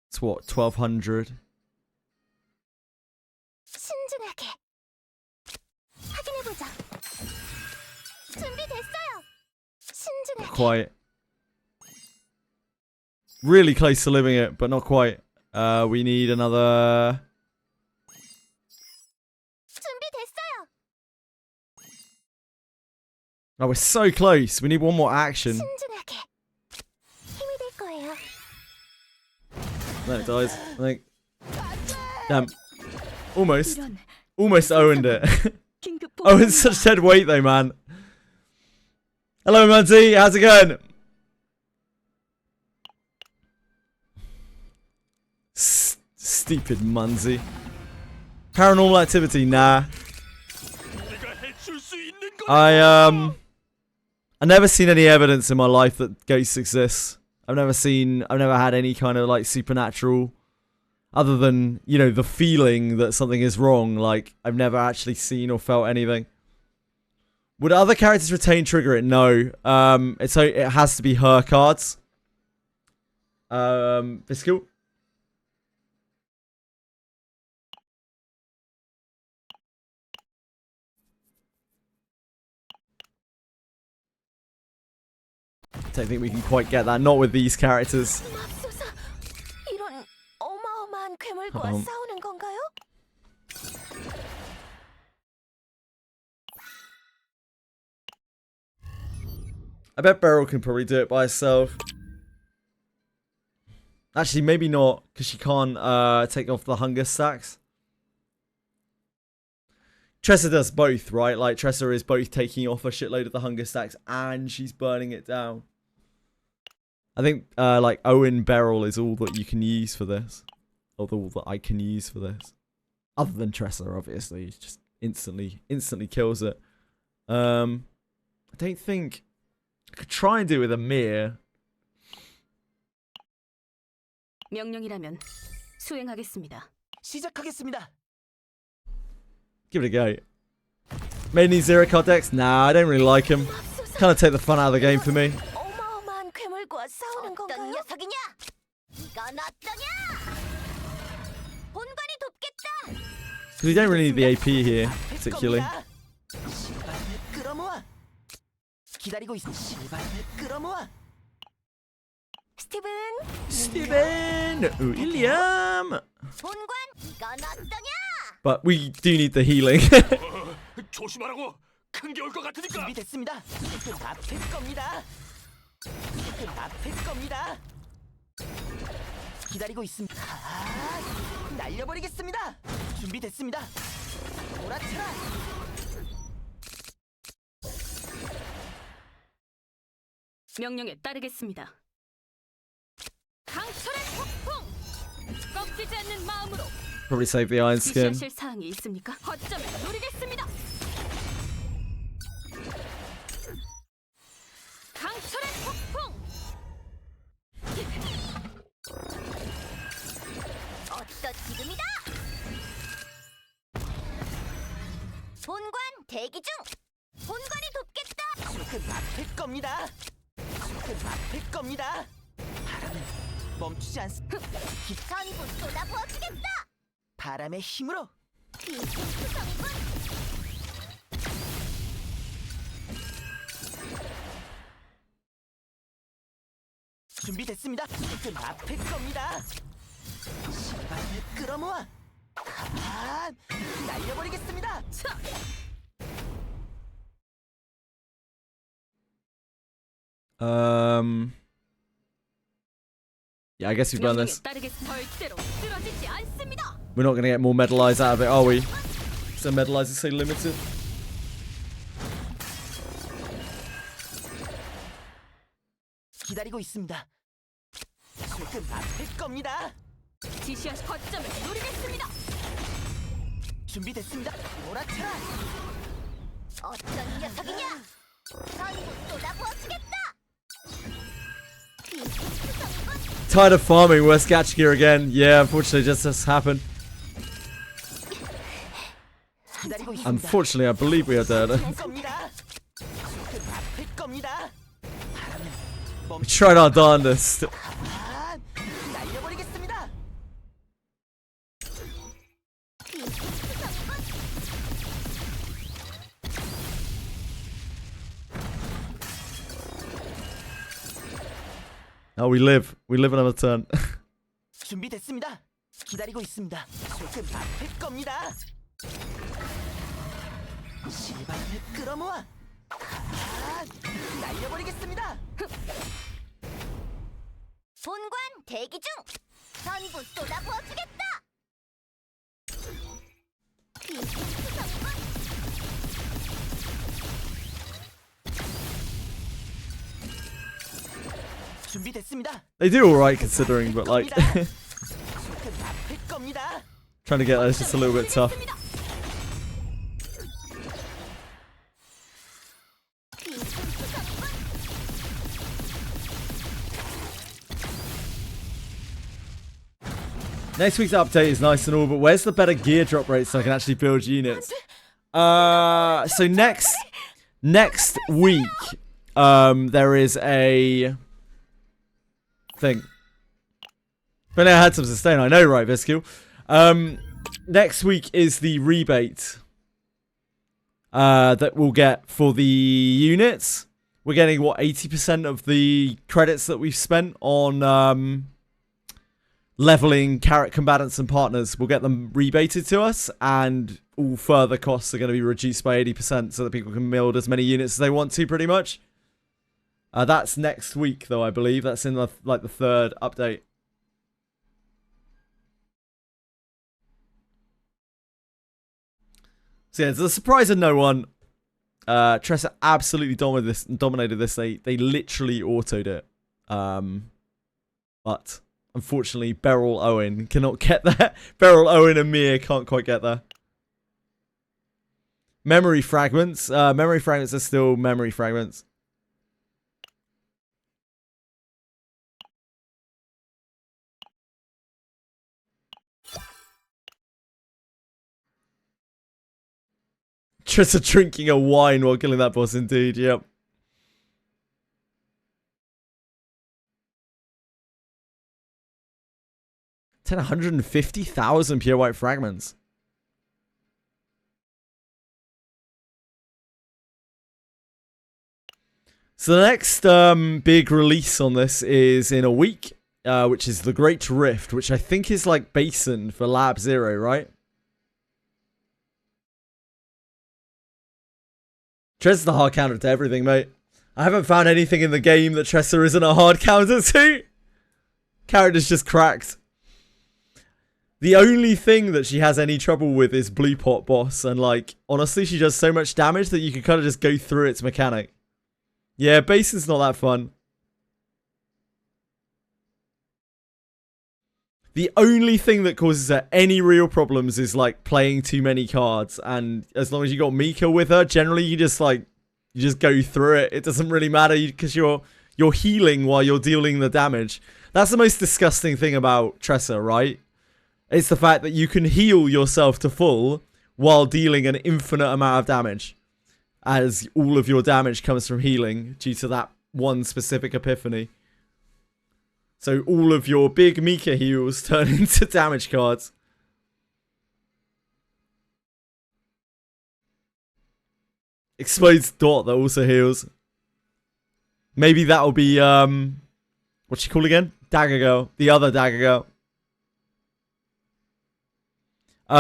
It's what, 1200? 신중하게 확인해보자. 준비됐어요. 신중하게. Quite. Really close to living it, but not quite. We need another. 준비됐어요. Oh, we're so close. We need one more action. 신중하게 힘이 될 거예요. No, it dies. I think. Damn. Almost. Almost owned it. Oh, it's such dead weight though, man. Hello, Munzy. How's it going? Stupid Munzy. Paranormal activity, nah. I never seen any evidence in my life that ghosts exist. I've never had any kind of like supernatural, other than, you know, the feeling that something is wrong. Like, I've never actually seen or felt anything. Would other characters retain trigger it? No. So it has to be her cards. Viscool. Don't think we can quite get that. Not with these characters. 이런 어마어마한 괴물과 싸우는 건가요? I bet Beryl can probably do it by herself. Actually, maybe not, because she can't take off the hunger stacks. Tressa does both, right? Like, Tressa is both taking off a shitload of the hunger stacks and she's burning it down. I think, like, Owen Beryl is all that you can use for this. Or all that I can use for this. Other than Tressa, obviously. It's just instantly kills it. I don't think... I could try and do it with Amir. 명령이라면 수행하겠습니다. 시작하겠습니다. Give it a go. Made any zero card decks? Nah, I don't really like him. Kind of take the fun out of the game for me. 어마어마한 괴물과 싸우는 건가요? 녀석이냐? 이건 어떠냐? 본관이 돕겠다. Because we don't really need the AP here, particularly. 실바람을 끌어모아. 기다리고 있어. 실바람을 끌어모아. Steven! William! 본관 이건 어떠냐? But we do need the healing. 조심하라고. 큰 게 올 것 같으니까. 준비됐습니다. 조금 아플 겁니다. 조금 아플 겁니다. 기다리고 있습니다. 날려버리겠습니다. 준비됐습니다. 몰아쳐라. 명령에 따르겠습니다. 강철의 폭풍! 꺾이지 않는 마음으로 Probably save the iron skin. 지시하실 사항이 있습니까? 거점을 노리겠습니다. 강철의 폭풍! 어떠 지금이다. 본관 대기 중. 본관이 돕겠다. 조금 아플 겁니다. 조금 아플 겁니다. 바람은 멈추지 않습니다. 전부 쏟아부어주겠다. 바람의 힘으로. 비스트 성분. 준비됐습니다. 조금 아플 겁니다. 신발을 끌어모아. 날려버리겠습니다. Yeah, I guess we've done this. 절대로 쓰러지지 않습니다. We're not going to get more medalize out of it, are we? So medalize is so limited. 기다리고 있습니다. 조금 아플 겁니다. 지시하신 거점을 노리겠습니다. 준비됐습니다. 몰아쳐라. 어떤 녀석이냐? 전부 쏟아부어주겠다. 비스트 성분. Tired of farming, we're catching here again. Yeah, unfortunately, just this happened. 기다리고 있습니다. Unfortunately, I believe we are dead. 겁니다. 조금 아플 겁니다. 바람은 We tried our darndest. 날려버리겠습니다. Oh, we live. We live another turn. 준비됐습니다. 기다리고 있습니다. 조금 아플 겁니다. 실바람을 끌어모아. 날려버리겠습니다. 본관 대기 중. 전부 쏟아부어주겠다. 비스트 성분. 준비됐습니다. They do alright considering, but like, 조금 아플 겁니다. trying to get that is just a little bit tough. Next week's update is nice and all, but where's the better gear drop rate so I can actually build units? So next week, there is a thing. But I had some sustain, I know, right, Viscil? Next week is the rebate that we'll get for the units. We're getting, what, 80% of the credits that we've spent on leveling combatants and partners. We'll get them rebated to us, and all further costs are going to be reduced by 80% so that people can build as many units as they want to, pretty much. That's next week, though, I believe. That's in the third update. So yeah, to the surprise of no one, Tressa absolutely dominated this. They literally autoed it. But unfortunately, Beryl Owen cannot get there. Beryl Owen and Mia can't quite get there. Memory fragments. Memory fragments are still memory fragments. Trissa drinking a wine while killing that boss, indeed, yep. Ten 150,000 pure white fragments. So the next big release on this is in a week, which is the Great Rift, which I think is like Basin for Lab 0, right? Tressa's the hard counter to everything, mate. I haven't found anything in the game that Tressa isn't a hard counter to. Character's just cracked. The only thing that she has any trouble with is Blue Pot Boss, and like, honestly, she does so much damage that you can kind of just go through its mechanic. Yeah, Basin's not that fun. The only thing that causes her any real problems is like playing too many cards, and as long as you got Mika with her, generally you just go through it. It doesn't really matter because you're healing while you're dealing the damage. That's the most disgusting thing about Tressa, right? It's the fact that you can heal yourself to full while dealing an infinite amount of damage, as all of your damage comes from healing due to that one specific epiphany. So all of your big Mika heals turn into damage cards. Explodes Dot that also heals. Maybe that'll be, what's she called again? Dagger Girl. The other Dagger Girl.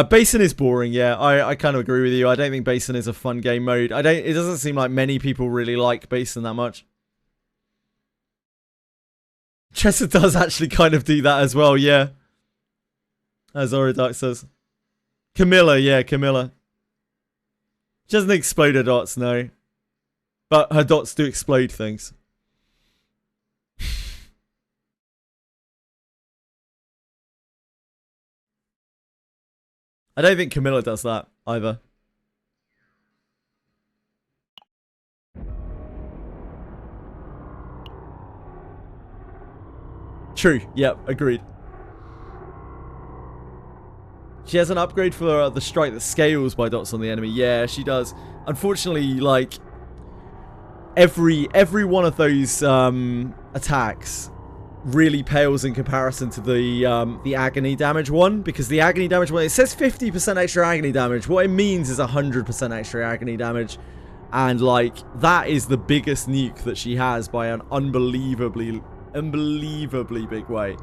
Basin is boring, yeah. I kind of agree with you. I don't think Basin is a fun game mode. It doesn't seem like many people really like Basin that much. Tressa does actually kind of do that as well, yeah. As Oridark says. Camilla, yeah, Camilla. She doesn't explode her dots, no. But her dots do explode things. I don't think Camilla does that either. True. Yep. Agreed. She has an upgrade for the strike that scales by dots on the enemy. Yeah, she does. Unfortunately, like every one of those attacks really pales in comparison to the agony damage one, because the agony damage one, it says 50% extra agony damage. What it means is 100% extra agony damage, and like that is the biggest nuke that she has by an unbelievably big way,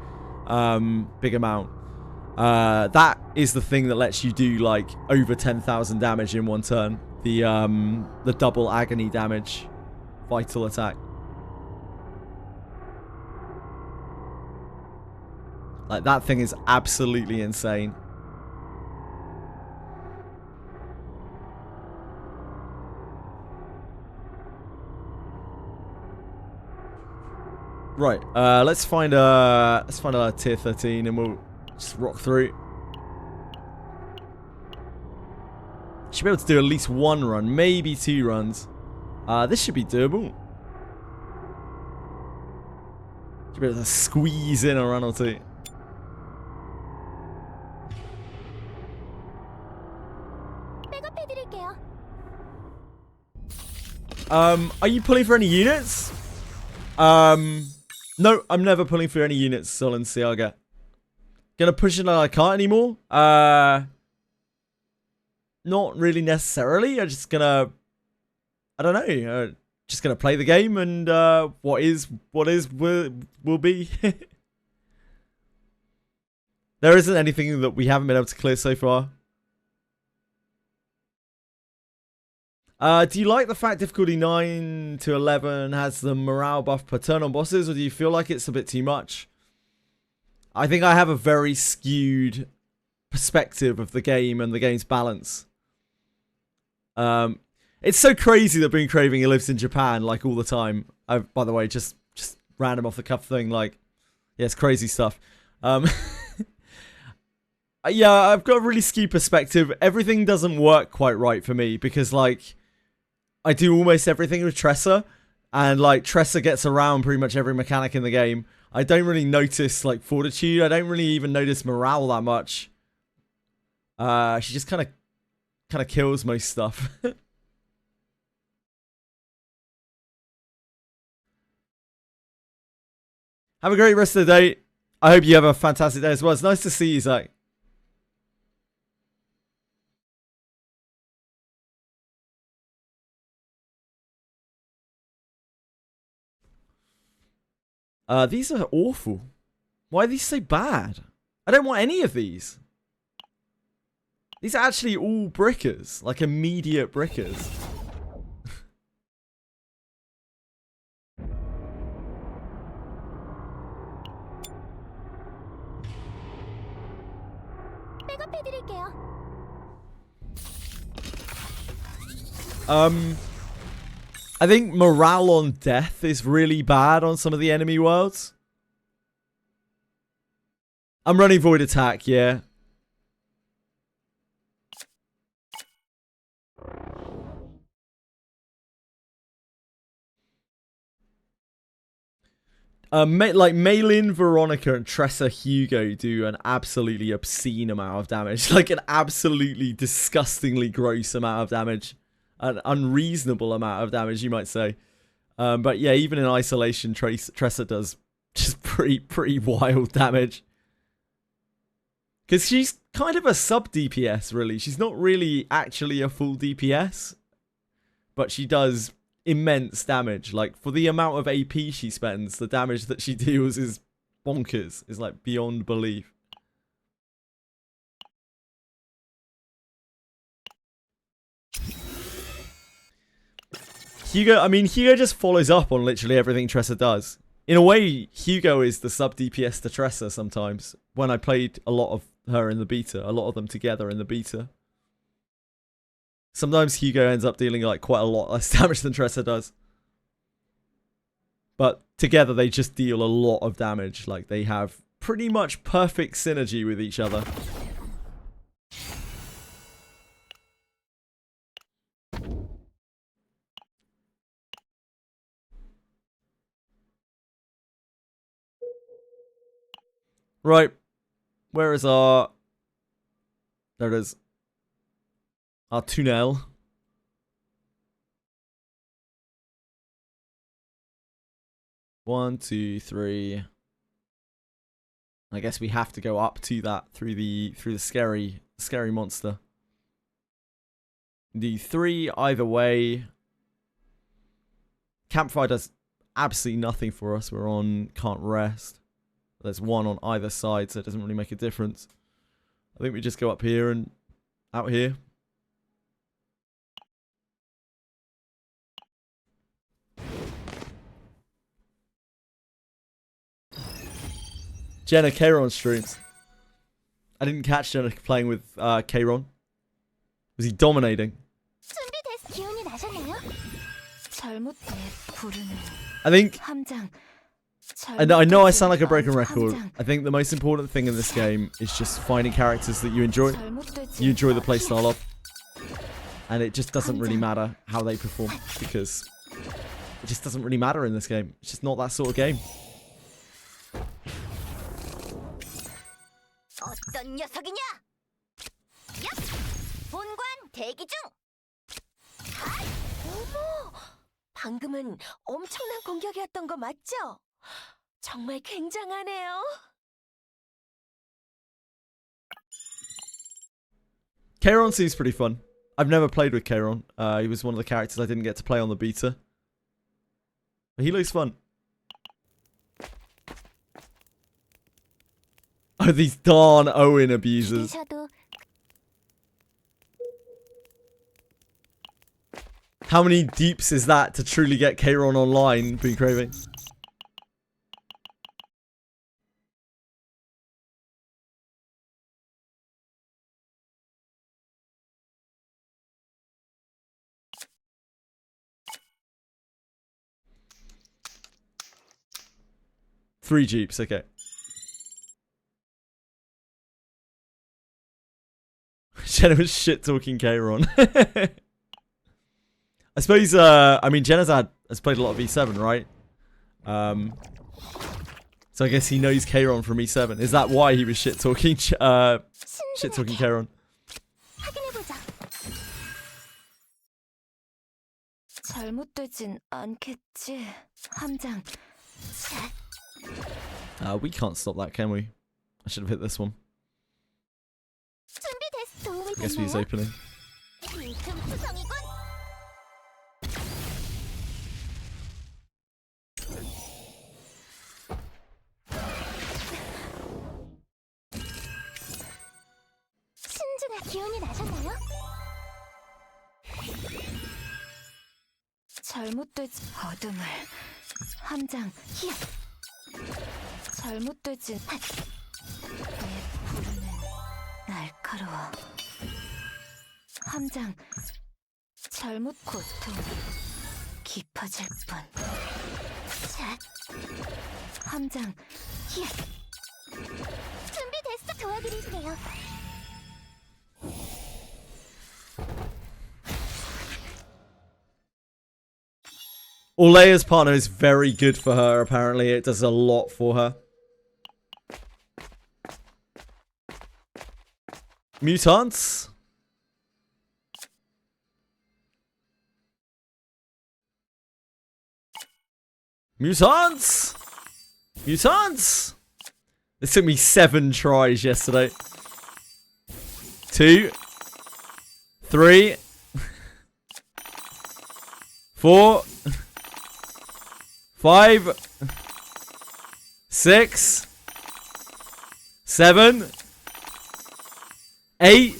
big amount. That is the thing that lets you do like over 10,000 damage in one turn. The double agony damage vital attack. Like, that thing is absolutely insane. Right, let's find a tier 13 and we'll just rock through. Should be able to do at least one run, maybe 2 runs. This should be doable. Should be able to squeeze in a run or 2. Are you pulling for any units? No, I'm never pulling for any units, Solon Siaga. Gonna push it like I can't anymore? Not really necessarily. I'm just gonna, I don't know, just gonna play the game, and what is will be. There isn't anything that we haven't been able to clear so far. Do you like the fact difficulty 9 to 11 has the morale buff per turn on bosses, or do you feel like it's a bit too much? I think I have a very skewed perspective of the game and the game's balance. It's so crazy that Boon Craving lives in Japan, like, all the time. By the way, just random off the cuff thing, like, yeah, it's crazy stuff. Yeah, I've got a really skewed perspective. Everything doesn't work quite right for me, because, like, I do almost everything with Tressa, and like Tressa gets around pretty much every mechanic in the game. I don't really notice like fortitude. I don't really even notice morale that much. She just kind of kills most stuff. Have a great rest of the day. I hope you have a fantastic day as well. It's nice to see you, Zach. These are awful. Why are these so bad? I don't want any of these. These are actually all brickers. Like, immediate brickers. I think morale on death is really bad on some of the enemy worlds. I'm running void attack, yeah. Like Maylin, Veronica, and Tressa Hugo do an absolutely obscene amount of damage. Like an absolutely disgustingly gross amount of damage. An unreasonable amount of damage, you might say. But yeah, even in isolation, Tressa does just pretty wild damage. Because she's kind of a sub DPS, really. She's not really actually a full DPS. But she does immense damage. Like, for the amount of AP she spends, the damage that she deals is bonkers. It's like beyond belief. Hugo just follows up on literally everything Tressa does. In a way, Hugo is the sub DPS to Tressa sometimes. When I played a lot of her in the beta, a lot of them together in the beta. Sometimes Hugo ends up dealing like quite a lot less damage than Tressa does. But together they just deal a lot of damage. Like they have pretty much perfect synergy with each other. Right. Where is our... There it is. Our tunnel. One, two, three. I guess we have to go up to that through the scary monster. The 3 either way. Campfire does absolutely nothing for us. We're on can't rest. There's 1 on either side, so it doesn't really make a difference. I think we just go up here and out here. Jenna Kayron streams. I didn't catch Jenna playing with Kayron. Was he dominating? I think... I know I sound like a broken record. I think the most important thing in this game is just finding characters that you enjoy. You enjoy the playstyle of. And it just doesn't really matter how they perform. Because it just doesn't really matter in this game. It's just not that sort of game. 어떤 녀석이냐? 야! 본관 대기 중! 어머! 방금은 엄청난 공격이었던 거 맞죠? 정말 굉장하네요. Kayron seems pretty fun. I've never played with Kayron. He was one of the characters I didn't get to play on the beta. But he looks fun. Oh, these darn Owen abusers. How many deeps is that to truly get Kayron online, Been Craving? Three jeeps, okay. Jenna was shit talking Kayron. I suppose, I mean, Jenna's has played a lot of E7, right? So I guess he knows Kayron from E7. Is that why he was shit talking Kayron? 잘못되진 않겠지. 함장. We can't stop that, can we? I should have hit this one. I guess we use opening. 기운이 나셨나요? 잘못되지 어둠을 함장 히야 잘못되지 내 부르는 날카로워 함장 잘못 고통 깊어질 뿐. 자, 함장 히야. 준비됐어. 도와드릴게요. Orlea's partner is very good for her, apparently. It does a lot for her. Mutants? Mutants! Mutants! This took me 7 tries yesterday. 2, 3, 4, 5, 6, 7, 8,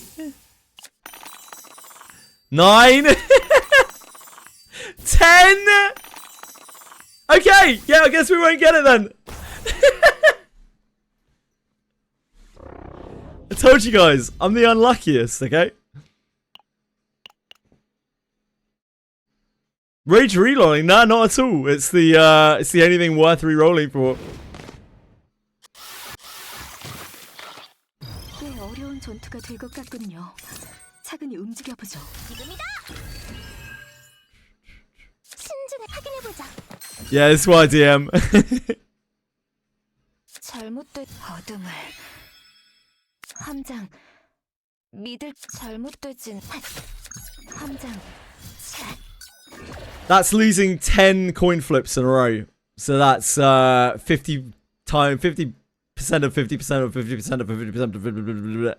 9, 10. Okay, yeah, I guess we won't get it then. I told you guys, I'm the unluckiest, okay? Rage rerolling? Nah, not at all. It's the only thing worth rerolling for. 꽤 어려운 전투가 될 것 같군요. 차근히 움직여 보죠. 지금이다. 신중히 확인해 보자. Yeah, it's why DM. 잘못된 어둠을 함장 믿을 잘못되진 함장. That's losing 10 coin flips in a row. So that's 50 times 50% of 50% of 50% of 50% of 50%.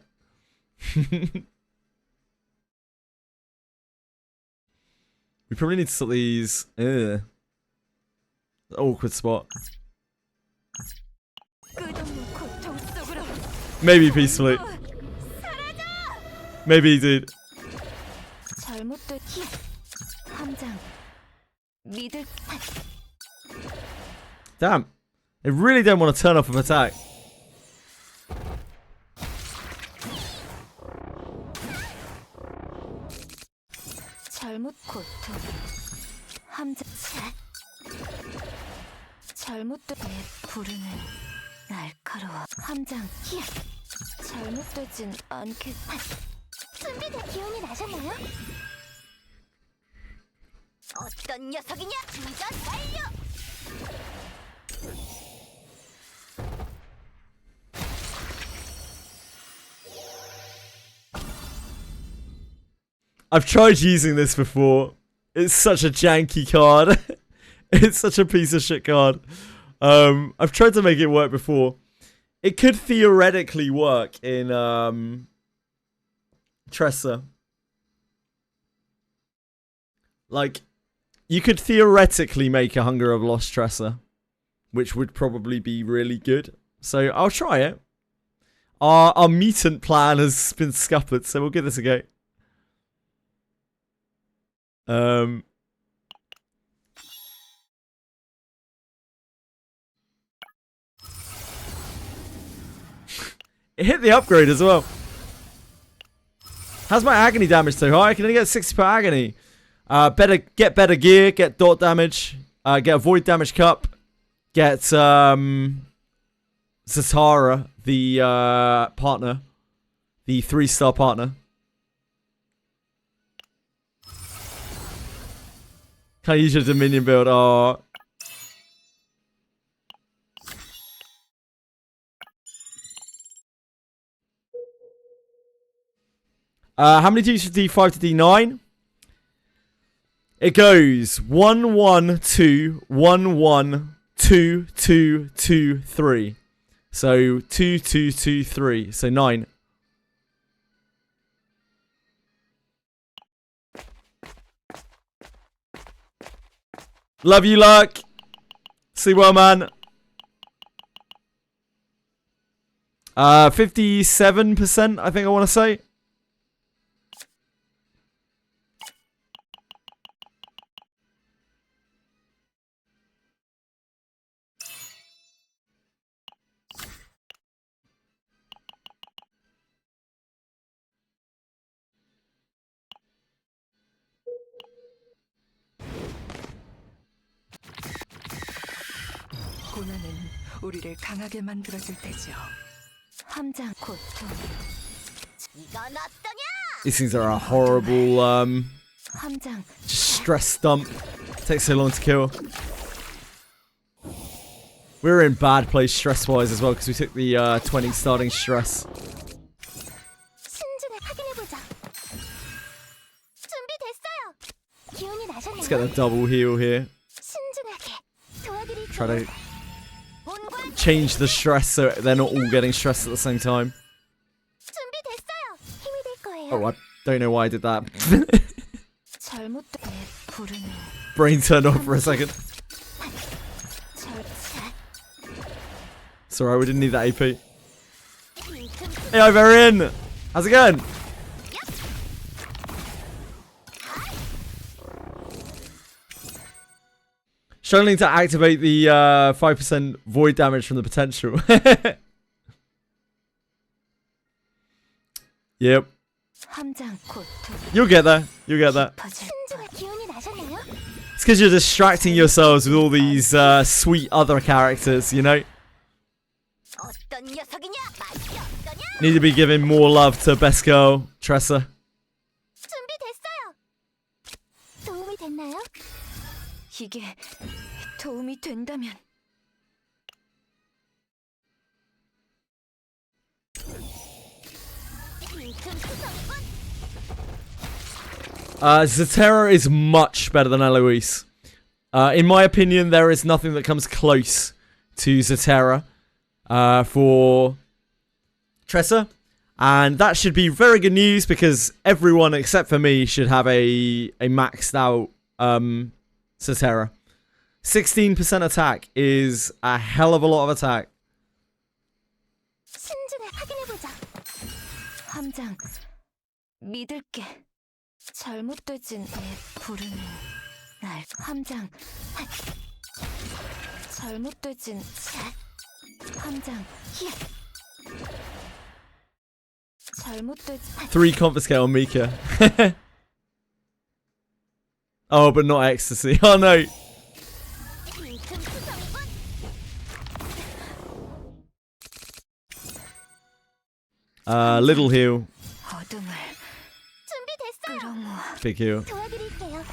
We probably need to sort these. Awkward spot. Maybe peacefully. Maybe, dude. 잘못된 함장 믿을. Damn. They really don't want to turn off an attack. 잘못 고통 함장. 잘못된 내 부르는 날카로워. 함장 히야. 잘못되진 않겠. 준비된 기운이 나셨나요? 어떤 녀석이냐? 주전 완료. I've tried using this before. It's such a janky card. It's such a piece of shit card. I've tried to make it work before. It could theoretically work in Tressa. Like, you could theoretically make a Hunger of Lost Tressa, which would probably be really good. So I'll try it. Our mutant plan has been scuppered, so we'll give this a go. It hit the upgrade as well. How's my agony damage so high? I can only get 60 per agony. Get better gear, get dot damage, get a void damage cup, get Zatara, the partner, the 3-star partner. Can't use your Dominion build. Oh. How many Ds from D5 to D9? It goes 1 1 2 1 1 2 2 2 3. So 2 2 2 3. So 9. Love you, Luck. See well, man. 57%, I think I want to say. 고난은 우리를 강하게 만들어줄 테죠. 함장 고통. 이건 어떠냐? These things are a horrible, 함장 just stress dump. Takes so long to kill. We were in bad place stress-wise as well because we took the 20 starting stress. 신중하게 확인해보자. 준비됐어요. 기운이 나셨나요? Let's get the double heal here. 신중하게 도와드릴게요. Try to change the stress so they're not all getting stressed at the same time. 준비됐어요. 힘이 될 거예요. Oh, I don't know why I did that. 잘못된 부르는 Brain turned off for a second. Sorry, we didn't need that AP. Hey, Iverian! How's it going? Struggling to activate the 5% void damage from the potential. Yep. 함장 고통. You'll get there. You'll get there. 신중한 기운이 나셨나요? It's because you're distracting yourselves with all these sweet other characters, you know? 어떤 녀석이냐? 맛이 어떠냐? Need to be giving more love to best girl, Tressa. 준비됐어요. 도움이 됐나요? 이게 도움이 된다면. Zatera is much better than Eloise. In my opinion, there is nothing that comes close to Zatera for Tressa. And that should be very good news because everyone except for me should have a maxed out Zatera. 16% attack is a hell of a lot of attack. 신중하게 확인해보자. 함장 믿을게. 잘못되진 부르는 날. 함장 잘못되진 함장 잘못되진 3 confiscate on Mika. Oh, but not ecstasy. Oh no. Little heal. 어둠을 준비됐어요. 끌어모아 Big heal. 도와드릴게요.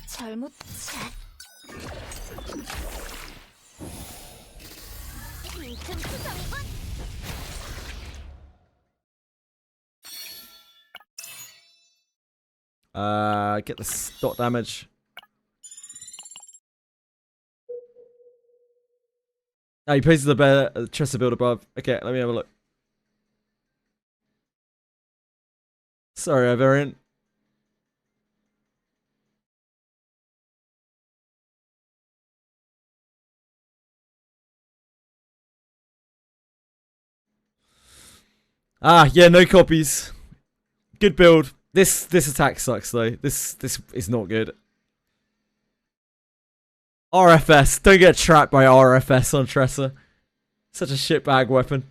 잘못 Get the dot damage. Oh, he places the Tressa build above. Okay, let me have a look. Sorry, Iverian. Ah, yeah, no copies. Good build. This attack sucks though. This is not good. RFS. Don't get trapped by RFS on Tressa. Such a shitbag weapon.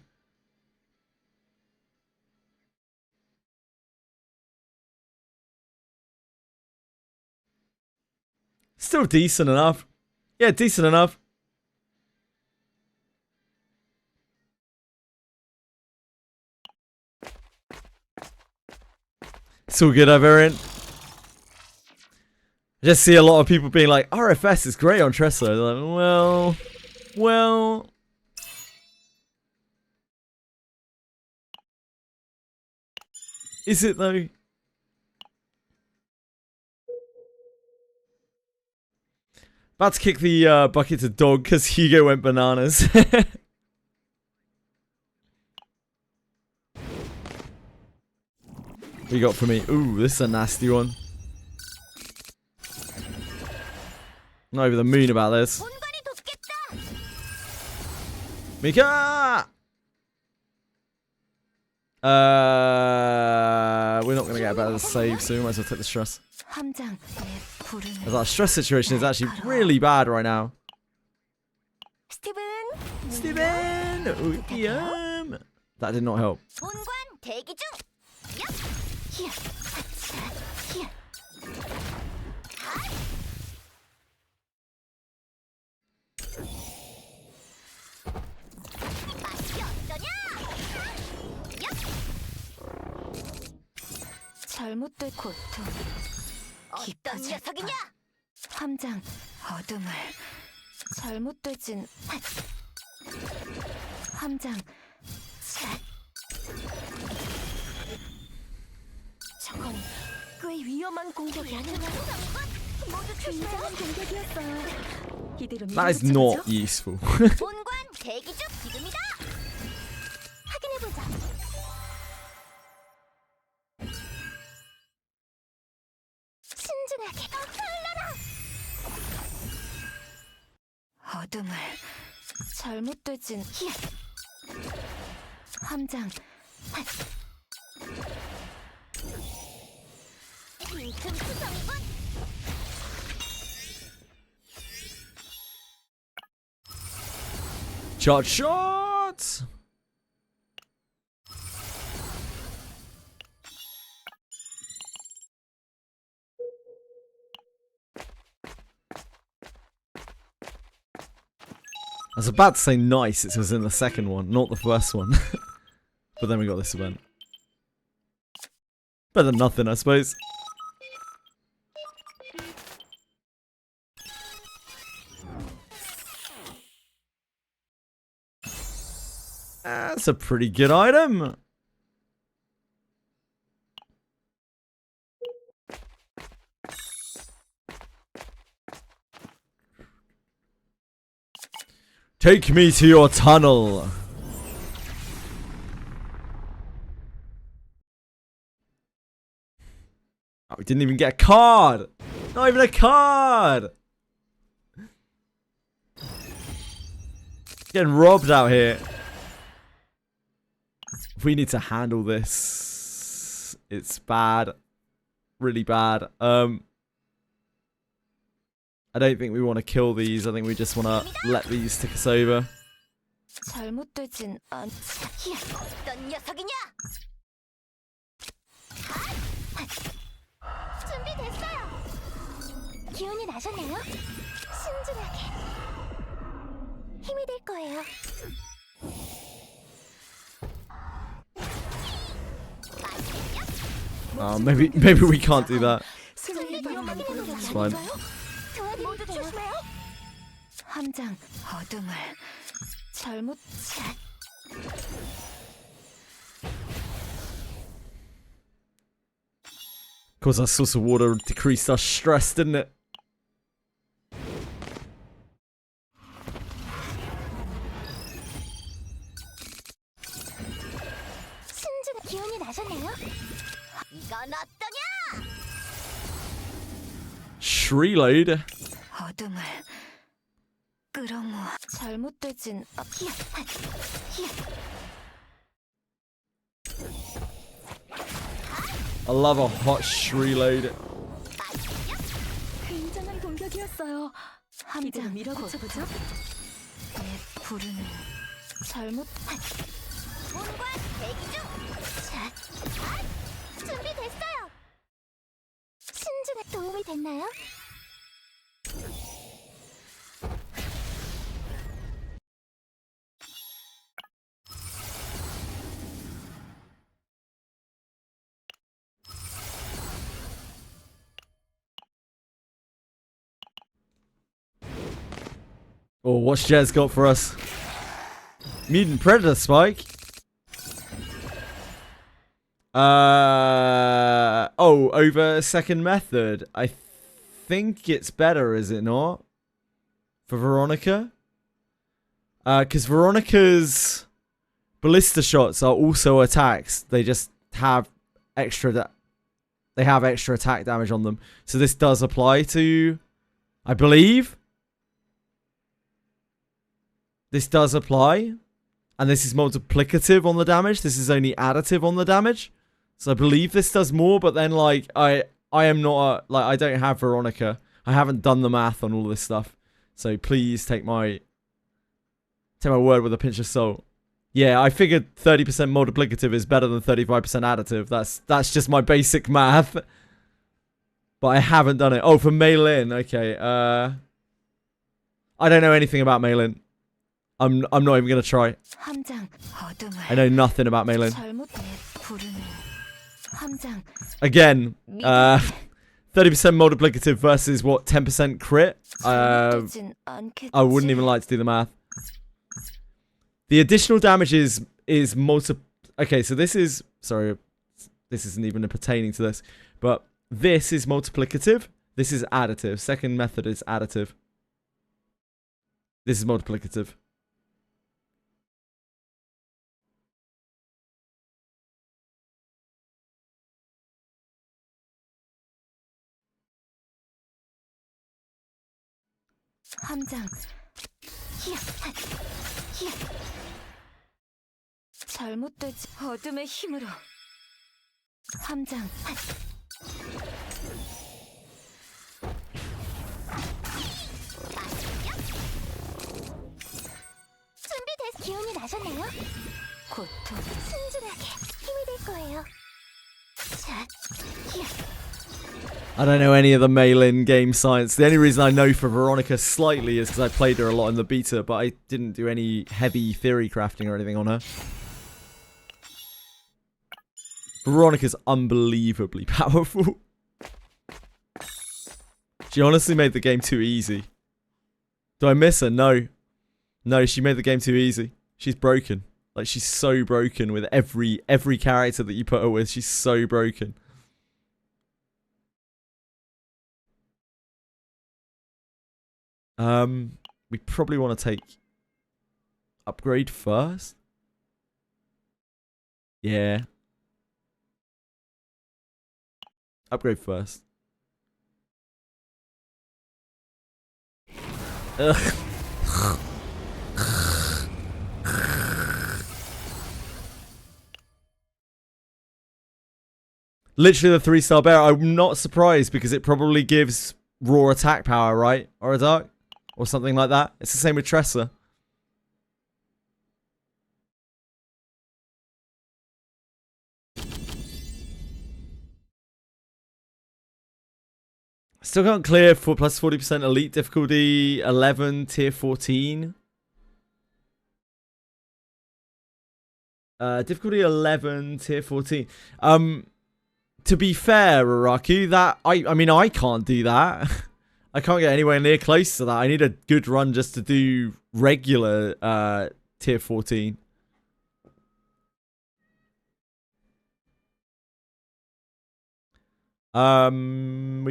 Still decent enough. Yeah, decent enough. It's all good, Iverian. I just see a lot of people being like, RFS is great on Tressa. They're like, well. Is it though? About to kick the bucket to dog because Hugo went bananas. What you got for me? Ooh, this is a nasty one. Not over the moon about this. Mika! We're not gonna get a better save soon. Might as well take the stress. As our stress situation is actually really bad right now. Steven! That did not help. 본관 대기 중. 잘못된 고통. 어떤 녀석이냐? 함장 어둠을 잘못되진 함장 저건 꽤 위험한 공격이 아닌가? 모두 굉장한 공격이었어요. 이대로 That is not useful. 본관 대기 중. 지금이다. 확인해보자. 신중하게 흘러라. 어둠을 잘못되진 함장 빈틈 투성이군. Shot! I was about to say nice, it was in the second one, not the first one. But then we got this event. Better than nothing, I suppose. That's a pretty good item. Take me to your tunnel. Oh, we didn't even get a card. Not even a card. Getting robbed out here. We need to handle this. It's bad. Really bad. I don't think we want to kill these. I think we just want to let these tick us over. 잘못되진 않. 어떤 녀석이냐? 준비됐어요. 기운이 나셨나요? 신중하게. 힘이 될 거예요. Maybe we can't do that. It's fine. 모두 조심해요. 함장 어둠을 잘못. Of course, that source of water decreased our stress, didn't it? 신중 기운이 나셨나요? 이건 어떠냐? Shreload. 어둠을 끌어모아. 잘못되진 I love a hot Shreload. 굉장한 공격이었어요. 이대로 함장 밀어붙여보죠. 내 부르는 잘못. 본관 대기 중. 준비됐어요. 신중에 도움이 됐나요? Oh, what's Jez got for us? Mutant Predator Spike. Oh, over second method. I think it's better, is it not? For Veronica? Because Veronica's ballista shots are also attacks. They just have extra attack damage on them. So this does apply to, I believe. This does apply. And this is multiplicative on the damage. This is only additive on the damage. So I believe this does more, but then like I am not I don't have Veronica. I haven't done the math on all this stuff. So please take my word with a pinch of salt. Yeah, I figured 30% multiplicative is better than 35% additive. That's just my basic math. But I haven't done it. Oh, for mail-in. Okay. I don't know anything about mail-in. I'm not even gonna try. I know nothing about mail-in. Again, 30% multiplicative versus what, 10% crit? I wouldn't even like to do the math. The additional damage is okay, so this is, sorry, this isn't even pertaining to this, but this is multiplicative. This is additive. Second method is additive. This is multiplicative. 잘못되지 어둠의 힘으로 함장 준비됐. 기운이 나셨나요? 고통 순진하게 힘이 될 거예요. 자, 히야. I don't know any of the mail-in game science. The only reason I know for Veronica slightly is because I played her a lot in the beta, but I didn't do any heavy theory crafting or anything on her. Veronica's unbelievably powerful. She honestly made the game too easy. Do I miss her? No. No, she made the game too easy. She's broken. Like, she's so broken with every character that you put her with. She's so broken. We probably want to take upgrade first. Yeah. Upgrade first. Ugh. Literally the 3-star bear. I'm not surprised because it probably gives raw attack power, right? Or a dark? Or something like that. It's the same with Tressa. Still can't clear for plus 40% elite difficulty 11 tier 14. Difficulty 11 tier 14. To be fair, Raraku, that I mean I can't do that. I can't get anywhere near close to that. I need a good run just to do regular tier 14. We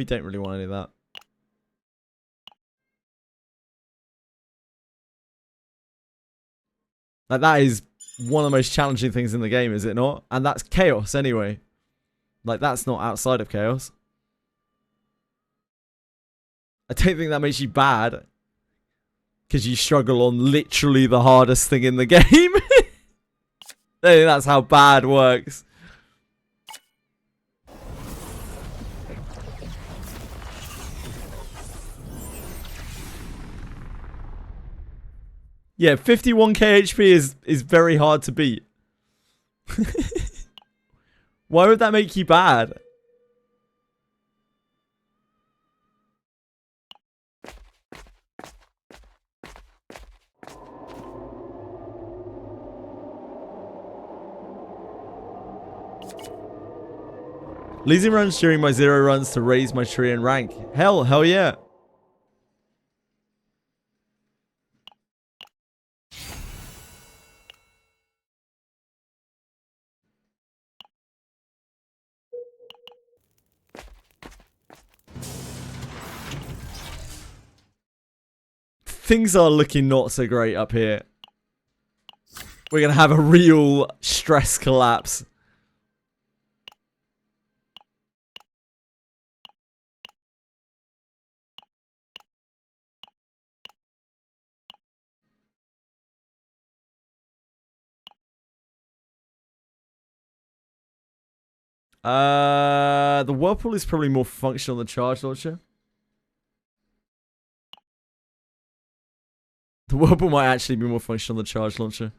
don't really want any of that. Like, that is one of the most challenging things in the game, is it not? And that's chaos anyway. Like, that's not outside of chaos. I don't think that makes you bad. Because you struggle on literally the hardest thing in the game. I think that's how bad works. Yeah, 51k HP is very hard to beat. Why would that make you bad? Losing runs during my 0 runs to raise my tree and rank. Hell yeah. Things are looking not so great up here. We're going to have a real stress collapse. The Whirlpool is probably more functional than Charge Launcher. The Whirlpool might actually be more functional than Charge Launcher.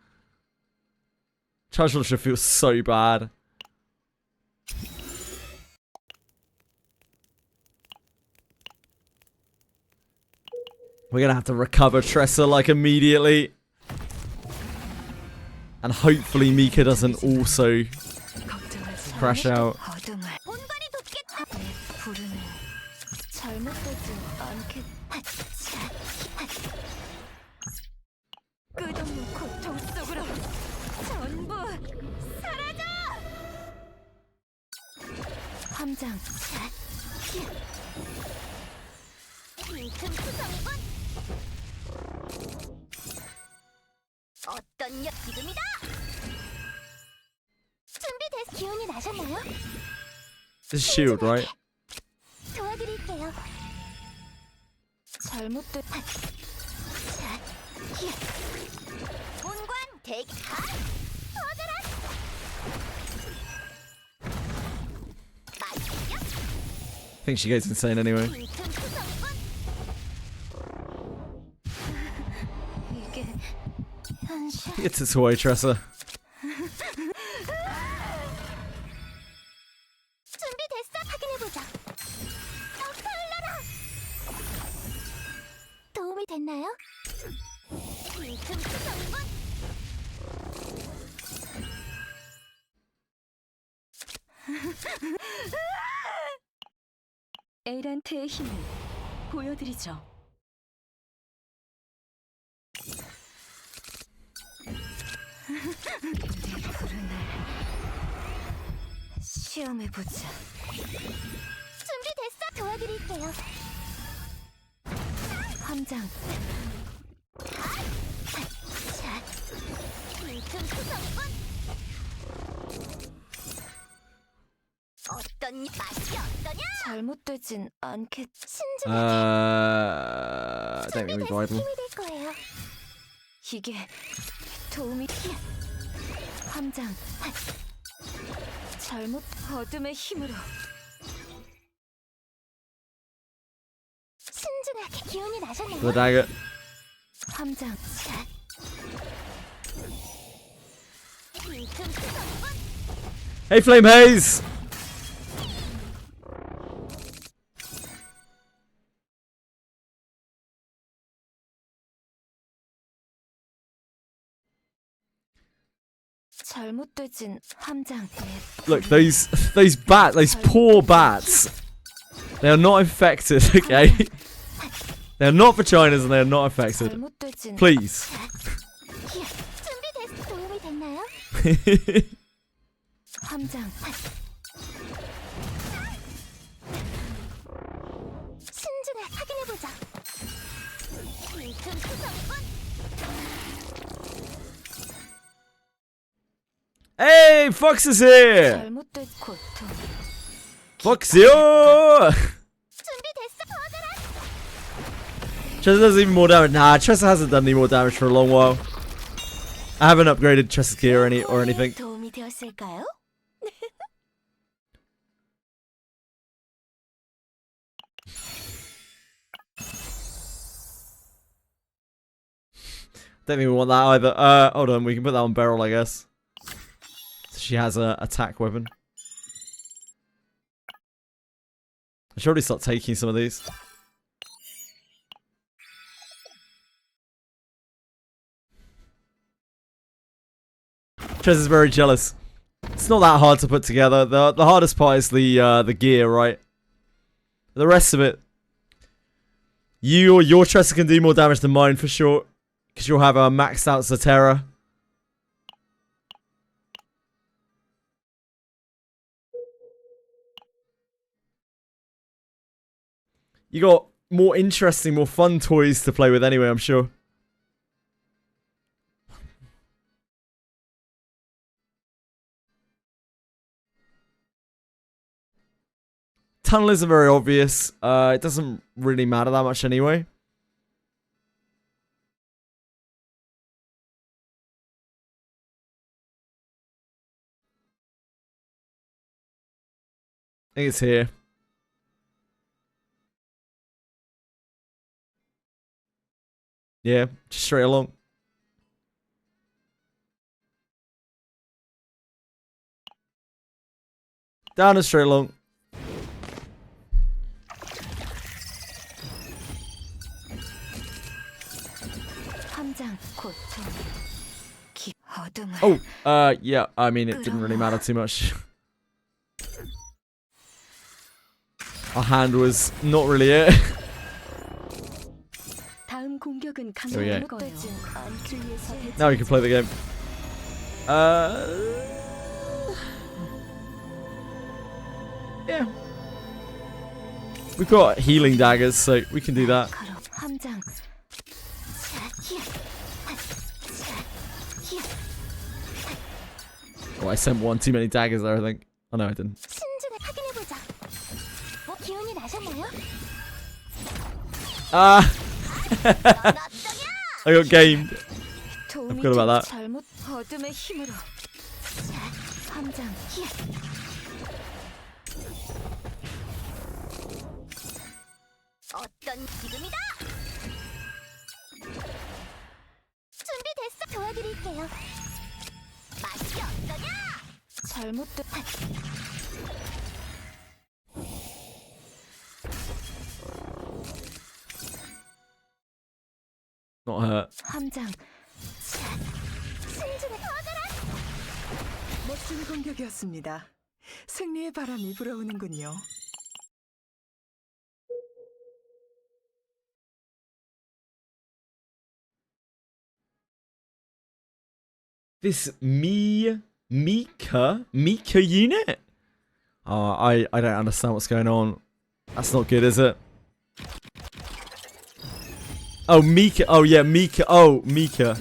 Charge Launcher feels so bad. We're gonna have to recover Tressa like immediately. And hopefully Mika doesn't also crash out. 본관이 돕겠다. 부르네. 잘못되지 않겠. 끝없는 고통 속으로 전부 사라져. 함장. 빈틈 투성이군. 어떤 지금이다. 준비됐. 기운이 나셨나요? This is shield, right? 도와드릴게요. 잘못된. 본관 대기. 터져라. 맛있죠? I think she gets insane anyway. 빈틈 투성이군. 이게 현실. He gets its away, Tressa. 준비됐어. 확인해보자. 터올라라. 도움이 됐나요? 빈틈 투성이군. 에란트의 힘을 보여드리죠. 시험해보자. 준비됐어. 도와드릴게요. 함장. 빈틈 투성이군. 어떤 맛이 어떠냐? 잘못되진 않겠. I don't think we bridle. 힘이 될 거예요. 이게 도움이. 함장. 잘못. 어둠의 힘으로. 신중하게. 기운이 나셨나요? The dagger. 함장. 빈틈 투성이군. Hey, Flame Haze! 잘못되진 함장. Look, those poor bats. They are not infected, okay? They are not vaginas and they are not infected. 잘못되진. Please. 준비됐어. 도움이 됐나요? 함장. 신중하게. 확인해보자. 빈틈 투성이군. Hey, Fox is here! 잘못된 고통. Foxio! 준비됐어. 터져라. Tressa does even more damage. Nah, Tressa hasn't done any more damage for a long while. I haven't upgraded Tressa's gear or anything. 도움이 되었을까요? Don't think we want that either. Hold on, we can put that on Beryl, I guess. She has a attack weapon. I should already start taking some of these. Tressa's very jealous. It's not that hard to put together. The hardest part is the gear, right? The rest of it, your Tressa can do more damage than mine for sure, because you'll have a maxed out Zatera. You got more interesting, more fun toys to play with anyway, I'm sure. Tunnel isn't very obvious. It doesn't really matter that much anyway. I think it's here. Yeah, just straight along. Down and straight along. Oh, yeah, I mean, it didn't really matter too much. Our hand was not really it. 다음 공격은 There we go. 강력할 거예요. 주위에서 Now we can play the game. Yeah. We've got healing daggers, so we can do that. 함장. Oh, I sent one too many daggers there, I think. Oh no, I didn't. 신중하게 확인해보자. 뭐 기운이 나셨나요? Ah! I got gamed. I forgot about that. 잘못 어둠의 힘으로. 함장. 어떤 지금이다. 준비됐어. 도와드릴게요. 맛이 어떠냐? 잘못된. Not hurt. 함장. 신중하게 도와가라. 멋진 공격이었습니다. 승리의 바람이 불어오는군요. This Mika unit? Oh, I don't understand what's going on. That's not good, is it? Oh, Mika. Oh, yeah, Mika. Oh, Mika.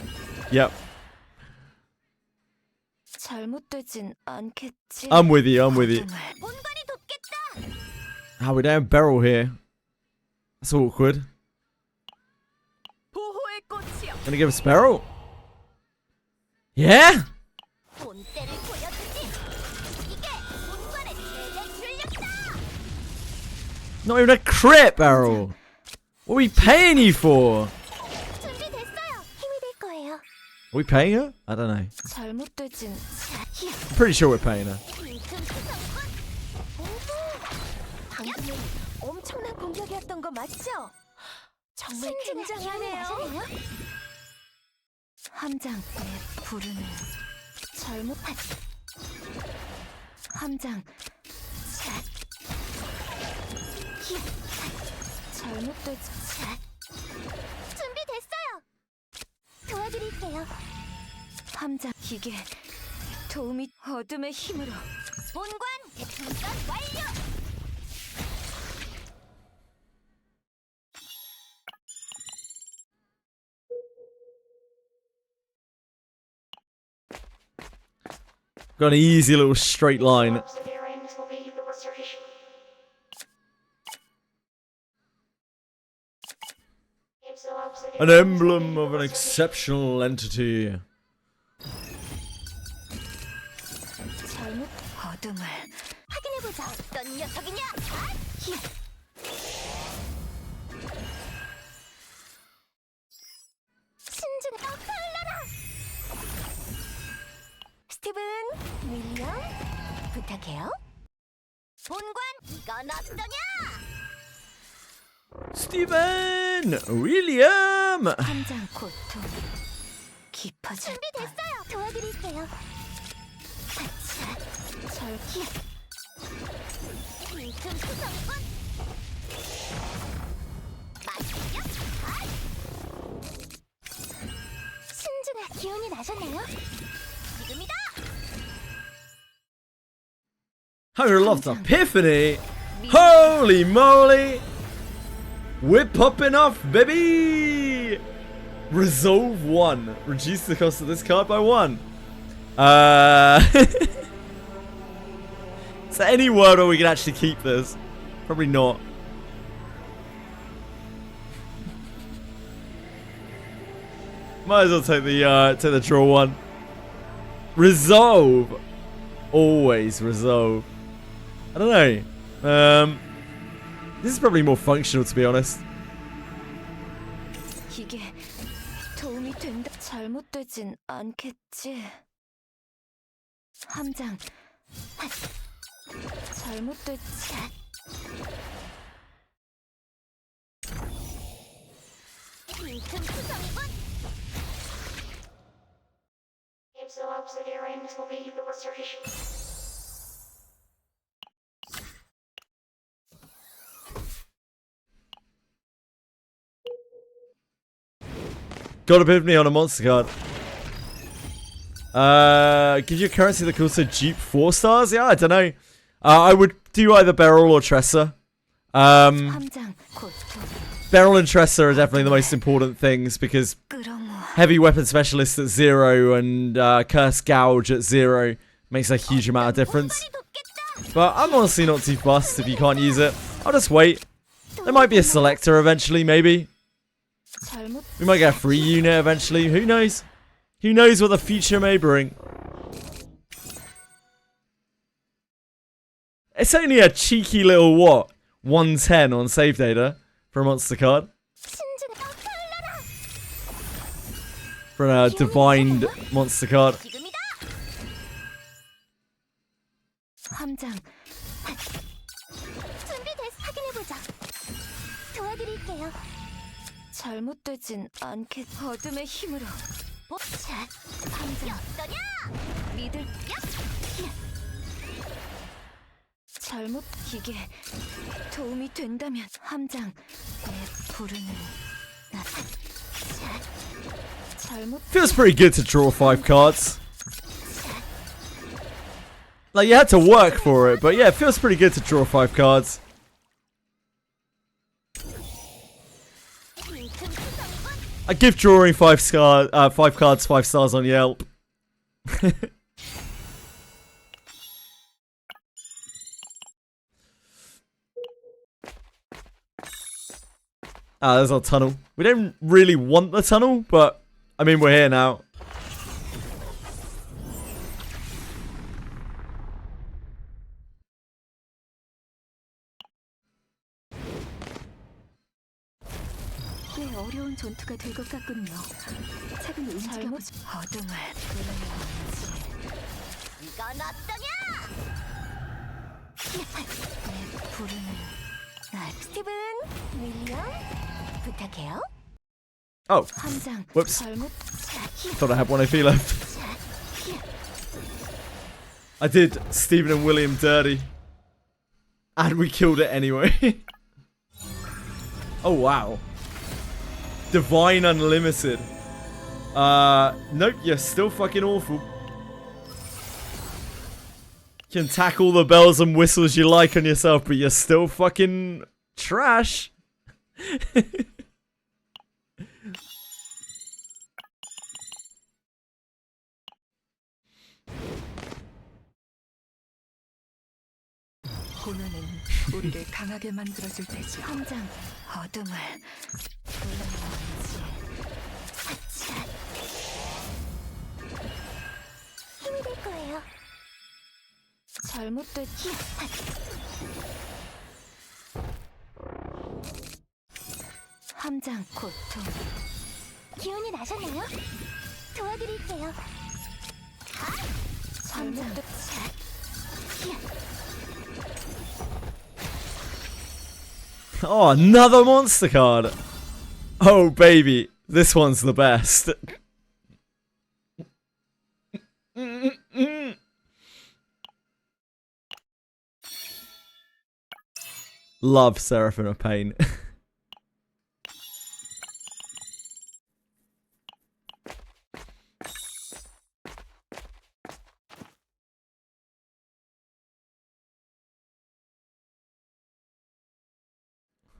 Yep. 잘못되진 않겠지. I'm with you. I'm with you. 본관이 돕겠다. Ah, we don't have Beryl here. That's awkward. 보호의 꽃이여. Gonna give us Beryl? Yeah? 본때를 보여주지. 이게 본관의 최대 출력이다. Not even a crit, Beryl. What are we paying you for? 준비됐어요. 힘이 될 거예요. Are we paying her? I don't know. 잘못되진. I'm pretty sure we're paying her. 방금은 엄청난 공격이었던 거 맞죠? 정말 굉장하네요. 함장 내 부르는 잘못. 함장. 잘못되지. 준비됐어요. 도와드릴게요. 함장 기계 도움이 어둠의 힘으로. 본관 대충전 완료. Got an easy little straight line. An emblem of an exceptional entity. 잘못 어둠을. 확인해보자. 어떤 녀석이냐? 신중하게 빨라라. 스티븐, 윌리엄, 부탁해요. 본관, 이건 어떠냐? Steven! William! 함장 고통 깊어질 뻔. 준비됐어요. 도와드릴게요. 절기 빈틈 투성군. 맛있죠? 신중한 기운이 나셨나요? 지금이다. Hunger Loft Epiphany! Holy moly! We're popping off, baby! Resolve 1. Reduce the cost of this card by 1. Is there any word where we can actually keep this? Probably not. Might as well take the draw one. Resolve. Always resolve. I don't know. This is probably more functional, to be honest. 이게 도움이 된다. 잘못되진 않겠지. 함장 잘못되지. 빈틈 투성군. God Epiphany on a monster card. Gives you a currency that can also dupe 4 stars? Yeah, I don't know. I would do either Beryl or Tressa. Beryl and Tressa are definitely the most important things because heavy weapon specialist at 0 and curse gouge at 0 makes a huge amount of difference. But I'm honestly not too fussed if you can't use it. I'll just wait. There might be a selector eventually, maybe. We might get a free unit eventually. Who knows? Who knows what the future may bring? It's only a cheeky little what? 110 on save data for a monster card. For a divine monster card. 잘못되진 않겠. 어둠의 힘으로. 자, 함장. 믿을. 잘못 이게 도움이 된다면 함장 내 부르는 나. 잘못. Feels pretty good to draw 5 cards. Like you had to work for it, but yeah, it feels pretty good to draw 5 cards. I give drawing 5 cards 5 stars on Yelp. There's our tunnel. We don't really want the tunnel, but I mean we're here now. 어려운 전투가 될 것 같군요. 차근히 움직여보죠. 어둠을 부르는지. 이건 어떠냐? 내 부르는 날. 스티븐, 윌리엄, 부탁해요. Oh, 함장. whoops. 잘못. Thought I had 1 AP left. I did Stephen and William dirty. And we killed it anyway. Oh, wow. Divine Unlimited. Nope, you're still fucking awful. You can tack all the bells and whistles you like on yourself, but you're still fucking trash. 고난은 우리를 강하게 만들어줄 때죠. 함장. 어둠을 부르는지. 힘이 될 거예요. 잘못됐지. 함장. 고통. 기운이 나셨나요? 도와드릴게요. 잘못됐지. Oh, another monster card. Oh, baby. This one's the best. Love Seraphim of Pain.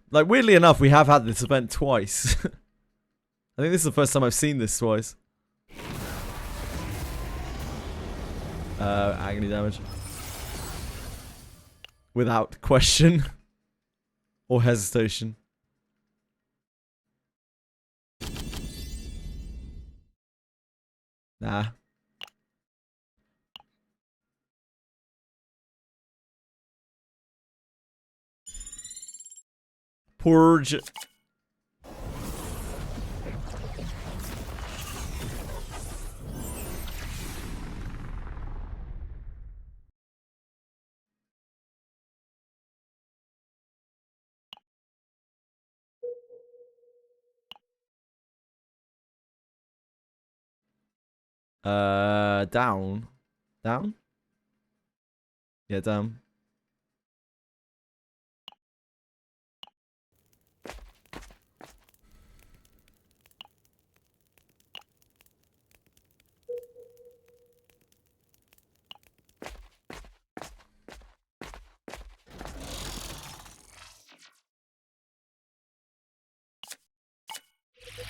Like, weirdly enough, we have had this event twice. I think this is the first time I've seen this twice. Agony damage. Without question. Or hesitation. Nah. Purge. Down. Down? Yeah, down.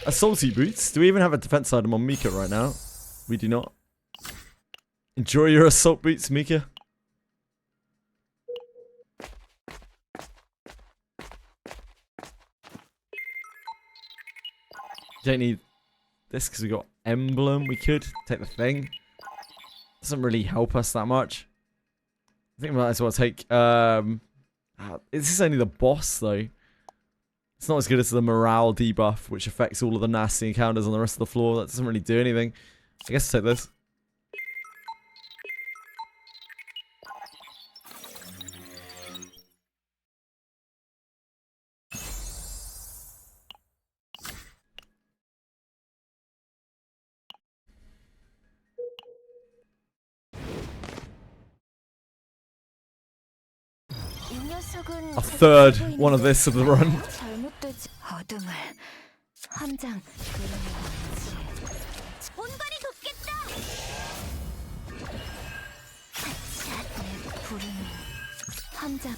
Assaulty boots. Do we even have a defense item on Mika right now? We do not. Enjoy your assault boots, Mika. Don't need this because we got emblem. We could take the thing. Doesn't really help us that much. I think we might as well take. This is only the boss though. It's not as good as the morale debuff, which affects all of the nasty encounters on the rest of the floor. That doesn't really do anything. I guess I'll take this. A third one of this of the run. 어둠을 함장 본관이 돕겠다. 부르는 함장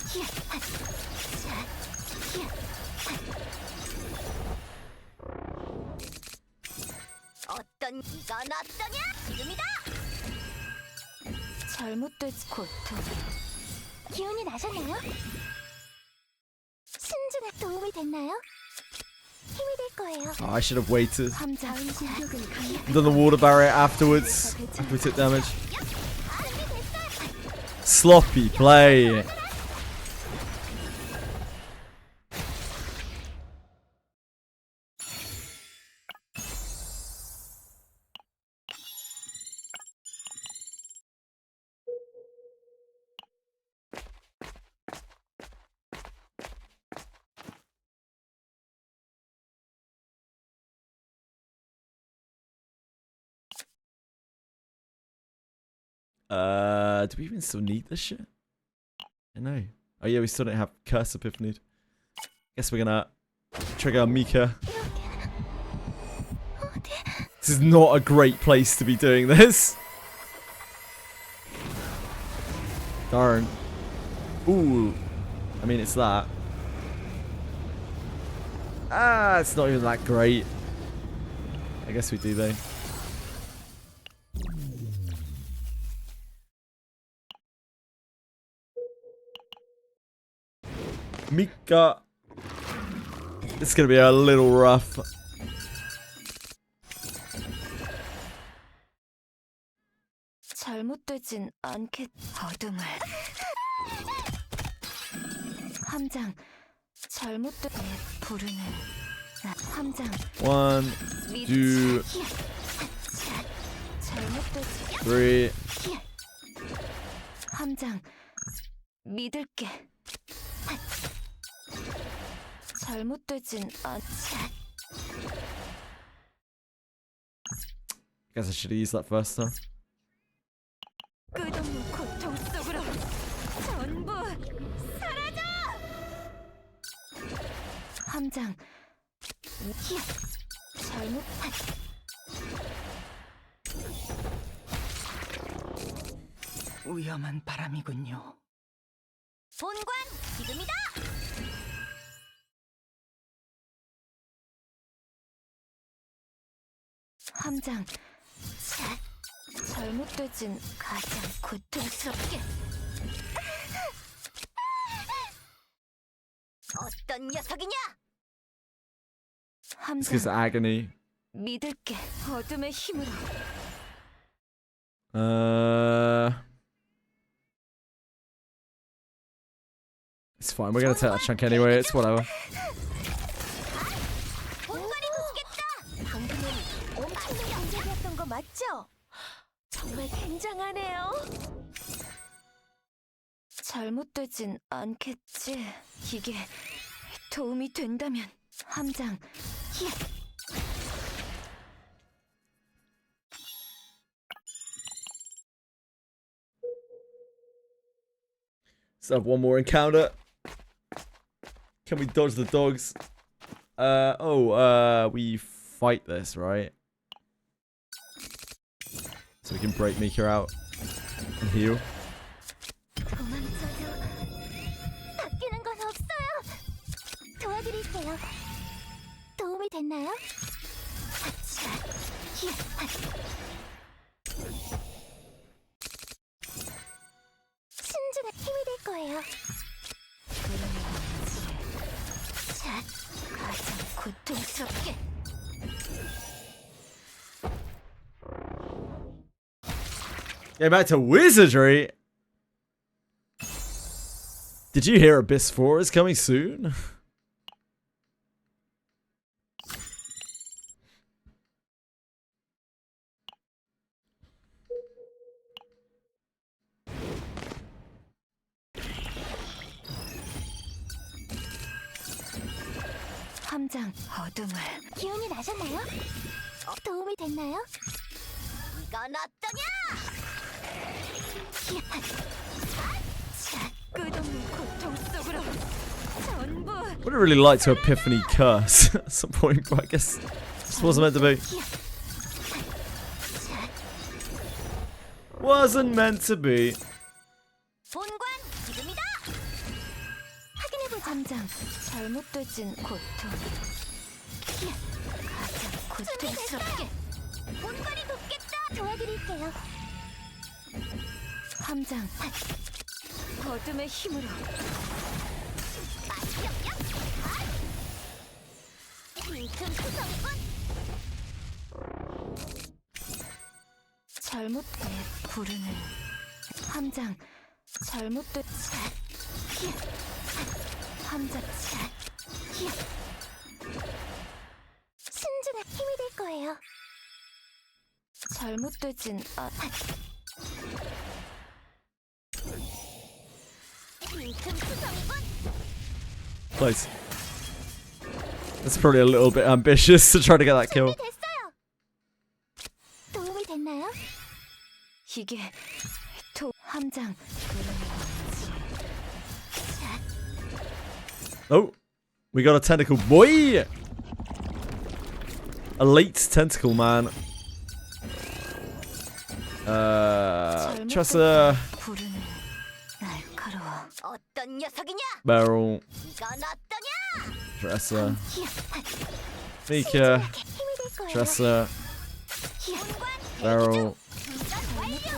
어떤 이건 어떠냐? 지금이다. 잘못되지 고통 기운이 나셨나요? 신중에 도움이 됐나요? 힘이 될 거예요. Oh, I should have waited. 함장 공격은 강력 Done the water barrier afterwards. After we took damage. Sloppy play. Do we even still need this shit? I know. Oh yeah, we still don't have Curse Epiphany. Guess we're gonna trigger Mika. This is not a great place to be doing this. Darn. Ooh. I mean, it's that. Ah, it's not even that great. I guess we do though. Mika. It's gonna be a little rough. 잘못되진 않겠. 어둠을 함장 잘못되 부르는 함장 1, 2, 잘못되지 3. 함장 믿을게. 잘못되진 않. Guess I should have used that first time. 끝없는 고통 속으로 전부 사라져. 함장 잘못. 위험한 바람이군요. 본관 지금이다. 함장 잘못되진 가장 고통스럽게. 어떤 녀석이냐? This is 함장 agony. 믿을게. 어둠의 힘으로. It's fine. We're gonna take that chunk anyway. It's whatever. 본관이 돕겠다. 방금은 엄청난 공격이었던 거 맞죠? 정말 굉장하네요. 잘못되진 않겠지. 이게 도움이 된다면. 함장 Let's have one more encounter. Can we dodge the dogs? We fight this, right? So we can break Mika out and heal. 도망쳐도 바뀌는 건 없어요. 도와드릴게요. 도움이 됐나요? 신중한 힘이 될 거예요. 자, 가장 고통스럽게. Get back to Wizardry. Did you hear Abyss 4 is coming soon? 함장 어둠을. 기운이 나셨나요? 도움이 됐나요? 이건 어떠냐? 자, 끝없는 고통 속으로 전부. Would have really liked to Epiphany curse at some point, but I guess this wasn't meant to be. Wasn't meant to be. 본관 지금이다. 확인해보자. 함장 잘못되진 고통. 가장 고통스럽게. 본관이 돕겠다. 도와드릴게요. 함장 어둠의 힘으로. 빈틈투성이군. 잘못돼 부르는. 함장 잘못된. 함장 신중한 힘이 될 거예요. 잘못되진 빈틈투성이군. Close. That's probably a little bit ambitious to try to get that kill. 됐어요. 도움이 됐나요? 이게 함장 Oh, we got a tentacle boy. A late tentacle man. Tressa. 부르는. 날카로워. 어떤 녀석이냐? Barrel. 이건 어떠냐? Tressa. Mika. 힘이 될 거예요. Tressa. Barrel. 충전 완료.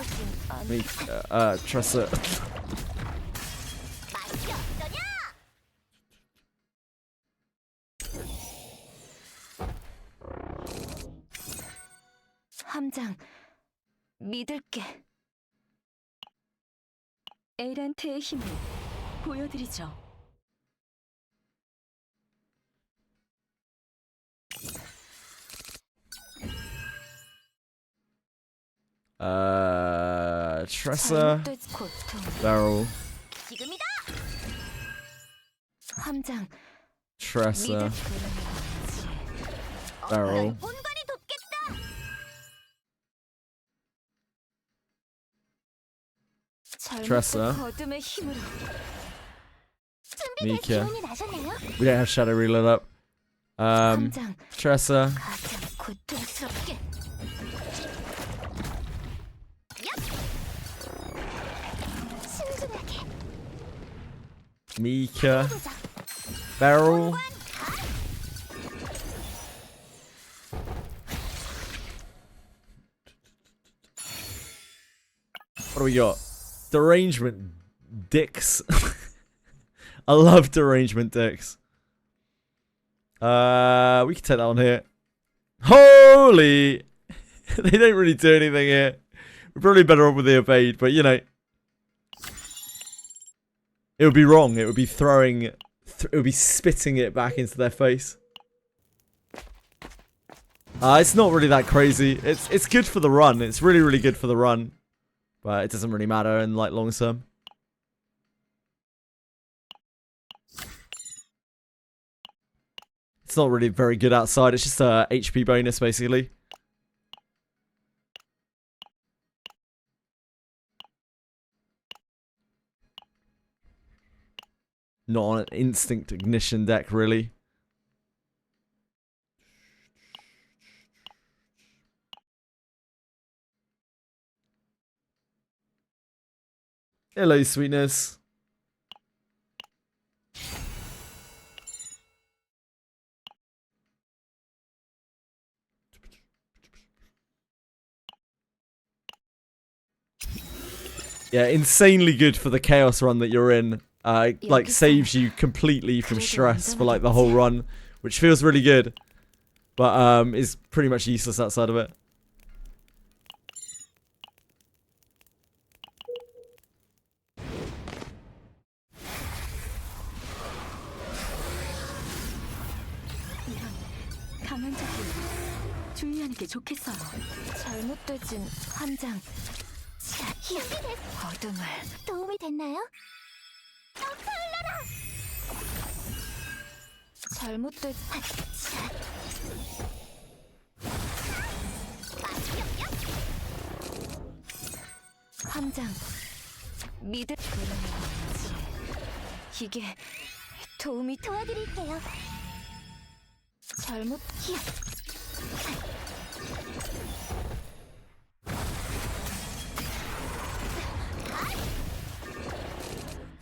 Mika. Tressa. 맛이 어떠냐? 함장 믿을게. 에란트의 힘을 보여드리죠. Tressa. 잘못된 고통. Barrel. 지금이다. 함장 Tressa. Barrel. 본관이 돕겠다. Tressa. 어둠의 힘으로. 준비된 Mika. 기운이 나셨나요? We don't have Shadow reload up. 함장 Tressa. 가장 고통스럽게. 신중하게. Mika. Barrel. What do we got? Derangement dicks. I love derangement dicks. We can take that on here. Holy! They don't really do anything here. We're probably better off with the evade, but you know. It would be wrong. It would be throwing... it would be spitting it back into their face. It's not really that crazy. It's good for the run. It's really, really good for the run. But it doesn't really matter in like long term. It's not really very good outside. It's just a HP bonus basically. Not on an instinct ignition deck really. Hello, sweetness. Yeah, insanely good for the chaos run that you're in. Like saves you completely from stress for like the whole run, which feels really good, but is pretty much useless outside of it. 강한 적이 주의하는 게 좋겠어요. 잘못되진 함장. 어둠을 도움이 됐나요? 잘못된 함장. 믿을 이게 도움이 도와드릴게요. 잘못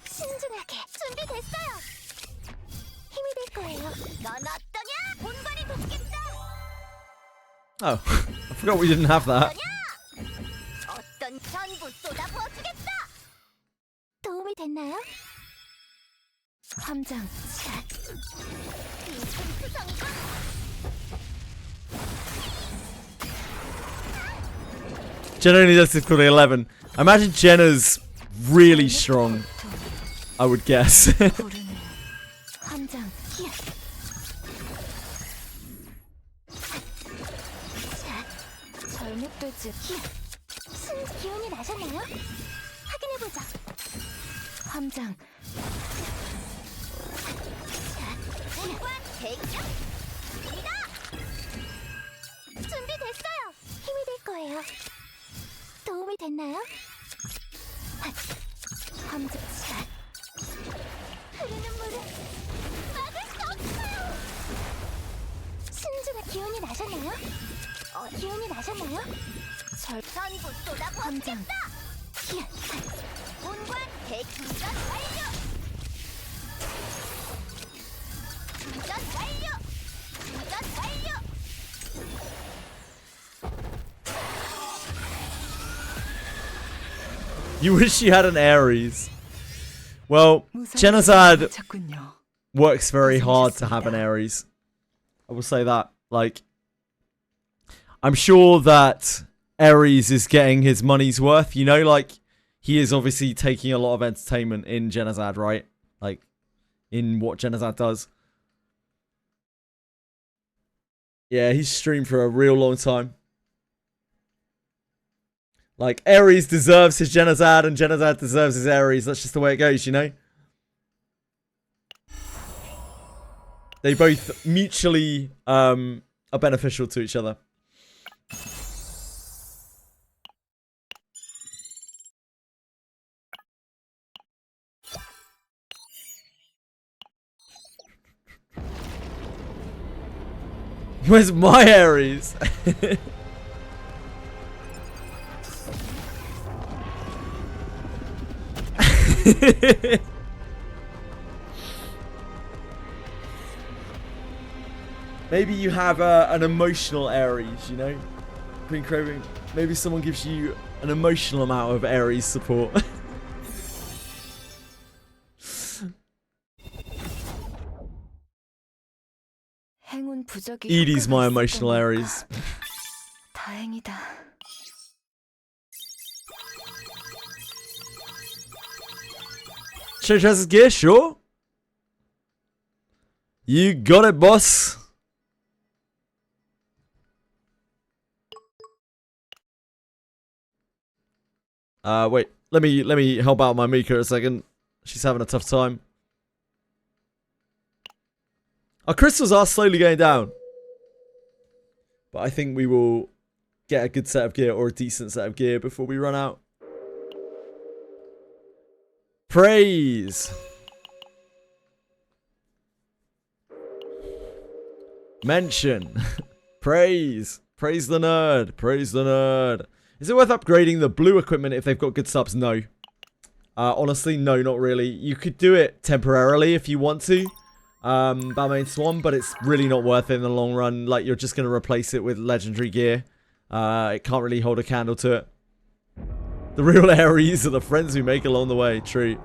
신중하게 준비됐어요. 힘이 될 거예요. 넌 어떠냐? 본관이 돕겠다. Oh, I forgot we didn't have that. 어떤 전부 쏟아부어주겠다. 도움이 됐나요? 함장. 빈틈 성공. Jenna only does difficulty 11. I imagine Jenna's really strong, I would guess. 함장. 잘못되지. 기운이 나셨나요? 확인해보자. 함장. 본관 대기장. 입니다. 준비됐어요. 힘이 될 거예요. 도움이 됐나요? 함장. 흐르는 물을 막을 수 없어요. 신중한 기운이 나셨나요? 기운이 나셨나요? 전부 쏟아부어주겠다. 본관 대기장 완료. 충전 완료. 충전 완료. You wish you had an Ares. Well, Genocide works very hard to have an Ares. I will say that. Like, I'm sure that Ares is getting his money's worth. You know, like, he is obviously taking a lot of entertainment in Genocide, right? Like, in what Genocide does. Yeah, he's streamed for a real long time. Like, Ares deserves his Genocide and Genocide deserves his Ares. That's just the way it goes, you know? They both mutually are beneficial to each other. Where's my Ares? Maybe you have an emotional Ares, you know? Queen Craving. Maybe someone gives you an emotional amount of Ares support. Edie's my emotional Ares. 다행이다. Show Chaz's gear, sure. You got it, boss. Wait. Let me help out my Mika a second. She's having a tough time. Our crystals are slowly going down. But I think we will get a good set of gear or a decent set of gear before we run out. Praise. Mention. Praise. Praise the nerd. Praise the nerd. Is it worth upgrading the blue equipment if they've got good subs? No. Honestly, no, not really. You could do it temporarily if you want to. Balmain Swan, but it's really not worth it in the long run. Like, you're just going to replace it with legendary gear. It can't really hold a candle to it. The real Aries are the friends we make along the way. True.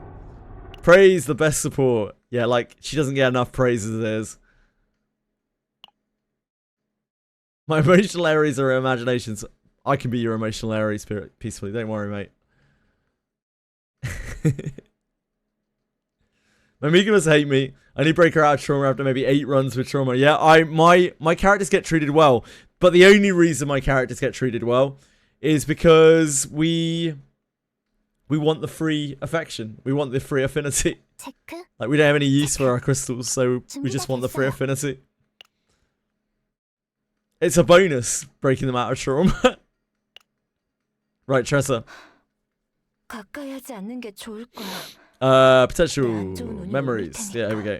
Praise the best support. Yeah, like, she doesn't get enough praise as it is. My emotional Aries are imaginations. I can be your emotional Aries spirit peacefully. Don't worry, mate. My Mika must hate me. I need to break her out of trauma after maybe 8 runs with trauma. Yeah, my characters get treated well. But the only reason my characters get treated well is because we want the free affection. We want the free affinity. Like, we don't have any use for our crystals, so we just want the free affinity. It's a bonus, breaking them out of trauma. Right, Tressa. Potential memories. Yeah, here we go.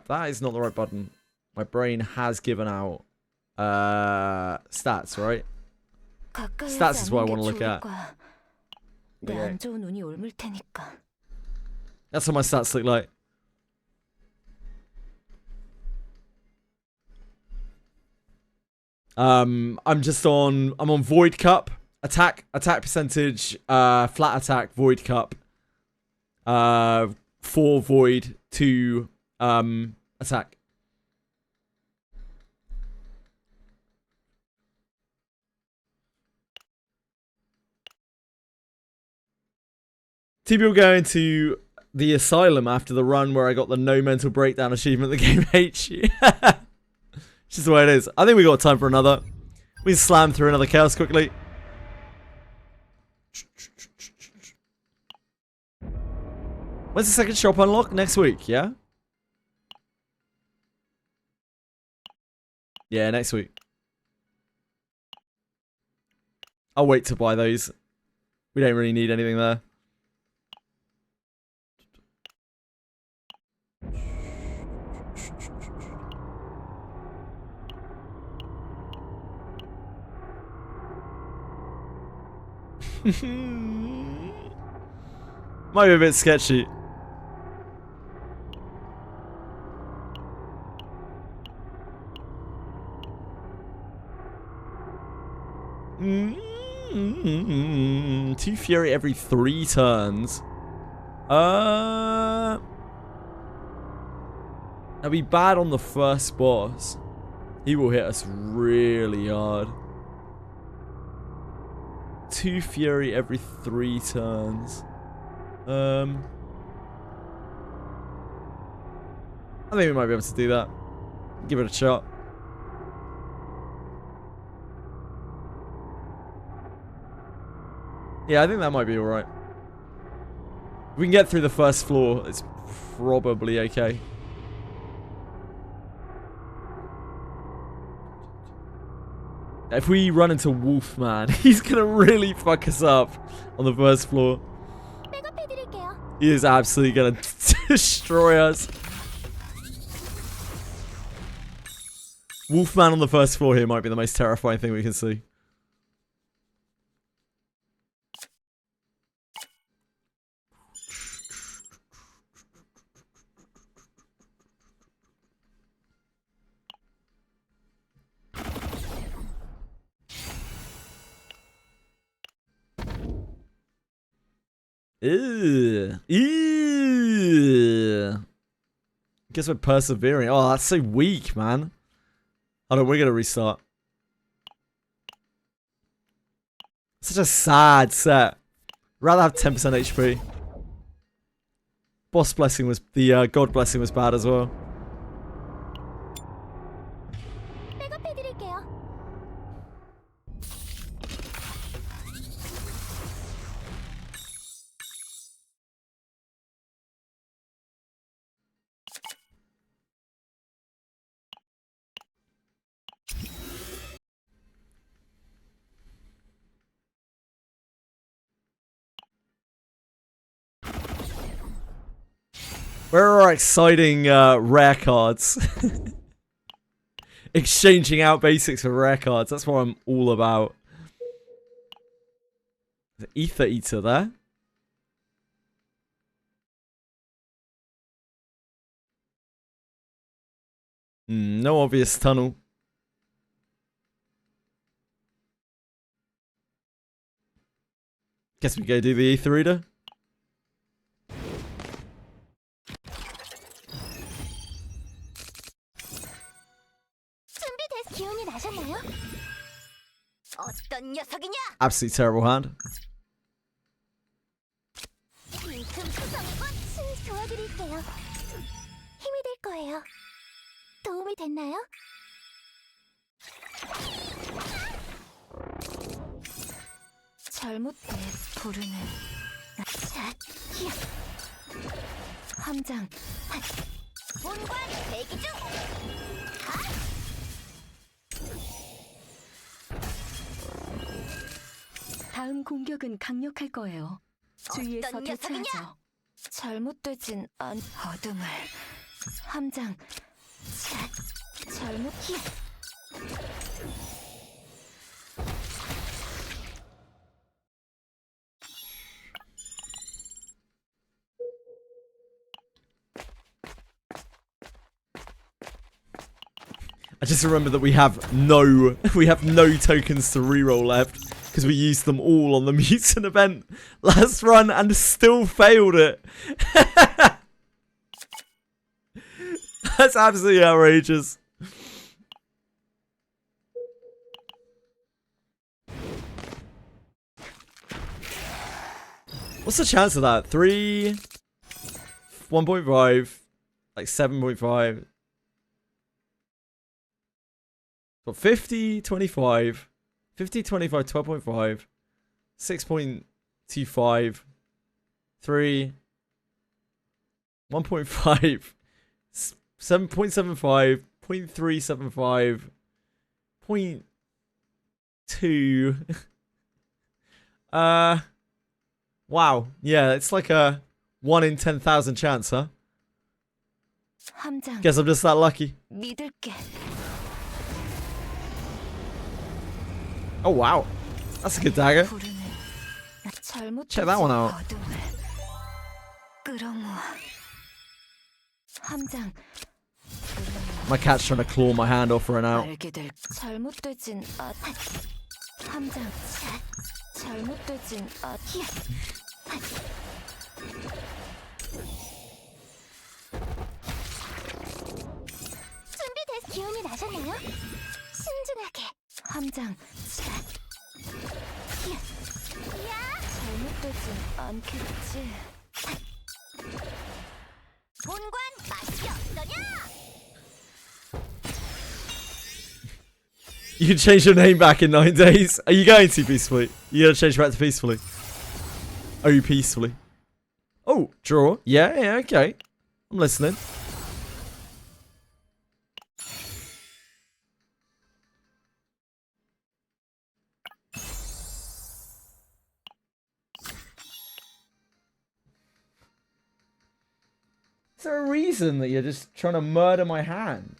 That is not the right button. My brain has given out stats, right? Stats is what I want to look at. Okay. That's what my stats look like. I'm on Void Cup. Attack percentage, flat attack, Void Cup. 4 Void, 2 attack. TB will go into the asylum after the run where I got the no mental breakdown achievement. The game hates you. It's just the way it is. I think we got time for another. We can slam through another chaos quickly. When's the second shop unlock? Next week, yeah? Yeah, next week. I'll wait to buy those. We don't really need anything there. Might be a bit sketchy. Two Fury every 3 turns. That'd be bad on the first boss. He will hit us really hard. 2 Fury every 3 turns. I think we might be able to do that. Give it a shot. Yeah, I think that might be alright. If we can get through the first floor, it's probably okay. If we run into Wolfman, he's gonna really fuck us up on the first floor. He is absolutely gonna destroy us. Wolfman on the first floor here might be the most terrifying thing we can see. Ew. Ew. Guess we're persevering. Oh, that's so weak, man. Hold on, we're gonna restart. Such a sad set. Rather have 10% HP. Boss blessing was the God blessing was bad as well. Where are our exciting rare cards? Exchanging out basics for rare cards. That's what I'm all about. The Ether Eater there. No obvious tunnel. Guess we go do the ether reader. 준비됐 기운이 나셨나요? 어떤 녀석이냐? Absolutely terrible hand. 빈틈 투성이고 친히 도와드릴게요. 힘이 될 거예요. 도움이 됐나요? 잘못돼 부르는 자, 히야. 함장. 본관 대기 중. 다음 공격은 강력할 거예요. 주위에서 어떤 녀석이냐? 대처하죠. 잘못되진 않. 어둠을. 함장. 잘못. 히야. I just remember that we have no tokens to reroll left because we used them all on the mutant event last run and still failed it. That's absolutely outrageous. What's the chance of that? 3, 1.5, like 7.5. Got 50, 25, 50, 25, 12.5, 6.25, 3, 1.5, 7.75, 0.375, 0.2. Wow. Yeah, it's like a 1 in 10,000 chance, huh? 함장. Guess I'm just that lucky. 믿을게. Oh, wow. That's a good dagger. Check that one out. 함장. My cat's trying to claw my hand off right now. 잘못되진 않. 함장. 잘못되진 않. 준비됐 기운이 나셨나요? 신중하게. 함장. 야! 잘못되진 않겠지. 본관 맛이 어떠냐? You can change your name back in 9 days. Are you going to peacefully? You gotta change back to peacefully. Oh, peacefully. Oh, draw. Yeah, okay. I'm listening. Is there a reason that you're just trying to murder my hand?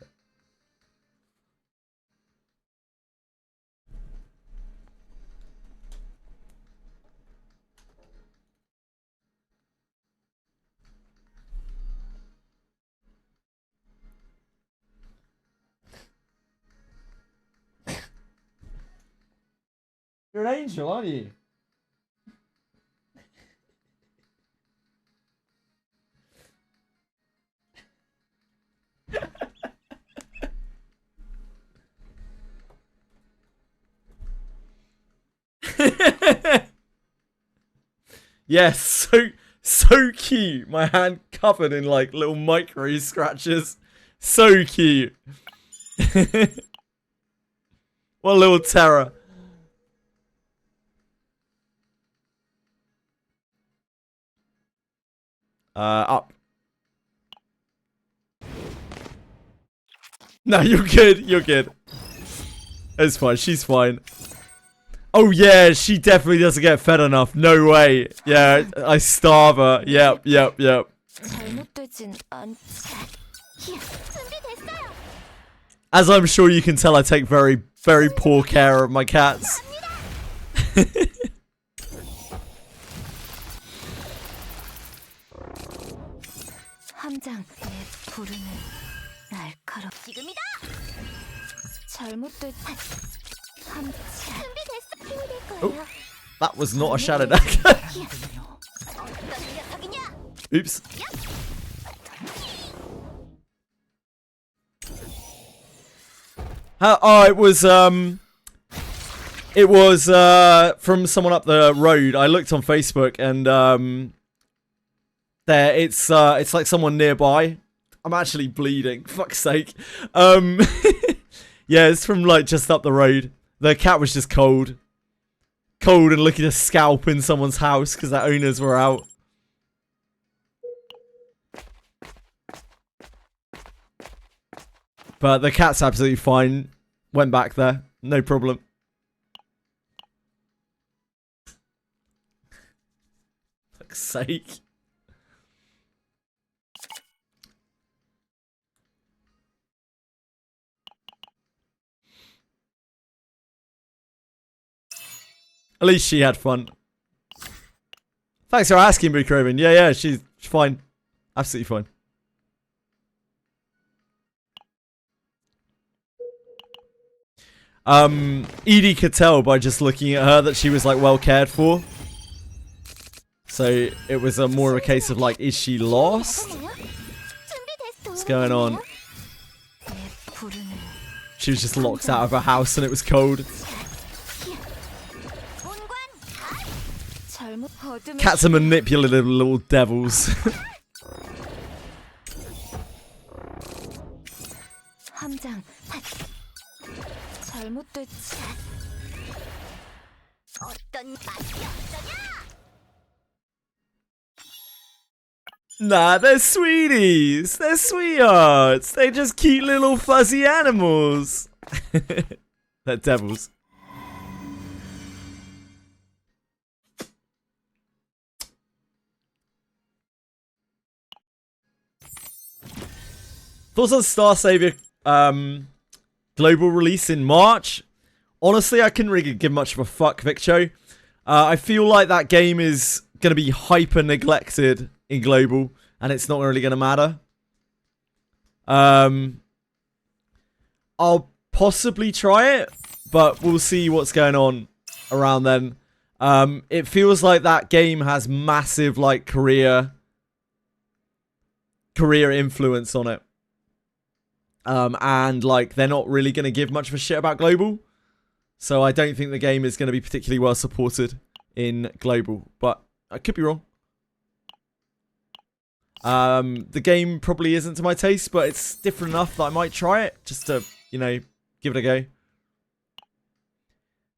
You're an angel, aren't you? Yes, so cute. My hand covered in like little micro scratches. So cute. What a little terror. Up. No, you're good. You're good. It's fine. She's fine. Oh, yeah. She definitely doesn't get fed enough. No way. Yeah, I starve her. Yep. As I'm sure you can tell, I take very, very poor care of my cats. 함장. 부르는 날카롭. 지금이다. 잘못된. 준비됐어. 힘이 될 거예요. That was not a shadow dagger. Oops. Oh, it was from someone up the road. I looked on Facebook and there it's like someone nearby. I'm actually bleeding. Fuck's sake. Yeah, it's from like just up the road. The cat was just cold and looking to scalp in someone's house because their owners were out. But the cat's absolutely fine. Went back there. No problem. Fuck's sake. At least she had fun. Thanks for asking, Boo Craven. Yeah, she's fine. Absolutely fine. Edie could tell by just looking at her that she was like well cared for. So it was more of a case of like, is she lost? What's going on? She was just locked out of her house and it was cold. Cats are manipulative little devils. Nah, they're sweeties. They're sweethearts. They're just cute little fuzzy animals. They're devils. Thoughts on Star Savior global release in March? Honestly, I couldn't really give much of a fuck, Viccho. I feel like that game is going to be hyper neglected in global, and it's not really going to matter. I'll possibly try it, but we'll see what's going on around then. It feels like that game has massive like career influence on it. And like they're not really going to give much of a shit about global. So I don't think the game is going to be particularly well supported in global, but I could be wrong. The game probably isn't to my taste, but it's different enough that I might try it just to, you know, give it a go.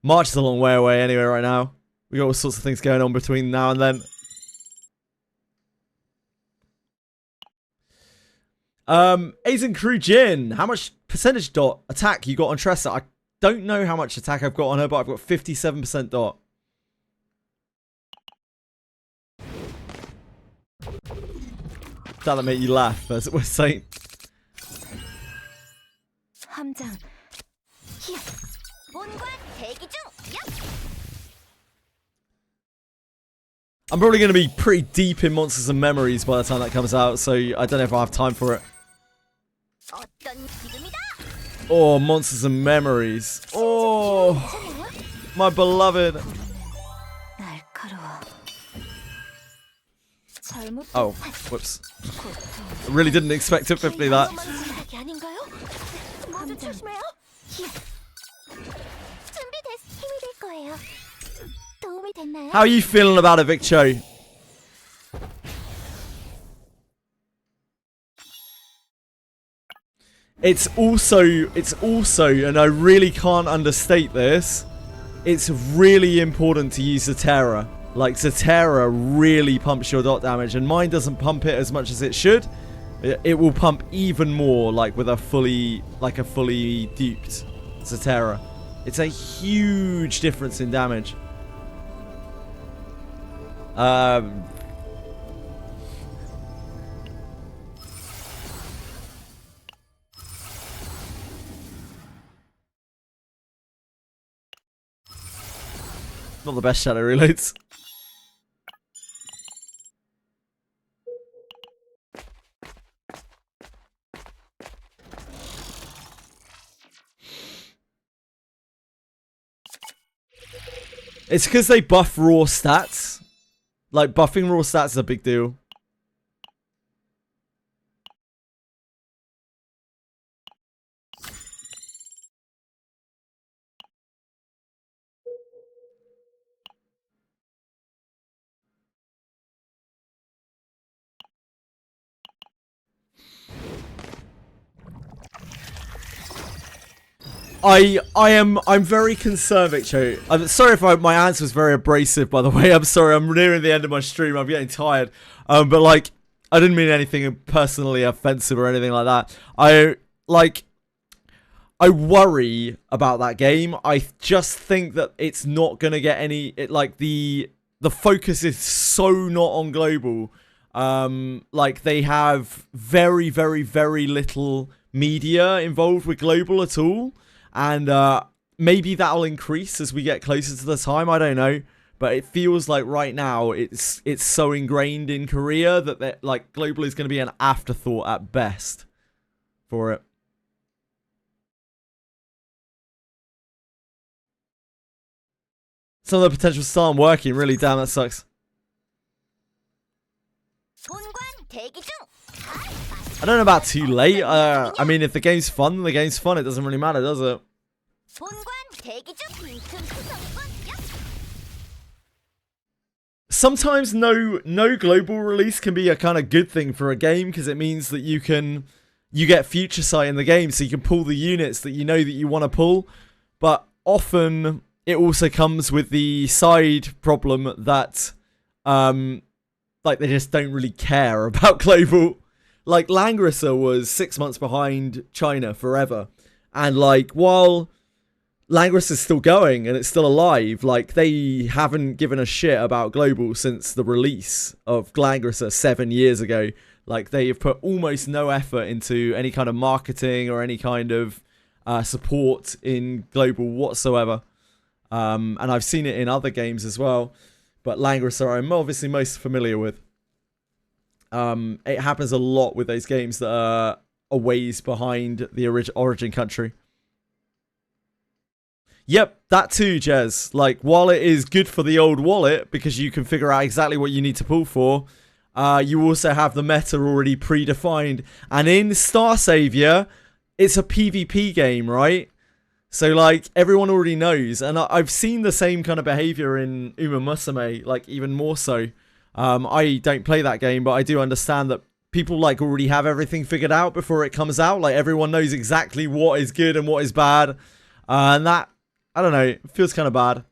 March is a long way away anyway right now. We got all sorts of things going on between now and then. Aizen Crew Jin, how much percentage dot attack you got on Tressa? I don't know how much attack I've got on her, but I've got 57% dot. That'll make you laugh, as it was saying. I'm probably going to be pretty deep in Monsters and Memories by the time that comes out, so I don't know if I have time for it. Oh, Monsters and Memories. Oh, my beloved. Oh, whoops. I really didn't expect to 50 that. How are you feeling about it, Viccho? It's also, and I really can't understate this, it's really important to use Zatera. Like, Zatera really pumps your dot damage, and mine doesn't pump it as much as it should. It will pump even more, like, with a fully duped Zatera. It's a huge difference in damage. Not the best shadow reloads. It's because they buff raw stats. Like, buffing raw stats is a big deal. I'm very conservative. I'm sorry if my answer was very abrasive, by the way. I'm sorry, I'm nearing the end of my stream. I'm getting tired. But like, I didn't mean anything personally offensive or anything like that. I worry about that game. I just think that it's not gonna get any. The focus is so not on global. Like they have very, very, very little media involved with global at all. And maybe that'll increase as we get closer to the time. I don't know, but it feels like right now it's so ingrained in Korea that like global is going to be an afterthought at best for it. Some of the potential still aren't working. Really, damn, that sucks. I don't know about too late. I mean, if the game's fun, then the game's fun. It doesn't really matter, does it? Sometimes no global release can be a kind of good thing for a game because it means that you get future sight in the game, so you can pull the units that you know that you want to pull. But often it also comes with the side problem that like they just don't really care about global. Like Langrissa was 6 months behind China forever, and like while Langrissa is still going and it's still alive, like they haven't given a shit about global since the release of Langrissa 7 years ago. Like they have put almost no effort into any kind of marketing or any kind of support in global whatsoever. And I've seen it in other games as well, but Langrissa I'm obviously most familiar with. It happens a lot with those games that are a ways behind the origin country. Yep, that too, Jez. Like, while it is good for the old wallet because you can figure out exactly what you need to pull for, you also have the meta already predefined. And in Star Savior, it's a PvP game, right? So, like, everyone already knows. And I've seen the same kind of behavior in Uma Musume, like, even more so. I don't play that game, but I do understand that people, like, already have everything figured out before it comes out. Like, everyone knows exactly what is good and what is bad. And that, I don't know, it feels kind of bad.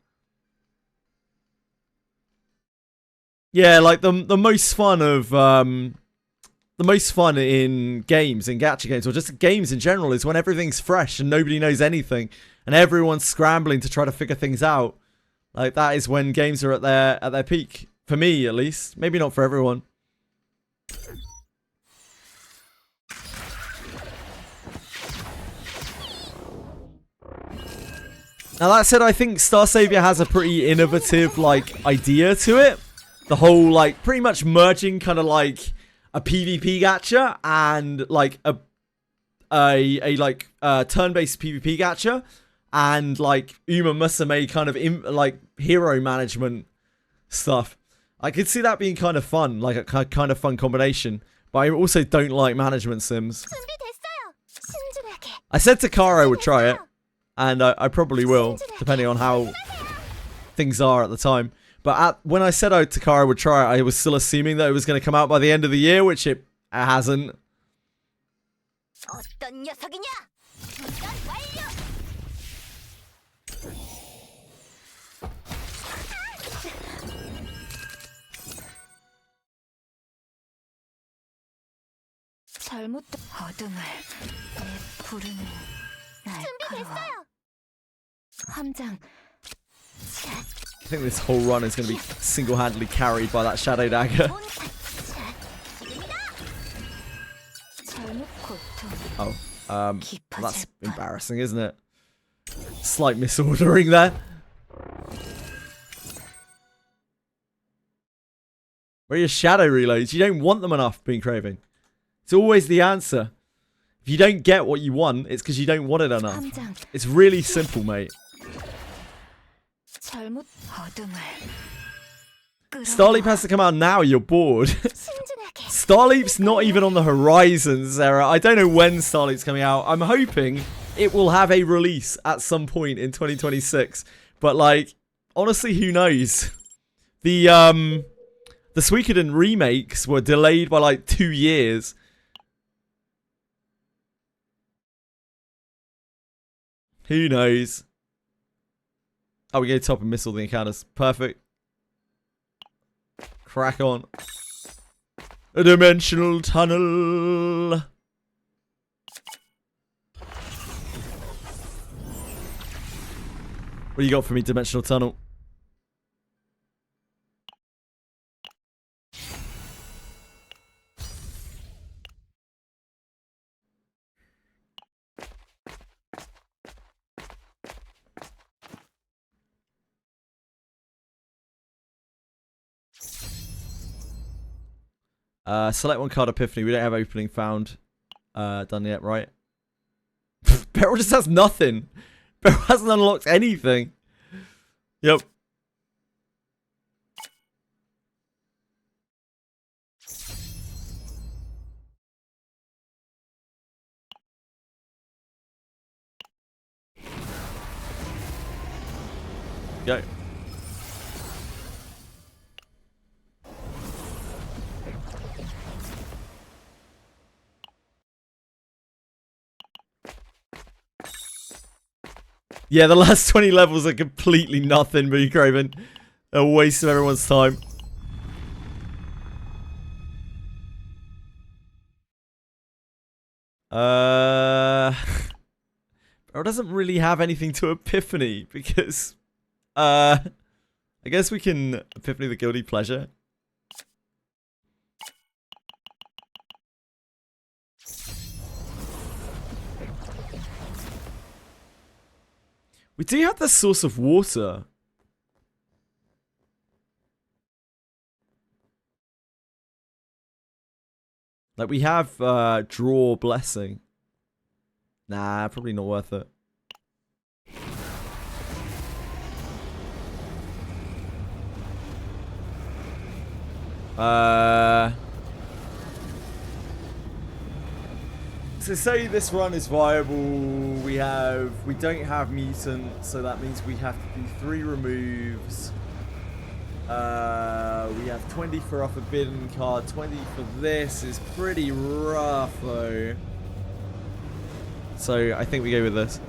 Yeah, like, the most fun of, the most fun in games, in gacha games, or just games in general, is when everything's fresh and nobody knows anything. And everyone's scrambling to try to figure things out. Like, that is when games are at their peak. For me, at least. Maybe not for everyone. Now, that said, I think Star Savior has a pretty innovative, like, idea to it. The whole, like, pretty much merging kind of, like, a PvP gacha and, like, a turn-based PvP gacha. And, like, Uma Musume kind of, like, hero management stuff. I could see that being kind of fun, like a kind of fun combination. But I also don't like management sims. I said Takara would try it, and I probably will, depending on how things are at the time. But when I said Takara would try it, I was still assuming that it was going to come out by the end of the year, which it hasn't. I think this whole run is going to be single-handedly carried by that Shadow Dagger. Oh, that's embarrassing, isn't it? Slight misordering there. Where are your shadow reloads? You don't want them enough, Bean Craving. It's always the answer. If you don't get what you want, it's because you don't want it enough. It's really simple, mate. 잘못 어둠을 Starleap has to come out now, you're bored. Starleap's not even on the horizon, Sarah. I don't know when Starleap's coming out. I'm hoping it will have a release at some point in 2026. But, like, honestly, who knows? The Suikoden remakes were delayed by, like, 2 years. Who knows? Oh, we go top and miss all the encounters. Perfect. Crack on. A dimensional tunnel. What do you got for me, dimensional tunnel? Select one card epiphany. We don't have opening found done yet, right? Beryl just has nothing. Beryl hasn't unlocked anything. Yep. Go. Yeah, the last 20 levels are completely nothing, Boo Craven. A waste of everyone's time. Bro doesn't really have anything to Epiphany because I guess we can Epiphany the Guilty Pleasure. We do have the source of water. Like, we have Draw Blessing. Nah, probably not worth it. So say this run is viable, we don't have mutant, so that means we have to do 3 removes. We have 20 for our forbidden card, 20 for this is pretty rough though. So I think we go with this.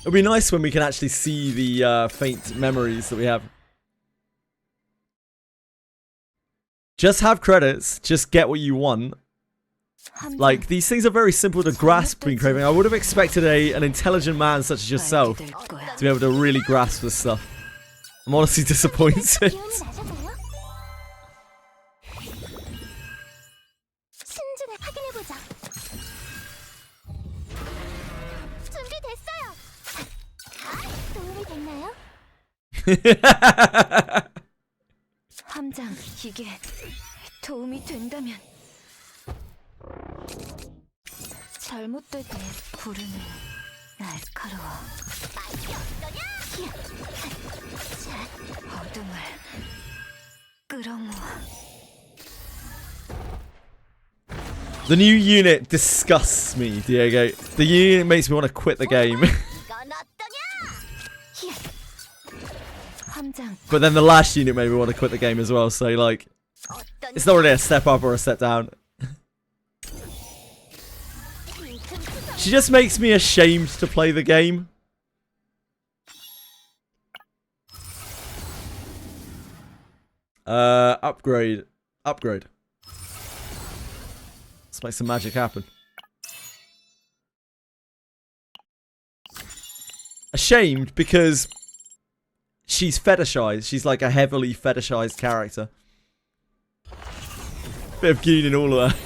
It'll be nice when we can actually see the faint memories that we have. Just have credits. Just get what you want. Like, these things are very simple to grasp, Queen Craving. I would have expected an intelligent man such as yourself to be able to really grasp this stuff. I'm honestly disappointed. 함장, 이게 도움이 된다면 잘못될 때 부르는 날카로워 어둠을 끌어모아. The new unit disgusts me, Diego. The unit makes me want to quit the game. But then the last unit made me want to quit the game as well, so like, it's not really a step up or a step down. She just makes me ashamed to play the game. Upgrade. Upgrade. Let's make some magic happen. Ashamed because she's fetishized. She's like a heavily fetishized character. Bit of goon in all of her.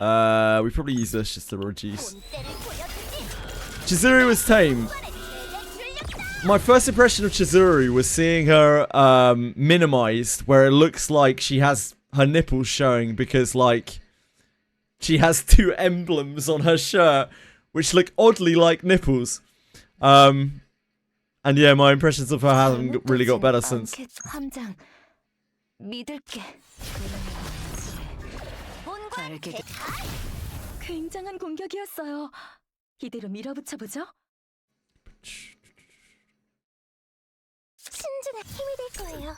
We probably use this just to reduce. Chizuru was tame. My first impression of Chizuru was seeing her minimized, where it looks like she has her nipples showing because, like, she has 2 emblems on her shirt, which look oddly like nipples. And yeah, my impressions of her haven't really got better since. 굉장한 공격이었어요. 이대로 밀어붙여보죠. 신중한 힘이 될 거예요.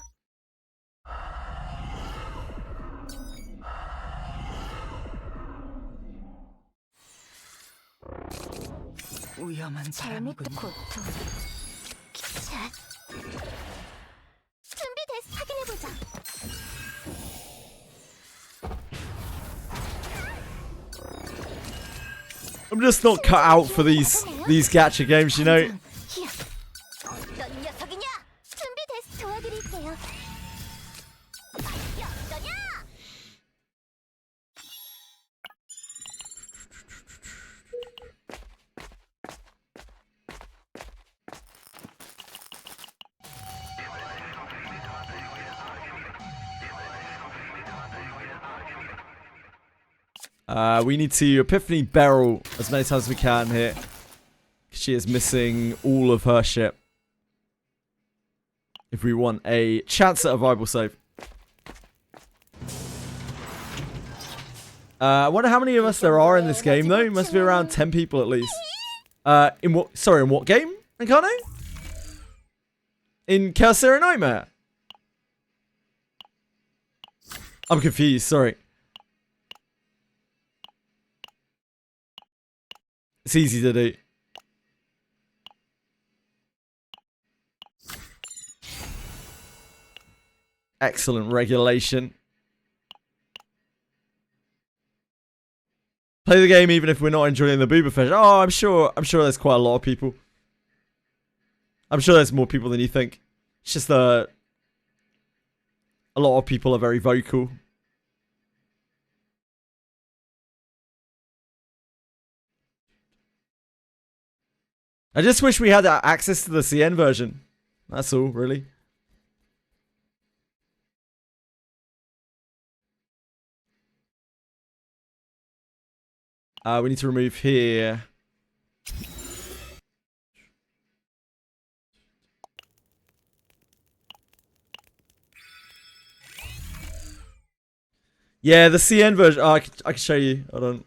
위험한 잘못된 사람이군요. 고통. 자, 준비됐어. 확인해보자. I'm just not cut out for these gacha games, you know. 어떤 녀석이냐? 준비됐어. 도와드릴게요. 맛이 어떠냐? We need to Epiphany Beryl as many times as we can here. She is missing all of her shit. If we want a chance at a viable save. I wonder how many of us there are in this game though. Must be around 10 people at least. In what game, Incarno? In Chaos Era Nightmare? I'm confused, sorry. It's easy to do. Excellent regulation. Play the game even if we're not enjoying the Booba Fest. Oh, I'm sure there's quite a lot of people. I'm sure there's more people than you think. It's just a lot of people are very vocal. I just wish we had access to the CN version. That's all, really. We need to remove here. Yeah, the CN version. Oh, I can show you. Hold on.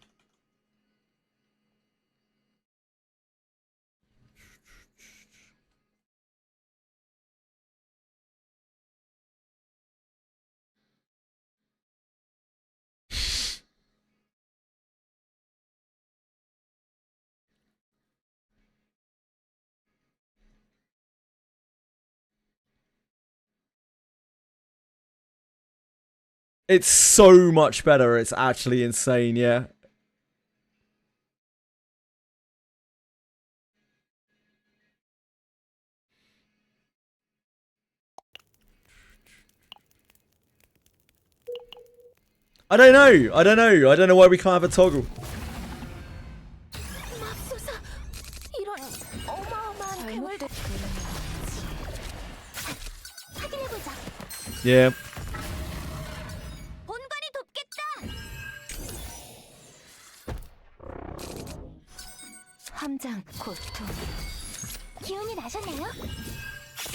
It's so much better. It's actually insane, yeah. I don't know. I don't know why we can't have a toggle. 맙소사, 이런 어마어마한 괴물들. 확인해보자. Yeah. 본관이 돕겠다. 함장, 고통. 기운이 나셨나요?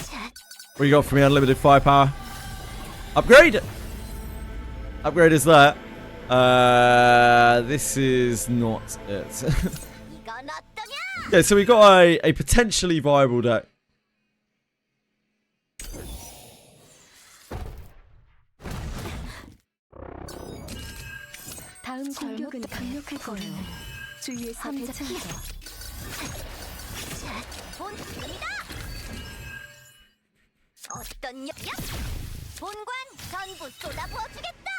자, What you got for me? Unlimited firepower. Upgrade! Upgrade is that. This is not it. 이건 어떠냐? Yeah, so we got a potentially viable deck. 다음 공격은 강력할 거예요. 주위에서 대처하죠. 자, 본입니다. 어떤 녀석? 본관 전부 쏟아부어주겠다.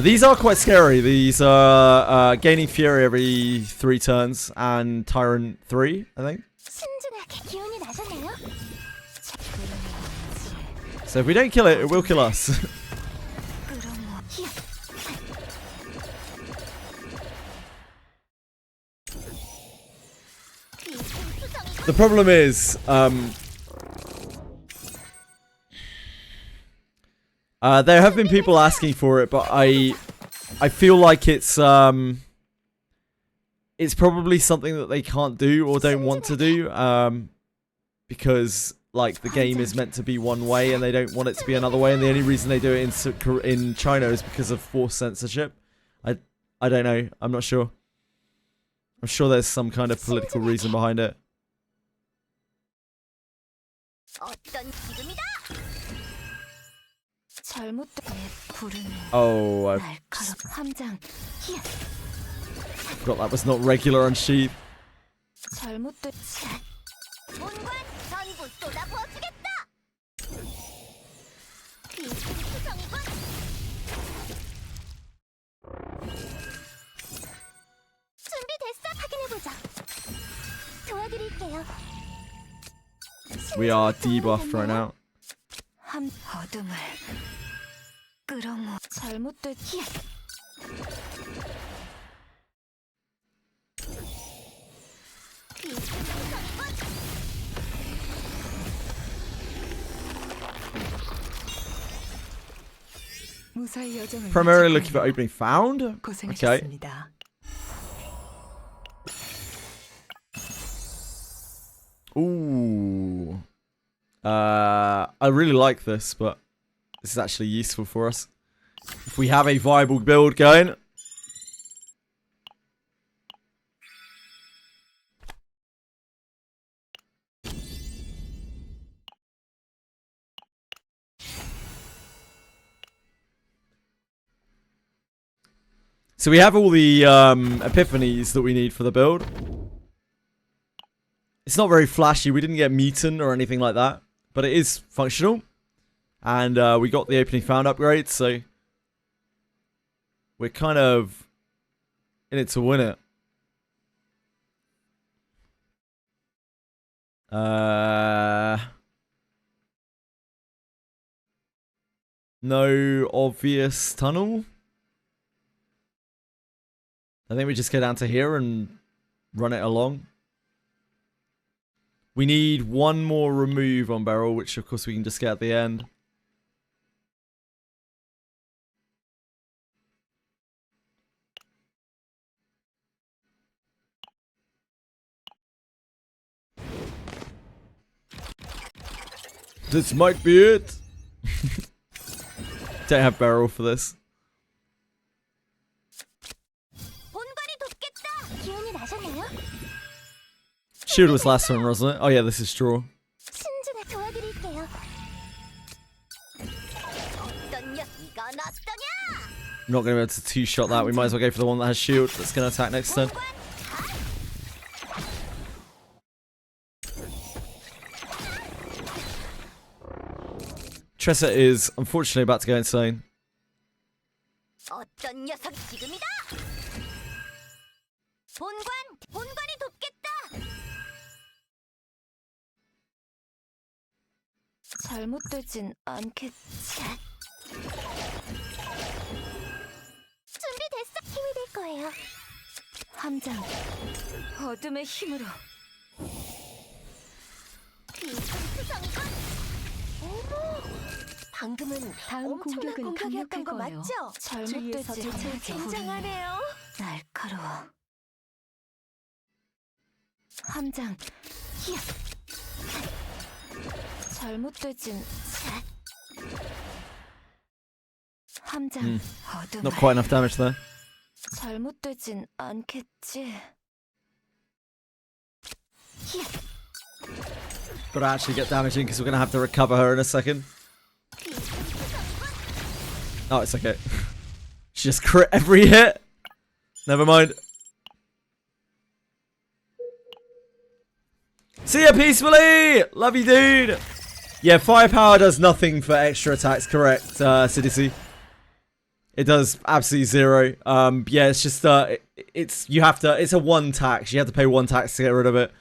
These are quite scary. These are gaining fury every 3 turns and Tyrant 3, I think. 신중하게 기운이 나셨나요? So if we don't kill it, it will kill us. The problem is, there have been people asking for it, but I feel like it's probably something that they can't do or don't want to do, because like the game is meant to be one way and they don't want it to be another way, and the only reason they do it in China is because of forced censorship. I don't know. I'm not sure. I'm sure there's some kind of political reason behind it. Oh, I forgot that was not regular unsheath. We are debuffed right now. Primarily looking for opening found? Okay. Ooh. I really like this, but this is actually useful for us. If we have a viable build going. So we have all the epiphanies that we need for the build. It's not very flashy. We didn't get mutant or anything like that, but it is functional. And we got the opening found upgrade, so we're kind of in it to win it. No obvious tunnel. I think we just go down to here and run it along. We need one more remove on barrel, which of course we can just get at the end. This might be it. Don't have barrel for this. Shield was last one, wasn't it? Oh yeah, this is straw. I'm not going to be able to two-shot that. We might as well go for the one that has shield that's going to attack next turn. Tressa is unfortunately about to go insane. 잘못되진 않겠지. 준비됐어. 힘이 될 거예요. 함장. 어둠의 힘으로. 어머. 방금은 다음 공격은 강력할 거 맞죠? 잘못되지 굉장하네요. 날카로워. 함장. 히야. 잘못되진 함장 어둠. Not quite enough damage there. 잘못되진 않겠지. Gotta actually get damage in because we're gonna have to recover her in a second. Oh, it's okay. She just crit every hit. Never mind. See ya peacefully! Love you, dude! Yeah, firepower does nothing for extra attacks, correct, CDC? It does absolutely zero. Yeah, it's just, it's a one tax. You have to pay one tax to get rid of it.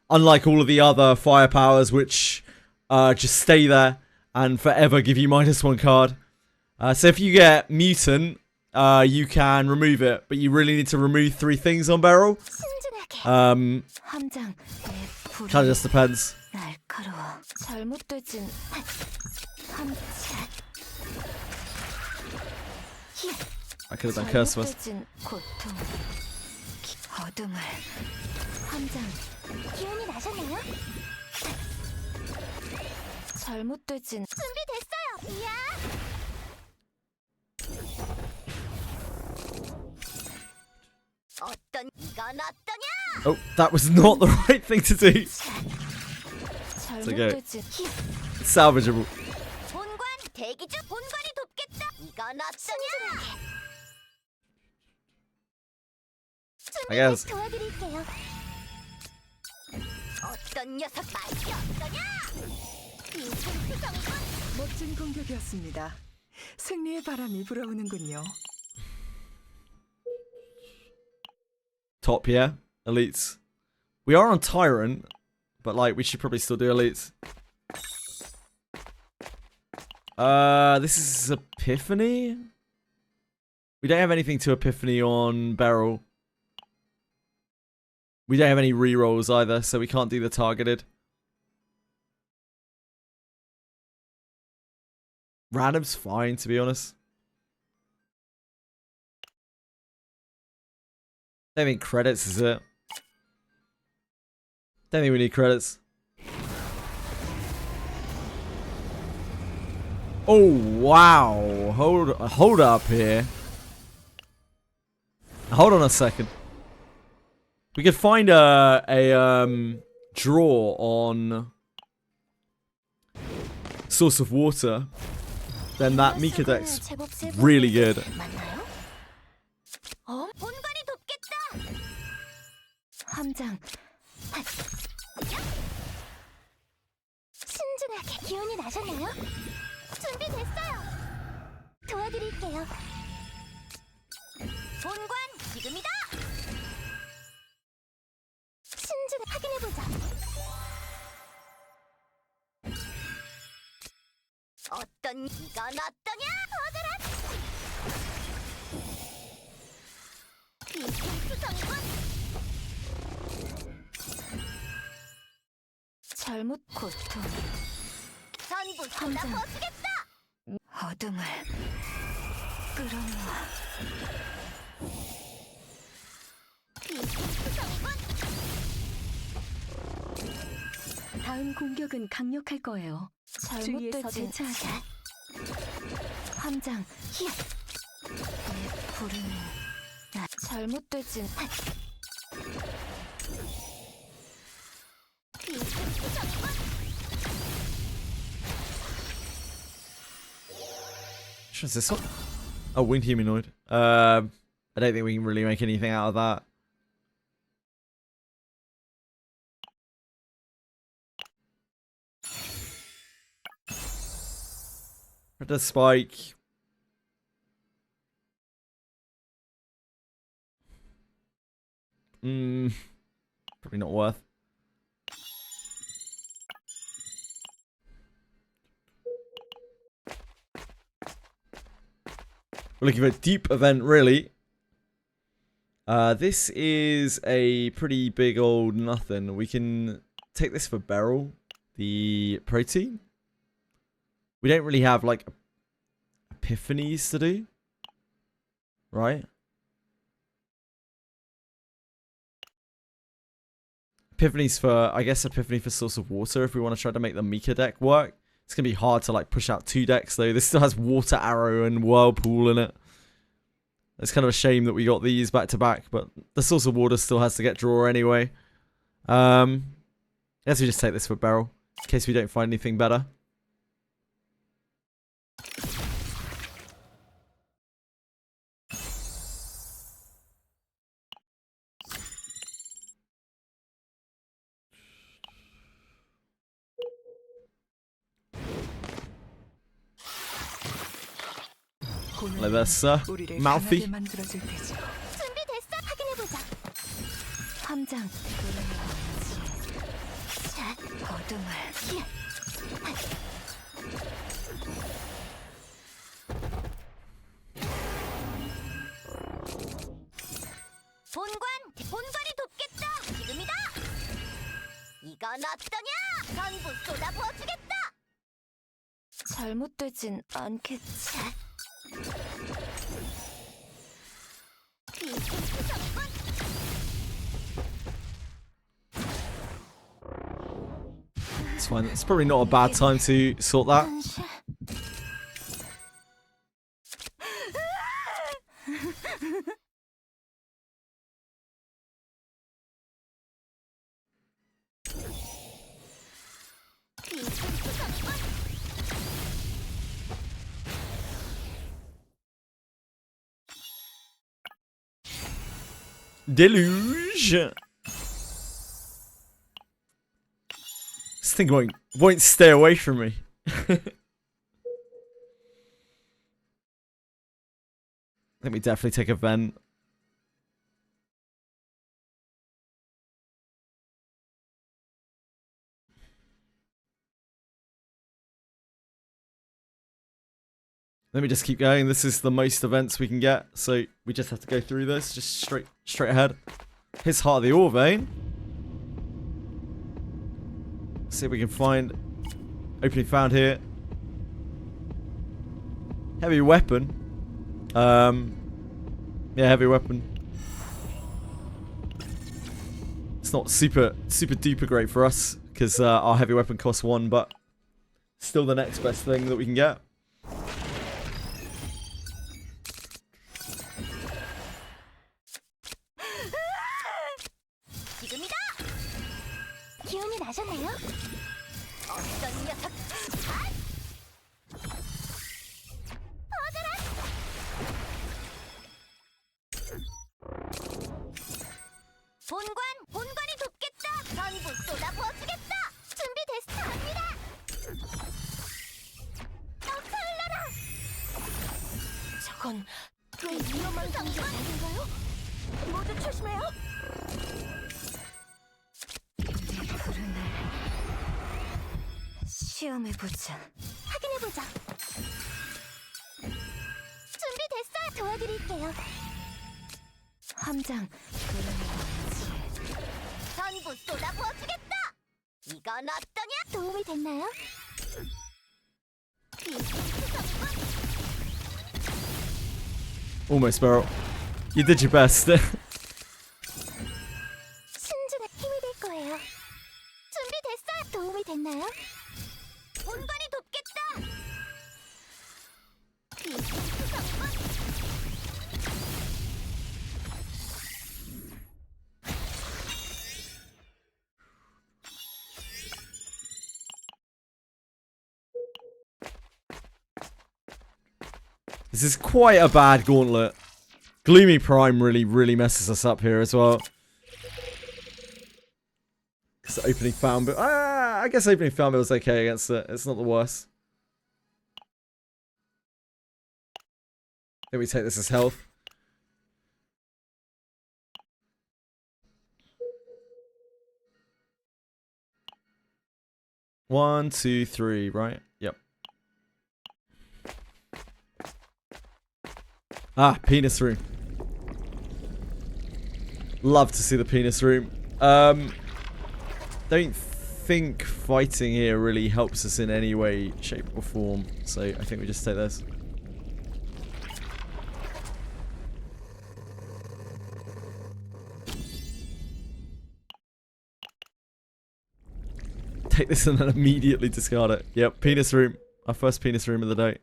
Unlike all of the other firepowers, which just stay there and forever give you -1 card. So if you get mutant, you can remove it, but you really need to remove 3 things on barrel. Kind of just depends. 날카로워. 잘못되진 I could have done curse first. 잘못되진 고통. 어둠을. 함장. 기운이 나셨나요? 잘못되진 준비됐어요. 이야. 이건 어떠냐? Oh, that was not the right thing to do. It's okay. 잘못되진 It's salvageable. 본관 대기 중. 본관이 돕겠다. 이건 어떠냐? I guess. 도와드릴게요. 어떤 녀석 맛이 어떠냐? 멋진 공격이었습니다. 승리의 바람이 불어오는군요. Top, yeah. Elites. We are on Tyrant, but like we should probably still do Elites. This is Epiphany? We don't have anything to Epiphany on Beryl. We don't have any rerolls either, so we can't do the targeted. Random's fine, to be honest. Don't think credits is it. Don't think we need credits. Oh wow! Hold up here. Hold on a second. We could find a draw on Source of Water. Then that Mika deck's really good. 본관이 돕겠다. 함장. 신중하게. 기운이 나셨나요? 준비됐어요. 도와드릴게요. 본관 지금이다. 신중하게 확인해보자. 이건 어떠냐? 어더라. 잘못 고통. 전부 쏟아부어주겠다. 어둠을 끌어모아. 다음 공격은 강력할 거예요. 주위에서 잘못되진 대처하자. 함장. 내 부르는 나. 잘못되진 What's this one? Oh, winged humanoid. I don't think we can really make anything out of that. Predator Spike. Probably not worth. We're looking for a deep event, really. This is a pretty big old nothing. We can take this for Beryl, the protein. We don't really have, like, epiphanies to do. Right? Epiphanies for, I guess, Epiphany for Source of Water if we want to try to make the Mika deck work. It's going to be hard to, like, push out 2 decks, though. This still has Water Arrow and Whirlpool in it. It's kind of a shame that we got these back to back, but the Source of Water still has to get draw anyway. I guess we just take this for Beryl, in case we don't find anything better. Like this, mouthy. 준비됐어. 확인해보자. 함장. 어둠을. 본관이 돕겠다. 지금이다. 이건 어떠냐? 전부 쏟아부어주겠다. 잘못되진 않겠지. It's fine. It's probably not a bad time to sort that. Deluge. This thing won't stay away from me. Let me definitely take a vent. Let me just keep going. This is the most events we can get, so we just have to go through this, just straight ahead. Here's Heart of the Ore Vein. See if we can find opening found here. Heavy weapon. Yeah, heavy weapon. It's not super duper great for us because our heavy weapon costs 1, but still the next best thing that we can get. 기운이 나셨나요? 어떤 녀석? 본관이 돕겠다. 전부 쏟아부어주겠다. 준비됐어. 갑니다. 흘러라. 저건 꽤 위험한 상황 아닌가요? 모두 조심해요. 시험해보자. 확인해보자. 준비됐어요. 도와드릴게요. 함장. 전부 쏟아부어주겠다. 이건 어떠냐? 도움이 됐나요? Almost, Beryl. You did your best. 신중한 힘이 될 거예요. 준비됐어요. 도움이 됐나요? 본관이 돕겠다. This is quite a bad gauntlet. Gloomy Prime really messes us up here as well. Because opening found, but I guess opening found was okay against it. It's not the worst. Then we take this as health. One, two, three, right? Yep. Ah, penis room. Love to see the penis room. Don't think fighting here really helps us in any way, shape, or form. So I think we just take this. Take this and then immediately discard it. Yep, penis room. Our first penis room of the day.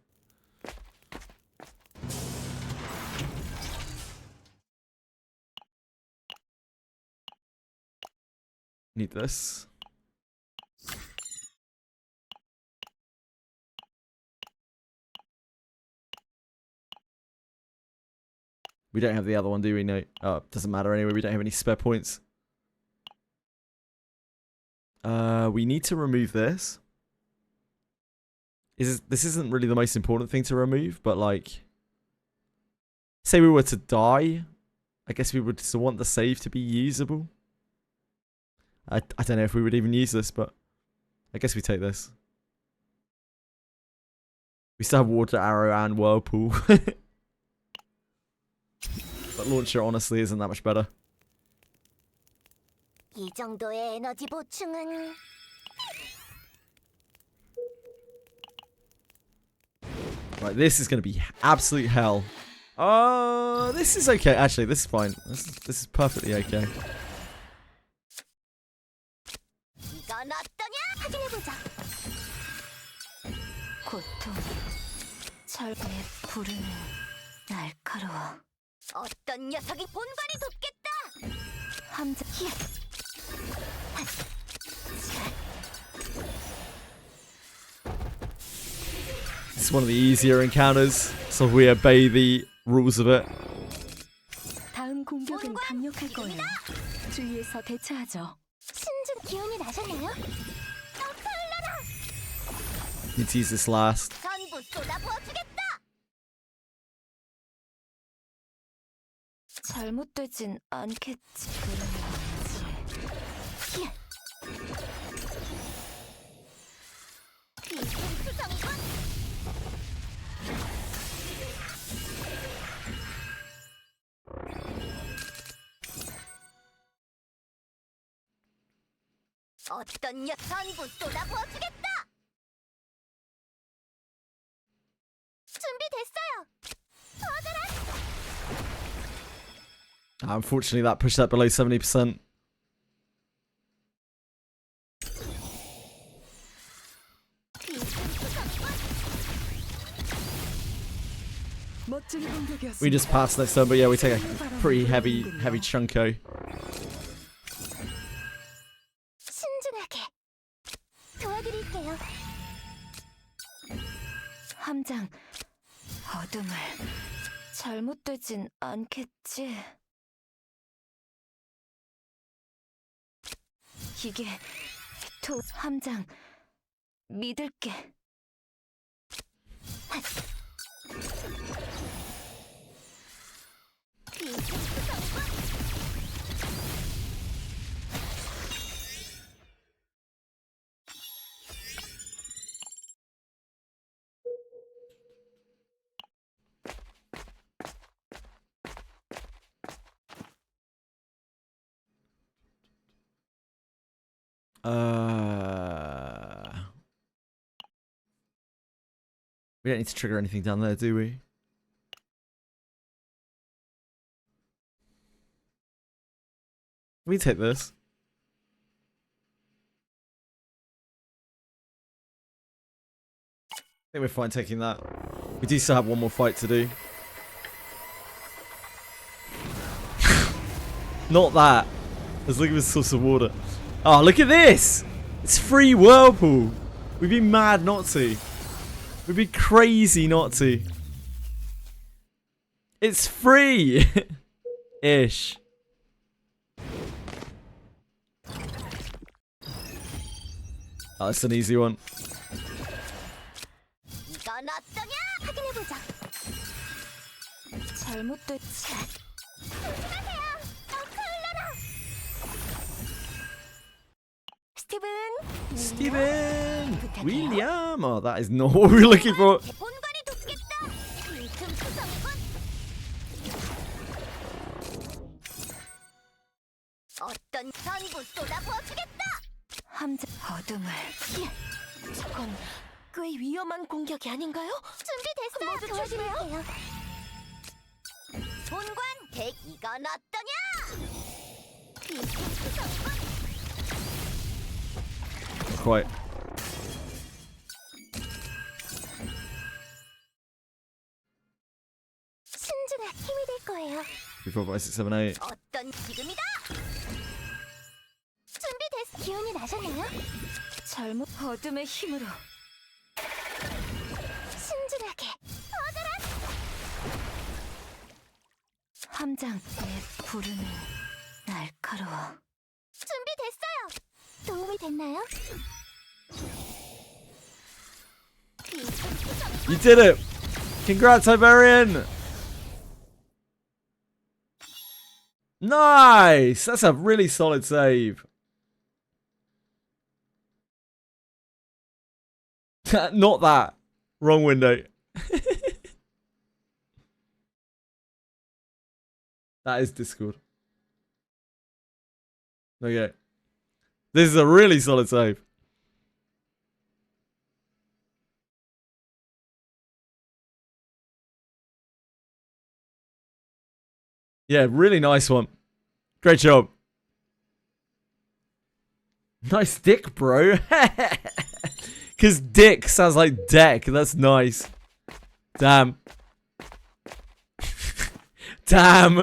Need this. We don't have the other one, do we? No. Oh, doesn't matter anyway. We don't have any spare points. We need to remove this. This isn't really the most important thing to remove, but like, say we were to die, I guess we would still want the save to be usable. I don't know if we would even use this, but I guess we take this. We still have Water Arrow and Whirlpool. But Launcher honestly isn't that much better. 이 정도의 에너지 보충은 Right, this is going to be absolute hell. This is okay. Actually, this is fine. This is perfectly okay. 이건 어떠냐? 확인해보자. 고통, 철의 부르는 날카로워. 어떤 녀석이 본관이 돕겠다. 함정. It's one of the easier encounters, so we obey the rules of it. 다음 공격은 강력할 거예요. 주위에서 대처하죠. 신중 기운이 나셨나요? 떠올라라. Need to use this last. 전부 쏟아부어주겠다. 잘못되진 않겠지. 그래야지. 비승수성군. 어떤 전부 쏟아부어주겠다. 준비됐어요. Unfortunately, that pushed that below 70%. 멋진 공격이었습니다. We just passed next turn, but yeah, we take a pretty heavy chunko. 신중하게 도와드릴게요. 함장, 어둠을 잘못되진 않겠지. 이게 함장 믿을게. We don't need to trigger anything down there, do we? We take this. I think we're fine taking that. We do still have one more fight to do. Not that. Let's look at this source of water. Oh, look at this! It's free whirlpool. We'd be mad not to. We'd be crazy not to. It's free! Ish. Oh, that's an easy one. 이건 어떠냐? 확인해보자. 잘못됐지. 조심하세요. 떠올라라. Steven! William! Oh, that is not what we were looking for. 본관이 돕겠다. 비승수성군. 어떤 전부 쏟아부어주겠다. 함장, 어둠을. 저건 꽤 위험한 공격이 아닌가요? 준비됐어요. 도와드릴게요. 본관 덱 이건 어떠냐? 비승수성군. Quite. 신중한 힘이 될 거예요. 3, 4, 5, 6, 7, 8. 어떤 지금이다. 준비됐. 기운이 나셨나요? 잘못 어둠의 힘으로. 신중하게. 얻어라. 함장, 내 부르는 날카로워. 준비됐어요. 도움이 됐나요? You did it! Congrats, Iberian! Nice! That's a really solid save. Not that. Wrong window. That is Discord. Okay. This is a really solid save. Yeah, really nice one. Great job. Nice dick, bro. Because dick sounds like deck. That's nice. Damn. Damn.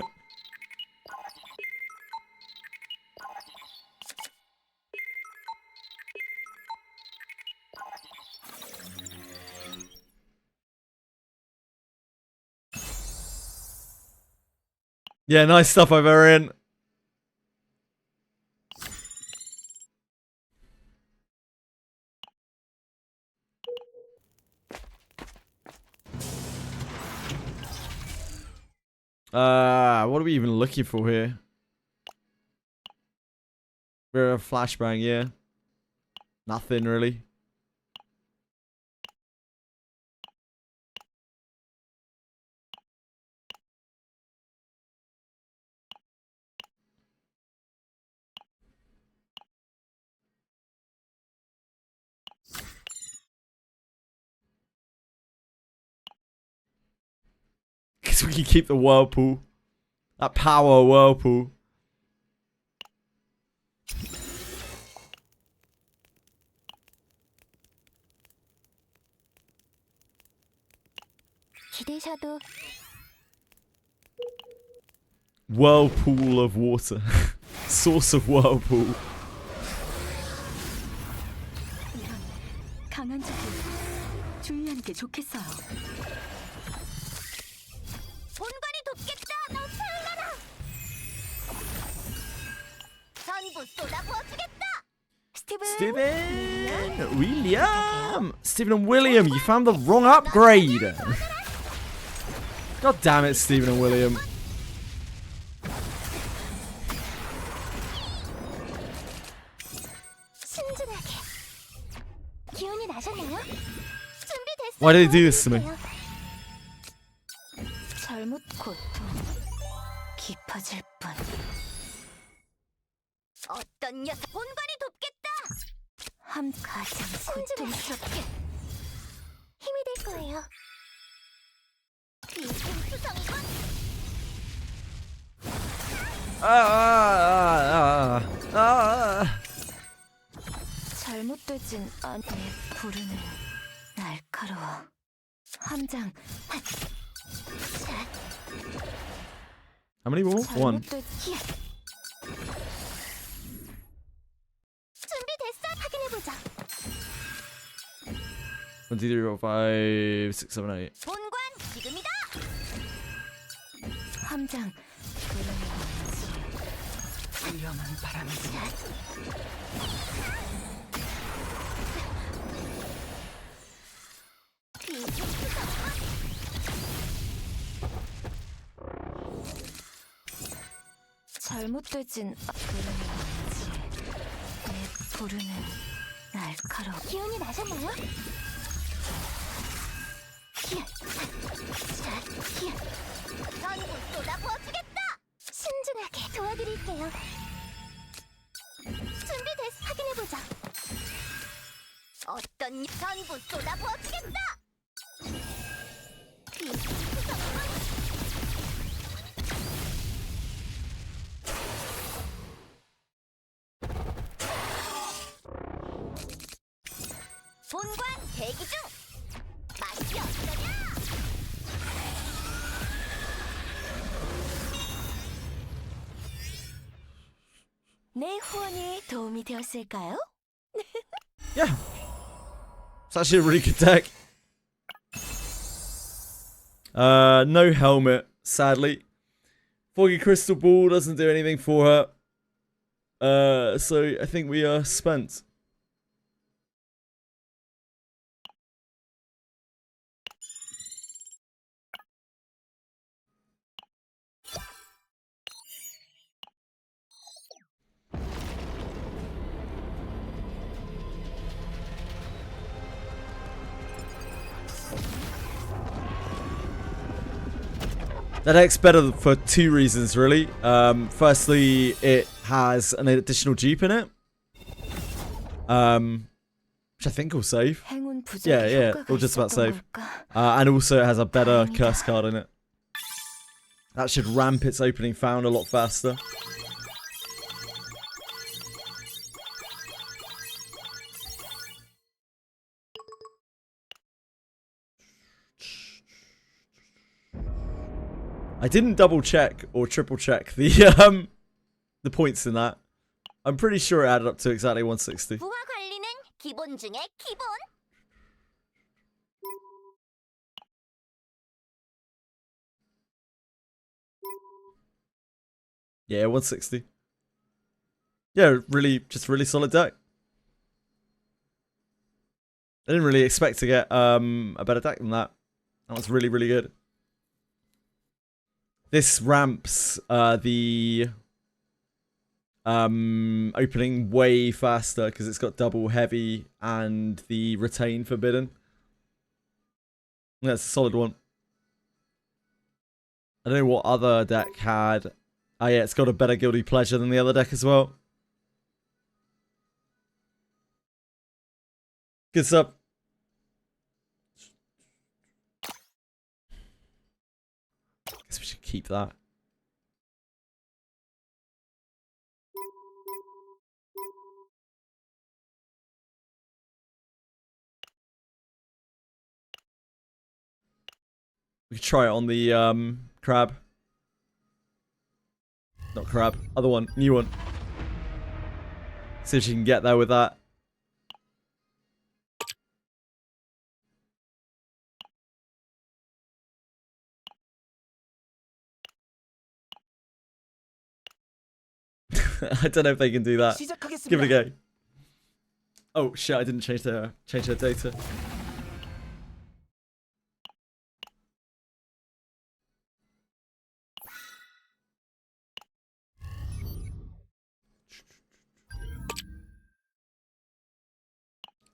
Yeah, nice stuff over in. What are we even looking for here? We're a flashbang, yeah. Nothing really. Because we can keep the whirlpool. That power whirlpool. Whirlpool of water. Source of whirlpool. 강한 적이 주의하는 게 좋겠어요. 본관이 돕겠다. 너 살려라. 전부 쏟아부어주겠다. Steven! William! Steven and William, you found the wrong upgrade! God damn it, Steven and William. Why did they do this to me? 잘못 고통 깊어질 뿐. 어떤 녀석 본관이 돕겠다. 함 가장 고통스럽게 힘이 될 거예요. 비승수성군. 잘못되진 않네. 부르는 날카로워. 함장. How many more? One. 준비됐어? 확인해보자. 1, 2, 3, 4, 5, 6, 7, 8. 본관 지금이다. 함장. 위험한 바람이지. 잘못되진 않지. 내 부르는 날카로워. 기운이 나셨나요? 전부 쏟아부어주겠다. 신중하게 도와드릴게요. 준비됐어. 확인해보자. 어떤 전부 쏟아부어주겠다. 본관 대기 중. 맛이 어떠냐? 내 후원이 도움이 되었을까요? Yeah. It's actually a really good deck. No helmet, sadly. Foggy Crystal Ball doesn't do anything for her. So I think we are spent. That deck's better for two reasons, really. Firstly, it has an additional dupe in it. which I think will save. 행운 부족의 Yeah, 효과가 it'll just about 있었던 save. 걸까? And also it has a better curse card in it. That should ramp its opening found a lot faster. I didn't double check or triple check the points in that. I'm pretty sure it added up to exactly 160. 부하 관리는 기본 중에 기본. Yeah, 160. Yeah, just really solid deck. I didn't really expect to get a better deck than that. That was really, really good. This ramps the opening way faster because it's got double heavy and the retain forbidden. That's a solid one. I don't know what other deck had. Oh yeah, it's got a better Guilty Pleasure than the other deck as well. Good stuff. Guess we should keep that. We could try it on the crab. Not crab, other one, new one. See if she can get there with that. I don't know if they can do that. Give it a go. Oh shit, I didn't change their data.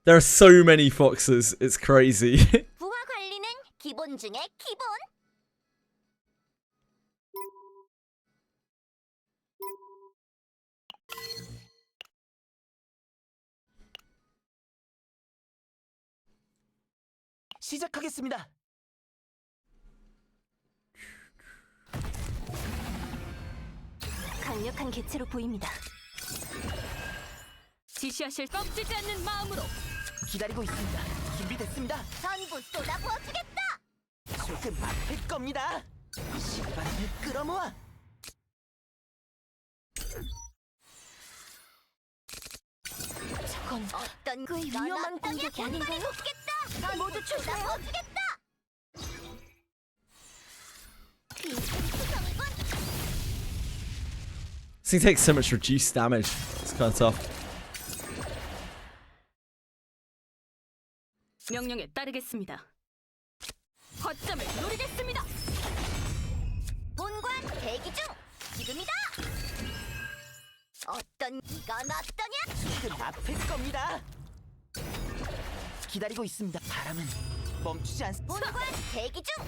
There are so many foxes, it's crazy. 부하 관리는 기본 중에 기본. 시작하겠습니다. 강력한 개체로 보입니다. 지시하실 꺾이지 않는 마음으로 기다리고 있습니다. 준비됐습니다. 전부 쏟아 부어주겠다. 조금 아플 겁니다. 신바람을 끌어모아. 저건 어떤 꽤 위험한 공격이 아닌가요? 다 모두 쏟아 부어주겠다. This thing takes so much reduced damage. It's kind of tough. 명령에 따르겠습니다. 거점을 노리겠습니다. 본관 대기 중. 지금이다. 어떤 이건 어떠냐? 조금 아플 겁니다. 기다리고 있습니다. 바람은 멈추지 않습니다. 본관 대기 중.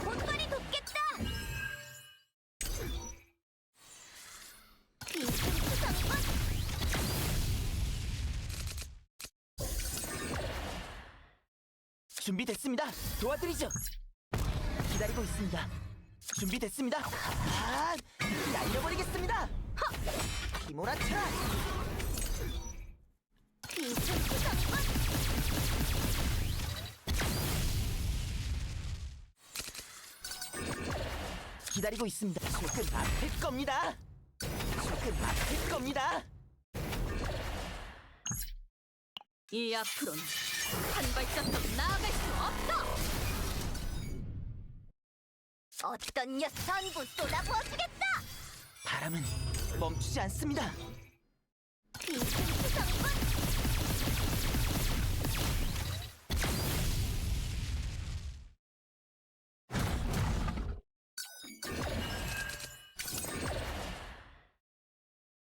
본관이 돕겠다. 준비됐습니다. 도와드리죠. 기다리고 있습니다. 준비됐습니다. 아, 날려버리겠습니다. 휘몰아쳐라. 기다리고 있습니다. 조금 아플 겁니다. 조금 아플 겁니다. 이 앞으로는 한 발짝도 나아갈 수 없어. 어떤 녀석 전부 쏟아 부어주겠다. 바람은 멈추지 않습니다.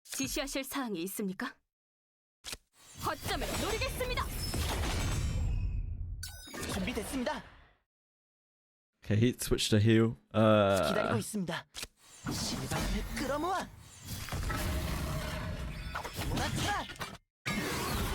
지시하실 사항이 있습니까? 거점을 노리겠습니다. 준비됐습니다. Okay, he switched to heal. 기다리고 있습니다. 신바람을 끌어모아. 맞춰라.